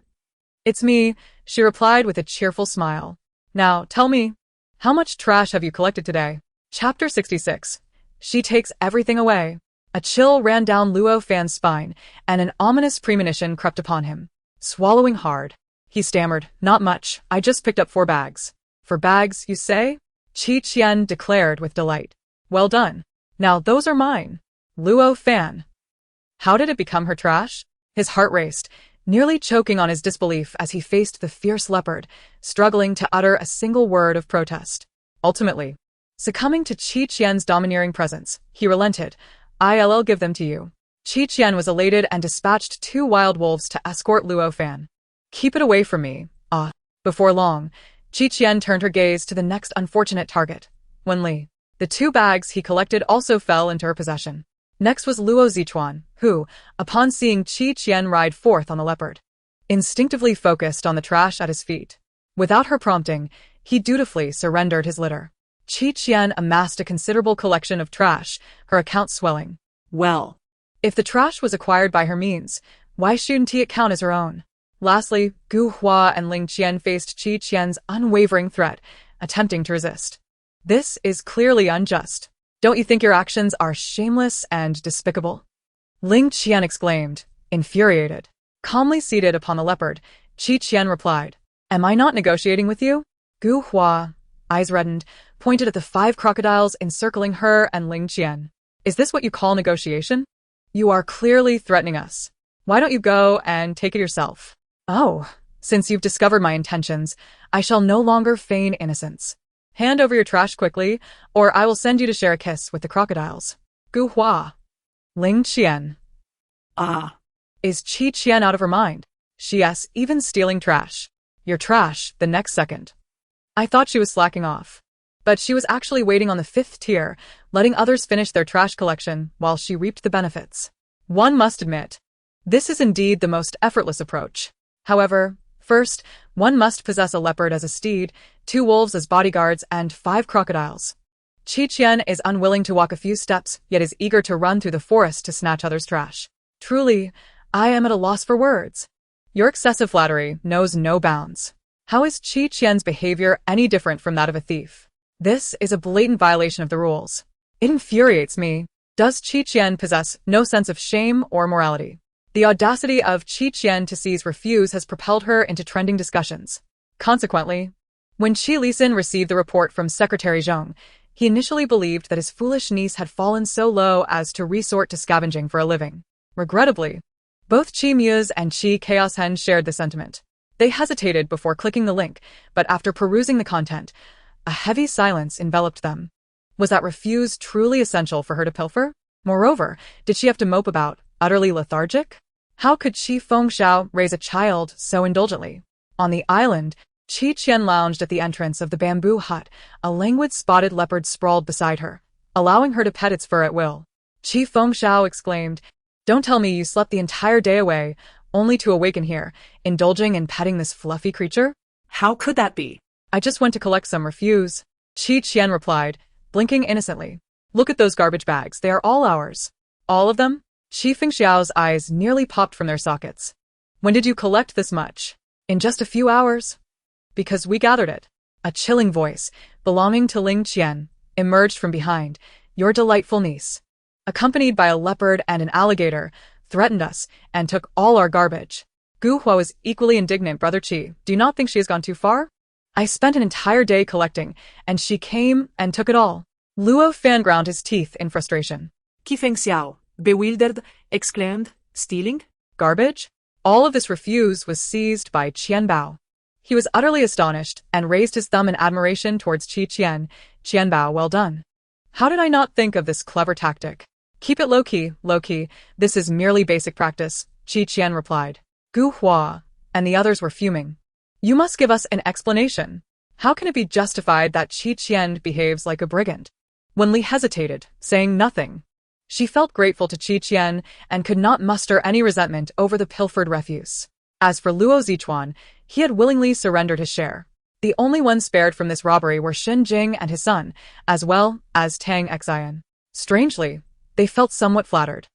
It's me, she replied with a cheerful smile. Now, tell me, how much trash have you collected today? Chapter 66. She takes everything away. A chill ran down Luo Fan's spine, and an ominous premonition crept upon him. Swallowing hard, he stammered, "Not much, I just picked up 4 bags. 4 bags, you say?" Qian declared with delight. "Well done. Now those are mine." Luo Fan. How did it become her trash? His heart raced, nearly choking on his disbelief as he faced the fierce leopard, struggling to utter a single word of protest. Ultimately, succumbing to Qian's domineering presence, he relented. "I'll give them to you." Qian was elated and dispatched 2 wild wolves to escort Luo Fan. "Keep it away from me." Before long, Qian turned her gaze to the next unfortunate target, Wenli. The 2 bags he collected also fell into her possession. Next was Luo Zichuan, who, upon seeing Qian ride forth on the leopard, instinctively focused on the trash at his feet. Without her prompting, he dutifully surrendered his litter. Qian amassed a considerable collection of trash, her account swelling. Well, if the trash was acquired by her means, why shouldn't it count as her own? Lastly, Gu Hua and Ling Qian faced Qian's unwavering threat, attempting to resist. This is clearly unjust. Don't you think your actions are shameless and despicable? Ling Qian exclaimed, infuriated. Calmly seated upon the leopard, Qian replied, "Am I not negotiating with you?" Gu Hua, eyes reddened, pointed at the 5 crocodiles encircling her and Ling Qian. "Is this what you call negotiation? You are clearly threatening us. Why don't you go and take it yourself?" "Oh, since you've discovered my intentions, I shall no longer feign innocence. Hand over your trash quickly, or I will send you to share a kiss with the crocodiles." Gu Hua. Ling Qian. Is Qian out of her mind? She's even stealing trash. Your trash, the next second. I thought she was slacking off. But she was actually waiting on the 5th tier, letting others finish their trash collection while she reaped the benefits. One must admit, this is indeed the most effortless approach. However, first, one must possess a leopard as a steed, 2 wolves as bodyguards, and 5 crocodiles. Qian is unwilling to walk a few steps, yet is eager to run through the forest to snatch others' trash. Truly, I am at a loss for words. Your excessive flattery knows no bounds. How is Qian's behavior any different from that of a thief? This is a blatant violation of the rules. It infuriates me. Does Qian possess no sense of shame or morality? The audacity of Qian to seize refuse has propelled her into trending discussions. Consequently, when Qi Lisan received the report from Secretary Zhong, he initially believed that his foolish niece had fallen so low as to resort to scavenging for a living. Regrettably, both Qi Muse and Qi Chaos Hen shared the sentiment. They hesitated before clicking the link, but after perusing the content, a heavy silence enveloped them. Was that refuse truly essential for her to pilfer? Moreover, did she have to mope about, utterly lethargic? How could Qi Fengxiao raise a child so indulgently? On the island, Qian lounged at the entrance of the bamboo hut, a languid spotted leopard sprawled beside her, allowing her to pet its fur at will. Qi Fengxiao exclaimed, "Don't tell me you slept the entire day away, only to awaken here, indulging in petting this fluffy creature?" How could that be? "I just went to collect some refuse," Qian replied, blinking innocently. "Look at those garbage bags, they are all ours." "All of them?" Qi Fengxiao's eyes nearly popped from their sockets. "When did you collect this much?" "In just a few hours." "Because we gathered it." A chilling voice, belonging to Ling Qian, emerged from behind. "Your delightful niece, accompanied by a leopard and an alligator, threatened us and took all our garbage." Gu Hua was equally indignant. "Brother Qi, do you not think she has gone too far? I spent an entire day collecting, and she came and took it all." Luo Fan ground his teeth in frustration. Qi Fengxiao, bewildered, exclaimed, "Stealing? Garbage? All of this refuse was seized by Qian Bao. He was utterly astonished and raised his thumb in admiration towards Qian. "Qian Bao, well done. How did I not think of this clever tactic?" "Keep it low-key, low-key. This is merely basic practice," Qian replied. Gu Hua and the others were fuming. "You must give us an explanation. How can it be justified that Qian behaves like a brigand?" Wenli hesitated, saying nothing. She felt grateful to Qian and could not muster any resentment over the pilfered refuse. As for Luo Zichuan, he had willingly surrendered his share. The only ones spared from this robbery were Shen Jing and his son, as well as Tang Xian. Strangely, they felt somewhat flattered.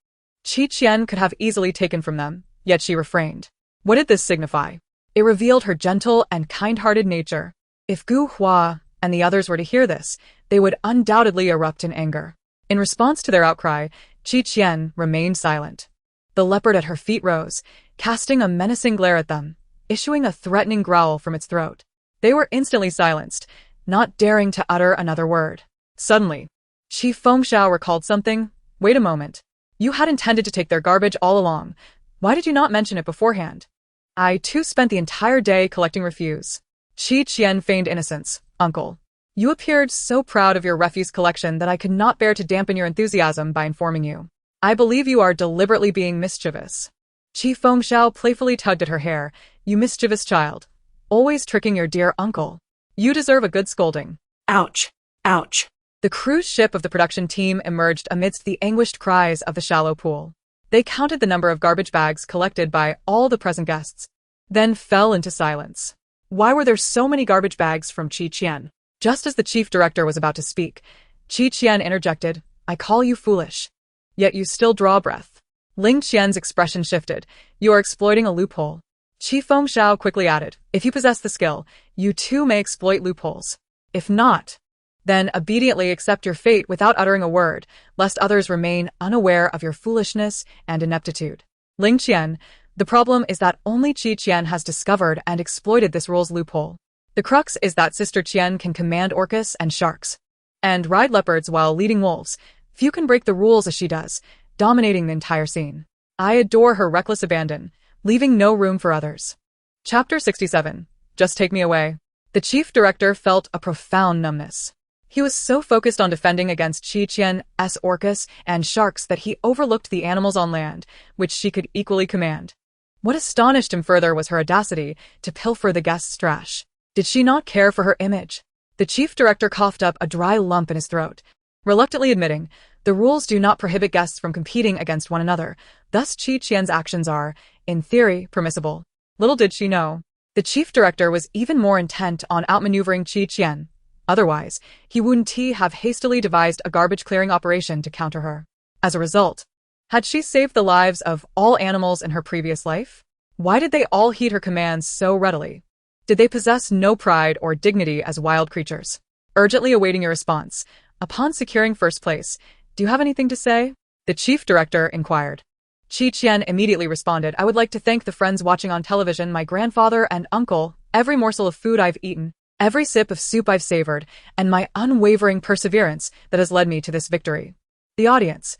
Qian could have easily taken from them, yet she refrained. What did this signify? It revealed her gentle and kind-hearted nature. If Gu Hua and the others were to hear this, they would undoubtedly erupt in anger. In response to their outcry, Qian remained silent. The leopard at her feet rose, casting a menacing glare at them, issuing a threatening growl from its throat. They were instantly silenced, not daring to utter another word. Suddenly, Qi Fengxiao recalled something. Wait a moment. You had intended to take their garbage all along. Why did you not mention it beforehand? I, too, spent the entire day collecting refuse. Qian feigned innocence. Uncle, you appeared so proud of your refuse collection that I could not bear to dampen your enthusiasm by informing you. I believe you are deliberately being mischievous. Qi Fengxiao playfully tugged at her hair. You mischievous child. Always tricking your dear uncle. You deserve a good scolding. Ouch. Ouch. The cruise ship of the production team emerged amidst the anguished cries of the shallow pool. They counted the number of garbage bags collected by all the present guests, then fell into silence. Why were there so many garbage bags from Qian? Just as the chief director was about to speak, Qian interjected, I call you foolish. Yet you still draw breath. Ling Qian's expression shifted. You are exploiting a loophole. Qi Fengxiao quickly added, if you possess the skill, you too may exploit loopholes. If not, then obediently accept your fate without uttering a word, lest others remain unaware of your foolishness and ineptitude. Ling Qian, the problem is that only Qian has discovered and exploited this rule's loophole. The crux is that Sister Qian can command orcas and sharks, and ride leopards while leading wolves. Few can break the rules as she does, dominating the entire scene. I adore her reckless abandon, leaving no room for others. Chapter 67. Just take me away. The chief director felt a profound numbness. He was so focused on defending against Qian's orcas and sharks that he overlooked the animals on land, which she could equally command. What astonished him further was her audacity to pilfer the guests' trash. Did she not care for her image? The chief director coughed up a dry lump in his throat, reluctantly admitting, the rules do not prohibit guests from competing against one another, thus Qian's actions are, in theory, permissible. Little did she know, the chief director was even more intent on outmaneuvering Qian. Otherwise, he wouldn't have hastily devised a garbage-clearing operation to counter her. As a result, had she saved the lives of all animals in her previous life? Why did they all heed her commands so readily? Did they possess no pride or dignity as wild creatures? Urgently awaiting your response, upon securing first place, do you have anything to say? The chief director inquired. Qian immediately responded, I would like to thank the friends watching on television, my grandfather and uncle, every morsel of food I've eaten, every sip of soup I've savored, and my unwavering perseverance that has led me to this victory. The audience.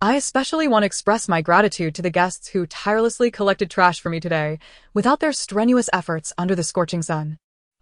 I especially want to express my gratitude to the guests who tirelessly collected trash for me today, without their strenuous efforts under the scorching sun.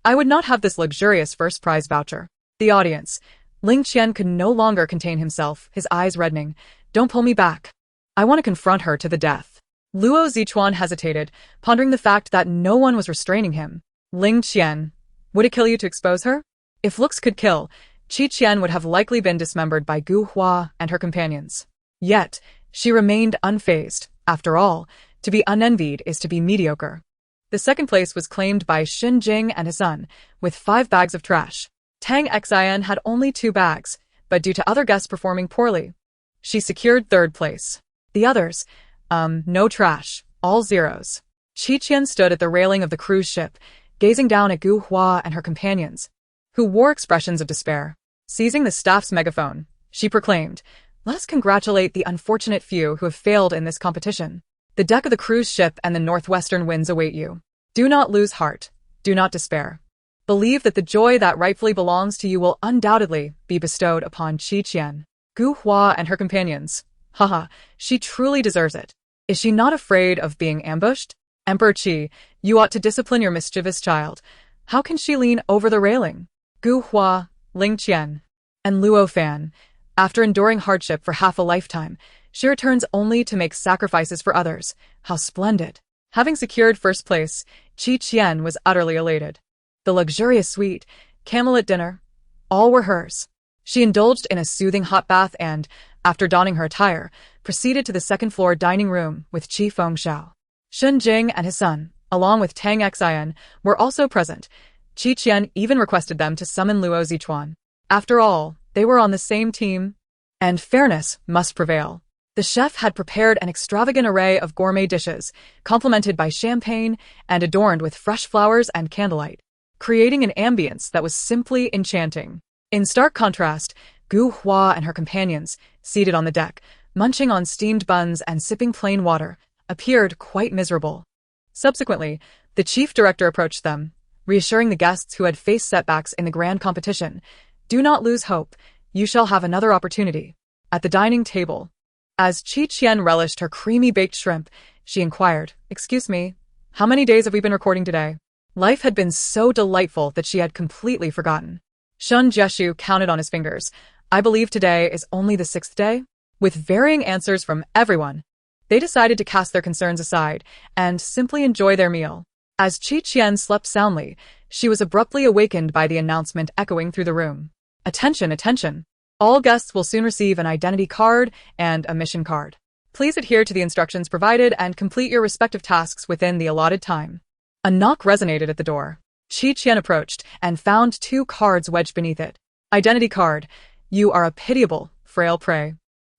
I would not have this luxurious first prize voucher. The audience. Ling Qian could no longer contain himself, his eyes reddening. Don't pull me back. I want to confront her to the death. Luo Zichuan hesitated, pondering the fact that no one was restraining him. Ling Qian. Would it kill you to expose her? If looks could kill, Qian would have likely been dismembered by Gu Hua and her companions. Yet, she remained unfazed. After all, to be unenvied is to be mediocre. The second place was claimed by Xin Jing and his son, with 5 bags of trash. Tang Xian had only 2 bags, but due to other guests performing poorly, she secured third place. The others, no trash, all zeros. Qian stood at the railing of the cruise ship, gazing down at Gu Hua and her companions, who wore expressions of despair. Seizing the staff's megaphone, she proclaimed, let us congratulate the unfortunate few who have failed in this competition. The deck of the cruise ship and the northwestern winds await you. Do not lose heart. Do not despair. Believe that the joy that rightfully belongs to you will undoubtedly be bestowed upon Qian. Gu Hua and her companions. Haha, she truly deserves it. Is she not afraid of being ambushed? Emperor Qi, you ought to discipline your mischievous child. How can she lean over the railing? Gu Hua, Ling Qian, and Luo Fan. After enduring hardship for half a lifetime, she returns only to make sacrifices for others. How splendid. Having secured first place, Qian was utterly elated. The luxurious suite, camelot dinner, all were hers. She indulged in a soothing hot bath and, after donning her attire, proceeded to the second-floor dining room with Qi Fengxiao. Xin Jing and his son, along with Tang Xian, were also present. Qian even requested them to summon Luo Zichuan. After all, they were on the same team, and fairness must prevail. The chef had prepared an extravagant array of gourmet dishes, complemented by champagne and adorned with fresh flowers and candlelight, creating an ambience that was simply enchanting. In stark contrast, Gu Hua and her companions, seated on the deck, munching on steamed buns and sipping plain water, appeared quite miserable. Subsequently, the chief director approached them, reassuring the guests who had faced setbacks in the grand competition, "Do not lose hope, you shall have another opportunity." At the dining table, as Qian relished her creamy baked shrimp, she inquired, "Excuse me, how many days have we been recording today?" Life had been so delightful that she had completely forgotten. Shun Jieshu counted on his fingers. "I believe today is only the 6th day?" With varying answers from everyone, they decided to cast their concerns aside and simply enjoy their meal. As Qian slept soundly, she was abruptly awakened by the announcement echoing through the room. "Attention, attention! All guests will soon receive an identity card and a mission card. Please adhere to the instructions provided and complete your respective tasks within the allotted time." A knock resonated at the door. Qian approached and found 2 cards wedged beneath it. Identity card: "You are a pitiable, frail prey.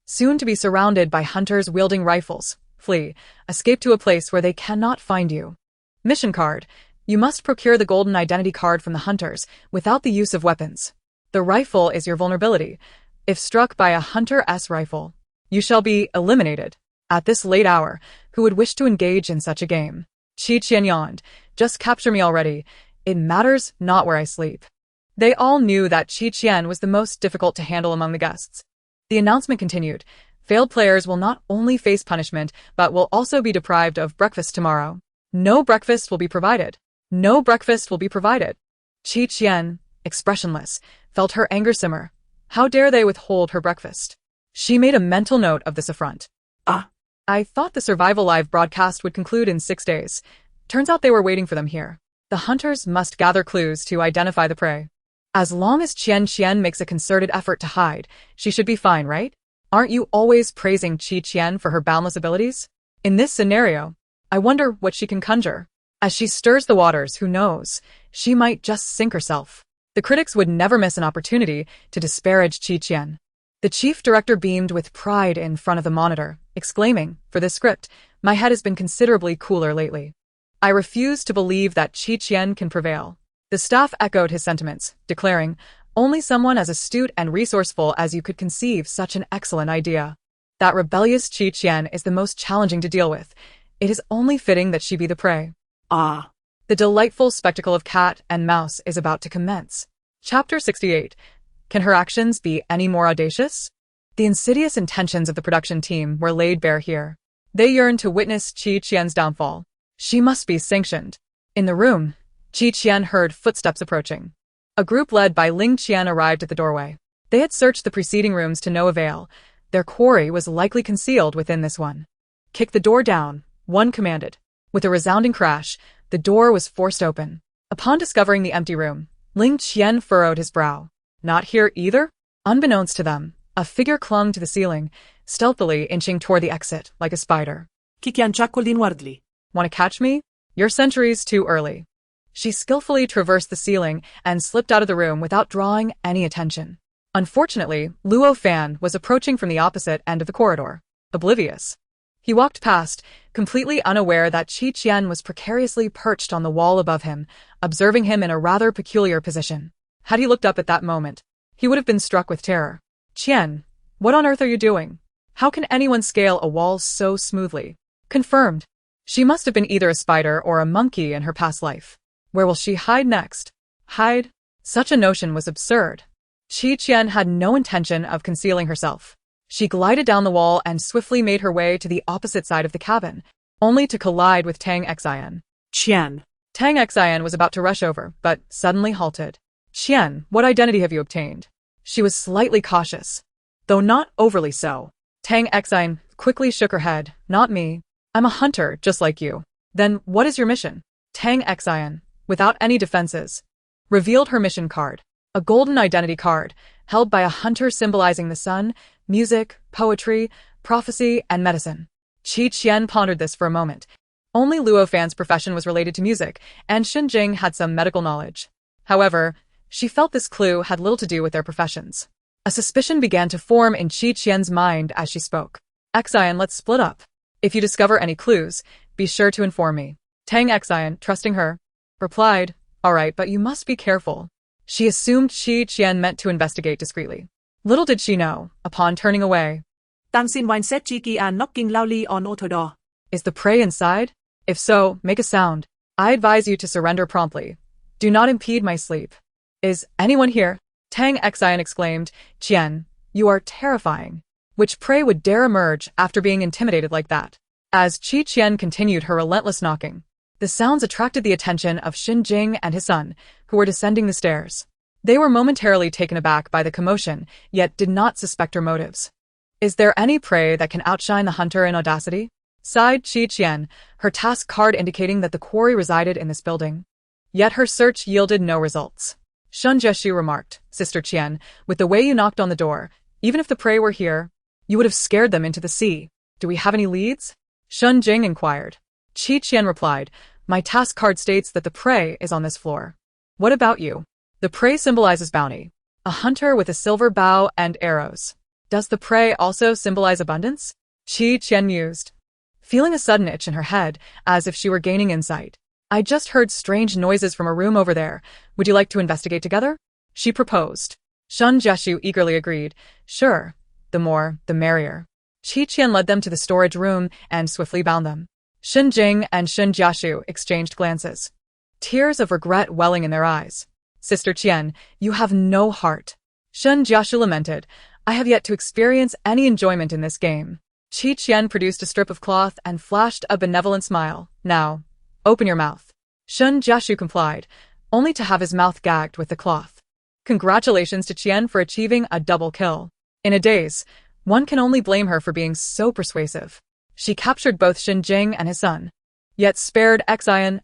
Soon to be surrounded by hunters wielding rifles. Flee. Escape to a place where they cannot find you." Mission card: "You must procure the golden identity card from the hunters without the use of weapons. The rifle is your vulnerability. If struck by a hunter-s rifle, you shall be eliminated." At this late hour, who would wish to engage in such a game? Qian yawned. "Just capture me already. It matters not where I sleep." They all knew that Qian was the most difficult to handle among the guests. The announcement continued. "Failed players will not only face punishment, but will also be deprived of breakfast tomorrow. No breakfast will be provided. No breakfast will be provided." Qian, expressionless, felt her anger simmer. How dare they withhold her breakfast? She made a mental note of this affront. I thought the Survival Live broadcast would conclude in 6 days. Turns out they were waiting for them here. The hunters must gather clues to identify the prey. As long as Qian makes a concerted effort to hide, she should be fine, right? Aren't you always praising Qian for her boundless abilities? In this scenario, I wonder what she can conjure. As she stirs the waters, who knows? She might just sink herself. The critics would never miss an opportunity to disparage Qian. The chief director beamed with pride in front of the monitor, exclaiming, "For this script, my head has been considerably cooler lately. I refuse to believe that Qian can prevail." The staff echoed his sentiments, declaring, "Only someone as astute and resourceful as you could conceive such an excellent idea. That rebellious Qian is the most challenging to deal with. It is only fitting that she be the prey." The delightful spectacle of cat and mouse is about to commence. Chapter 68. Can her actions be any more audacious? The insidious intentions of the production team were laid bare here. They yearned to witness Qian's downfall. She must be sanctioned. In the room, Qian heard footsteps approaching. A group led by Ling Qian arrived at the doorway. They had searched the preceding rooms to no avail. Their quarry was likely concealed within this one. "Kick the door down," one commanded. With a resounding crash, the door was forced open. Upon discovering the empty room, Ling Qian furrowed his brow. Not here either? Unbeknownst to them, a figure clung to the ceiling, stealthily inching toward the exit like a spider. "Want to catch me? Your century's too early." She skillfully traversed the ceiling and slipped out of the room without drawing any attention. Unfortunately, Luo Fan was approaching from the opposite end of the corridor, oblivious. He walked past, completely unaware that Qian was precariously perched on the wall above him, observing him in a rather peculiar position. Had he looked up at that moment, he would have been struck with terror. "Qian, what on earth are you doing? How can anyone scale a wall so smoothly?" Confirmed. She must have been either a spider or a monkey in her past life. Where will she hide next? Hide? Such a notion was absurd. Qian had no intention of concealing herself. She glided down the wall and swiftly made her way to the opposite side of the cabin, only to collide with Tang Xian. Qian. Tang Xian was about to rush over, but suddenly halted. "Qian, what identity have you obtained?" She was slightly cautious, though not overly so. Tang Xian quickly shook her head. "Not me. I'm a hunter, just like you." "Then what is your mission?" Tang Xian, without any defenses, revealed her mission card, a golden identity card, held by a hunter symbolizing the sun, music, poetry, prophecy, and medicine. Qian pondered this for a moment. Only Luo Fan's profession was related to music, and Xinjing had some medical knowledge. However, she felt this clue had little to do with their professions. A suspicion began to form in Qian's mind as she spoke. "Xian, let's split up. If you discover any clues, be sure to inform me." Tang Xian, trusting her, replied, "All right, but you must be careful." She assumed Qian meant to investigate discreetly. Little did she know, upon turning away, Tan xin wine set chi Qian knocking loudly on auto door. Is the prey inside? If so, make a sound. I advise you to surrender promptly. Do not impede my sleep. Is anyone here? Tang Xian exclaimed. Qian, you are terrifying. Which prey would dare emerge after being intimidated like that? As Qian continued her relentless knocking, the sounds attracted the attention of Jing and his son, who were descending the stairs. They were momentarily taken aback by the commotion, yet did not suspect her motives. Is there any prey that can outshine the hunter in audacity? Sighed Qian, her task card indicating that the quarry resided in this building. Yet her search yielded no results. Jeshu remarked, Sister Qian, with the way you knocked on the door, even if the prey were here, you would have scared them into the sea. Do we have any leads? Jing inquired. Qian replied, my task card states that the prey is on this floor. What about you? The prey symbolizes bounty. A hunter with a silver bow and arrows. Does the prey also symbolize abundance? Qian mused, feeling a sudden itch in her head, as if she were gaining insight. I just heard strange noises from a room over there. Would you like to investigate together? She proposed. Jeshu eagerly agreed. Sure. The more, the merrier. Qian led them to the storage room and swiftly bound them. Jing and Jeshu exchanged glances, tears of regret welling in their eyes. Sister Qian, you have no heart. Jeshu lamented. I have yet to experience any enjoyment in this game. Qian produced a strip of cloth and flashed a benevolent smile. Now, open your mouth. Jeshu complied, only to have his mouth gagged with the cloth. Congratulations to Qian for achieving a double kill. In a daze, one can only blame her for being so persuasive. She captured both Jing and his son, yet spared Xian.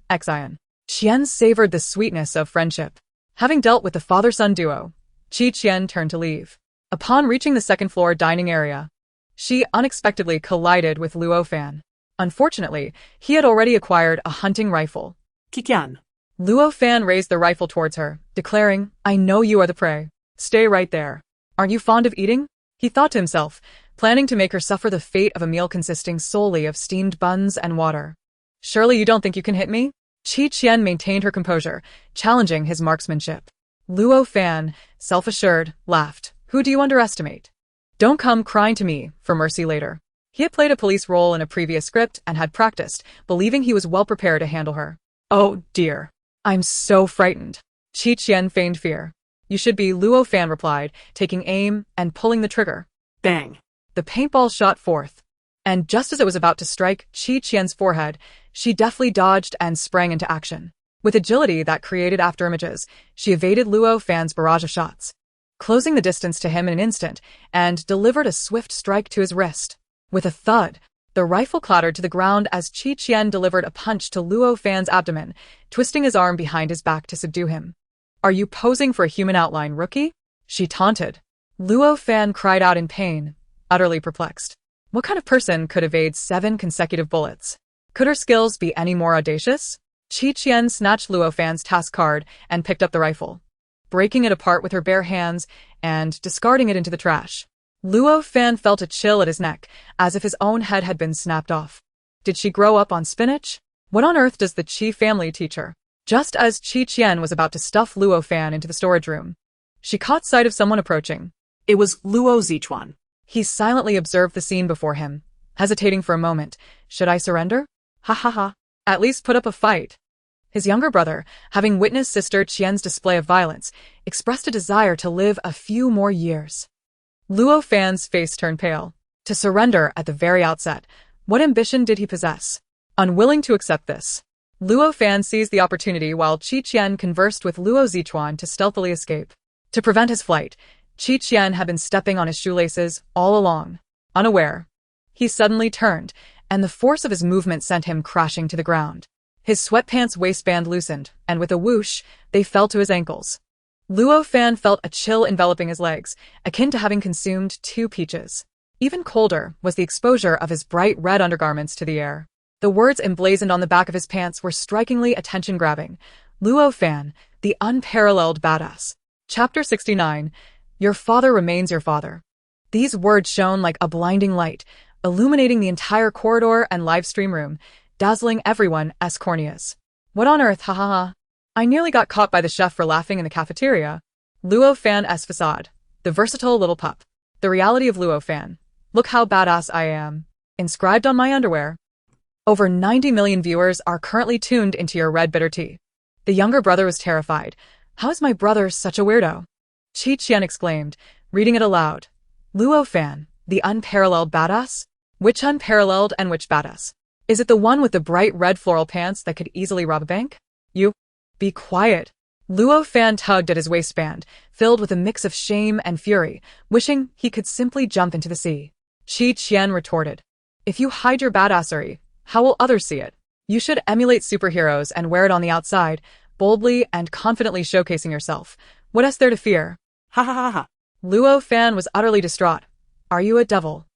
Qian savored the sweetness of friendship. Having dealt with the father-son duo, Qian turned to leave. Upon reaching the second-floor dining area, she unexpectedly collided with Luo Fan. Unfortunately, he had already acquired a hunting rifle. Qian. Luo Fan raised the rifle towards her, declaring, I know you are the prey. Stay right there. Aren't you fond of eating? He thought to himself, planning to make her suffer the fate of a meal consisting solely of steamed buns and water. Surely you don't think you can hit me? Qian maintained her composure, challenging his marksmanship. Luo Fan, self-assured, laughed. Who do you underestimate? Don't come crying to me for mercy later. He had played a police role in a previous script and had practiced, believing he was well prepared to handle her. Oh, dear. I'm so frightened. Qian feigned fear. You should be, Luo Fan replied, taking aim and pulling the trigger. Bang. The paintball shot forth. And just as it was about to strike Qian's forehead, she deftly dodged and sprang into action. With agility that created afterimages, she evaded Luo Fan's barrage of shots, closing the distance to him in an instant, and delivered a swift strike to his wrist. With a thud, the rifle clattered to the ground as Qian delivered a punch to Luo Fan's abdomen, twisting his arm behind his back to subdue him. Are you posing for a human outline, rookie? She taunted. Luo Fan cried out in pain, utterly perplexed. What kind of person could evade 7 consecutive bullets? Could her skills be any more audacious? Qian snatched Luo Fan's task card and picked up the rifle, breaking it apart with her bare hands and discarding it into the trash. Luo Fan felt a chill at his neck, as if his own head had been snapped off. Did she grow up on spinach? What on earth does the Qi family teach her? Just as Qian was about to stuff Luo Fan into the storage room, she caught sight of someone approaching. It was Luo Zichuan. He silently observed the scene before him, hesitating for a moment. Should I surrender? Ha ha ha. At least put up a fight. His younger brother, having witnessed Sister Qian's display of violence, expressed a desire to live a few more years. Luo Fan's face turned pale. To surrender at the very outset, what ambition did he possess? Unwilling to accept this, Luo Fan seized the opportunity while Qian conversed with Luo Zichuan to stealthily escape. To prevent his flight, Qian had been stepping on his shoelaces all along. Unaware, he suddenly turned, and the force of his movement sent him crashing to the ground. His sweatpants waistband loosened, and with a whoosh, they fell to his ankles. Luo Fan felt a chill enveloping his legs, akin to having consumed 2 peaches. Even colder was the exposure of his bright red undergarments to the air. The words emblazoned on the back of his pants were strikingly attention-grabbing. Luo Fan, the unparalleled badass. Chapter 69. Your father remains your father. These words shone like a blinding light, illuminating the entire corridor and live stream room, dazzling everyone as corneas. What on earth, ha ha ha. I nearly got caught by the chef for laughing in the cafeteria. Luo Fan's facade. The versatile little pup. The reality of Luo Fan. Look how badass I am. Inscribed on my underwear. Over 90 million viewers are currently tuned into your red bitter tea. The younger brother was terrified. How is my brother such a weirdo? Qian exclaimed, reading it aloud. Luo Fan, the unparalleled badass? Which unparalleled and which badass? Is it the one with the bright red floral pants that could easily rob a bank? You? Be quiet. Luo Fan tugged at his waistband, filled with a mix of shame and fury, wishing he could simply jump into the sea. Qian retorted. If you hide your badassery, how will others see it? You should emulate superheroes and wear it on the outside, boldly and confidently showcasing yourself. What is there to fear? Ha ha ha ha. Luo Fan was utterly distraught. Are you a devil?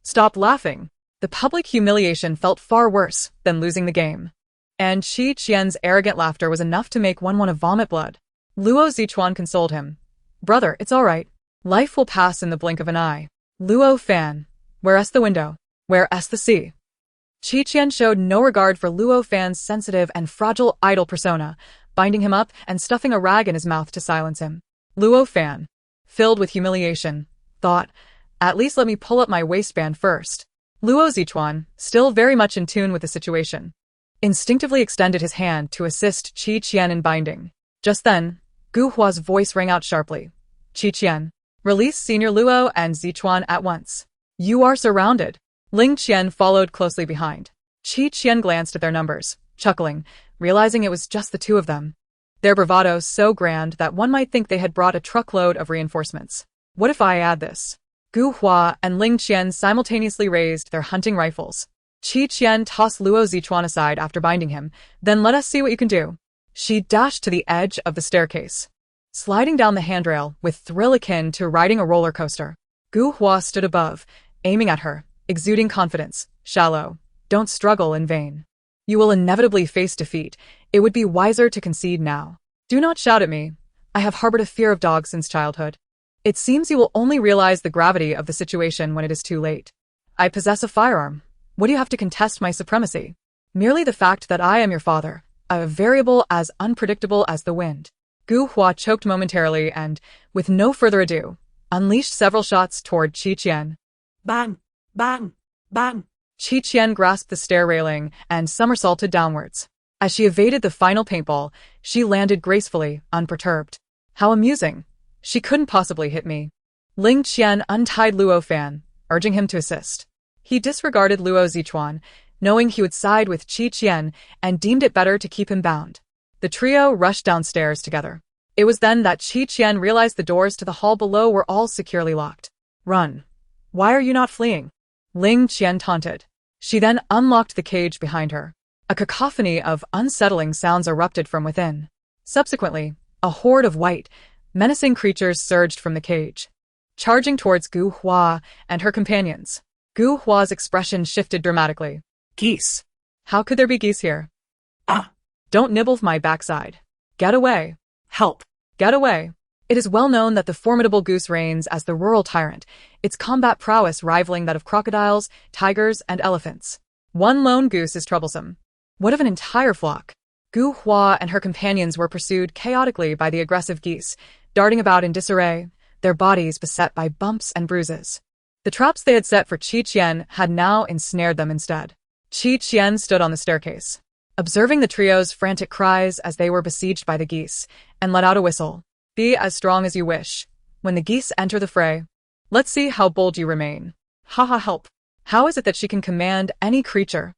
Stop laughing. The public humiliation felt far worse than losing the game. And Qian's arrogant laughter was enough to make one want to vomit blood. Luo Zichuan consoled him. Brother, it's all right. Life will pass in the blink of an eye. Luo Fan, where's the window? Where's the sea? Qian showed no regard for Luo Fan's sensitive and fragile idol persona, binding him up and stuffing a rag in his mouth to silence him. Luo Fan, filled with humiliation, thought, at least let me pull up my waistband first. Luo Zichuan, still very much in tune with the situation, instinctively extended his hand to assist Qian in binding. Just then, Gu Hua's voice rang out sharply. Qian, release Senior Luo and Zichuan at once. You are surrounded. Ling Qian followed closely behind. Qian glanced at their numbers, chuckling, realizing it was just the two of them. Their bravado so grand that one might think they had brought a truckload of reinforcements. What if I add this? Gu Hua and Ling Qian simultaneously raised their hunting rifles. Qian tossed Luo Zichuan aside after binding him. Then let us see what you can do. She dashed to the edge of the staircase, sliding down the handrail with thrill akin to riding a roller coaster. Gu Hua stood above, aiming at her, exuding confidence. Shallow. Don't struggle in vain. You will inevitably face defeat. It would be wiser to concede now. Do not shout at me. I have harbored a fear of dogs since childhood. It seems you will only realize the gravity of the situation when it is too late. I possess a firearm. What do you have to contest my supremacy? Merely the fact that I am your father, a variable as unpredictable as the wind. Gu Hua choked momentarily and, with no further ado, unleashed several shots toward Qian. Bang! Bang! Bang! Qian grasped the stair railing and somersaulted downwards. As she evaded the final paintball, she landed gracefully, unperturbed. How amusing. She couldn't possibly hit me. Ling Qian untied Luo Fan, urging him to assist. He disregarded Luo Zichuan, knowing he would side with Qian and deemed it better to keep him bound. The trio rushed downstairs together. It was then that Qian realized the doors to the hall below were all securely locked. Run. Why are you not fleeing? Ling Qian taunted. She then unlocked the cage behind her. A cacophony of unsettling sounds erupted from within. Subsequently, a horde of white, menacing creatures surged from the cage, charging towards Gu Hua and her companions. Gu Hua's expression shifted dramatically. Geese. How could there be geese here? Ah. Don't nibble my backside. Get away. Help. Get away. It is well known that the formidable goose reigns as the rural tyrant, its combat prowess rivaling that of crocodiles, tigers, and elephants. One lone goose is troublesome. What of an entire flock? Gu Hua and her companions were pursued chaotically by the aggressive geese, darting about in disarray, their bodies beset by bumps and bruises. The traps they had set for Qian had now ensnared them instead. Qian stood on the staircase, observing the trio's frantic cries as they were besieged by the geese, and let out a whistle. Be as strong as you wish. When the geese enter the fray, let's see how bold you remain. Ha ha help. How is it that she can command any creature?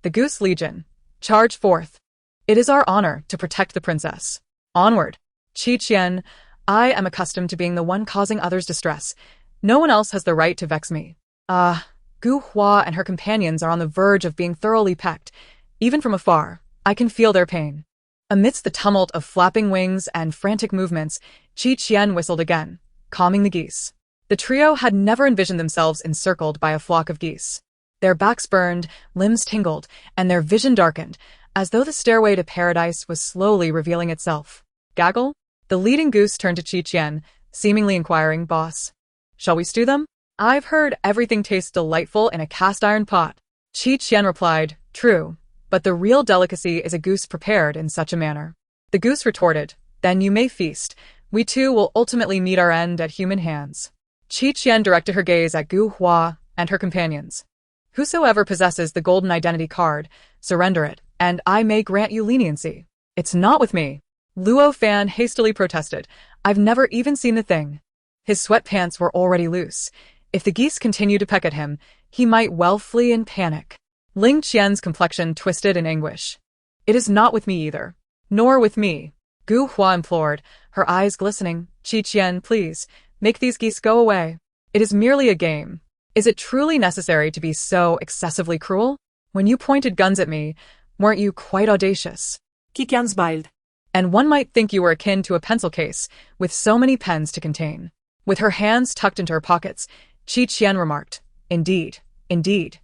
The Goose Legion. Charge forth. It is our honor to protect the princess. Onward. Qian, I am accustomed to being the one causing others distress. No one else has the right to vex me. Gu Hua and her companions are on the verge of being thoroughly pecked. Even from afar, I can feel their pain. Amidst the tumult of flapping wings and frantic movements, Qian whistled again, calming the geese. The trio had never envisioned themselves encircled by a flock of geese. Their backs burned, limbs tingled, and their vision darkened, as though the stairway to paradise was slowly revealing itself. Gaggle? The leading goose turned to Qian, seemingly inquiring, Boss, shall we stew them? I've heard everything tastes delightful in a cast-iron pot. Qian replied, True, but the real delicacy is a goose prepared in such a manner. The goose retorted, Then you may feast. We too will ultimately meet our end at human hands. Qian directed her gaze at Gu Hua and her companions. Whosoever possesses the golden identity card, surrender it, and I may grant you leniency. It's not with me. Luo Fan hastily protested. I've never even seen the thing. His sweatpants were already loose. If the geese continued to peck at him, he might well flee in panic. Ling Qian's complexion twisted in anguish. It is not with me either. Nor with me. Gu Hua implored, her eyes glistening. Qi Qian, please, make these geese go away. It is merely a game. Is it truly necessary to be so excessively cruel? When you pointed guns at me, weren't you quite audacious? Qian smiled. And one might think you were akin to a pencil case, with so many pens to contain. With her hands tucked into her pockets, Qi Qian remarked, Indeed, indeed.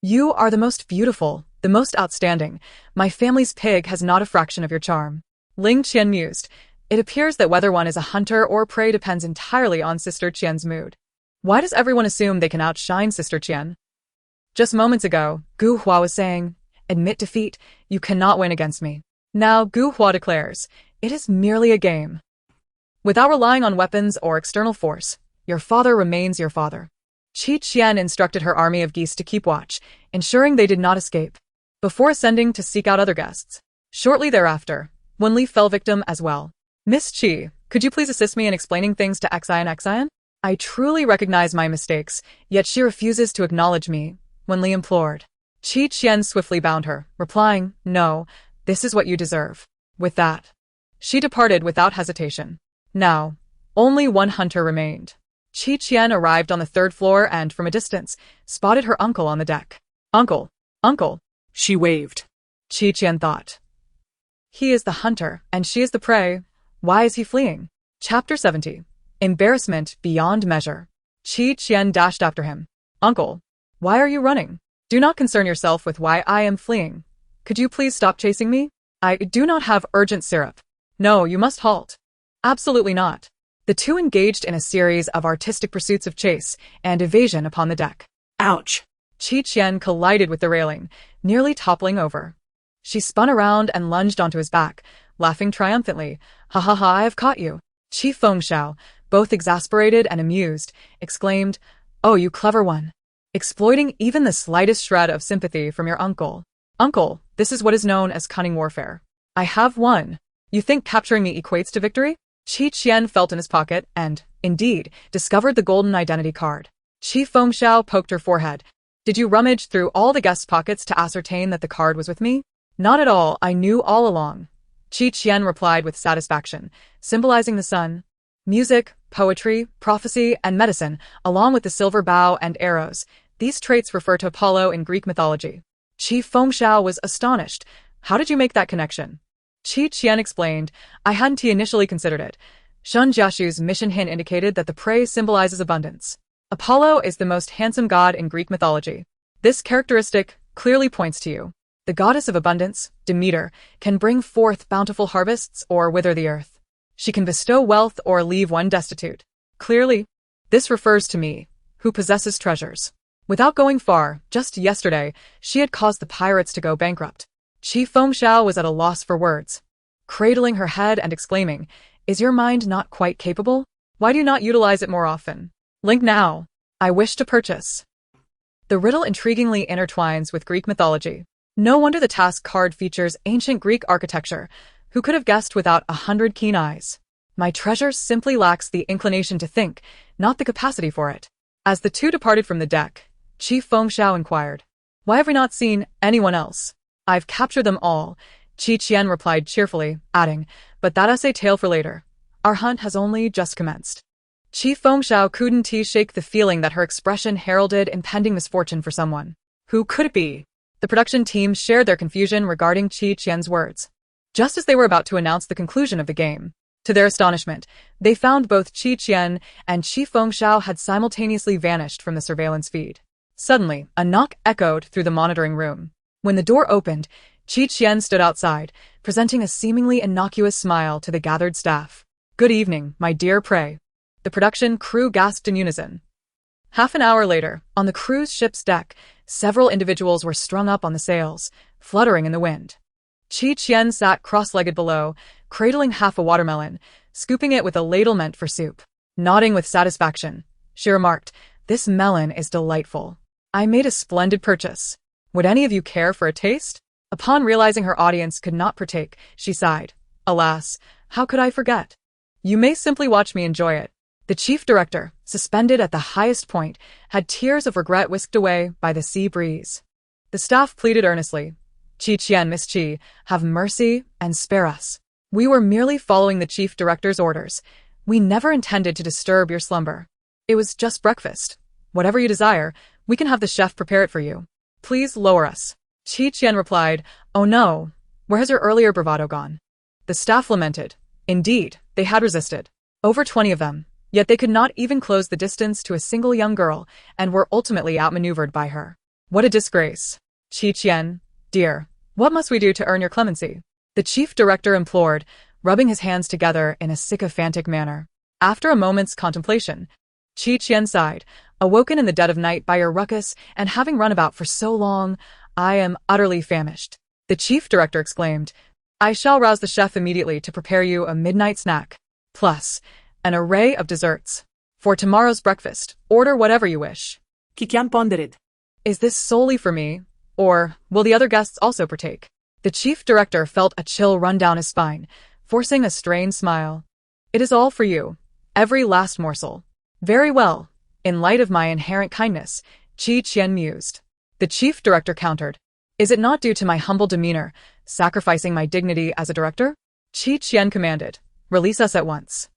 You are the most beautiful, the most outstanding. My family's pig has not a fraction of your charm. Ling Qian mused. It appears that whether one is a hunter or prey depends entirely on Sister Qian's mood. Why does everyone assume they can outshine Sister Qian? Just moments ago, Gu Hua was saying, Admit defeat, you cannot win against me. Now Gu Hua declares, it is merely a game. Without relying on weapons or external force, your father remains your father. Qi Qian instructed her army of geese to keep watch, ensuring they did not escape, before ascending to seek out other guests. Shortly thereafter, Wenli fell victim as well. Miss Qi, could you please assist me in explaining things to Xian? I truly recognize my mistakes, yet she refuses to acknowledge me, Wenli implored. Qi Qian swiftly bound her, replying, No, this is what you deserve. With that, she departed without hesitation. Now, only one hunter remained. Qi Qian arrived on the third floor and, from a distance, spotted her uncle on the deck. Uncle, uncle, She waved. Qi Qian thought. He is the hunter, and she is the prey. Why is he fleeing? Chapter 70. Embarrassment beyond measure. Qi Qian dashed after him. Uncle, why are you running? Do not concern yourself with why I am fleeing. Could you please stop chasing me? I do not have urgent syrup. No, you must halt. Absolutely not. The two engaged in a series of artistic pursuits of chase and evasion upon the deck. Ouch. Qi Qian collided with the railing, nearly toppling over. She spun around and lunged onto his back, laughing triumphantly. Ha ha ha, I have caught you. Qi Fengxiao, both exasperated and amused, exclaimed, Oh, you clever one. Exploiting even the slightest shred of sympathy from your uncle. Uncle, this is what is known as cunning warfare. I have won. You think capturing me equates to victory? Qi Qian felt in his pocket and, indeed, discovered the golden identity card. Qi Fengxiao poked her forehead. Did you rummage through all the guests' pockets to ascertain that the card was with me? Not at all, I knew all along. Qi Qian replied with satisfaction, symbolizing the sun. Music, poetry, prophecy, and medicine, along with the silver bow and arrows. These traits refer to Apollo in Greek mythology. Qi Fengxiao was astonished. How did you make that connection? Qi Qian explained, I hadn't initially considered it. Shun Jiashu's mission hint indicated that the prey symbolizes abundance. Apollo is the most handsome god in Greek mythology. This characteristic clearly points to you. The goddess of abundance, Demeter, can bring forth bountiful harvests or wither the earth. She can bestow wealth or leave one destitute. Clearly, this refers to me, who possesses treasures. Without going far, just yesterday, she had caused the pirates to go bankrupt. Qi Fengxiao was at a loss for words, cradling her head and exclaiming, Is your mind not quite capable? Why do you not utilize it more often? Link now. I wish to purchase. The riddle intriguingly intertwines with Greek mythology. No wonder the task card features ancient Greek architecture. Who could have guessed without 100 keen eyes? My treasure simply lacks the inclination to think, not the capacity for it. As the two departed from the deck, Qi Fengxiao inquired, Why have we not seen anyone else? I've captured them all, Qi Qian replied cheerfully, adding, But that is a tale for later. Our hunt has only just commenced. Qi Fengxiao couldn't shake the feeling that her expression heralded impending misfortune for someone. Who could it be? The production team shared their confusion regarding Qi Qian's words. Just as they were about to announce the conclusion of the game, to their astonishment, they found both Qi Qian and Qi Fengxiao had simultaneously vanished from the surveillance feed. Suddenly, a knock echoed through the monitoring room. When the door opened, Qi Qian stood outside, presenting a seemingly innocuous smile to the gathered staff. Good evening, my dear prey. The production crew gasped in unison. Half an hour later, on the cruise ship's deck, several individuals were strung up on the sails, fluttering in the wind. Qi Qian sat cross-legged below, cradling half a watermelon, scooping it with a ladle meant for soup. Nodding with satisfaction, she remarked, This melon is delightful. I made a splendid purchase. Would any of you care for a taste? Upon realizing her audience could not partake, she sighed. Alas, how could I forget? You may simply watch me enjoy it. The chief director, suspended at the highest point, had tears of regret whisked away by the sea breeze. The staff pleaded earnestly. Qian, Miss Qi, have mercy and spare us. We were merely following the chief director's orders. We never intended to disturb your slumber. It was just breakfast. Whatever you desire, we can have the chef prepare it for you. Please lower us. Qian replied, Oh no, where has your earlier bravado gone? The staff lamented. Indeed, they had resisted. Over 20 of them, yet they could not even close the distance to a single young girl and were ultimately outmaneuvered by her. What a disgrace. Qian, dear, what must we do to earn your clemency? The chief director implored, rubbing his hands together in a sycophantic manner. After a moment's contemplation, Qian sighed, awoken in the dead of night by your ruckus and having run about for so long, I am utterly famished. The chief director exclaimed, I shall rouse the chef immediately to prepare you a midnight snack, plus an array of desserts. For tomorrow's breakfast, order whatever you wish. Qian pondered. Is this solely for me, or will the other guests also partake? The chief director felt a chill run down his spine, forcing a strained smile. It is all for you, every last morsel. Very well. In light of my inherent kindness, Qian mused. The chief director countered. Is it not due to my humble demeanor, sacrificing my dignity as a director? Qian commanded. Release us at once.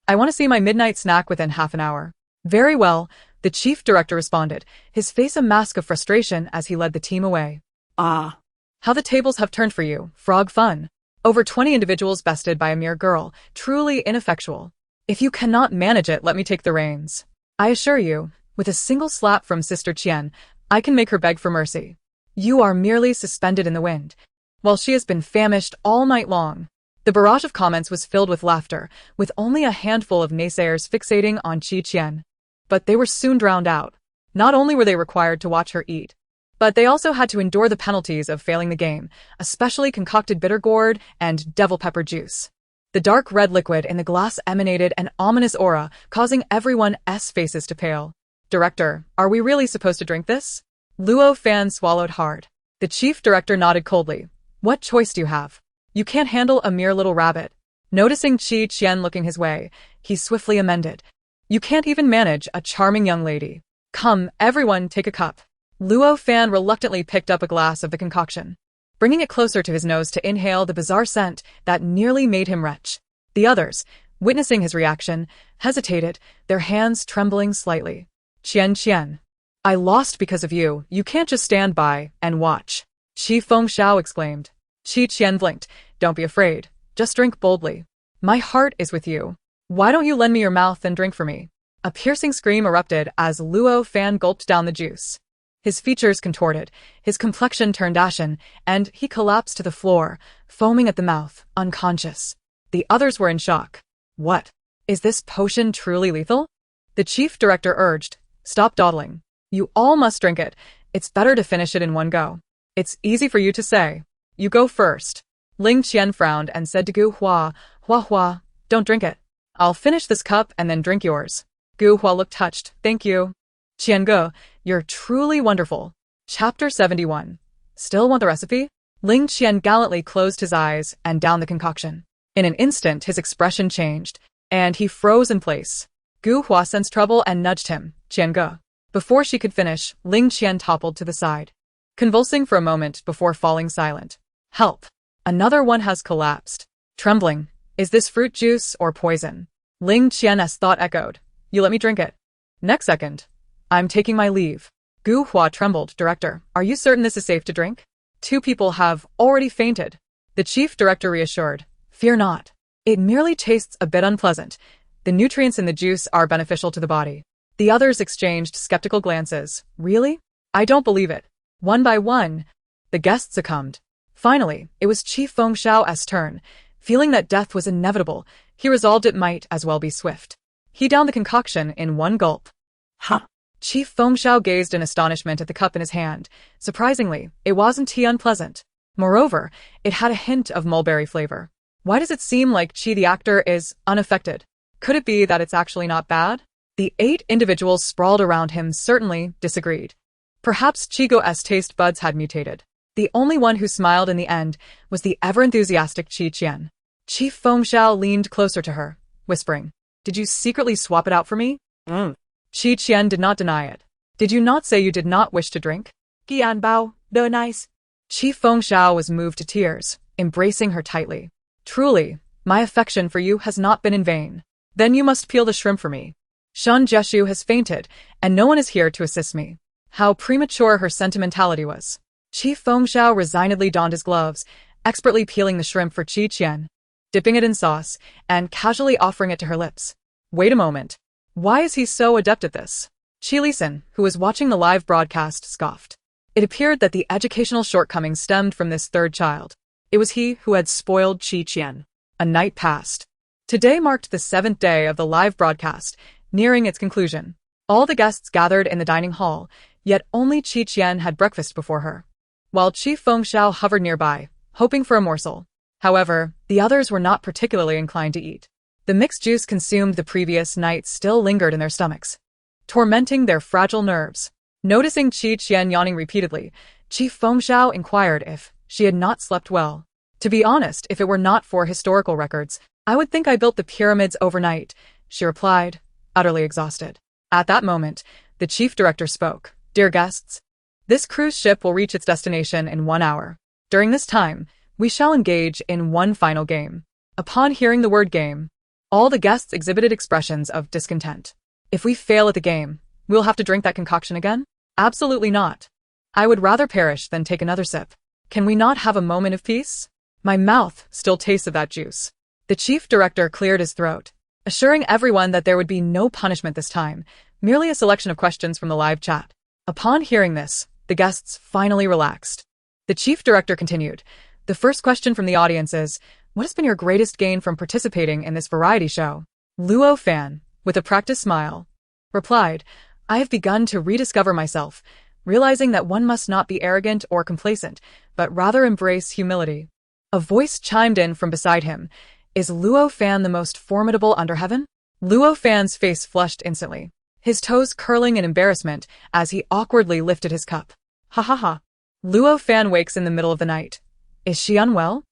I want to see my midnight snack within half an hour. Very well, the chief director responded, his face a mask of frustration as he led the team away. Ah. How the tables have turned for you, frog fun. Over 20 individuals bested by a mere girl, truly ineffectual. If you cannot manage it, let me take the reins. I assure you, with a single slap from Sister Qian, I can make her beg for mercy. You are merely suspended in the wind, while she has been famished all night long. The barrage of comments was filled with laughter, with only a handful of naysayers fixating on Qian. But they were soon drowned out. Not only were they required to watch her eat, but they also had to endure the penalties of failing the game, especially concocted bitter gourd and devil pepper juice. The dark red liquid in the glass emanated an ominous aura, causing everyone's faces to pale. Director, are we really supposed to drink this? Luo Fan swallowed hard. The chief director nodded coldly. What choice do you have? You can't handle a mere little rabbit. Noticing Qian looking his way, he swiftly amended. You can't even manage a charming young lady. Come, everyone, take a cup. Luo Fan reluctantly picked up a glass of the concoction, bringing it closer to his nose to inhale the bizarre scent that nearly made him retch. The others, witnessing his reaction, hesitated, their hands trembling slightly. Qian. I lost because of you. You can't just stand by and watch. Qi Fengxiao exclaimed. Qian blinked. Don't be afraid. Just drink boldly. My heart is with you. Why don't you lend me your mouth and drink for me? A piercing scream erupted as Luo Fan gulped down the juice. His features contorted, his complexion turned ashen, and he collapsed to the floor, foaming at the mouth, unconscious. The others were in shock. What? Is this potion truly lethal? The chief director urged. Stop dawdling. You all must drink it. It's better to finish it in one go. It's easy for you to say. You go first. Ling Qian frowned and said to Gu Hua, Hua, don't drink it. I'll finish this cup and then drink yours. Gu Hua looked touched. Thank you. Qian, you're truly wonderful. Chapter 71. Still want the recipe? Ling Qian gallantly closed his eyes and downed the concoction. In an instant, his expression changed, and he froze in place. Gu Hua sensed trouble and nudged him. Qian. Before she could finish, Ling Qian toppled to the side, convulsing for a moment before falling silent. Help! Another one has collapsed. Trembling. Is this fruit juice or poison? Ling Qian's thought echoed. You let me drink it. Next second. I'm taking my leave. Gu Hua trembled. Director, are you certain this is safe to drink? 2 people have already fainted. The chief director reassured. Fear not. It merely tastes a bit unpleasant. The nutrients in the juice are beneficial to the body. The others exchanged skeptical glances. Really? I don't believe it. One by one, the guests succumbed. Finally, it was Chief Fengxiao's turn. Feeling that death was inevitable, he resolved it might as well be swift. He downed the concoction in one gulp. Huh? Chief Fengxiao gazed in astonishment at the cup in his hand. Surprisingly, it wasn't tea unpleasant. Moreover, it had a hint of mulberry flavor. Why does it seem like Qi the actor is unaffected? Could it be that it's actually not bad? The 8 individuals sprawled around him certainly disagreed. Perhaps Chigo's taste buds had mutated. The only one who smiled in the end was the ever-enthusiastic Qian. Chief Fengxiao leaned closer to her, whispering, "Did you secretly swap it out for me?" Qian did not deny it. "Did you not say you did not wish to drink?" Qian bao, they're nice. Chief Fengxiao was moved to tears, embracing her tightly. "Truly, my affection for you has not been in vain. Then you must peel the shrimp for me. Shan Jeshu has fainted, and no one is here to assist me." How premature her sentimentality was. Chief Fengxiao resignedly donned his gloves, expertly peeling the shrimp for Qian, dipping it in sauce, and casually offering it to her lips. Wait a moment. Why is he so adept at this? Lisan, who was watching the live broadcast, scoffed. It appeared that the educational shortcomings stemmed from this third child. It was he who had spoiled Qian. A night passed. Today marked the 7th day of the live broadcast, nearing its conclusion. All the guests gathered in the dining hall, yet only Qian had breakfast before her, while Chief Fengxiao hovered nearby, hoping for a morsel. However, the others were not particularly inclined to eat. The mixed juice consumed the previous night still lingered in their stomachs, tormenting their fragile nerves. Noticing Qian yawning repeatedly, Chief Fengxiao inquired if she had not slept well. "To be honest, if it were not for historical records, I would think I built the pyramids overnight," she replied, utterly exhausted. At that moment, the chief director spoke. "Dear guests, this cruise ship will reach its destination in 1 hour. During this time, we shall engage in one final game." Upon hearing the word game, all the guests exhibited expressions of discontent. "If we fail at the game, we'll have to drink that concoction again?" "Absolutely not. I would rather perish than take another sip. Can we not have a moment of peace? My mouth still tastes of that juice." The chief director cleared his throat, assuring everyone that there would be no punishment this time, merely a selection of questions from the live chat. Upon hearing this, the guests finally relaxed. The chief director continued, "The first question from the audience is, what has been your greatest gain from participating in this variety show?" Luo Fan, with a practiced smile, replied, "I have begun to rediscover myself, realizing that one must not be arrogant or complacent, but rather embrace humility." A voice chimed in from beside him. "Is Luo Fan the most formidable under heaven?" Luo Fan's face flushed instantly, his toes curling in embarrassment as he awkwardly lifted his cup. "Ha ha ha. Luo Fan wakes in the middle of the night. Is she unwell?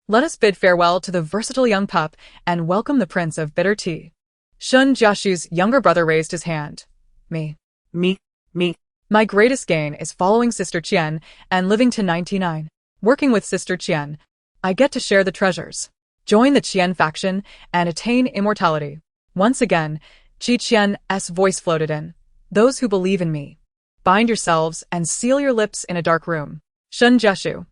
Let us bid farewell to the versatile young pup and welcome the prince of bitter tea." Shun Jiashu's younger brother raised his hand. Me. My greatest gain is following Sister Qian and living to 99. Working with Sister Qian, I get to share the treasures, join the Qian faction, and attain immortality. Once again, Qian's voice floated in. "Those who believe in me, bind yourselves and seal your lips in a dark room." Shun Jiashu.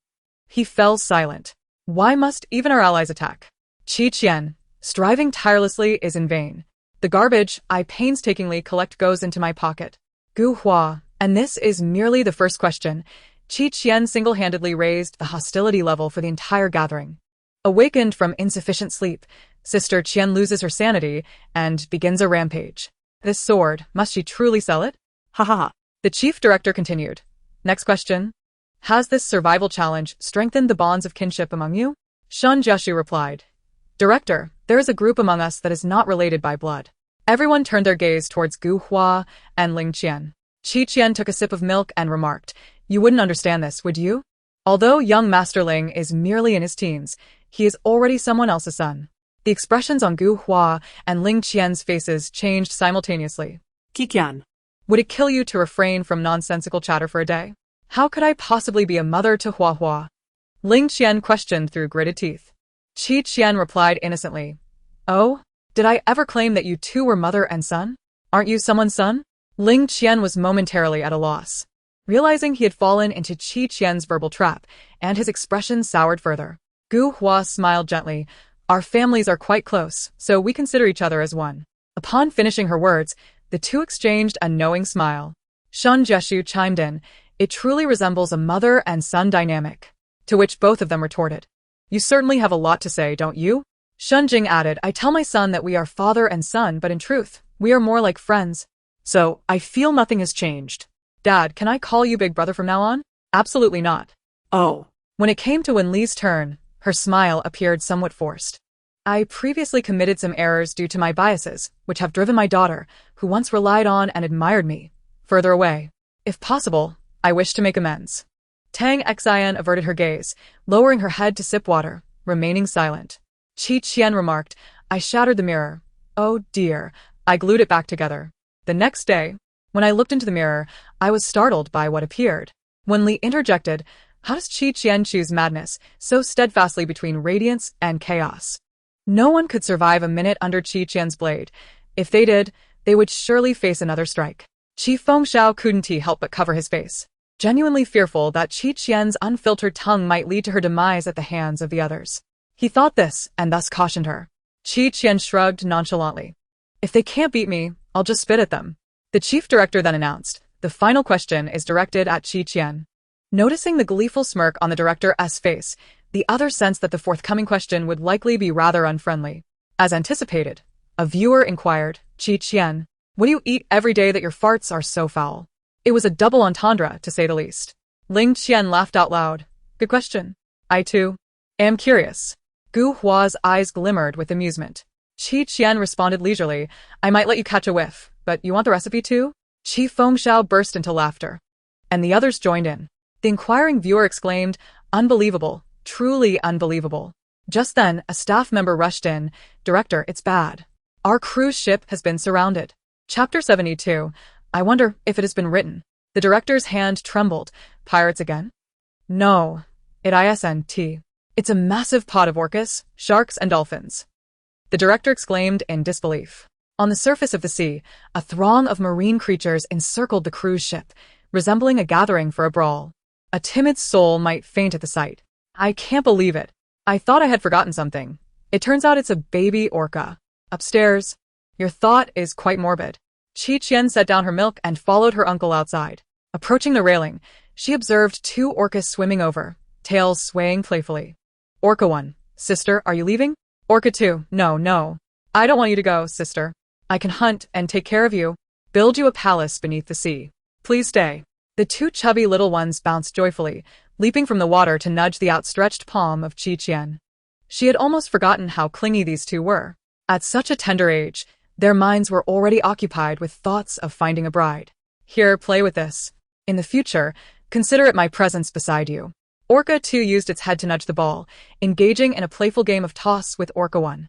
He fell silent. Why must even our allies attack? Qian, striving tirelessly is in vain. The garbage I painstakingly collect goes into my pocket. Gu Hua, and this is merely the first question. Qian single-handedly raised the hostility level for the entire gathering. Awakened from insufficient sleep, Sister Qian loses her sanity and begins a rampage. This sword, must she truly sell it? Ha ha ha. The chief director continued. Next question. Has this survival challenge strengthened the bonds of kinship among you? Shan Jiashu replied. Director, there is a group among us that is not related by blood. Everyone turned their gaze towards Gu Hua and Ling Qian. Qian took a sip of milk and remarked, "You wouldn't understand this, would you? Although young Master Ling is merely in his teens, he is already someone else's son." The expressions on Gu Hua and Ling Qian's faces changed simultaneously. Qian. Would it kill you to refrain from nonsensical chatter for a day? How could I possibly be a mother to Hua Hua? Ling Qian questioned through gritted teeth. Qian replied innocently. Oh, did I ever claim that you two were mother and son? Aren't you someone's son? Ling Qian was momentarily at a loss, realizing he had fallen into Qian's verbal trap, and his expression soured further. Gu Hua smiled gently. Our families are quite close, so we consider each other as one. Upon finishing her words, the two exchanged a knowing smile. Shan Jiashu chimed in. It truly resembles a mother and son dynamic. To which both of them retorted. You certainly have a lot to say, don't you? Shun Jing added, I tell my son that we are father and son, but in truth, we are more like friends. So, I feel nothing has changed. Dad, can I call you big brother from now on? Absolutely not. Oh. When it came to Wen Li's turn, her smile appeared somewhat forced. I previously committed some errors due to my biases, which have driven my daughter, who once relied on and admired me, further away. If possible, I wish to make amends. Tang Xian averted her gaze, lowering her head to sip water, remaining silent. Qian remarked, I shattered the mirror. Oh dear, I glued it back together. The next day, when I looked into the mirror, I was startled by what appeared. When Li interjected, how does Qian choose madness so steadfastly between radiance and chaos? No one could survive a minute under Qian's blade. If they did, they would surely face another strike. Qi Fengxiao couldn't help but cover his face, genuinely fearful that Qian's unfiltered tongue might lead to her demise at the hands of the others. He thought this and thus cautioned her. Qian shrugged nonchalantly. If they can't beat me, I'll just spit at them. The chief director then announced, the final question is directed at Qian. Noticing the gleeful smirk on the director's face, the other sensed that the forthcoming question would likely be rather unfriendly. As anticipated, a viewer inquired, Qian, what do you eat every day that your farts are so foul? It was a double entendre, to say the least. Ling Qian laughed out loud. Good question. I too am curious. Gu Hua's eyes glimmered with amusement. Qian responded leisurely, I might let you catch a whiff, but you want the recipe too? Qi Fengxiao burst into laughter. And the others joined in. The inquiring viewer exclaimed, unbelievable, truly unbelievable. Just then, a staff member rushed in. Director, it's bad. Our cruise ship has been surrounded. Chapter 72. I wonder if it has been written. The director's hand trembled. Pirates again? No. It isn't. It's a massive pod of orcas, sharks, and dolphins. The director exclaimed in disbelief. On the surface of the sea, a throng of marine creatures encircled the cruise ship, resembling a gathering for a brawl. A timid soul might faint at the sight. I can't believe it. I thought I had forgotten something. It turns out it's a baby orca. Upstairs. Your thought is quite morbid. Qian set down her milk and followed her uncle outside. Approaching the railing, she observed 2 orcas swimming over, tails swaying playfully. Orca 1, sister, are you leaving? Orca 2, no. I don't want you to go, sister. I can hunt and take care of you. Build you a palace beneath the sea. Please stay. The 2 chubby little ones bounced joyfully, leaping from the water to nudge the outstretched palm of Qian. She had almost forgotten how clingy these 2 were. At such a tender age, their minds were already occupied with thoughts of finding a bride. Here, play with this. In the future, consider it my presence beside you. Orca 2 used its head to nudge the ball, engaging in a playful game of toss with Orca 1.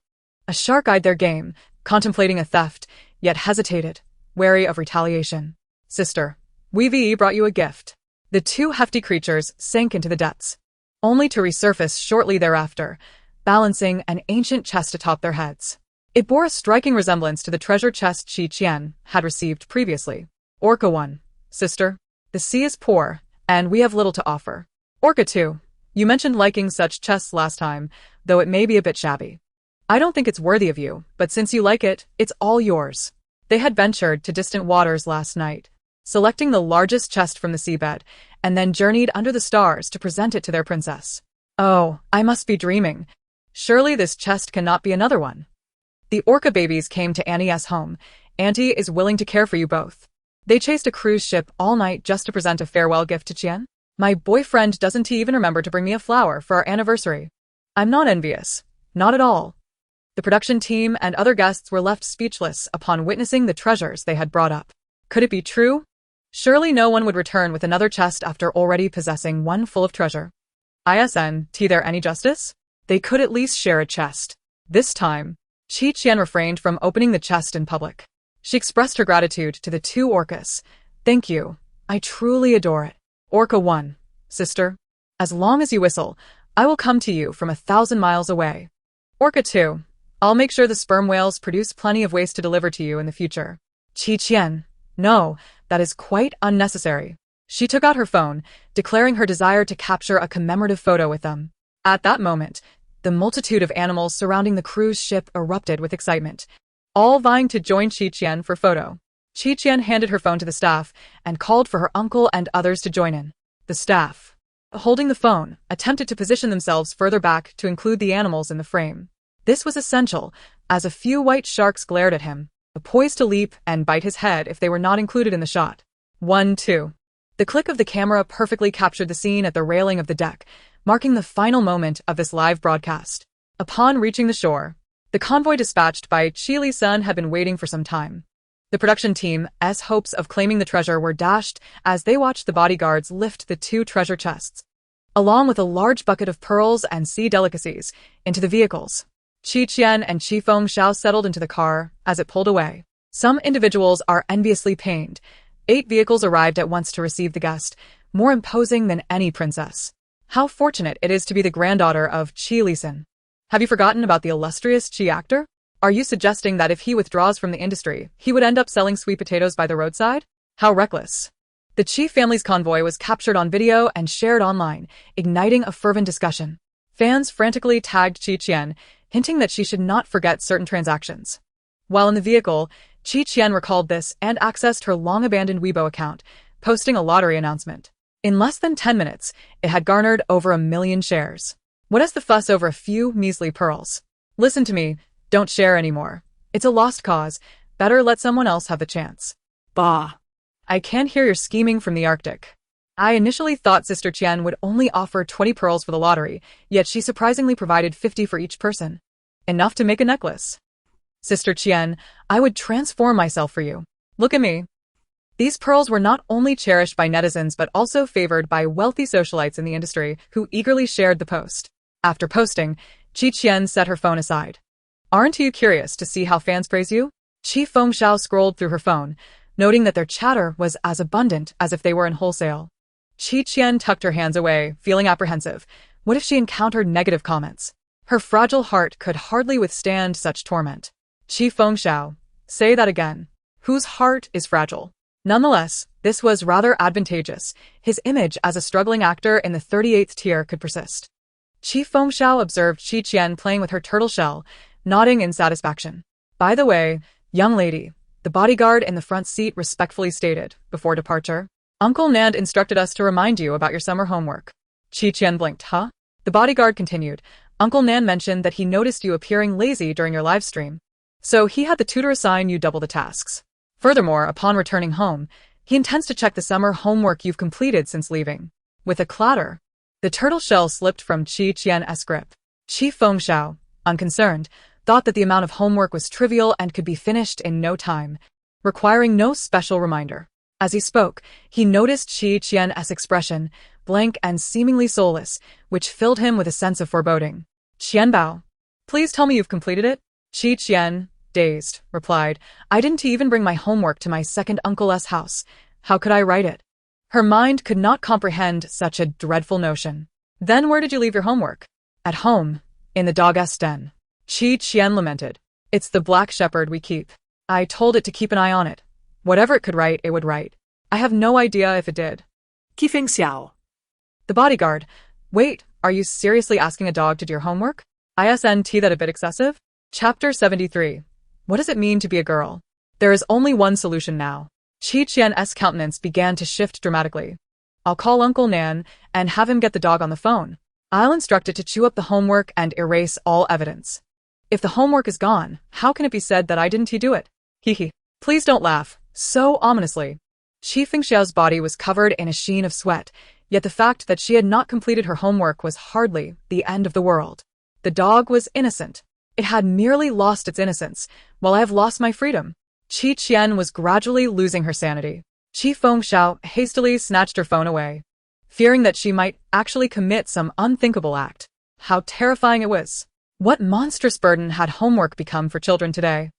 A shark eyed their game, contemplating a theft, yet hesitated, wary of retaliation. Sister, we brought you a gift. The 2 hefty creatures sank into the depths, only to resurface shortly thereafter, balancing an ancient chest atop their heads. It bore a striking resemblance to the treasure chest Qian had received previously. Orca 1, sister, the sea is poor, and we have little to offer. Orca 2, you mentioned liking such chests last time, though it may be a bit shabby. I don't think it's worthy of you, but since you like it, it's all yours. They had ventured to distant waters last night, selecting the largest chest from the seabed, and then journeyed under the stars to present it to their princess. Oh, I must be dreaming. Surely this chest cannot be another one. The orca babies came to Annie's home. Auntie is willing to care for you both. They chased a cruise ship all night just to present a farewell gift to Qian. My boyfriend doesn't even remember to bring me a flower for our anniversary. I'm not envious. Not at all. The production team and other guests were left speechless upon witnessing the treasures they had brought up. Could it be true? Surely no one would return with another chest after already possessing one full of treasure. Isn't there any justice? They could at least share a chest. This time, Qian refrained from opening the chest in public. She expressed her gratitude to the 2 orcas. Thank you. I truly adore it. Orca 1, sister, as long as you whistle, I will come to you from 1,000 miles away. Orca 2, I'll make sure the sperm whales produce plenty of waste to deliver to you in the future. Qian, no, that is quite unnecessary. She took out her phone, declaring her desire to capture a commemorative photo with them. At that moment, the multitude of animals surrounding the cruise ship erupted with excitement, all vying to join Qian for photo. Qian handed her phone to the staff and called for her uncle and others to join in. The staff, holding the phone, attempted to position themselves further back to include the animals in the frame. This was essential, as a few white sharks glared at him, poised to leap and bite his head if they were not included in the shot. 1, 2. The click of the camera perfectly captured the scene at the railing of the deck, marking the final moment of this live broadcast. Upon reaching the shore, The convoy dispatched by Qi Li-sun had been waiting for some time. The production team's hopes of claiming the treasure were dashed as they watched the bodyguards lift the 2 treasure chests, along with a large bucket of pearls and sea delicacies, into the vehicles. Qi Qian and Qi Fengxiao settled into the car as it pulled away. Some individuals are enviously pained. 8 vehicles arrived at once to receive the guest, more imposing than any princess. How fortunate it is to be the granddaughter of Qi Li-sun. Have you forgotten about the illustrious Qi actor? Are you suggesting that if he withdraws from the industry, he would end up selling sweet potatoes by the roadside? How reckless. The Qi family's convoy was captured on video and shared online, igniting a fervent discussion. Fans frantically tagged Qi Qian, hinting that she should not forget certain transactions. While in the vehicle, Qi Qian recalled this and accessed her long-abandoned Weibo account, posting a lottery announcement. In less than 10 minutes, it had garnered over 1 million shares. What is the fuss over a few measly pearls? Listen to me, don't share anymore. It's a lost cause. Better let someone else have the chance. Bah. I can't hear your scheming from the Arctic. I initially thought Sister Qian would only offer 20 pearls for the lottery, yet she surprisingly provided 50 for each person. Enough to make a necklace. Sister Qian, I would transform myself for you. Look at me. These pearls were not only cherished by netizens but also favored by wealthy socialites in the industry who eagerly shared the post. After posting, Qi Qian set her phone aside. Aren't you curious to see how fans praise you? Qi Fengxiao scrolled through her phone, noting that their chatter was as abundant as if they were in wholesale. Qi Qian tucked her hands away, feeling apprehensive. What if she encountered negative comments? Her fragile heart could hardly withstand such torment. Qi Fengxiao, say that again. Whose heart is fragile? Nonetheless, this was rather advantageous. His image as a struggling actor in the 38th tier could persist. Qi Fengxiao observed Qi Qian playing with her turtle shell, nodding in satisfaction. By the way, young lady, the bodyguard in the front seat respectfully stated, before departure, Uncle Nand instructed us to remind you about your summer homework. Qi Qian blinked, huh? The bodyguard continued, Uncle Nand mentioned that he noticed you appearing lazy during your live stream. So he had the tutor assign you double the tasks. Furthermore, upon returning home, he intends to check the summer homework you've completed since leaving. With a clatter, the turtle shell slipped from Qi Qian's grip. Qi Fengxiao, unconcerned, thought that the amount of homework was trivial and could be finished in no time, requiring no special reminder. As he spoke, he noticed Qi Qian's expression, blank and seemingly soulless, which filled him with a sense of foreboding. Qianbao, please tell me you've completed it? Qi Qian, dazed, replied, I didn't even bring my homework to my second uncle's house. How could I write it? Her mind could not comprehend such a dreadful notion. Then where did you leave your homework? At home, in the dog's den. Qi Qian lamented. It's the black shepherd we keep. I told it to keep an eye on it. Whatever it could write, it would write. I have no idea if it did. Qi Fengxiao. The bodyguard. Wait, are you seriously asking a dog to do your homework? Isn't that a bit excessive? Chapter 73. What does it mean to be a girl? There is only one solution now. Qi Qian's countenance began to shift dramatically. I'll call Uncle Nan and have him get the dog on the phone. I'll instruct it to chew up the homework and erase all evidence. If the homework is gone, how can it be said that I didn't do it? Hee. Please don't laugh, so ominously. Qi Fengxiao's body was covered in a sheen of sweat, yet the fact that she had not completed her homework was hardly the end of the world. The dog was innocent. It had merely lost its innocence, while I have lost my freedom. Qi Qian was gradually losing her sanity. Qi Fengxiao hastily snatched her phone away, fearing that she might actually commit some unthinkable act. How terrifying it was. What monstrous burden had homework become for children today?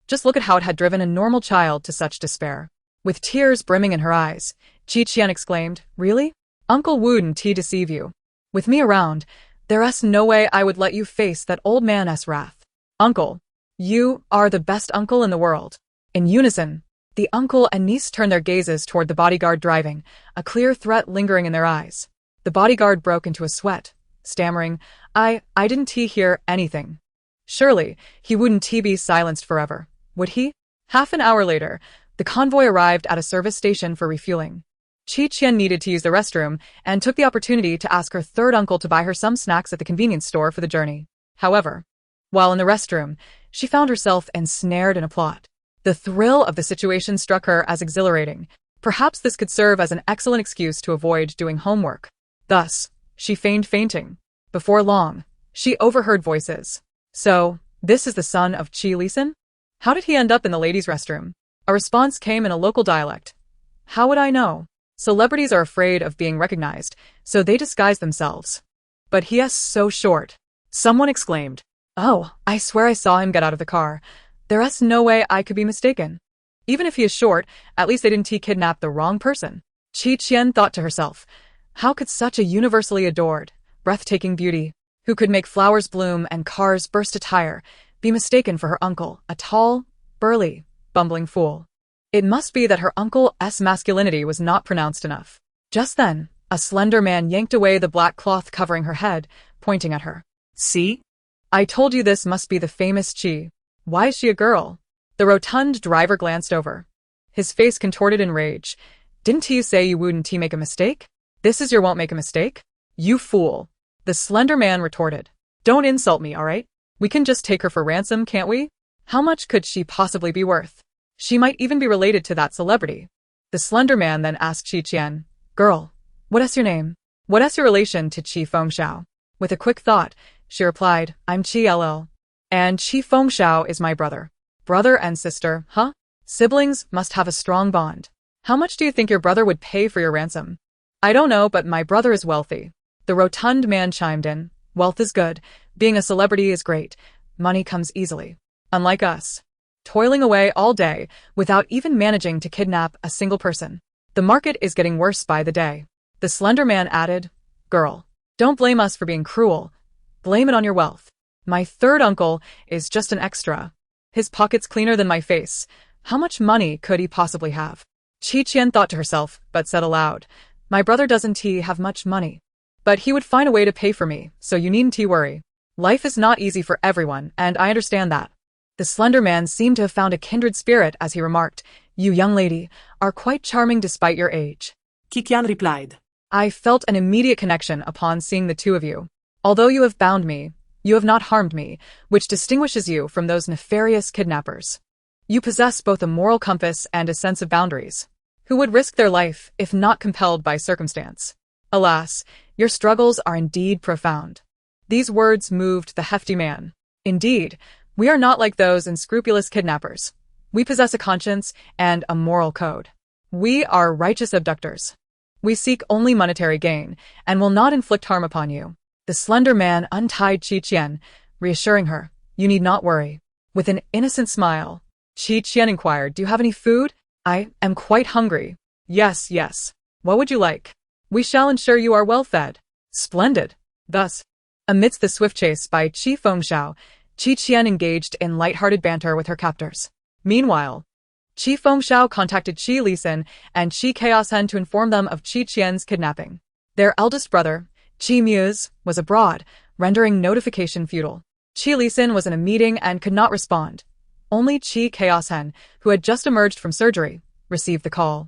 Just look at how it had driven a normal child to such despair. With tears brimming in her eyes, Qi Qian exclaimed, Really? Uncle wouldn't deceive you. With me around, there's no way I would let you face that old man's wrath. Uncle, you are the best uncle in the world. In unison, the uncle and niece turned their gazes toward the bodyguard driving, a clear threat lingering in their eyes. The bodyguard broke into a sweat, stammering, I didn't hear anything. Surely, he wouldn't be silenced forever, would he? Half an hour later, the convoy arrived at a service station for refueling. Qi Qian needed to use the restroom and took the opportunity to ask her third uncle to buy her some snacks at the convenience store for the journey. However, while in the restroom, she found herself ensnared in a plot. The thrill of the situation struck her as exhilarating. Perhaps this could serve as an excellent excuse to avoid doing homework. Thus, she feigned fainting. Before long, she overheard voices. So, This is the son of Qi Lisan? How did he end up in the ladies' restroom? A response came in a local dialect. How would I know? Celebrities are afraid of being recognized, so they disguise themselves. But he is so short. Someone exclaimed. Oh, I swear I saw him get out of the car. There is no way I could be mistaken. Even if he is short, at least they didn't kidnap the wrong person. Qian thought to herself, how could such a universally adored, breathtaking beauty, who could make flowers bloom and cars burst a tire, be mistaken for her uncle, a tall, burly, bumbling fool? It must be that her uncle's masculinity was not pronounced enough. Just then, a slender man yanked away the black cloth covering her head, pointing at her. See? I told you this must be the famous Qi. Why is she a girl? The rotund driver glanced over. His face contorted in rage. Didn't you say you wouldn't make a mistake? This is your won't make a mistake? You fool. The slender man retorted. Don't insult me, all right? We can just take her for ransom, can't we? How much could she possibly be worth? She might even be related to that celebrity. The slender man then asked Qian, Girl, what is your name? What is your relation to Qi Fengxiao? With a quick thought, she replied, I'm Qi LL. And Qi Fengxiao is my brother. Brother and sister, huh? Siblings must have a strong bond. How much do you think your brother would pay for your ransom? I don't know, but my brother is wealthy. The rotund man chimed in. Wealth is good. Being a celebrity is great. Money comes easily. Unlike us. Toiling away all day without even managing to kidnap a single person. The market is getting worse by the day. The slender man added, Girl, don't blame us for being cruel. Blame it on your wealth. My third uncle is just an extra. His pocket's cleaner than my face. How much money could he possibly have? Qian thought to herself, but said aloud, My brother doesn't have much money. But he would find a way to pay for me, so you needn't worry. Life is not easy for everyone, and I understand that. The slender man seemed to have found a kindred spirit as he remarked, You young lady are quite charming despite your age. Qian replied. I felt an immediate connection upon seeing the two of you. Although you have bound me, you have not harmed me, which distinguishes you from those nefarious kidnappers. You possess both a moral compass and a sense of boundaries. Who would risk their life if not compelled by circumstance? Alas, your struggles are indeed profound. These words moved the hefty man. Indeed, we are not like those unscrupulous kidnappers. We possess a conscience and a moral code. We are righteous abductors. We seek only monetary gain and will not inflict harm upon you. The slender man untied Qian, reassuring her, You need not worry. With an innocent smile, Qian inquired, Do you have any food? I am quite hungry. Yes. What would you like? We shall ensure you are well fed. Splendid. Thus, amidst the swift chase by Qi Fengxiao, Qian engaged in light-hearted banter with her captors. Meanwhile, Qi Fengxiao contacted Qi Lisan and Qi Chaoshen to inform them of Qian's kidnapping. Their eldest brother, Qi Muse, was abroad, rendering notification futile. Qi Lisan was in a meeting and could not respond. Only Qi Chaoshen, who had just emerged from surgery, received the call.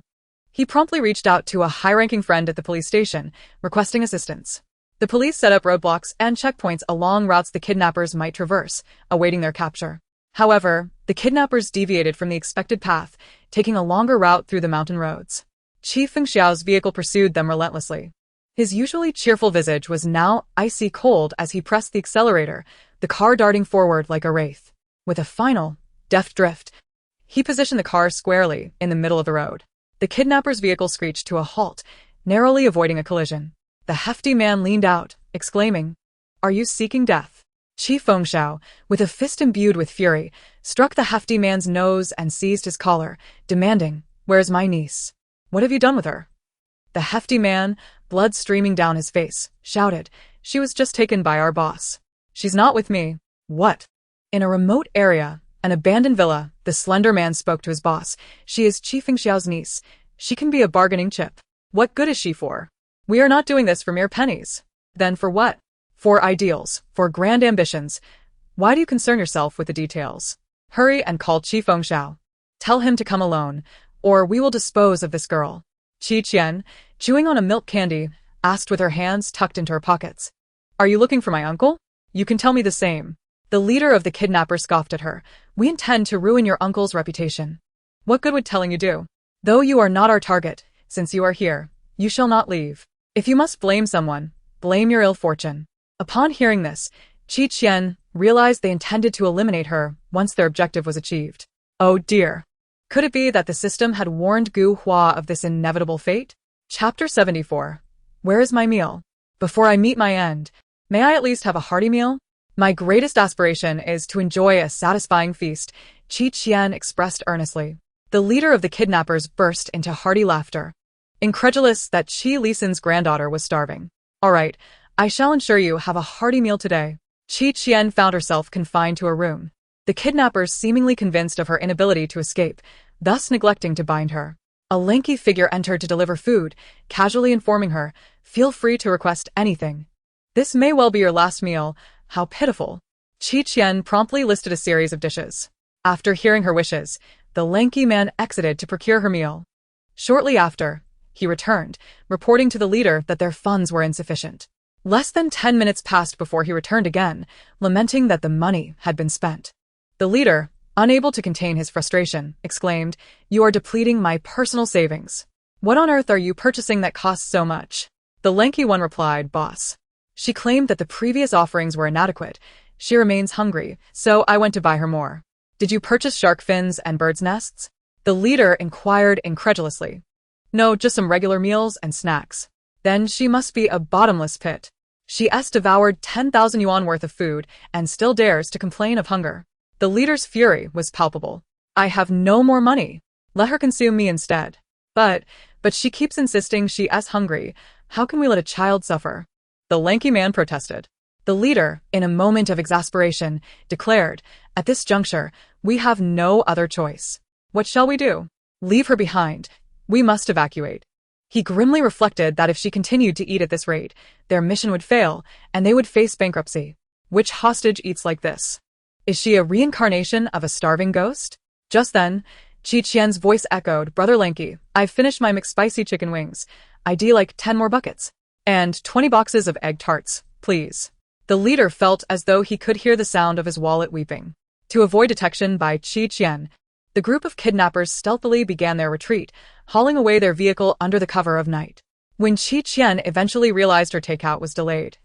He promptly reached out to a high-ranking friend at the police station, requesting assistance. The police set up roadblocks and checkpoints along routes the kidnappers might traverse, awaiting their capture. However, the kidnappers deviated from the expected path, taking a longer route through the mountain roads. Qi Fengxiao's vehicle pursued them relentlessly. His usually cheerful visage was now icy cold as he pressed the accelerator, the car darting forward like a wraith. With a final, deft drift, he positioned the car squarely in the middle of the road. The kidnapper's vehicle screeched to a halt, narrowly avoiding a collision. The hefty man leaned out, exclaiming, Are you seeking death? Qi Fengxiao, with a fist imbued with fury, struck the hefty man's nose and seized his collar, demanding, Where's my niece? What have you done with her? The hefty man, blood streaming down his face, shouted, She was just taken by our boss. She's not with me. What? In a remote area, an abandoned villa, the slender man spoke to his boss. She is Qi Fengxiao's niece. She can be a bargaining chip. What good is she for? We are not doing this for mere pennies. Then for what? For ideals, for grand ambitions. Why do you concern yourself with the details? Hurry and call Qi Fengxiao. Tell him to come alone, or we will dispose of this girl. Qian, chewing on a milk candy, asked with her hands tucked into her pockets. Are you looking for my uncle? You can tell me the same. The leader of the kidnapper scoffed at her. We intend to ruin your uncle's reputation. What good would telling you do? Though you are not our target, since you are here, you shall not leave. If you must blame someone, blame your ill fortune. Upon hearing this, Qian realized they intended to eliminate her once their objective was achieved. Oh dear. Could it be that the system had warned Gu Hua of this inevitable fate? Chapter 74. Where is my meal? Before I meet my end, may I at least have a hearty meal? My greatest aspiration is to enjoy a satisfying feast, Qian expressed earnestly. The leader of the kidnappers burst into hearty laughter, incredulous that Qi Lisan's granddaughter was starving. All right, I shall ensure you have a hearty meal today. Qian found herself confined to a room, the kidnappers seemingly convinced of her inability to escape, thus neglecting to bind her. A lanky figure entered to deliver food, casually informing her, "Feel free to request anything. This may well be your last meal. How pitiful." Qian promptly listed a series of dishes. After hearing her wishes, the lanky man exited to procure her meal. Shortly after, he returned, reporting to the leader that their funds were insufficient. Less than 10 minutes passed before he returned again, lamenting that the money had been spent. The leader, unable to contain his frustration, exclaimed, "You are depleting my personal savings. What on earth are you purchasing that costs so much?" The lanky one replied, "Boss." She claimed that the previous offerings were inadequate. She remains hungry, so I went to buy her more. "Did you purchase shark fins and birds' nests?" The leader inquired incredulously. "No, just some regular meals and snacks." Then she must be a bottomless pit. She has devoured 10,000 yuan worth of food and still dares to complain of hunger. The leader's fury was palpable. "I have no more money. Let her consume me instead." But she keeps insisting she is hungry. How can we let a child suffer?" The lanky man protested. The leader, in a moment of exasperation, declared, "At this juncture, we have no other choice. What shall we do? Leave her behind. We must evacuate." He grimly reflected that if she continued to eat at this rate, their mission would fail, and they would face bankruptcy. Which hostage eats like this? Is she a reincarnation of a starving ghost? Just then, Qian's voice echoed, "Brother Lanky, I've finished my McSpicy chicken wings. I'd like 10 more buckets. And 20 boxes of egg tarts, please." The leader felt as though he could hear the sound of his wallet weeping. To avoid detection by Qian, the group of kidnappers stealthily began their retreat, hauling away their vehicle under the cover of night. When Qian eventually realized her takeout was delayed,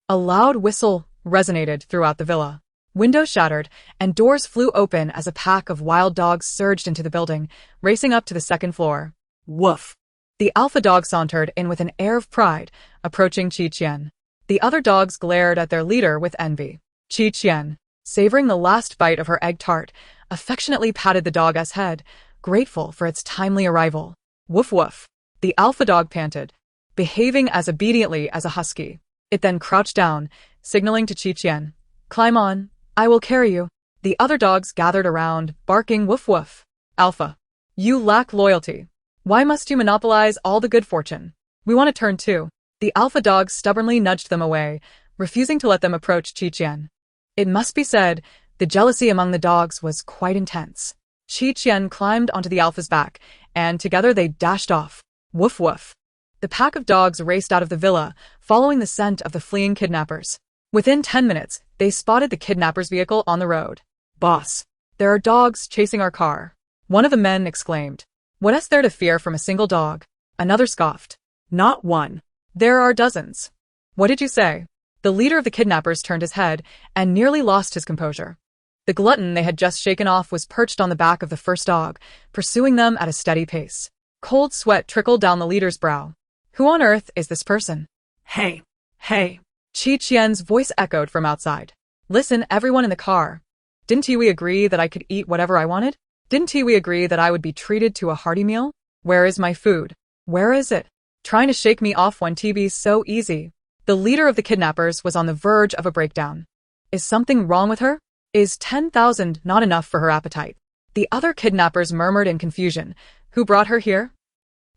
a loud whistle resonated throughout the villa. Windows shattered, and doors flew open as a pack of wild dogs surged into the building, racing up to the second floor. Woof! The alpha dog sauntered in with an air of pride, approaching Qian. The other dogs glared at their leader with envy. Qian, savoring the last bite of her egg tart, affectionately patted the dog's head, grateful for its timely arrival. Woof woof! The alpha dog panted, behaving as obediently as a husky. It then crouched down, signaling to Qian, "Climb on, I will carry you." The other dogs gathered around, barking woof woof. "Alpha, you lack loyalty. Why must you monopolize all the good fortune? We want a turn too." The alpha dogs stubbornly nudged them away, refusing to let them approach Qian. It must be said, the jealousy among the dogs was quite intense. Qian climbed onto the alpha's back, and together they dashed off. Woof woof! The pack of dogs raced out of the villa, following the scent of the fleeing kidnappers. Within 10 minutes, they spotted the kidnappers' vehicle on the road. "Boss, there are dogs chasing our car," one of the men exclaimed. "What is there to fear from a single dog?" Another scoffed. "Not one. There are dozens." "What did you say?" The leader of the kidnappers turned his head and nearly lost his composure. The glutton they had just shaken off was perched on the back of the first dog, pursuing them at a steady pace. Cold sweat trickled down the leader's brow. "Who on earth is this person?" "Hey, hey!" Qian's voice echoed from outside. "Listen, everyone in the car. Didn't we agree that I could eat whatever I wanted? Didn't we agree that I would be treated to a hearty meal? Where is my food? Where is it? Trying to shake me off when TV's so easy." The leader of the kidnappers was on the verge of a breakdown. Is something wrong with her? Is 10,000 not enough for her appetite? The other kidnappers murmured in confusion. Who brought her here?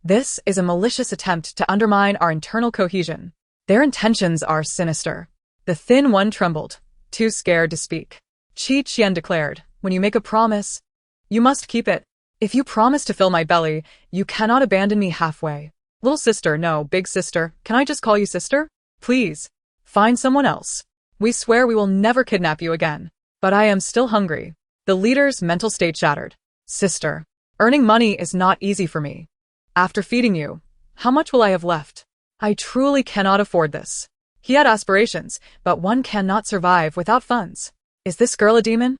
This is a malicious attempt to undermine our internal cohesion. Their intentions are sinister. The thin one trembled, too scared to speak. Qian declared, "When you make a promise, you must keep it. If you promise to fill my belly, you cannot abandon me halfway. Little sister, no, big sister, can I just call you sister? Please, find someone else. We swear we will never kidnap you again. But I am still hungry." The leader's mental state shattered. "Sister, earning money is not easy for me. After feeding you, how much will I have left? I truly cannot afford this." He had aspirations, but one cannot survive without funds. Is this girl a demon?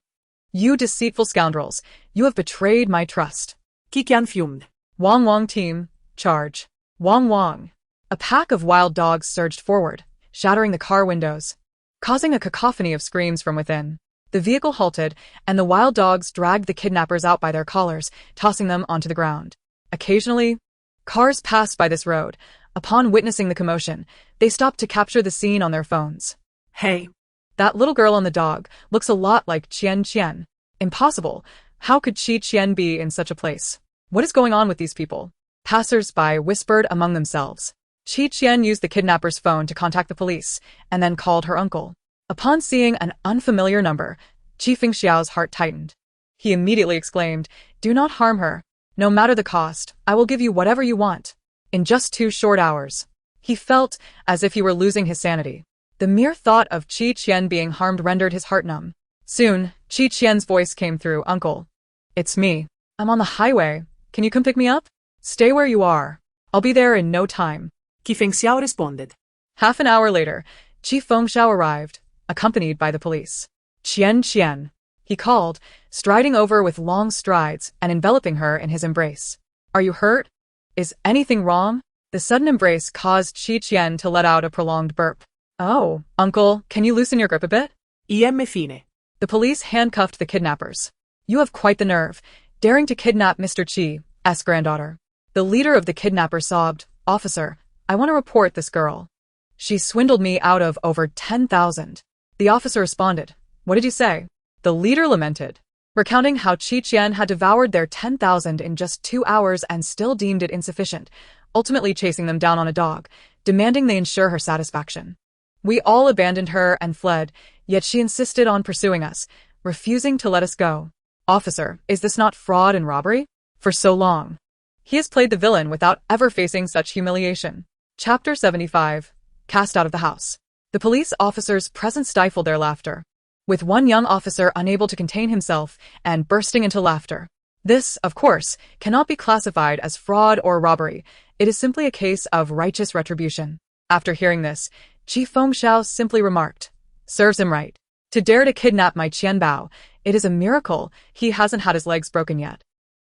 You deceitful scoundrels, you have betrayed my trust. Qian fumed. Wong Wong team, charge. Wong Wong. A pack of wild dogs surged forward, shattering the car windows, causing a cacophony of screams from within. The vehicle halted, and the wild dogs dragged the kidnappers out by their collars, tossing them onto the ground. Occasionally, cars passed by this road. Upon witnessing the commotion, they stopped to capture the scene on their phones. Hey. That little girl on the dog looks a lot like Qian. Impossible. How could Qian be in such a place? What is going on with these people? Passers-by whispered among themselves. Qian used the kidnapper's phone to contact the police, and then called her uncle. Upon seeing an unfamiliar number, Fengxiao's heart tightened. He immediately exclaimed, "Do not harm her. No matter the cost, I will give you whatever you want." In just 2 short hours, he felt as if he were losing his sanity. The mere thought of Qian being harmed rendered his heart numb. Soon, Qian's voice came through, "Uncle. It's me. I'm on the highway. Can you come pick me up? Stay where you are. I'll be there in no time." Fengxiao responded. Half an hour later, Fengxiao arrived, accompanied by the police. Qian, he called, striding over with long strides and enveloping her in his embrace. "Are you hurt? Is anything wrong?" The sudden embrace caused Qian to let out a prolonged burp. "Oh, uncle, can you loosen your grip a bit?" Fine. The police handcuffed the kidnappers. "You have quite the nerve, daring to kidnap Mr. Qi's granddaughter." The leader of the kidnappers sobbed, "Officer, I want to report this girl. She swindled me out of over 10,000. The officer responded, "What did you say?" The leader lamented, recounting how Qian had devoured their 10,000 in just 2 hours and still deemed it insufficient, ultimately chasing them down on a dog, demanding they ensure her satisfaction. "We all abandoned her and fled, yet she insisted on pursuing us, refusing to let us go. Officer, is this not fraud and robbery? For so long, he has played the villain without ever facing such humiliation." Chapter 75. Cast out of the house. The police officers present stifled their laughter, with one young officer unable to contain himself and bursting into laughter. This, of course, cannot be classified as fraud or robbery. It is simply a case of righteous retribution. After hearing this, Fengxiao simply remarked, "Serves him right. To dare to kidnap my Qianbao, it is a miracle he hasn't had his legs broken yet."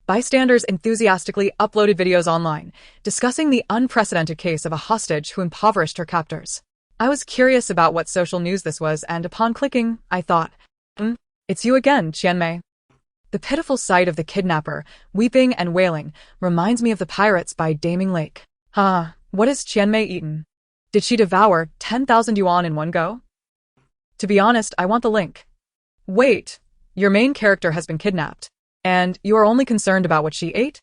Bystanders enthusiastically uploaded videos online, discussing the unprecedented case of a hostage who impoverished her captors. I was curious about what social news this was, and upon clicking, I thought, it's you again, Qianmei. The pitiful sight of the kidnapper, weeping and wailing, reminds me of the pirates by Daming Lake. What has Qianmei eaten? Did she devour 10,000 yuan in one go? To be honest, I want the link. Wait, your main character has been kidnapped, and you are only concerned about what she ate?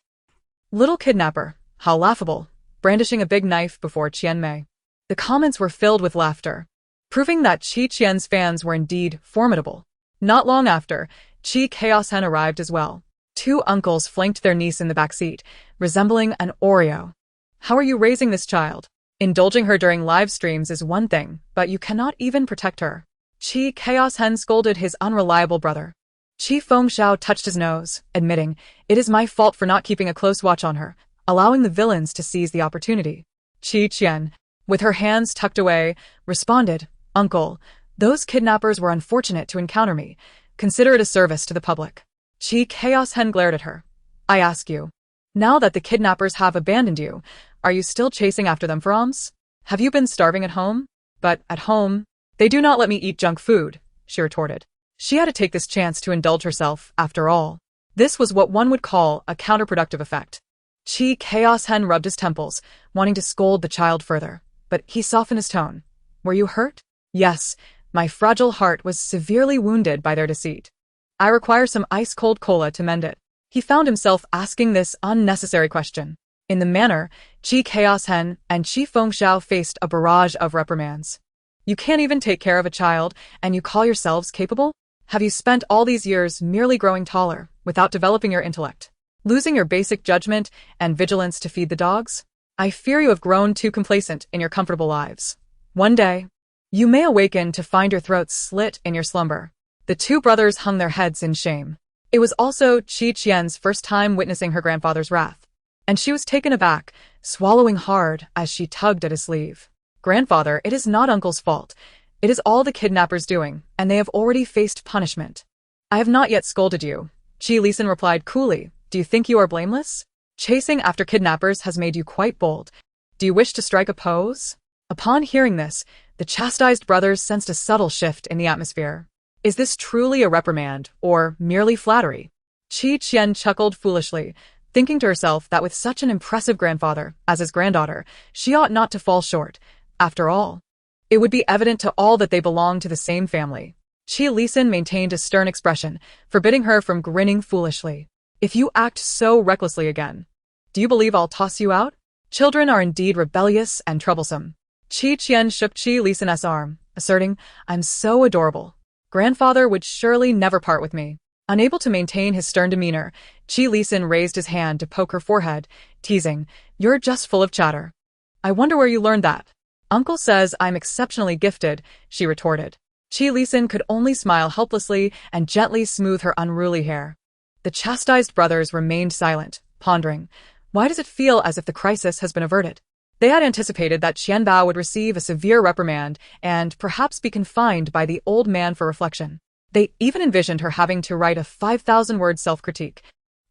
Little kidnapper, how laughable, brandishing a big knife before Qianmei. The comments were filled with laughter, proving that Qian's fans were indeed formidable. Not long after, Chaos arrived as well. 2 uncles flanked their niece in the back seat, resembling an Oreo. "How are you raising this child? Indulging her during live streams is one thing, but you cannot even protect her." Chaos scolded his unreliable brother. Fengxiao touched his nose, admitting, "It is my fault for not keeping a close watch on her, allowing the villains to seize the opportunity." Qian, with her hands tucked away, responded, "Uncle, those kidnappers were unfortunate to encounter me. Consider it a service to the public." Chaos glared at her. "I ask you, now that the kidnappers have abandoned you, are you still chasing after them for alms? Have you been starving at home?" "But at home, they do not let me eat junk food," she retorted. She had to take this chance to indulge herself, after all. This was what one would call a counterproductive effect. Chaos rubbed his temples, wanting to scold the child further, but he softened his tone. "Were you hurt?" "Yes, my fragile heart was severely wounded by their deceit. I require some ice-cold cola to mend it." He found himself asking this unnecessary question. In the manner, Chaos and Fengxiao faced a barrage of reprimands. "You can't even take care of a child, and you call yourselves capable? Have you spent all these years merely growing taller, without developing your intellect, losing your basic judgment and vigilance to feed the dogs? I fear you have grown too complacent in your comfortable lives. One day, you may awaken to find your throats slit in your slumber." The 2 brothers hung their heads in shame. It was also Qian's first time witnessing her grandfather's wrath, and she was taken aback, swallowing hard as she tugged at his sleeve. Grandfather, it is not Uncle's fault. It is all the kidnappers' doing, and they have already faced punishment. I have not yet scolded you. Qi Lisan replied coolly. Do you think you are blameless? Chasing after kidnappers has made you quite bold. Do you wish to strike a pose? Upon hearing this, the chastised brothers sensed a subtle shift in the atmosphere. Is this truly a reprimand, or merely flattery? Qi Qian chuckled foolishly, thinking to herself that with such an impressive grandfather as his granddaughter, she ought not to fall short. After all, it would be evident to all that they belonged to the same family. Qi Lisan maintained a stern expression, forbidding her from grinning foolishly. If you act so recklessly again, do you believe I'll toss you out? Children are indeed rebellious and troublesome. Qi Qian shook Qi Lisan's arm, asserting, I'm so adorable. Grandfather would surely never part with me. Unable to maintain his stern demeanor, Qi Lisan raised his hand to poke her forehead, teasing, You're just full of chatter. I wonder where you learned that. Uncle says I'm exceptionally gifted, she retorted. Qi Lisan could only smile helplessly and gently smooth her unruly hair. The chastised brothers remained silent, pondering, why does it feel as if the crisis has been averted? They had anticipated that Qianbao would receive a severe reprimand and perhaps be confined by the old man for reflection. They even envisioned her having to write a 5,000-word self-critique,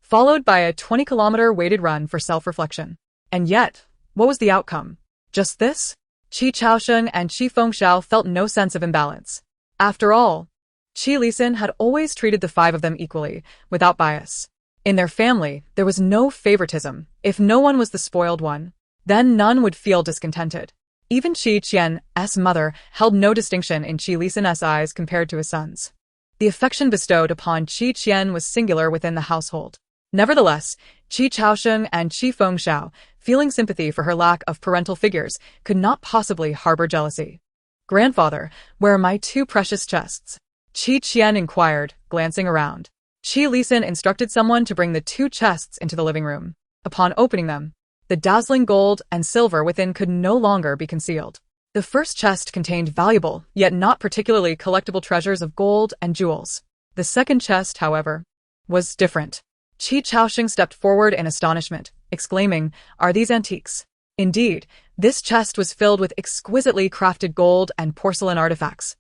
followed by a 20-kilometer weighted run for self-reflection. And yet, what was the outcome? Just this? Qi Chaosheng and Qi Fengxiao felt no sense of imbalance. After all, Qi Lisan had always treated the five of them equally, without bias. In their family, there was no favoritism. If no one was the spoiled one, then none would feel discontented. Even Qi Qian's mother held no distinction in Qi Lisan's eyes compared to his son's. The affection bestowed upon Qi Qian was singular within the household. Nevertheless, Qi Chaosheng and Qi Fengxiao, feeling sympathy for her lack of parental figures, could not possibly harbor jealousy. Grandfather, where are my two precious chests? Qi Qian inquired, glancing around. Qi Lisan instructed someone to bring the two chests into the living room. Upon opening them, the dazzling gold and silver within could no longer be concealed. The first chest contained valuable, yet not particularly collectible treasures of gold and jewels. The second chest, however, was different. Qi Chaosheng stepped forward in astonishment, exclaiming, Are these antiques? Indeed, this chest was filled with exquisitely crafted gold and porcelain artifacts,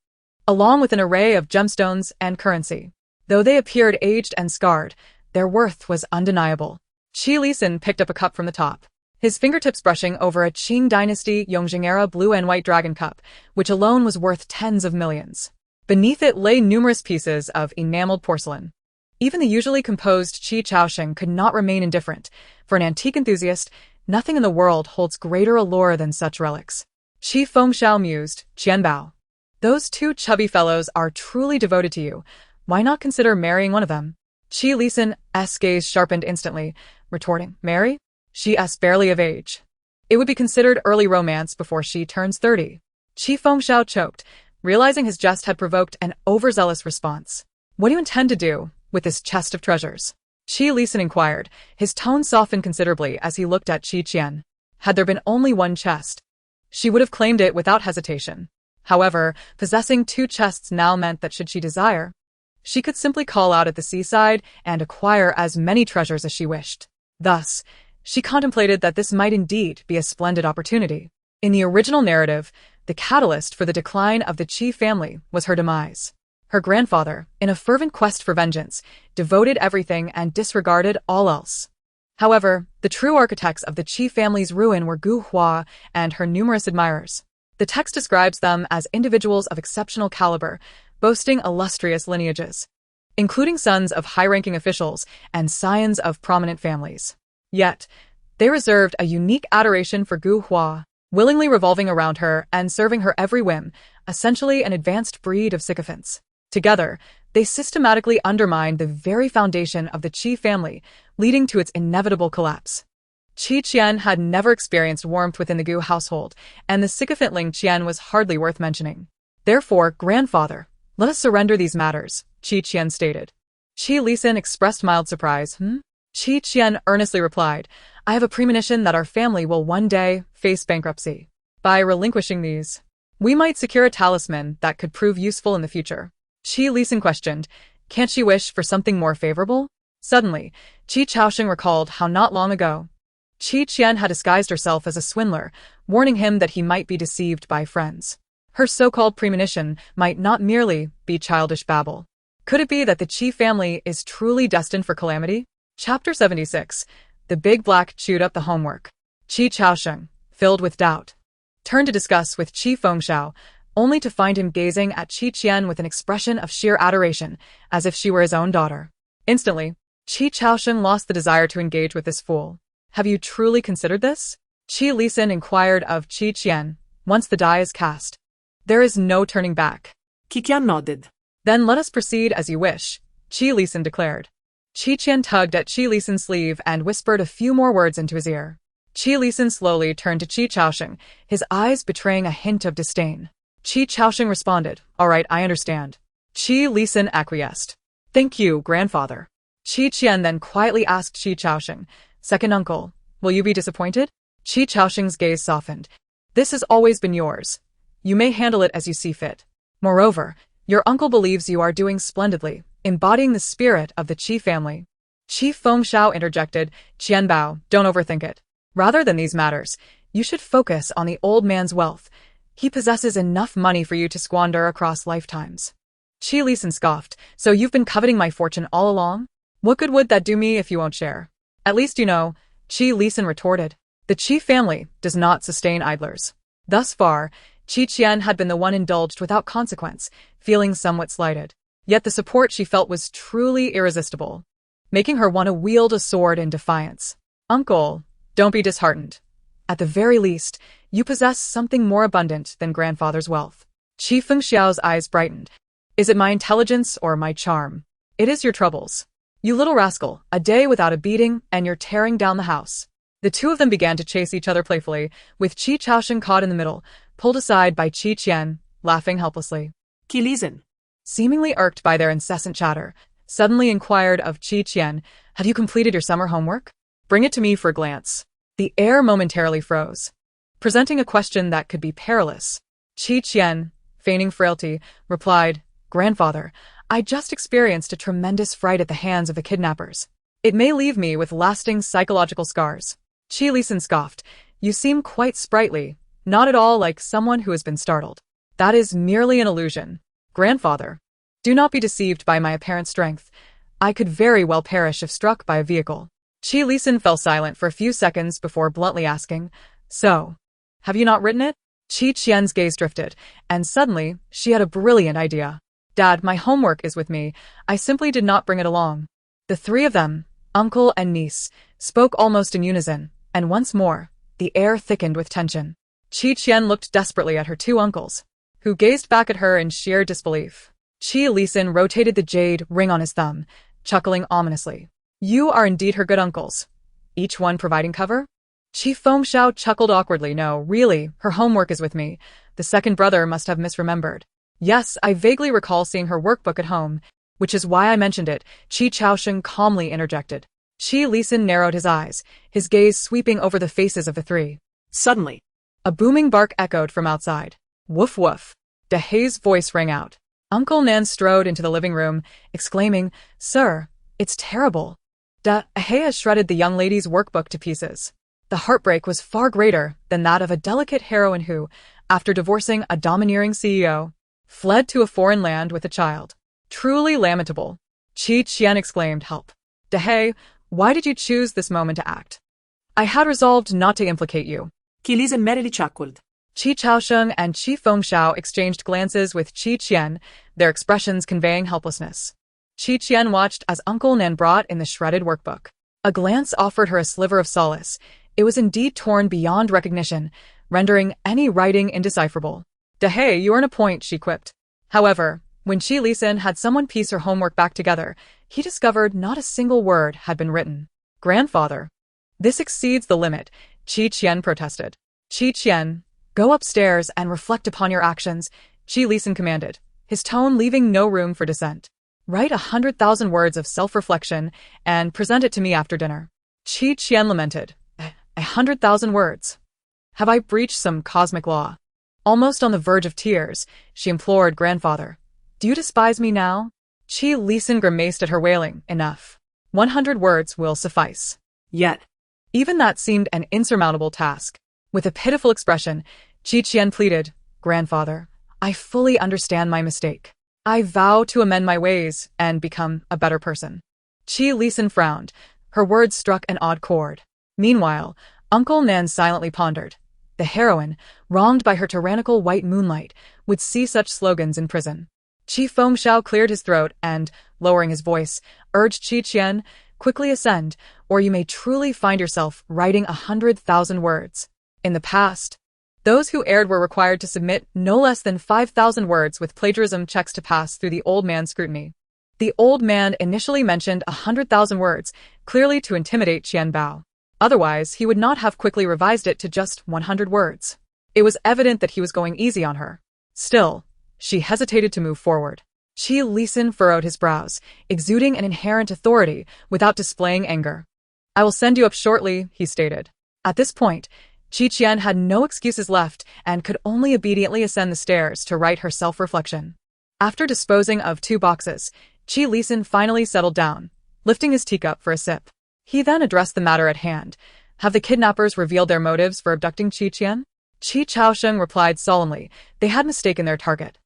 along with an array of gemstones and currency. Though they appeared aged and scarred, their worth was undeniable. Qi Lisan picked up a cup from the top, his fingertips brushing over a Qing dynasty Yongjing-era blue and white dragon cup, which alone was worth tens of millions. Beneath it lay numerous pieces of enameled porcelain. Even the usually composed Qi Chaosheng could not remain indifferent. For an antique enthusiast, nothing in the world holds greater allure than such relics. Qi Fengxiao mused, Qianbao. Those two chubby fellows are truly devoted to you. Why not consider marrying one of them? Qi Lisan's gaze sharpened instantly, retorting, Marry? She's barely of age. It would be considered early romance before she turns 30. Qi Fengxiao choked, realizing his jest had provoked an overzealous response. What do you intend to do with this chest of treasures? Qi Lisan inquired, his tone softened considerably as he looked at Qi Qian. Had there been only one chest, she would have claimed it without hesitation. However, possessing two chests now meant that should she desire, she could simply call out at the seaside and acquire as many treasures as she wished. Thus, she contemplated that this might indeed be a splendid opportunity. In the original narrative, the catalyst for the decline of the Qi family was her demise. Her grandfather, in a fervent quest for vengeance, devoted everything and disregarded all else. However, the true architects of the Qi family's ruin were Gu Hua and her numerous admirers. The text describes them as individuals of exceptional caliber, boasting illustrious lineages, including sons of high-ranking officials and scions of prominent families. Yet, they reserved a unique adoration for Gu Hua, willingly revolving around her and serving her every whim, essentially an advanced breed of sycophants. Together, they systematically undermined the very foundation of the Qi family, leading to its inevitable collapse. Qi Qian had never experienced warmth within the Gu household, and the sycophant Ling Qian was hardly worth mentioning. Therefore, grandfather, let us surrender these matters, Qi Qian stated. Qi Lisan expressed mild surprise. Qi Qian earnestly replied, I have a premonition that our family will one day face bankruptcy. By relinquishing these, we might secure a talisman that could prove useful in the future. Qi Lisan questioned, can't she wish for something more favorable? Suddenly, Qi Chaosheng recalled how not long ago, Qian had disguised herself as a swindler, warning him that he might be deceived by friends. Her so-called premonition might not merely be childish babble. Could it be that the Qi family is truly destined for calamity? Chapter 76. The Big Black chewed up the homework. Qi Chaosheng, filled with doubt, turned to discuss with Qi Fengxiao, only to find him gazing at Qian with an expression of sheer adoration, as if she were his own daughter. Instantly, Qi Chaosheng lost the desire to engage with this fool. Have you truly considered this? Qi Lisin inquired of Qian, once the die is cast. There is no turning back. Qian nodded. Then let us proceed as you wish, Qi Lisin declared. Qian tugged at Qi Lisin's sleeve and whispered a few more words into his ear. Qi Lisin slowly turned to Qi Chaosheng, his eyes betraying a hint of disdain. Qi Chaosheng responded, "All right, I understand." Qi Lisin acquiesced. "Thank you, grandfather." Qian then quietly asked Qi Chaosheng, "Second uncle, will you be disappointed?" Qi Chaosheng's gaze softened. "This has always been yours. You may handle it as you see fit. Moreover, your uncle believes you are doing splendidly, embodying the spirit of the Qi family." Qi Fengxiao interjected, "Qian Bao, don't overthink it. Rather than these matters, you should focus on the old man's wealth. He possesses enough money for you to squander across lifetimes." Qi Lisin scoffed, "So you've been coveting my fortune all along? What good would that do me if you won't share?" "At least you know," Qi Lisin retorted. "The Qi family does not sustain idlers." Thus far, Qian had been the one indulged without consequence, feeling somewhat slighted. Yet the support she felt was truly irresistible, making her want to wield a sword in defiance. "Uncle, don't be disheartened. At the very least, you possess something more abundant than grandfather's wealth." Qi Fengxiao's eyes brightened. "Is it my intelligence or my charm?" "It is your troubles. You little rascal, a day without a beating, and you're tearing down the house." The two of them began to chase each other playfully, with Qi Chaosheng caught in the middle, pulled aside by Qian, laughing helplessly. Qi Lisin, seemingly irked by their incessant chatter, suddenly inquired of Qian, "Have you completed your summer homework? Bring it to me for a glance." The air momentarily froze, presenting a question that could be perilous. Qian, feigning frailty, replied, "Grandfather, I just experienced a tremendous fright at the hands of the kidnappers. It may leave me with lasting psychological scars." Qi Lisin scoffed, "You seem quite sprightly, not at all like someone who has been startled. That is merely an illusion. Grandfather, do not be deceived by my apparent strength. I could very well perish if struck by a vehicle." Qi Lisin fell silent for a few seconds before bluntly asking, "So, have you not written it?" Qian's gaze drifted, and suddenly she had a brilliant idea. "Dad, my homework is with me. I simply did not bring it along." The three of them, uncle and niece, spoke almost in unison, and once more, the air thickened with tension. Qian looked desperately at her two uncles, who gazed back at her in sheer disbelief. Qi Lisin rotated the jade ring on his thumb, chuckling ominously. "You are indeed her good uncles. Each one providing cover?" Qi Fengxiao chuckled awkwardly. "No, really, her homework is with me. The second brother must have misremembered." "Yes, I vaguely recall seeing her workbook at home, which is why I mentioned it," Qi Chaosheng calmly interjected. Qi Lisin narrowed his eyes, his gaze sweeping over the faces of the three. Suddenly, a booming bark echoed from outside. "Woof woof." Dehay's voice rang out. Uncle Nan strode into the living room, exclaiming, "Sir, it's terrible." Dehay shredded the young lady's workbook to pieces. The heartbreak was far greater than that of a delicate heroine who, after divorcing a domineering CEO, fled to a foreign land with a child. "Truly lamentable." Qian exclaimed, "Help. Dehay, why did you choose this moment to act?" "I had resolved not to implicate you." Qi Lisin merrily chuckled. Qi Chaosheng and Qi Fengxiao exchanged glances with Qian, their expressions conveying helplessness. Qian watched as Uncle Nan brought in the shredded workbook. A glance offered her a sliver of solace. It was indeed torn beyond recognition, rendering any writing indecipherable. "Dehay, you earn a point," she quipped. However, when Qi Lisin had someone piece her homework back together, he discovered not a single word had been written. "Grandfather, this exceeds the limit," Qian protested. "Qian, go upstairs and reflect upon your actions," Qi Lisin commanded, his tone leaving no room for dissent. "Write 100,000 words of self-reflection and present it to me after dinner." Qian lamented, 100,000 words. Have I breached some cosmic law?" Almost on the verge of tears, she implored, "Grandfather, do you despise me now?" Qi Lisin grimaced at her, wailing, "Enough. 100 words will suffice." Yet, Even that seemed an insurmountable task. With a pitiful expression, Qian pleaded, "Grandfather, I fully understand my mistake. I vow to amend my ways and become a better person." Qi Lisan frowned. Her words struck an odd chord. Meanwhile, Uncle Nan silently pondered. The heroine, wronged by her tyrannical white moonlight, would see such slogans in prison. Qi Fengxiao cleared his throat and, lowering his voice, urged Qian, "Quickly ascend, or you may truly find yourself writing 100,000 words." In the past, those who erred were required to submit no less than 5,000 words with plagiarism checks to pass through the old man's scrutiny. The old man initially mentioned 100,000 words, clearly to intimidate Qian Bao. Otherwise, he would not have quickly revised it to just 100 words. It was evident that he was going easy on her. Still, she hesitated to move forward. Qi Lisan furrowed his brows, exuding an inherent authority without displaying anger. "I will send you up shortly," he stated. At this point, Qian had no excuses left and could only obediently ascend the stairs to write her self-reflection. After disposing of 2 boxes, Qi Lisan finally settled down, lifting his teacup for a sip. He then addressed the matter at hand. "Have the kidnappers revealed their motives for abducting Qian?" Qi Chaosheng replied solemnly. They had mistaken their target.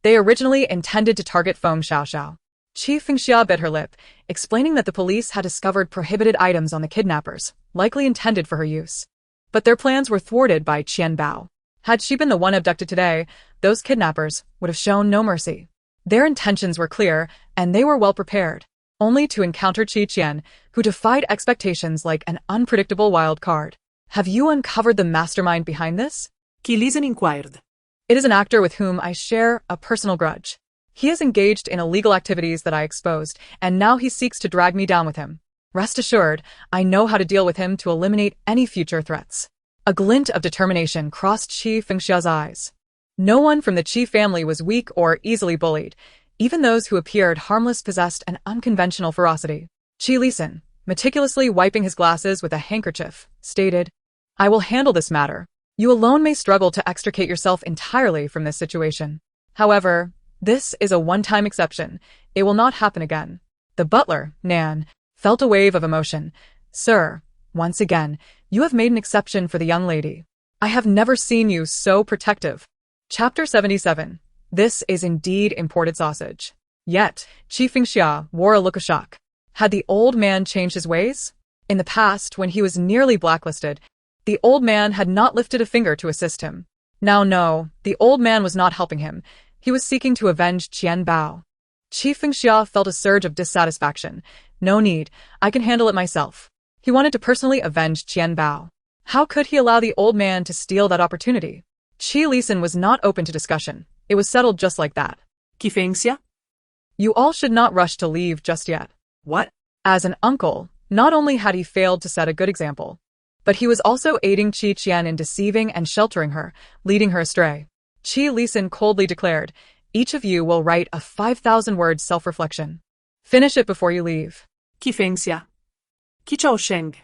They originally intended to target Feng Xiaoxiao. Qi Fengxia bit her lip, explaining that the police had discovered prohibited items on the kidnappers, likely intended for her use. But their plans were thwarted by Qian Bao. Had she been the one abducted today, those kidnappers would have shown no mercy. Their intentions were clear, and they were well prepared, only to encounter Qian, who defied expectations like an unpredictable wild card. "Have you uncovered the mastermind behind this?" Qi Lisan inquired. "It is an actor with whom I share a personal grudge. He is engaged in illegal activities that I exposed, and now he seeks to drag me down with him. Rest assured, I know how to deal with him to eliminate any future threats." A glint of determination crossed Qi Fengxia's eyes. No one from the Qi family was weak or easily bullied. Even those who appeared harmless possessed an unconventional ferocity. Qi Lisan, meticulously wiping his glasses with a handkerchief, stated, "I will handle this matter. You alone may struggle to extricate yourself entirely from this situation. However, this is a one-time exception. It will not happen again." The butler, Nan, felt a wave of emotion. "Sir, once again, you have made an exception for the young lady. I have never seen you so protective." Chapter 77. This is indeed imported sausage. Yet, Qi Fengxia wore a look of shock. Had the old man changed his ways? In the past, when he was nearly blacklisted, the old man had not lifted a finger to assist him. Now no, the old man was not helping him. He was seeking to avenge Qian Bao. Qi Fengxia felt a surge of dissatisfaction. "No need, I can handle it myself." He wanted to personally avenge Qian Bao. How could he allow the old man to steal that opportunity? Qi Lisan was not open to discussion. It was settled just like that. Qi Fengxia? "You all should not rush to leave just yet." What? As an uncle, not only had he failed to set a good example, but he was also aiding Qian in deceiving and sheltering her, leading her astray. Qi Lisan coldly declared, "Each of you will write a 5,000-word self-reflection. Finish it before you leave." Qi Fengxia. Qi Chaosheng.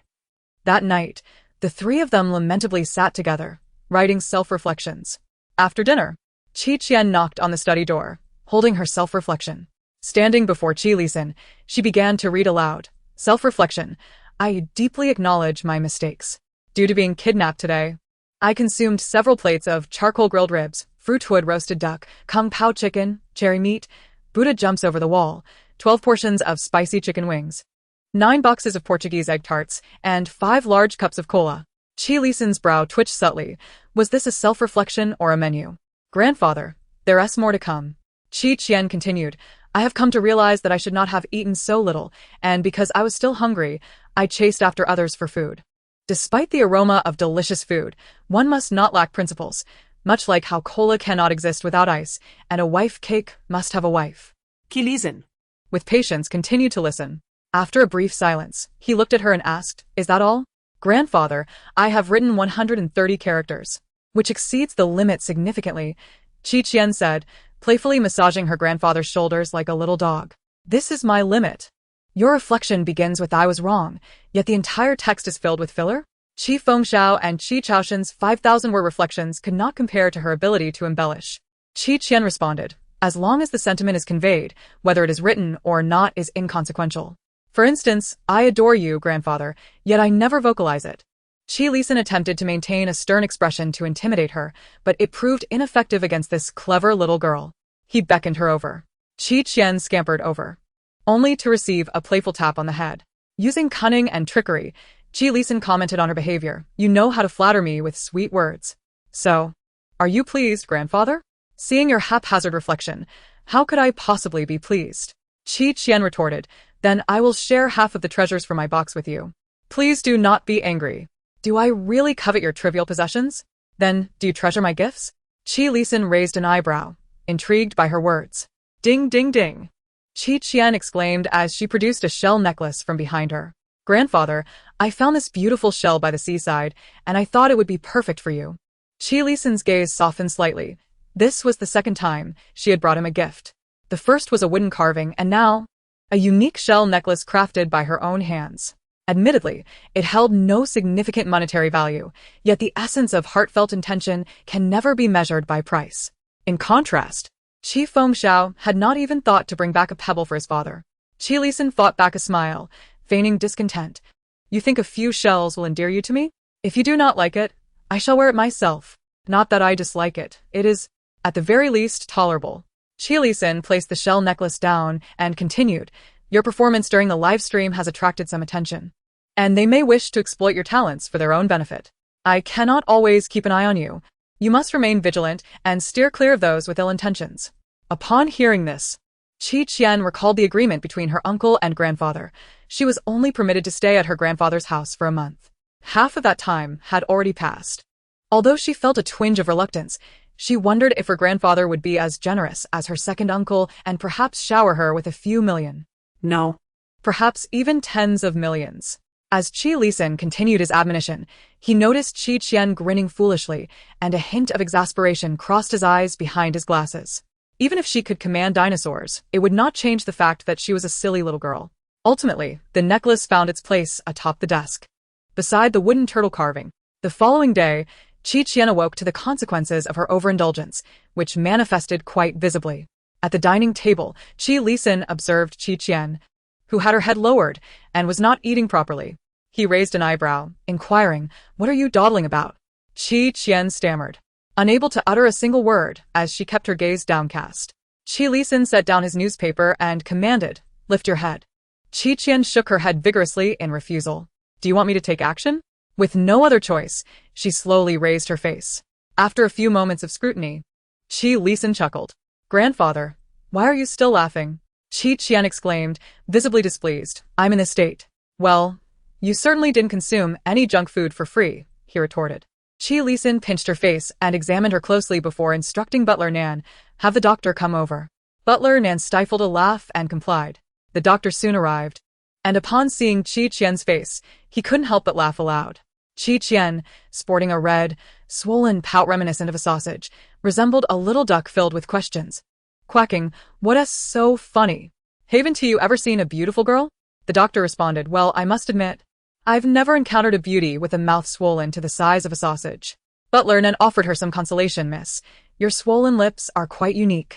That night, the 3 of them lamentably sat together, writing self-reflections. After dinner, Qian knocked on the study door, holding her self-reflection. Standing before Qi Lisan, she began to read aloud. Self-reflection. "I deeply acknowledge my mistakes. Due to being kidnapped today, I consumed several plates of charcoal grilled ribs, fruitwood roasted duck, kung pao chicken, cherry meat, Buddha jumps over the wall, 12 portions of spicy chicken wings, 9 boxes of Portuguese egg tarts, and 5 large cups of cola." Qi Lisan's brow twitched subtly. Was this a self-reflection or a menu? "Grandfather, there is more to come." Qian continued, "I have come to realize that I should not have eaten so little, and because I was still hungry, I chased after others for food. Despite the aroma of delicious food, one must not lack principles, much like how cola cannot exist without ice, and a wife cake must have a wife." Qi Lisan. With patience, continued to listen. After a brief silence, he looked at her and asked, "Is that all?" "Grandfather, I have written 130 characters, which exceeds the limit significantly," Qian said, playfully massaging her grandfather's shoulders like a little dog. "This is my limit. Your reflection begins with 'I was wrong,' yet the entire text is filled with filler?" Qi Fengxiao and Qi Chaoshen's 5,000-word reflections could not compare to her ability to embellish. Qian responded, "As long as the sentiment is conveyed, whether it is written or not is inconsequential. For instance, I adore you, grandfather, yet I never vocalize it. Qi Lisan attempted to maintain a stern expression to intimidate her, but it proved ineffective against this clever little girl. He beckoned her over. Qi Qian scampered over, only to receive a playful tap on the head. Using cunning and trickery, Qi Lisan commented on her behavior. You know how to flatter me with sweet words. So, are you pleased, grandfather? Seeing your haphazard reflection, how could I possibly be pleased? Qi Qian retorted, then I will share half of the treasures from my box with you. Please do not be angry. Do I really covet your trivial possessions? Then, do you treasure my gifts? Qi Lisan raised an eyebrow, intrigued by her words. Ding ding ding. Qi Qian exclaimed as she produced a shell necklace from behind her. Grandfather, I found this beautiful shell by the seaside, and I thought it would be perfect for you. Qi Lisan's gaze softened slightly. This was the second time she had brought him a gift. The first was a wooden carving, and now, a unique shell necklace crafted by her own hands. Admittedly, it held no significant monetary value, yet the essence of heartfelt intention can never be measured by price. In contrast, Qi Fengxiao had not even thought to bring back a pebble for his father. Qi Lisan fought back a smile, feigning discontent. You think a few shells will endear you to me? If you do not like it, I shall wear it myself. Not that I dislike it. It is, at the very least, tolerable. Qi Lisan placed the shell necklace down and continued. Your performance during the live stream has attracted some attention, and they may wish to exploit your talents for their own benefit. I cannot always keep an eye on you. You must remain vigilant and steer clear of those with ill intentions. Upon hearing this, Qi Qian recalled the agreement between her uncle and grandfather. She was only permitted to stay at her grandfather's house for a month. Half of that time had already passed. Although she felt a twinge of reluctance, she wondered if her grandfather would be as generous as her second uncle and perhaps shower her with a few million. No. Perhaps even tens of millions. As Qi Lisan continued his admonition, he noticed Qi Qian grinning foolishly, and a hint of exasperation crossed his eyes behind his glasses. Even if she could command dinosaurs, it would not change the fact that she was a silly little girl. Ultimately, the necklace found its place atop the desk, beside the wooden turtle carving. The following day, Qi Qian awoke to the consequences of her overindulgence, which manifested quite visibly. At the dining table, Qi Lisan observed Qi Qian, who had her head lowered and was not eating properly. He raised an eyebrow, inquiring, What are you dawdling about? Qi Qian stammered, unable to utter a single word as she kept her gaze downcast. Qi Lisan set down his newspaper and commanded, Lift your head. Qi Qian shook her head vigorously in refusal. Do you want me to take action? With no other choice, she slowly raised her face. After a few moments of scrutiny, Qi Lisan chuckled. Grandfather, why are you still laughing? Qi Qian exclaimed, visibly displeased. I'm in this state. Well, you certainly didn't consume any junk food for free, he retorted. Qi Lisan pinched her face and examined her closely before instructing Butler Nan, have the doctor come over. Butler Nan stifled a laugh and complied. The doctor soon arrived, and upon seeing Qi Qian's face, he couldn't help but laugh aloud. Qi Qian, sporting a red, swollen pout reminiscent of a sausage, resembled a little duck filled with questions. Quacking, what's so funny? Haven't you ever seen a beautiful girl? The doctor responded, well, I must admit, I've never encountered a beauty with a mouth swollen to the size of a sausage. Butler Nan offered her some consolation, miss. Your swollen lips are quite unique.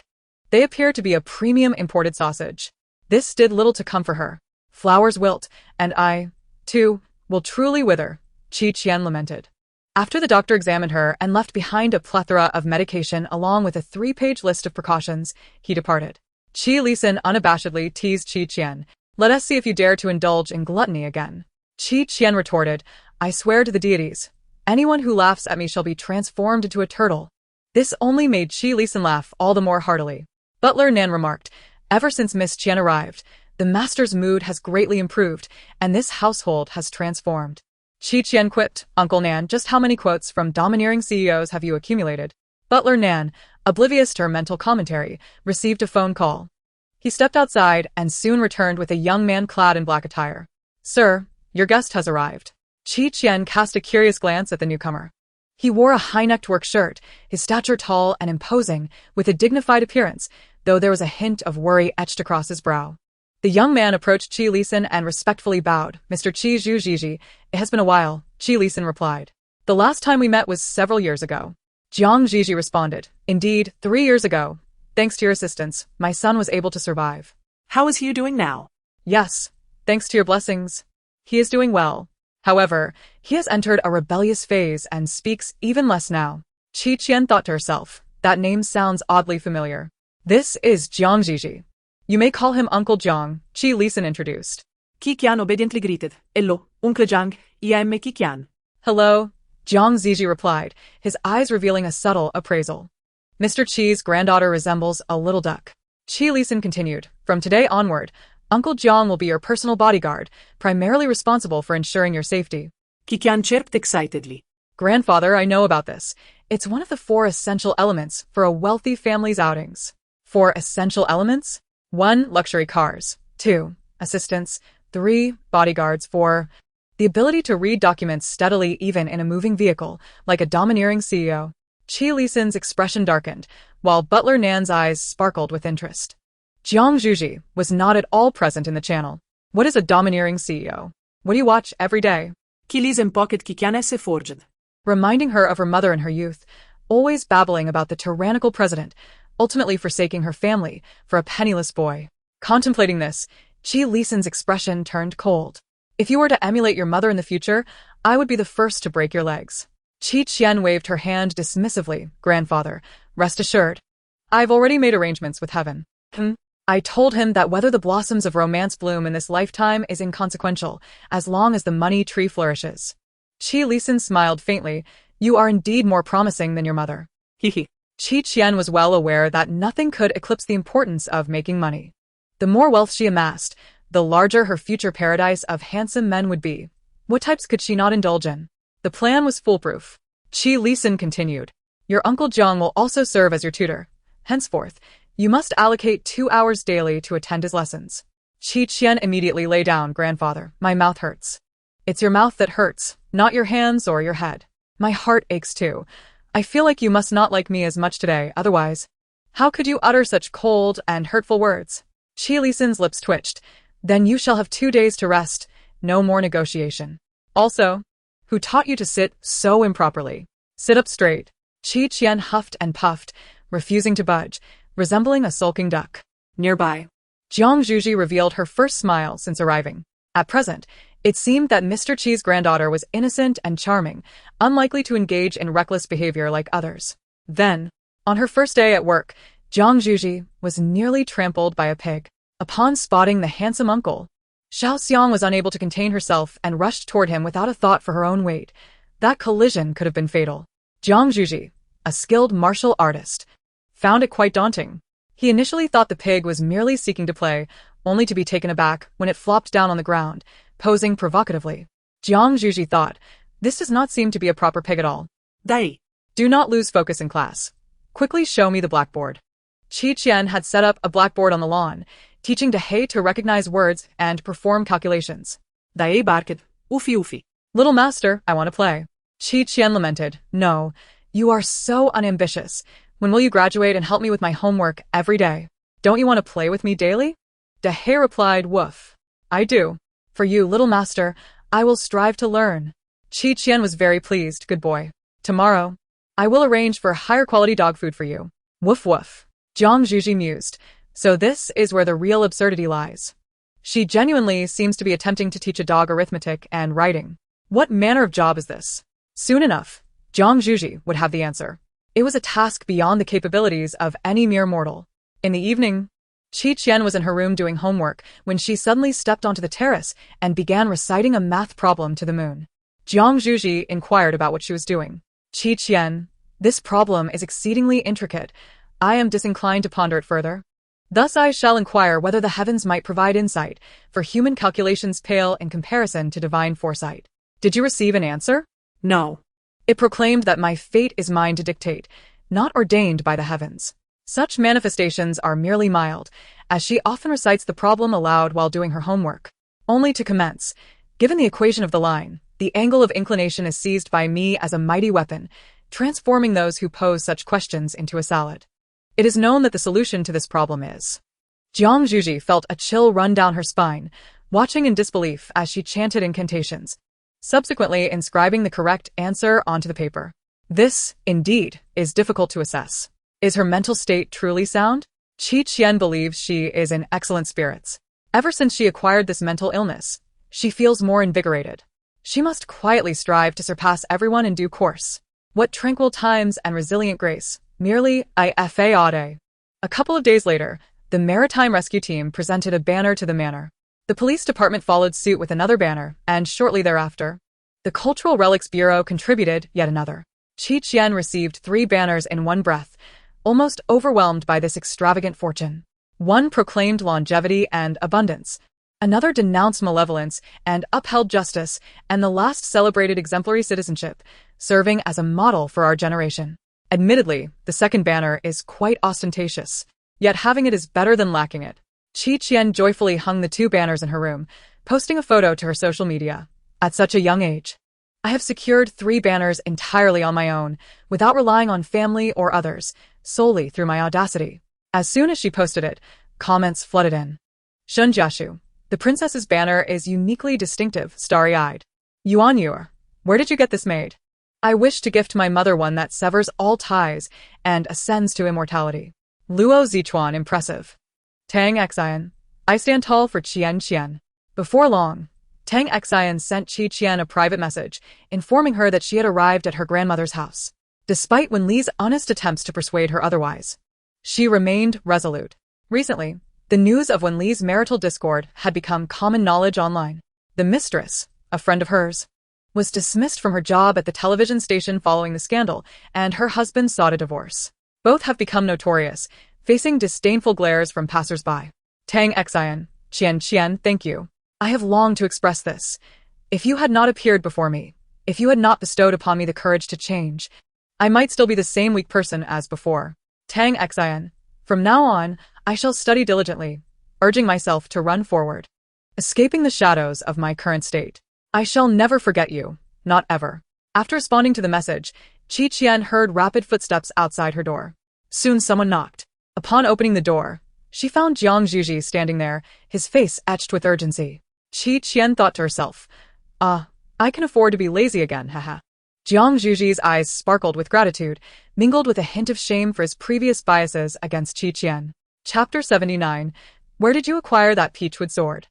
They appear to be a premium imported sausage. This did little to comfort her. Flowers wilt, and I, too, will truly wither, Qi Qian lamented. After the doctor examined her and left behind a plethora of medication along with a 3-page list of precautions, he departed. Qi Lisan unabashedly teased Qi Qian. Let us see if you dare to indulge in gluttony again. Qi Qian retorted, I swear to the deities, anyone who laughs at me shall be transformed into a turtle. This only made Qi Lisan laugh all the more heartily. Butler Nan remarked, ever since Miss Qian arrived, the master's mood has greatly improved, and this household has transformed. Qi Qian quipped, Uncle Nan, just how many quotes from domineering CEOs have you accumulated? Butler Nan, oblivious to her mental commentary, received a phone call. He stepped outside and soon returned with a young man clad in black attire. Sir, your guest has arrived. Qi Qian cast a curious glance at the newcomer. He wore a high-necked work shirt, his stature tall and imposing, with a dignified appearance, though there was a hint of worry etched across his brow. The young man approached Qi Lisan and respectfully bowed. Mr. Qi Zhu Jiji, it has been a while, Qi Lisan replied. The last time we met was several years ago. Jiang Jiji responded. Indeed, 3 years ago. Thanks to your assistance, my son was able to survive. How is he doing now? Yes, Thanks to your blessings. He is doing well. However, he has entered a rebellious phase and speaks even less now. Qian thought to herself, that name sounds oddly familiar. This is Jiang Jiji. You may call him Uncle Jiang, Qian introduced. Qian obediently greeted. Hello, Uncle Jiang, I am Qian. Hello, Jiang Ziji replied, his eyes revealing a subtle appraisal. Mr. Qi's granddaughter resembles a little duck. Lisan continued, from today onward, Uncle Jiang will be your personal bodyguard, primarily responsible for ensuring your safety. Qian chirped excitedly. Grandfather, I know about this. It's one of the 4 essential elements for a wealthy family's outings. 4 essential elements? 1. Luxury cars. 2. Assistants. 3. Bodyguards. 4. The ability to read documents steadily even in a moving vehicle, like a domineering CEO. Lisan's expression darkened, while Butler Nan's eyes sparkled with interest. Jiang Zhuji was not at all present in the channel. What is a domineering CEO? What do you watch every day? Lisan pocket Qian esse forged. Reminding her of her mother in her youth, always babbling about the tyrannical president, ultimately forsaking her family for a penniless boy. Contemplating this, Lisan's expression turned cold. If you were to emulate your mother in the future, I would be the first to break your legs. Qian waved her hand dismissively. Grandfather, rest assured. I've already made arrangements with heaven. I told him that whether the blossoms of romance bloom in this lifetime is inconsequential, as long as the money tree flourishes. Lisan smiled faintly. You are indeed more promising than your mother. Hihi. Qian was well aware that nothing could eclipse the importance of making money. The more wealth she amassed, the larger her future paradise of handsome men would be. What types could she not indulge in? The plan was foolproof. Lisan continued. Your Uncle Jiang will also serve as your tutor. Henceforth, you must allocate 2 hours daily to attend his lessons. Qian immediately lay down. Grandfather, my mouth hurts. It's your mouth that hurts, not your hands or your head. My heart aches too. I feel like you must not like me as much today, otherwise. How could you utter such cold and hurtful words? Lisan's lips twitched. Then you shall have 2 days to rest, no more negotiation. Also, who taught you to sit so improperly? Sit up straight. Qian huffed and puffed, refusing to budge, resembling a sulking duck. Nearby, Jiang Zhuji revealed her first smile since arriving. At present, it seemed that Mr. Qi's granddaughter was innocent and charming, unlikely to engage in reckless behavior like others. Then, on her first day at work, Jiang Zhuji was nearly trampled by a pig. Upon spotting the handsome uncle, Xiao Xiang was unable to contain herself and rushed toward him without a thought for her own weight. That collision could have been fatal. Jiang Zhuji, a skilled martial artist, found it quite daunting. He initially thought the pig was merely seeking to play, only to be taken aback when it flopped down on the ground, posing provocatively. Jiang Zhuji thought, this does not seem to be a proper pig at all. Dai. Do not lose focus in class. Quickly show me the blackboard. Qian had set up a blackboard on the lawn, teaching Dai to recognize words and perform calculations. Dai barked. Ufi. Little master, I want to play. Qian lamented. No, you are so unambitious. When will you graduate and help me with my homework every day? Don't you want to play with me daily? Dai replied, woof. I do. For you, little master, I will strive to learn. Qian was very pleased. Good boy. Tomorrow, I will arrange for higher quality dog food for you. Woof woof. Jiang Zhuji mused. So this is where the real absurdity lies. She genuinely seems to be attempting to teach a dog arithmetic and writing. What manner of job is this? Soon enough, Jiang Zhuji would have the answer. It was a task beyond the capabilities of any mere mortal. In the evening, Qian was in her room doing homework when she suddenly stepped onto the terrace and began reciting a math problem to the moon. Jiang Zhuji inquired about what she was doing. Qian, this problem is exceedingly intricate. I am disinclined to ponder it further. Thus I shall inquire whether the heavens might provide insight, for human calculations pale in comparison to divine foresight. Did you receive an answer? No. It proclaimed that my fate is mine to dictate, not ordained by the heavens. Such manifestations are merely mild, as she often recites the problem aloud while doing her homework. Only to commence, given the equation of the line, the angle of inclination is seized by me as a mighty weapon, transforming those who pose such questions into a salad. It is known that the solution to this problem is. Jiang Zhuji felt a chill run down her spine, watching in disbelief as she chanted incantations, subsequently inscribing the correct answer onto the paper. This, indeed, is difficult to assess. Is her mental state truly sound? Qian believes she is in excellent spirits. Ever since she acquired this mental illness, she feels more invigorated. She must quietly strive to surpass everyone in due course. What tranquil times and resilient grace, merely IFAOD. A couple of days later, the maritime rescue team presented a banner to the manor. The police department followed suit with another banner, and shortly thereafter, the Cultural Relics Bureau contributed yet another. Qian received 3 banners in one breath, almost overwhelmed by this extravagant fortune. One proclaimed longevity and abundance, another denounced malevolence and upheld justice, and the last celebrated exemplary citizenship, serving as a model for our generation. Admittedly, the second banner is quite ostentatious, yet having it is better than lacking it. Qian joyfully hung the 2 banners in her room, posting a photo to her social media. At such a young age, I have secured 3 banners entirely on my own, without relying on family or others, solely through my audacity. As soon as she posted it, comments flooded in. Shunjiashu, the princess's banner is uniquely distinctive, starry-eyed. Yuanyur, where did you get this made? I wish to gift my mother one that severs all ties and ascends to immortality. Luo Zichuan, impressive. Tang Xian, I stand tall for Qian. Before long, Tang Xian sent Qian a private message, informing her that she had arrived at her grandmother's house. Despite Wenli's honest attempts to persuade her otherwise, she remained resolute. Recently, the news of Wenli's marital discord had become common knowledge online. The mistress, a friend of hers, was dismissed from her job at the television station following the scandal, and her husband sought a divorce. Both have become notorious, facing disdainful glares from passers-by. Tang Xian, Qian, thank you. I have longed to express this. If you had not appeared before me, if you had not bestowed upon me the courage to change, I might still be the same weak person as before. Tang Xian, from now on, I shall study diligently, urging myself to run forward, escaping the shadows of my current state. I shall never forget you, not ever. After responding to the message, Qian heard rapid footsteps outside her door. Soon someone knocked. Upon opening the door, she found Jiang Zhuji standing there, his face etched with urgency. Qian thought to herself, I can afford to be lazy again, haha. Jiang Zhuji's eyes sparkled with gratitude, mingled with a hint of shame for his previous biases against Qian. Chapter 79. Where did you acquire that peachwood sword?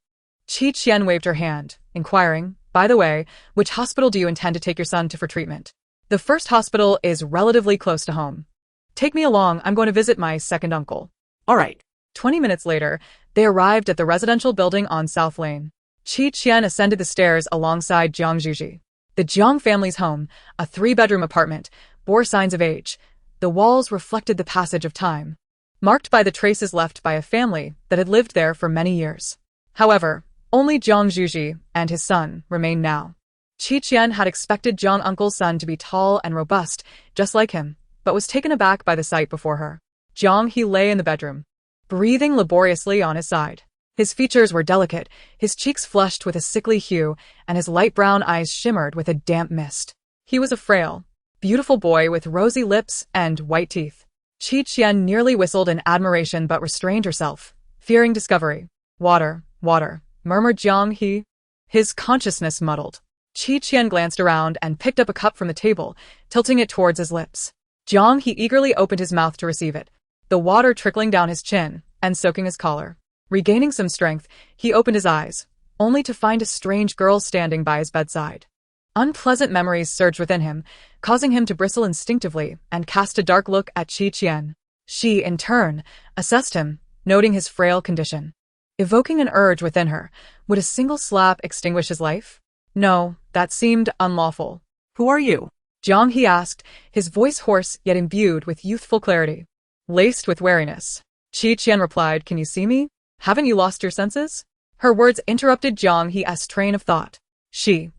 Qian waved her hand, inquiring, by the way, which hospital do you intend to take your son to for treatment? The first hospital is relatively close to home. Take me along, I'm going to visit my second uncle. All right. 20 minutes later, they arrived at the residential building on South Lane. Qian ascended the stairs alongside Jiang Zhuji. The Jiang family's home, a 3-bedroom apartment, bore signs of age. The walls reflected the passage of time, marked by the traces left by a family that had lived there for many years. However, only Jiang Zhuji and his son remained now. Qian had expected Jiang uncle's son to be tall and robust, just like him, but was taken aback by the sight before her. Jiang He lay in the bedroom, breathing laboriously on his side. His features were delicate, his cheeks flushed with a sickly hue, and his light brown eyes shimmered with a damp mist. He was a frail, beautiful boy with rosy lips and white teeth. Qian nearly whistled in admiration but restrained herself, fearing discovery. Water, murmured Jiang He. His consciousness muddled. Qian glanced around and picked up a cup from the table, tilting it towards his lips. Jiang He eagerly opened his mouth to receive it, the water trickling down his chin and soaking his collar. Regaining some strength, he opened his eyes, only to find a strange girl standing by his bedside. Unpleasant memories surged within him, causing him to bristle instinctively and cast a dark look at Qian. She, in turn, assessed him, noting his frail condition. Evoking an urge within her, would a single slap extinguish his life? No, that seemed unlawful. Who are you? Jiang He asked, his voice hoarse yet imbued with youthful clarity, laced with wariness. Qian replied, Can you see me? Haven't you lost your senses? Her words interrupted Jiang He's train of thought. She.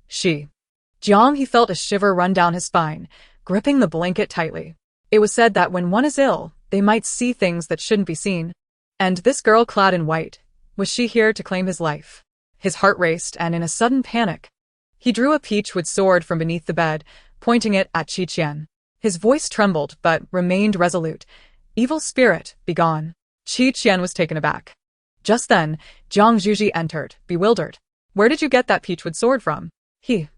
Jiang He felt a shiver run down his spine, gripping the blanket tightly. It was said that when one is ill, they might see things that shouldn't be seen. And this girl clad in white, was she here to claim his life? His heart raced, and in a sudden panic, he drew a peachwood sword from beneath the bed, pointing it at Qian. His voice trembled but remained resolute. Evil spirit, begone. Qian was taken aback. Just then, Jiang Zhuji entered, bewildered. Where did you get that peachwood sword from?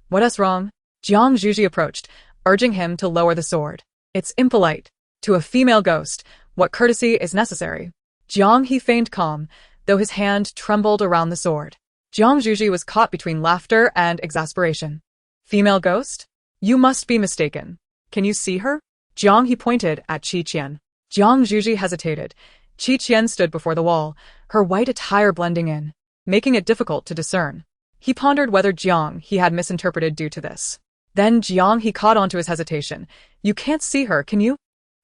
What's wrong? Jiang Zhuji approached, urging him to lower the sword. It's impolite. To a female ghost, what courtesy is necessary? Jiang He feigned calm, though though his hand trembled around the sword. Jiang Zhuji was caught between laughter and exasperation. Female ghost? You must be mistaken. Can you see her? Jiang He pointed at Qian. Jiang Zhuji hesitated. Qian stood before the wall, her white attire blending in, making it difficult to discern. He pondered whether Jiang He had misinterpreted due to this. Then Jiang He caught on to his hesitation. You can't see her, can you?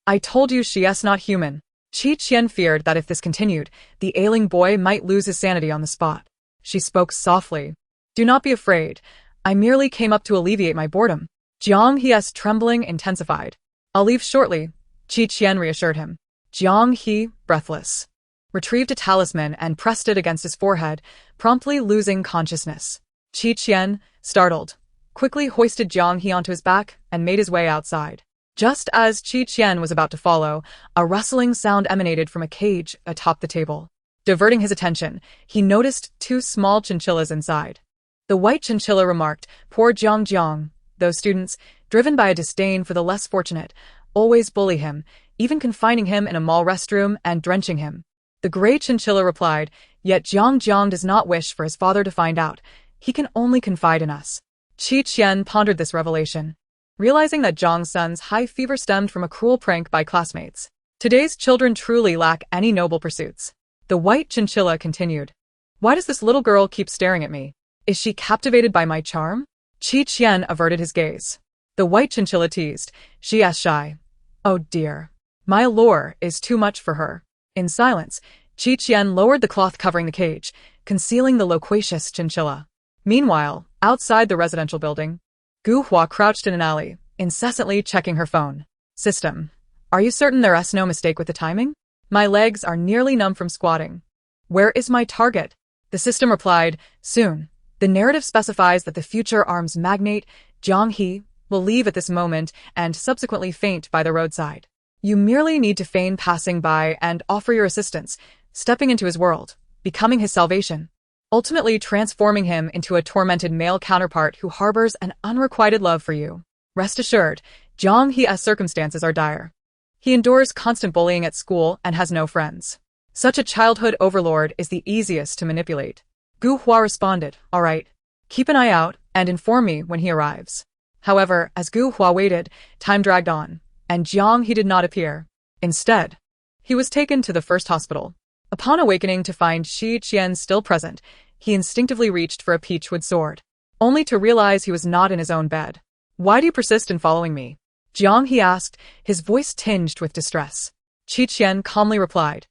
I told you she is not human. Qian feared that if this continued, the ailing boy might lose his sanity on the spot. She spoke softly. Do not be afraid. I merely came up to alleviate my boredom. Jiang He's trembling intensified. I'll leave shortly, Qian reassured him. Jiang He, breathless, retrieved a talisman and pressed it against his forehead, promptly losing consciousness. Qian, startled, quickly hoisted Jiang He onto his back and made his way outside. Just as Qian was about to follow, a rustling sound emanated from a cage atop the table. Diverting his attention, he noticed 2 small chinchillas inside. The white chinchilla remarked, Poor Jiang. Those students, driven by a disdain for the less fortunate, always bully him, even confining him in a mall restroom and drenching him. The gray chinchilla replied, Yet Jiang does not wish for his father to find out. He can only confide in us. Qian pondered this revelation, realizing that Jiang's son's high fever stemmed from a cruel prank by classmates. Today's children truly lack any noble pursuits. The white chinchilla continued. Why does this little girl keep staring at me? Is she captivated by my charm? Qian averted his gaze. The white chinchilla teased. She is shy. Oh dear. My allure is too much for her. In silence, Qian lowered the cloth covering the cage, concealing the loquacious chinchilla. Meanwhile, outside the residential building, Gu Hua crouched in an alley, incessantly checking her phone. System. Are you certain there is no mistake with the timing? My legs are nearly numb from squatting. Where is my target? The system replied, Soon. The narrative specifies that the future arms magnate, Jiang He, will leave at this moment and subsequently faint by the roadside. You merely need to feign passing by and offer your assistance, stepping into his world, becoming his salvation, ultimately transforming him into a tormented male counterpart who harbors an unrequited love for you. Rest assured, Jiang He's circumstances are dire. He endures constant bullying at school and has no friends. Such a childhood overlord is the easiest to manipulate. Gu Hua responded, All right. Keep an eye out and inform me when he arrives. However, as Gu Hua waited, time dragged on, and Jiang He did not appear. Instead, he was taken to the first hospital. Upon awakening to find Qian still present, he instinctively reached for a peachwood sword, only to realize he was not in his own bed. Why do you persist in following me? Jiang He asked, his voice tinged with distress. Qian calmly replied,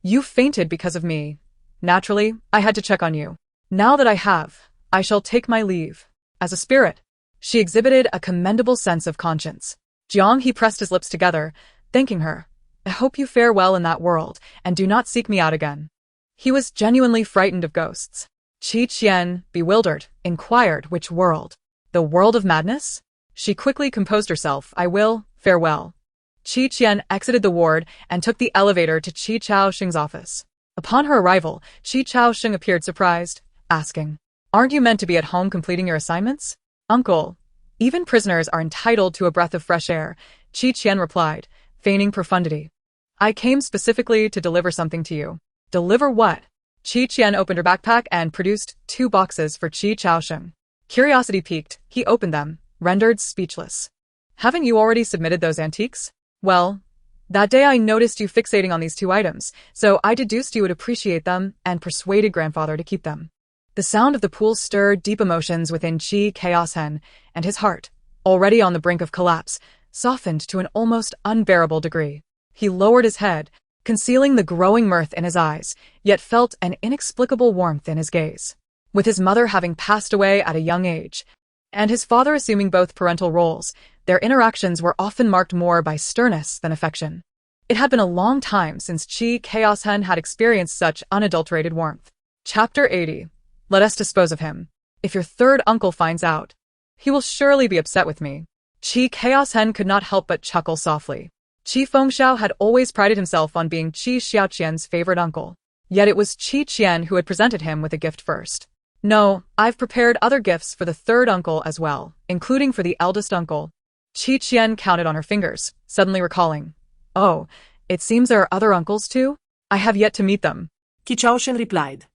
You fainted because of me. Naturally, I had to check on you. Now that I have, I shall take my leave. As a spirit, she exhibited a commendable sense of conscience. Jiang He pressed his lips together, thanking her. I hope you fare well in that world, and do not seek me out again. He was genuinely frightened of ghosts. Qian, bewildered, inquired which world. The world of madness? She quickly composed herself. I will, farewell. Qian exited the ward and took the elevator to Qi Chaoxing's office. Upon her arrival, Qi Chaoxing appeared surprised, asking, Aren't you meant to be at home completing your assignments? Uncle, even prisoners are entitled to a breath of fresh air, Qian replied, feigning profundity. I came specifically to deliver something to you. Deliver what? Qian opened her backpack and produced 2 boxes for Qi Chaoxing. Curiosity piqued, he opened them, rendered speechless. Haven't you already submitted those antiques? Well, that day I noticed you fixating on these 2 items, so I deduced you would appreciate them and persuaded grandfather to keep them. The sound of the pool stirred deep emotions within Qi Chaoxing, and his heart, already on the brink of collapse, softened to an almost unbearable degree. He lowered his head, concealing the growing mirth in his eyes, yet felt an inexplicable warmth in his gaze. With his mother having passed away at a young age, and his father assuming both parental roles, their interactions were often marked more by sternness than affection. It had been a long time since Qi Chaoxing had experienced such unadulterated warmth. Chapter 80. Let us dispose of him. If your third uncle finds out, he will surely be upset with me. Qi Chaoxing could not help but chuckle softly. Qi Fengxiao had always prided himself on being Qi Xiaoqian's favorite uncle. Yet it was Qian who had presented him with a gift first. No, I've prepared other gifts for the third uncle as well, including for the eldest uncle. Qian counted on her fingers, suddenly recalling. Oh, it seems there are other uncles too? I have yet to meet them. Qian replied.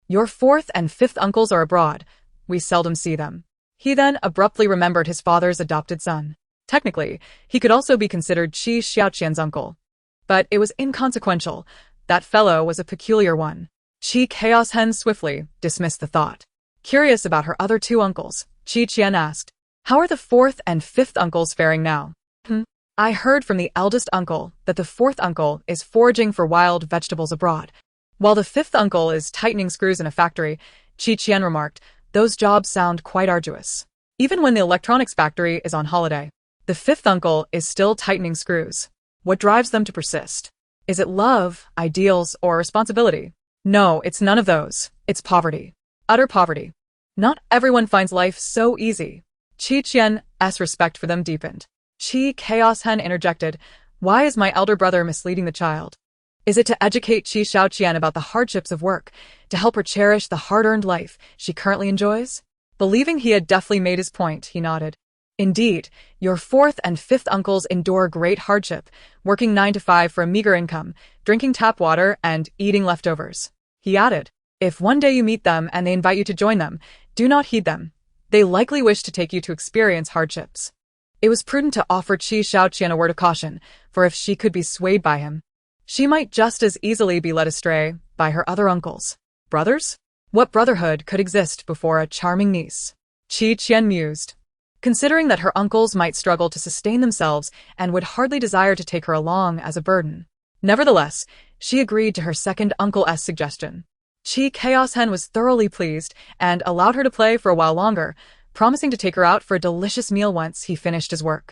Your fourth and fifth uncles are abroad. We seldom see them. He then abruptly remembered his father's adopted son. Technically, he could also be considered Qi Xiaoqian's uncle. But it was inconsequential. That fellow was a peculiar one. Qi Chaos Hen swiftly dismissed the thought. Curious about her other two uncles, Qian asked, how are the fourth and fifth uncles faring now? I heard from the eldest uncle that the fourth uncle is foraging for wild vegetables abroad, while the fifth uncle is tightening screws in a factory. Qian remarked, those jobs sound quite arduous. Even when the electronics factory is on holiday, the fifth uncle is still tightening screws. What drives them to persist? Is it love, ideals, or responsibility? No, it's none of those. It's poverty. Utter poverty. Not everyone finds life so easy. Qian's respect for them deepened. Qi Chaos Hen interjected, why is my elder brother misleading the child? Is it to educate Qi Xiaoqian about the hardships of work, to help her cherish the hard-earned life she currently enjoys? Believing he had deftly made his point, he nodded. Indeed, your fourth and fifth uncles endure great hardship, working 9 to 5 for a meager income, drinking tap water and eating leftovers. He added, if one day you meet them and they invite you to join them, do not heed them. They likely wish to take you to experience hardships. It was prudent to offer Qi Xiaoqian a word of caution, for if she could be swayed by him, she might just as easily be led astray by her other uncles. Brothers? What brotherhood could exist before a charming niece? Qian mused, considering that her uncles might struggle to sustain themselves and would hardly desire to take her along as a burden. Nevertheless, she agreed to her second uncle's suggestion. Qi Chaos Hen was thoroughly pleased and allowed her to play for a while longer, promising to take her out for a delicious meal once he finished his work.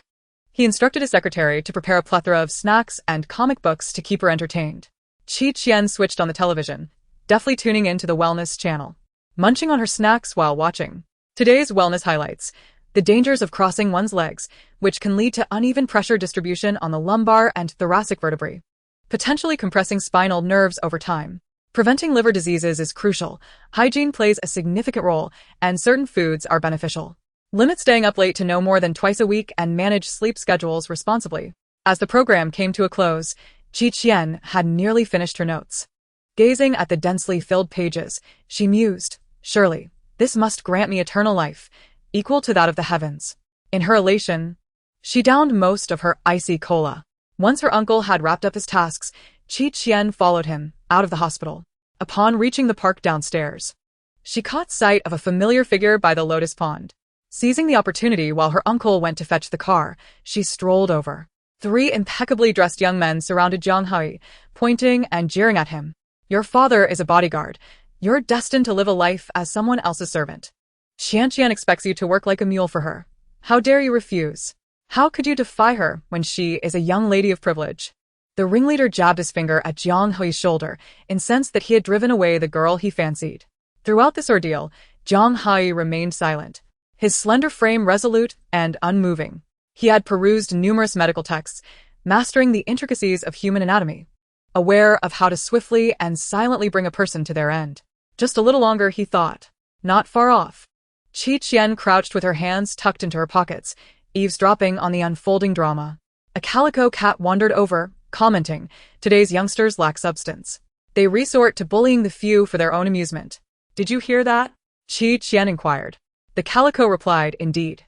He instructed his secretary to prepare a plethora of snacks and comic books to keep her entertained. Qian switched on the television, deftly tuning into the wellness channel, munching on her snacks while watching. Today's wellness highlights the dangers of crossing one's legs, which can lead to uneven pressure distribution on the lumbar and thoracic vertebrae, potentially compressing spinal nerves over time. Preventing liver diseases is crucial. Hygiene plays a significant role, and certain foods are beneficial. Limit staying up late to no more than twice a week and manage sleep schedules responsibly. As the program came to a close, Qian had nearly finished her notes. Gazing at the densely filled pages, she mused, surely, this must grant me eternal life, equal to that of the heavens. In her elation, she downed most of her icy cola. Once her uncle had wrapped up his tasks, Qian followed him out of the hospital. Upon reaching the park downstairs, she caught sight of a familiar figure by the lotus pond. Seizing the opportunity while her uncle went to fetch the car, she strolled over. 3 impeccably dressed young men surrounded Jiang Hui, pointing and jeering at him. Your father is a bodyguard. You're destined to live a life as someone else's servant. Qian expects you to work like a mule for her. How dare you refuse? How could you defy her when she is a young lady of privilege? The ringleader jabbed his finger at Jiang Hui's shoulder, incensed that he had driven away the girl he fancied. Throughout this ordeal, Jiang Hui remained silent, his slender frame resolute and unmoving. He had perused numerous medical texts, mastering the intricacies of human anatomy, aware of how to swiftly and silently bring a person to their end. Just a little longer, he thought. Not far off. Qian crouched with her hands tucked into her pockets, eavesdropping on the unfolding drama. A calico cat wandered over, commenting, today's youngsters lack substance. They resort to bullying the few for their own amusement. Did you hear that? Qian inquired. The calico replied, indeed.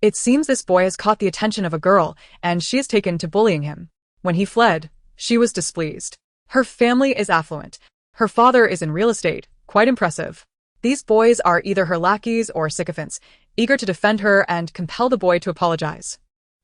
It seems this boy has caught the attention of a girl, and she has taken to bullying him. When he fled, she was displeased. Her family is affluent. Her father is in real estate, quite impressive. These boys are either her lackeys or sycophants, eager to defend her and compel the boy to apologize.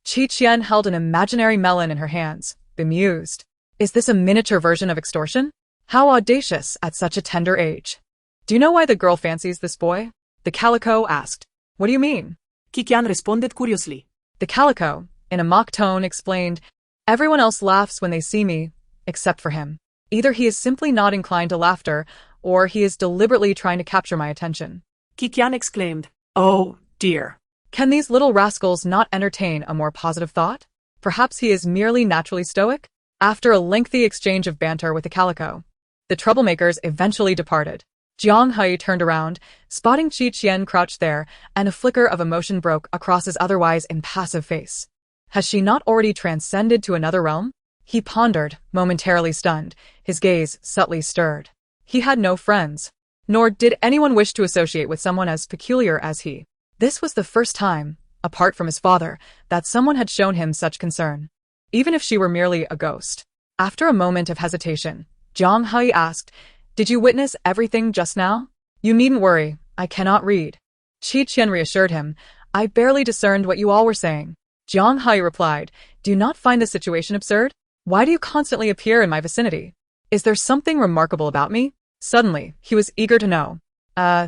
Qian held an imaginary melon in her hands, bemused. Is this a miniature version of extortion? How audacious at such a tender age. Do you know why the girl fancies this boy? The calico asked. What do you mean? Qian responded curiously. The calico, in a mock tone, explained, everyone else laughs when they see me, except for him. Either he is simply not inclined to laughter, or he is deliberately trying to capture my attention. Qian exclaimed, oh, dear. Can these little rascals not entertain a more positive thought? Perhaps he is merely naturally stoic? After a lengthy exchange of banter with the calico, the troublemakers eventually departed. Jiang Hui turned around, spotting Qian crouched there, and a flicker of emotion broke across his otherwise impassive face. Has she not already transcended to another realm? He pondered, momentarily stunned, his gaze subtly stirred. He had no friends, nor did anyone wish to associate with someone as peculiar as he. This was the first time, apart from his father, that someone had shown him such concern, even if she were merely a ghost. After a moment of hesitation, Zhang Hui asked, "Did you witness everything just now?" "You needn't worry, I cannot read." Qian reassured him, "I barely discerned what you all were saying." Zhang Hui replied, "Do you not find this situation absurd? Why do you constantly appear in my vicinity? Is there something remarkable about me?" Suddenly, he was eager to know.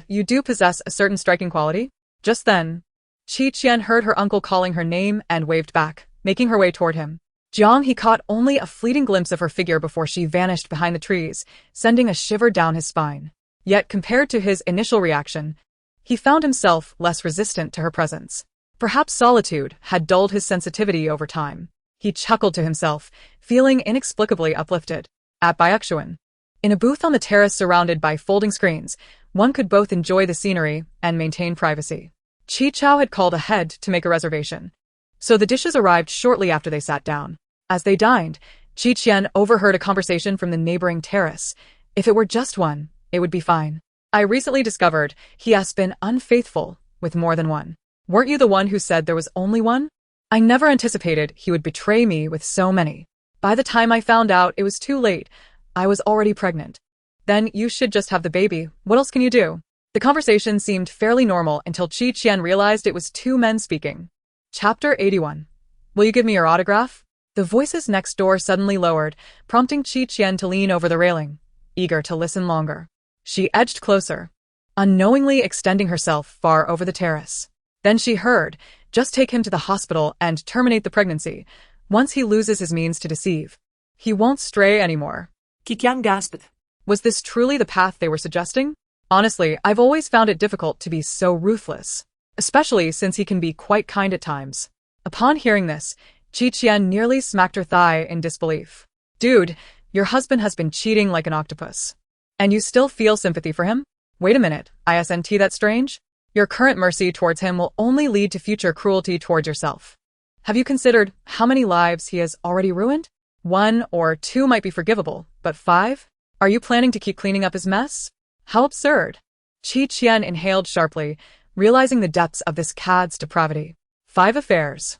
You do possess a certain striking quality?" Just then, Qian heard her uncle calling her name and waved back, making her way toward him. Jiang he caught only a fleeting glimpse of her figure before she vanished behind the trees, sending a shiver down his spine. Yet compared to his initial reaction, he found himself less resistant to her presence. Perhaps solitude had dulled his sensitivity over time. He chuckled to himself, feeling inexplicably uplifted. At Baiyuan, in a booth on the terrace surrounded by folding screens, one could both enjoy the scenery and maintain privacy. Chi Chao had called ahead to make a reservation, so the dishes arrived shortly after they sat down. As they dined, Qian overheard a conversation from the neighboring terrace. If it were just one, it would be fine. "I recently discovered he has been unfaithful with more than one. Weren't you the one who said there was only one? I never anticipated he would betray me with so many. By the time I found out, it was too late. I was already pregnant." "Then you should just have the baby. What else can you do?" The conversation seemed fairly normal until Qian realized it was two men speaking. Chapter 81. "Will you give me your autograph?" The voices next door suddenly lowered, prompting Qian to lean over the railing, eager to listen longer. She edged closer, unknowingly extending herself far over the terrace. Then she heard, "Just take him to the hospital and terminate the pregnancy. Once he loses his means to deceive, he won't stray anymore." Qian gasped. Was this truly the path they were suggesting? Honestly, I've always found it difficult to be so ruthless, especially since he can be quite kind at times. Upon hearing this, Qian nearly smacked her thigh in disbelief. "Dude, your husband has been cheating like an octopus. And you still feel sympathy for him? Wait a minute, isn't that strange? Your current mercy towards him will only lead to future cruelty towards yourself. Have you considered how many lives he has already ruined? 1 or 2 might be forgivable, but 5? Are you planning to keep cleaning up his mess? How absurd." Qian inhaled sharply, realizing the depths of this cad's depravity. 5 affairs.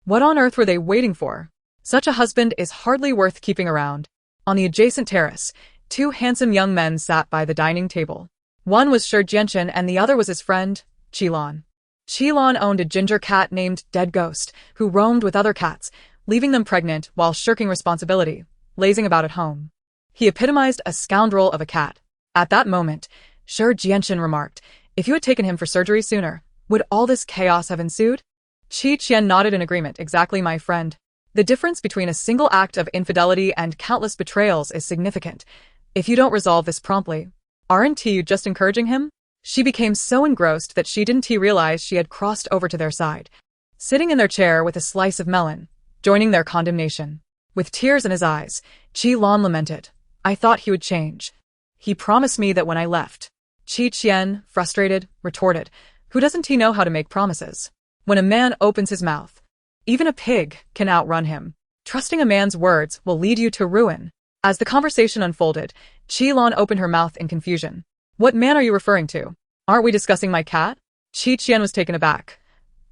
What on earth were they waiting for? Such a husband is hardly worth keeping around. On the adjacent terrace, 2 handsome young men sat by the dining table. One was Shi Jianchen and the other was his friend, Qilan. Qilan owned a ginger cat named Dead Ghost, who roamed with other cats, leaving them pregnant while shirking responsibility, lazing about at home. He epitomized a scoundrel of a cat. At that moment, Shi Jianchen remarked, "If you had taken him for surgery sooner, would all this chaos have ensued?" Qian nodded in agreement. "Exactly, my friend. The difference between a single act of infidelity and countless betrayals is significant. If you don't resolve this promptly, aren't you just encouraging him?" She became so engrossed that she didn't realize she had crossed over to their side, sitting in their chair with a slice of melon, joining their condemnation. With tears in his eyes, Qilan lamented, "I thought he would change. He promised me that when I left." Qian, frustrated, retorted, "Who doesn't he know how to make promises? When a man opens his mouth, even a pig can outrun him. Trusting a man's words will lead you to ruin." As the conversation unfolded, Qilan opened her mouth in confusion. "What man are you referring to? Aren't we discussing my cat?" Qian was taken aback.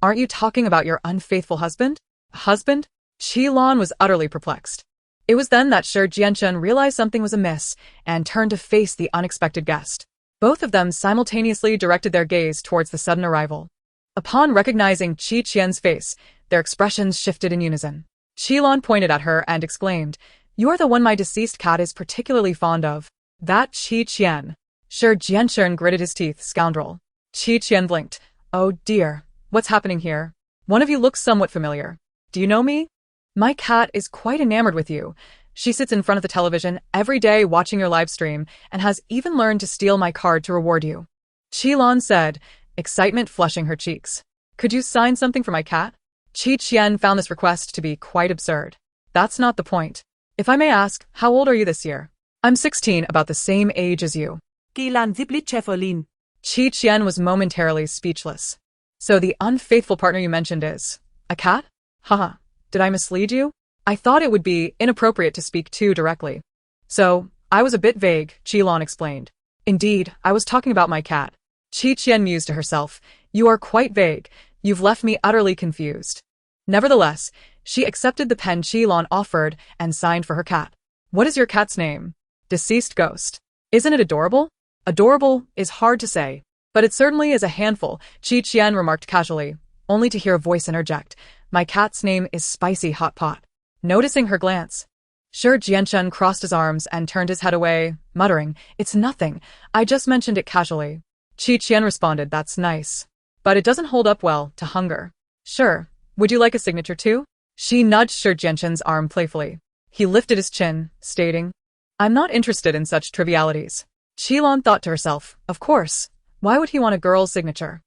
"Aren't you talking about your unfaithful husband?" "Husband?" Qilan was utterly perplexed. It was then that Shi Jianchen realized something was amiss and turned to face the unexpected guest. Both of them simultaneously directed their gaze towards the sudden arrival. Upon recognizing Qian's face, their expressions shifted in unison. Qilan pointed at her and exclaimed, "You are the one my deceased cat is particularly fond of." "That Qian." Shi Jianchen gritted his teeth. "Scoundrel." Qian blinked. "Oh dear, what's happening here? One of you looks somewhat familiar. Do you know me?" "My cat is quite enamored with you. She sits in front of the television every day watching your live stream and has even learned to steal my card to reward you," Qilan said, excitement flushing her cheeks. "Could you sign something for my cat?" Qian found this request to be quite absurd. "That's not the point. If I may ask, how old are you this year?" "I'm 16, about the same age as you." Qilan ziblit cheferlin. Qian was momentarily speechless. "So the unfaithful partner you mentioned is a cat? Haha, did I mislead you? I thought it would be inappropriate to speak too directly. So, I was a bit vague, Qian explained. Indeed, I was talking about my cat. Qian mused to herself. You are quite vague. You've left me utterly confused. Nevertheless, she accepted the pen Qian offered and signed for her cat. What is your cat's name? Deceased Ghost. Isn't it adorable? Adorable is hard to say, but it certainly is a handful, Qian remarked casually, only to hear a voice interject. My cat's name is Spicy Hot Pot. Noticing her glance, Shi Jianchun crossed his arms and turned his head away, muttering, It's nothing, I just mentioned it casually. Qian responded, That's nice. But it doesn't hold up well to hunger. Sure, would you like a signature too? She nudged Shi Jianchun's arm playfully. He lifted his chin, stating, I'm not interested in such trivialities. Qian thought to herself, Of course, why would he want a girl's signature?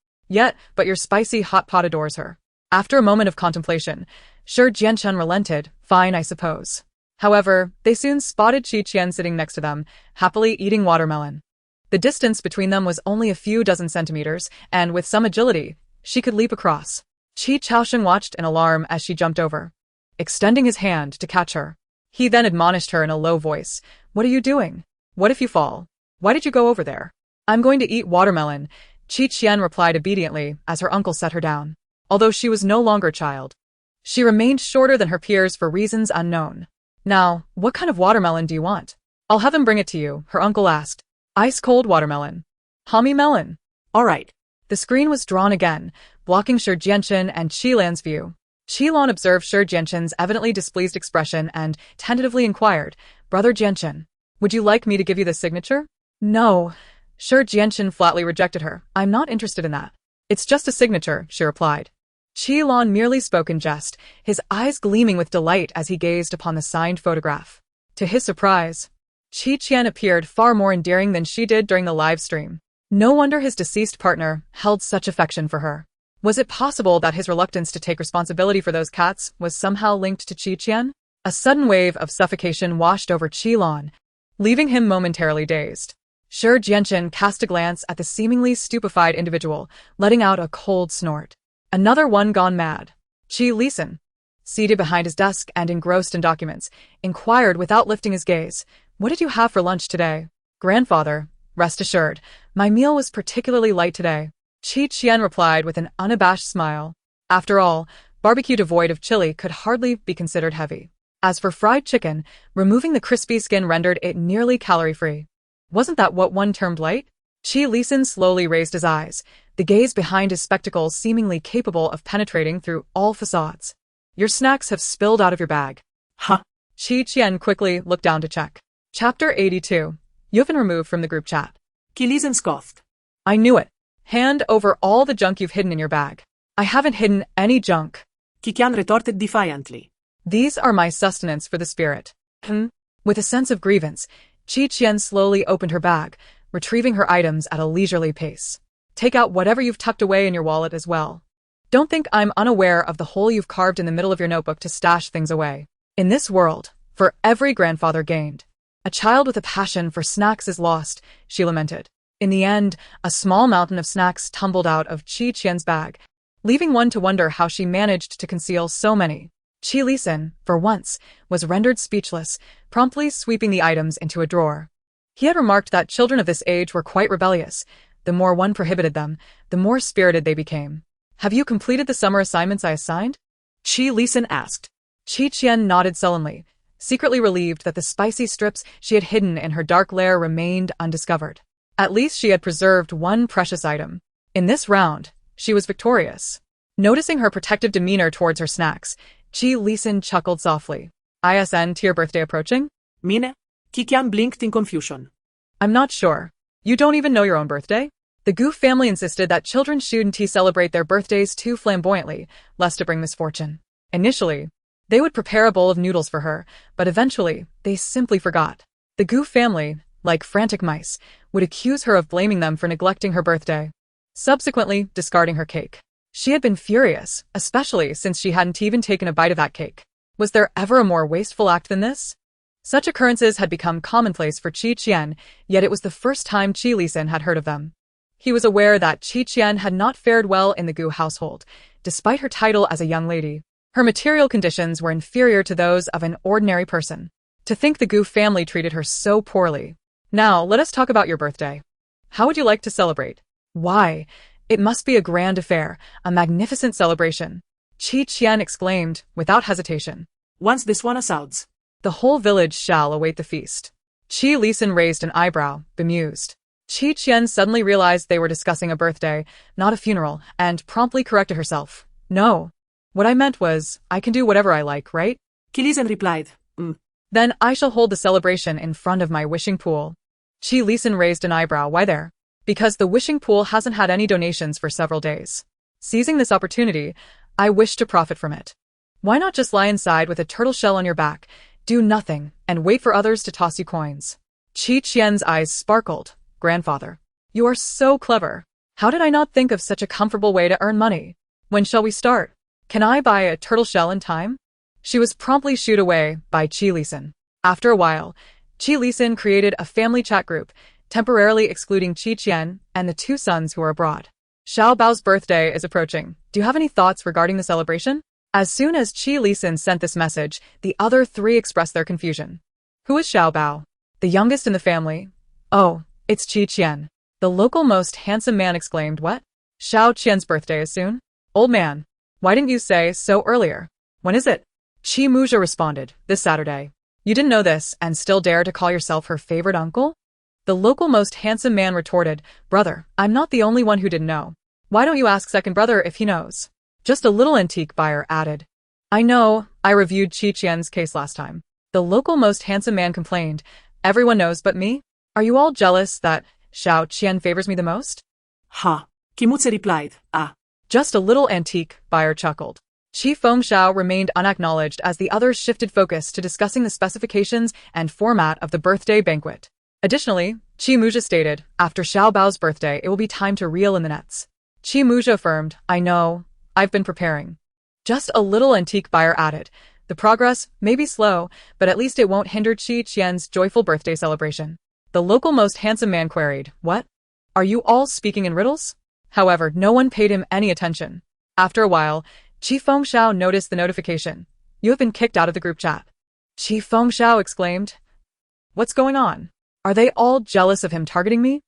But your spicy hot pot adores her. After a moment of contemplation, Shi Jianchun relented, Fine, I suppose. However, they soon spotted Qian sitting next to them, happily eating watermelon. The distance between them was only a few dozen centimeters, and with some agility, she could leap across. Qi Chaosheng watched in alarm as she jumped over, extending his hand to catch her. He then admonished her in a low voice, What are you doing? What if you fall? Why did you go over there? I'm going to eat watermelon, Qian replied obediently as her uncle set her down. Although she was no longer a child, she remained shorter than her peers for reasons unknown. Now, what kind of watermelon do you want? I'll have him bring it to you, her uncle asked. Ice-cold watermelon. Homie melon. All right. The screen was drawn again, blocking Shi Jianchun and Qilan's view. Qilan observed Shi Jianchun's evidently displeased expression and tentatively inquired, Brother Jianchun, would you like me to give you the signature? No. Shi Jianchun flatly rejected her. I'm not interested in that. It's just a signature, she replied. Qilan merely spoke in jest, his eyes gleaming with delight as he gazed upon the signed photograph. To his surprise, Qian appeared far more endearing than she did during the live stream. No wonder his deceased partner held such affection for her. Was it possible that his reluctance to take responsibility for those cats was somehow linked to Qian? A sudden wave of suffocation washed over Qilan, leaving him momentarily dazed. Shi Jianchun cast a glance at the seemingly stupefied individual, letting out a cold snort. Another one gone mad. Qi Lisan, seated behind his desk and engrossed in documents, inquired without lifting his gaze, What did you have for lunch today? Grandfather, rest assured, my meal was particularly light today. Qian replied with an unabashed smile. After all, barbecue devoid of chili could hardly be considered heavy. As for fried chicken, removing the crispy skin rendered it nearly calorie-free. Wasn't that what one termed light? Qi Lisan slowly raised his eyes, the gaze behind his spectacles seemingly capable of penetrating through all facades. Your snacks have spilled out of your bag. Huh. Qian quickly looked down to check. Chapter 82. You've been removed from the group chat. Qi Lisan scoffed. I knew it. Hand over all the junk you've hidden in your bag. I haven't hidden any junk. Qian retorted defiantly. These are my sustenance for the spirit. With a sense of grievance, Qian slowly opened her bag, retrieving her items at a leisurely pace. Take out whatever you've tucked away in your wallet as well. Don't think I'm unaware of the hole you've carved in the middle of your notebook to stash things away. In this world, for every grandfather gained, a child with a passion for snacks is lost, she lamented. In the end, a small mountain of snacks tumbled out of Qian's bag, leaving one to wonder how she managed to conceal so many. Qi Lisan, for once, was rendered speechless, promptly sweeping the items into a drawer. He had remarked that children of this age were quite rebellious. The more one prohibited them, the more spirited they became. Have you completed the summer assignments I assigned? Qi Lisan asked. Qian nodded sullenly, secretly relieved that the spicy strips she had hidden in her dark lair remained undiscovered. At least she had preserved one precious item. In this round, she was victorious. Noticing her protective demeanor towards her snacks, Qi Lisan chuckled softly. ISN to your birthday approaching? Mine? Qian blinked in confusion. I'm not sure. You don't even know your own birthday? The Gu family insisted that children shouldn't celebrate their birthdays too flamboyantly, lest it bring misfortune. Initially, they would prepare a bowl of noodles for her, but eventually, they simply forgot. The Gu family, like frantic mice, would accuse her of blaming them for neglecting her birthday, subsequently discarding her cake. She had been furious, especially since she hadn't even taken a bite of that cake. Was there ever a more wasteful act than this? Such occurrences had become commonplace for Qian, yet it was the first time Qi Lisan had heard of them. He was aware that Qian had not fared well in the Gu household, despite her title as a young lady. Her material conditions were inferior to those of an ordinary person. To think the Gu family treated her so poorly. Now, let us talk about your birthday. How would you like to celebrate? Why? It must be a grand affair, a magnificent celebration. Qian exclaimed, without hesitation. Once this one assaults. The whole village shall await the feast. Qi Lisan raised an eyebrow, bemused. Qian suddenly realized they were discussing a birthday, not a funeral, and promptly corrected herself. No. What I meant was, I can do whatever I like, right? Qi Lisan replied, Then I shall hold the celebration in front of my wishing pool. Qi Lisan raised an eyebrow. Why there? Because the wishing pool hasn't had any donations for several days. Seizing this opportunity, I wish to profit from it. Why not just lie inside with a turtle shell on your back, do nothing, and wait for others to toss you coins? Qian's eyes sparkled. Grandfather, you are so clever. How did I not think of such a comfortable way to earn money? When shall we start? Can I buy a turtle shell in time? She was promptly shooed away by Qi Lisan. After a while, Qi Lisan created a family chat group, temporarily excluding Qian and the two sons who are abroad. Xiao Bao's birthday is approaching. Do you have any thoughts regarding the celebration? As soon as Qi Lisan sent this message, the other three expressed their confusion. Who is Xiao Bao? The youngest in the family? Oh, it's Qian. The local most handsome man exclaimed. What? Xiao Qian's birthday is soon? Old man, why didn't you say so earlier? When is it? Qi Muzha responded, this Saturday. You didn't know this and still dare to call yourself her favorite uncle? The local most handsome man retorted, Brother, I'm not the only one who didn't know. Why don't you ask second brother if he knows? Just a little antique buyer added. I know, I reviewed Qian's case last time. The local most handsome man complained, everyone knows but me? Are you all jealous that Xiao Qian favors me the most? Ha. Qi Muzha replied, Just a little antique buyer chuckled. Qi Fengxiao remained unacknowledged as the others shifted focus to discussing the specifications and format of the birthday banquet. Additionally, Qi Muzha stated, after Xiao Bao's birthday it will be time to reel in the nets. Qi Muzha affirmed, I know, I've been preparing. Just a little antique buyer added, the progress may be slow, but at least it won't hinder Qian's joyful birthday celebration. The local most handsome man queried, What? Are you all speaking in riddles? However, no one paid him any attention. After a while, Qi Fengxiao noticed the notification. You have been kicked out of the group chat. Qi Fengxiao exclaimed, What's going on? Are they all jealous of him targeting me?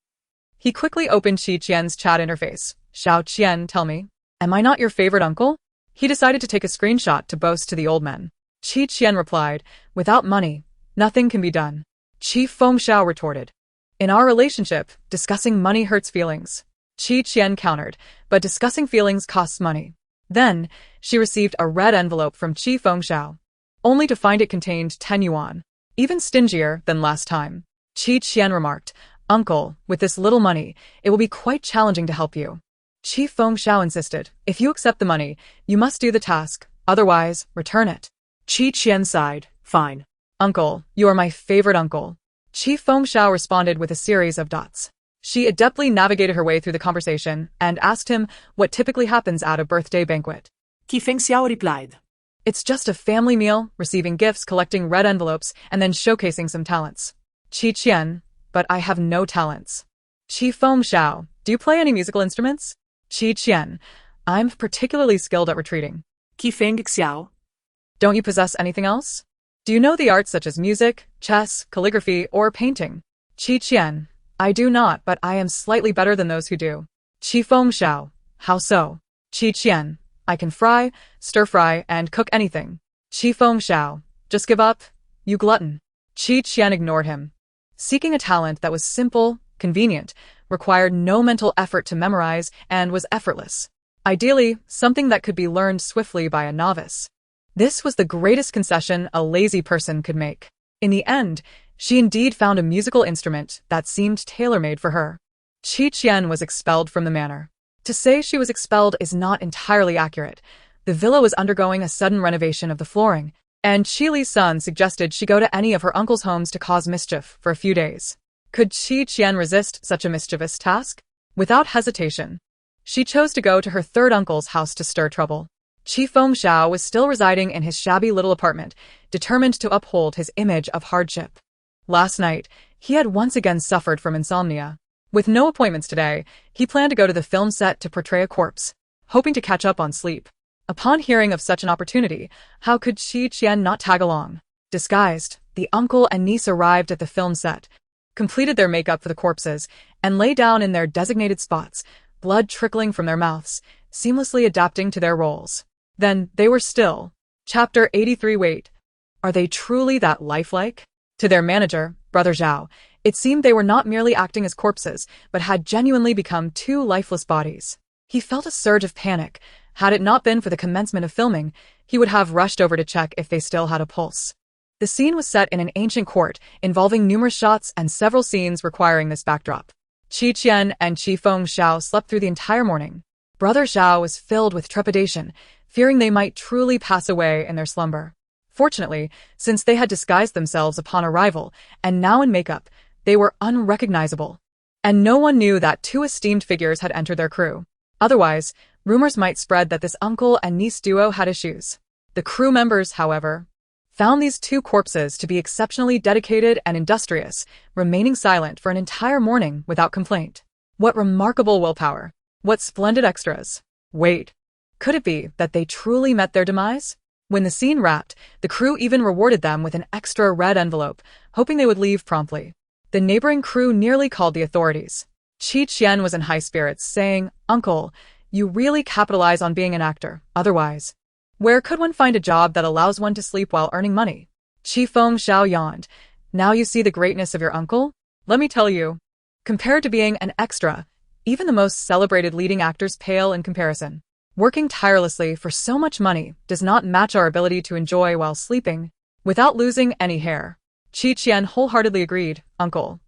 He quickly opened Qian's chat interface. Xiao Qian, tell me, am I not your favorite uncle? He decided to take a screenshot to boast to the old men. Qian replied, Without money, nothing can be done. Qi Fengxiao retorted, In our relationship, discussing money hurts feelings. Qian countered, but discussing feelings costs money. Then, she received a red envelope from Qi Fengxiao, only to find it contained 10 yuan, even stingier than last time. Qian remarked, Uncle, with this little money, it will be quite challenging to help you. Qi Fengxiao insisted, if you accept the money, you must do the task, otherwise, return it. Qian sighed, fine. Uncle, you are my favorite uncle. Qi Fengxiao responded with a series of dots. She adeptly navigated her way through the conversation and asked him what typically happens at a birthday banquet. Qi Fengxiao replied, It's just a family meal, receiving gifts, collecting red envelopes, and then showcasing some talents. Qian, but I have no talents. Qi Fengxiao, do you play any musical instruments? Qian, I'm particularly skilled at retreating. Qi Fengxiao, don't you possess anything else? Do you know the arts such as music, chess, calligraphy, or painting? Qian, I do not, but I am slightly better than those who do. Qi Fengxiao, how so? Qian, I can fry, stir-fry, and cook anything. Qi Fengxiao, just give up, you glutton. Qian ignored him. Seeking a talent that was simple, convenient, required no mental effort to memorize, and was effortless. Ideally, something that could be learned swiftly by a novice. This was the greatest concession a lazy person could make. In the end, she indeed found a musical instrument that seemed tailor-made for her. Qian was expelled from the manor. To say she was expelled is not entirely accurate. The villa was undergoing a sudden renovation of the flooring, and Qi Li's son suggested she go to any of her uncle's homes to cause mischief for a few days. Could Qian resist such a mischievous task? Without hesitation, she chose to go to her third uncle's house to stir trouble. Qi Fengxiao was still residing in his shabby little apartment, determined to uphold his image of hardship. Last night, he had once again suffered from insomnia. With no appointments today, he planned to go to the film set to portray a corpse, hoping to catch up on sleep. Upon hearing of such an opportunity, how could Qian not tag along? Disguised, The uncle and niece arrived at the film set, completed their makeup for the corpses, and lay down in their designated spots, blood trickling from their mouths, seamlessly adapting to their roles. Then they were still. Chapter 83. Wait. Are they truly that lifelike? To their manager, Brother Zhao, it seemed they were not merely acting as corpses, but had genuinely become two lifeless bodies. He felt a surge of panic. Had it not been for the commencement of filming, he would have rushed over to check if they still had a pulse. The scene was set in an ancient court, involving numerous shots and several scenes requiring this backdrop. Qian and Fengxiao slept through the entire morning. Brother Zhao was filled with trepidation, fearing they might truly pass away in their slumber. Fortunately, since they had disguised themselves upon arrival, and now in makeup, they were unrecognizable. And no one knew that two esteemed figures had entered their crew. Otherwise, rumors might spread that this uncle and niece duo had issues. The crew members, however, found these two corpses to be exceptionally dedicated and industrious, remaining silent for an entire morning without complaint. What remarkable willpower! What splendid extras! Wait, could it be that they truly met their demise? When the scene wrapped, the crew even rewarded them with an extra red envelope, hoping they would leave promptly. The neighboring crew nearly called the authorities. Qian was in high spirits, saying, "Uncle, you really capitalize on being an actor. Otherwise, where could one find a job that allows one to sleep while earning money?" Fengxiao yawned. "Now you see the greatness of your uncle? Let me tell you. Compared to being an extra, even the most celebrated leading actors pale in comparison. Working tirelessly for so much money does not match our ability to enjoy while sleeping, without losing any hair." Qian wholeheartedly agreed. "Uncle,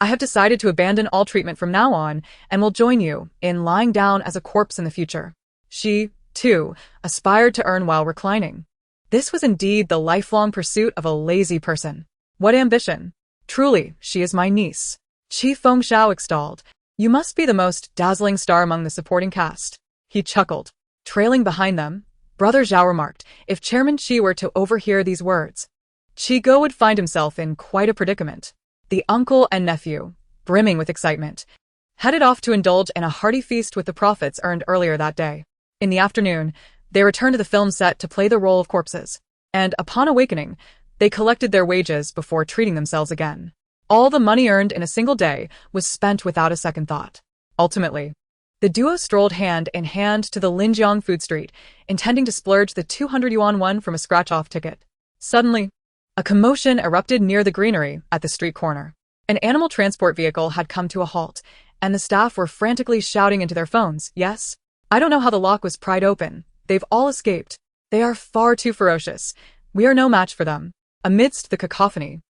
I have decided to abandon all treatment from now on and will join you in lying down as a corpse in the future." She, too, aspired to earn while reclining. This was indeed the lifelong pursuit of a lazy person. What ambition! Truly, she is my niece. Fengxiao extolled. "You must be the most dazzling star among the supporting cast." He chuckled. Trailing behind them, Brother Zhao remarked, if Chairman Qi were to overhear these words, Go would find himself in quite a predicament. The uncle and nephew, brimming with excitement, headed off to indulge in a hearty feast with the profits earned earlier that day. In the afternoon, they returned to the film set to play the role of corpses, and upon awakening, they collected their wages before treating themselves again. All the money earned in a single day was spent without a second thought. Ultimately, the duo strolled hand in hand to the Linjiang food street, intending to splurge the 200 yuan one from a scratch-off ticket. Suddenly, a commotion erupted near the greenery at the street corner. An animal transport vehicle had come to a halt, and the staff were frantically shouting into their phones, "Yes? I don't know how the lock was pried open. They've all escaped. They are far too ferocious. We are no match for them." Amidst the cacophony,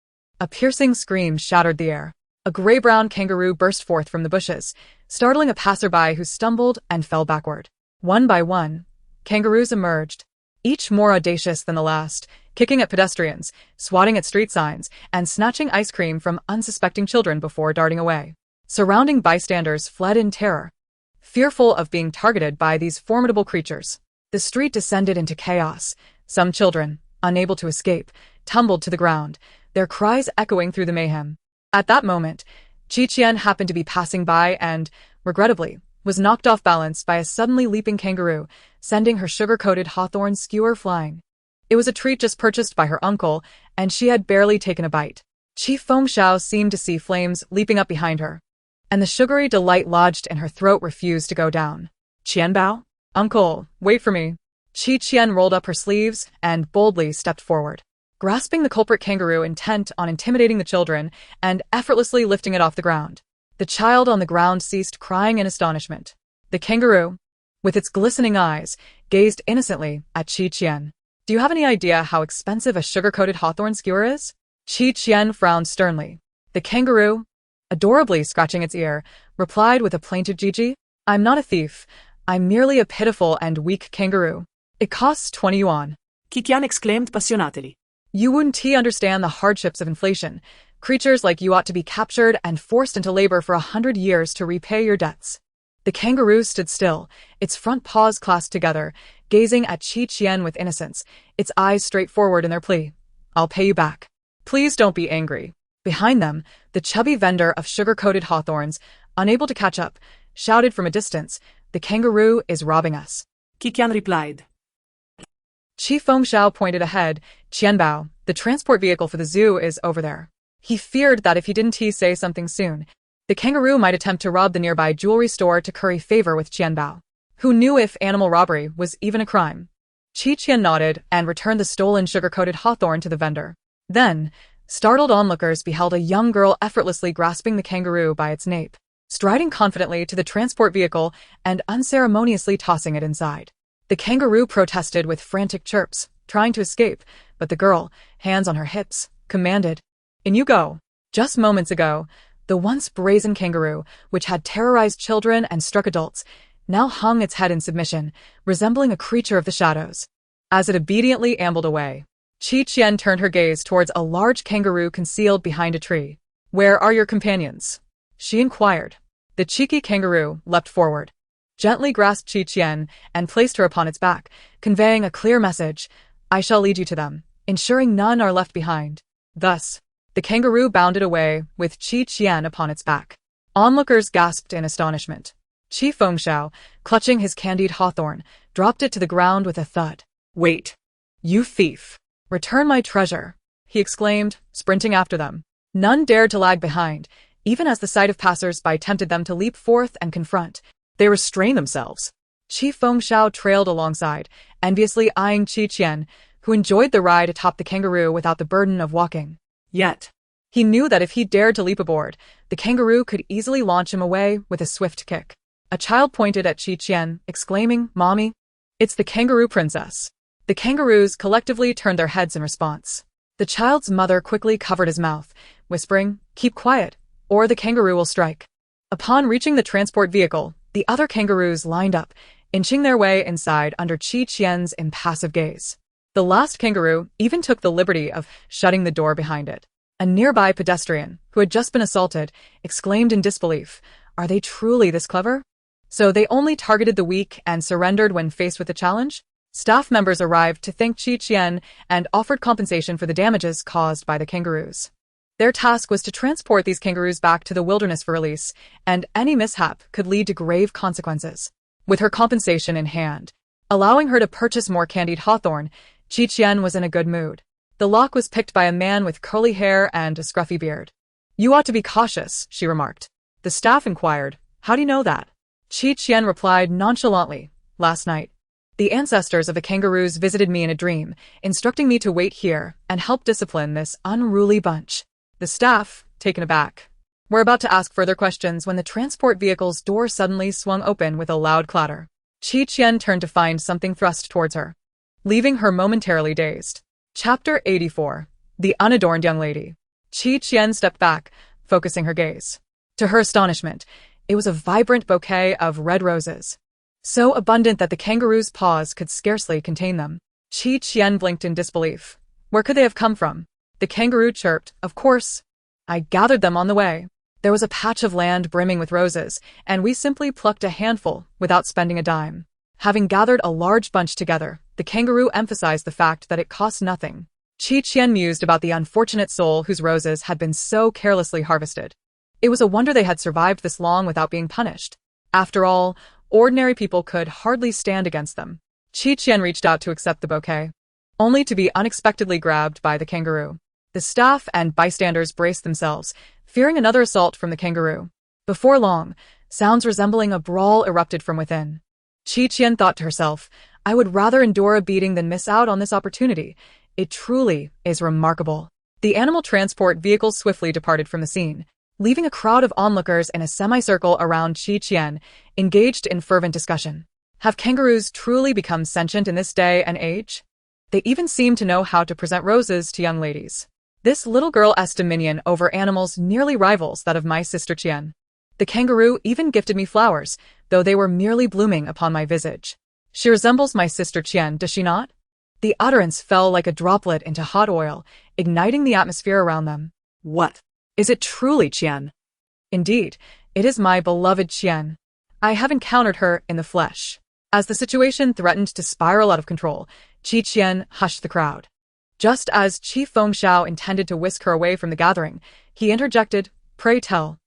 a piercing scream shattered the air. A gray-brown kangaroo burst forth from the bushes, startling a passerby who stumbled and fell backward. One by one, kangaroos emerged, each more audacious than the last, kicking at pedestrians, swatting at street signs, and snatching ice cream from unsuspecting children before darting away. Surrounding bystanders fled in terror, fearful of being targeted by these formidable creatures. The street descended into chaos. Some children, unable to escape, tumbled to the ground, their cries echoing through the mayhem. At that moment, Qian happened to be passing by and, regrettably, was knocked off balance by a suddenly leaping kangaroo, sending her sugar-coated hawthorn skewer flying. It was a treat just purchased by her uncle, and she had barely taken a bite. Fengxiao seemed to see flames leaping up behind her, and the sugary delight lodged in her throat refused to go down. "Qianbao? Uncle, wait for me." Qian rolled up her sleeves and boldly stepped forward, grasping the culprit kangaroo intent on intimidating the children and effortlessly lifting it off the ground. The child on the ground ceased crying in astonishment. The kangaroo, with its glistening eyes, gazed innocently at Qian. "Do you have any idea how expensive a sugar-coated hawthorn skewer is?" Qian frowned sternly. The kangaroo, adorably scratching its ear, replied with a plaintive "Gigi, I'm not a thief. I'm merely a pitiful and weak kangaroo. It costs 20 yuan. Qian exclaimed passionately. "You wouldn't understand the hardships of inflation. Creatures like you ought to be captured and forced into labor for 100 years to repay your debts." The kangaroo stood still, its front paws clasped together, gazing at Qian with innocence, its eyes straight forward in their plea. "I'll pay you back. Please don't be angry." Behind them, the chubby vendor of sugar-coated hawthorns, unable to catch up, shouted from a distance, "The kangaroo is robbing us." Qian replied. Qi Fengxiao pointed ahead. Qianbao, the transport vehicle for the zoo is over there. He feared that if he didn't say something soon, the kangaroo might attempt to rob the nearby jewelry store to curry favor with Qianbao, who knew if animal robbery was even a crime. Qi Qian nodded and returned the stolen sugar-coated hawthorn to the vendor. Then, startled onlookers beheld a young girl effortlessly grasping the kangaroo by its nape, striding confidently to the transport vehicle and unceremoniously tossing it inside. The kangaroo protested with frantic chirps, trying to escape, but the girl, hands on her hips, commanded, "In you go." Just moments ago, the once brazen kangaroo, which had terrorized children and struck adults, now hung its head in submission, resembling a creature of the shadows. As it obediently ambled away, Qi Qian turned her gaze towards a large kangaroo concealed behind a tree. "Where are your companions?" she inquired. The cheeky kangaroo leapt forward, gently grasped Qi Qian, and placed her upon its back, conveying a clear message: "I shall lead you to them, ensuring none are left behind." Thus, the kangaroo bounded away with Qi Qian upon its back. Onlookers gasped in astonishment. Qi Fengxiao, clutching his candied hawthorn, dropped it to the ground with a thud. "Wait! You thief! Return my treasure!" he exclaimed, sprinting after them. None dared to lag behind, even as the sight of passers-by tempted them to leap forth and confront. They restrained themselves. Qi Fengxiao trailed alongside, enviously eyeing Qi Qian, who enjoyed the ride atop the kangaroo without the burden of walking. Yet, he knew that if he dared to leap aboard, the kangaroo could easily launch him away with a swift kick. A child pointed at Qi Qian, exclaiming, "Mommy, it's the kangaroo princess." The kangaroos collectively turned their heads in response. The child's mother quickly covered his mouth, whispering, "Keep quiet, or the kangaroo will strike." Upon reaching the transport vehicle, the other kangaroos lined up, inching their way inside under Qi Qian's impassive gaze. The last kangaroo even took the liberty of shutting the door behind it. A nearby pedestrian, who had just been assaulted, exclaimed in disbelief, "Are they truly this clever?" So they only targeted the weak and surrendered when faced with a challenge? Staff members arrived to thank Qi Qian and offered compensation for the damages caused by the kangaroos. Their task was to transport these kangaroos back to the wilderness for release, and any mishap could lead to grave consequences. With her compensation in hand, allowing her to purchase more candied hawthorn, Qi Qian was in a good mood. The lock was picked by a man with curly hair and a scruffy beard. "You ought to be cautious," she remarked. The staff inquired, "How do you know that?" Qi Qian replied nonchalantly, "Last night, the ancestors of the kangaroos visited me in a dream, instructing me to wait here and help discipline this unruly bunch." The staff, taken aback, were about to ask further questions when the transport vehicle's door suddenly swung open with a loud clatter. Qi Qian turned to find something thrust towards her, leaving her momentarily dazed. Chapter 84. The Unadorned Young Lady. Qi Qian stepped back, focusing her gaze. To her astonishment, it was a vibrant bouquet of red roses, so abundant that the kangaroo's paws could scarcely contain them. Qi Qian blinked in disbelief. Where could they have come from? The kangaroo chirped, "Of course. I gathered them on the way." There was a patch of land brimming with roses, and we simply plucked a handful without spending a dime. Having gathered a large bunch together, the kangaroo emphasized the fact that it cost nothing. Qi Qian mused about the unfortunate soul whose roses had been so carelessly harvested. It was a wonder they had survived this long without being punished. After all, ordinary people could hardly stand against them. Qi Qian reached out to accept the bouquet, only to be unexpectedly grabbed by the kangaroo. The staff and bystanders braced themselves, fearing another assault from the kangaroo. Before long, sounds resembling a brawl erupted from within. Qi Qian thought to herself, "I would rather endure a beating than miss out on this opportunity. It truly is remarkable." The animal transport vehicle swiftly departed from the scene, leaving a crowd of onlookers in a semicircle around Qi Qian, engaged in fervent discussion. Have kangaroos truly become sentient in this day and age? They even seem to know how to present roses to young ladies. This little girl's dominion over animals nearly rivals that of my sister Qian. The kangaroo even gifted me flowers, though they were merely blooming upon my visage. She resembles my sister Qian, does she not? The utterance fell like a droplet into hot oil, igniting the atmosphere around them. What? Is it truly Qian? Indeed, it is my beloved Qian. I have encountered her in the flesh. As the situation threatened to spiral out of control, Qi Qian hushed the crowd. Just as Qi Fengxiao intended to whisk her away from the gathering, he interjected, "Pray tell,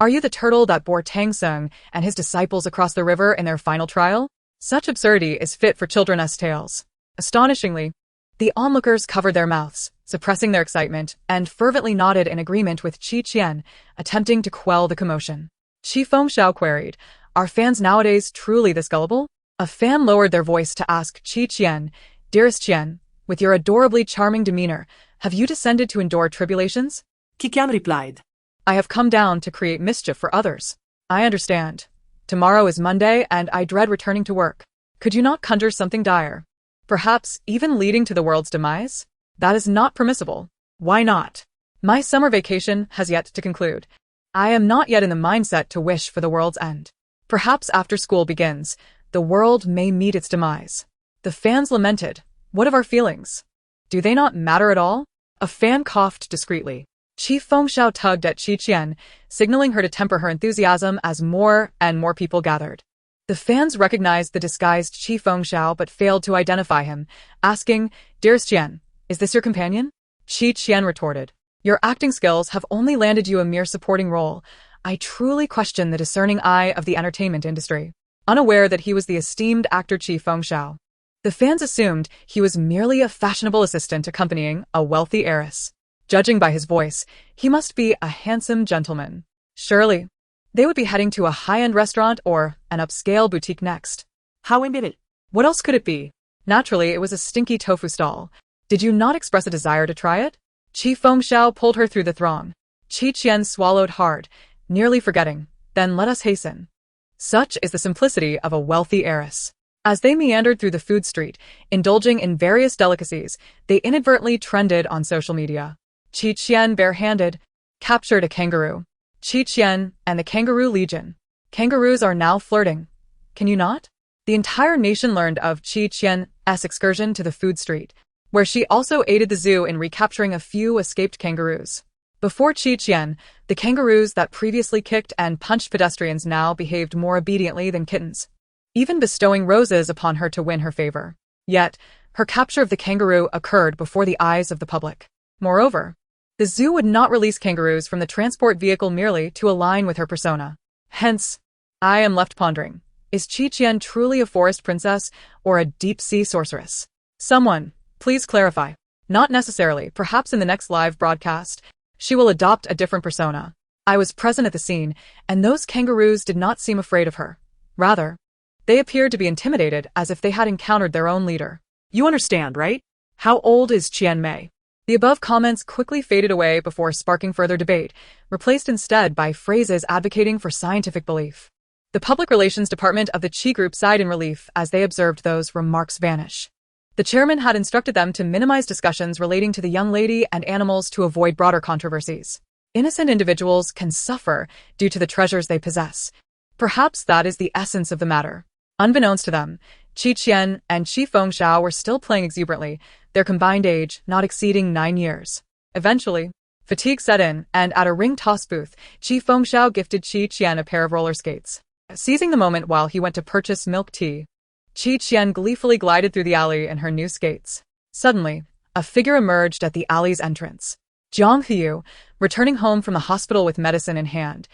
are you the turtle that bore Tang Sung and his disciples across the river in their final trial? Such absurdity is fit for children's tales." Astonishingly, the onlookers covered their mouths, suppressing their excitement, and fervently nodded in agreement with Qian, attempting to quell the commotion. Qi Fengxiao queried, "Are fans nowadays truly this gullible?" A fan lowered their voice to ask Qian, "Dearest Qian, with your adorably charming demeanor, have you descended to endure tribulations?" Qian replied, "I have come down to create mischief for others. I understand. Tomorrow is Monday, and I dread returning to work. Could you not conjure something dire? Perhaps even leading to the world's demise? That is not permissible." "Why not?" "My summer vacation has yet to conclude. I am not yet in the mindset to wish for the world's end. Perhaps after school begins, the world may meet its demise." The fans lamented, "What of our feelings? Do they not matter at all?" A fan coughed discreetly. Qi Fengxiao tugged at Qian, signaling her to temper her enthusiasm as more and more people gathered. The fans recognized the disguised Qi Fengxiao but failed to identify him, asking, "Dearest Qian, is this your companion?" Qian retorted, "Your acting skills have only landed you a mere supporting role. I truly question the discerning eye of the entertainment industry." Unaware that he was the esteemed actor Qi Fengxiao, the fans assumed he was merely a fashionable assistant accompanying a wealthy heiress. Judging by his voice, he must be a handsome gentleman. Surely, they would be heading to a high-end restaurant or an upscale boutique next. "How immediate." What else could it be? Naturally, it was a stinky tofu stall. Did you not express a desire to try it? Qi Fengxiao pulled her through the throng. Qian swallowed hard, nearly forgetting, "Then let us hasten." Such is the simplicity of a wealthy heiress. As they meandered through the food street, indulging in various delicacies, they inadvertently trended on social media. Qian, barehanded, captured a kangaroo. Qian and the Kangaroo Legion. Kangaroos are now flirting. Can you not? The entire nation learned of Qian's excursion to the food street, where she also aided the zoo in recapturing a few escaped kangaroos. Before Qian, the kangaroos that previously kicked and punched pedestrians now behaved more obediently than kittens, even bestowing roses upon her to win her favor. Yet, her capture of the kangaroo occurred before the eyes of the public. Moreover, the zoo would not release kangaroos from the transport vehicle merely to align with her persona. Hence, I am left pondering, is Qian truly a forest princess or a deep-sea sorceress? Someone, please clarify. Not necessarily, perhaps in the next live broadcast, she will adopt a different persona. I was present at the scene, and those kangaroos did not seem afraid of her. Rather, they appeared to be intimidated as if they had encountered their own leader. "You understand, right? How old is Qian Mei?" The above comments quickly faded away before sparking further debate, replaced instead by phrases advocating for scientific belief. The public relations department of the Qi group sighed in relief as they observed those remarks vanish. The chairman had instructed them to minimize discussions relating to the young lady and animals to avoid broader controversies. Innocent individuals can suffer due to the treasures they possess. Perhaps that is the essence of the matter. Unbeknownst to them, Qian and Qi Fengxiao were still playing exuberantly, their combined age not exceeding 9 years. Eventually, fatigue set in, and at a ring toss booth, Qi Fengxiao gifted Qian a pair of roller skates. Seizing the moment while he went to purchase milk tea, Qian gleefully glided through the alley in her new skates. Suddenly, a figure emerged at the alley's entrance. Jiang Heyu, returning home from the hospital with medicine in hand,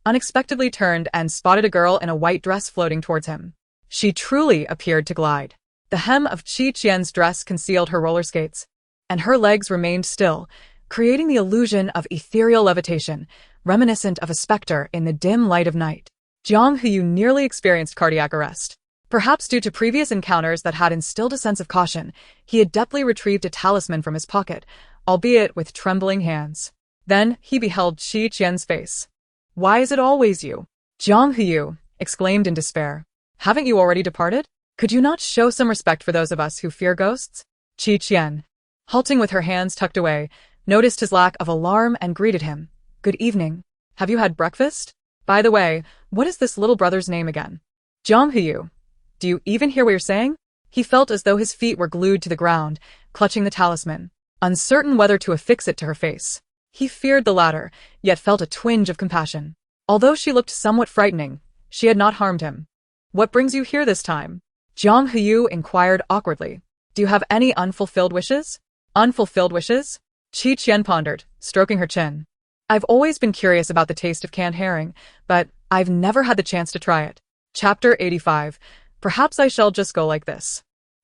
unexpectedly turned and spotted a girl in a white dress floating towards him. She truly appeared to glide. The hem of Qian's dress concealed her roller skates, and her legs remained still, creating the illusion of ethereal levitation, reminiscent of a specter in the dim light of night. Jiang Heyu nearly experienced cardiac arrest. Perhaps due to previous encounters that had instilled a sense of caution, he adeptly retrieved a talisman from his pocket, albeit with trembling hands. Then he beheld Qian's face. "Why is it always you?" Jiang Heyu exclaimed in despair. "Haven't you already departed? Could you not show some respect for those of us who fear ghosts?" Qian, halting with her hands tucked away, noticed his lack of alarm and greeted him. "Good evening. Have you had breakfast? By the way, what is this little brother's name again?" "Jiang Heyu. Do you even hear what you're saying?" He felt as though his feet were glued to the ground, clutching the talisman, uncertain whether to affix it to her face. He feared the latter, yet felt a twinge of compassion. Although she looked somewhat frightening, she had not harmed him. "What brings you here this time?" Jiang Heyu inquired awkwardly. "Do you have any unfulfilled wishes?" "Unfulfilled wishes?" Qian pondered, stroking her chin. "I've always been curious about the taste of canned herring, but I've never had the chance to try it." Chapter 85. Perhaps I shall just go like this.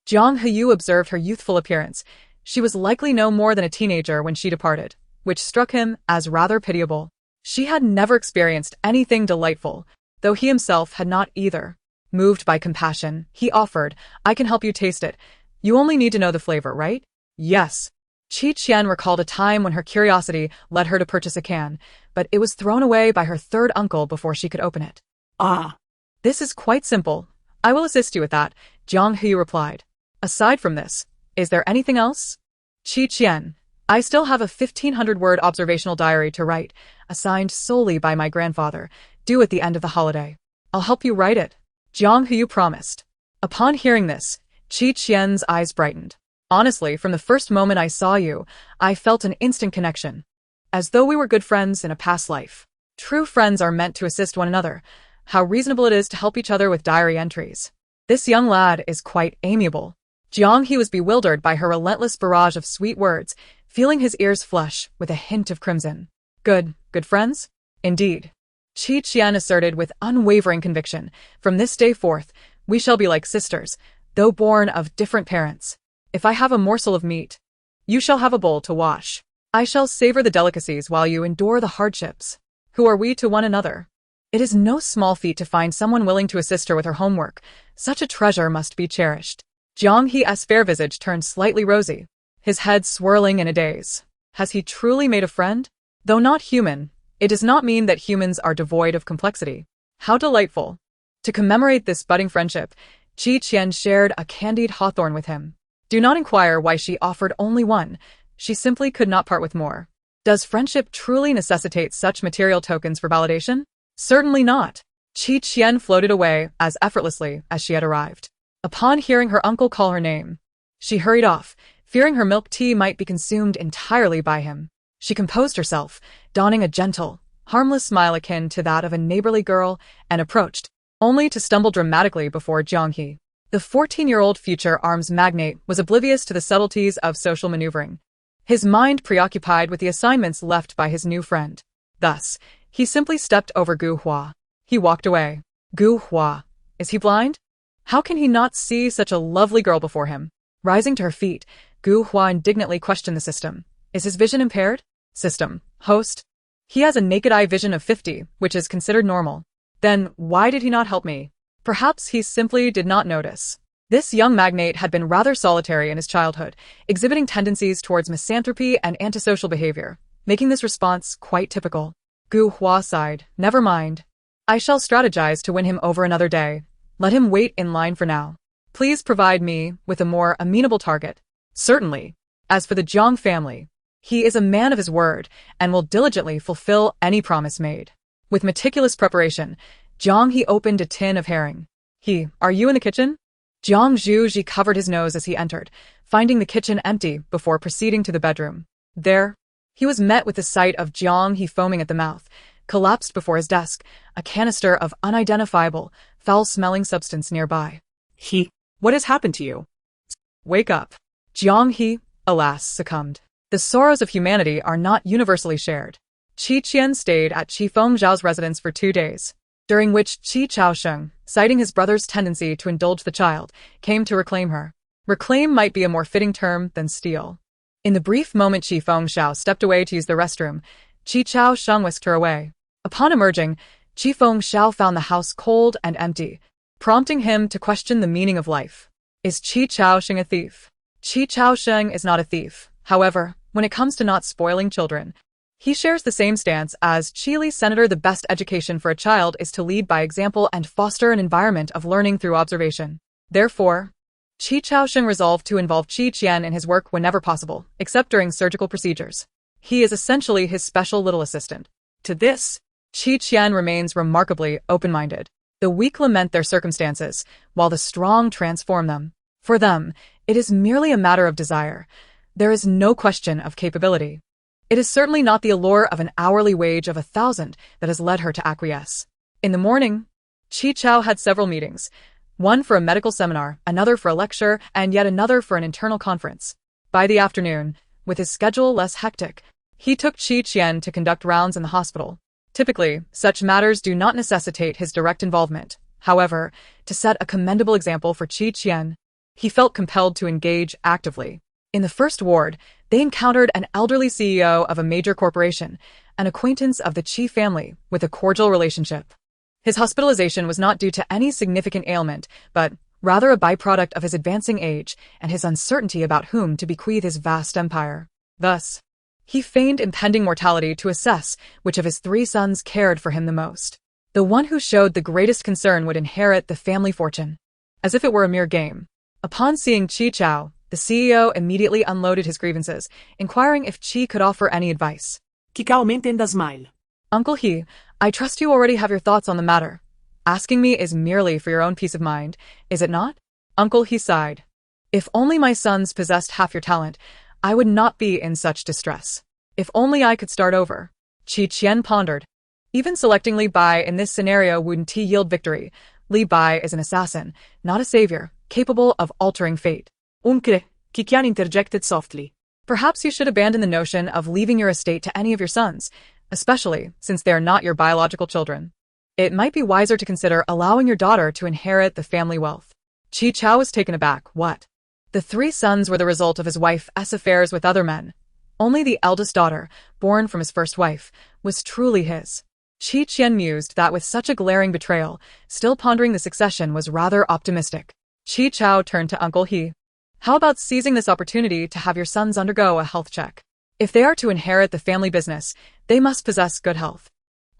Jiang Heyu observed her youthful appearance. She was likely no more than a teenager when she departed, which struck him as rather pitiable. She had never experienced anything delightful, though he himself had not either. Moved by compassion, he offered, "I can help you taste it. You only need to know the flavor, right?" "Yes." Qian recalled a time when her curiosity led her to purchase a can, but it was thrown away by her third uncle before she could open it. "Ah, "This is quite simple. I will assist you with that," Jiang Hu replied. "Aside from this, is there anything else?" Qian, "I still have a 1,500-word observational diary to write, assigned solely by my grandfather, due at the end of the holiday. I'll help you write it," Jiang Hu promised. Upon hearing this, Qian's eyes brightened. "Honestly, from the first moment I saw you, I felt an instant connection. As though we were good friends in a past life. True friends are meant to assist one another. How reasonable it is to help each other with diary entries. This young lad is quite amiable." Jiang He was bewildered by her relentless barrage of sweet words, feeling his ears flush with a hint of crimson. Good friends? Indeed. Qian asserted with unwavering conviction, "From this day forth, we shall be like sisters, though born of different parents. If I have a morsel of meat, you shall have a bowl to wash. I shall savor the delicacies while you endure the hardships. Who are we to one another?" It is no small feat to find someone willing to assist her with her homework. Such a treasure must be cherished. Jiang He's fair visage turned slightly rosy, his head swirling in a daze. Has he truly made a friend? Though not human, it does not mean that humans are devoid of complexity. How delightful. To commemorate this budding friendship, Qian shared a candied hawthorn with him. Do not inquire why she offered only one. She simply could not part with more. Does friendship truly necessitate such material tokens for validation? Certainly not. Qian floated away as effortlessly as she had arrived. Upon hearing her uncle call her name, she hurried off, fearing her milk tea might be consumed entirely by him. She composed herself, donning a gentle, harmless smile akin to that of a neighborly girl, and approached, only to stumble dramatically before Jiang He. The 14-year-old future arms magnate was oblivious to the subtleties of social maneuvering, his mind preoccupied with the assignments left by his new friend. Thus, he simply stepped over Gu Hua. He walked away. Gu Hua. Is he blind? How can he not see such a lovely girl before him? Rising to her feet, Gu Hua indignantly questioned the system. Is his vision impaired? System. Host. He has a naked eye vision of 50, which is considered normal. Then, why did he not help me? Perhaps he simply did not notice. This young magnate had been rather solitary in his childhood, exhibiting tendencies towards misanthropy and antisocial behavior, making this response quite typical. Gu Hua sighed. Never mind. I shall strategize to win him over another day. Let him wait in line for now. Please provide me with a more amenable target. Certainly. As for the Jiang family, he is a man of his word and will diligently fulfill any promise made. With meticulous preparation, Jiang He opened a tin of herring. Are you in the kitchen? Jiang Zhuji covered his nose as he entered, finding the kitchen empty before proceeding to the bedroom. There, he was met with the sight of Jiang He foaming at the mouth, collapsed before his desk, a canister of unidentifiable, foul-smelling substance nearby. What has happened to you? Wake up. Jiang He, alas, succumbed. The sorrows of humanity are not universally shared. Qian stayed at Qi Fengzhao's residence for 2 days, during which Qi Chaosheng, citing his brother's tendency to indulge the child, came to reclaim her. Reclaim might be a more fitting term than steal. In the brief moment Qi Fengzhao stepped away to use the restroom, Qi Chaosheng whisked her away. Upon emerging, Qi Fengzhao found the house cold and empty, prompting him to question the meaning of life. Is Qi Chaosheng a thief? Qi Chaosheng is not a thief. However, when it comes to not spoiling children, he shares the same stance as Chile Senator. The best education for a child is to lead by example and foster an environment of learning through observation. Therefore, Qi Chaosheng resolved to involve Qian in his work whenever possible, except during surgical procedures. He is essentially his special little assistant. To this, Qian remains remarkably open-minded. The weak lament their circumstances, while the strong transform them. For them, it is merely a matter of desire. There is no question of capability. It is certainly not the allure of an hourly wage of 1,000 that has led her to acquiesce. In the morning, Qi Chao had several meetings, one for a medical seminar, another for a lecture, and yet another for an internal conference. By the afternoon, with his schedule less hectic, he took Qian to conduct rounds in the hospital. Typically, such matters do not necessitate his direct involvement. However, to set a commendable example for Qian, He felt compelled to engage actively. In the first ward, they encountered an elderly CEO of a major corporation, an acquaintance of the Qi family with a cordial relationship. His hospitalization was not due to any significant ailment, but rather a byproduct of his advancing age and his uncertainty about whom to bequeath his vast empire. Thus, he feigned impending mortality to assess which of his 3 sons cared for him the most. The one who showed the greatest concern would inherit the family fortune, as if it were a mere game. Upon seeing Qi Chao, the CEO immediately unloaded his grievances, inquiring if Qi could offer any advice. Que calmamente and smile. Uncle He, I trust you already have your thoughts on the matter. Asking me is merely for your own peace of mind, is it not? Uncle He sighed. If only my sons possessed half your talent, I would not be in such distress. If only I could start over. Qian pondered. Even selecting Li Bai in this scenario wouldn't yield victory. Li Bai is an assassin, not a savior, capable of altering fate. Qian interjected softly. Perhaps you should abandon the notion of leaving your estate to any of your sons, especially since they are not your biological children. It might be wiser to consider allowing your daughter to inherit the family wealth. Qi Chao was taken aback. What? The 3 sons were the result of his wife's affairs with other men. Only the eldest daughter, born from his first wife, was truly his. Qian mused that with such a glaring betrayal, still pondering the succession was rather optimistic. Qi Chao turned to Uncle He. How about seizing this opportunity to have your sons undergo a health check? If they are to inherit the family business, they must possess good health.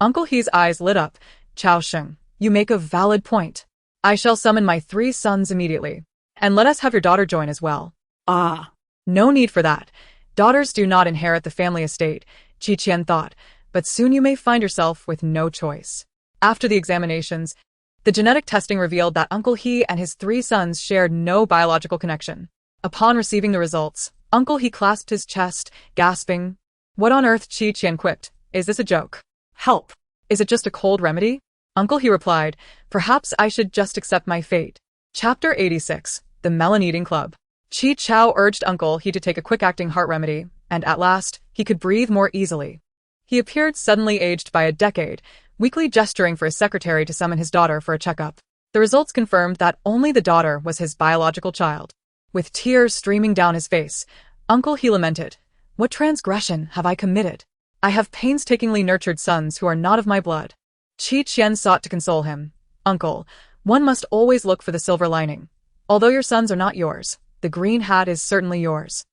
Uncle He's eyes lit up. Chao Sheng, you make a valid point. I shall summon my 3 sons immediately. And let us have your daughter join as well. Ah. No need for that. Daughters do not inherit the family estate, Qian thought, but soon you may find yourself with no choice. After the examinations, the genetic testing revealed that Uncle He and his 3 sons shared no biological connection. Upon receiving the results, Uncle He clasped his chest, gasping. What on earth? Qian quipped. Is this a joke? Help. Is it just a cold remedy? Uncle He replied, perhaps I should just accept my fate. Chapter 86. The Melon-Eating Club. Qi Chao urged Uncle He to take a quick-acting heart remedy, and at last, he could breathe more easily. He appeared suddenly aged by a decade, weakly gesturing for his secretary to summon his daughter for a checkup. The results confirmed that only the daughter was his biological child. With tears streaming down his face, Uncle He lamented, what transgression have I committed? I have painstakingly nurtured sons who are not of my blood. Qian sought to console him. Uncle, one must always look for the silver lining. Although your sons are not yours, the green hat is certainly yours.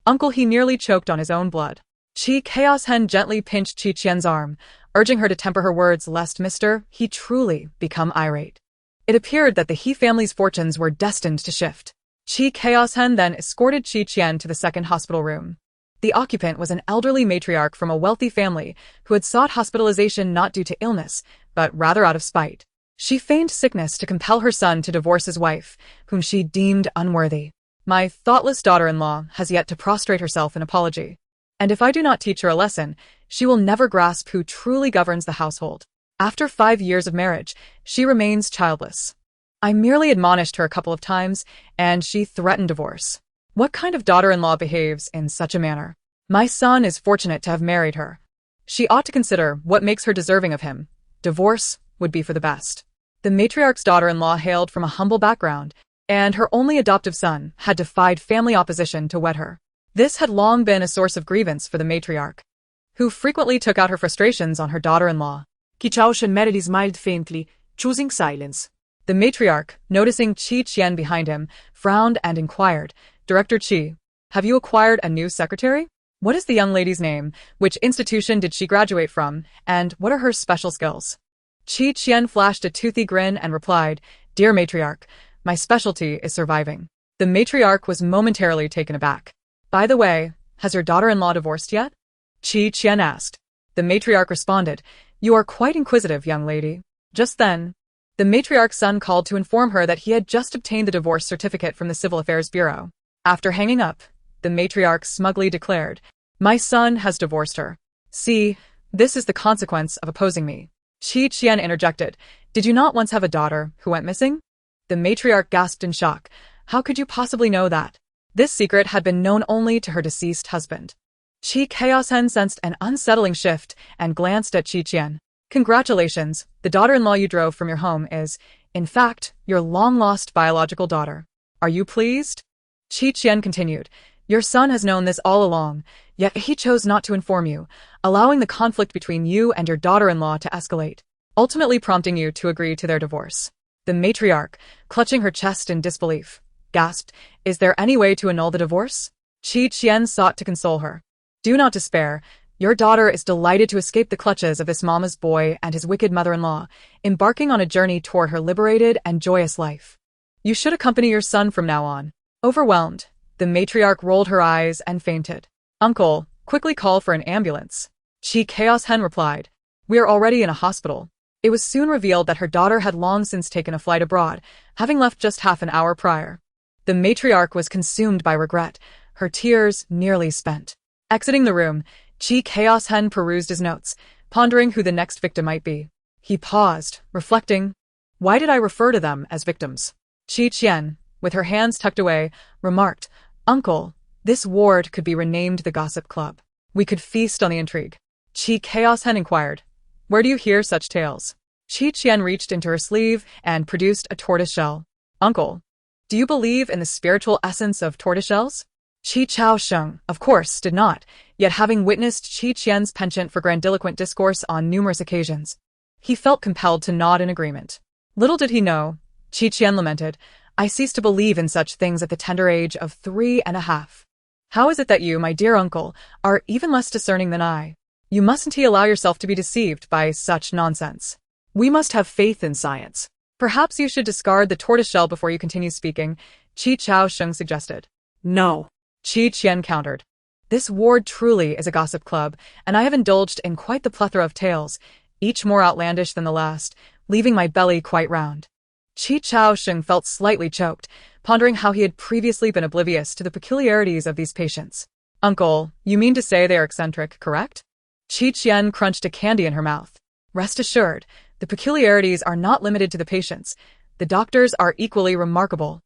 Uncle He nearly choked on his own blood. Chaos Hen gently pinched Qian's arm, urging her to temper her words lest Mr. He truly become irate. It appeared that the He family's fortunes were destined to shift. Chaos Hen then escorted Qian to the second hospital room. The occupant was an elderly matriarch from a wealthy family who had sought hospitalization not due to illness, but rather out of spite. She feigned sickness to compel her son to divorce his wife, whom she deemed unworthy. My thoughtless daughter-in-law has yet to prostrate herself in apology. And if I do not teach her a lesson, she will never grasp who truly governs the household. After 5 years of marriage, she remains childless. I merely admonished her a couple of times, and she threatened divorce. What kind of daughter-in-law behaves in such a manner? My son is fortunate to have married her. She ought to consider what makes her deserving of him. Divorce would be for the best. The matriarch's daughter-in-law hailed from a humble background, and her only adoptive son had defied family opposition to wed her. This had long been a source of grievance for the matriarch, who frequently took out her frustrations on her daughter-in-law. Qian Meredy smiled faintly, choosing silence. The matriarch, noticing Qian behind him, frowned and inquired, Director Qi, have you acquired a new secretary? What is the young lady's name? Which institution did she graduate from? And what are her special skills? Qian flashed a toothy grin and replied, Dear matriarch, my specialty is surviving. The matriarch was momentarily taken aback. By the way, has your daughter-in-law divorced yet? Qian asked. The matriarch responded, You are quite inquisitive, young lady. Just then, the matriarch's son called to inform her that he had just obtained the divorce certificate from the Civil Affairs Bureau. After hanging up, the matriarch smugly declared, My son has divorced her. See, this is the consequence of opposing me. Qian interjected, Did you not once have a daughter who went missing? The matriarch gasped in shock. How could you possibly know that? This secret had been known only to her deceased husband. Chaos Hen sensed an unsettling shift and glanced at Qian. Congratulations, the daughter-in-law you drove from your home is, in fact, your long-lost biological daughter. Are you pleased? Qian continued. Your son has known this all along, yet he chose not to inform you, allowing the conflict between you and your daughter-in-law to escalate, ultimately prompting you to agree to their divorce. The matriarch, clutching her chest in disbelief, gasped, Is there any way to annul the divorce? Qian sought to console her. Do not despair. Your daughter is delighted to escape the clutches of this mama's boy and his wicked mother-in-law, embarking on a journey toward her liberated and joyous life. You should accompany your son from now on. Overwhelmed, the matriarch rolled her eyes and fainted. Uncle, quickly call for an ambulance. Chaos Hen replied. We are already in a hospital. It was soon revealed that her daughter had long since taken a flight abroad, having left just half an hour prior. The matriarch was consumed by regret, her tears nearly spent. Exiting the room, Chaos Hen perused his notes, pondering who the next victim might be. He paused, reflecting. Why did I refer to them as victims? Qian, with her hands tucked away, remarked, Uncle, this ward could be renamed the Gossip Club. We could feast on the intrigue. Chaos Hen inquired. Where do you hear such tales? Qian reached into her sleeve and produced a tortoise shell. Uncle, do you believe in the spiritual essence of tortoiseshells? Chao Sheng, of course, did not, yet having witnessed Qian's penchant for grandiloquent discourse on numerous occasions, he felt compelled to nod in agreement. Little did he know, Qian lamented, I ceased to believe in such things at the tender age of 3.5. How is it that you, my dear uncle, are even less discerning than I? You mustn't allow yourself to be deceived by such nonsense. We must have faith in science. Perhaps you should discard the tortoiseshell before you continue speaking, Chao Sheng suggested. No. Qian countered. This ward truly is a gossip club, and I have indulged in quite the plethora of tales, each more outlandish than the last, leaving my belly quite round. Chao Sheng felt slightly choked, pondering how he had previously been oblivious to the peculiarities of these patients. Uncle, you mean to say they are eccentric, correct? Qian crunched a candy in her mouth. Rest assured, the peculiarities are not limited to the patients. The doctors are equally remarkable.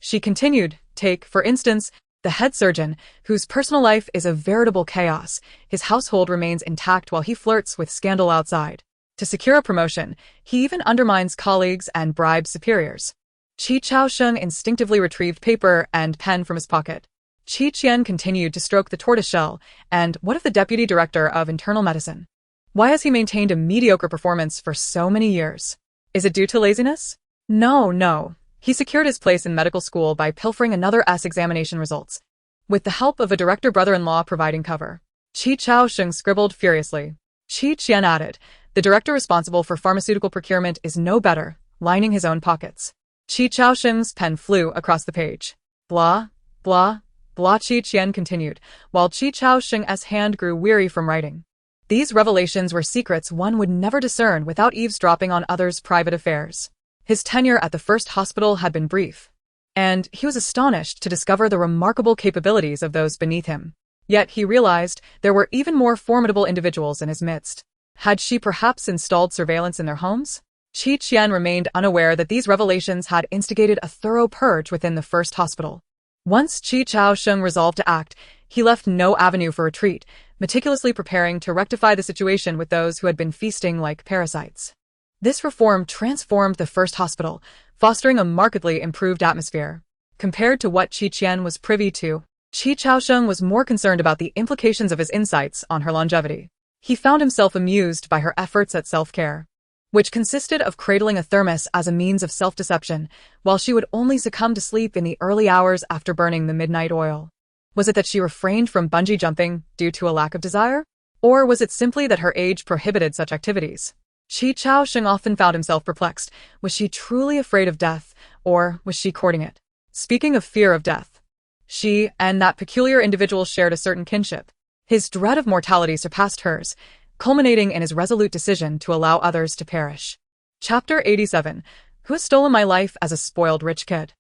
She continued, take, for instance, the head surgeon, whose personal life is a veritable chaos. His household remains intact while he flirts with scandal outside. To secure a promotion, he even undermines colleagues and bribes superiors. Chao Sheng instinctively retrieved paper and pen from his pocket. Qian continued to stroke the tortoiseshell, and what of the deputy director of internal medicine? Why has he maintained a mediocre performance for so many years? Is it due to laziness? No. He secured his place in medical school by pilfering another S examination results, with the help of a director brother-in-law providing cover. Chao Sheng scribbled furiously. Qian added, the director responsible for pharmaceutical procurement is no better, lining his own pockets. Chao Sheng's pen flew across the page. Blah, blah, blah. Qian continued, while Chao Sheng's hand grew weary from writing. These revelations were secrets one would never discern without eavesdropping on others' private affairs. His tenure at the first hospital had been brief, and he was astonished to discover the remarkable capabilities of those beneath him. Yet he realized there were even more formidable individuals in his midst. Had she perhaps installed surveillance in their homes? Qian remained unaware that these revelations had instigated a thorough purge within the first hospital. Once Chao Sheng resolved to act, he left no avenue for retreat, meticulously preparing to rectify the situation with those who had been feasting like parasites. This reform transformed the first hospital, fostering a markedly improved atmosphere. Compared to what Qian was privy to, Chao Sheng was more concerned about the implications of his insights on her longevity. He found himself amused by her efforts at self-care, which consisted of cradling a thermos as a means of self-deception, while she would only succumb to sleep in the early hours after burning the midnight oil. Was it that she refrained from bungee jumping due to a lack of desire? Or was it simply that her age prohibited such activities? Chao Sheng often found himself perplexed. Was she truly afraid of death, or was she courting it? Speaking of fear of death, she and that peculiar individual shared a certain kinship. His dread of mortality surpassed hers, culminating in his resolute decision to allow others to perish. Chapter 87. Who has stolen my life as a spoiled rich kid?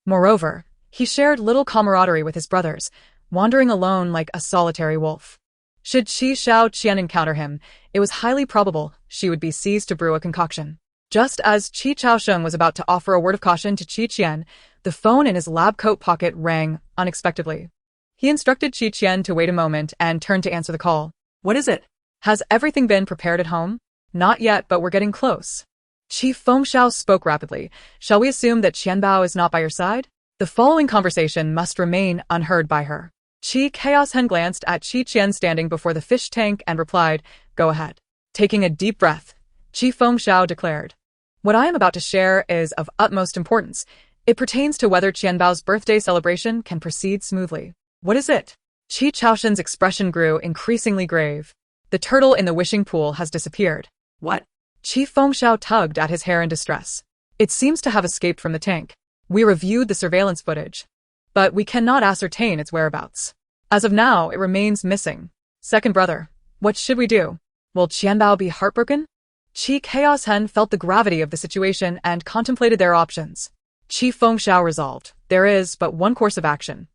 Moreover, he shared little camaraderie with his brothers, wandering alone like a solitary wolf. Should Qian encounter him, it was highly probable she would be seized to brew a concoction. Just as Chao Sheng was about to offer a word of caution to Qian, the phone in his lab coat pocket rang unexpectedly. He instructed Qian to wait a moment and turned to answer the call. What is it? Has everything been prepared at home? Not yet, but we're getting close. Qi Fengxiao spoke rapidly. Shall we assume that Qianbao is not by your side? The following conversation must remain unheard by her. Qi Chaos Hen glanced at Qi Qian standing before the fish tank and replied, "Go ahead." Taking a deep breath, Qi Fengxiao declared, "What I am about to share is of utmost importance. It pertains to whether Qianbao's birthday celebration can proceed smoothly." "What is it?" Qi Chaoshen's expression grew increasingly grave. "The turtle in the wishing pool has disappeared." "What?" Qi Fengxiao tugged at his hair in distress. "It seems to have escaped from the tank. We reviewed the surveillance footage, but we cannot ascertain its whereabouts. As of now, it remains missing. Second brother, what should we do? Will Qianbao be heartbroken?" Qi Chaos Hen felt the gravity of the situation and contemplated their options. Qi Fengxiao resolved, there is but one course of action.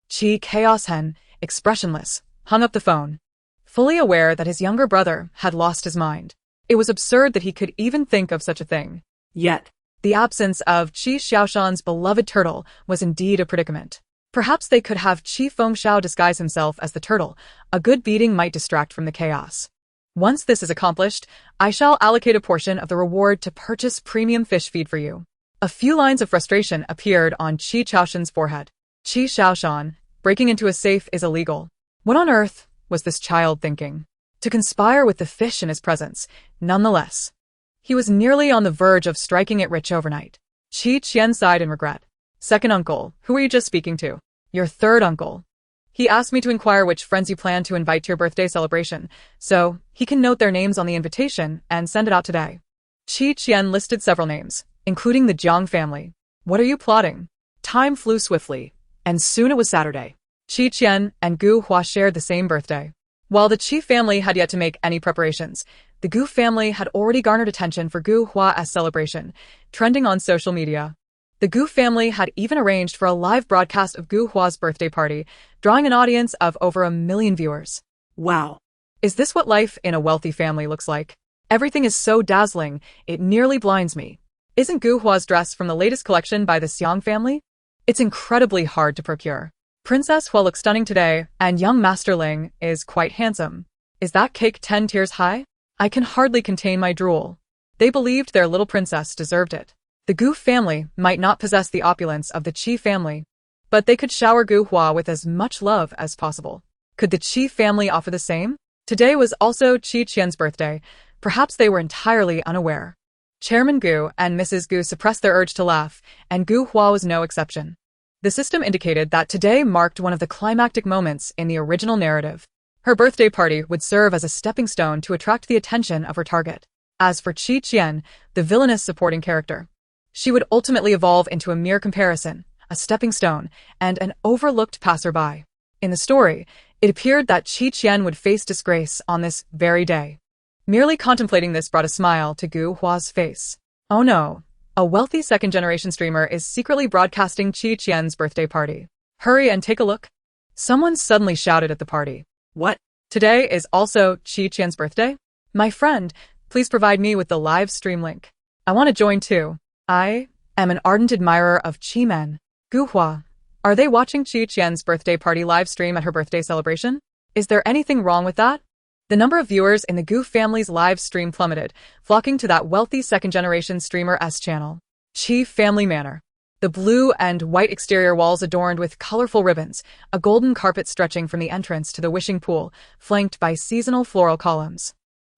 Qi Chaos Hen, expressionless, hung up the phone, fully aware that his younger brother had lost his mind. It was absurd that he could even think of such a thing. Yet, the absence of Qi Xiaoshan's beloved turtle was indeed a predicament. Perhaps they could have Qi Fengxiao disguise himself as the turtle. A good beating might distract from the chaos. Once this is accomplished, I shall allocate a portion of the reward to purchase premium fish feed for you. A few lines of frustration appeared on Qi Chaoshan's forehead. Qi Xiaoshan, breaking into a safe is illegal. What on earth was this child thinking? To conspire with the fish in his presence, nonetheless. He was nearly on the verge of striking it rich overnight. Qi Qian sighed in regret. "Second uncle, who were you just speaking to?" "Your third uncle. He asked me to inquire which friends you plan to invite to your birthday celebration, so he can note their names on the invitation and send it out today." Qi Qian listed several names, including the Jiang family. "What are you plotting?" Time flew swiftly, and soon it was Saturday. Qi Qian and Gu Hua shared the same birthday. While the Qi family had yet to make any preparations, the Gu family had already garnered attention for Gu Hua's celebration, trending on social media. The Gu family had even arranged for a live broadcast of Gu Hua's birthday party, drawing an audience of over 1 million viewers. Wow. Is this what life in a wealthy family looks like? Everything is so dazzling, it nearly blinds me. Isn't Gu Hua's dress from the latest collection by the Xiang family? It's incredibly hard to procure. Princess Hua looks stunning today, and young Master Ling is quite handsome. Is that cake 10 tiers high? I can hardly contain my drool. They believed their little princess deserved it. The Gu family might not possess the opulence of the Qi family, but they could shower Gu Hua with as much love as possible. Could the Qi family offer the same? Today was also Qi Qian's birthday. Perhaps they were entirely unaware. Chairman Gu and Mrs. Gu suppressed their urge to laugh, and Gu Hua was no exception. The system indicated that today marked one of the climactic moments in the original narrative. Her birthday party would serve as a stepping stone to attract the attention of her target. As for Qi Qian, the villainous supporting character, she would ultimately evolve into a mere comparison, a stepping stone, and an overlooked passerby. In the story, it appeared that Qi Qian would face disgrace on this very day. Merely contemplating this brought a smile to Gu Hua's face. Oh no. A wealthy second-generation streamer is secretly broadcasting Qi Qian's birthday party. Hurry and take a look. Someone suddenly shouted at the party. What? Today is also Qi Qian's birthday? My friend, please provide me with the live stream link. I want to join too. I am an ardent admirer of Qi men. Gu Hua, are they watching Qi Qian's birthday party live stream at her birthday celebration? Is there anything wrong with that? The number of viewers in the Gu family's live stream plummeted, flocking to that wealthy second-generation streamer's channel. Qi Family Manor. The blue and white exterior walls adorned with colorful ribbons, a golden carpet stretching from the entrance to the wishing pool, flanked by seasonal floral columns.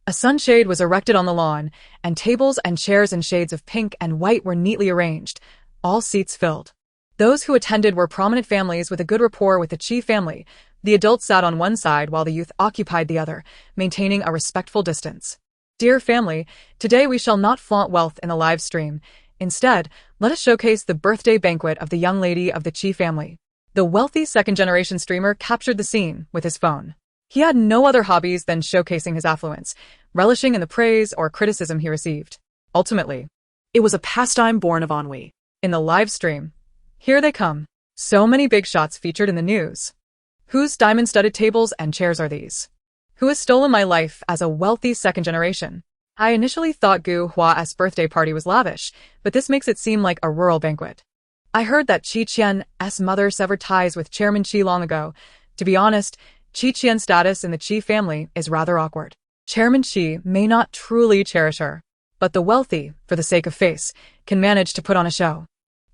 A sunshade was erected on the lawn, and tables and chairs in shades of pink and white were neatly arranged, all seats filled. Those who attended were prominent families with a good rapport with the Qi family. The adults sat on one side while the youth occupied the other, maintaining a respectful distance. Dear family, today we shall not flaunt wealth in the live stream. Instead, let us showcase the birthday banquet of the young lady of the Qi family. The wealthy second-generation streamer captured the scene with his phone. He had no other hobbies than showcasing his affluence, relishing in the praise or criticism he received. Ultimately, it was a pastime born of ennui. In the live stream, here they come. So many big shots featured in the news. Whose diamond-studded tables and chairs are these? Who has stolen my life as a wealthy second generation? I initially thought Gu Hua's birthday party was lavish, but this makes it seem like a rural banquet. I heard that Qi Qian's mother severed ties with Chairman Qi long ago. To be honest, Qi Qian's status in the Qi family is rather awkward. Chairman Qi may not truly cherish her. but the wealthy, for the sake of face, can manage to put on a show.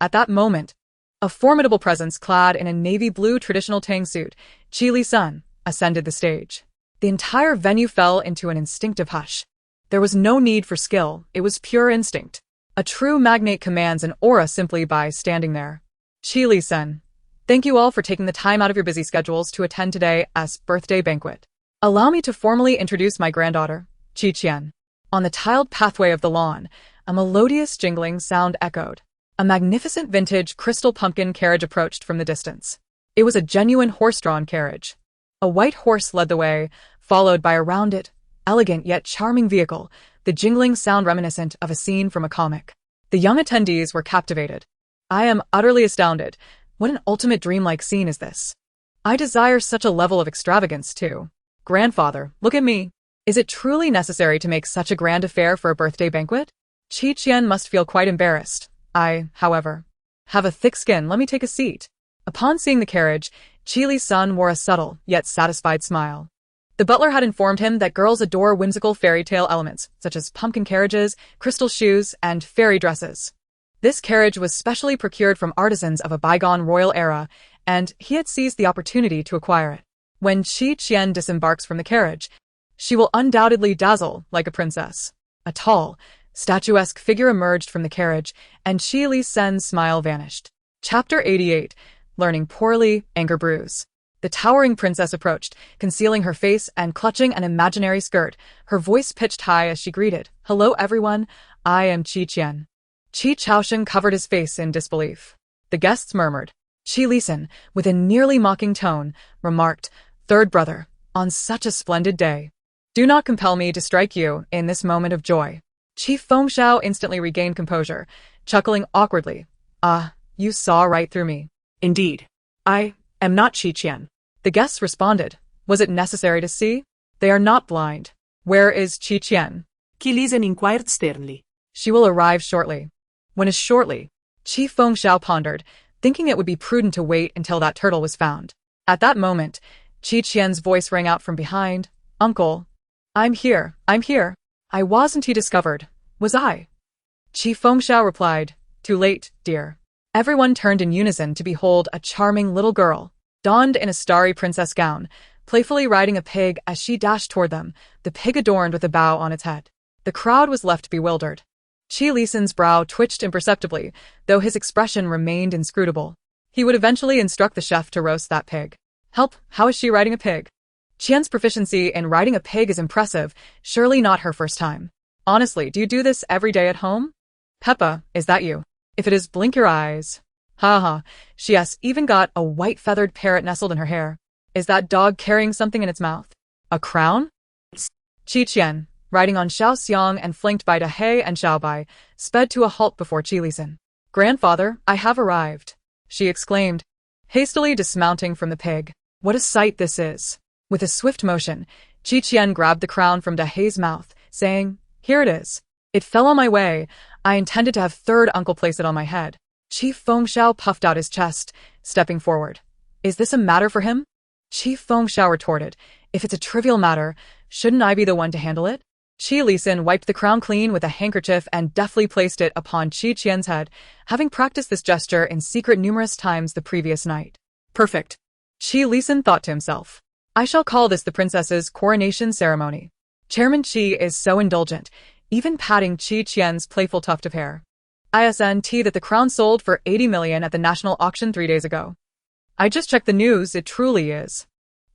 At that moment, a formidable presence clad in a navy blue traditional Tang suit, Qi Li-sun, ascended the stage. The entire venue fell into an instinctive hush. There was no need for skill, it was pure instinct. A true magnate commands an aura simply by standing there. Qi Li-sun, thank you all for taking the time out of your busy schedules to attend today's birthday banquet. Allow me to formally introduce my granddaughter, Qi Qian. On the tiled pathway of the lawn, a melodious jingling sound echoed. A magnificent vintage crystal pumpkin carriage approached from the distance. It was a genuine horse-drawn carriage. A white horse led the way, followed by a rounded, elegant yet charming vehicle, the jingling sound reminiscent of a scene from a comic. The young attendees were captivated. I am utterly astounded. What an ultimate dreamlike scene is this? I desire such a level of extravagance too. Grandfather, look at me. Is it truly necessary to make such a grand affair for a birthday banquet? Qi Qian must feel quite embarrassed. I, however, have a thick skin. Let me take a seat. Upon seeing the carriage, Qi Li-sun wore a subtle, yet satisfied smile. The butler had informed him that girls adore whimsical fairy tale elements, such as pumpkin carriages, crystal shoes, and fairy dresses. This carriage was specially procured from artisans of a bygone royal era, and he had seized the opportunity to acquire it. When Qi Qian disembarks from the carriage, she will undoubtedly dazzle like a princess. A tall, statuesque figure emerged from the carriage, and Qi Li-sun's smile vanished. Chapter 88, Learning Poorly, Anger Brews. The towering princess approached, concealing her face and clutching an imaginary skirt, her voice pitched high as she greeted. Hello everyone, I am Qi Qian. Qi Chaosheng covered his face in disbelief. The guests murmured. Qi Li-sun, with a nearly mocking tone, remarked, Third brother, on such a splendid day. Do not compel me to strike you in this moment of joy. Qi Fengxiao instantly regained composure, chuckling awkwardly. Ah, you saw right through me. Indeed. I am not Qi Qian. The guests responded. Was it necessary to see? They are not blind. Where is Qi Qian? Qi Li-sun inquired sternly. She will arrive shortly. When is shortly? Qi Fengxiao pondered, thinking it would be prudent to wait until that turtle was found. At that moment, Qi Qian's voice rang out from behind. Uncle. I'm here. I wasn't he discovered, was I? Qi Fengxiao replied. Too late, dear. Everyone turned in unison to behold a charming little girl, donned in a starry princess gown, playfully riding a pig as she dashed toward them, the pig adorned with a bow on its head. The crowd was left bewildered. Qi Li-sun's brow twitched imperceptibly, though his expression remained inscrutable. He would eventually instruct the chef to roast that pig. Help, how is she riding a pig? Qian's proficiency in riding a pig is impressive, surely not her first time. Honestly, do you do this every day at home? Peppa, is that you? If it is, blink your eyes. Ha ha, she has even got a white feathered parrot nestled in her hair. Is that dog carrying something in its mouth? A crown? Qi Qian, riding on Xiao Xiang and flanked by Da He and Xiao Bai, sped to a halt before Qi Li-sun. Grandfather, I have arrived, she exclaimed, hastily dismounting from the pig. What a sight this is. With a swift motion, Qi Qian grabbed the crown from Da He's mouth, saying, Here it is. It fell on my way. I intended to have third uncle place it on my head. Qi Fengxiao puffed out his chest, stepping forward. Is this a matter for him? Qi Fengxiao retorted. If it's a trivial matter, shouldn't I be the one to handle it? Qi Li-sun wiped the crown clean with a handkerchief and deftly placed it upon Qi Qian's head, having practiced this gesture in secret numerous times the previous night. Perfect. Qi Li-sun thought to himself. I shall call this the princess's coronation ceremony. Chairman Qi is so indulgent, even patting Qi Qian's playful tuft of hair. ISNT that the crown sold for 80 million at the national auction 3 days ago. I just checked the news, it truly is.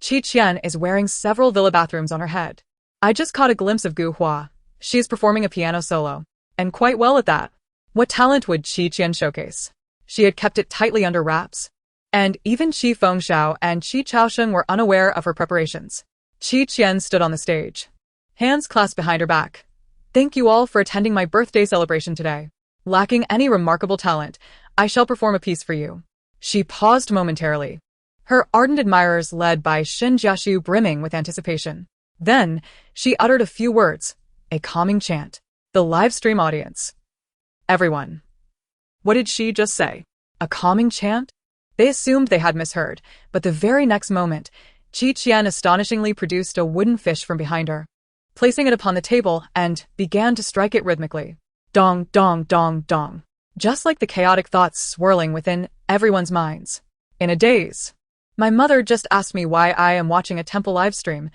Qi Qian is wearing several villa bathrooms on her head. I just caught a glimpse of Gu Hua. She is performing a piano solo. And quite well at that. What talent would Qi Qian showcase? She had kept it tightly under wraps. And even Qi Fengxiao and Qi Chaosheng were unaware of her preparations. Qi Qian stood on the stage, hands clasped behind her back. Thank you all for attending my birthday celebration today. Lacking any remarkable talent, I shall perform a piece for you. She paused momentarily, her ardent admirers led by Shen Jiaxu brimming with anticipation. Then, she uttered a few words, a calming chant. The live stream audience. Everyone. What did she just say? A calming chant? They assumed they had misheard, but the very next moment, Qi Qian astonishingly produced a wooden fish from behind her. placing it upon the table and began to strike it rhythmically. Dong, dong, dong, dong. Just like the chaotic thoughts swirling within everyone's minds. In a daze. My mother just asked me why I am watching a temple livestream.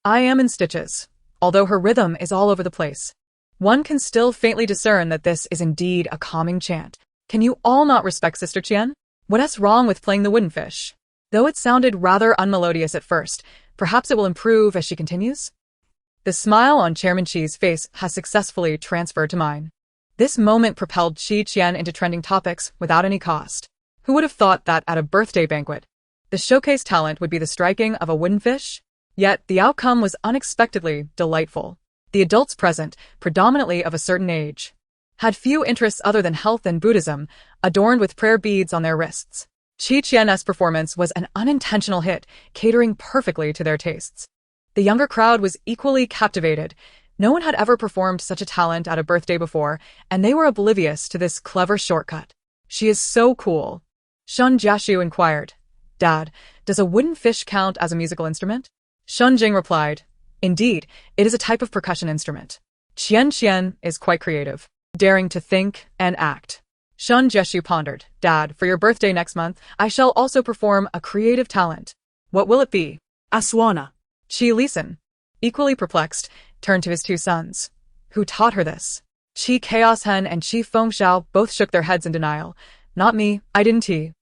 I am in stitches, although her rhythm is all over the place. One can still faintly discern that this is indeed a calming chant. Can you all not respect Sister Qian? What's wrong with playing the wooden fish? Though it sounded rather unmelodious at first, perhaps it will improve as she continues? The smile on Chairman Qi's face has successfully transferred to mine. This moment propelled Qian into trending topics without any cost. Who would have thought that at a birthday banquet, the showcase talent would be the striking of a wooden fish? Yet the outcome was unexpectedly delightful. The adults present, predominantly of a certain age, had few interests other than health and Buddhism, adorned with prayer beads on their wrists. Qian's performance was an unintentional hit, catering perfectly to their tastes. The younger crowd was equally captivated. No one had ever performed such a talent at a birthday before, and they were oblivious to this clever shortcut. She is so cool. Shun Jiashu inquired. Dad, does a wooden fish count as a musical instrument? Shun Jing replied. Indeed, it is a type of percussion instrument. Qian is quite creative, daring to think and act. Shun Jiashu pondered. Dad, for your birthday next month, I shall also perform a creative talent. What will it be? Aswana. Qi Lisan, equally perplexed, turned to his two sons. Who taught her this? Qi Chaos Hen and Qi Fengxiao both shook their heads in denial. Not me, I didn't. Qi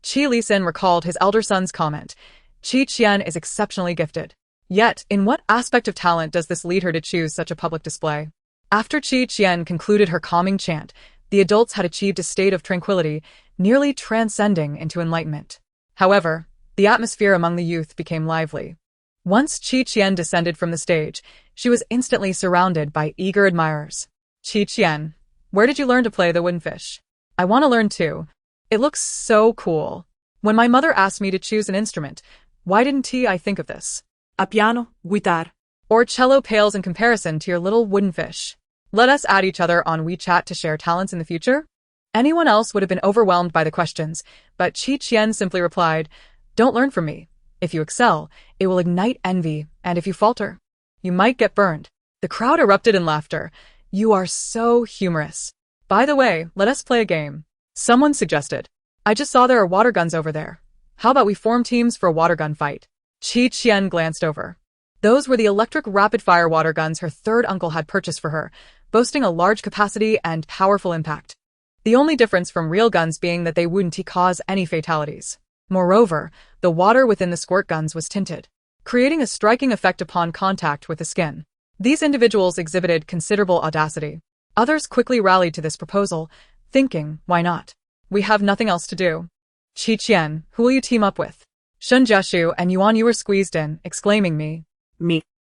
Lisan recalled his elder son's comment. Qian is exceptionally gifted. Yet, in what aspect of talent does this lead her to choose such a public display? After Qian concluded her calming chant, the adults had achieved a state of tranquility, nearly transcending into enlightenment. However, the atmosphere among the youth became lively. Once Qian descended from the stage, she was instantly surrounded by eager admirers. Qian, where did you learn to play the wooden fish? I want to learn too. It looks so cool. When my mother asked me to choose an instrument, why didn't I think of this? A piano, guitar. Or cello pales in comparison to your little wooden fish. Let us add each other on WeChat to share talents in the future? Anyone else would have been overwhelmed by the questions, but Qian simply replied, Don't learn from me. If you excel, it will ignite envy, and if you falter, you might get burned. The crowd erupted in laughter. You are so humorous. By the way, let us play a game. Someone suggested. I just saw there are water guns over there. How about we form teams for a water gun fight? Qian glanced over. Those were the electric rapid-fire water guns her third uncle had purchased for her, boasting a large capacity and powerful impact. The only difference from real guns being that they wouldn't cause any fatalities. Moreover, the water within the squirt guns was tinted, creating a striking effect upon contact with the skin. These individuals exhibited considerable audacity. Others quickly rallied to this proposal, thinking, why not? We have nothing else to do. Qian, who will you team up with? Shun Jiashu and Yuan Yu were squeezed in, exclaiming me.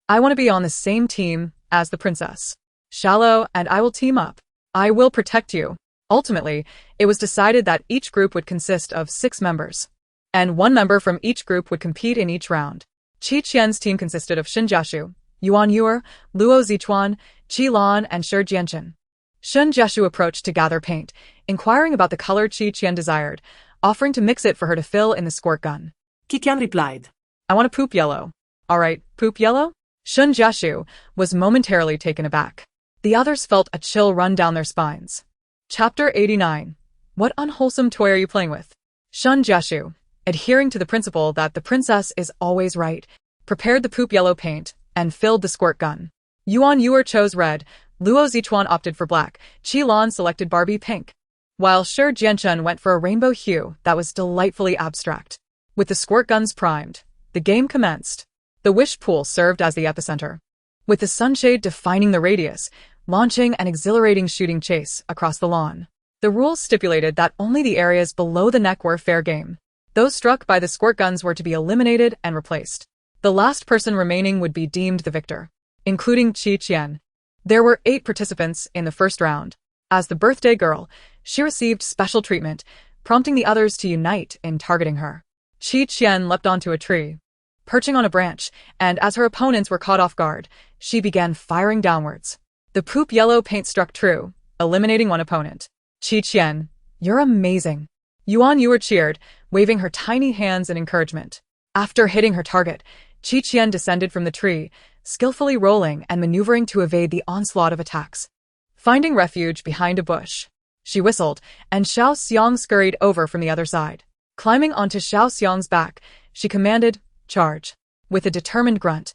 I want to be on the same team as the princess. Shallow and I will team up. I will protect you. Ultimately, it was decided that each group would consist of 6 members, and 1 member from each group would compete in each round. Qian's team consisted of Shun Jiashu, Yuan Yu, Luo Zichuan, Qi Lan, and Shi Jianchen. Shun Jiashu approached to gather paint, inquiring about the color Qian desired, offering to mix it for her to fill in the squirt gun. Qian replied. I want to poop yellow. All right, poop yellow? Shun Jiashu was momentarily taken aback. The others felt a chill run down their spines. Chapter 89. What unwholesome toy are you playing with? Shun Jiashu, adhering to the principle that the princess is always right, prepared the poop yellow paint and filled the squirt gun. Yuan Yu chose red, Luo Zichuan opted for black, Qi Lan selected Barbie pink, while Shi Jianchen went for a rainbow hue that was delightfully abstract. With the squirt guns primed, the game commenced. The wish pool served as the epicenter, with the sunshade defining the radius, launching an exhilarating shooting chase across the lawn. The rules stipulated that only the areas below the neck were fair game. Those struck by the squirt guns were to be eliminated and replaced. The last person remaining would be deemed the victor, including Qian. There were 8 participants in the first round. As the birthday girl, she received special treatment, prompting the others to unite in targeting her. Qian leapt onto a tree, perching on a branch, and as her opponents were caught off guard, she began firing downwards. The poop yellow paint struck true, eliminating one opponent. Qian, you're amazing. Yuan Yu cheered, waving her tiny hands in encouragement. After hitting her target, Qian descended from the tree, skillfully rolling and maneuvering to evade the onslaught of attacks. Finding refuge behind a bush, she whistled, and Xiao Xiang scurried over from the other side. Climbing onto Xiao Xiang's back, she commanded, "Charge." With a determined grunt,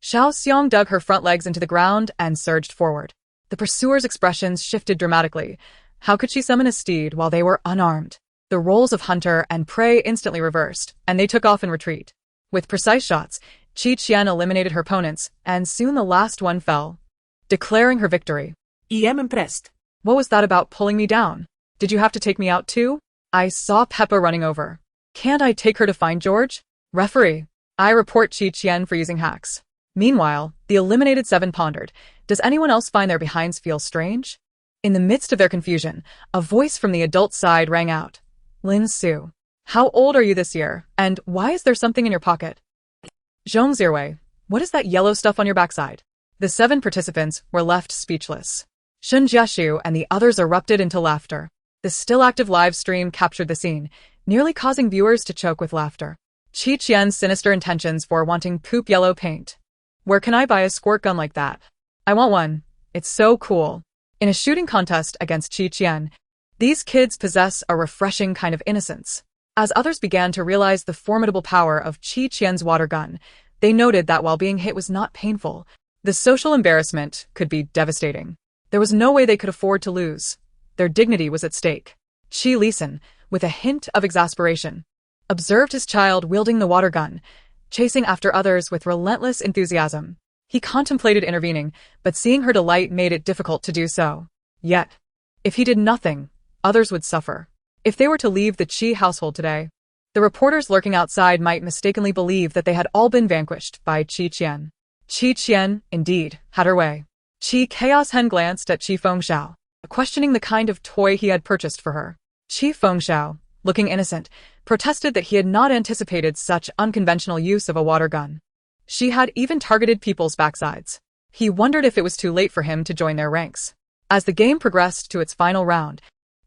Xiao Xiang dug her front legs into the ground and surged forward. The pursuer's expressions shifted dramatically. How could she summon a steed while they were unarmed? The roles of hunter and prey instantly reversed, and they took off in retreat. With precise shots, Qian eliminated her opponents, and soon the last one fell, declaring her victory. I am impressed. What was that about pulling me down? Did you have to take me out too? I saw Peppa running over. Can't I take her to find George? Referee. I report Qian for using hacks. Meanwhile, the eliminated 7 pondered. Does anyone else find their behinds feel strange? In the midst of their confusion, a voice from the adult side rang out. Lin Su. How old are you this year, and why is there something in your pocket? Zhong Zirwei. What is that yellow stuff on your backside? The 7 participants were left speechless. Shun Jiashu and the others erupted into laughter. The still-active live stream captured the scene, nearly causing viewers to choke with laughter. Qian's sinister intentions for wanting poop yellow paint. Where can I buy a squirt gun like that? I want one. It's so cool. In a shooting contest against Qian, these kids possess a refreshing kind of innocence. As others began to realize the formidable power of Qian's water gun, they noted that while being hit was not painful, the social embarrassment could be devastating. There was no way they could afford to lose. Their dignity was at stake. Qi Lisan, with a hint of exasperation, observed his child wielding the water gun, chasing after others with relentless enthusiasm. He contemplated intervening, but seeing her delight made it difficult to do so. Yet, if he did nothing, others would suffer. If they were to leave the Qi household today, the reporters lurking outside might mistakenly believe that they had all been vanquished by Qian. Qian, indeed, had her way. Qi Chaos Hen glanced at Qi Fengxiao, questioning the kind of toy he had purchased for her. Qi Fengxiao, looking innocent, protested that he had not anticipated such unconventional use of a water gun. She had even targeted people's backsides. He wondered if it was too late for him to join their ranks. As the game progressed to its final round,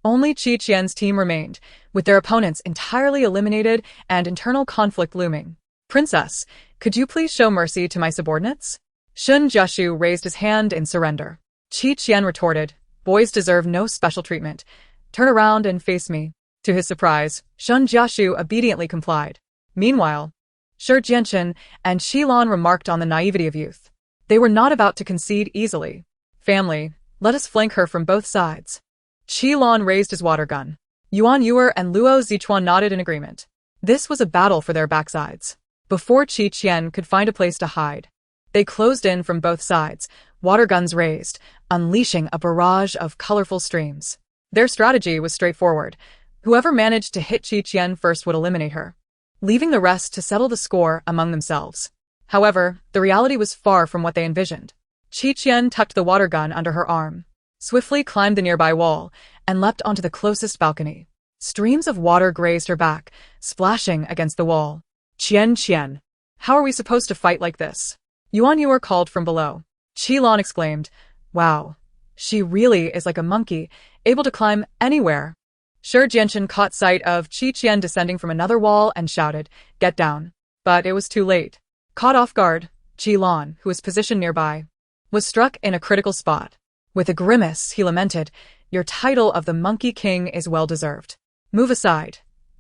only Qian's team remained, with their opponents entirely eliminated and internal conflict looming. Princess, could you please show mercy to my subordinates? Shun Jiashu raised his hand in surrender. Qian retorted, boys deserve no special treatment. Turn around and face me. To his surprise, Shun Jiashu obediently complied. Meanwhile, Shi Jianchen and Qilan remarked on the naivety of youth. They were not about to concede easily. Family, let us flank her from both sides. Qilan raised his water gun. Yuan Yuer and Luo Zichuan nodded in agreement. This was a battle for their backsides. Before Qian could find a place to hide, they closed in from both sides, water guns raised, unleashing a barrage of colorful streams. Their strategy was straightforward. Whoever managed to hit Qian first would eliminate her, leaving the rest to settle the score among themselves. However, the reality was far from what they envisioned. Qian tucked the water gun under her arm, swiftly climbed the nearby wall, and leapt onto the closest balcony. Streams of water grazed her back, splashing against the wall. Qian, how are we supposed to fight like this? Yuan Yuer called from below. Qilan exclaimed, wow, she really is like a monkey, able to climb anywhere. Shi Jianchen caught sight of Qian descending from another wall and shouted, get down. But it was too late. Caught off guard, Qilan, who was positioned nearby, was struck in a critical spot. With a grimace, he lamented, your title of the Monkey King is well deserved. Move aside.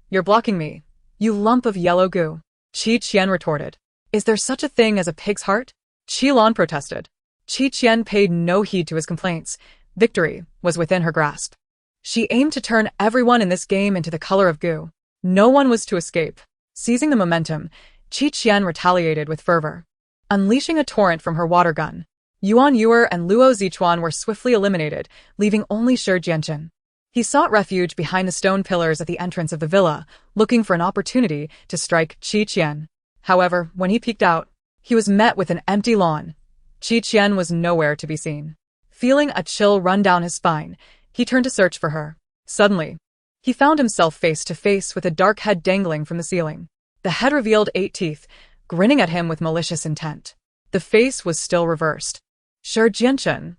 You're blocking me, you lump of yellow goo. Qian retorted. Is there such a thing as a pig's heart? Qilan protested. Qian paid no heed to his complaints. Victory was within her grasp. She aimed to turn everyone in this game into the color of goo. No one was to escape. Seizing the momentum, Qian retaliated with fervor, unleashing a torrent from her water gun. Yuan Yuer and Luo Zichuan were swiftly eliminated, leaving only Shi Jianchen. He sought refuge behind the stone pillars at the entrance of the villa, looking for an opportunity to strike Qian. However, when he peeked out, he was met with an empty lawn. Qian was nowhere to be seen. Feeling a chill run down his spine, he turned to search for her. Suddenly, he found himself face to face with a dark head dangling from the ceiling. The head revealed 8 teeth, grinning at him with malicious intent. The face was still reversed. Shi Jianchen.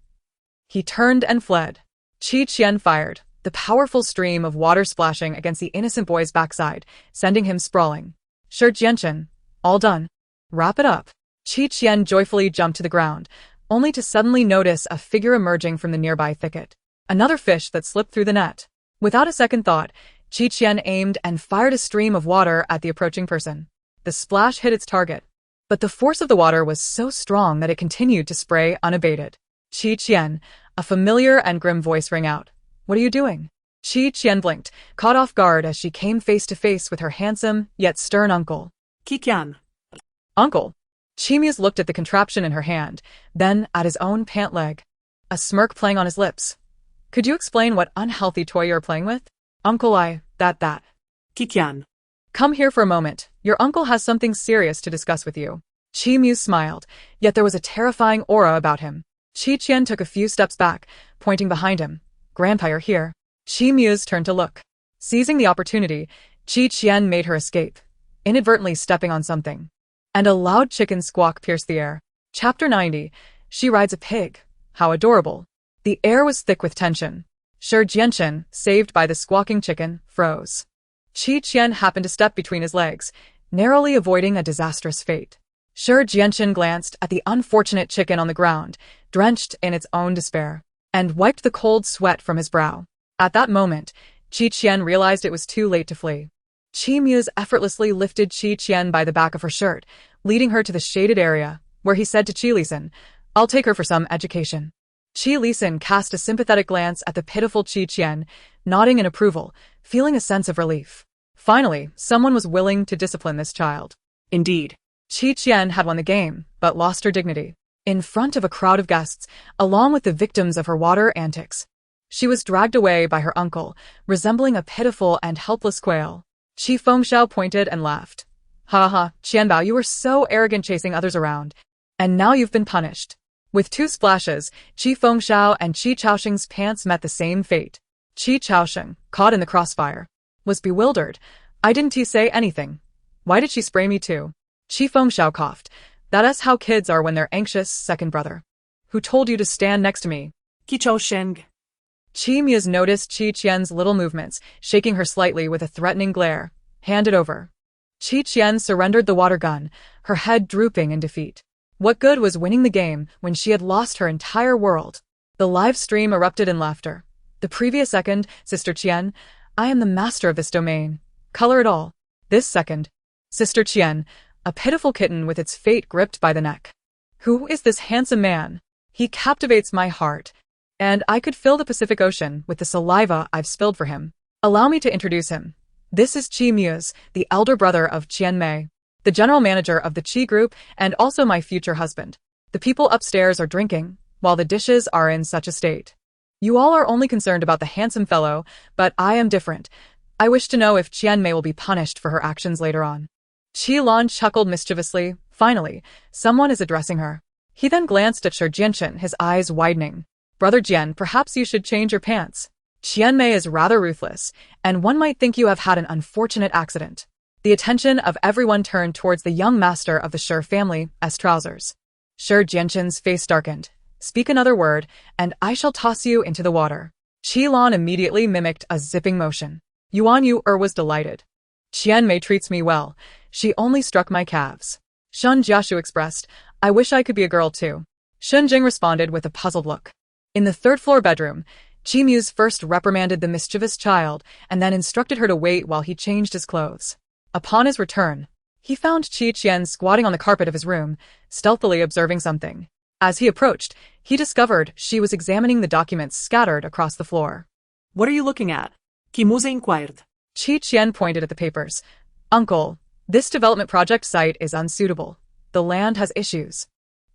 He turned and fled. Qian fired, the powerful stream of water splashing against the innocent boy's backside, sending him sprawling. Shi Jianchen. All done. Wrap it up. Qian joyfully jumped to the ground, only to suddenly notice a figure emerging from the nearby thicket. Another fish that slipped through the net. Without a second thought, Qian aimed and fired a stream of water at the approaching person. The splash hit its target, but the force of the water was so strong that it continued to spray unabated. Qian, a familiar and grim voice rang out. What are you doing? Qian blinked, caught off guard as she came face to face with her handsome yet stern uncle. Qian. Uncle. Muse looked at the contraption in her hand, then at his own pant leg. A smirk playing on his lips. Could you explain what unhealthy toy you're playing with? Uncle, that. Qian. Come here for a moment. Your uncle has something serious to discuss with you. Muse smiled, yet there was a terrifying aura about him. Qian took a few steps back, pointing behind him. Grandpa, you're here. Muse turned to look. Seizing the opportunity, Qian made her escape, inadvertently stepping on something. And a loud chicken squawk pierced the air. Chapter 90. She rides a pig. How adorable. The air was thick with tension. Jianchen, saved by the squawking chicken, froze. Qian happened to step between his legs, narrowly avoiding a disastrous fate. Jianchen glanced at the unfortunate chicken on the ground, drenched in its own despair, and wiped the cold sweat from his brow. At that moment, Qian realized it was too late to flee. Muse effortlessly lifted Qian by the back of her shirt, leading her to the shaded area, where he said to Lisan, I'll take her for some education. Lisan cast a sympathetic glance at the pitiful Qian, nodding in approval, feeling a sense of relief. Finally, someone was willing to discipline this child. Indeed. Qian had won the game, but lost her dignity. In front of a crowd of guests, along with the victims of her water antics. She was dragged away by her uncle, resembling a pitiful and helpless quail. Fengxiao pointed and laughed. Ha ha, Qianbao, you were so arrogant chasing others around. And now you've been punished. With two splashes, Fengxiao and Chaosheng's pants met the same fate. Chaosheng, caught in the crossfire, was bewildered. I didn't say anything. Why did she spray me too? Fengxiao coughed. That's how kids are when they're anxious, second brother. Who told you to stand next to me? Chaosheng. Muse noticed Qian's little movements, shaking her slightly with a threatening glare. Hand it over. Qian surrendered the water gun, her head drooping in defeat. What good was winning the game when she had lost her entire world? The live stream erupted in laughter. The previous second, Sister Qian, I am the master of this domain. Color it all. This second, Sister Qian, a pitiful kitten with its fate gripped by the neck. Who is this handsome man? He captivates my heart, and I could fill the Pacific Ocean with the saliva I've spilled for him. Allow me to introduce him. This is Muse, the elder brother of Qian Mei, the general manager of the Qi group and also my future husband. The people upstairs are drinking, while the dishes are in such a state. You all are only concerned about the handsome fellow, but I am different. I wish to know if Qian Mei will be punished for her actions later on. Lan chuckled mischievously. Finally, someone is addressing her. He then glanced at Jianchen, his eyes widening. Brother Jian, perhaps you should change your pants. Qian Mei is rather ruthless, and one might think you have had an unfortunate accident. The attention of everyone turned towards the young master of the Shi family as trousers. Jianchen's face darkened. Speak another word, and I shall toss you into the water. Lan immediately mimicked a zipping motion. Yuan Yu was delighted. Qian Mei treats me well. She only struck my calves. Shun Jiashu expressed, I wish I could be a girl too. Shun Jing responded with a puzzled look. In the third-floor bedroom, Muse first reprimanded the mischievous child and then instructed her to wait while he changed his clothes. Upon his return, he found Qian squatting on the carpet of his room, stealthily observing something. As he approached, he discovered she was examining the documents scattered across the floor. What are you looking at? Muse inquired. Qian pointed at the papers. Uncle, this development project site is unsuitable. The land has issues.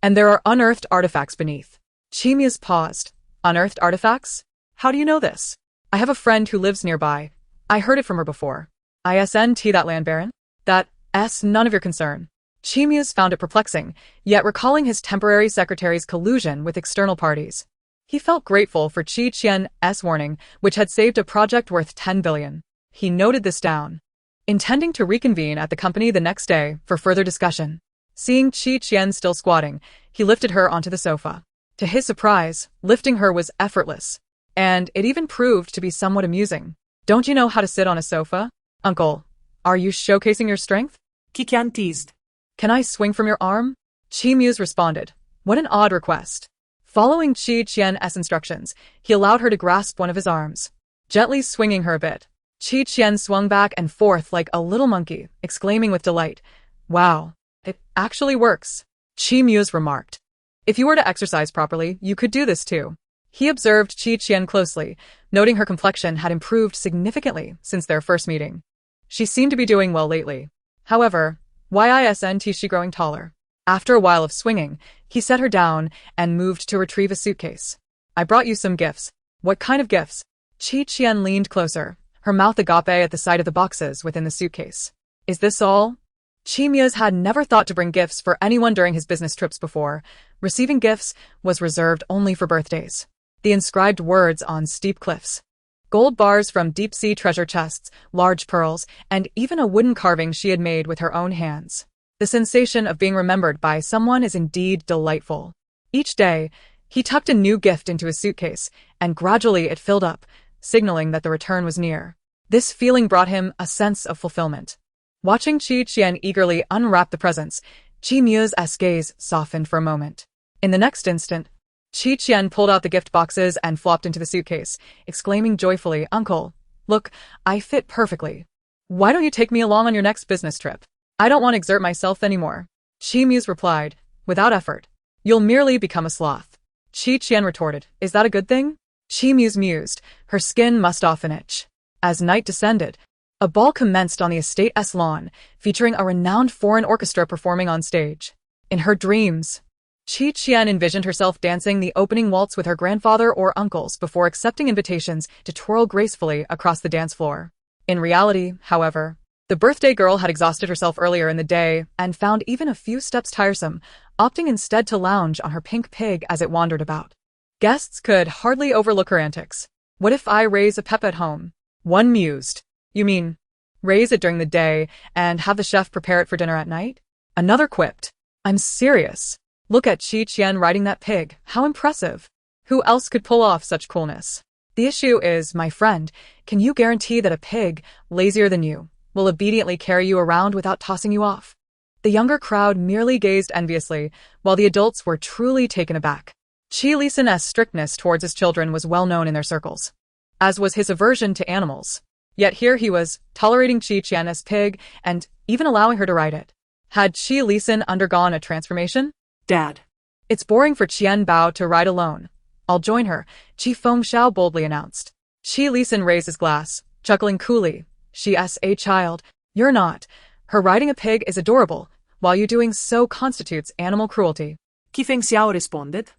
And there are unearthed artifacts beneath. Muse paused. Unearthed artifacts? How do you know this? I have a friend who lives nearby. I heard it from her before. ISNT that land baron? That's none of your concern. Muse found it perplexing, yet recalling his temporary secretary's collusion with external parties. He felt grateful for Qian's warning, which had saved a project worth 10 billion. He noted this down, intending to reconvene at the company the next day for further discussion. Seeing Qian still squatting, he lifted her onto the sofa. To his surprise, lifting her was effortless, and it even proved to be somewhat amusing. Don't you know how to sit on a sofa? Uncle, are you showcasing your strength? Qian teased. Can I swing from your arm? Qi Muse responded. What an odd request. Following Qi Qian's instructions, he allowed her to grasp one of his arms, gently swinging her a bit. Qi Qian swung back and forth like a little monkey, exclaiming with delight, "Wow, it actually works." Qi Muse remarked. If you were to exercise properly, you could do this too. He observed Qi Qian closely, noting her complexion had improved significantly since their first meeting. She seemed to be doing well lately. However, isn't she growing taller? After a while of swinging, he set her down and moved to retrieve a suitcase. I brought you some gifts. What kind of gifts? Qi Qian leaned closer, her mouth agape at the sight of the boxes within the suitcase. Is this all? Qi Muse had never thought to bring gifts for anyone during his business trips before. Receiving gifts was reserved only for birthdays. The inscribed words on steep cliffs. Gold bars from deep-sea treasure chests, large pearls, and even a wooden carving she had made with her own hands. The sensation of being remembered by someone is indeed delightful. Each day, he tucked a new gift into his suitcase, and gradually it filled up, signaling that the return was near. This feeling brought him a sense of fulfillment. Watching Qi Qian eagerly unwrap the presents, Qi Muse's gaze softened for a moment. In the next instant, Qi Qian pulled out the gift boxes and flopped into the suitcase, exclaiming joyfully, "Uncle, look, I fit perfectly. Why don't you take me along on your next business trip? I don't want to exert myself anymore." Qi Muse replied, "Without effort, you'll merely become a sloth." Qi Qian retorted, "Is that a good thing?" Qi Muse mused, her skin must often itch. As night descended, a ball commenced on the estate's lawn, featuring a renowned foreign orchestra performing on stage. In her dreams, Qi Qian envisioned herself dancing the opening waltz with her grandfather or uncles before accepting invitations to twirl gracefully across the dance floor. In reality, however, the birthday girl had exhausted herself earlier in the day and found even a few steps tiresome, opting instead to lounge on her pink pig as it wandered about. Guests could hardly overlook her antics. What if I raise a pet at home? One mused. You mean, raise it during the day and have the chef prepare it for dinner at night? Another quipped. I'm serious. Look at Qi Qian riding that pig. How impressive. Who else could pull off such coolness? The issue is, my friend, can you guarantee that a pig, lazier than you, will obediently carry you around without tossing you off? The younger crowd merely gazed enviously, while the adults were truly taken aback. Qi Lisan's strictness towards his children was well known in their circles, as was his aversion to animals. Yet here he was, tolerating Qi Qian's pig and even allowing her to ride it. Had Qi Lisan undergone a transformation? Dad. It's boring for Qian Bao to ride alone. I'll join her, Qi Fengxiao boldly announced. Qi Lisan raised his glass, chuckling coolly. She's a child. You're not. Her riding a pig is adorable, while you doing so constitutes animal cruelty. Qi Fengxiao responded.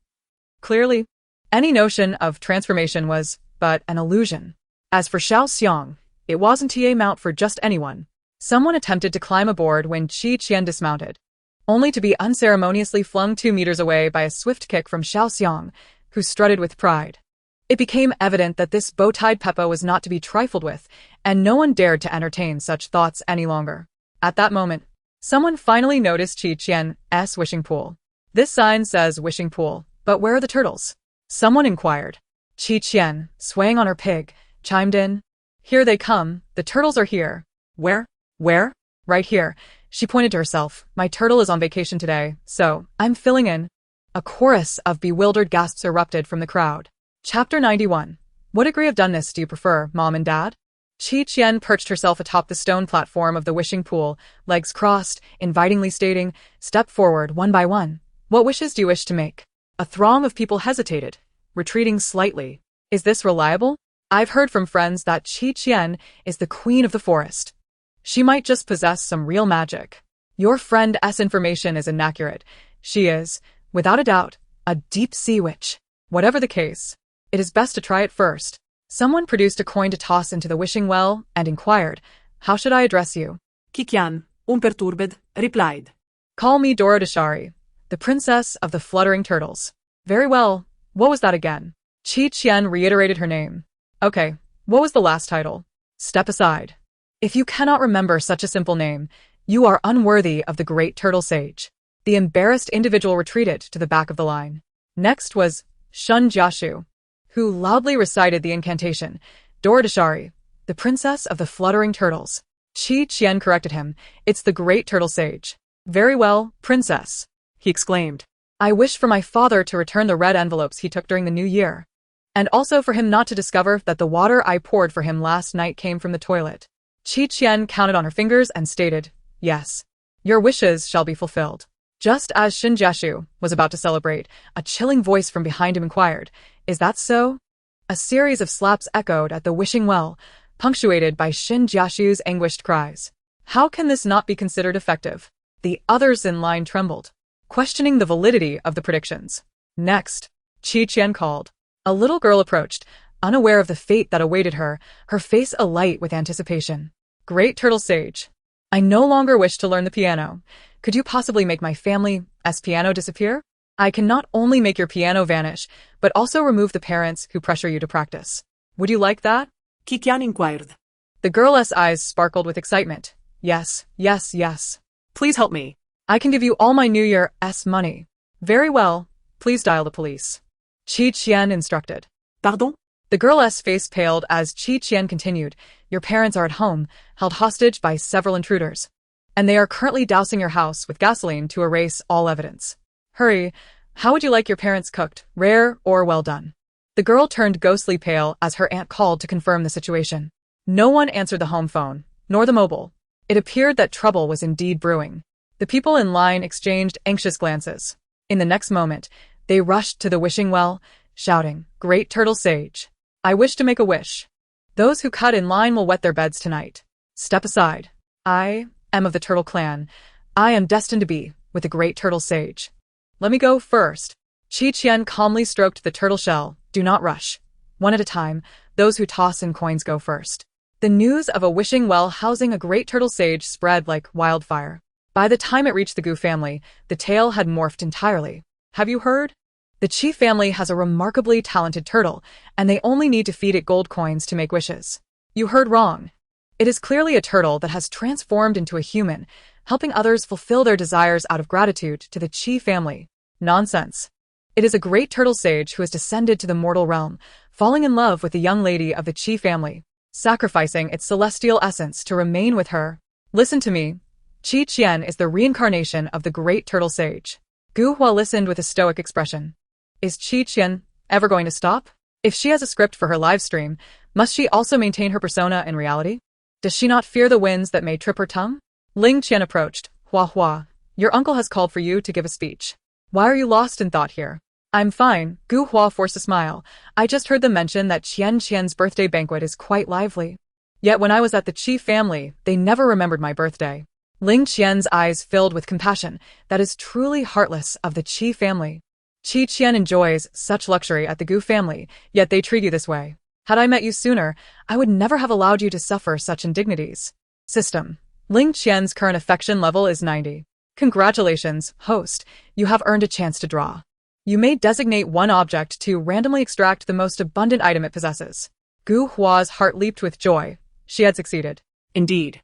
Clearly, any notion of transformation was but an illusion. As for Xiao Xiang, it wasn't a mount for just anyone. Someone attempted to climb aboard when Qi Qian dismounted, only to be unceremoniously flung 2 meters away by a swift kick from Xiao Xiang, who strutted with pride. It became evident that this bow-tied Peppa was not to be trifled with, and no one dared to entertain such thoughts any longer. At that moment, someone finally noticed Qi Qian's wishing pool. This sign says wishing pool, but where are the turtles? Someone inquired. Qi Qian, swaying on her pig, chimed in. Here they come, the turtles are here. Where? Where? Right here. She pointed to herself. My turtle is on vacation today, so I'm filling in. A chorus of bewildered gasps erupted from the crowd. Chapter 91. What degree of doneness do you prefer, Mom and Dad? Qi Qian perched herself atop the stone platform of the wishing pool, legs crossed, invitingly stating, Step forward one by one. What wishes do you wish to make? A throng of people hesitated, retreating slightly. Is this reliable? I've heard from friends that Qi Qian is the queen of the forest. She might just possess some real magic. Your friend's information is inaccurate. She is, without a doubt, a deep-sea witch. Whatever the case, it is best to try it first. Someone produced a coin to toss into the wishing well and inquired, How should I address you? Qi Qian, unperturbed, replied. Call me Dora Dashari, the princess of the fluttering turtles. Very well. What was that again? Qi Qian reiterated her name. Okay, what was the last title? Step aside. If you cannot remember such a simple name, you are unworthy of the great turtle sage. The embarrassed individual retreated to the back of the line. Next was Shun Jiashu, who loudly recited the incantation, Dora Dashari, the princess of the fluttering turtles. Qi Qian corrected him. It's the great turtle sage. Very well, princess. he exclaimed. I wish for my father to return the red envelopes he took during the new year. And also for him not to discover that the water I poured for him last night came from the toilet. Qian counted on her fingers and stated, yes. Your wishes shall be fulfilled. Just as Jiashu was about to celebrate, a chilling voice from behind him inquired, is that so? A series of slaps echoed at the wishing well, punctuated by Jiashu's anguished cries. How can this not be considered effective? The others in line trembled, questioning the validity of the predictions. Next, Qian called. A little girl approached, unaware of the fate that awaited her, her face alight with anticipation. Great Turtle Sage, I no longer wish to learn the piano. Could you possibly make my family's piano disappear? I can not only make your piano vanish, but also remove the parents who pressure you to practice. Would you like that? Qian inquired. The girl's eyes sparkled with excitement. Yes, yes, yes. Please help me. I can give you all my New Year's money. Very well. Please dial the police. Qian instructed. Pardon? The girl's face paled as Qian continued. Your parents are at home, held hostage by several intruders. And they are currently dousing your house with gasoline to erase all evidence. Hurry. How would you like your parents cooked, rare or well done? The girl turned ghostly pale as her aunt called to confirm the situation. No one answered the home phone, nor the mobile. It appeared that trouble was indeed brewing. The people in line exchanged anxious glances. In the next moment, they rushed to the wishing well, shouting, Great Turtle Sage, I wish to make a wish. Those who cut in line will wet their beds tonight. Step aside. I am of the Turtle Clan. I am destined to be with the Great Turtle Sage. Let me go first. Qian calmly stroked the turtle shell. Do not rush. One at a time, those who toss in coins go first. The news of a wishing well housing a Great Turtle Sage spread like wildfire. By the time it reached the Gu family, the tale had morphed entirely. Have you heard? The Qi family has a remarkably talented turtle, and they only need to feed it gold coins to make wishes. You heard wrong. It is clearly a turtle that has transformed into a human, helping others fulfill their desires out of gratitude to the Qi family. Nonsense. It is a great turtle sage who has descended to the mortal realm, falling in love with the young lady of the Qi family, sacrificing its celestial essence to remain with her. Listen to me. Qian is the reincarnation of the great turtle sage. Gu Hua listened with a stoic expression. Is Qian ever going to stop? If she has a script for her live stream, must she also maintain her persona in reality? Does she not fear the winds that may trip her tongue? Ling Qian approached. Hua, your uncle has called for you to give a speech. Why are you lost in thought here? I'm fine. Gu Hua forced a smile. I just heard them mention that Qian's birthday banquet is quite lively. Yet when I was at the Qi family, they never remembered my birthday. Ling Qian's eyes filled with compassion. That is truly heartless of the Qi family. Qian enjoys such luxury at the Gu family, yet they treat you this way. Had I met you sooner, I would never have allowed you to suffer such indignities. System. Ling Qian's current affection level is 90. Congratulations, host. You have earned a chance to draw. You may designate one object to randomly extract the most abundant item it possesses. Gu Hua's heart leaped with joy. She had succeeded. Indeed.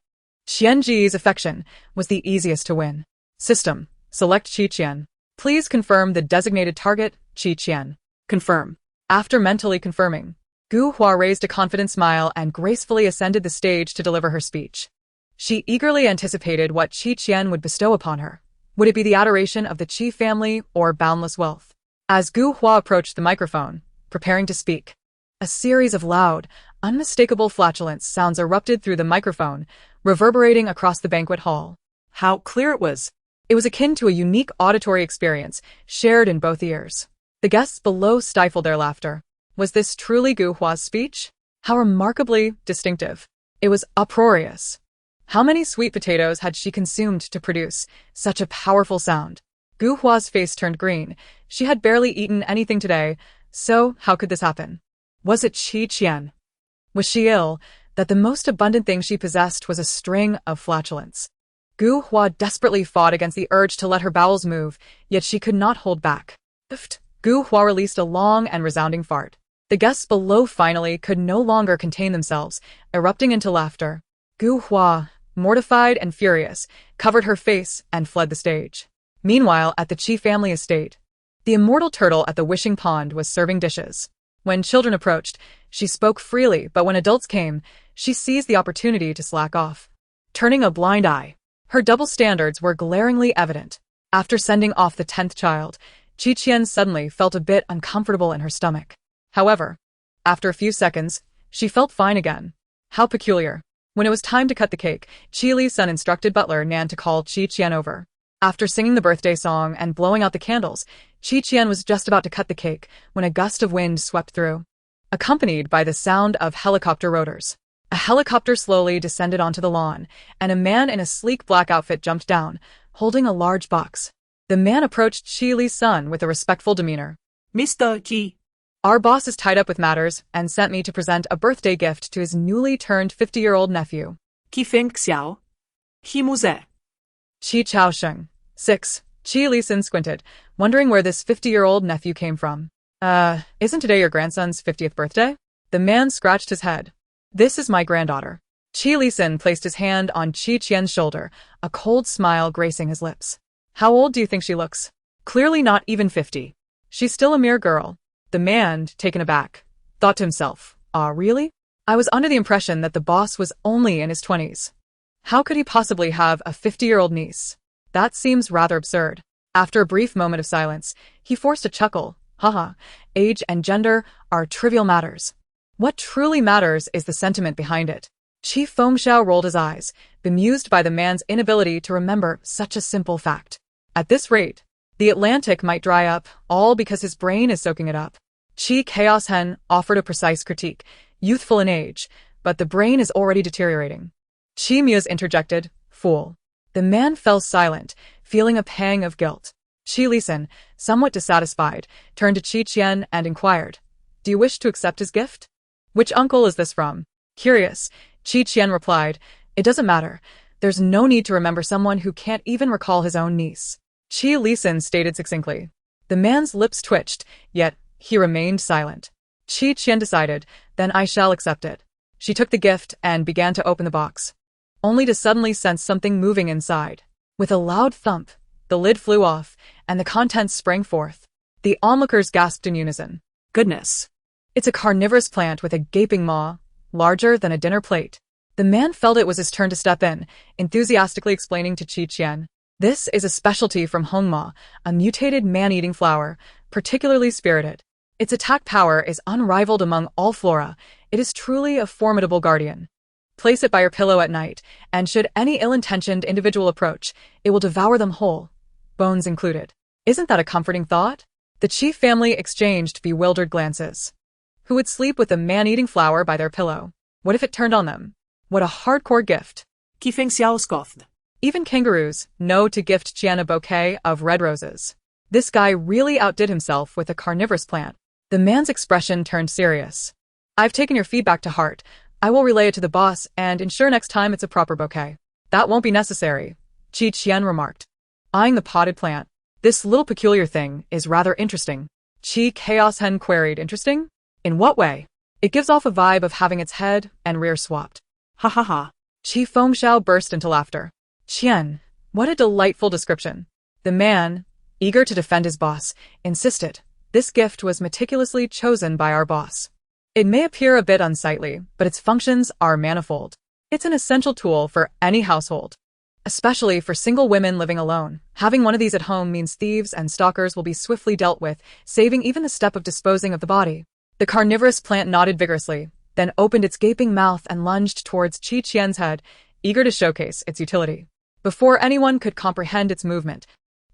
Qianji's affection was the easiest to win. System. Select Qian. Please confirm the designated target, Qian. Confirm. After mentally confirming, Gu Hua raised a confident smile and gracefully ascended the stage to deliver her speech. She eagerly anticipated what Qian would bestow upon her. Would it be the adoration of the Qi family or boundless wealth? As Gu Hua approached the microphone, preparing to speak, a series of loud, unmistakable flatulence sounds erupted through the microphone, reverberating across the banquet hall. How clear it was! It was akin to a unique auditory experience, shared in both ears. The guests below stifled their laughter. Was this truly Gu Hua's speech? How remarkably distinctive. It was uproarious. How many sweet potatoes had she consumed to produce such a powerful sound? Gu Hua's face turned green. She had barely eaten anything today, so how could this happen? Was it Qian? Was she ill, that the most abundant thing she possessed was a string of flatulence? Gu Hua desperately fought against the urge to let her bowels move, yet she could not hold back. Gu Hua released a long and resounding fart. The guests below finally could no longer contain themselves, erupting into laughter. Gu Hua, mortified and furious, covered her face and fled the stage. Meanwhile, at the Qi family estate, the immortal turtle at the wishing pond was serving dishes. When children approached, she spoke freely, but when adults came, she seized the opportunity to slack off. Turning a blind eye, her double standards were glaringly evident. After sending off the 10th child, Qian suddenly felt a bit uncomfortable in her stomach. However, after a few seconds, she felt fine again. How peculiar. When it was time to cut the cake, Li's son instructed butler Nan to call Qian over. After singing the birthday song and blowing out the candles, Qian was just about to cut the cake when a gust of wind swept through, accompanied by the sound of helicopter rotors. A helicopter slowly descended onto the lawn, and a man in a sleek black outfit jumped down, holding a large box. The man approached Li's son with a respectful demeanor. Mr. Qi. Our boss is tied up with matters and sent me to present a birthday gift to his newly turned 50-year-old nephew. Qi Feng Xiao. Himuze. Qi Chaosheng. 6. Li Sin squinted, wondering where this 50-year-old nephew came from. Isn't today your grandson's 50th birthday? The man scratched his head. This is my granddaughter. Li Sin placed his hand on Qian's shoulder, a cold smile gracing his lips. How old do you think she looks? Clearly not even 50. She's still a mere girl. The man, taken aback, thought to himself, really? I was under the impression that the boss was only in his 20s. How could he possibly have a 50-year-old niece? That seems rather absurd. After a brief moment of silence, he forced a chuckle. Haha, age and gender are trivial matters. What truly matters is the sentiment behind it. Qi Fengxiao rolled his eyes, bemused by the man's inability to remember such a simple fact. At this rate, the Atlantic might dry up, all because his brain is soaking it up. Qi Chaos Hen offered a precise critique, youthful in age, but the brain is already deteriorating. Qi Muse interjected, fool. The man fell silent, feeling a pang of guilt. Qi Lisin, somewhat dissatisfied, turned to Qian and inquired, do you wish to accept his gift? Which uncle is this from? Curious, Qian replied, it doesn't matter. There's no need to remember someone who can't even recall his own niece. Qi Lisin stated succinctly. The man's lips twitched, yet he remained silent. Qian decided, then I shall accept it. She took the gift and began to open the box, only to suddenly sense something moving inside. With a loud thump, the lid flew off, and the contents sprang forth. The onlookers gasped in unison. Goodness! It's a carnivorous plant with a gaping maw, larger than a dinner plate. The man felt it was his turn to step in, enthusiastically explaining to Qian. This is a specialty from Hongma, a mutated man-eating flower, particularly spirited. Its attack power is unrivaled among all flora. It is truly a formidable guardian. Place it by your pillow at night, and should any ill-intentioned individual approach, it will devour them whole, bones included. Isn't that a comforting thought? The Qi family exchanged bewildered glances. Who would sleep with a man-eating flower by their pillow? What if it turned on them? What a hardcore gift. Qi Feng Xiao scoffed. Even kangaroos know to gift Qian a bouquet of red roses. This guy really outdid himself with a carnivorous plant. The man's expression turned serious. I've taken your feedback to heart. I will relay it to the boss and ensure next time it's a proper bouquet. That won't be necessary, Qian remarked, eyeing the potted plant. This little peculiar thing is rather interesting. Qi Chaos Hen queried, interesting? In what way? It gives off a vibe of having its head and rear swapped. Ha ha ha. Qi Fengxiao burst into laughter. Qian, what a delightful description. The man, eager to defend his boss, insisted. This gift was meticulously chosen by our boss. It may appear a bit unsightly, but its functions are manifold. It's an essential tool for any household, especially for single women living alone. Having one of these at home means thieves and stalkers will be swiftly dealt with, saving even the step of disposing of the body. The carnivorous plant nodded vigorously, then opened its gaping mouth and lunged towards Qian's head, eager to showcase its utility. Before anyone could comprehend its movement,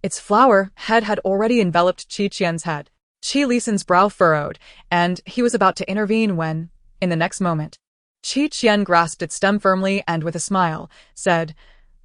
its flower head had already enveloped Qian's head. Qi Lisin's brow furrowed, and he was about to intervene when, in the next moment, Qian grasped its stem firmly and with a smile, said,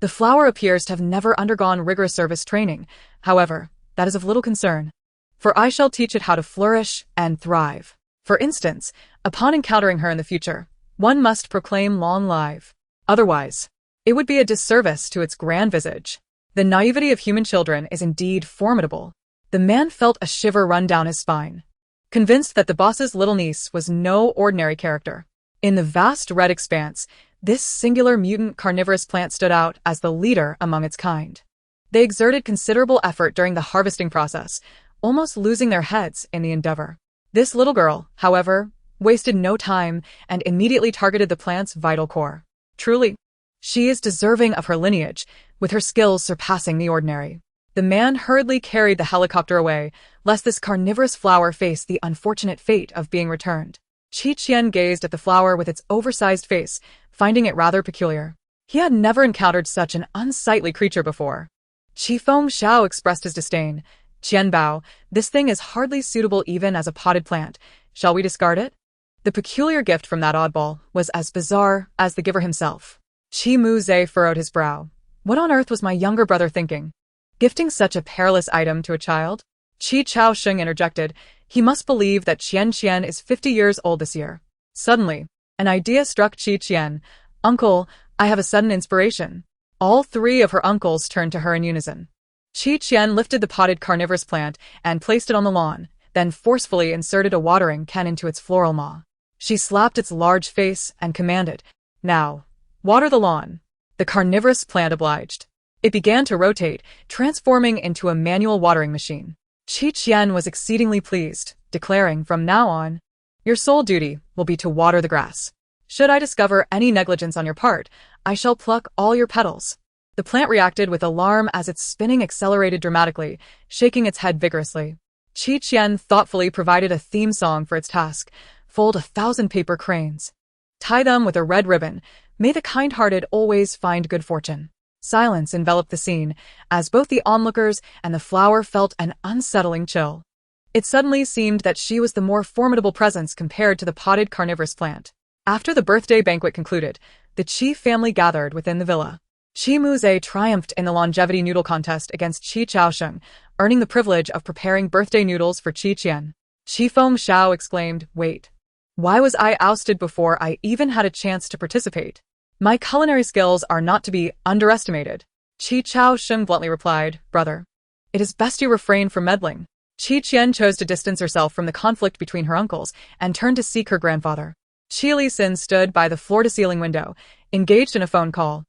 the flower appears to have never undergone rigorous service training. However, that is of little concern, for I shall teach it how to flourish and thrive. For instance, upon encountering her in the future, one must proclaim long life. Otherwise, it would be a disservice to its grand visage. The naivety of human children is indeed formidable. The man felt a shiver run down his spine, convinced that the boss's little niece was no ordinary character. In the vast red expanse, this singular mutant carnivorous plant stood out as the leader among its kind. They exerted considerable effort during the harvesting process, almost losing their heads in the endeavor. This little girl, however, wasted no time and immediately targeted the plant's vital core. Truly, she is deserving of her lineage, with her skills surpassing the ordinary. The man hurriedly carried the helicopter away, lest this carnivorous flower face the unfortunate fate of being returned. Qian gazed at the flower with its oversized face, finding it rather peculiar. He had never encountered such an unsightly creature before. Qifeng Xiao expressed his disdain. Qian Bao, this thing is hardly suitable even as a potted plant. Shall we discard it? The peculiar gift from that oddball was as bizarre as the giver himself. Qi Mu Zhe furrowed his brow. What on earth was my younger brother thinking? Gifting such a perilous item to a child? Qi Chaosheng interjected. He must believe that Qian is 50 years old this year. Suddenly, an idea struck Qian. Uncle, I have a sudden inspiration. All three of her uncles turned to her in unison. Qian lifted the potted carnivorous plant and placed it on the lawn, then forcefully inserted a watering can into its floral maw. She slapped its large face and commanded, "Now, water the lawn." The carnivorous plant obliged. It began to rotate, transforming into a manual watering machine. Qian was exceedingly pleased, declaring from now on, "Your sole duty will be to water the grass. Should I discover any negligence on your part, I shall pluck all your petals." The plant reacted with alarm as its spinning accelerated dramatically, shaking its head vigorously. Qian thoughtfully provided a theme song for its task. Fold 1,000 paper cranes. Tie them with a red ribbon. May the kind-hearted always find good fortune. Silence enveloped the scene, as both the onlookers and the flower felt an unsettling chill. It suddenly seemed that she was the more formidable presence compared to the potted carnivorous plant. After the birthday banquet concluded, the Qi family gathered within the villa. Qi Muzhe triumphed in the longevity noodle contest against Qi Chaosheng, earning the privilege of preparing birthday noodles for Qian. Qifeng Xiao exclaimed, "Wait. Why was I ousted before I even had a chance to participate? My culinary skills are not to be underestimated." Qi Chaosheng bluntly replied, "Brother, it is best you refrain from meddling." Qian chose to distance herself from the conflict between her uncles and turned to seek her grandfather. Qi Lixin stood by the floor-to-ceiling window, engaged in a phone call.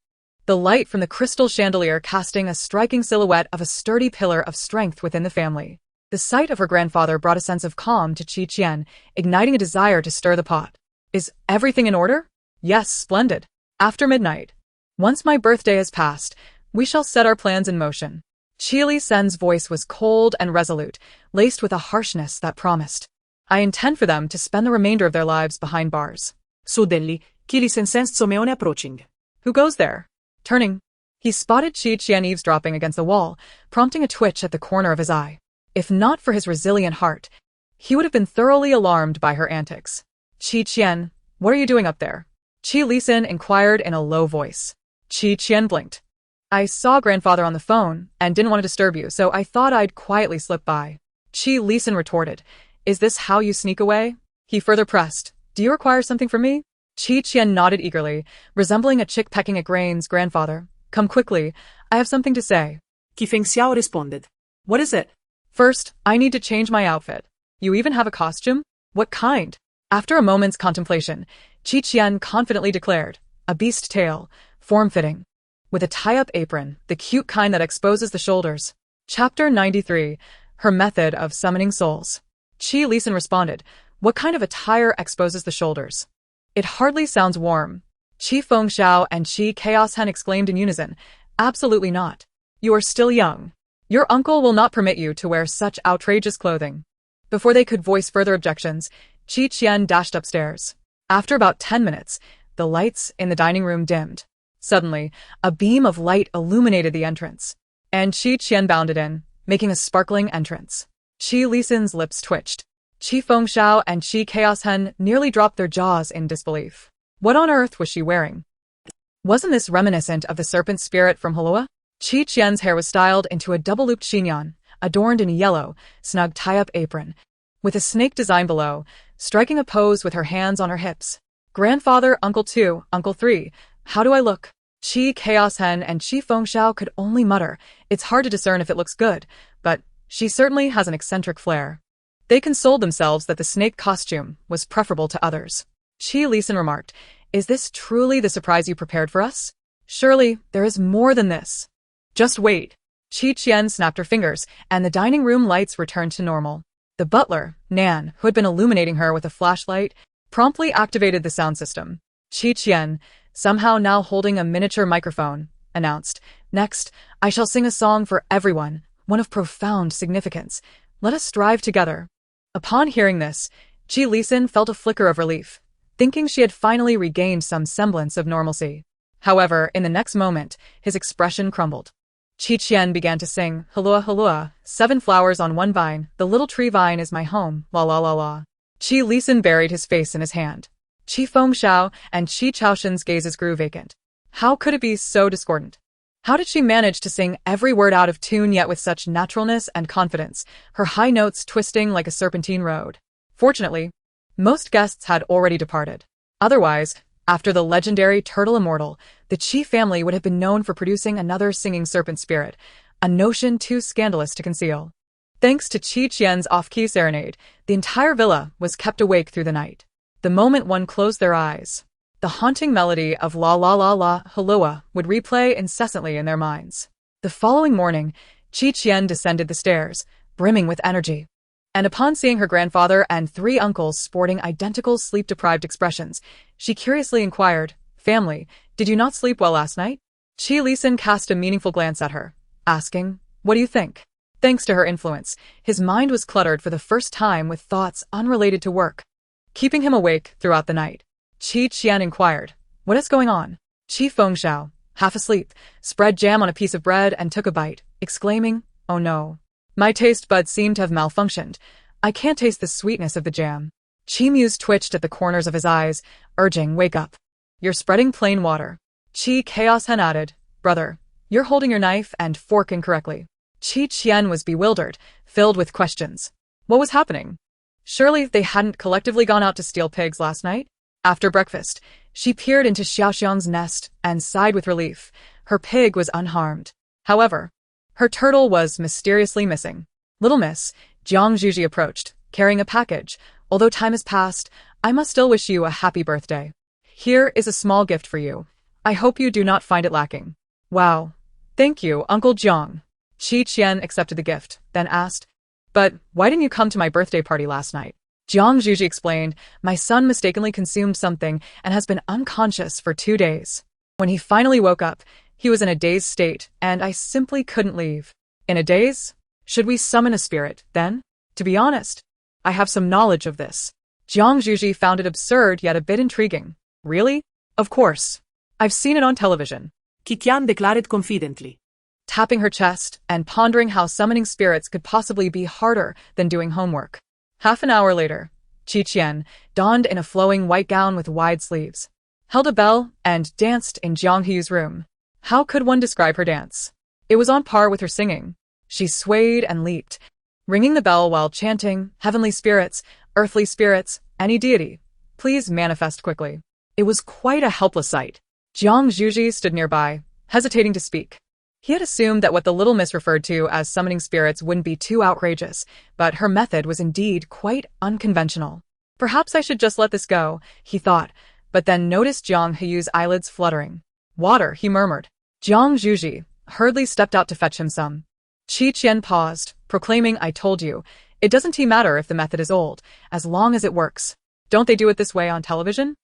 The light from the crystal chandelier casting a striking silhouette of a sturdy pillar of strength within the family. The sight of her grandfather brought a sense of calm to Qian, igniting a desire to stir the pot. "Is everything in order?" "Yes, splendid. After midnight. Once my birthday has passed, we shall set our plans in motion." Qi Lisen's voice was cold and resolute, laced with a harshness that promised. "I intend for them to spend the remainder of their lives behind bars." Suddenly, Qi Lisen sensed Someone approaching. "Who goes there?" Turning, he spotted Qian eavesdropping against the wall, prompting a twitch at the corner of his eye. If not for his resilient heart, he would have been thoroughly alarmed by her antics. "Qian, what are you doing up there?" Qi Lisen inquired in a low voice. Qian blinked. "I saw grandfather on the phone and didn't want to disturb you, so I thought I'd quietly slip by." Qi Lisen retorted, "Is this how you sneak away?" He further pressed, "Do you require something from me?" Qian nodded eagerly, resembling a chick pecking at grains. "Grandfather, come quickly. I have something to say." Qifeng Xiao responded. "What is it?" "First, I need to change my outfit. You even have a costume? What kind?" After a moment's contemplation, Qian confidently declared, "A beast tail, form-fitting. With a tie-up apron, the cute kind that exposes the shoulders." Chapter 93, Her Method of Summoning Souls. Qi Lisen responded, "What kind of attire exposes the shoulders?" "It hardly sounds warm." Qi Fengxiao and Qi Chaoshen exclaimed in unison, "Absolutely not. You are still young. Your uncle will not permit you to wear such outrageous clothing." Before they could voice further objections, Qian dashed upstairs. After about 10 minutes, the lights in the dining room dimmed. Suddenly, a beam of light illuminated the entrance, and Qian bounded in, making a sparkling entrance. Qi Lisen's lips twitched. Qi Fengxiao and Qi Chaoshen nearly dropped their jaws in disbelief. What on earth was she wearing? Wasn't this reminiscent of the serpent spirit from Hulua? Qian's hair was styled into a double-looped chignon, adorned in a yellow, snug tie-up apron, with a snake design below, striking a pose with her hands on her hips. "Grandfather, Uncle 2, Uncle 3, how do I look?" Qi Chaoshen and Qi Fengxiao could only mutter, "It's hard to discern if it looks good, but she certainly has an eccentric flair." They consoled themselves that the snake costume was preferable to others. Qi Lisen remarked, "Is this truly the surprise you prepared for us? Surely there is more than this." "Just wait." Qian snapped her fingers, and the dining room lights returned to normal. The butler, Nan, who had been illuminating her with a flashlight, promptly activated the sound system. Qian, somehow now holding a miniature microphone, announced, "Next, I shall sing a song for everyone, one of profound significance. Let us strive together. Upon hearing this, Qi Lisan felt a flicker of relief, thinking she had finally regained some semblance of normalcy. However, in the next moment, his expression crumbled. Qi Qian began to sing, "Halua halua, 7 flowers on 1 vine, the little tree vine is my home, la la la la." Qi Lisan buried his face in his hand. Qi Fengxiao and Qi Chaoshen's gazes grew vacant. How could it be so discordant? How did she manage to sing every word out of tune yet with such naturalness and confidence, her high notes twisting like a serpentine road? Fortunately, most guests had already departed. Otherwise, after the legendary Turtle Immortal, the Qi family would have been known for producing another singing serpent spirit, a notion too scandalous to conceal. Thanks to Qi Qian's off-key serenade, the entire villa was kept awake through the night. The moment one closed their eyes, the haunting melody of La La La La Halua would replay incessantly in their minds. The following morning, Qi Qian descended the stairs, brimming with energy. And upon seeing her grandfather and 3 uncles sporting identical sleep-deprived expressions, she curiously inquired, "Family, did you not sleep well last night?" Qi Lisan cast a meaningful glance at her, asking, "What do you think?" Thanks to her influence, his mind was cluttered for the first time with thoughts unrelated to work, keeping him awake throughout the night. Qi Qian inquired, "What is going on?" Qi Fengxiao, half asleep, spread jam on a piece of bread and took a bite, exclaiming, "Oh no. My taste buds seem to have malfunctioned. I can't taste the sweetness of the jam." Qi Mu's twitched at the corners of his eyes, urging, "Wake up. You're spreading plain water." Qi Chaos Hen added, "Brother, you're holding your knife and fork incorrectly." Qi Qian was bewildered, filled with questions. What was happening? Surely they hadn't collectively gone out to steal pigs last night? After breakfast, she peered into Xiaoxiang's nest and sighed with relief. Her pig was unharmed. However, her turtle was mysteriously missing. "Little miss," Jiang Zhuji approached, carrying a package. "Although time has passed, I must still wish you a happy birthday. Here is a small gift for you. I hope you do not find it lacking." "Wow. Thank you, Uncle Jiang." Qi Qian accepted the gift, then asked, "But why didn't you come to my birthday party last night?" Jiang Zhuji explained, "My son mistakenly consumed something and has been unconscious for 2 days. When he finally woke up, he was in a dazed state, and I simply couldn't leave." "In a daze? Should we summon a spirit, then?" "To be honest, I have some knowledge of this." Jiang Zhuji found it absurd yet a bit intriguing. "Really?" "Of course. I've seen it on television," Qian declared confidently, tapping her chest and pondering how summoning spirits could possibly be harder than doing homework. Half an hour later, Qi Qian, donned in a flowing white gown with wide sleeves, held a bell and danced in Jiang Heyu's room. How could one describe her dance? It was on par with her singing. She swayed and leaped, ringing the bell while chanting, "Heavenly spirits, earthly spirits, any deity, please manifest quickly." It was quite a helpless sight. Jiang Zhuji stood nearby, hesitating to speak. He had assumed that what the little miss referred to as summoning spirits wouldn't be too outrageous, but her method was indeed quite unconventional. Perhaps I should just let this go, he thought, but then noticed Jiang Heyu's eyelids fluttering. "Water," he murmured. Jiang Zhuji hurriedly stepped out to fetch him some. Qi Qian paused, proclaiming, "I told you, it doesn't matter if the method is old, as long as it works. Don't they do it this way on television?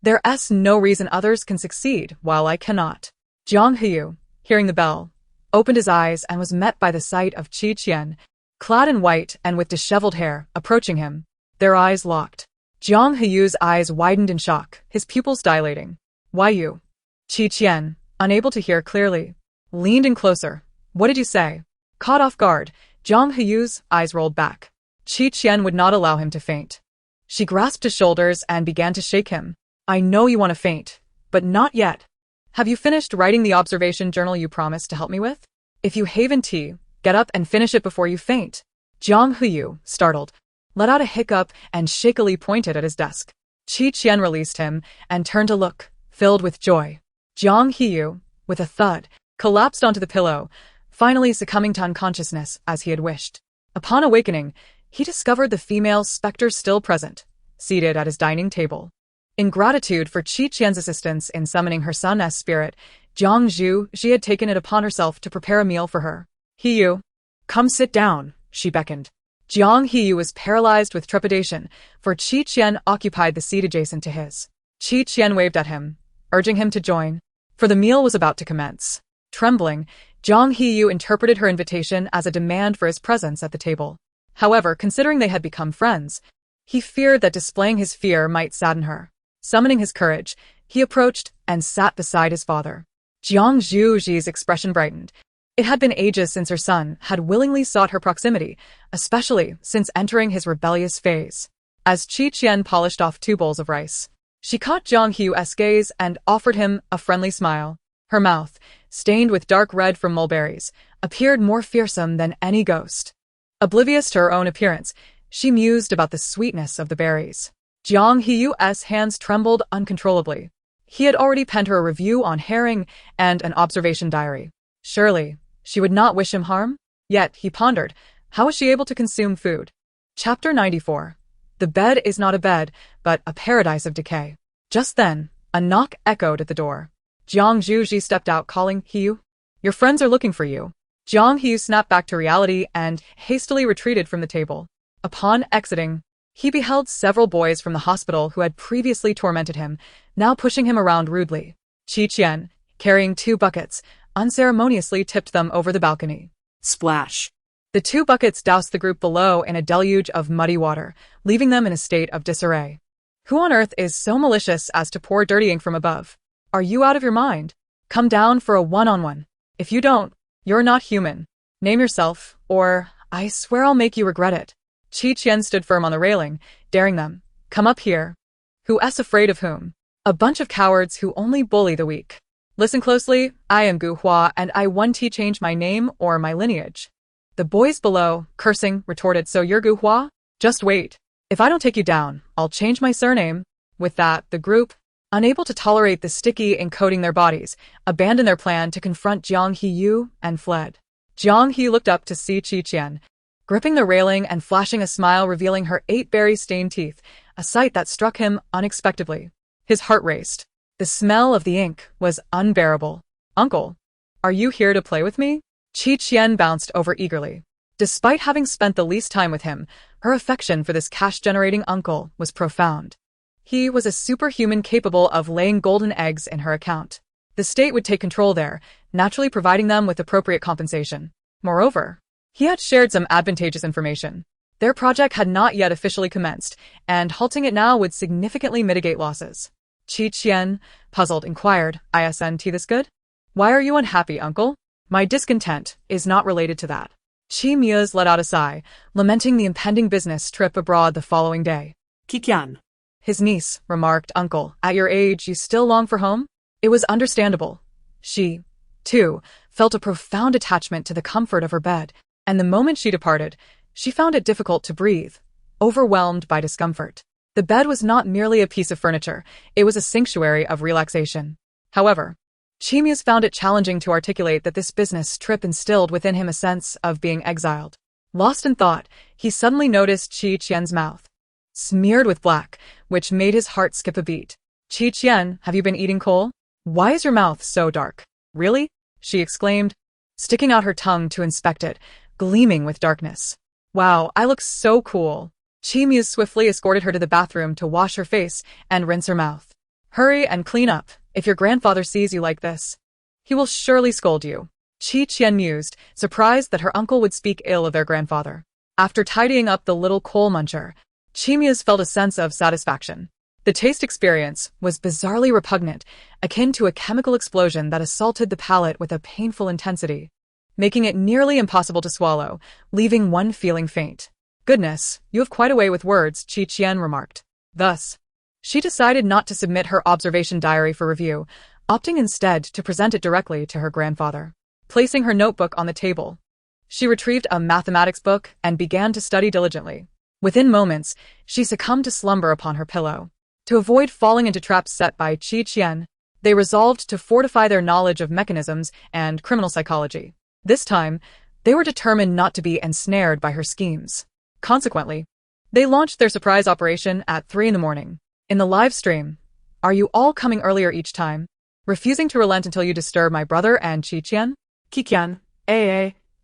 There's no reason others can succeed, while I cannot." Jiang Heyu, hearing the bell, opened his eyes and was met by the sight of Qi Qian, clad in white and with disheveled hair, approaching him. Their eyes locked. Jiang Heyu's eyes widened in shock, his pupils dilating. "Why you?" Qi Qian, unable to hear clearly, leaned in closer. "What did you say?" Caught off guard, Jiang Heyu's eyes rolled back. Qi Qian would not allow him to faint. She grasped his shoulders and began to shake him. "I know you want to faint, but not yet. Have you finished writing the observation journal you promised to help me with? If you haven't tea, get up and finish it before you faint." Jiang Heyu, startled, let out a hiccup and shakily pointed at his desk. Qi Qian released him and turned to look, filled with joy. Jiang Heyu, with a thud, collapsed onto the pillow, finally succumbing to unconsciousness as he had wished. Upon awakening, he discovered the female specter still present, seated at his dining table. In gratitude for Qi Qian's assistance in summoning her son's spirit, Jiang Zhuji had taken it upon herself to prepare a meal for her. "Heyu, come sit down," she beckoned. Jiang Heyu was paralyzed with trepidation, for Qi Qian occupied the seat adjacent to his. Qi Qian waved at him, urging him to join, for the meal was about to commence. Trembling, Jiang Heyu interpreted her invitation as a demand for his presence at the table. However, considering they had become friends, he feared that displaying his fear might sadden her. Summoning his courage, he approached and sat beside his father. Jiang Zhuji's expression brightened. It had been ages since her son had willingly sought her proximity, especially since entering his rebellious phase. As Qian polished off 2 bowls of rice, she caught Jiang Heyu's gaze and offered him a friendly smile. Her mouth, stained with dark red from mulberries, appeared more fearsome than any ghost. Oblivious to her own appearance, she mused about the sweetness of the berries. Jiang Heyu's hands trembled uncontrollably. He had already penned her a review on herring and an observation diary. Surely, she would not wish him harm? Yet, he pondered, how was she able to consume food? Chapter 94. The bed is not a bed, but a paradise of decay. Just then, a knock echoed at the door. Jiang Zhuji stepped out, calling, Heyu? Your friends are looking for you. Jiang Heyu snapped back to reality and hastily retreated from the table. Upon exiting, he beheld several boys from the hospital who had previously tormented him, now pushing him around rudely. Qian, carrying 2 buckets, unceremoniously tipped them over the balcony. Splash. The 2 buckets doused the group below in a deluge of muddy water, leaving them in a state of disarray. Who on earth is so malicious as to pour dirty ink from above? Are you out of your mind? Come down for a one-on-one. If you don't, you're not human. Name yourself, or I swear I'll make you regret it. Qian stood firm on the railing, daring them. Come up here. Who's afraid of whom? A bunch of cowards who only bully the weak. Listen closely, I am Gu Hua and I want to change my name or my lineage. The boys below, cursing, retorted, so you're Gu Hua? Just wait. If I don't take you down, I'll change my surname. With that, the group, unable to tolerate the sticky encoding their bodies, abandoned their plan to confront Jiang Heyu and fled. Jiang He looked up to see Qian, gripping the railing and flashing a smile revealing her 8 berry-stained teeth, a sight that struck him unexpectedly. His heart raced. The smell of the ink was unbearable. Uncle, are you here to play with me? Qian bounced over eagerly. Despite having spent the least time with him, her affection for this cash-generating uncle was profound. He was a superhuman capable of laying golden eggs in her account. The state would take control there, naturally providing them with appropriate compensation. Moreover, he had shared some advantageous information. Their project had not yet officially commenced, and halting it now would significantly mitigate losses. Qian, puzzled, inquired, Isn't this good? Why are you unhappy, uncle? My discontent is not related to that. Qian let out a sigh, lamenting the impending business trip abroad the following day. Qian. His niece remarked, Uncle, at your age you still long for home? It was understandable. She, too, felt a profound attachment to the comfort of her bed, and the moment she departed, she found it difficult to breathe, overwhelmed by discomfort. The bed was not merely a piece of furniture, it was a sanctuary of relaxation. However, Qian found it challenging to articulate that this business trip instilled within him a sense of being exiled. Lost in thought, he suddenly noticed Qian's mouth, smeared with black, which made his heart skip a beat. Qian, have you been eating coal? Why is your mouth so dark? Really? She exclaimed, sticking out her tongue to inspect it, gleaming with darkness. Wow, I look so cool. Qian swiftly escorted her to the bathroom to wash her face and rinse her mouth. Hurry and clean up. If your grandfather sees you like this, he will surely scold you. Qian mused, surprised that her uncle would speak ill of their grandfather. After tidying up the little coal muncher, Qian felt a sense of satisfaction. The taste experience was bizarrely repugnant, akin to a chemical explosion that assaulted the palate with a painful intensity, making it nearly impossible to swallow, leaving one feeling faint. Goodness, you have quite a way with words, Qian remarked. Thus, she decided not to submit her observation diary for review, opting instead to present it directly to her grandfather. Placing her notebook on the table, she retrieved a mathematics book and began to study diligently. Within moments, she succumbed to slumber upon her pillow. To avoid falling into traps set by Qian, they resolved to fortify their knowledge of mechanisms and criminal psychology. This time, they were determined not to be ensnared by her schemes. Consequently, they launched their surprise operation at 3 in the morning. In the live stream, are you all coming earlier each time? Refusing to relent until you disturb my brother and Qian? Qian,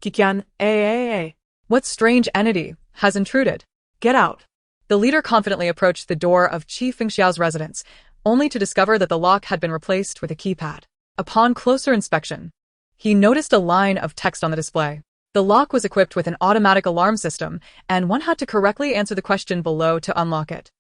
Qian, What strange entity has intruded? Get out. The leader confidently approached the door of Qi Fengxiao's residence, only to discover that the lock had been replaced with a keypad. Upon closer inspection, He noticed a line of text on the display. The lock was equipped with an automatic alarm system, and one had to correctly answer the question below to unlock it.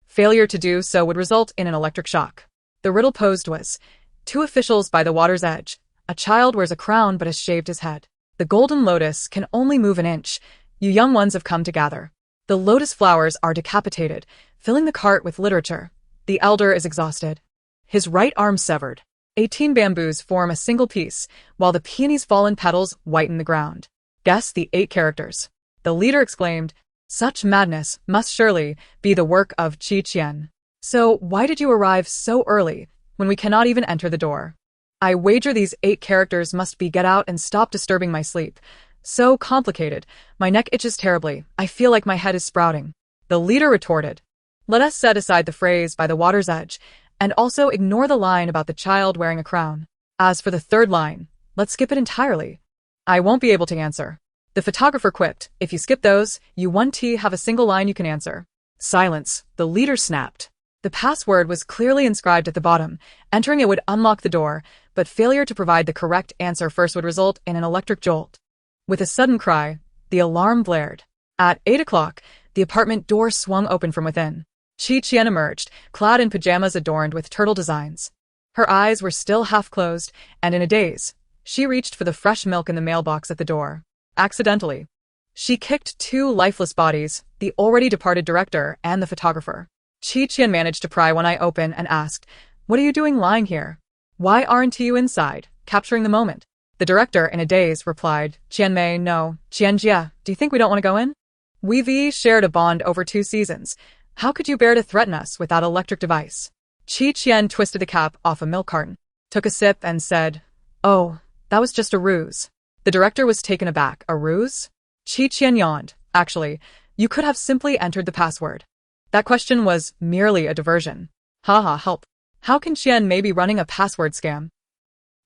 Failure to do so would result in an electric shock. The riddle posed was, two officials by the water's edge. A child wears a crown but has shaved his head. The golden lotus can only move an inch. You young ones have come to gather. The lotus flowers are decapitated, filling the cart with literature. The elder is exhausted. His right arm severed. 18 bamboos form a single piece, while the peony's fallen petals whiten the ground. Guess the 8 characters. The leader exclaimed, such madness must surely be the work of Qian. So why did you arrive so early, when we cannot even enter the door? I wager these 8 characters must be get out and stop disturbing my sleep. So complicated. My neck itches terribly. I feel like my head is sprouting. The leader retorted. Let us set aside the phrase by the water's edge, and also ignore the line about the child wearing a crown. As for the third line, let's skip it entirely. I won't be able to answer. The photographer quipped, if you skip those, you 1T have a single line you can answer. Silence. The leader snapped. The password was clearly inscribed at the bottom. Entering it would unlock the door, but failure to provide the correct answer first would result in an electric jolt. With a sudden cry, the alarm blared. At 8 o'clock, the apartment door swung open from within. Qian emerged, clad in pajamas adorned with turtle designs. Her eyes were still half closed, and in a daze, she reached for the fresh milk in the mailbox at the door. Accidentally, she kicked 2 lifeless bodies, the already departed director and the photographer. Qian managed to pry one eye open and asked, what are you doing lying here? Why aren't you inside, capturing the moment? The director, in a daze, replied, Qianmei, no, Qianjia, do you think we don't want to go in? We've shared a bond over 2 seasons. How could you bear to threaten us with that electric device? Qian twisted the cap off a milk carton, took a sip and said, oh, that was just a ruse. The director was taken aback. A ruse? Qian yawned. Actually, you could have simply entered the password. That question was merely a diversion. Haha, help. How can Qian be running a password scam?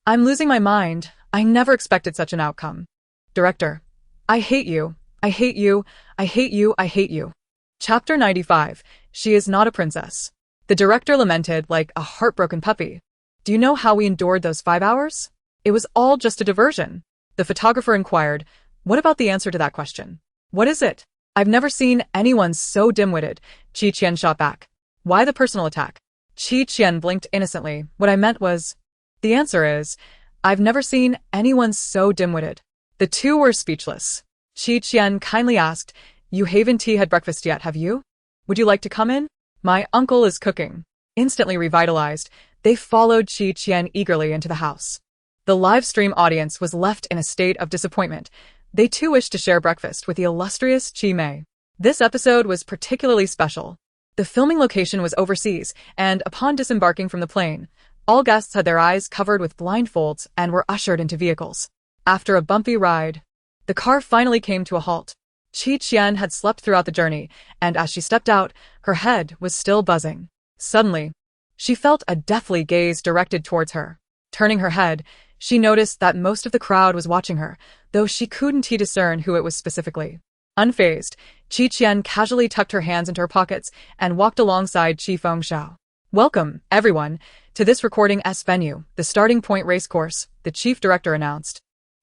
I'm losing my mind. I never expected such an outcome. Director. I hate you. I hate you. I hate you. I hate you. Chapter 95. She is not a princess. The director lamented like a heartbroken puppy. Do you know how we endured those 5 hours? It was all just a diversion. The photographer inquired, what about the answer to that question? What is it? I've never seen anyone so dim-witted. Qian shot back. Why the personal attack? Qian blinked innocently. What I meant was, the answer is, I've never seen anyone so dim-witted. The two were speechless. Qian kindly asked, you haven't had breakfast yet, have you? Would you like to come in? My uncle is cooking. Instantly revitalized, they followed Qian eagerly into the house. The live stream audience was left in a state of disappointment. They too wished to share breakfast with the illustrious Qimei. This episode was particularly special. The filming location was overseas, and upon disembarking from the plane, all guests had their eyes covered with blindfolds and were ushered into vehicles. After a bumpy ride, the car finally came to a halt. Qian had slept throughout the journey, and as she stepped out, her head was still buzzing. Suddenly, she felt a deathly gaze directed towards her. Turning her head, she noticed that most of the crowd was watching her, though she couldn't discern who it was specifically. Unfazed, Qian casually tucked her hands into her pockets and walked alongside Qi Fengxiao. Welcome, everyone, to this recording venue, the starting point racecourse, the chief director announced,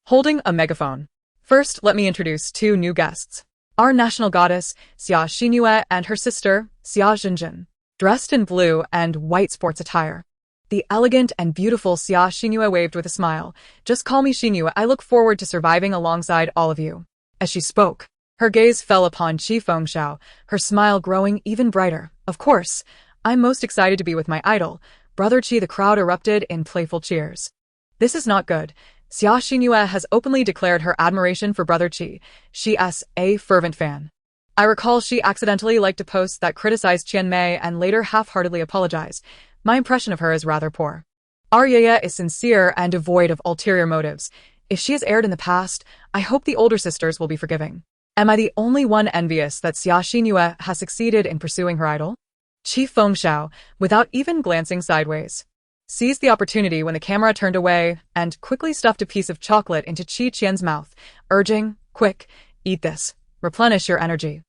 holding a megaphone. First, let me introduce 2 new guests. Our national goddess, Xia Xinyue, and her sister, Xia Zhenjin, dressed in blue and white sports attire. The elegant and beautiful Xia Xinyue waved with a smile. Just call me Xinyue, I look forward to surviving alongside all of you. As she spoke, her gaze fell upon Qi Fengxiao, her smile growing even brighter. Of course, I'm most excited to be with my idol, Brother Qi. The crowd erupted in playful cheers. This is not good. Xia Xinyue has openly declared her admiration for Brother Qi. She's a fervent fan. I recall she accidentally liked a post that criticized Qianmei and later half-heartedly apologized. My impression of her is rather poor. Our Yaya is sincere and devoid of ulterior motives. If she has erred in the past, I hope the older sisters will be forgiving. Am I the only one envious that Xia Xinyue has succeeded in pursuing her idol? Qi Fengxiao, without even glancing sideways, seized the opportunity when the camera turned away and quickly stuffed a piece of chocolate into Qian's mouth, urging, quick, eat this, replenish your energy.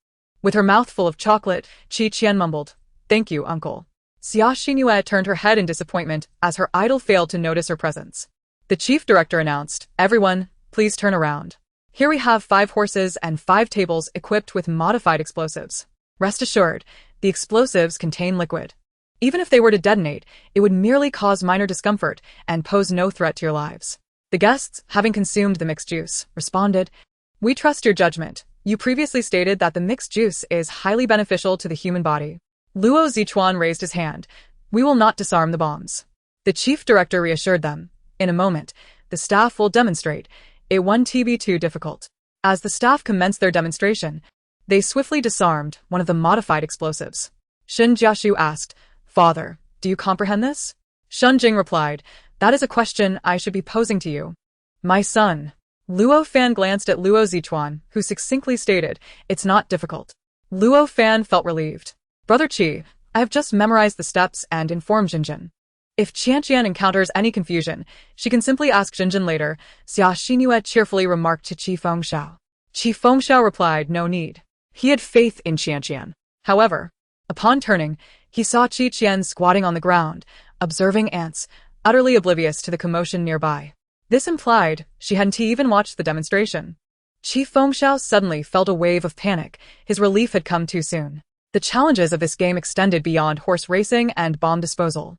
With her mouth full of chocolate, Qian mumbled, thank you, uncle. Xia Xinyue turned her head in disappointment as her idol failed to notice her presence. The chief director announced, "Everyone, please turn around. Here we have 5 horses and 5 tables equipped with modified explosives. Rest assured, the explosives contain liquid. Even if they were to detonate, it would merely cause minor discomfort and pose no threat to your lives." The guests, having consumed the mixed juice, responded, "We trust your judgment. You previously stated that the mixed juice is highly beneficial to the human body." Luo Zichuan raised his hand. "We will not disarm the bombs." The chief director reassured them. "In a moment, the staff will demonstrate. It won't be too difficult." As the staff commenced their demonstration, they swiftly disarmed one of the modified explosives. Shen Jiaxu asked, "Father, do you comprehend this?" Shun Jing replied, "That is a question I should be posing to you." "My son." Luo Fan glanced at Luo Zichuan, who succinctly stated, "It's not difficult." Luo Fan felt relieved. "Brother Qi, I have just memorized the steps and informed Jinjin. If Qian encounters any confusion, she can simply ask Jinjin later," Xia Xinue cheerfully remarked to Qi Fengxiao. Qi Fengxiao replied, "No need." He had faith in Qian. However, upon turning, he saw Qian squatting on the ground, observing ants, utterly oblivious to the commotion nearby. This implied she hadn't even watched the demonstration. Qi Fengxiao suddenly felt a wave of panic. His relief had come too soon. The challenges of this game extended beyond horse racing and bomb disposal.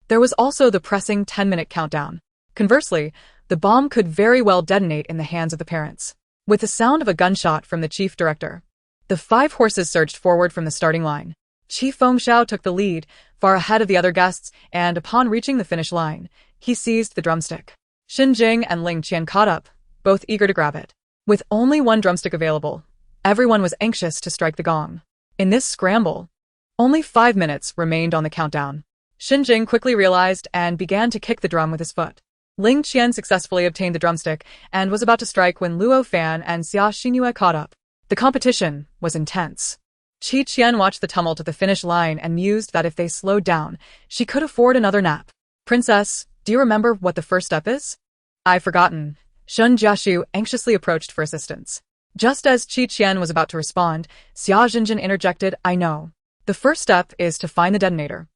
There was also the pressing 10-minute countdown. Conversely, the bomb could very well detonate in the hands of the parents. With the sound of a gunshot from the chief director, the 5 horses surged forward from the starting line. Qi Fengxiao took the lead, far ahead of the other guests, and upon reaching the finish line, he seized the drumstick. Xin Jing and Ling Qian caught up, both eager to grab it. With only one drumstick available, everyone was anxious to strike the gong. In this scramble, only 5 minutes remained on the countdown. Xin Jing quickly realized and began to kick the drum with his foot. Ling Qian successfully obtained the drumstick and was about to strike when Luo Fan and Xia Xinue caught up. The competition was intense. Qi Qian watched the tumult at the finish line and mused that if they slowed down, she could afford another nap. "Princess, do you remember what the first step is?" "I've forgotten." Shun Jiaxu anxiously approached for assistance. Just as Qi Qian was about to respond, Xia Jinjin interjected, "I know. The first step is to find the detonator."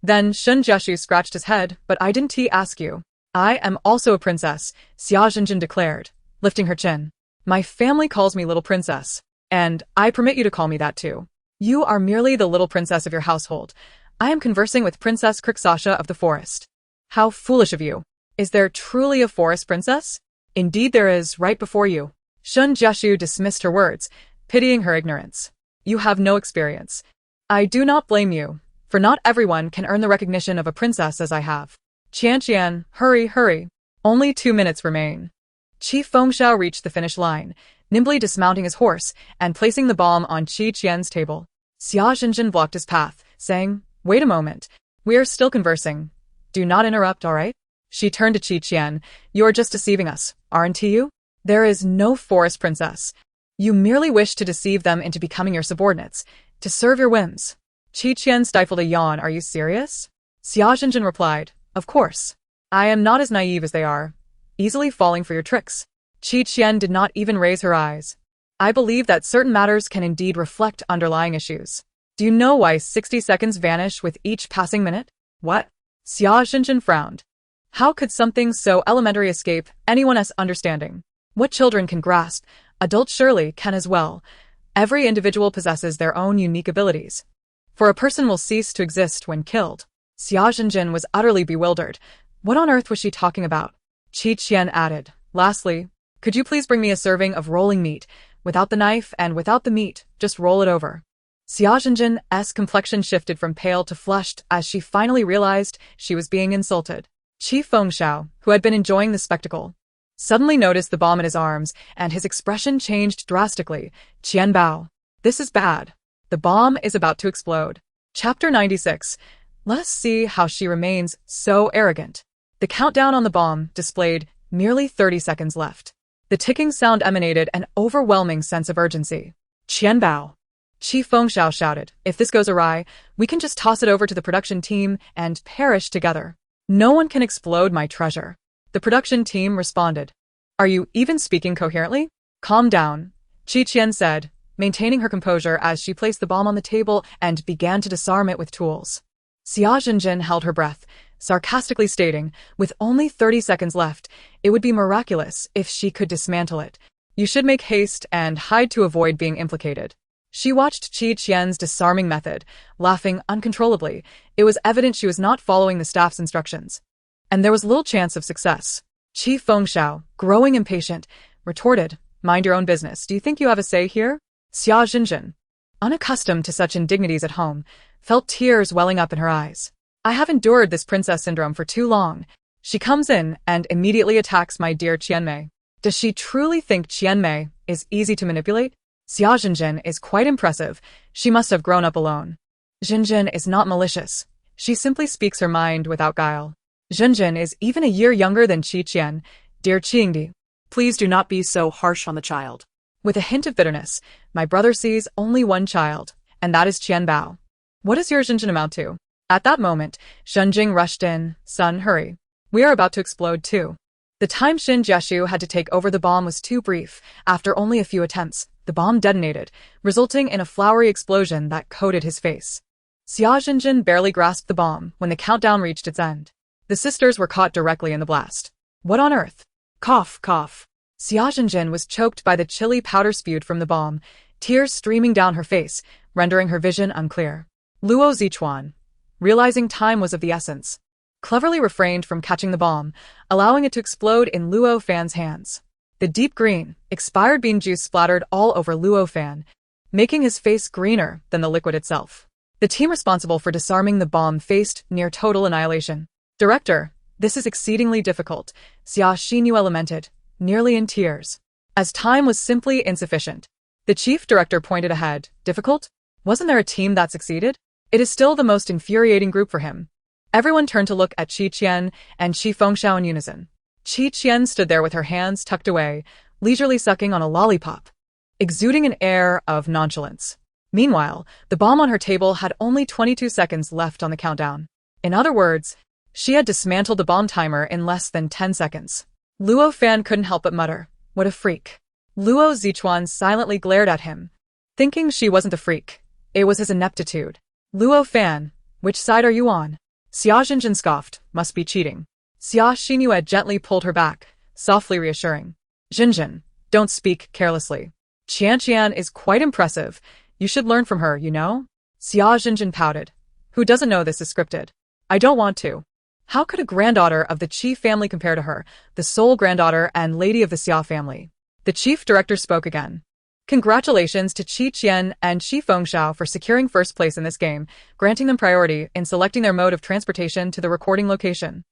Then Shun Jiaxu scratched his head, "But I didn't ask you." "I am also a princess," Xia Jinjin declared, lifting her chin. "My family calls me Little Princess, and I permit you to call me that too. You are merely the little princess of your household. I am conversing with Princess Krixasha of the forest." "How foolish of you. Is there truly a forest princess?" "Indeed there is, right before you." Shun Jiaxu dismissed her words, pitying her ignorance. "You have no experience. I do not blame you, for not everyone can earn the recognition of a princess as I have." "Qian, hurry. Only 2 minutes remain." Qi Fengxiao reached the finish line, nimbly dismounting his horse and placing the bomb on Qi Qian's table. Xia Jinjin blocked his path, saying, "Wait a moment. We are still conversing. Do not interrupt, all right?" She turned to Qi Qian. "You are just deceiving us, aren't you? There is no forest princess. You merely wish to deceive them into becoming your subordinates, to serve your whims." Qi Qian stifled a yawn. "Are you serious?" Xia Jinjin replied, "Of course. I am not as naive as they are, easily falling for your tricks." Qi Qian did not even raise her eyes. "I believe that certain matters can indeed reflect underlying issues. Do you know why 60 seconds vanish with each passing minute?" "What?" Xia Jinjin frowned. How could something so elementary escape anyone's understanding? What children can grasp, adults surely can as well. Every individual possesses their own unique abilities. For a person will cease to exist when killed. Xia Jinjin was utterly bewildered. What on earth was she talking about? Qi Qian added, "Lastly, could you please bring me a serving of rolling meat, without the knife and without the meat, just roll it over." Xia Jinjin's complexion shifted from pale to flushed as she finally realized she was being insulted. Qi Fengxiao, who had been enjoying the spectacle, suddenly noticed the bomb in his arms, and his expression changed drastically. "Qian Bao, this is bad. The bomb is about to explode." Chapter 96. Let us see how she remains so arrogant. The countdown on the bomb displayed merely 30 seconds left. The ticking sound emanated an overwhelming sense of urgency. "Qian Bao," Qi Fengxiao shouted, "if this goes awry, we can just toss it over to the production team and perish together. No one can explode my treasure." The production team responded. "Are you even speaking coherently?" "Calm down," Qi Qian said, maintaining her composure as she placed the bomb on the table and began to disarm it with tools. Xia Jinjin held her breath, sarcastically stating, with only 30 seconds left, it would be miraculous if she could dismantle it. You should make haste and hide to avoid being implicated. She watched Qian's disarming method, laughing uncontrollably. It was evident she was not following the staff's instructions. And there was little chance of success. Qi Fengxiao, growing impatient, retorted, mind your own business. Do you think you have a say here? Xia Jinjin, unaccustomed to such indignities at home, felt tears welling up in her eyes. I have endured this princess syndrome for too long. She comes in and immediately attacks my dear Qianmei. Does she truly think Qianmei is easy to manipulate? Xia Jinjin is quite impressive. She must have grown up alone. Jinjin is not malicious. She simply speaks her mind without guile. Jinjin is even a year younger than Qian. Dear Qingdi, Please do not be so harsh on the child. with a hint of bitterness, my brother sees only one child, and that is Qian Bao. What does your Jinjin amount to? At that moment, Shunjing rushed in. Son, hurry. We are about to explode too. The time Xin Jieshu had to take over the bomb was too brief. After only a few attempts, the bomb detonated, resulting in a flowery explosion that coated his face. Xia Jinjin barely grasped the bomb when the countdown reached its end. The sisters were caught directly in the blast. What on earth? Cough, cough. Xia Jinjin was choked by the chilly powder spewed from the bomb, tears streaming down her face, rendering her vision unclear. Luo Zichuan, realizing time was of the essence, cleverly refrained from catching the bomb, allowing it to explode in Luo Fan's hands. The deep green, expired bean juice splattered all over Luo Fan, making his face greener than the liquid itself. The team responsible for disarming the bomb faced near total annihilation. Director, this is exceedingly difficult, Xia Xinyu lamented, nearly in tears. As time was simply insufficient. The chief director pointed ahead. Difficult? Wasn't there a team that succeeded? It is still the most infuriating group for him. Everyone turned to look at Qian and Qi Fengxiao in unison. Qian stood there with her hands tucked away, leisurely sucking on a lollipop, exuding an air of nonchalance. Meanwhile, the bomb on her table had only 22 seconds left on the countdown. In other words, she had dismantled the bomb timer in less than 10 seconds. Luo Fan couldn't help but mutter, what a freak. Luo Zichuan silently glared at him, thinking she wasn't a freak. It was his ineptitude. Luo Fan, which side are you on? Xia Jinjin scoffed, must be cheating. Xia Xinyu gently pulled her back, softly reassuring. Jinjin, don't speak carelessly. Qian is quite impressive. You should learn from her, you know? Xia Jinjin pouted. Who doesn't know this is scripted? I don't want to. How could a granddaughter of the Qi family compare to her, the sole granddaughter and lady of the Xia family? The chief director spoke again. Congratulations to Qian and Qi Fengxiao for securing first place in this game, granting them priority in selecting their mode of transportation to the recording location.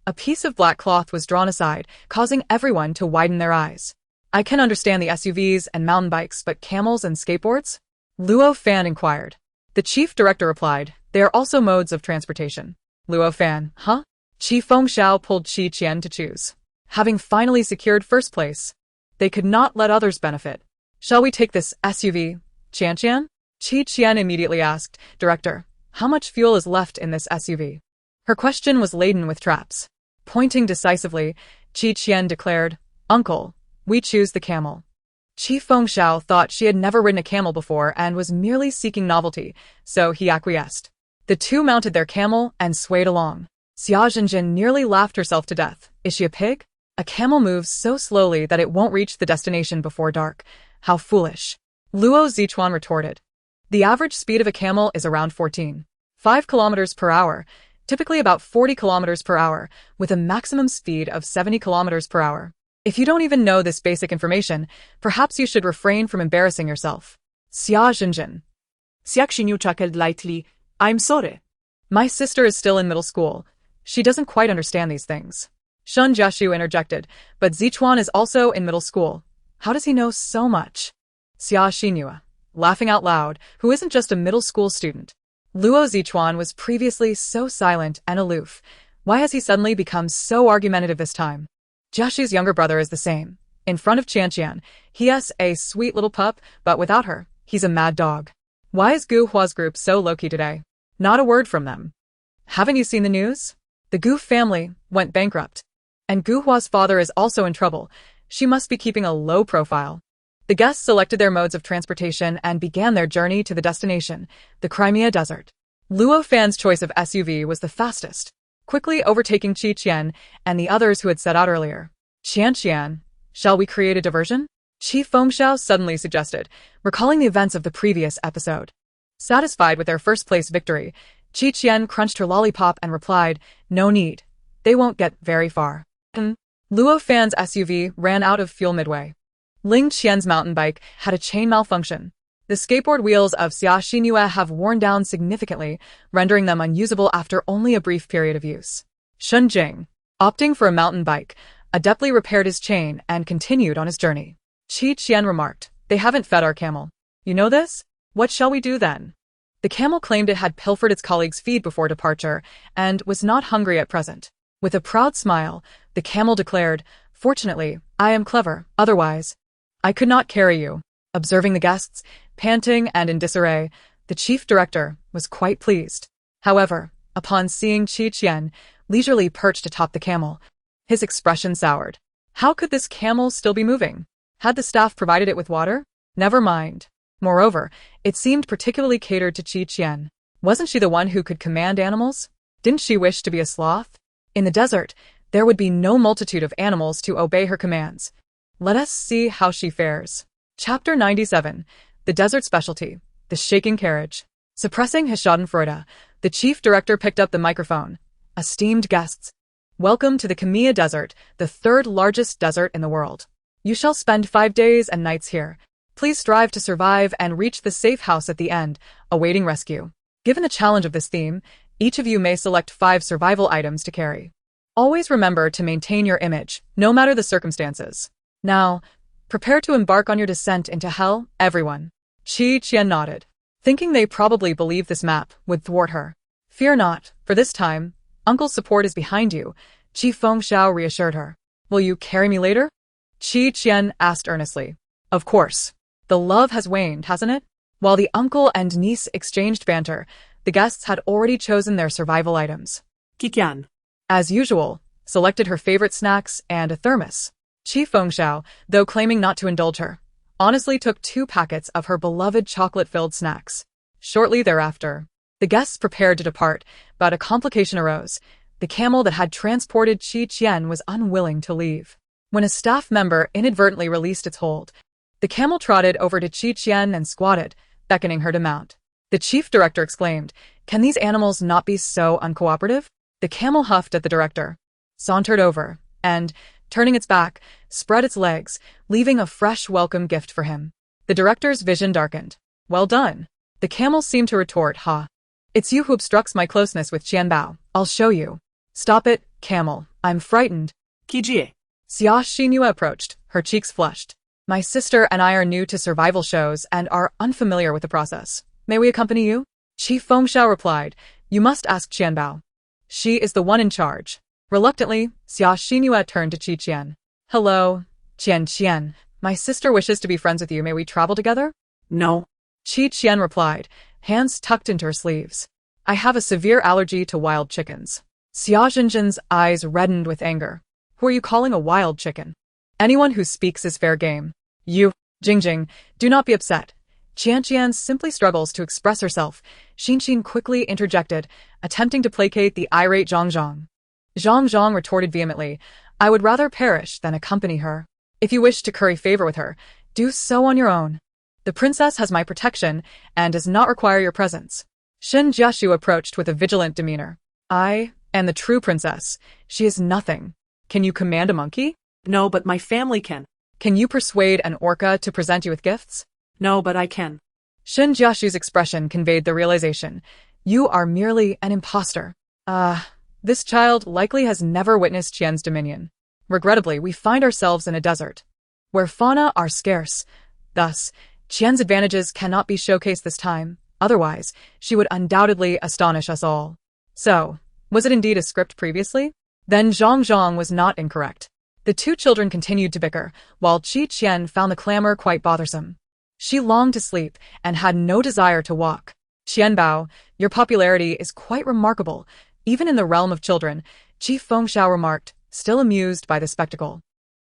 A piece of black cloth was drawn aside, causing everyone to widen their eyes. I can understand the SUVs and mountain bikes, but camels and skateboards? Luo Fan inquired. The chief director replied, they are also modes of transportation. Luo Fan, huh? Qi Fengxiao pulled Qian to choose. Having finally secured first place, they could not let others benefit. Shall we take this SUV, Qian? Qian immediately asked, Director, how much fuel is left in this SUV? Her question was laden with traps. Pointing decisively, Qian declared, Uncle, we choose the camel. Qi Fengxiao thought she had never ridden a camel before and was merely seeking novelty, so he acquiesced. The two mounted their camel and swayed along. Xia Jinjin nearly laughed herself to death. Is she a pig? A camel moves so slowly that it won't reach the destination before dark. How foolish. Luo Zichuan retorted. The average speed of a camel is around 14.5 kilometers per hour, typically about 40 kilometers per hour, with a maximum speed of 70 kilometers per hour. If you don't even know this basic information, perhaps you should refrain from embarrassing yourself. Xia Jinjin. Xia Xinyu chuckled lightly. I'm sorry. My sister is still in middle school. She doesn't quite understand these things. Shun Jieshu interjected, but Zichuan is also in middle school. How does he know so much? Xia Xinyu, laughing out loud, who isn't just a middle school student. Luo Zichuan was previously so silent and aloof. Why has he suddenly become so argumentative this time? Jieshu's younger brother is the same. In front of Qian, he is a sweet little pup, but without her, he's a mad dog. Why is Gu Hua's group so low-key today? Not a word from them. Haven't you seen the news? The Gu family went bankrupt. And Gu Hua's father is also in trouble. She must be keeping a low profile. The guests selected their modes of transportation and began their journey to the destination, the Crimea Desert. Luo Fan's choice of SUV was the fastest. quickly overtaking Qian and the others who had set out earlier. Qian, shall we create a diversion? Qi Fengxiao suddenly suggested, recalling the events of the previous episode. Satisfied with their first-place victory, Qian crunched her lollipop and replied, no need. They won't get very far. Luo Fan's SUV ran out of fuel midway. Ling Qian's mountain bike had a chain malfunction. The skateboard wheels of Xia Xingyue have worn down significantly, rendering them unusable after only a brief period of use. Shun Jing, opting for a mountain bike, adeptly repaired his chain and continued on his journey. Qian remarked, they haven't fed our camel. You know this? What shall we do then? The camel claimed it had pilfered its colleague's feed before departure and was not hungry at present. With a proud smile, the camel declared, fortunately, I am clever, otherwise, I could not carry you. Observing the guests, panting and in disarray, the chief director was quite pleased. However, upon seeing Qian leisurely perched atop the camel, his expression soured. How could this camel still be moving? Had the staff provided it with water? Never mind. Moreover, it seemed particularly catered to Qian. Wasn't she the one who could command animals? Didn't she wish to be a sloth? In the desert, there would be no multitude of animals to obey her commands. Let us see how she fares. Chapter 97. The Desert Specialty. The Shaking Carriage. Suppressing his schadenfreude, the chief director picked up the microphone. Esteemed guests, welcome to the Kamiya Desert, the third largest desert in the world. You shall spend 5 days and nights here. Please strive to survive and reach the safe house at the end, awaiting rescue. Given the challenge of this theme, each of you may select 5 survival items to carry. Always remember to maintain your image, no matter the circumstances. Now, prepare to embark on your descent into hell, everyone. Qian nodded, thinking they probably believed this map would thwart her. Fear not, for this time, Uncle's support is behind you, Qi Fengxiao reassured her. Will you carry me later? Qian asked earnestly. Of course. The love has waned, hasn't it? While the uncle and niece exchanged banter, the guests had already chosen their survival items. Qian, As usual, selected her favorite snacks and a thermos. Qi Fengxiao, though claiming not to indulge her, honestly took 2 packets of her beloved chocolate-filled snacks. Shortly thereafter, the guests prepared to depart, but a complication arose. The camel that had transported Qian was unwilling to leave. When a staff member inadvertently released its hold, the camel trotted over to Qian and squatted, beckoning her to mount. The chief director exclaimed, can these animals not be so uncooperative? The camel huffed at the director, sauntered over, and, turning its back, spread its legs, leaving a fresh welcome gift for him. The director's vision darkened. Well done. The camel seemed to retort, ha. It's you who obstructs my closeness with Qianbao. I'll show you. Stop it, camel. I'm frightened. Qijie, Xia Xingyue approached, her cheeks flushed. My sister and I are new to survival shows and are unfamiliar with the process. May we accompany you? Qi Fengxiao replied, you must ask Qianbao. She is the one in charge. Reluctantly, Xia Xingyue turned to Qian. Hello, Qian. My sister wishes to be friends with you. May we travel together? No. Qian replied, hands tucked into her sleeves. I have a severe allergy to wild chickens. Xia Xinjin's eyes reddened with anger. Who are you calling a wild chicken? Anyone who speaks is fair game. You, Jingjing, do not be upset. Qian simply struggles to express herself. Xinxin quickly interjected, attempting to placate the irate Zhang. Zhang retorted vehemently, I would rather perish than accompany her. If you wish to curry favor with her, do so on your own. The princess has my protection and does not require your presence. Shen Jiashu approached with a vigilant demeanor. I am the true princess. She is nothing. Can you command a monkey? No, but my family can. Can you persuade an orca to present you with gifts? No, but I can. Shen Jiashu's expression conveyed the realization. You are merely an imposter. This child likely has never witnessed Qian's dominion. Regrettably, we find ourselves in a desert, where fauna are scarce. Thus, Qian's advantages cannot be showcased this time. Otherwise, she would undoubtedly astonish us all. So, was it indeed a script previously? Then Zhang was not incorrect. The 2 children continued to bicker, while Qian found the clamor quite bothersome. She longed to sleep and had no desire to walk. Qianbao, your popularity is quite remarkable, even in the realm of children, Qi Fengxiao remarked, still amused by the spectacle.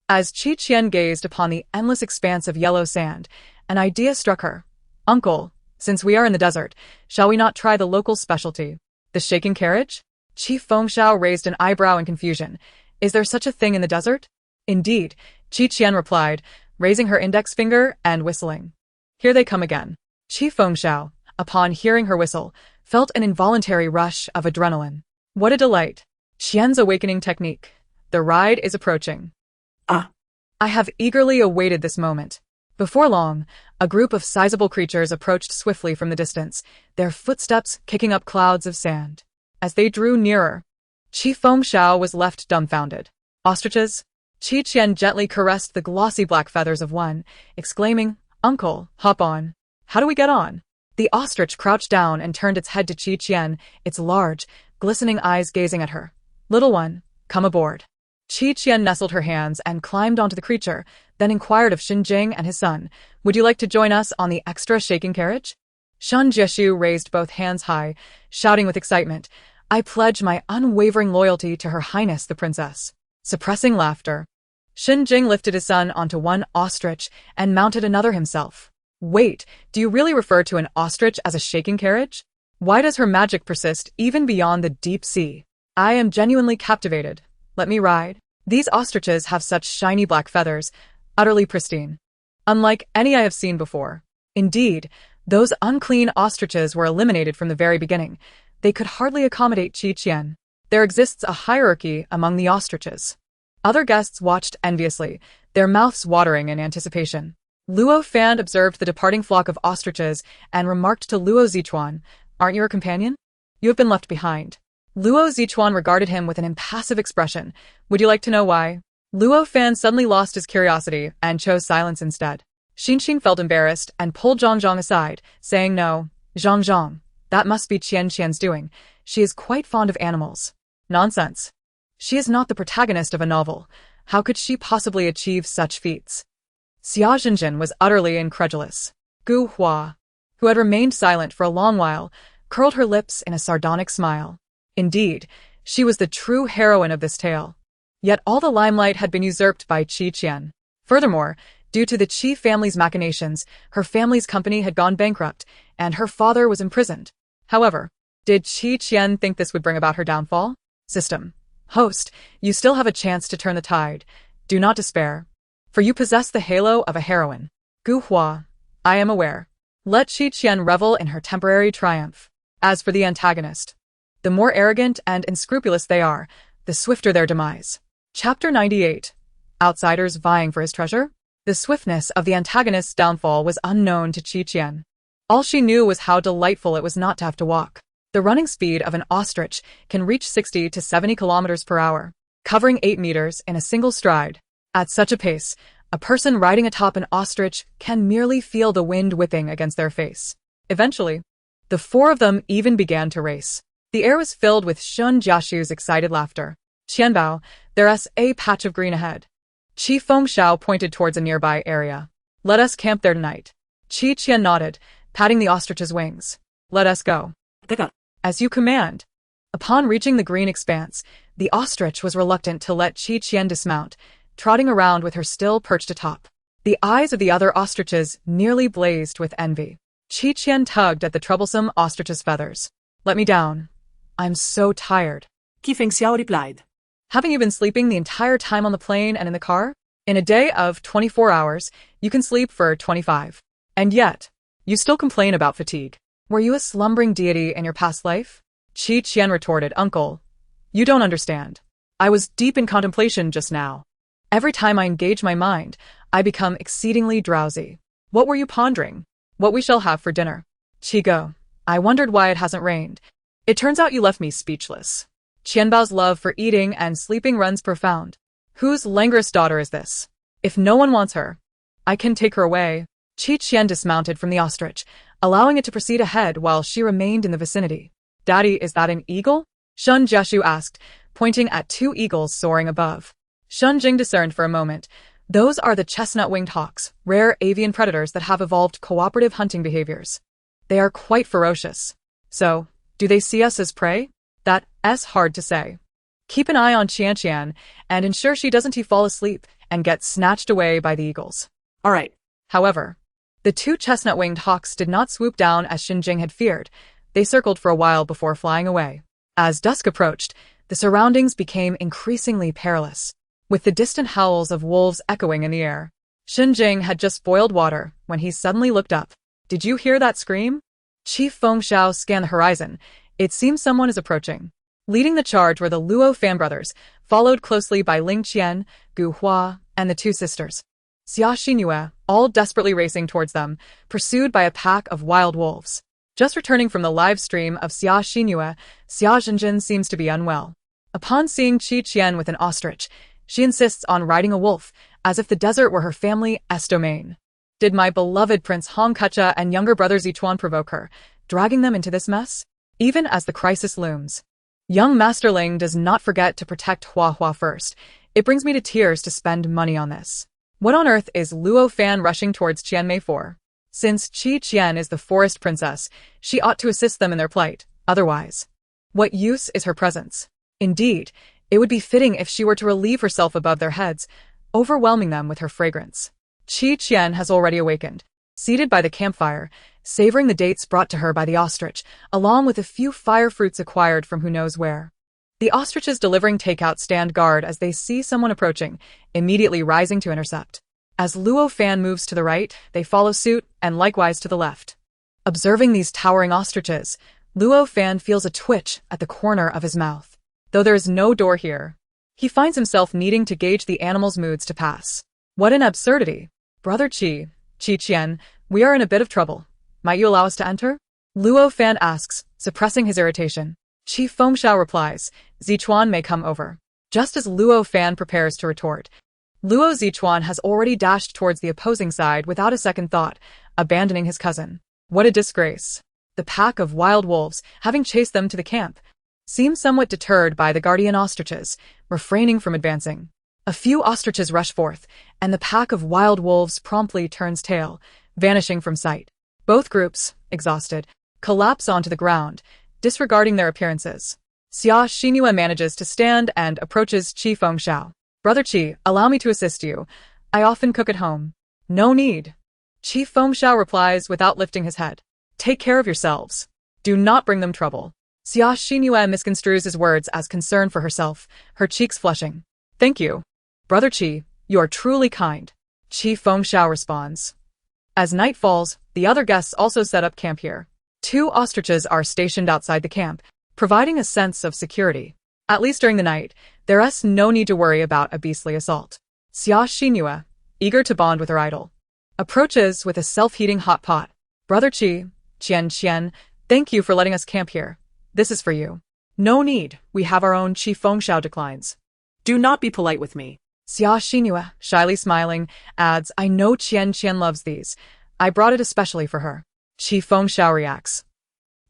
As Qian gazed upon the endless expanse of yellow sand, an idea struck her. Uncle, since we are in the desert, shall we not try the local specialty, the shaking carriage? Chief Fengxiao raised an eyebrow in confusion. Is there such a thing in the desert? Indeed, Qian replied, raising her index finger and whistling. Here they come again. Chief Fengxiao, upon hearing her whistle, felt an involuntary rush of adrenaline. What a delight! Qian's awakening technique. The ride is approaching. I have eagerly awaited this moment. Before long, a group of sizable creatures approached swiftly from the distance, their footsteps kicking up clouds of sand. As they drew nearer, Chief Fengxiao was left dumbfounded. Ostriches? Qian gently caressed the glossy black feathers of one, exclaiming, Uncle, hop on. How do we get on? The ostrich crouched down and turned its head to Qian, its large, glistening eyes gazing at her. Little one, come aboard. Qian nestled her hands and climbed onto the creature, then inquired of Xinjing and his son, would you like to join us on the extra shaking carriage? Shan Jieshu raised both hands high, shouting with excitement, I pledge my unwavering loyalty to Her Highness the Princess. Suppressing laughter, Xinjing lifted his son onto one ostrich and mounted another himself. Wait, do you really refer to an ostrich as a shaking carriage? Why does her magic persist even beyond the deep sea? I am genuinely captivated. Let me ride. These ostriches have such shiny black feathers, utterly pristine. Unlike any I have seen before. Indeed, those unclean ostriches were eliminated from the very beginning. They could hardly accommodate Qian. There exists a hierarchy among the ostriches. Other guests watched enviously, their mouths watering in anticipation. Luo Fan observed the departing flock of ostriches and remarked to Luo Zichuan, aren't you her companion? You have been left behind. Luo Zichuan regarded him with an impassive expression. Would you like to know why? Luo Fan suddenly lost his curiosity and chose silence instead. Xinxin felt embarrassed and pulled Zhang aside, saying no. Zhang, that must be Qian's doing. She is quite fond of animals. Nonsense. She is not the protagonist of a novel. How could she possibly achieve such feats? Xia Zhenjin was utterly incredulous. Gu Hua, who had remained silent for a long while, curled her lips in a sardonic smile. Indeed, she was the true heroine of this tale. Yet all the limelight had been usurped by Qian. Furthermore, due to the Qi family's machinations, her family's company had gone bankrupt, and her father was imprisoned. However, did Qian think this would bring about her downfall? System. Host, you still have a chance to turn the tide. Do not despair. For you possess the halo of a heroine. Gu Hua, I am aware. Let Qian revel in her temporary triumph. As for the antagonist, the more arrogant and unscrupulous they are, the swifter their demise. Chapter 98. Outsiders vying for his treasure? The swiftness of the antagonist's downfall was unknown to Qian. All she knew was how delightful it was not to have to walk. The running speed of an ostrich can reach 60 to 70 kilometers per hour, covering 8 meters in a single stride. At such a pace, a person riding atop an ostrich can merely feel the wind whipping against their face. Eventually, the four of them even began to race. The air was filled with Shun Jiashu's excited laughter. Qianbao, there's a patch of green ahead. Qi Fengxiao pointed towards a nearby area. Let us camp there tonight. Qian nodded, patting the ostrich's wings. Let us go. As you command. Upon reaching the green expanse, the ostrich was reluctant to let Qian dismount, trotting around with her still perched atop. The eyes of the other ostriches nearly blazed with envy. Qian tugged at the troublesome ostrich's feathers. Let me down. I'm so tired. Qi Fengxiao replied. Haven't you been sleeping the entire time on the plane and in the car? In a day of 24 hours, you can sleep for 25. And yet, you still complain about fatigue. Were you a slumbering deity in your past life? Qian retorted, Uncle, you don't understand. I was deep in contemplation just now. Every time I engage my mind, I become exceedingly drowsy. What were you pondering? What we shall have for dinner? Qigo, I wondered why it hasn't rained. It turns out you left me speechless. Qianbao's love for eating and sleeping runs profound. Whose languorous daughter is this? If no one wants her, I can take her away. Qian dismounted from the ostrich, allowing it to proceed ahead while she remained in the vicinity. Daddy, is that an eagle? Shun Jiashu asked, pointing at 2 eagles soaring above. Shun Jing discerned for a moment. Those are the chestnut-winged hawks, rare avian predators that have evolved cooperative hunting behaviors. They are quite ferocious. So, do they see us as prey? That's hard to say. Keep an eye on Qian and ensure she doesn't fall asleep and get snatched away by the eagles. All right. However, the 2 chestnut-winged hawks did not swoop down as Xinjing had feared. They circled for a while before flying away. As dusk approached, the surroundings became increasingly perilous, with the distant howls of wolves echoing in the air. Xinjing had just boiled water when he suddenly looked up. Did you hear that scream? Chief Fengxiao scanned the horizon. It seems someone is approaching. Leading the charge were the Luo fan brothers, followed closely by Ling Qian, Gu Hua, and the two sisters. Xia Xingyue, all desperately racing towards them, pursued by a pack of wild wolves. Just returning from the live stream of Xia Xingyue, Xia Zhenjin seems to be unwell. Upon seeing Qi Qian with an ostrich, she insists on riding a wolf, as if the desert were her family's domain. Did my beloved Prince Hong Kecha and younger brother Zichuan provoke her, dragging them into this mess? Even as the crisis looms, young Master Ling does not forget to protect Hua Hua first. It brings me to tears to spend money on this. What on earth is Luo Fan rushing towards Qianmei for? Since Qi Qian is the forest princess, she ought to assist them in their plight. Otherwise, what use is her presence? Indeed, it would be fitting if she were to relieve herself above their heads, overwhelming them with her fragrance. Qi Qian has already awakened, seated by the campfire, savoring the dates brought to her by the ostrich, along with a few fire fruits acquired from who knows where. The ostriches delivering takeout stand guard as they see someone approaching, immediately rising to intercept. As Luo Fan moves to the right, they follow suit, and likewise to the left. Observing these towering ostriches, Luo Fan feels a twitch at the corner of his mouth. Though there is no door here, he finds himself needing to gauge the animal's moods to pass. What an absurdity! Brother Qi Qian, we are in a bit of trouble. Might you allow us to enter? Luo Fan asks, suppressing his irritation. Qi Fengxiao replies, Zichuan may come over. Just as Luo Fan prepares to retort, Luo Zichuan has already dashed towards the opposing side without a second thought, abandoning his cousin. What a disgrace. The pack of wild wolves, having chased them to the camp, seem somewhat deterred by the guardian ostriches, refraining from advancing. A few ostriches rush forth, and the pack of wild wolves promptly turns tail, vanishing from sight. Both groups, exhausted, collapse onto the ground, disregarding their appearances. Xia Xingyue manages to stand and approaches Qi Fengxiao. Brother Qi, allow me to assist you. I often cook at home. No need. Qi Fengxiao replies without lifting his head. Take care of yourselves. Do not bring them trouble. Xia Xingyue misconstrues his words as concern for herself, her cheeks flushing. Thank you. Brother Qi, you are truly kind. Qi Fengxiao responds. As night falls, the other guests also set up camp here. 2 ostriches are stationed outside the camp, providing a sense of security. At least during the night, there is no need to worry about a beastly assault. Xia Xingyue, eager to bond with her idol, approaches with a self-heating hot pot. Brother Qi Qian, thank you for letting us camp here. This is for you. No need, we have our own. Qi Fengxiao declines. Do not be polite with me. Xia Xingyue, shyly smiling, adds, I know Qian loves these. I brought it especially for her. Qi Fengxiao reacts.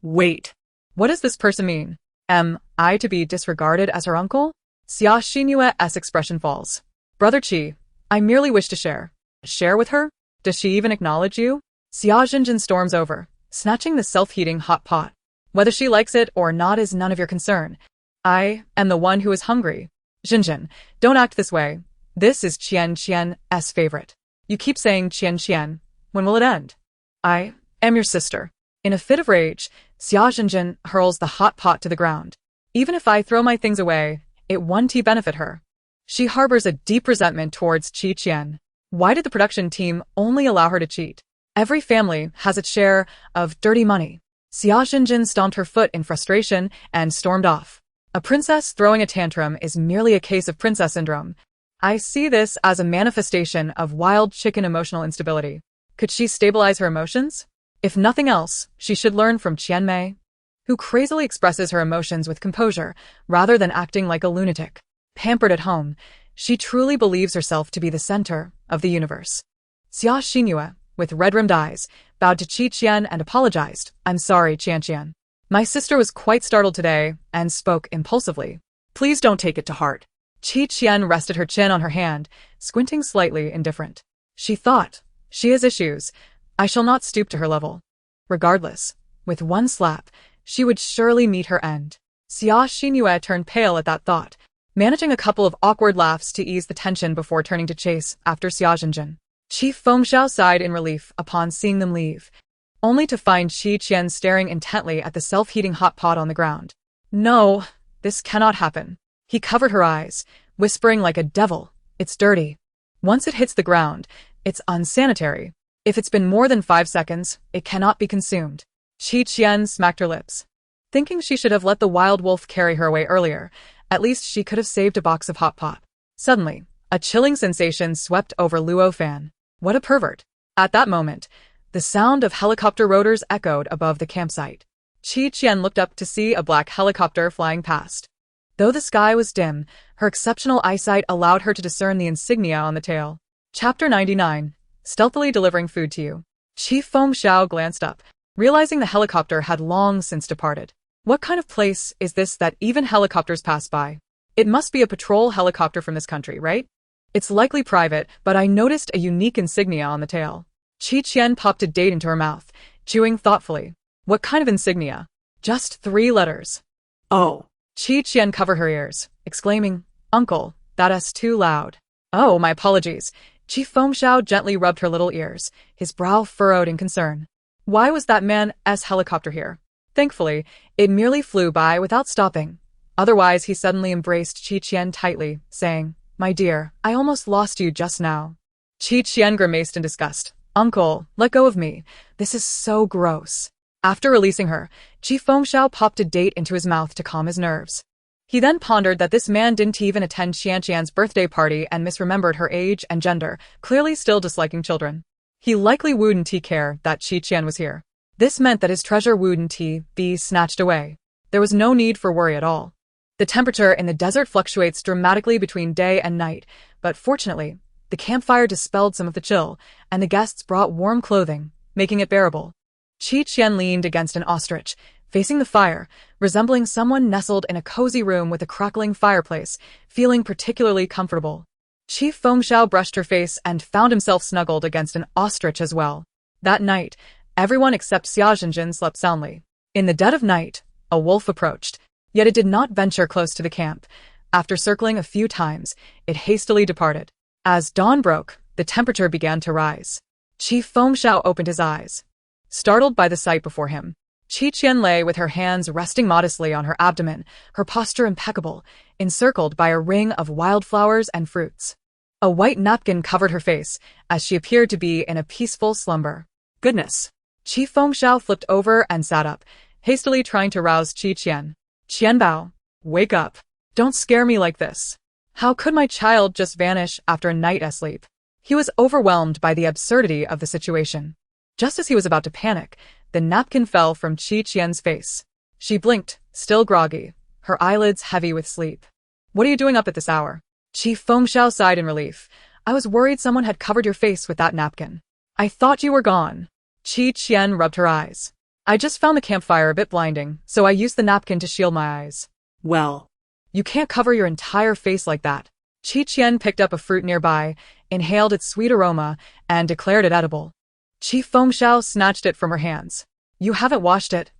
Wait. What does this person mean? Am I to be disregarded as her uncle? Xia Xingyue's expression falls. Brother Qi, I merely wish to share. Share with her? Does she even acknowledge you? Xia Zhenjin storms over, snatching the self-heating hot pot. Whether she likes it or not is none of your concern. I am the one who is hungry. Zhenjin, don't act this way. This is Qian's favorite. You keep saying Qian. When will it end? I am your sister. In a fit of rage, Xia Zhenjin hurls the hot pot to the ground. Even if I throw my things away, it won't benefit her. She harbors a deep resentment towards Qi Qian. Why did the production team only allow her to cheat? Every family has its share of dirty money. Xia Zhenjin stomped her foot in frustration and stormed off. A princess throwing a tantrum is merely a case of princess syndrome. I see this as a manifestation of wild chicken emotional instability. Could she stabilize her emotions? If nothing else, she should learn from Qianmei, who crazily expresses her emotions with composure rather than acting like a lunatic. Pampered at home, she truly believes herself to be the center of the universe. Xia Xingyue, with red-rimmed eyes, bowed to Qi Qian and apologized. I'm sorry, Qian. My sister was quite startled today and spoke impulsively. Please don't take it to heart. Qi Qian rested her chin on her hand, squinting slightly indifferent. She thought, she has issues. I shall not stoop to her level. Regardless, with one slap, she would surely meet her end. Xia Xingyue turned pale at that thought, managing a couple of awkward laughs to ease the tension before turning to chase after Xia Zhenjin. Qi Fengxiao sighed in relief upon seeing them leave, only to find Qi Qian staring intently at the self-heating hot pot on the ground. No, this cannot happen. He covered her eyes, whispering like a devil, "It's dirty. Once it hits the ground, it's unsanitary. If it's been more than 5 seconds, it cannot be consumed." Qian smacked her lips. Thinking she should have let the wild wolf carry her away earlier, at least she could have saved a box of hot pop. Suddenly, a chilling sensation swept over Luo Fan. What a pervert. At that moment, the sound of helicopter rotors echoed above the campsite. Qian looked up to see a black helicopter flying past. Though the sky was dim, her exceptional eyesight allowed her to discern the insignia on the tail. Chapter 99. Stealthily delivering food to you. Chief Feng Xiao glanced up, realizing the helicopter had long since departed. What kind of place is this that even helicopters pass by? It must be a patrol helicopter from this country, right? It's likely private, but I noticed a unique insignia on the tail. Qian popped a date into her mouth, chewing thoughtfully. What kind of insignia? Just 3 letters. Oh. Qian covered her ears, exclaiming, "Uncle, that's too loud." "Oh, my apologies." Chief Feng Xiao gently rubbed her little ears, his brow furrowed in concern. Why was that man's helicopter here? Thankfully, it merely flew by without stopping. Otherwise, he suddenly embraced Qian tightly, saying, "My dear, I almost lost you just now." Qian grimaced in disgust. "Uncle, let go of me. This is so gross." After releasing her, Chief Feng Xiao popped a date into his mouth to calm his nerves. He then pondered that this man didn't even attend Qian's birthday party and misremembered her age and gender, clearly still disliking children. He likely wouldn't care that Qian was here. This meant that his treasure wouldn't be snatched away. There was no need for worry at all. The temperature in the desert fluctuates dramatically between day and night, but fortunately, the campfire dispelled some of the chill, and the guests brought warm clothing, making it bearable. Qian leaned against an ostrich, facing the fire, resembling someone nestled in a cozy room with a crackling fireplace, feeling particularly comfortable. Chief Feng Xiao brushed her face and found himself snuggled against an ostrich as well. That night, everyone except Xia Zhenjin slept soundly. In the dead of night, a wolf approached, yet it did not venture close to the camp. After circling a few times, it hastily departed. As dawn broke, the temperature began to rise. Chief Feng Xiao opened his eyes. Startled by the sight before him, Qian lay with her hands resting modestly on her abdomen, her posture impeccable, encircled by a ring of wildflowers and fruits. A white napkin covered her face, as she appeared to be in a peaceful slumber. Goodness! Chief Feng Xiao flipped over and sat up, hastily trying to rouse Qian. "Qianbao, wake up. Don't scare me like this. How could my child just vanish after a night asleep?" He was overwhelmed by the absurdity of the situation. Just as he was about to panic, the napkin fell from Qian's face. She blinked, still groggy, her eyelids heavy with sleep. "What are you doing up at this hour?" Chief Feng Xiao sighed in relief. "I was worried someone had covered your face with that napkin. I thought you were gone." Qian rubbed her eyes. "I just found the campfire a bit blinding, so I used the napkin to shield my eyes." Well. "You can't cover your entire face like that." Qian picked up a fruit nearby, inhaled its sweet aroma, and declared it edible. Chief Feng Xiao snatched it from her hands. "You haven't washed it.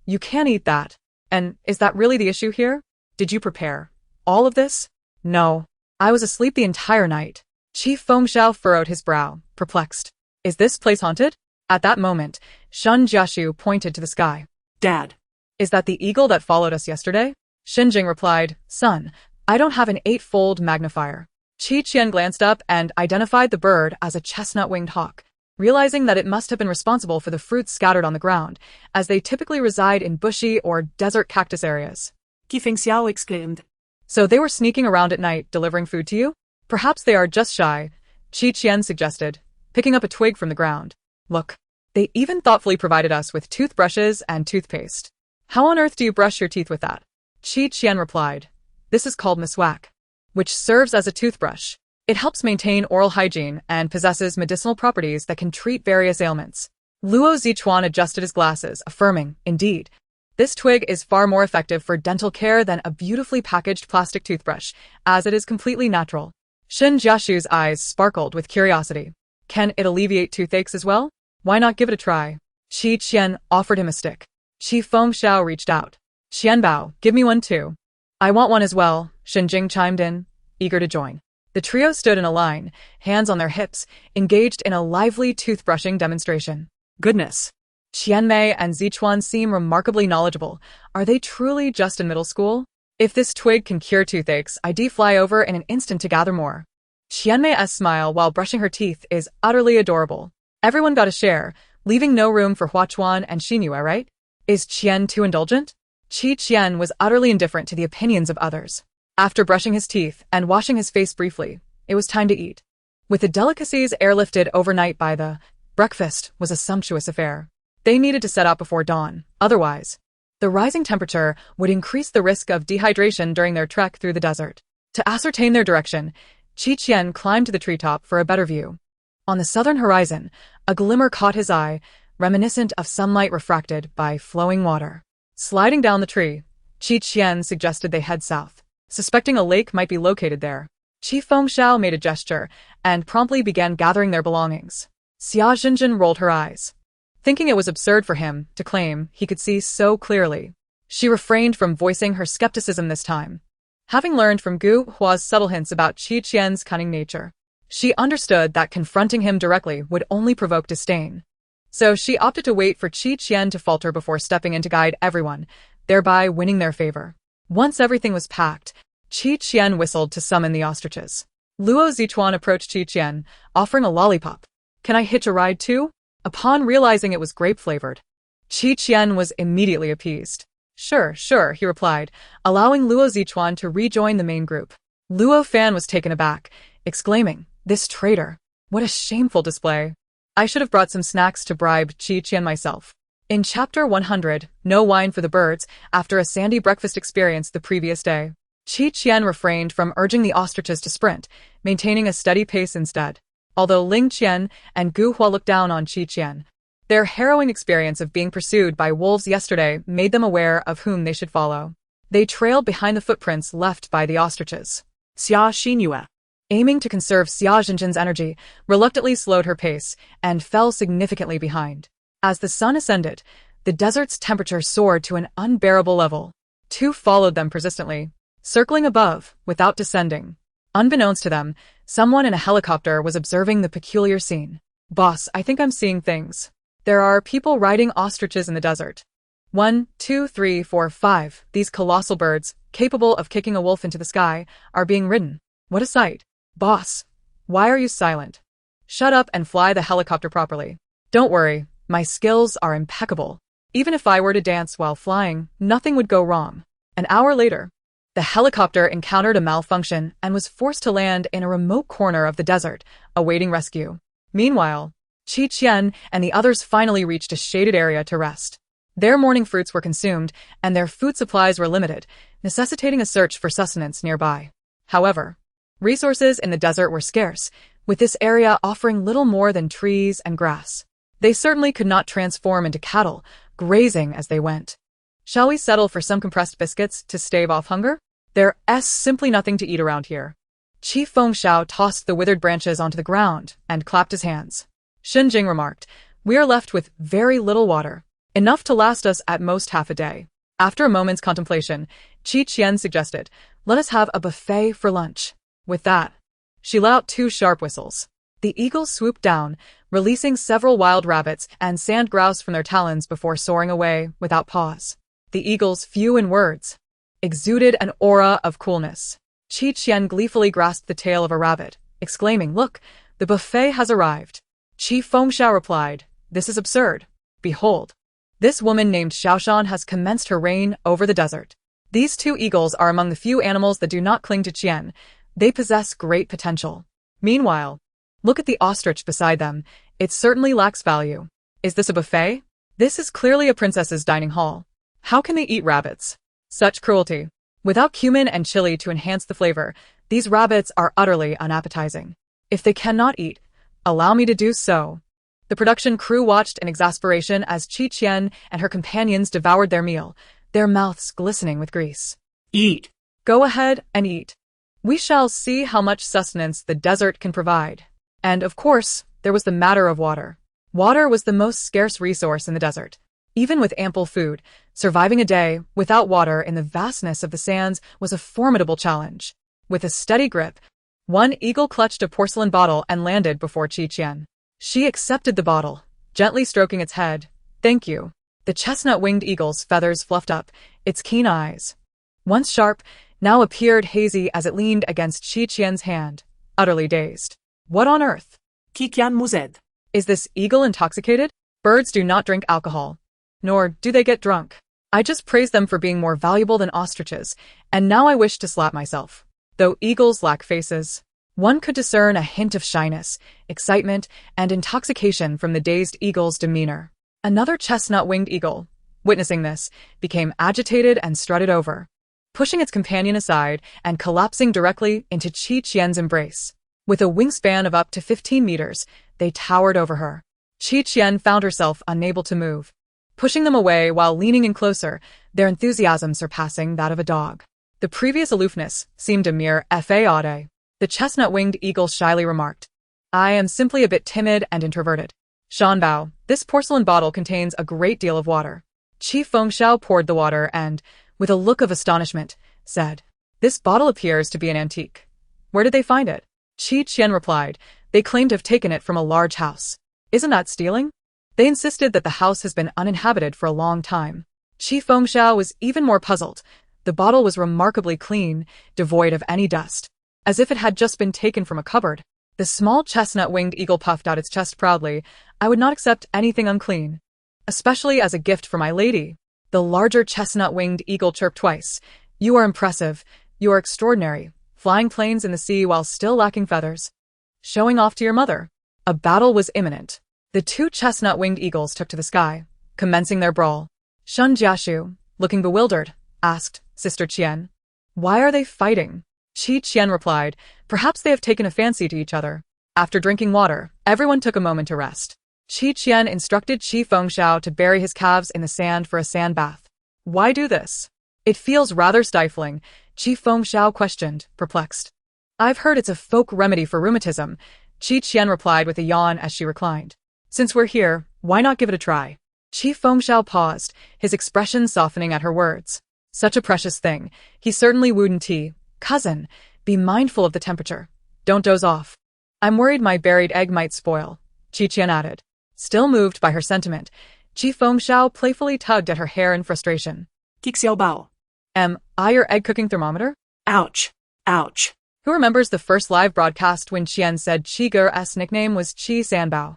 You can't eat that. And is that really the issue here? Did you prepare all of this?" "No. I was asleep the entire night." Chief Feng Xiao furrowed his brow, perplexed. "Is this place haunted?" At that moment, Shun Jiashu pointed to the sky. "Dad. "Is that the eagle that followed us yesterday?" Xinjing replied, "Son, I don't have an 8-fold magnifier." Qian glanced up and identified the bird as a chestnut-winged hawk, realizing that it must have been responsible for the fruits scattered on the ground, as they typically reside in bushy or desert cactus areas. Qi Feng Xiao exclaimed. "So they were sneaking around at night delivering food to you? Perhaps they are just shy," Qian suggested, picking up a twig from the ground. "Look, they even thoughtfully provided us with toothbrushes and toothpaste. How on earth do you brush your teeth with that?" Qian replied. "This is called miswak, which serves as a toothbrush. It helps maintain oral hygiene and possesses medicinal properties that can treat various ailments." Luo Zichuan adjusted his glasses, affirming, "Indeed, this twig is far more effective for dental care than a beautifully packaged plastic toothbrush, as it is completely natural." Shun Jiashu's eyes sparkled with curiosity. "Can it alleviate toothaches as well? Why not give it a try?" Qian offered him a stick. Chief Feng Xiao reached out. "Qianbao, give me one too." "I want one as well," Xinjing chimed in, eager to join. The trio stood in a line, hands on their hips, engaged in a lively toothbrushing demonstration. "Goodness!" Qianmei and Zichuan seem remarkably knowledgeable. Are they truly just in middle school? If this twig can cure toothaches, I'd fly over in an instant to gather more. Qianmei's smile while brushing her teeth is utterly adorable. Everyone got a share, leaving no room for Huachuan and Xinyu, right? Is Qian too indulgent? Qian was utterly indifferent to the opinions of others. After brushing his teeth and washing his face briefly, it was time to eat. With the delicacies airlifted overnight by the breakfast was a sumptuous affair. They needed to set out before dawn, otherwise, the rising temperature would increase the risk of dehydration during their trek through the desert. To ascertain their direction, Qian climbed to the treetop for a better view. On the southern horizon, a glimmer caught his eye, reminiscent of sunlight refracted by flowing water. Sliding down the tree, Qian suggested they head south, suspecting a lake might be located there. Qi Fengxiao made a gesture and promptly began gathering their belongings. Xia Jinjin rolled her eyes, thinking it was absurd for him to claim he could see so clearly. She refrained from voicing her skepticism this time. Having learned from Gu Hua's subtle hints about Qian's cunning nature, she understood that confronting him directly would only provoke disdain. So she opted to wait for Qian to falter before stepping in to guide everyone, thereby winning their favor. Once everything was packed, Qian whistled to summon the ostriches. Luo Zichuan approached Qian, offering a lollipop. "Can I hitch a ride too?" Upon realizing it was grape-flavored, Qian was immediately appeased. Sure, he replied, allowing Luo Zichuan to rejoin the main group. Luo Fan was taken aback, exclaiming, "This traitor! What a shameful display! I should have brought some snacks to bribe Qian myself." In Chapter 100, No Wine for the Birds, after a sandy breakfast experience the previous day, Qian refrained from urging the ostriches to sprint, maintaining a steady pace instead. Although Ling Qian and Gu Hua looked down on Qian, their harrowing experience of being pursued by wolves yesterday made them aware of whom they should follow. They trailed behind the footprints left by the ostriches. Xia Xinyu, aiming to conserve Xia Jinjin's energy, reluctantly slowed her pace and fell significantly behind. As the sun ascended, the desert's temperature soared to an unbearable level. Two followed them persistently, circling above without descending. Unbeknownst to them, someone in a helicopter was observing the peculiar scene. "Boss, I think I'm seeing things. There are people riding ostriches in the desert. 1, 2, 3, 4, 5. These colossal birds, capable of kicking a wolf into the sky, are being ridden. What a sight. Boss, why are you silent? Shut up and fly the helicopter properly. Don't worry, my skills are impeccable. Even if I were to dance while flying, nothing would go wrong." An hour later, the helicopter encountered a malfunction and was forced to land in a remote corner of the desert, awaiting rescue. Meanwhile, Qian and the others finally reached a shaded area to rest. Their morning fruits were consumed, and their food supplies were limited, necessitating a search for sustenance nearby. However, resources in the desert were scarce, with this area offering little more than trees and grass. They certainly could not transform into cattle, grazing as they went. "Shall we settle for some compressed biscuits to stave off hunger? There's simply nothing to eat around here." Qi Fengxiao tossed the withered branches onto the ground and clapped his hands. Xinjing remarked, "We are left with very little water, enough to last us at most half a day." After a moment's contemplation, Qian suggested, "Let us have a buffet for lunch." With that, she let out 2 sharp whistles. The eagles swooped down, releasing several wild rabbits and sand grouse from their talons before soaring away without pause. The eagles, few in words, exuded an aura of coolness. Qian gleefully grasped the tail of a rabbit, exclaiming, "Look, the buffet has arrived." Qi Fengxiao replied, "This is absurd. Behold, this woman named Xiaoshan has commenced her reign over the desert. These 2 eagles are among the few animals that do not cling to Qian. They possess great potential. Meanwhile, look at the ostrich beside them. It certainly lacks value. Is this a buffet? This is clearly a princess's dining hall. How can they eat rabbits? Such cruelty. Without cumin and chili to enhance the flavor, these rabbits are utterly unappetizing. If they cannot eat, allow me to do so." The production crew watched in exasperation as Qian and her companions devoured their meal, their mouths glistening with grease. "Eat. Go ahead and eat. We shall see how much sustenance the desert can provide." And of course, there was the matter of water. Water was the most scarce resource in the desert. Even with ample food, surviving a day without water in the vastness of the sands was a formidable challenge. With a steady grip, one eagle clutched a porcelain bottle and landed before Qian. She accepted the bottle, gently stroking its head, Thank you. The chestnut-winged eagle's feathers fluffed up, its keen eyes, once sharp, now appeared hazy as it leaned against Qian's hand, utterly dazed. What on earth? Qian muzed. Is this eagle intoxicated? Birds do not drink alcohol. Nor do they get drunk. I just praised them for being more valuable than ostriches, and now I wish to slap myself. Though eagles lack faces, one could discern a hint of shyness, excitement, and intoxication from the dazed eagle's demeanor. Another chestnut-winged eagle, witnessing this, became agitated and strutted over, pushing its companion aside and collapsing directly into Qian's embrace. With a wingspan of up to 15 meters, they towered over her. Qian found herself unable to move, pushing them away while leaning in closer, their enthusiasm surpassing that of a dog. The previous aloofness seemed a mere fade. The chestnut-winged eagle shyly remarked, I am simply a bit timid and introverted. Shanbao, this porcelain bottle contains a great deal of water. Qi Fengxiao poured the water and, with a look of astonishment, said, This bottle appears to be an antique. Where did they find it? Qian replied, They claim to have taken it from a large house. Isn't that stealing? They insisted that the house has been uninhabited for a long time. Qi Fengxiao was even more puzzled. The bottle was remarkably clean, devoid of any dust, as if it had just been taken from a cupboard. The small chestnut-winged eagle puffed out its chest proudly. I would not accept anything unclean, especially as a gift for my lady. The larger chestnut-winged eagle chirped twice. You are impressive. You are extraordinary. Flying planes in the sea while still lacking feathers. Showing off to your mother. A battle was imminent. The two chestnut-winged eagles took to the sky, commencing their brawl. Shun Jiashu, looking bewildered, asked, Sister Qian, why are they fighting? Qian replied, Perhaps they have taken a fancy to each other. After drinking water, everyone took a moment to rest. Qian instructed Qi Fengxiao to bury his calves in the sand for a sand bath. Why do this? It feels rather stifling, Qi Fengxiao questioned, perplexed. I've heard it's a folk remedy for rheumatism, Qian replied with a yawn as she reclined. Since we're here, why not give it a try? Qi Fengxiao paused, his expression softening at her words. Such a precious thing. He certainly wouldn't. Cousin, be mindful of the temperature. Don't doze off. I'm worried my buried egg might spoil, Qian added. Still moved by her sentiment, Qi Fengxiao playfully tugged at her hair in frustration. Xiaobao. Am I your egg-cooking thermometer? Ouch. Ouch. Who remembers the first live broadcast when Qian said Qigur's nickname was Qi Sanbao?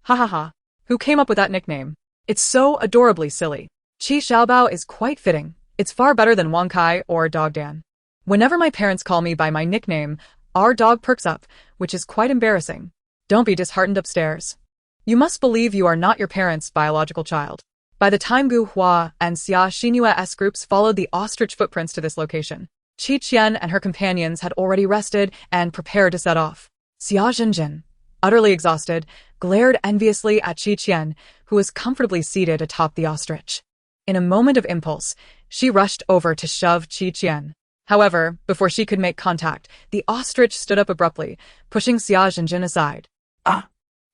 Ha ha ha. Who came up with that nickname? It's so adorably silly. Qi Xiaobao is quite fitting. It's far better than Wang Kai or Dog Dan. Whenever my parents call me by my nickname, our dog perks up, which is quite embarrassing. Don't be disheartened upstairs. You must believe you are not your parents' biological child. By the time Gu Hua and Xia Xinyue's groups followed the ostrich footprints to this location, Qian and her companions had already rested and prepared to set off. Xia Zhenjin, utterly exhausted, glared enviously at Qian, who was comfortably seated atop the ostrich. In a moment of impulse, she rushed over to shove Qian. However, before she could make contact, the ostrich stood up abruptly, pushing Xia Zhenjin aside. Ah!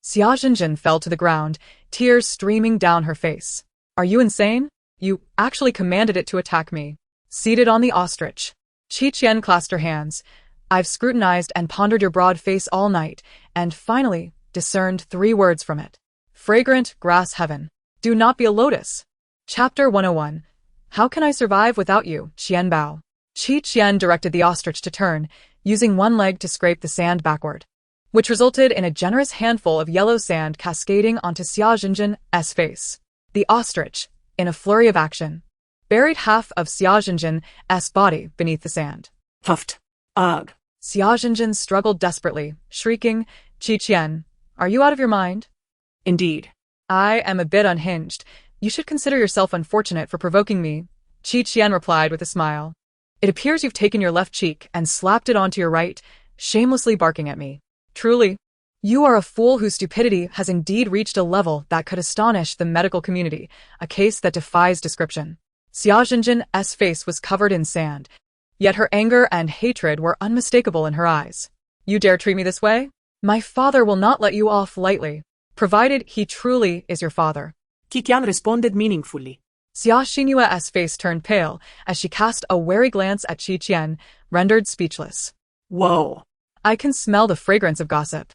Xia Zhenjin fell to the ground, tears streaming down her face. Are you insane? You actually commanded it to attack me. Seated on the ostrich, Qian clasped her hands. I've scrutinized and pondered your broad face all night, and finally discerned 3 words from it. Fragrant grass heaven. Do not be a lotus. Chapter 101. How can I survive without you, Qianbao? Qian directed the ostrich to turn, using one leg to scrape the sand backward, which resulted in a generous handful of yellow sand cascading onto Xia Zhenjin's face. The ostrich, in a flurry of action, buried half of Xia Zhenjin's body beneath the sand. Puffed. Ugh. Xia Zhenjin struggled desperately, shrieking, Qian, are you out of your mind? Indeed. I am a bit unhinged. You should consider yourself unfortunate for provoking me, Qian replied with a smile. It appears you've taken your left cheek and slapped it onto your right, shamelessly barking at me. Truly, you are a fool whose stupidity has indeed reached a level that could astonish the medical community, a case that defies description. Xia Zhenjin's face was covered in sand, yet her anger and hatred were unmistakable in her eyes. You dare treat me this way? My father will not let you off lightly, provided he truly is your father. Qian responded meaningfully. Xia Xinyue's face turned pale as she cast a wary glance at Qian, rendered speechless. Whoa. I can smell the fragrance of gossip.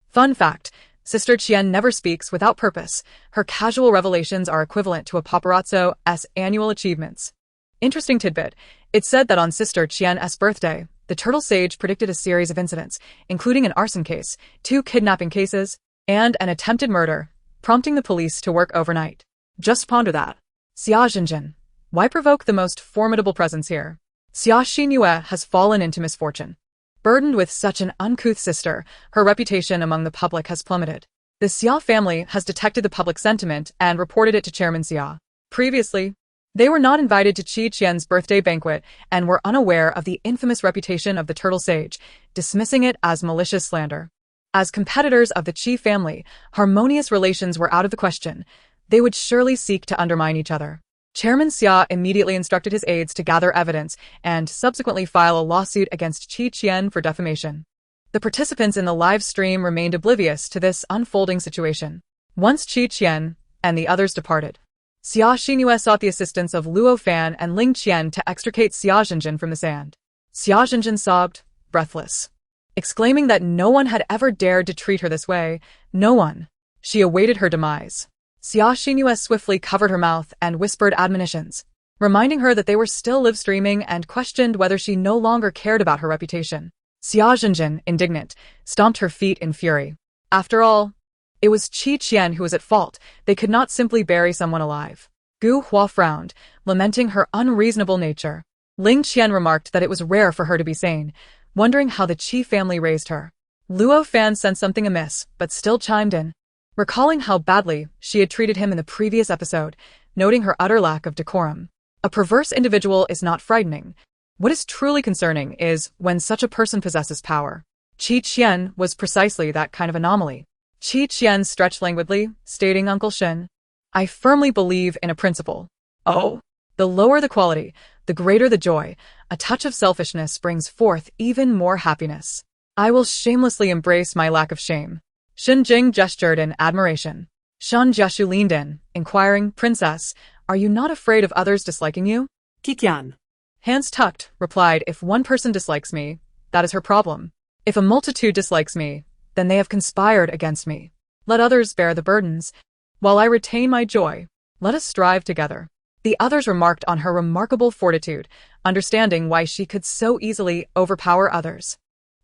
Fun fact, Sister Qian never speaks without purpose. Her casual revelations are equivalent to a paparazzo's annual achievements. Interesting tidbit. It's said that on Sister Qian's birthday, the turtle sage predicted a series of incidents, including an arson case, 2 kidnapping cases, and an attempted murder, prompting the police to work overnight. Just ponder that. Xia Jinjin. Why provoke the most formidable presence here? Xia Xinyue has fallen into misfortune. Burdened with such an uncouth sister, her reputation among the public has plummeted. The Xia family has detected the public sentiment and reported it to Chairman Xia. Previously, they were not invited to Qi Qian's birthday banquet and were unaware of the infamous reputation of the turtle sage, dismissing it as malicious slander. As competitors of the Qi family, harmonious relations were out of the question. They would surely seek to undermine each other. Chairman Xia immediately instructed his aides to gather evidence and subsequently file a lawsuit against Qi Qian for defamation. The participants in the live stream remained oblivious to this unfolding situation. Once Qi Qian and the others departed, Xia Xinyu sought the assistance of Luo Fan and Ling Qian to extricate Xia Jinjin from the sand. Xia Jinjin sobbed, breathless, exclaiming that no one had ever dared to treat her this way. No one. She awaited her demise. Xia Xinyu swiftly covered her mouth and whispered admonitions, reminding her that they were still live streaming, and questioned whether she no longer cared about her reputation. Xia Jinjin, indignant, stomped her feet in fury. After all, it was Qi Qian who was at fault. They could not simply bury someone alive. Gu Hua frowned, lamenting her unreasonable nature. Ling Qian remarked that it was rare for her to be sane, wondering how the Qi family raised her. Luo Fan sensed something amiss, but still chimed in, recalling how badly she had treated him in the previous episode, noting her utter lack of decorum. A perverse individual is not frightening. What is truly concerning is when such a person possesses power. Qi Qian was precisely that kind of anomaly. Qi Qian stretched languidly, stating, Uncle Shen, I firmly believe in a principle. Oh, the lower the quality, the greater the joy. A touch of selfishness brings forth even more happiness. I will shamelessly embrace my lack of shame. Shen Jing gestured in admiration. Shan Jiashu leaned in, inquiring, Princess, are you not afraid of others disliking you? Qian. Hands tucked, replied, if one person dislikes me, that is her problem. If a multitude dislikes me, then they have conspired against me. Let others bear the burdens. While I retain my joy, let us strive together. The others remarked on her remarkable fortitude, understanding why she could so easily overpower others.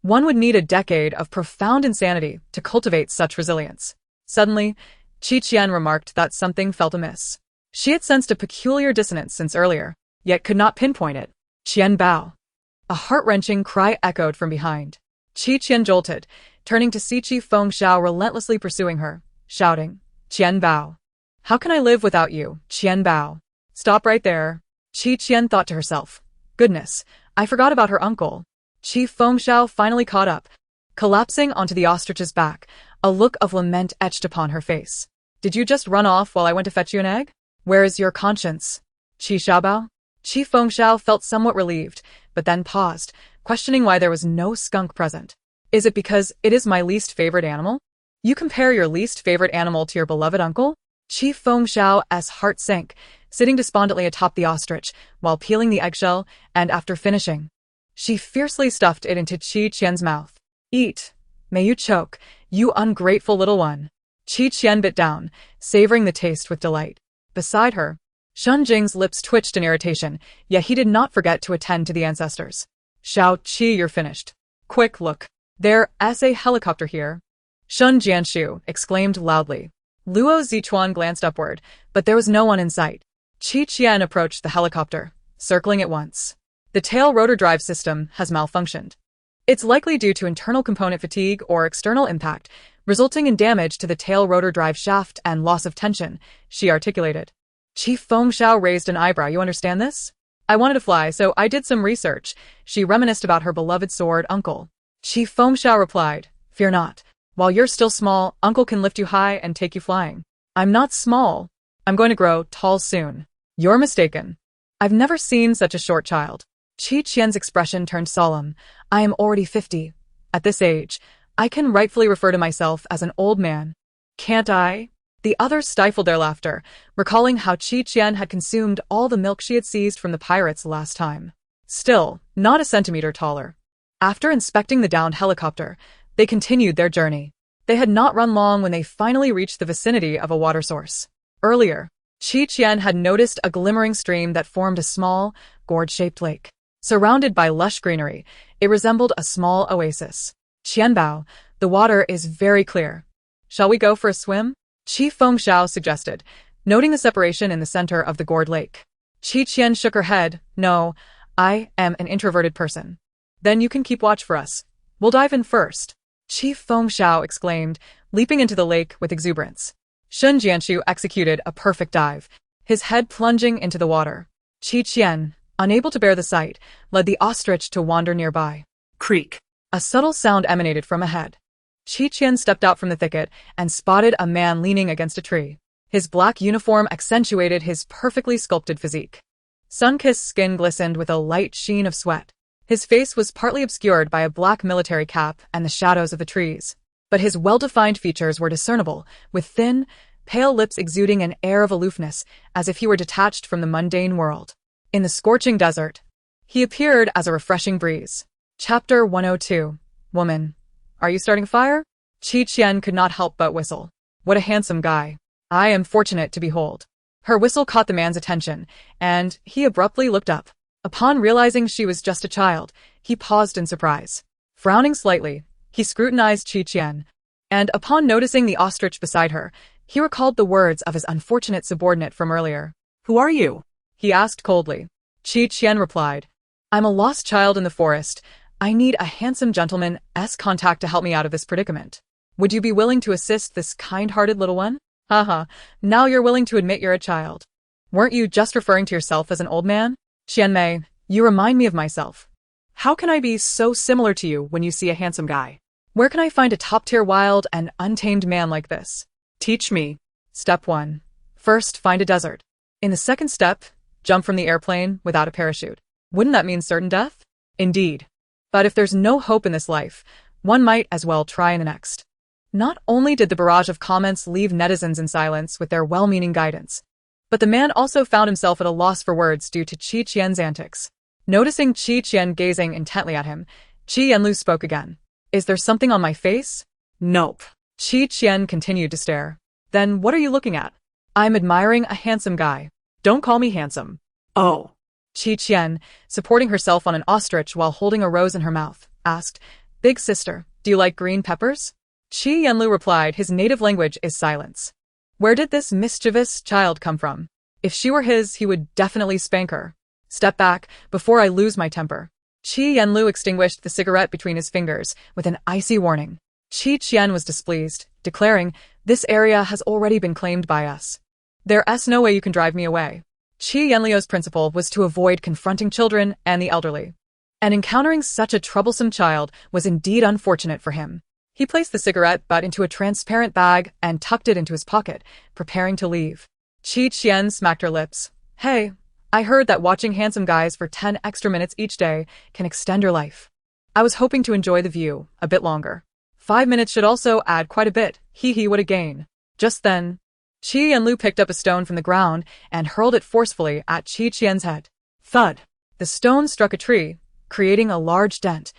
One would need a decade of profound insanity to cultivate such resilience. Suddenly, Qi Qian remarked that something felt amiss. She had sensed a peculiar dissonance since earlier, yet could not pinpoint it. Qian Bao. A heart-wrenching cry echoed from behind. Qi Qian jolted, turning to see Qi Fengxiao relentlessly pursuing her, shouting, Qian Bao. How can I live without you, Qian Bao? Stop right there. Qi Qian thought to herself. Goodness, I forgot about her uncle. Qi Fengxiao finally caught up, collapsing onto the ostrich's back, a look of lament etched upon her face. Did you just run off while I went to fetch you an egg? Where is your conscience? Qi Xiaobao? Qi Fengxiao felt somewhat relieved, but then paused, questioning why there was no skunk present. Is it because it is my least favorite animal? You compare your least favorite animal to your beloved uncle? Qi Fengxiao's heart sank, sitting despondently atop the ostrich, while peeling the eggshell, and after finishing, she fiercely stuffed it into Qi Qian's mouth. Eat. May you choke, you ungrateful little one. Qi Qian bit down, savoring the taste with delight. Beside her, Shen Jing's lips twitched in irritation, yet he did not forget to attend to the ancestors. Shao Qi, you're finished. Quick, look. There's a helicopter here. Shen Jianshu exclaimed loudly. Luo Zichuan glanced upward, but there was no one in sight. Qi Qian approached the helicopter, circling it once. The tail rotor drive system has malfunctioned. It's likely due to internal component fatigue or external impact, resulting in damage to the tail rotor drive shaft and loss of tension, she articulated. Qi Fengxiao raised an eyebrow. You understand this? I wanted to fly, so I did some research. She reminisced about her beloved sword, Uncle. Qi Fengxiao replied, Fear not. While you're still small, Uncle can lift you high and take you flying. I'm not small. I'm going to grow tall soon. You're mistaken. I've never seen such a short child. Qi Qian's expression turned solemn. I am already 50. At this age, I can rightfully refer to myself as an old man. Can't I? The others stifled their laughter, recalling how Qi Qian had consumed all the milk she had seized from the pirates last time. Still, not a centimeter taller. After inspecting the downed helicopter, they continued their journey. They had not run long when they finally reached the vicinity of a water source. Earlier, Qian had noticed a glimmering stream that formed a small, gourd-shaped lake. Surrounded by lush greenery, it resembled a small oasis. Qianbao, the water is very clear. Shall we go for a swim? Qi Fengxiao suggested, noting the separation in the center of the gourd lake. Qian shook her head. No, I am an introverted person. Then you can keep watch for us. We'll dive in first. Qi Fengxiao exclaimed, leaping into the lake with exuberance. Shun Jianshu executed a perfect dive, his head plunging into the water. Qian, unable to bear the sight, led the ostrich to wander nearby. Creak. A subtle sound emanated from ahead. Qian stepped out from the thicket and spotted a man leaning against a tree. His black uniform accentuated his perfectly sculpted physique. Sun-kissed skin glistened with a light sheen of sweat. His face was partly obscured by a black military cap and the shadows of the trees. But his well-defined features were discernible, with thin, pale lips exuding an air of aloofness, as if he were detached from the mundane world. In the scorching desert, he appeared as a refreshing breeze. Chapter 102. Woman. Are you starting a fire? Qian could not help but whistle. What a handsome guy. I am fortunate to behold. Her whistle caught the man's attention, and he abruptly looked up. Upon realizing she was just a child, he paused in surprise. Frowning slightly, he scrutinized Qian, and upon noticing the ostrich beside her, he recalled the words of his unfortunate subordinate from earlier. Who are you? He asked coldly. Qian replied, I'm a lost child in the forest. I need a handsome gentleman's contact to help me out of this predicament. Would you be willing to assist this kind-hearted little one? Haha, now you're willing to admit you're a child. Weren't you just referring to yourself as an old man? Qianmei, you remind me of myself. How can I be so similar to you when you see a handsome guy? Where can I find a top-tier wild and untamed man like this? Teach me. Step 1. First, find a desert. In the second step, jump from the airplane without a parachute. Wouldn't that mean certain death? Indeed. But if there's no hope in this life, one might as well try in the next. Not only did the barrage of comments leave netizens in silence with their well-meaning guidance, but the man also found himself at a loss for words due to Qian's antics. Noticing Qian gazing intently at him, Qianlu spoke again. Is there something on my face? Nope. Qian continued to stare. Then what are you looking at? I'm admiring a handsome guy. Don't call me handsome. Oh. Qian, supporting herself on an ostrich while holding a rose in her mouth, asked, Big sister, do you like green peppers? Qianlu replied his native language is silence. Where did this mischievous child come from? If she were his, he would definitely spank her. Step back, before I lose my temper. Qianlu extinguished the cigarette between his fingers with an icy warning. Qian was displeased, declaring, This area has already been claimed by us. There's no way you can drive me away. Qianluo's principle was to avoid confronting children and the elderly. And encountering such a troublesome child was indeed unfortunate for him. He placed the cigarette butt into a transparent bag and tucked it into his pocket, preparing to leave. Qian smacked her lips. Hey, I heard that watching handsome guys for 10 extra minutes each day can extend your life. I was hoping to enjoy the view a bit longer. 5 minutes should also add quite a bit. Hee what a gain. Just then, Qianlu picked up a stone from the ground and hurled it forcefully at Qian's head. Thud. The stone struck a tree, creating a large dent,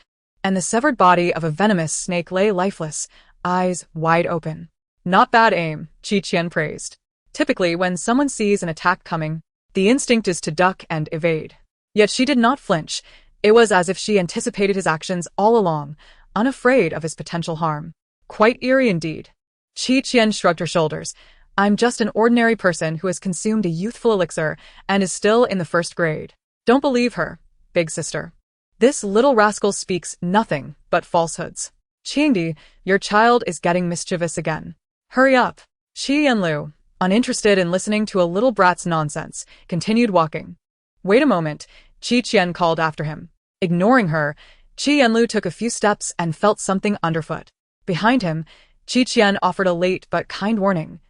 and the severed body of a venomous snake lay lifeless, eyes wide open. Not bad aim, Qian praised. Typically, when someone sees an attack coming, the instinct is to duck and evade. Yet she did not flinch. It was as if she anticipated his actions all along, unafraid of his potential harm. Quite eerie indeed. Qian shrugged her shoulders. I'm just an ordinary person who has consumed a youthful elixir and is still in the 1st grade. Don't believe her, big sister. This little rascal speaks nothing but falsehoods. Qingdi, your child is getting mischievous again. Hurry up. Qianlu, uninterested in listening to a little brat's nonsense, continued walking. Wait a moment, Qian called after him. Ignoring her, Qianlu took a few steps and felt something underfoot. Behind him, Qian offered a late but kind warning.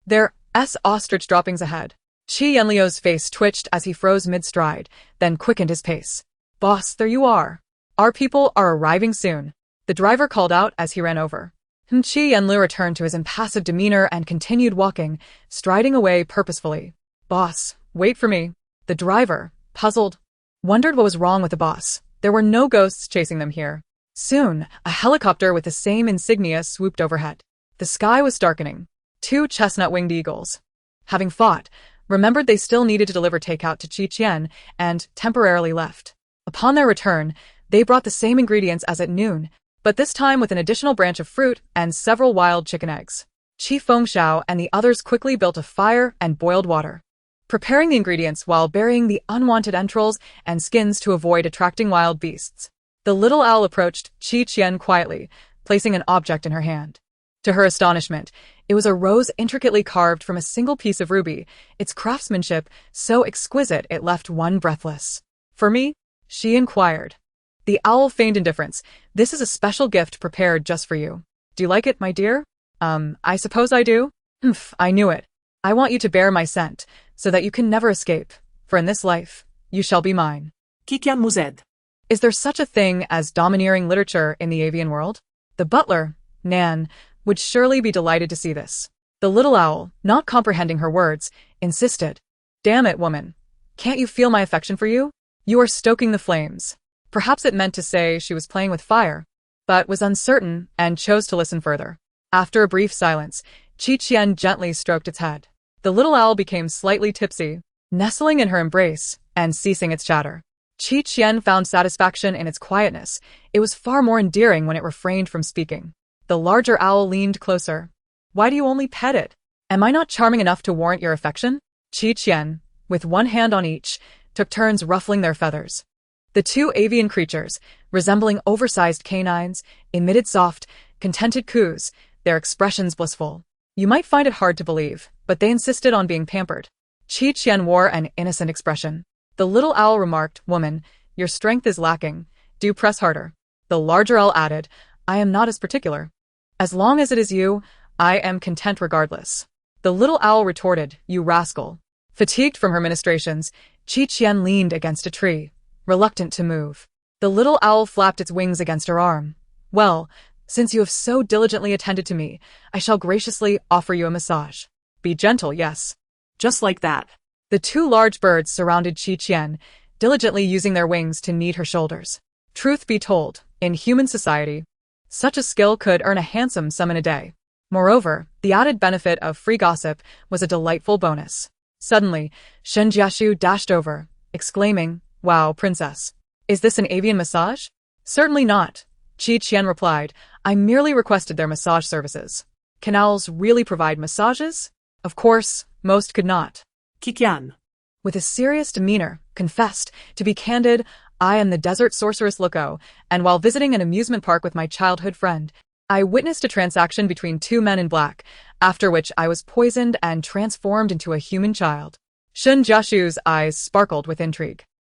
There's ostrich droppings ahead. Qianluo's face twitched as he froze mid-stride, then quickened his pace. Boss, there you are. Our people are arriving soon. The driver called out as he ran over. Qianlu returned to his impassive demeanor and continued walking, striding away purposefully. Boss, wait for me. The driver, puzzled, wondered what was wrong with the boss. There were no ghosts chasing them here. Soon, a helicopter with the same insignia swooped overhead. The sky was darkening. Two chestnut-winged eagles, having fought, remembered they still needed to deliver takeout to Qian and temporarily left. Upon their return, they brought the same ingredients as at noon, but this time with an additional branch of fruit and several wild chicken eggs. Qi Fengxiao and the others quickly built a fire and boiled water, preparing the ingredients while burying the unwanted entrails and skins to avoid attracting wild beasts. The little owl approached Qian quietly, placing an object in her hand. To her astonishment, it was a rose intricately carved from a single piece of ruby, its craftsmanship so exquisite it left one breathless. "For me?" she inquired. The owl feigned indifference. "This is a special gift prepared just for you. Do you like it, my dear?" I suppose I do." "Humph, I knew it. I want you to bear my scent, so that you can never escape, for in this life, you shall be mine." Qian mused. Is there such a thing as domineering literature in the avian world? The butler, Nan, would surely be delighted to see this. The little owl, not comprehending her words, insisted. "Damn it, woman. Can't you feel my affection for you? You are stoking the flames." Perhaps it meant to say she was playing with fire, but was uncertain and chose to listen further. After a brief silence, Qian gently stroked its head. The little owl became slightly tipsy, nestling in her embrace and ceasing its chatter. Qian found satisfaction in its quietness. It was far more endearing when it refrained from speaking. The larger owl leaned closer. "Why do you only pet it? Am I not charming enough to warrant your affection?" Qian, with one hand on each, took turns ruffling their feathers. The two avian creatures, resembling oversized canines, emitted soft, contented coos, their expressions blissful. You might find it hard to believe, but they insisted on being pampered. Qian wore an innocent expression. The little owl remarked, "Woman, your strength is lacking. Do press harder." The larger owl added, "I am not as particular. As long as it is you, I am content regardless." The little owl retorted, "You rascal." Fatigued from her ministrations, Qian leaned against a tree, reluctant to move. The little owl flapped its wings against her arm. "Well, since you have so diligently attended to me, I shall graciously offer you a massage. Be gentle, yes." Just like that. The two large birds surrounded Qian, diligently using their wings to knead her shoulders. Truth be told, in human society, such a skill could earn a handsome sum in a day. Moreover, the added benefit of free gossip was a delightful bonus. Suddenly, Shen Jiashu dashed over, exclaiming, "Wow, princess. Is this an avian massage?" "Certainly not," Qian replied. "I merely requested their massage services." "Can owls really provide massages?" "Of course, most could not." Qian, with a serious demeanor, confessed, "To be candid, I am the desert sorceress Luko, and while visiting an amusement park with my childhood friend, I witnessed a transaction between two men in black, after which I was poisoned and transformed into a human child." Shen Jiashu's eyes sparkled with intrigue.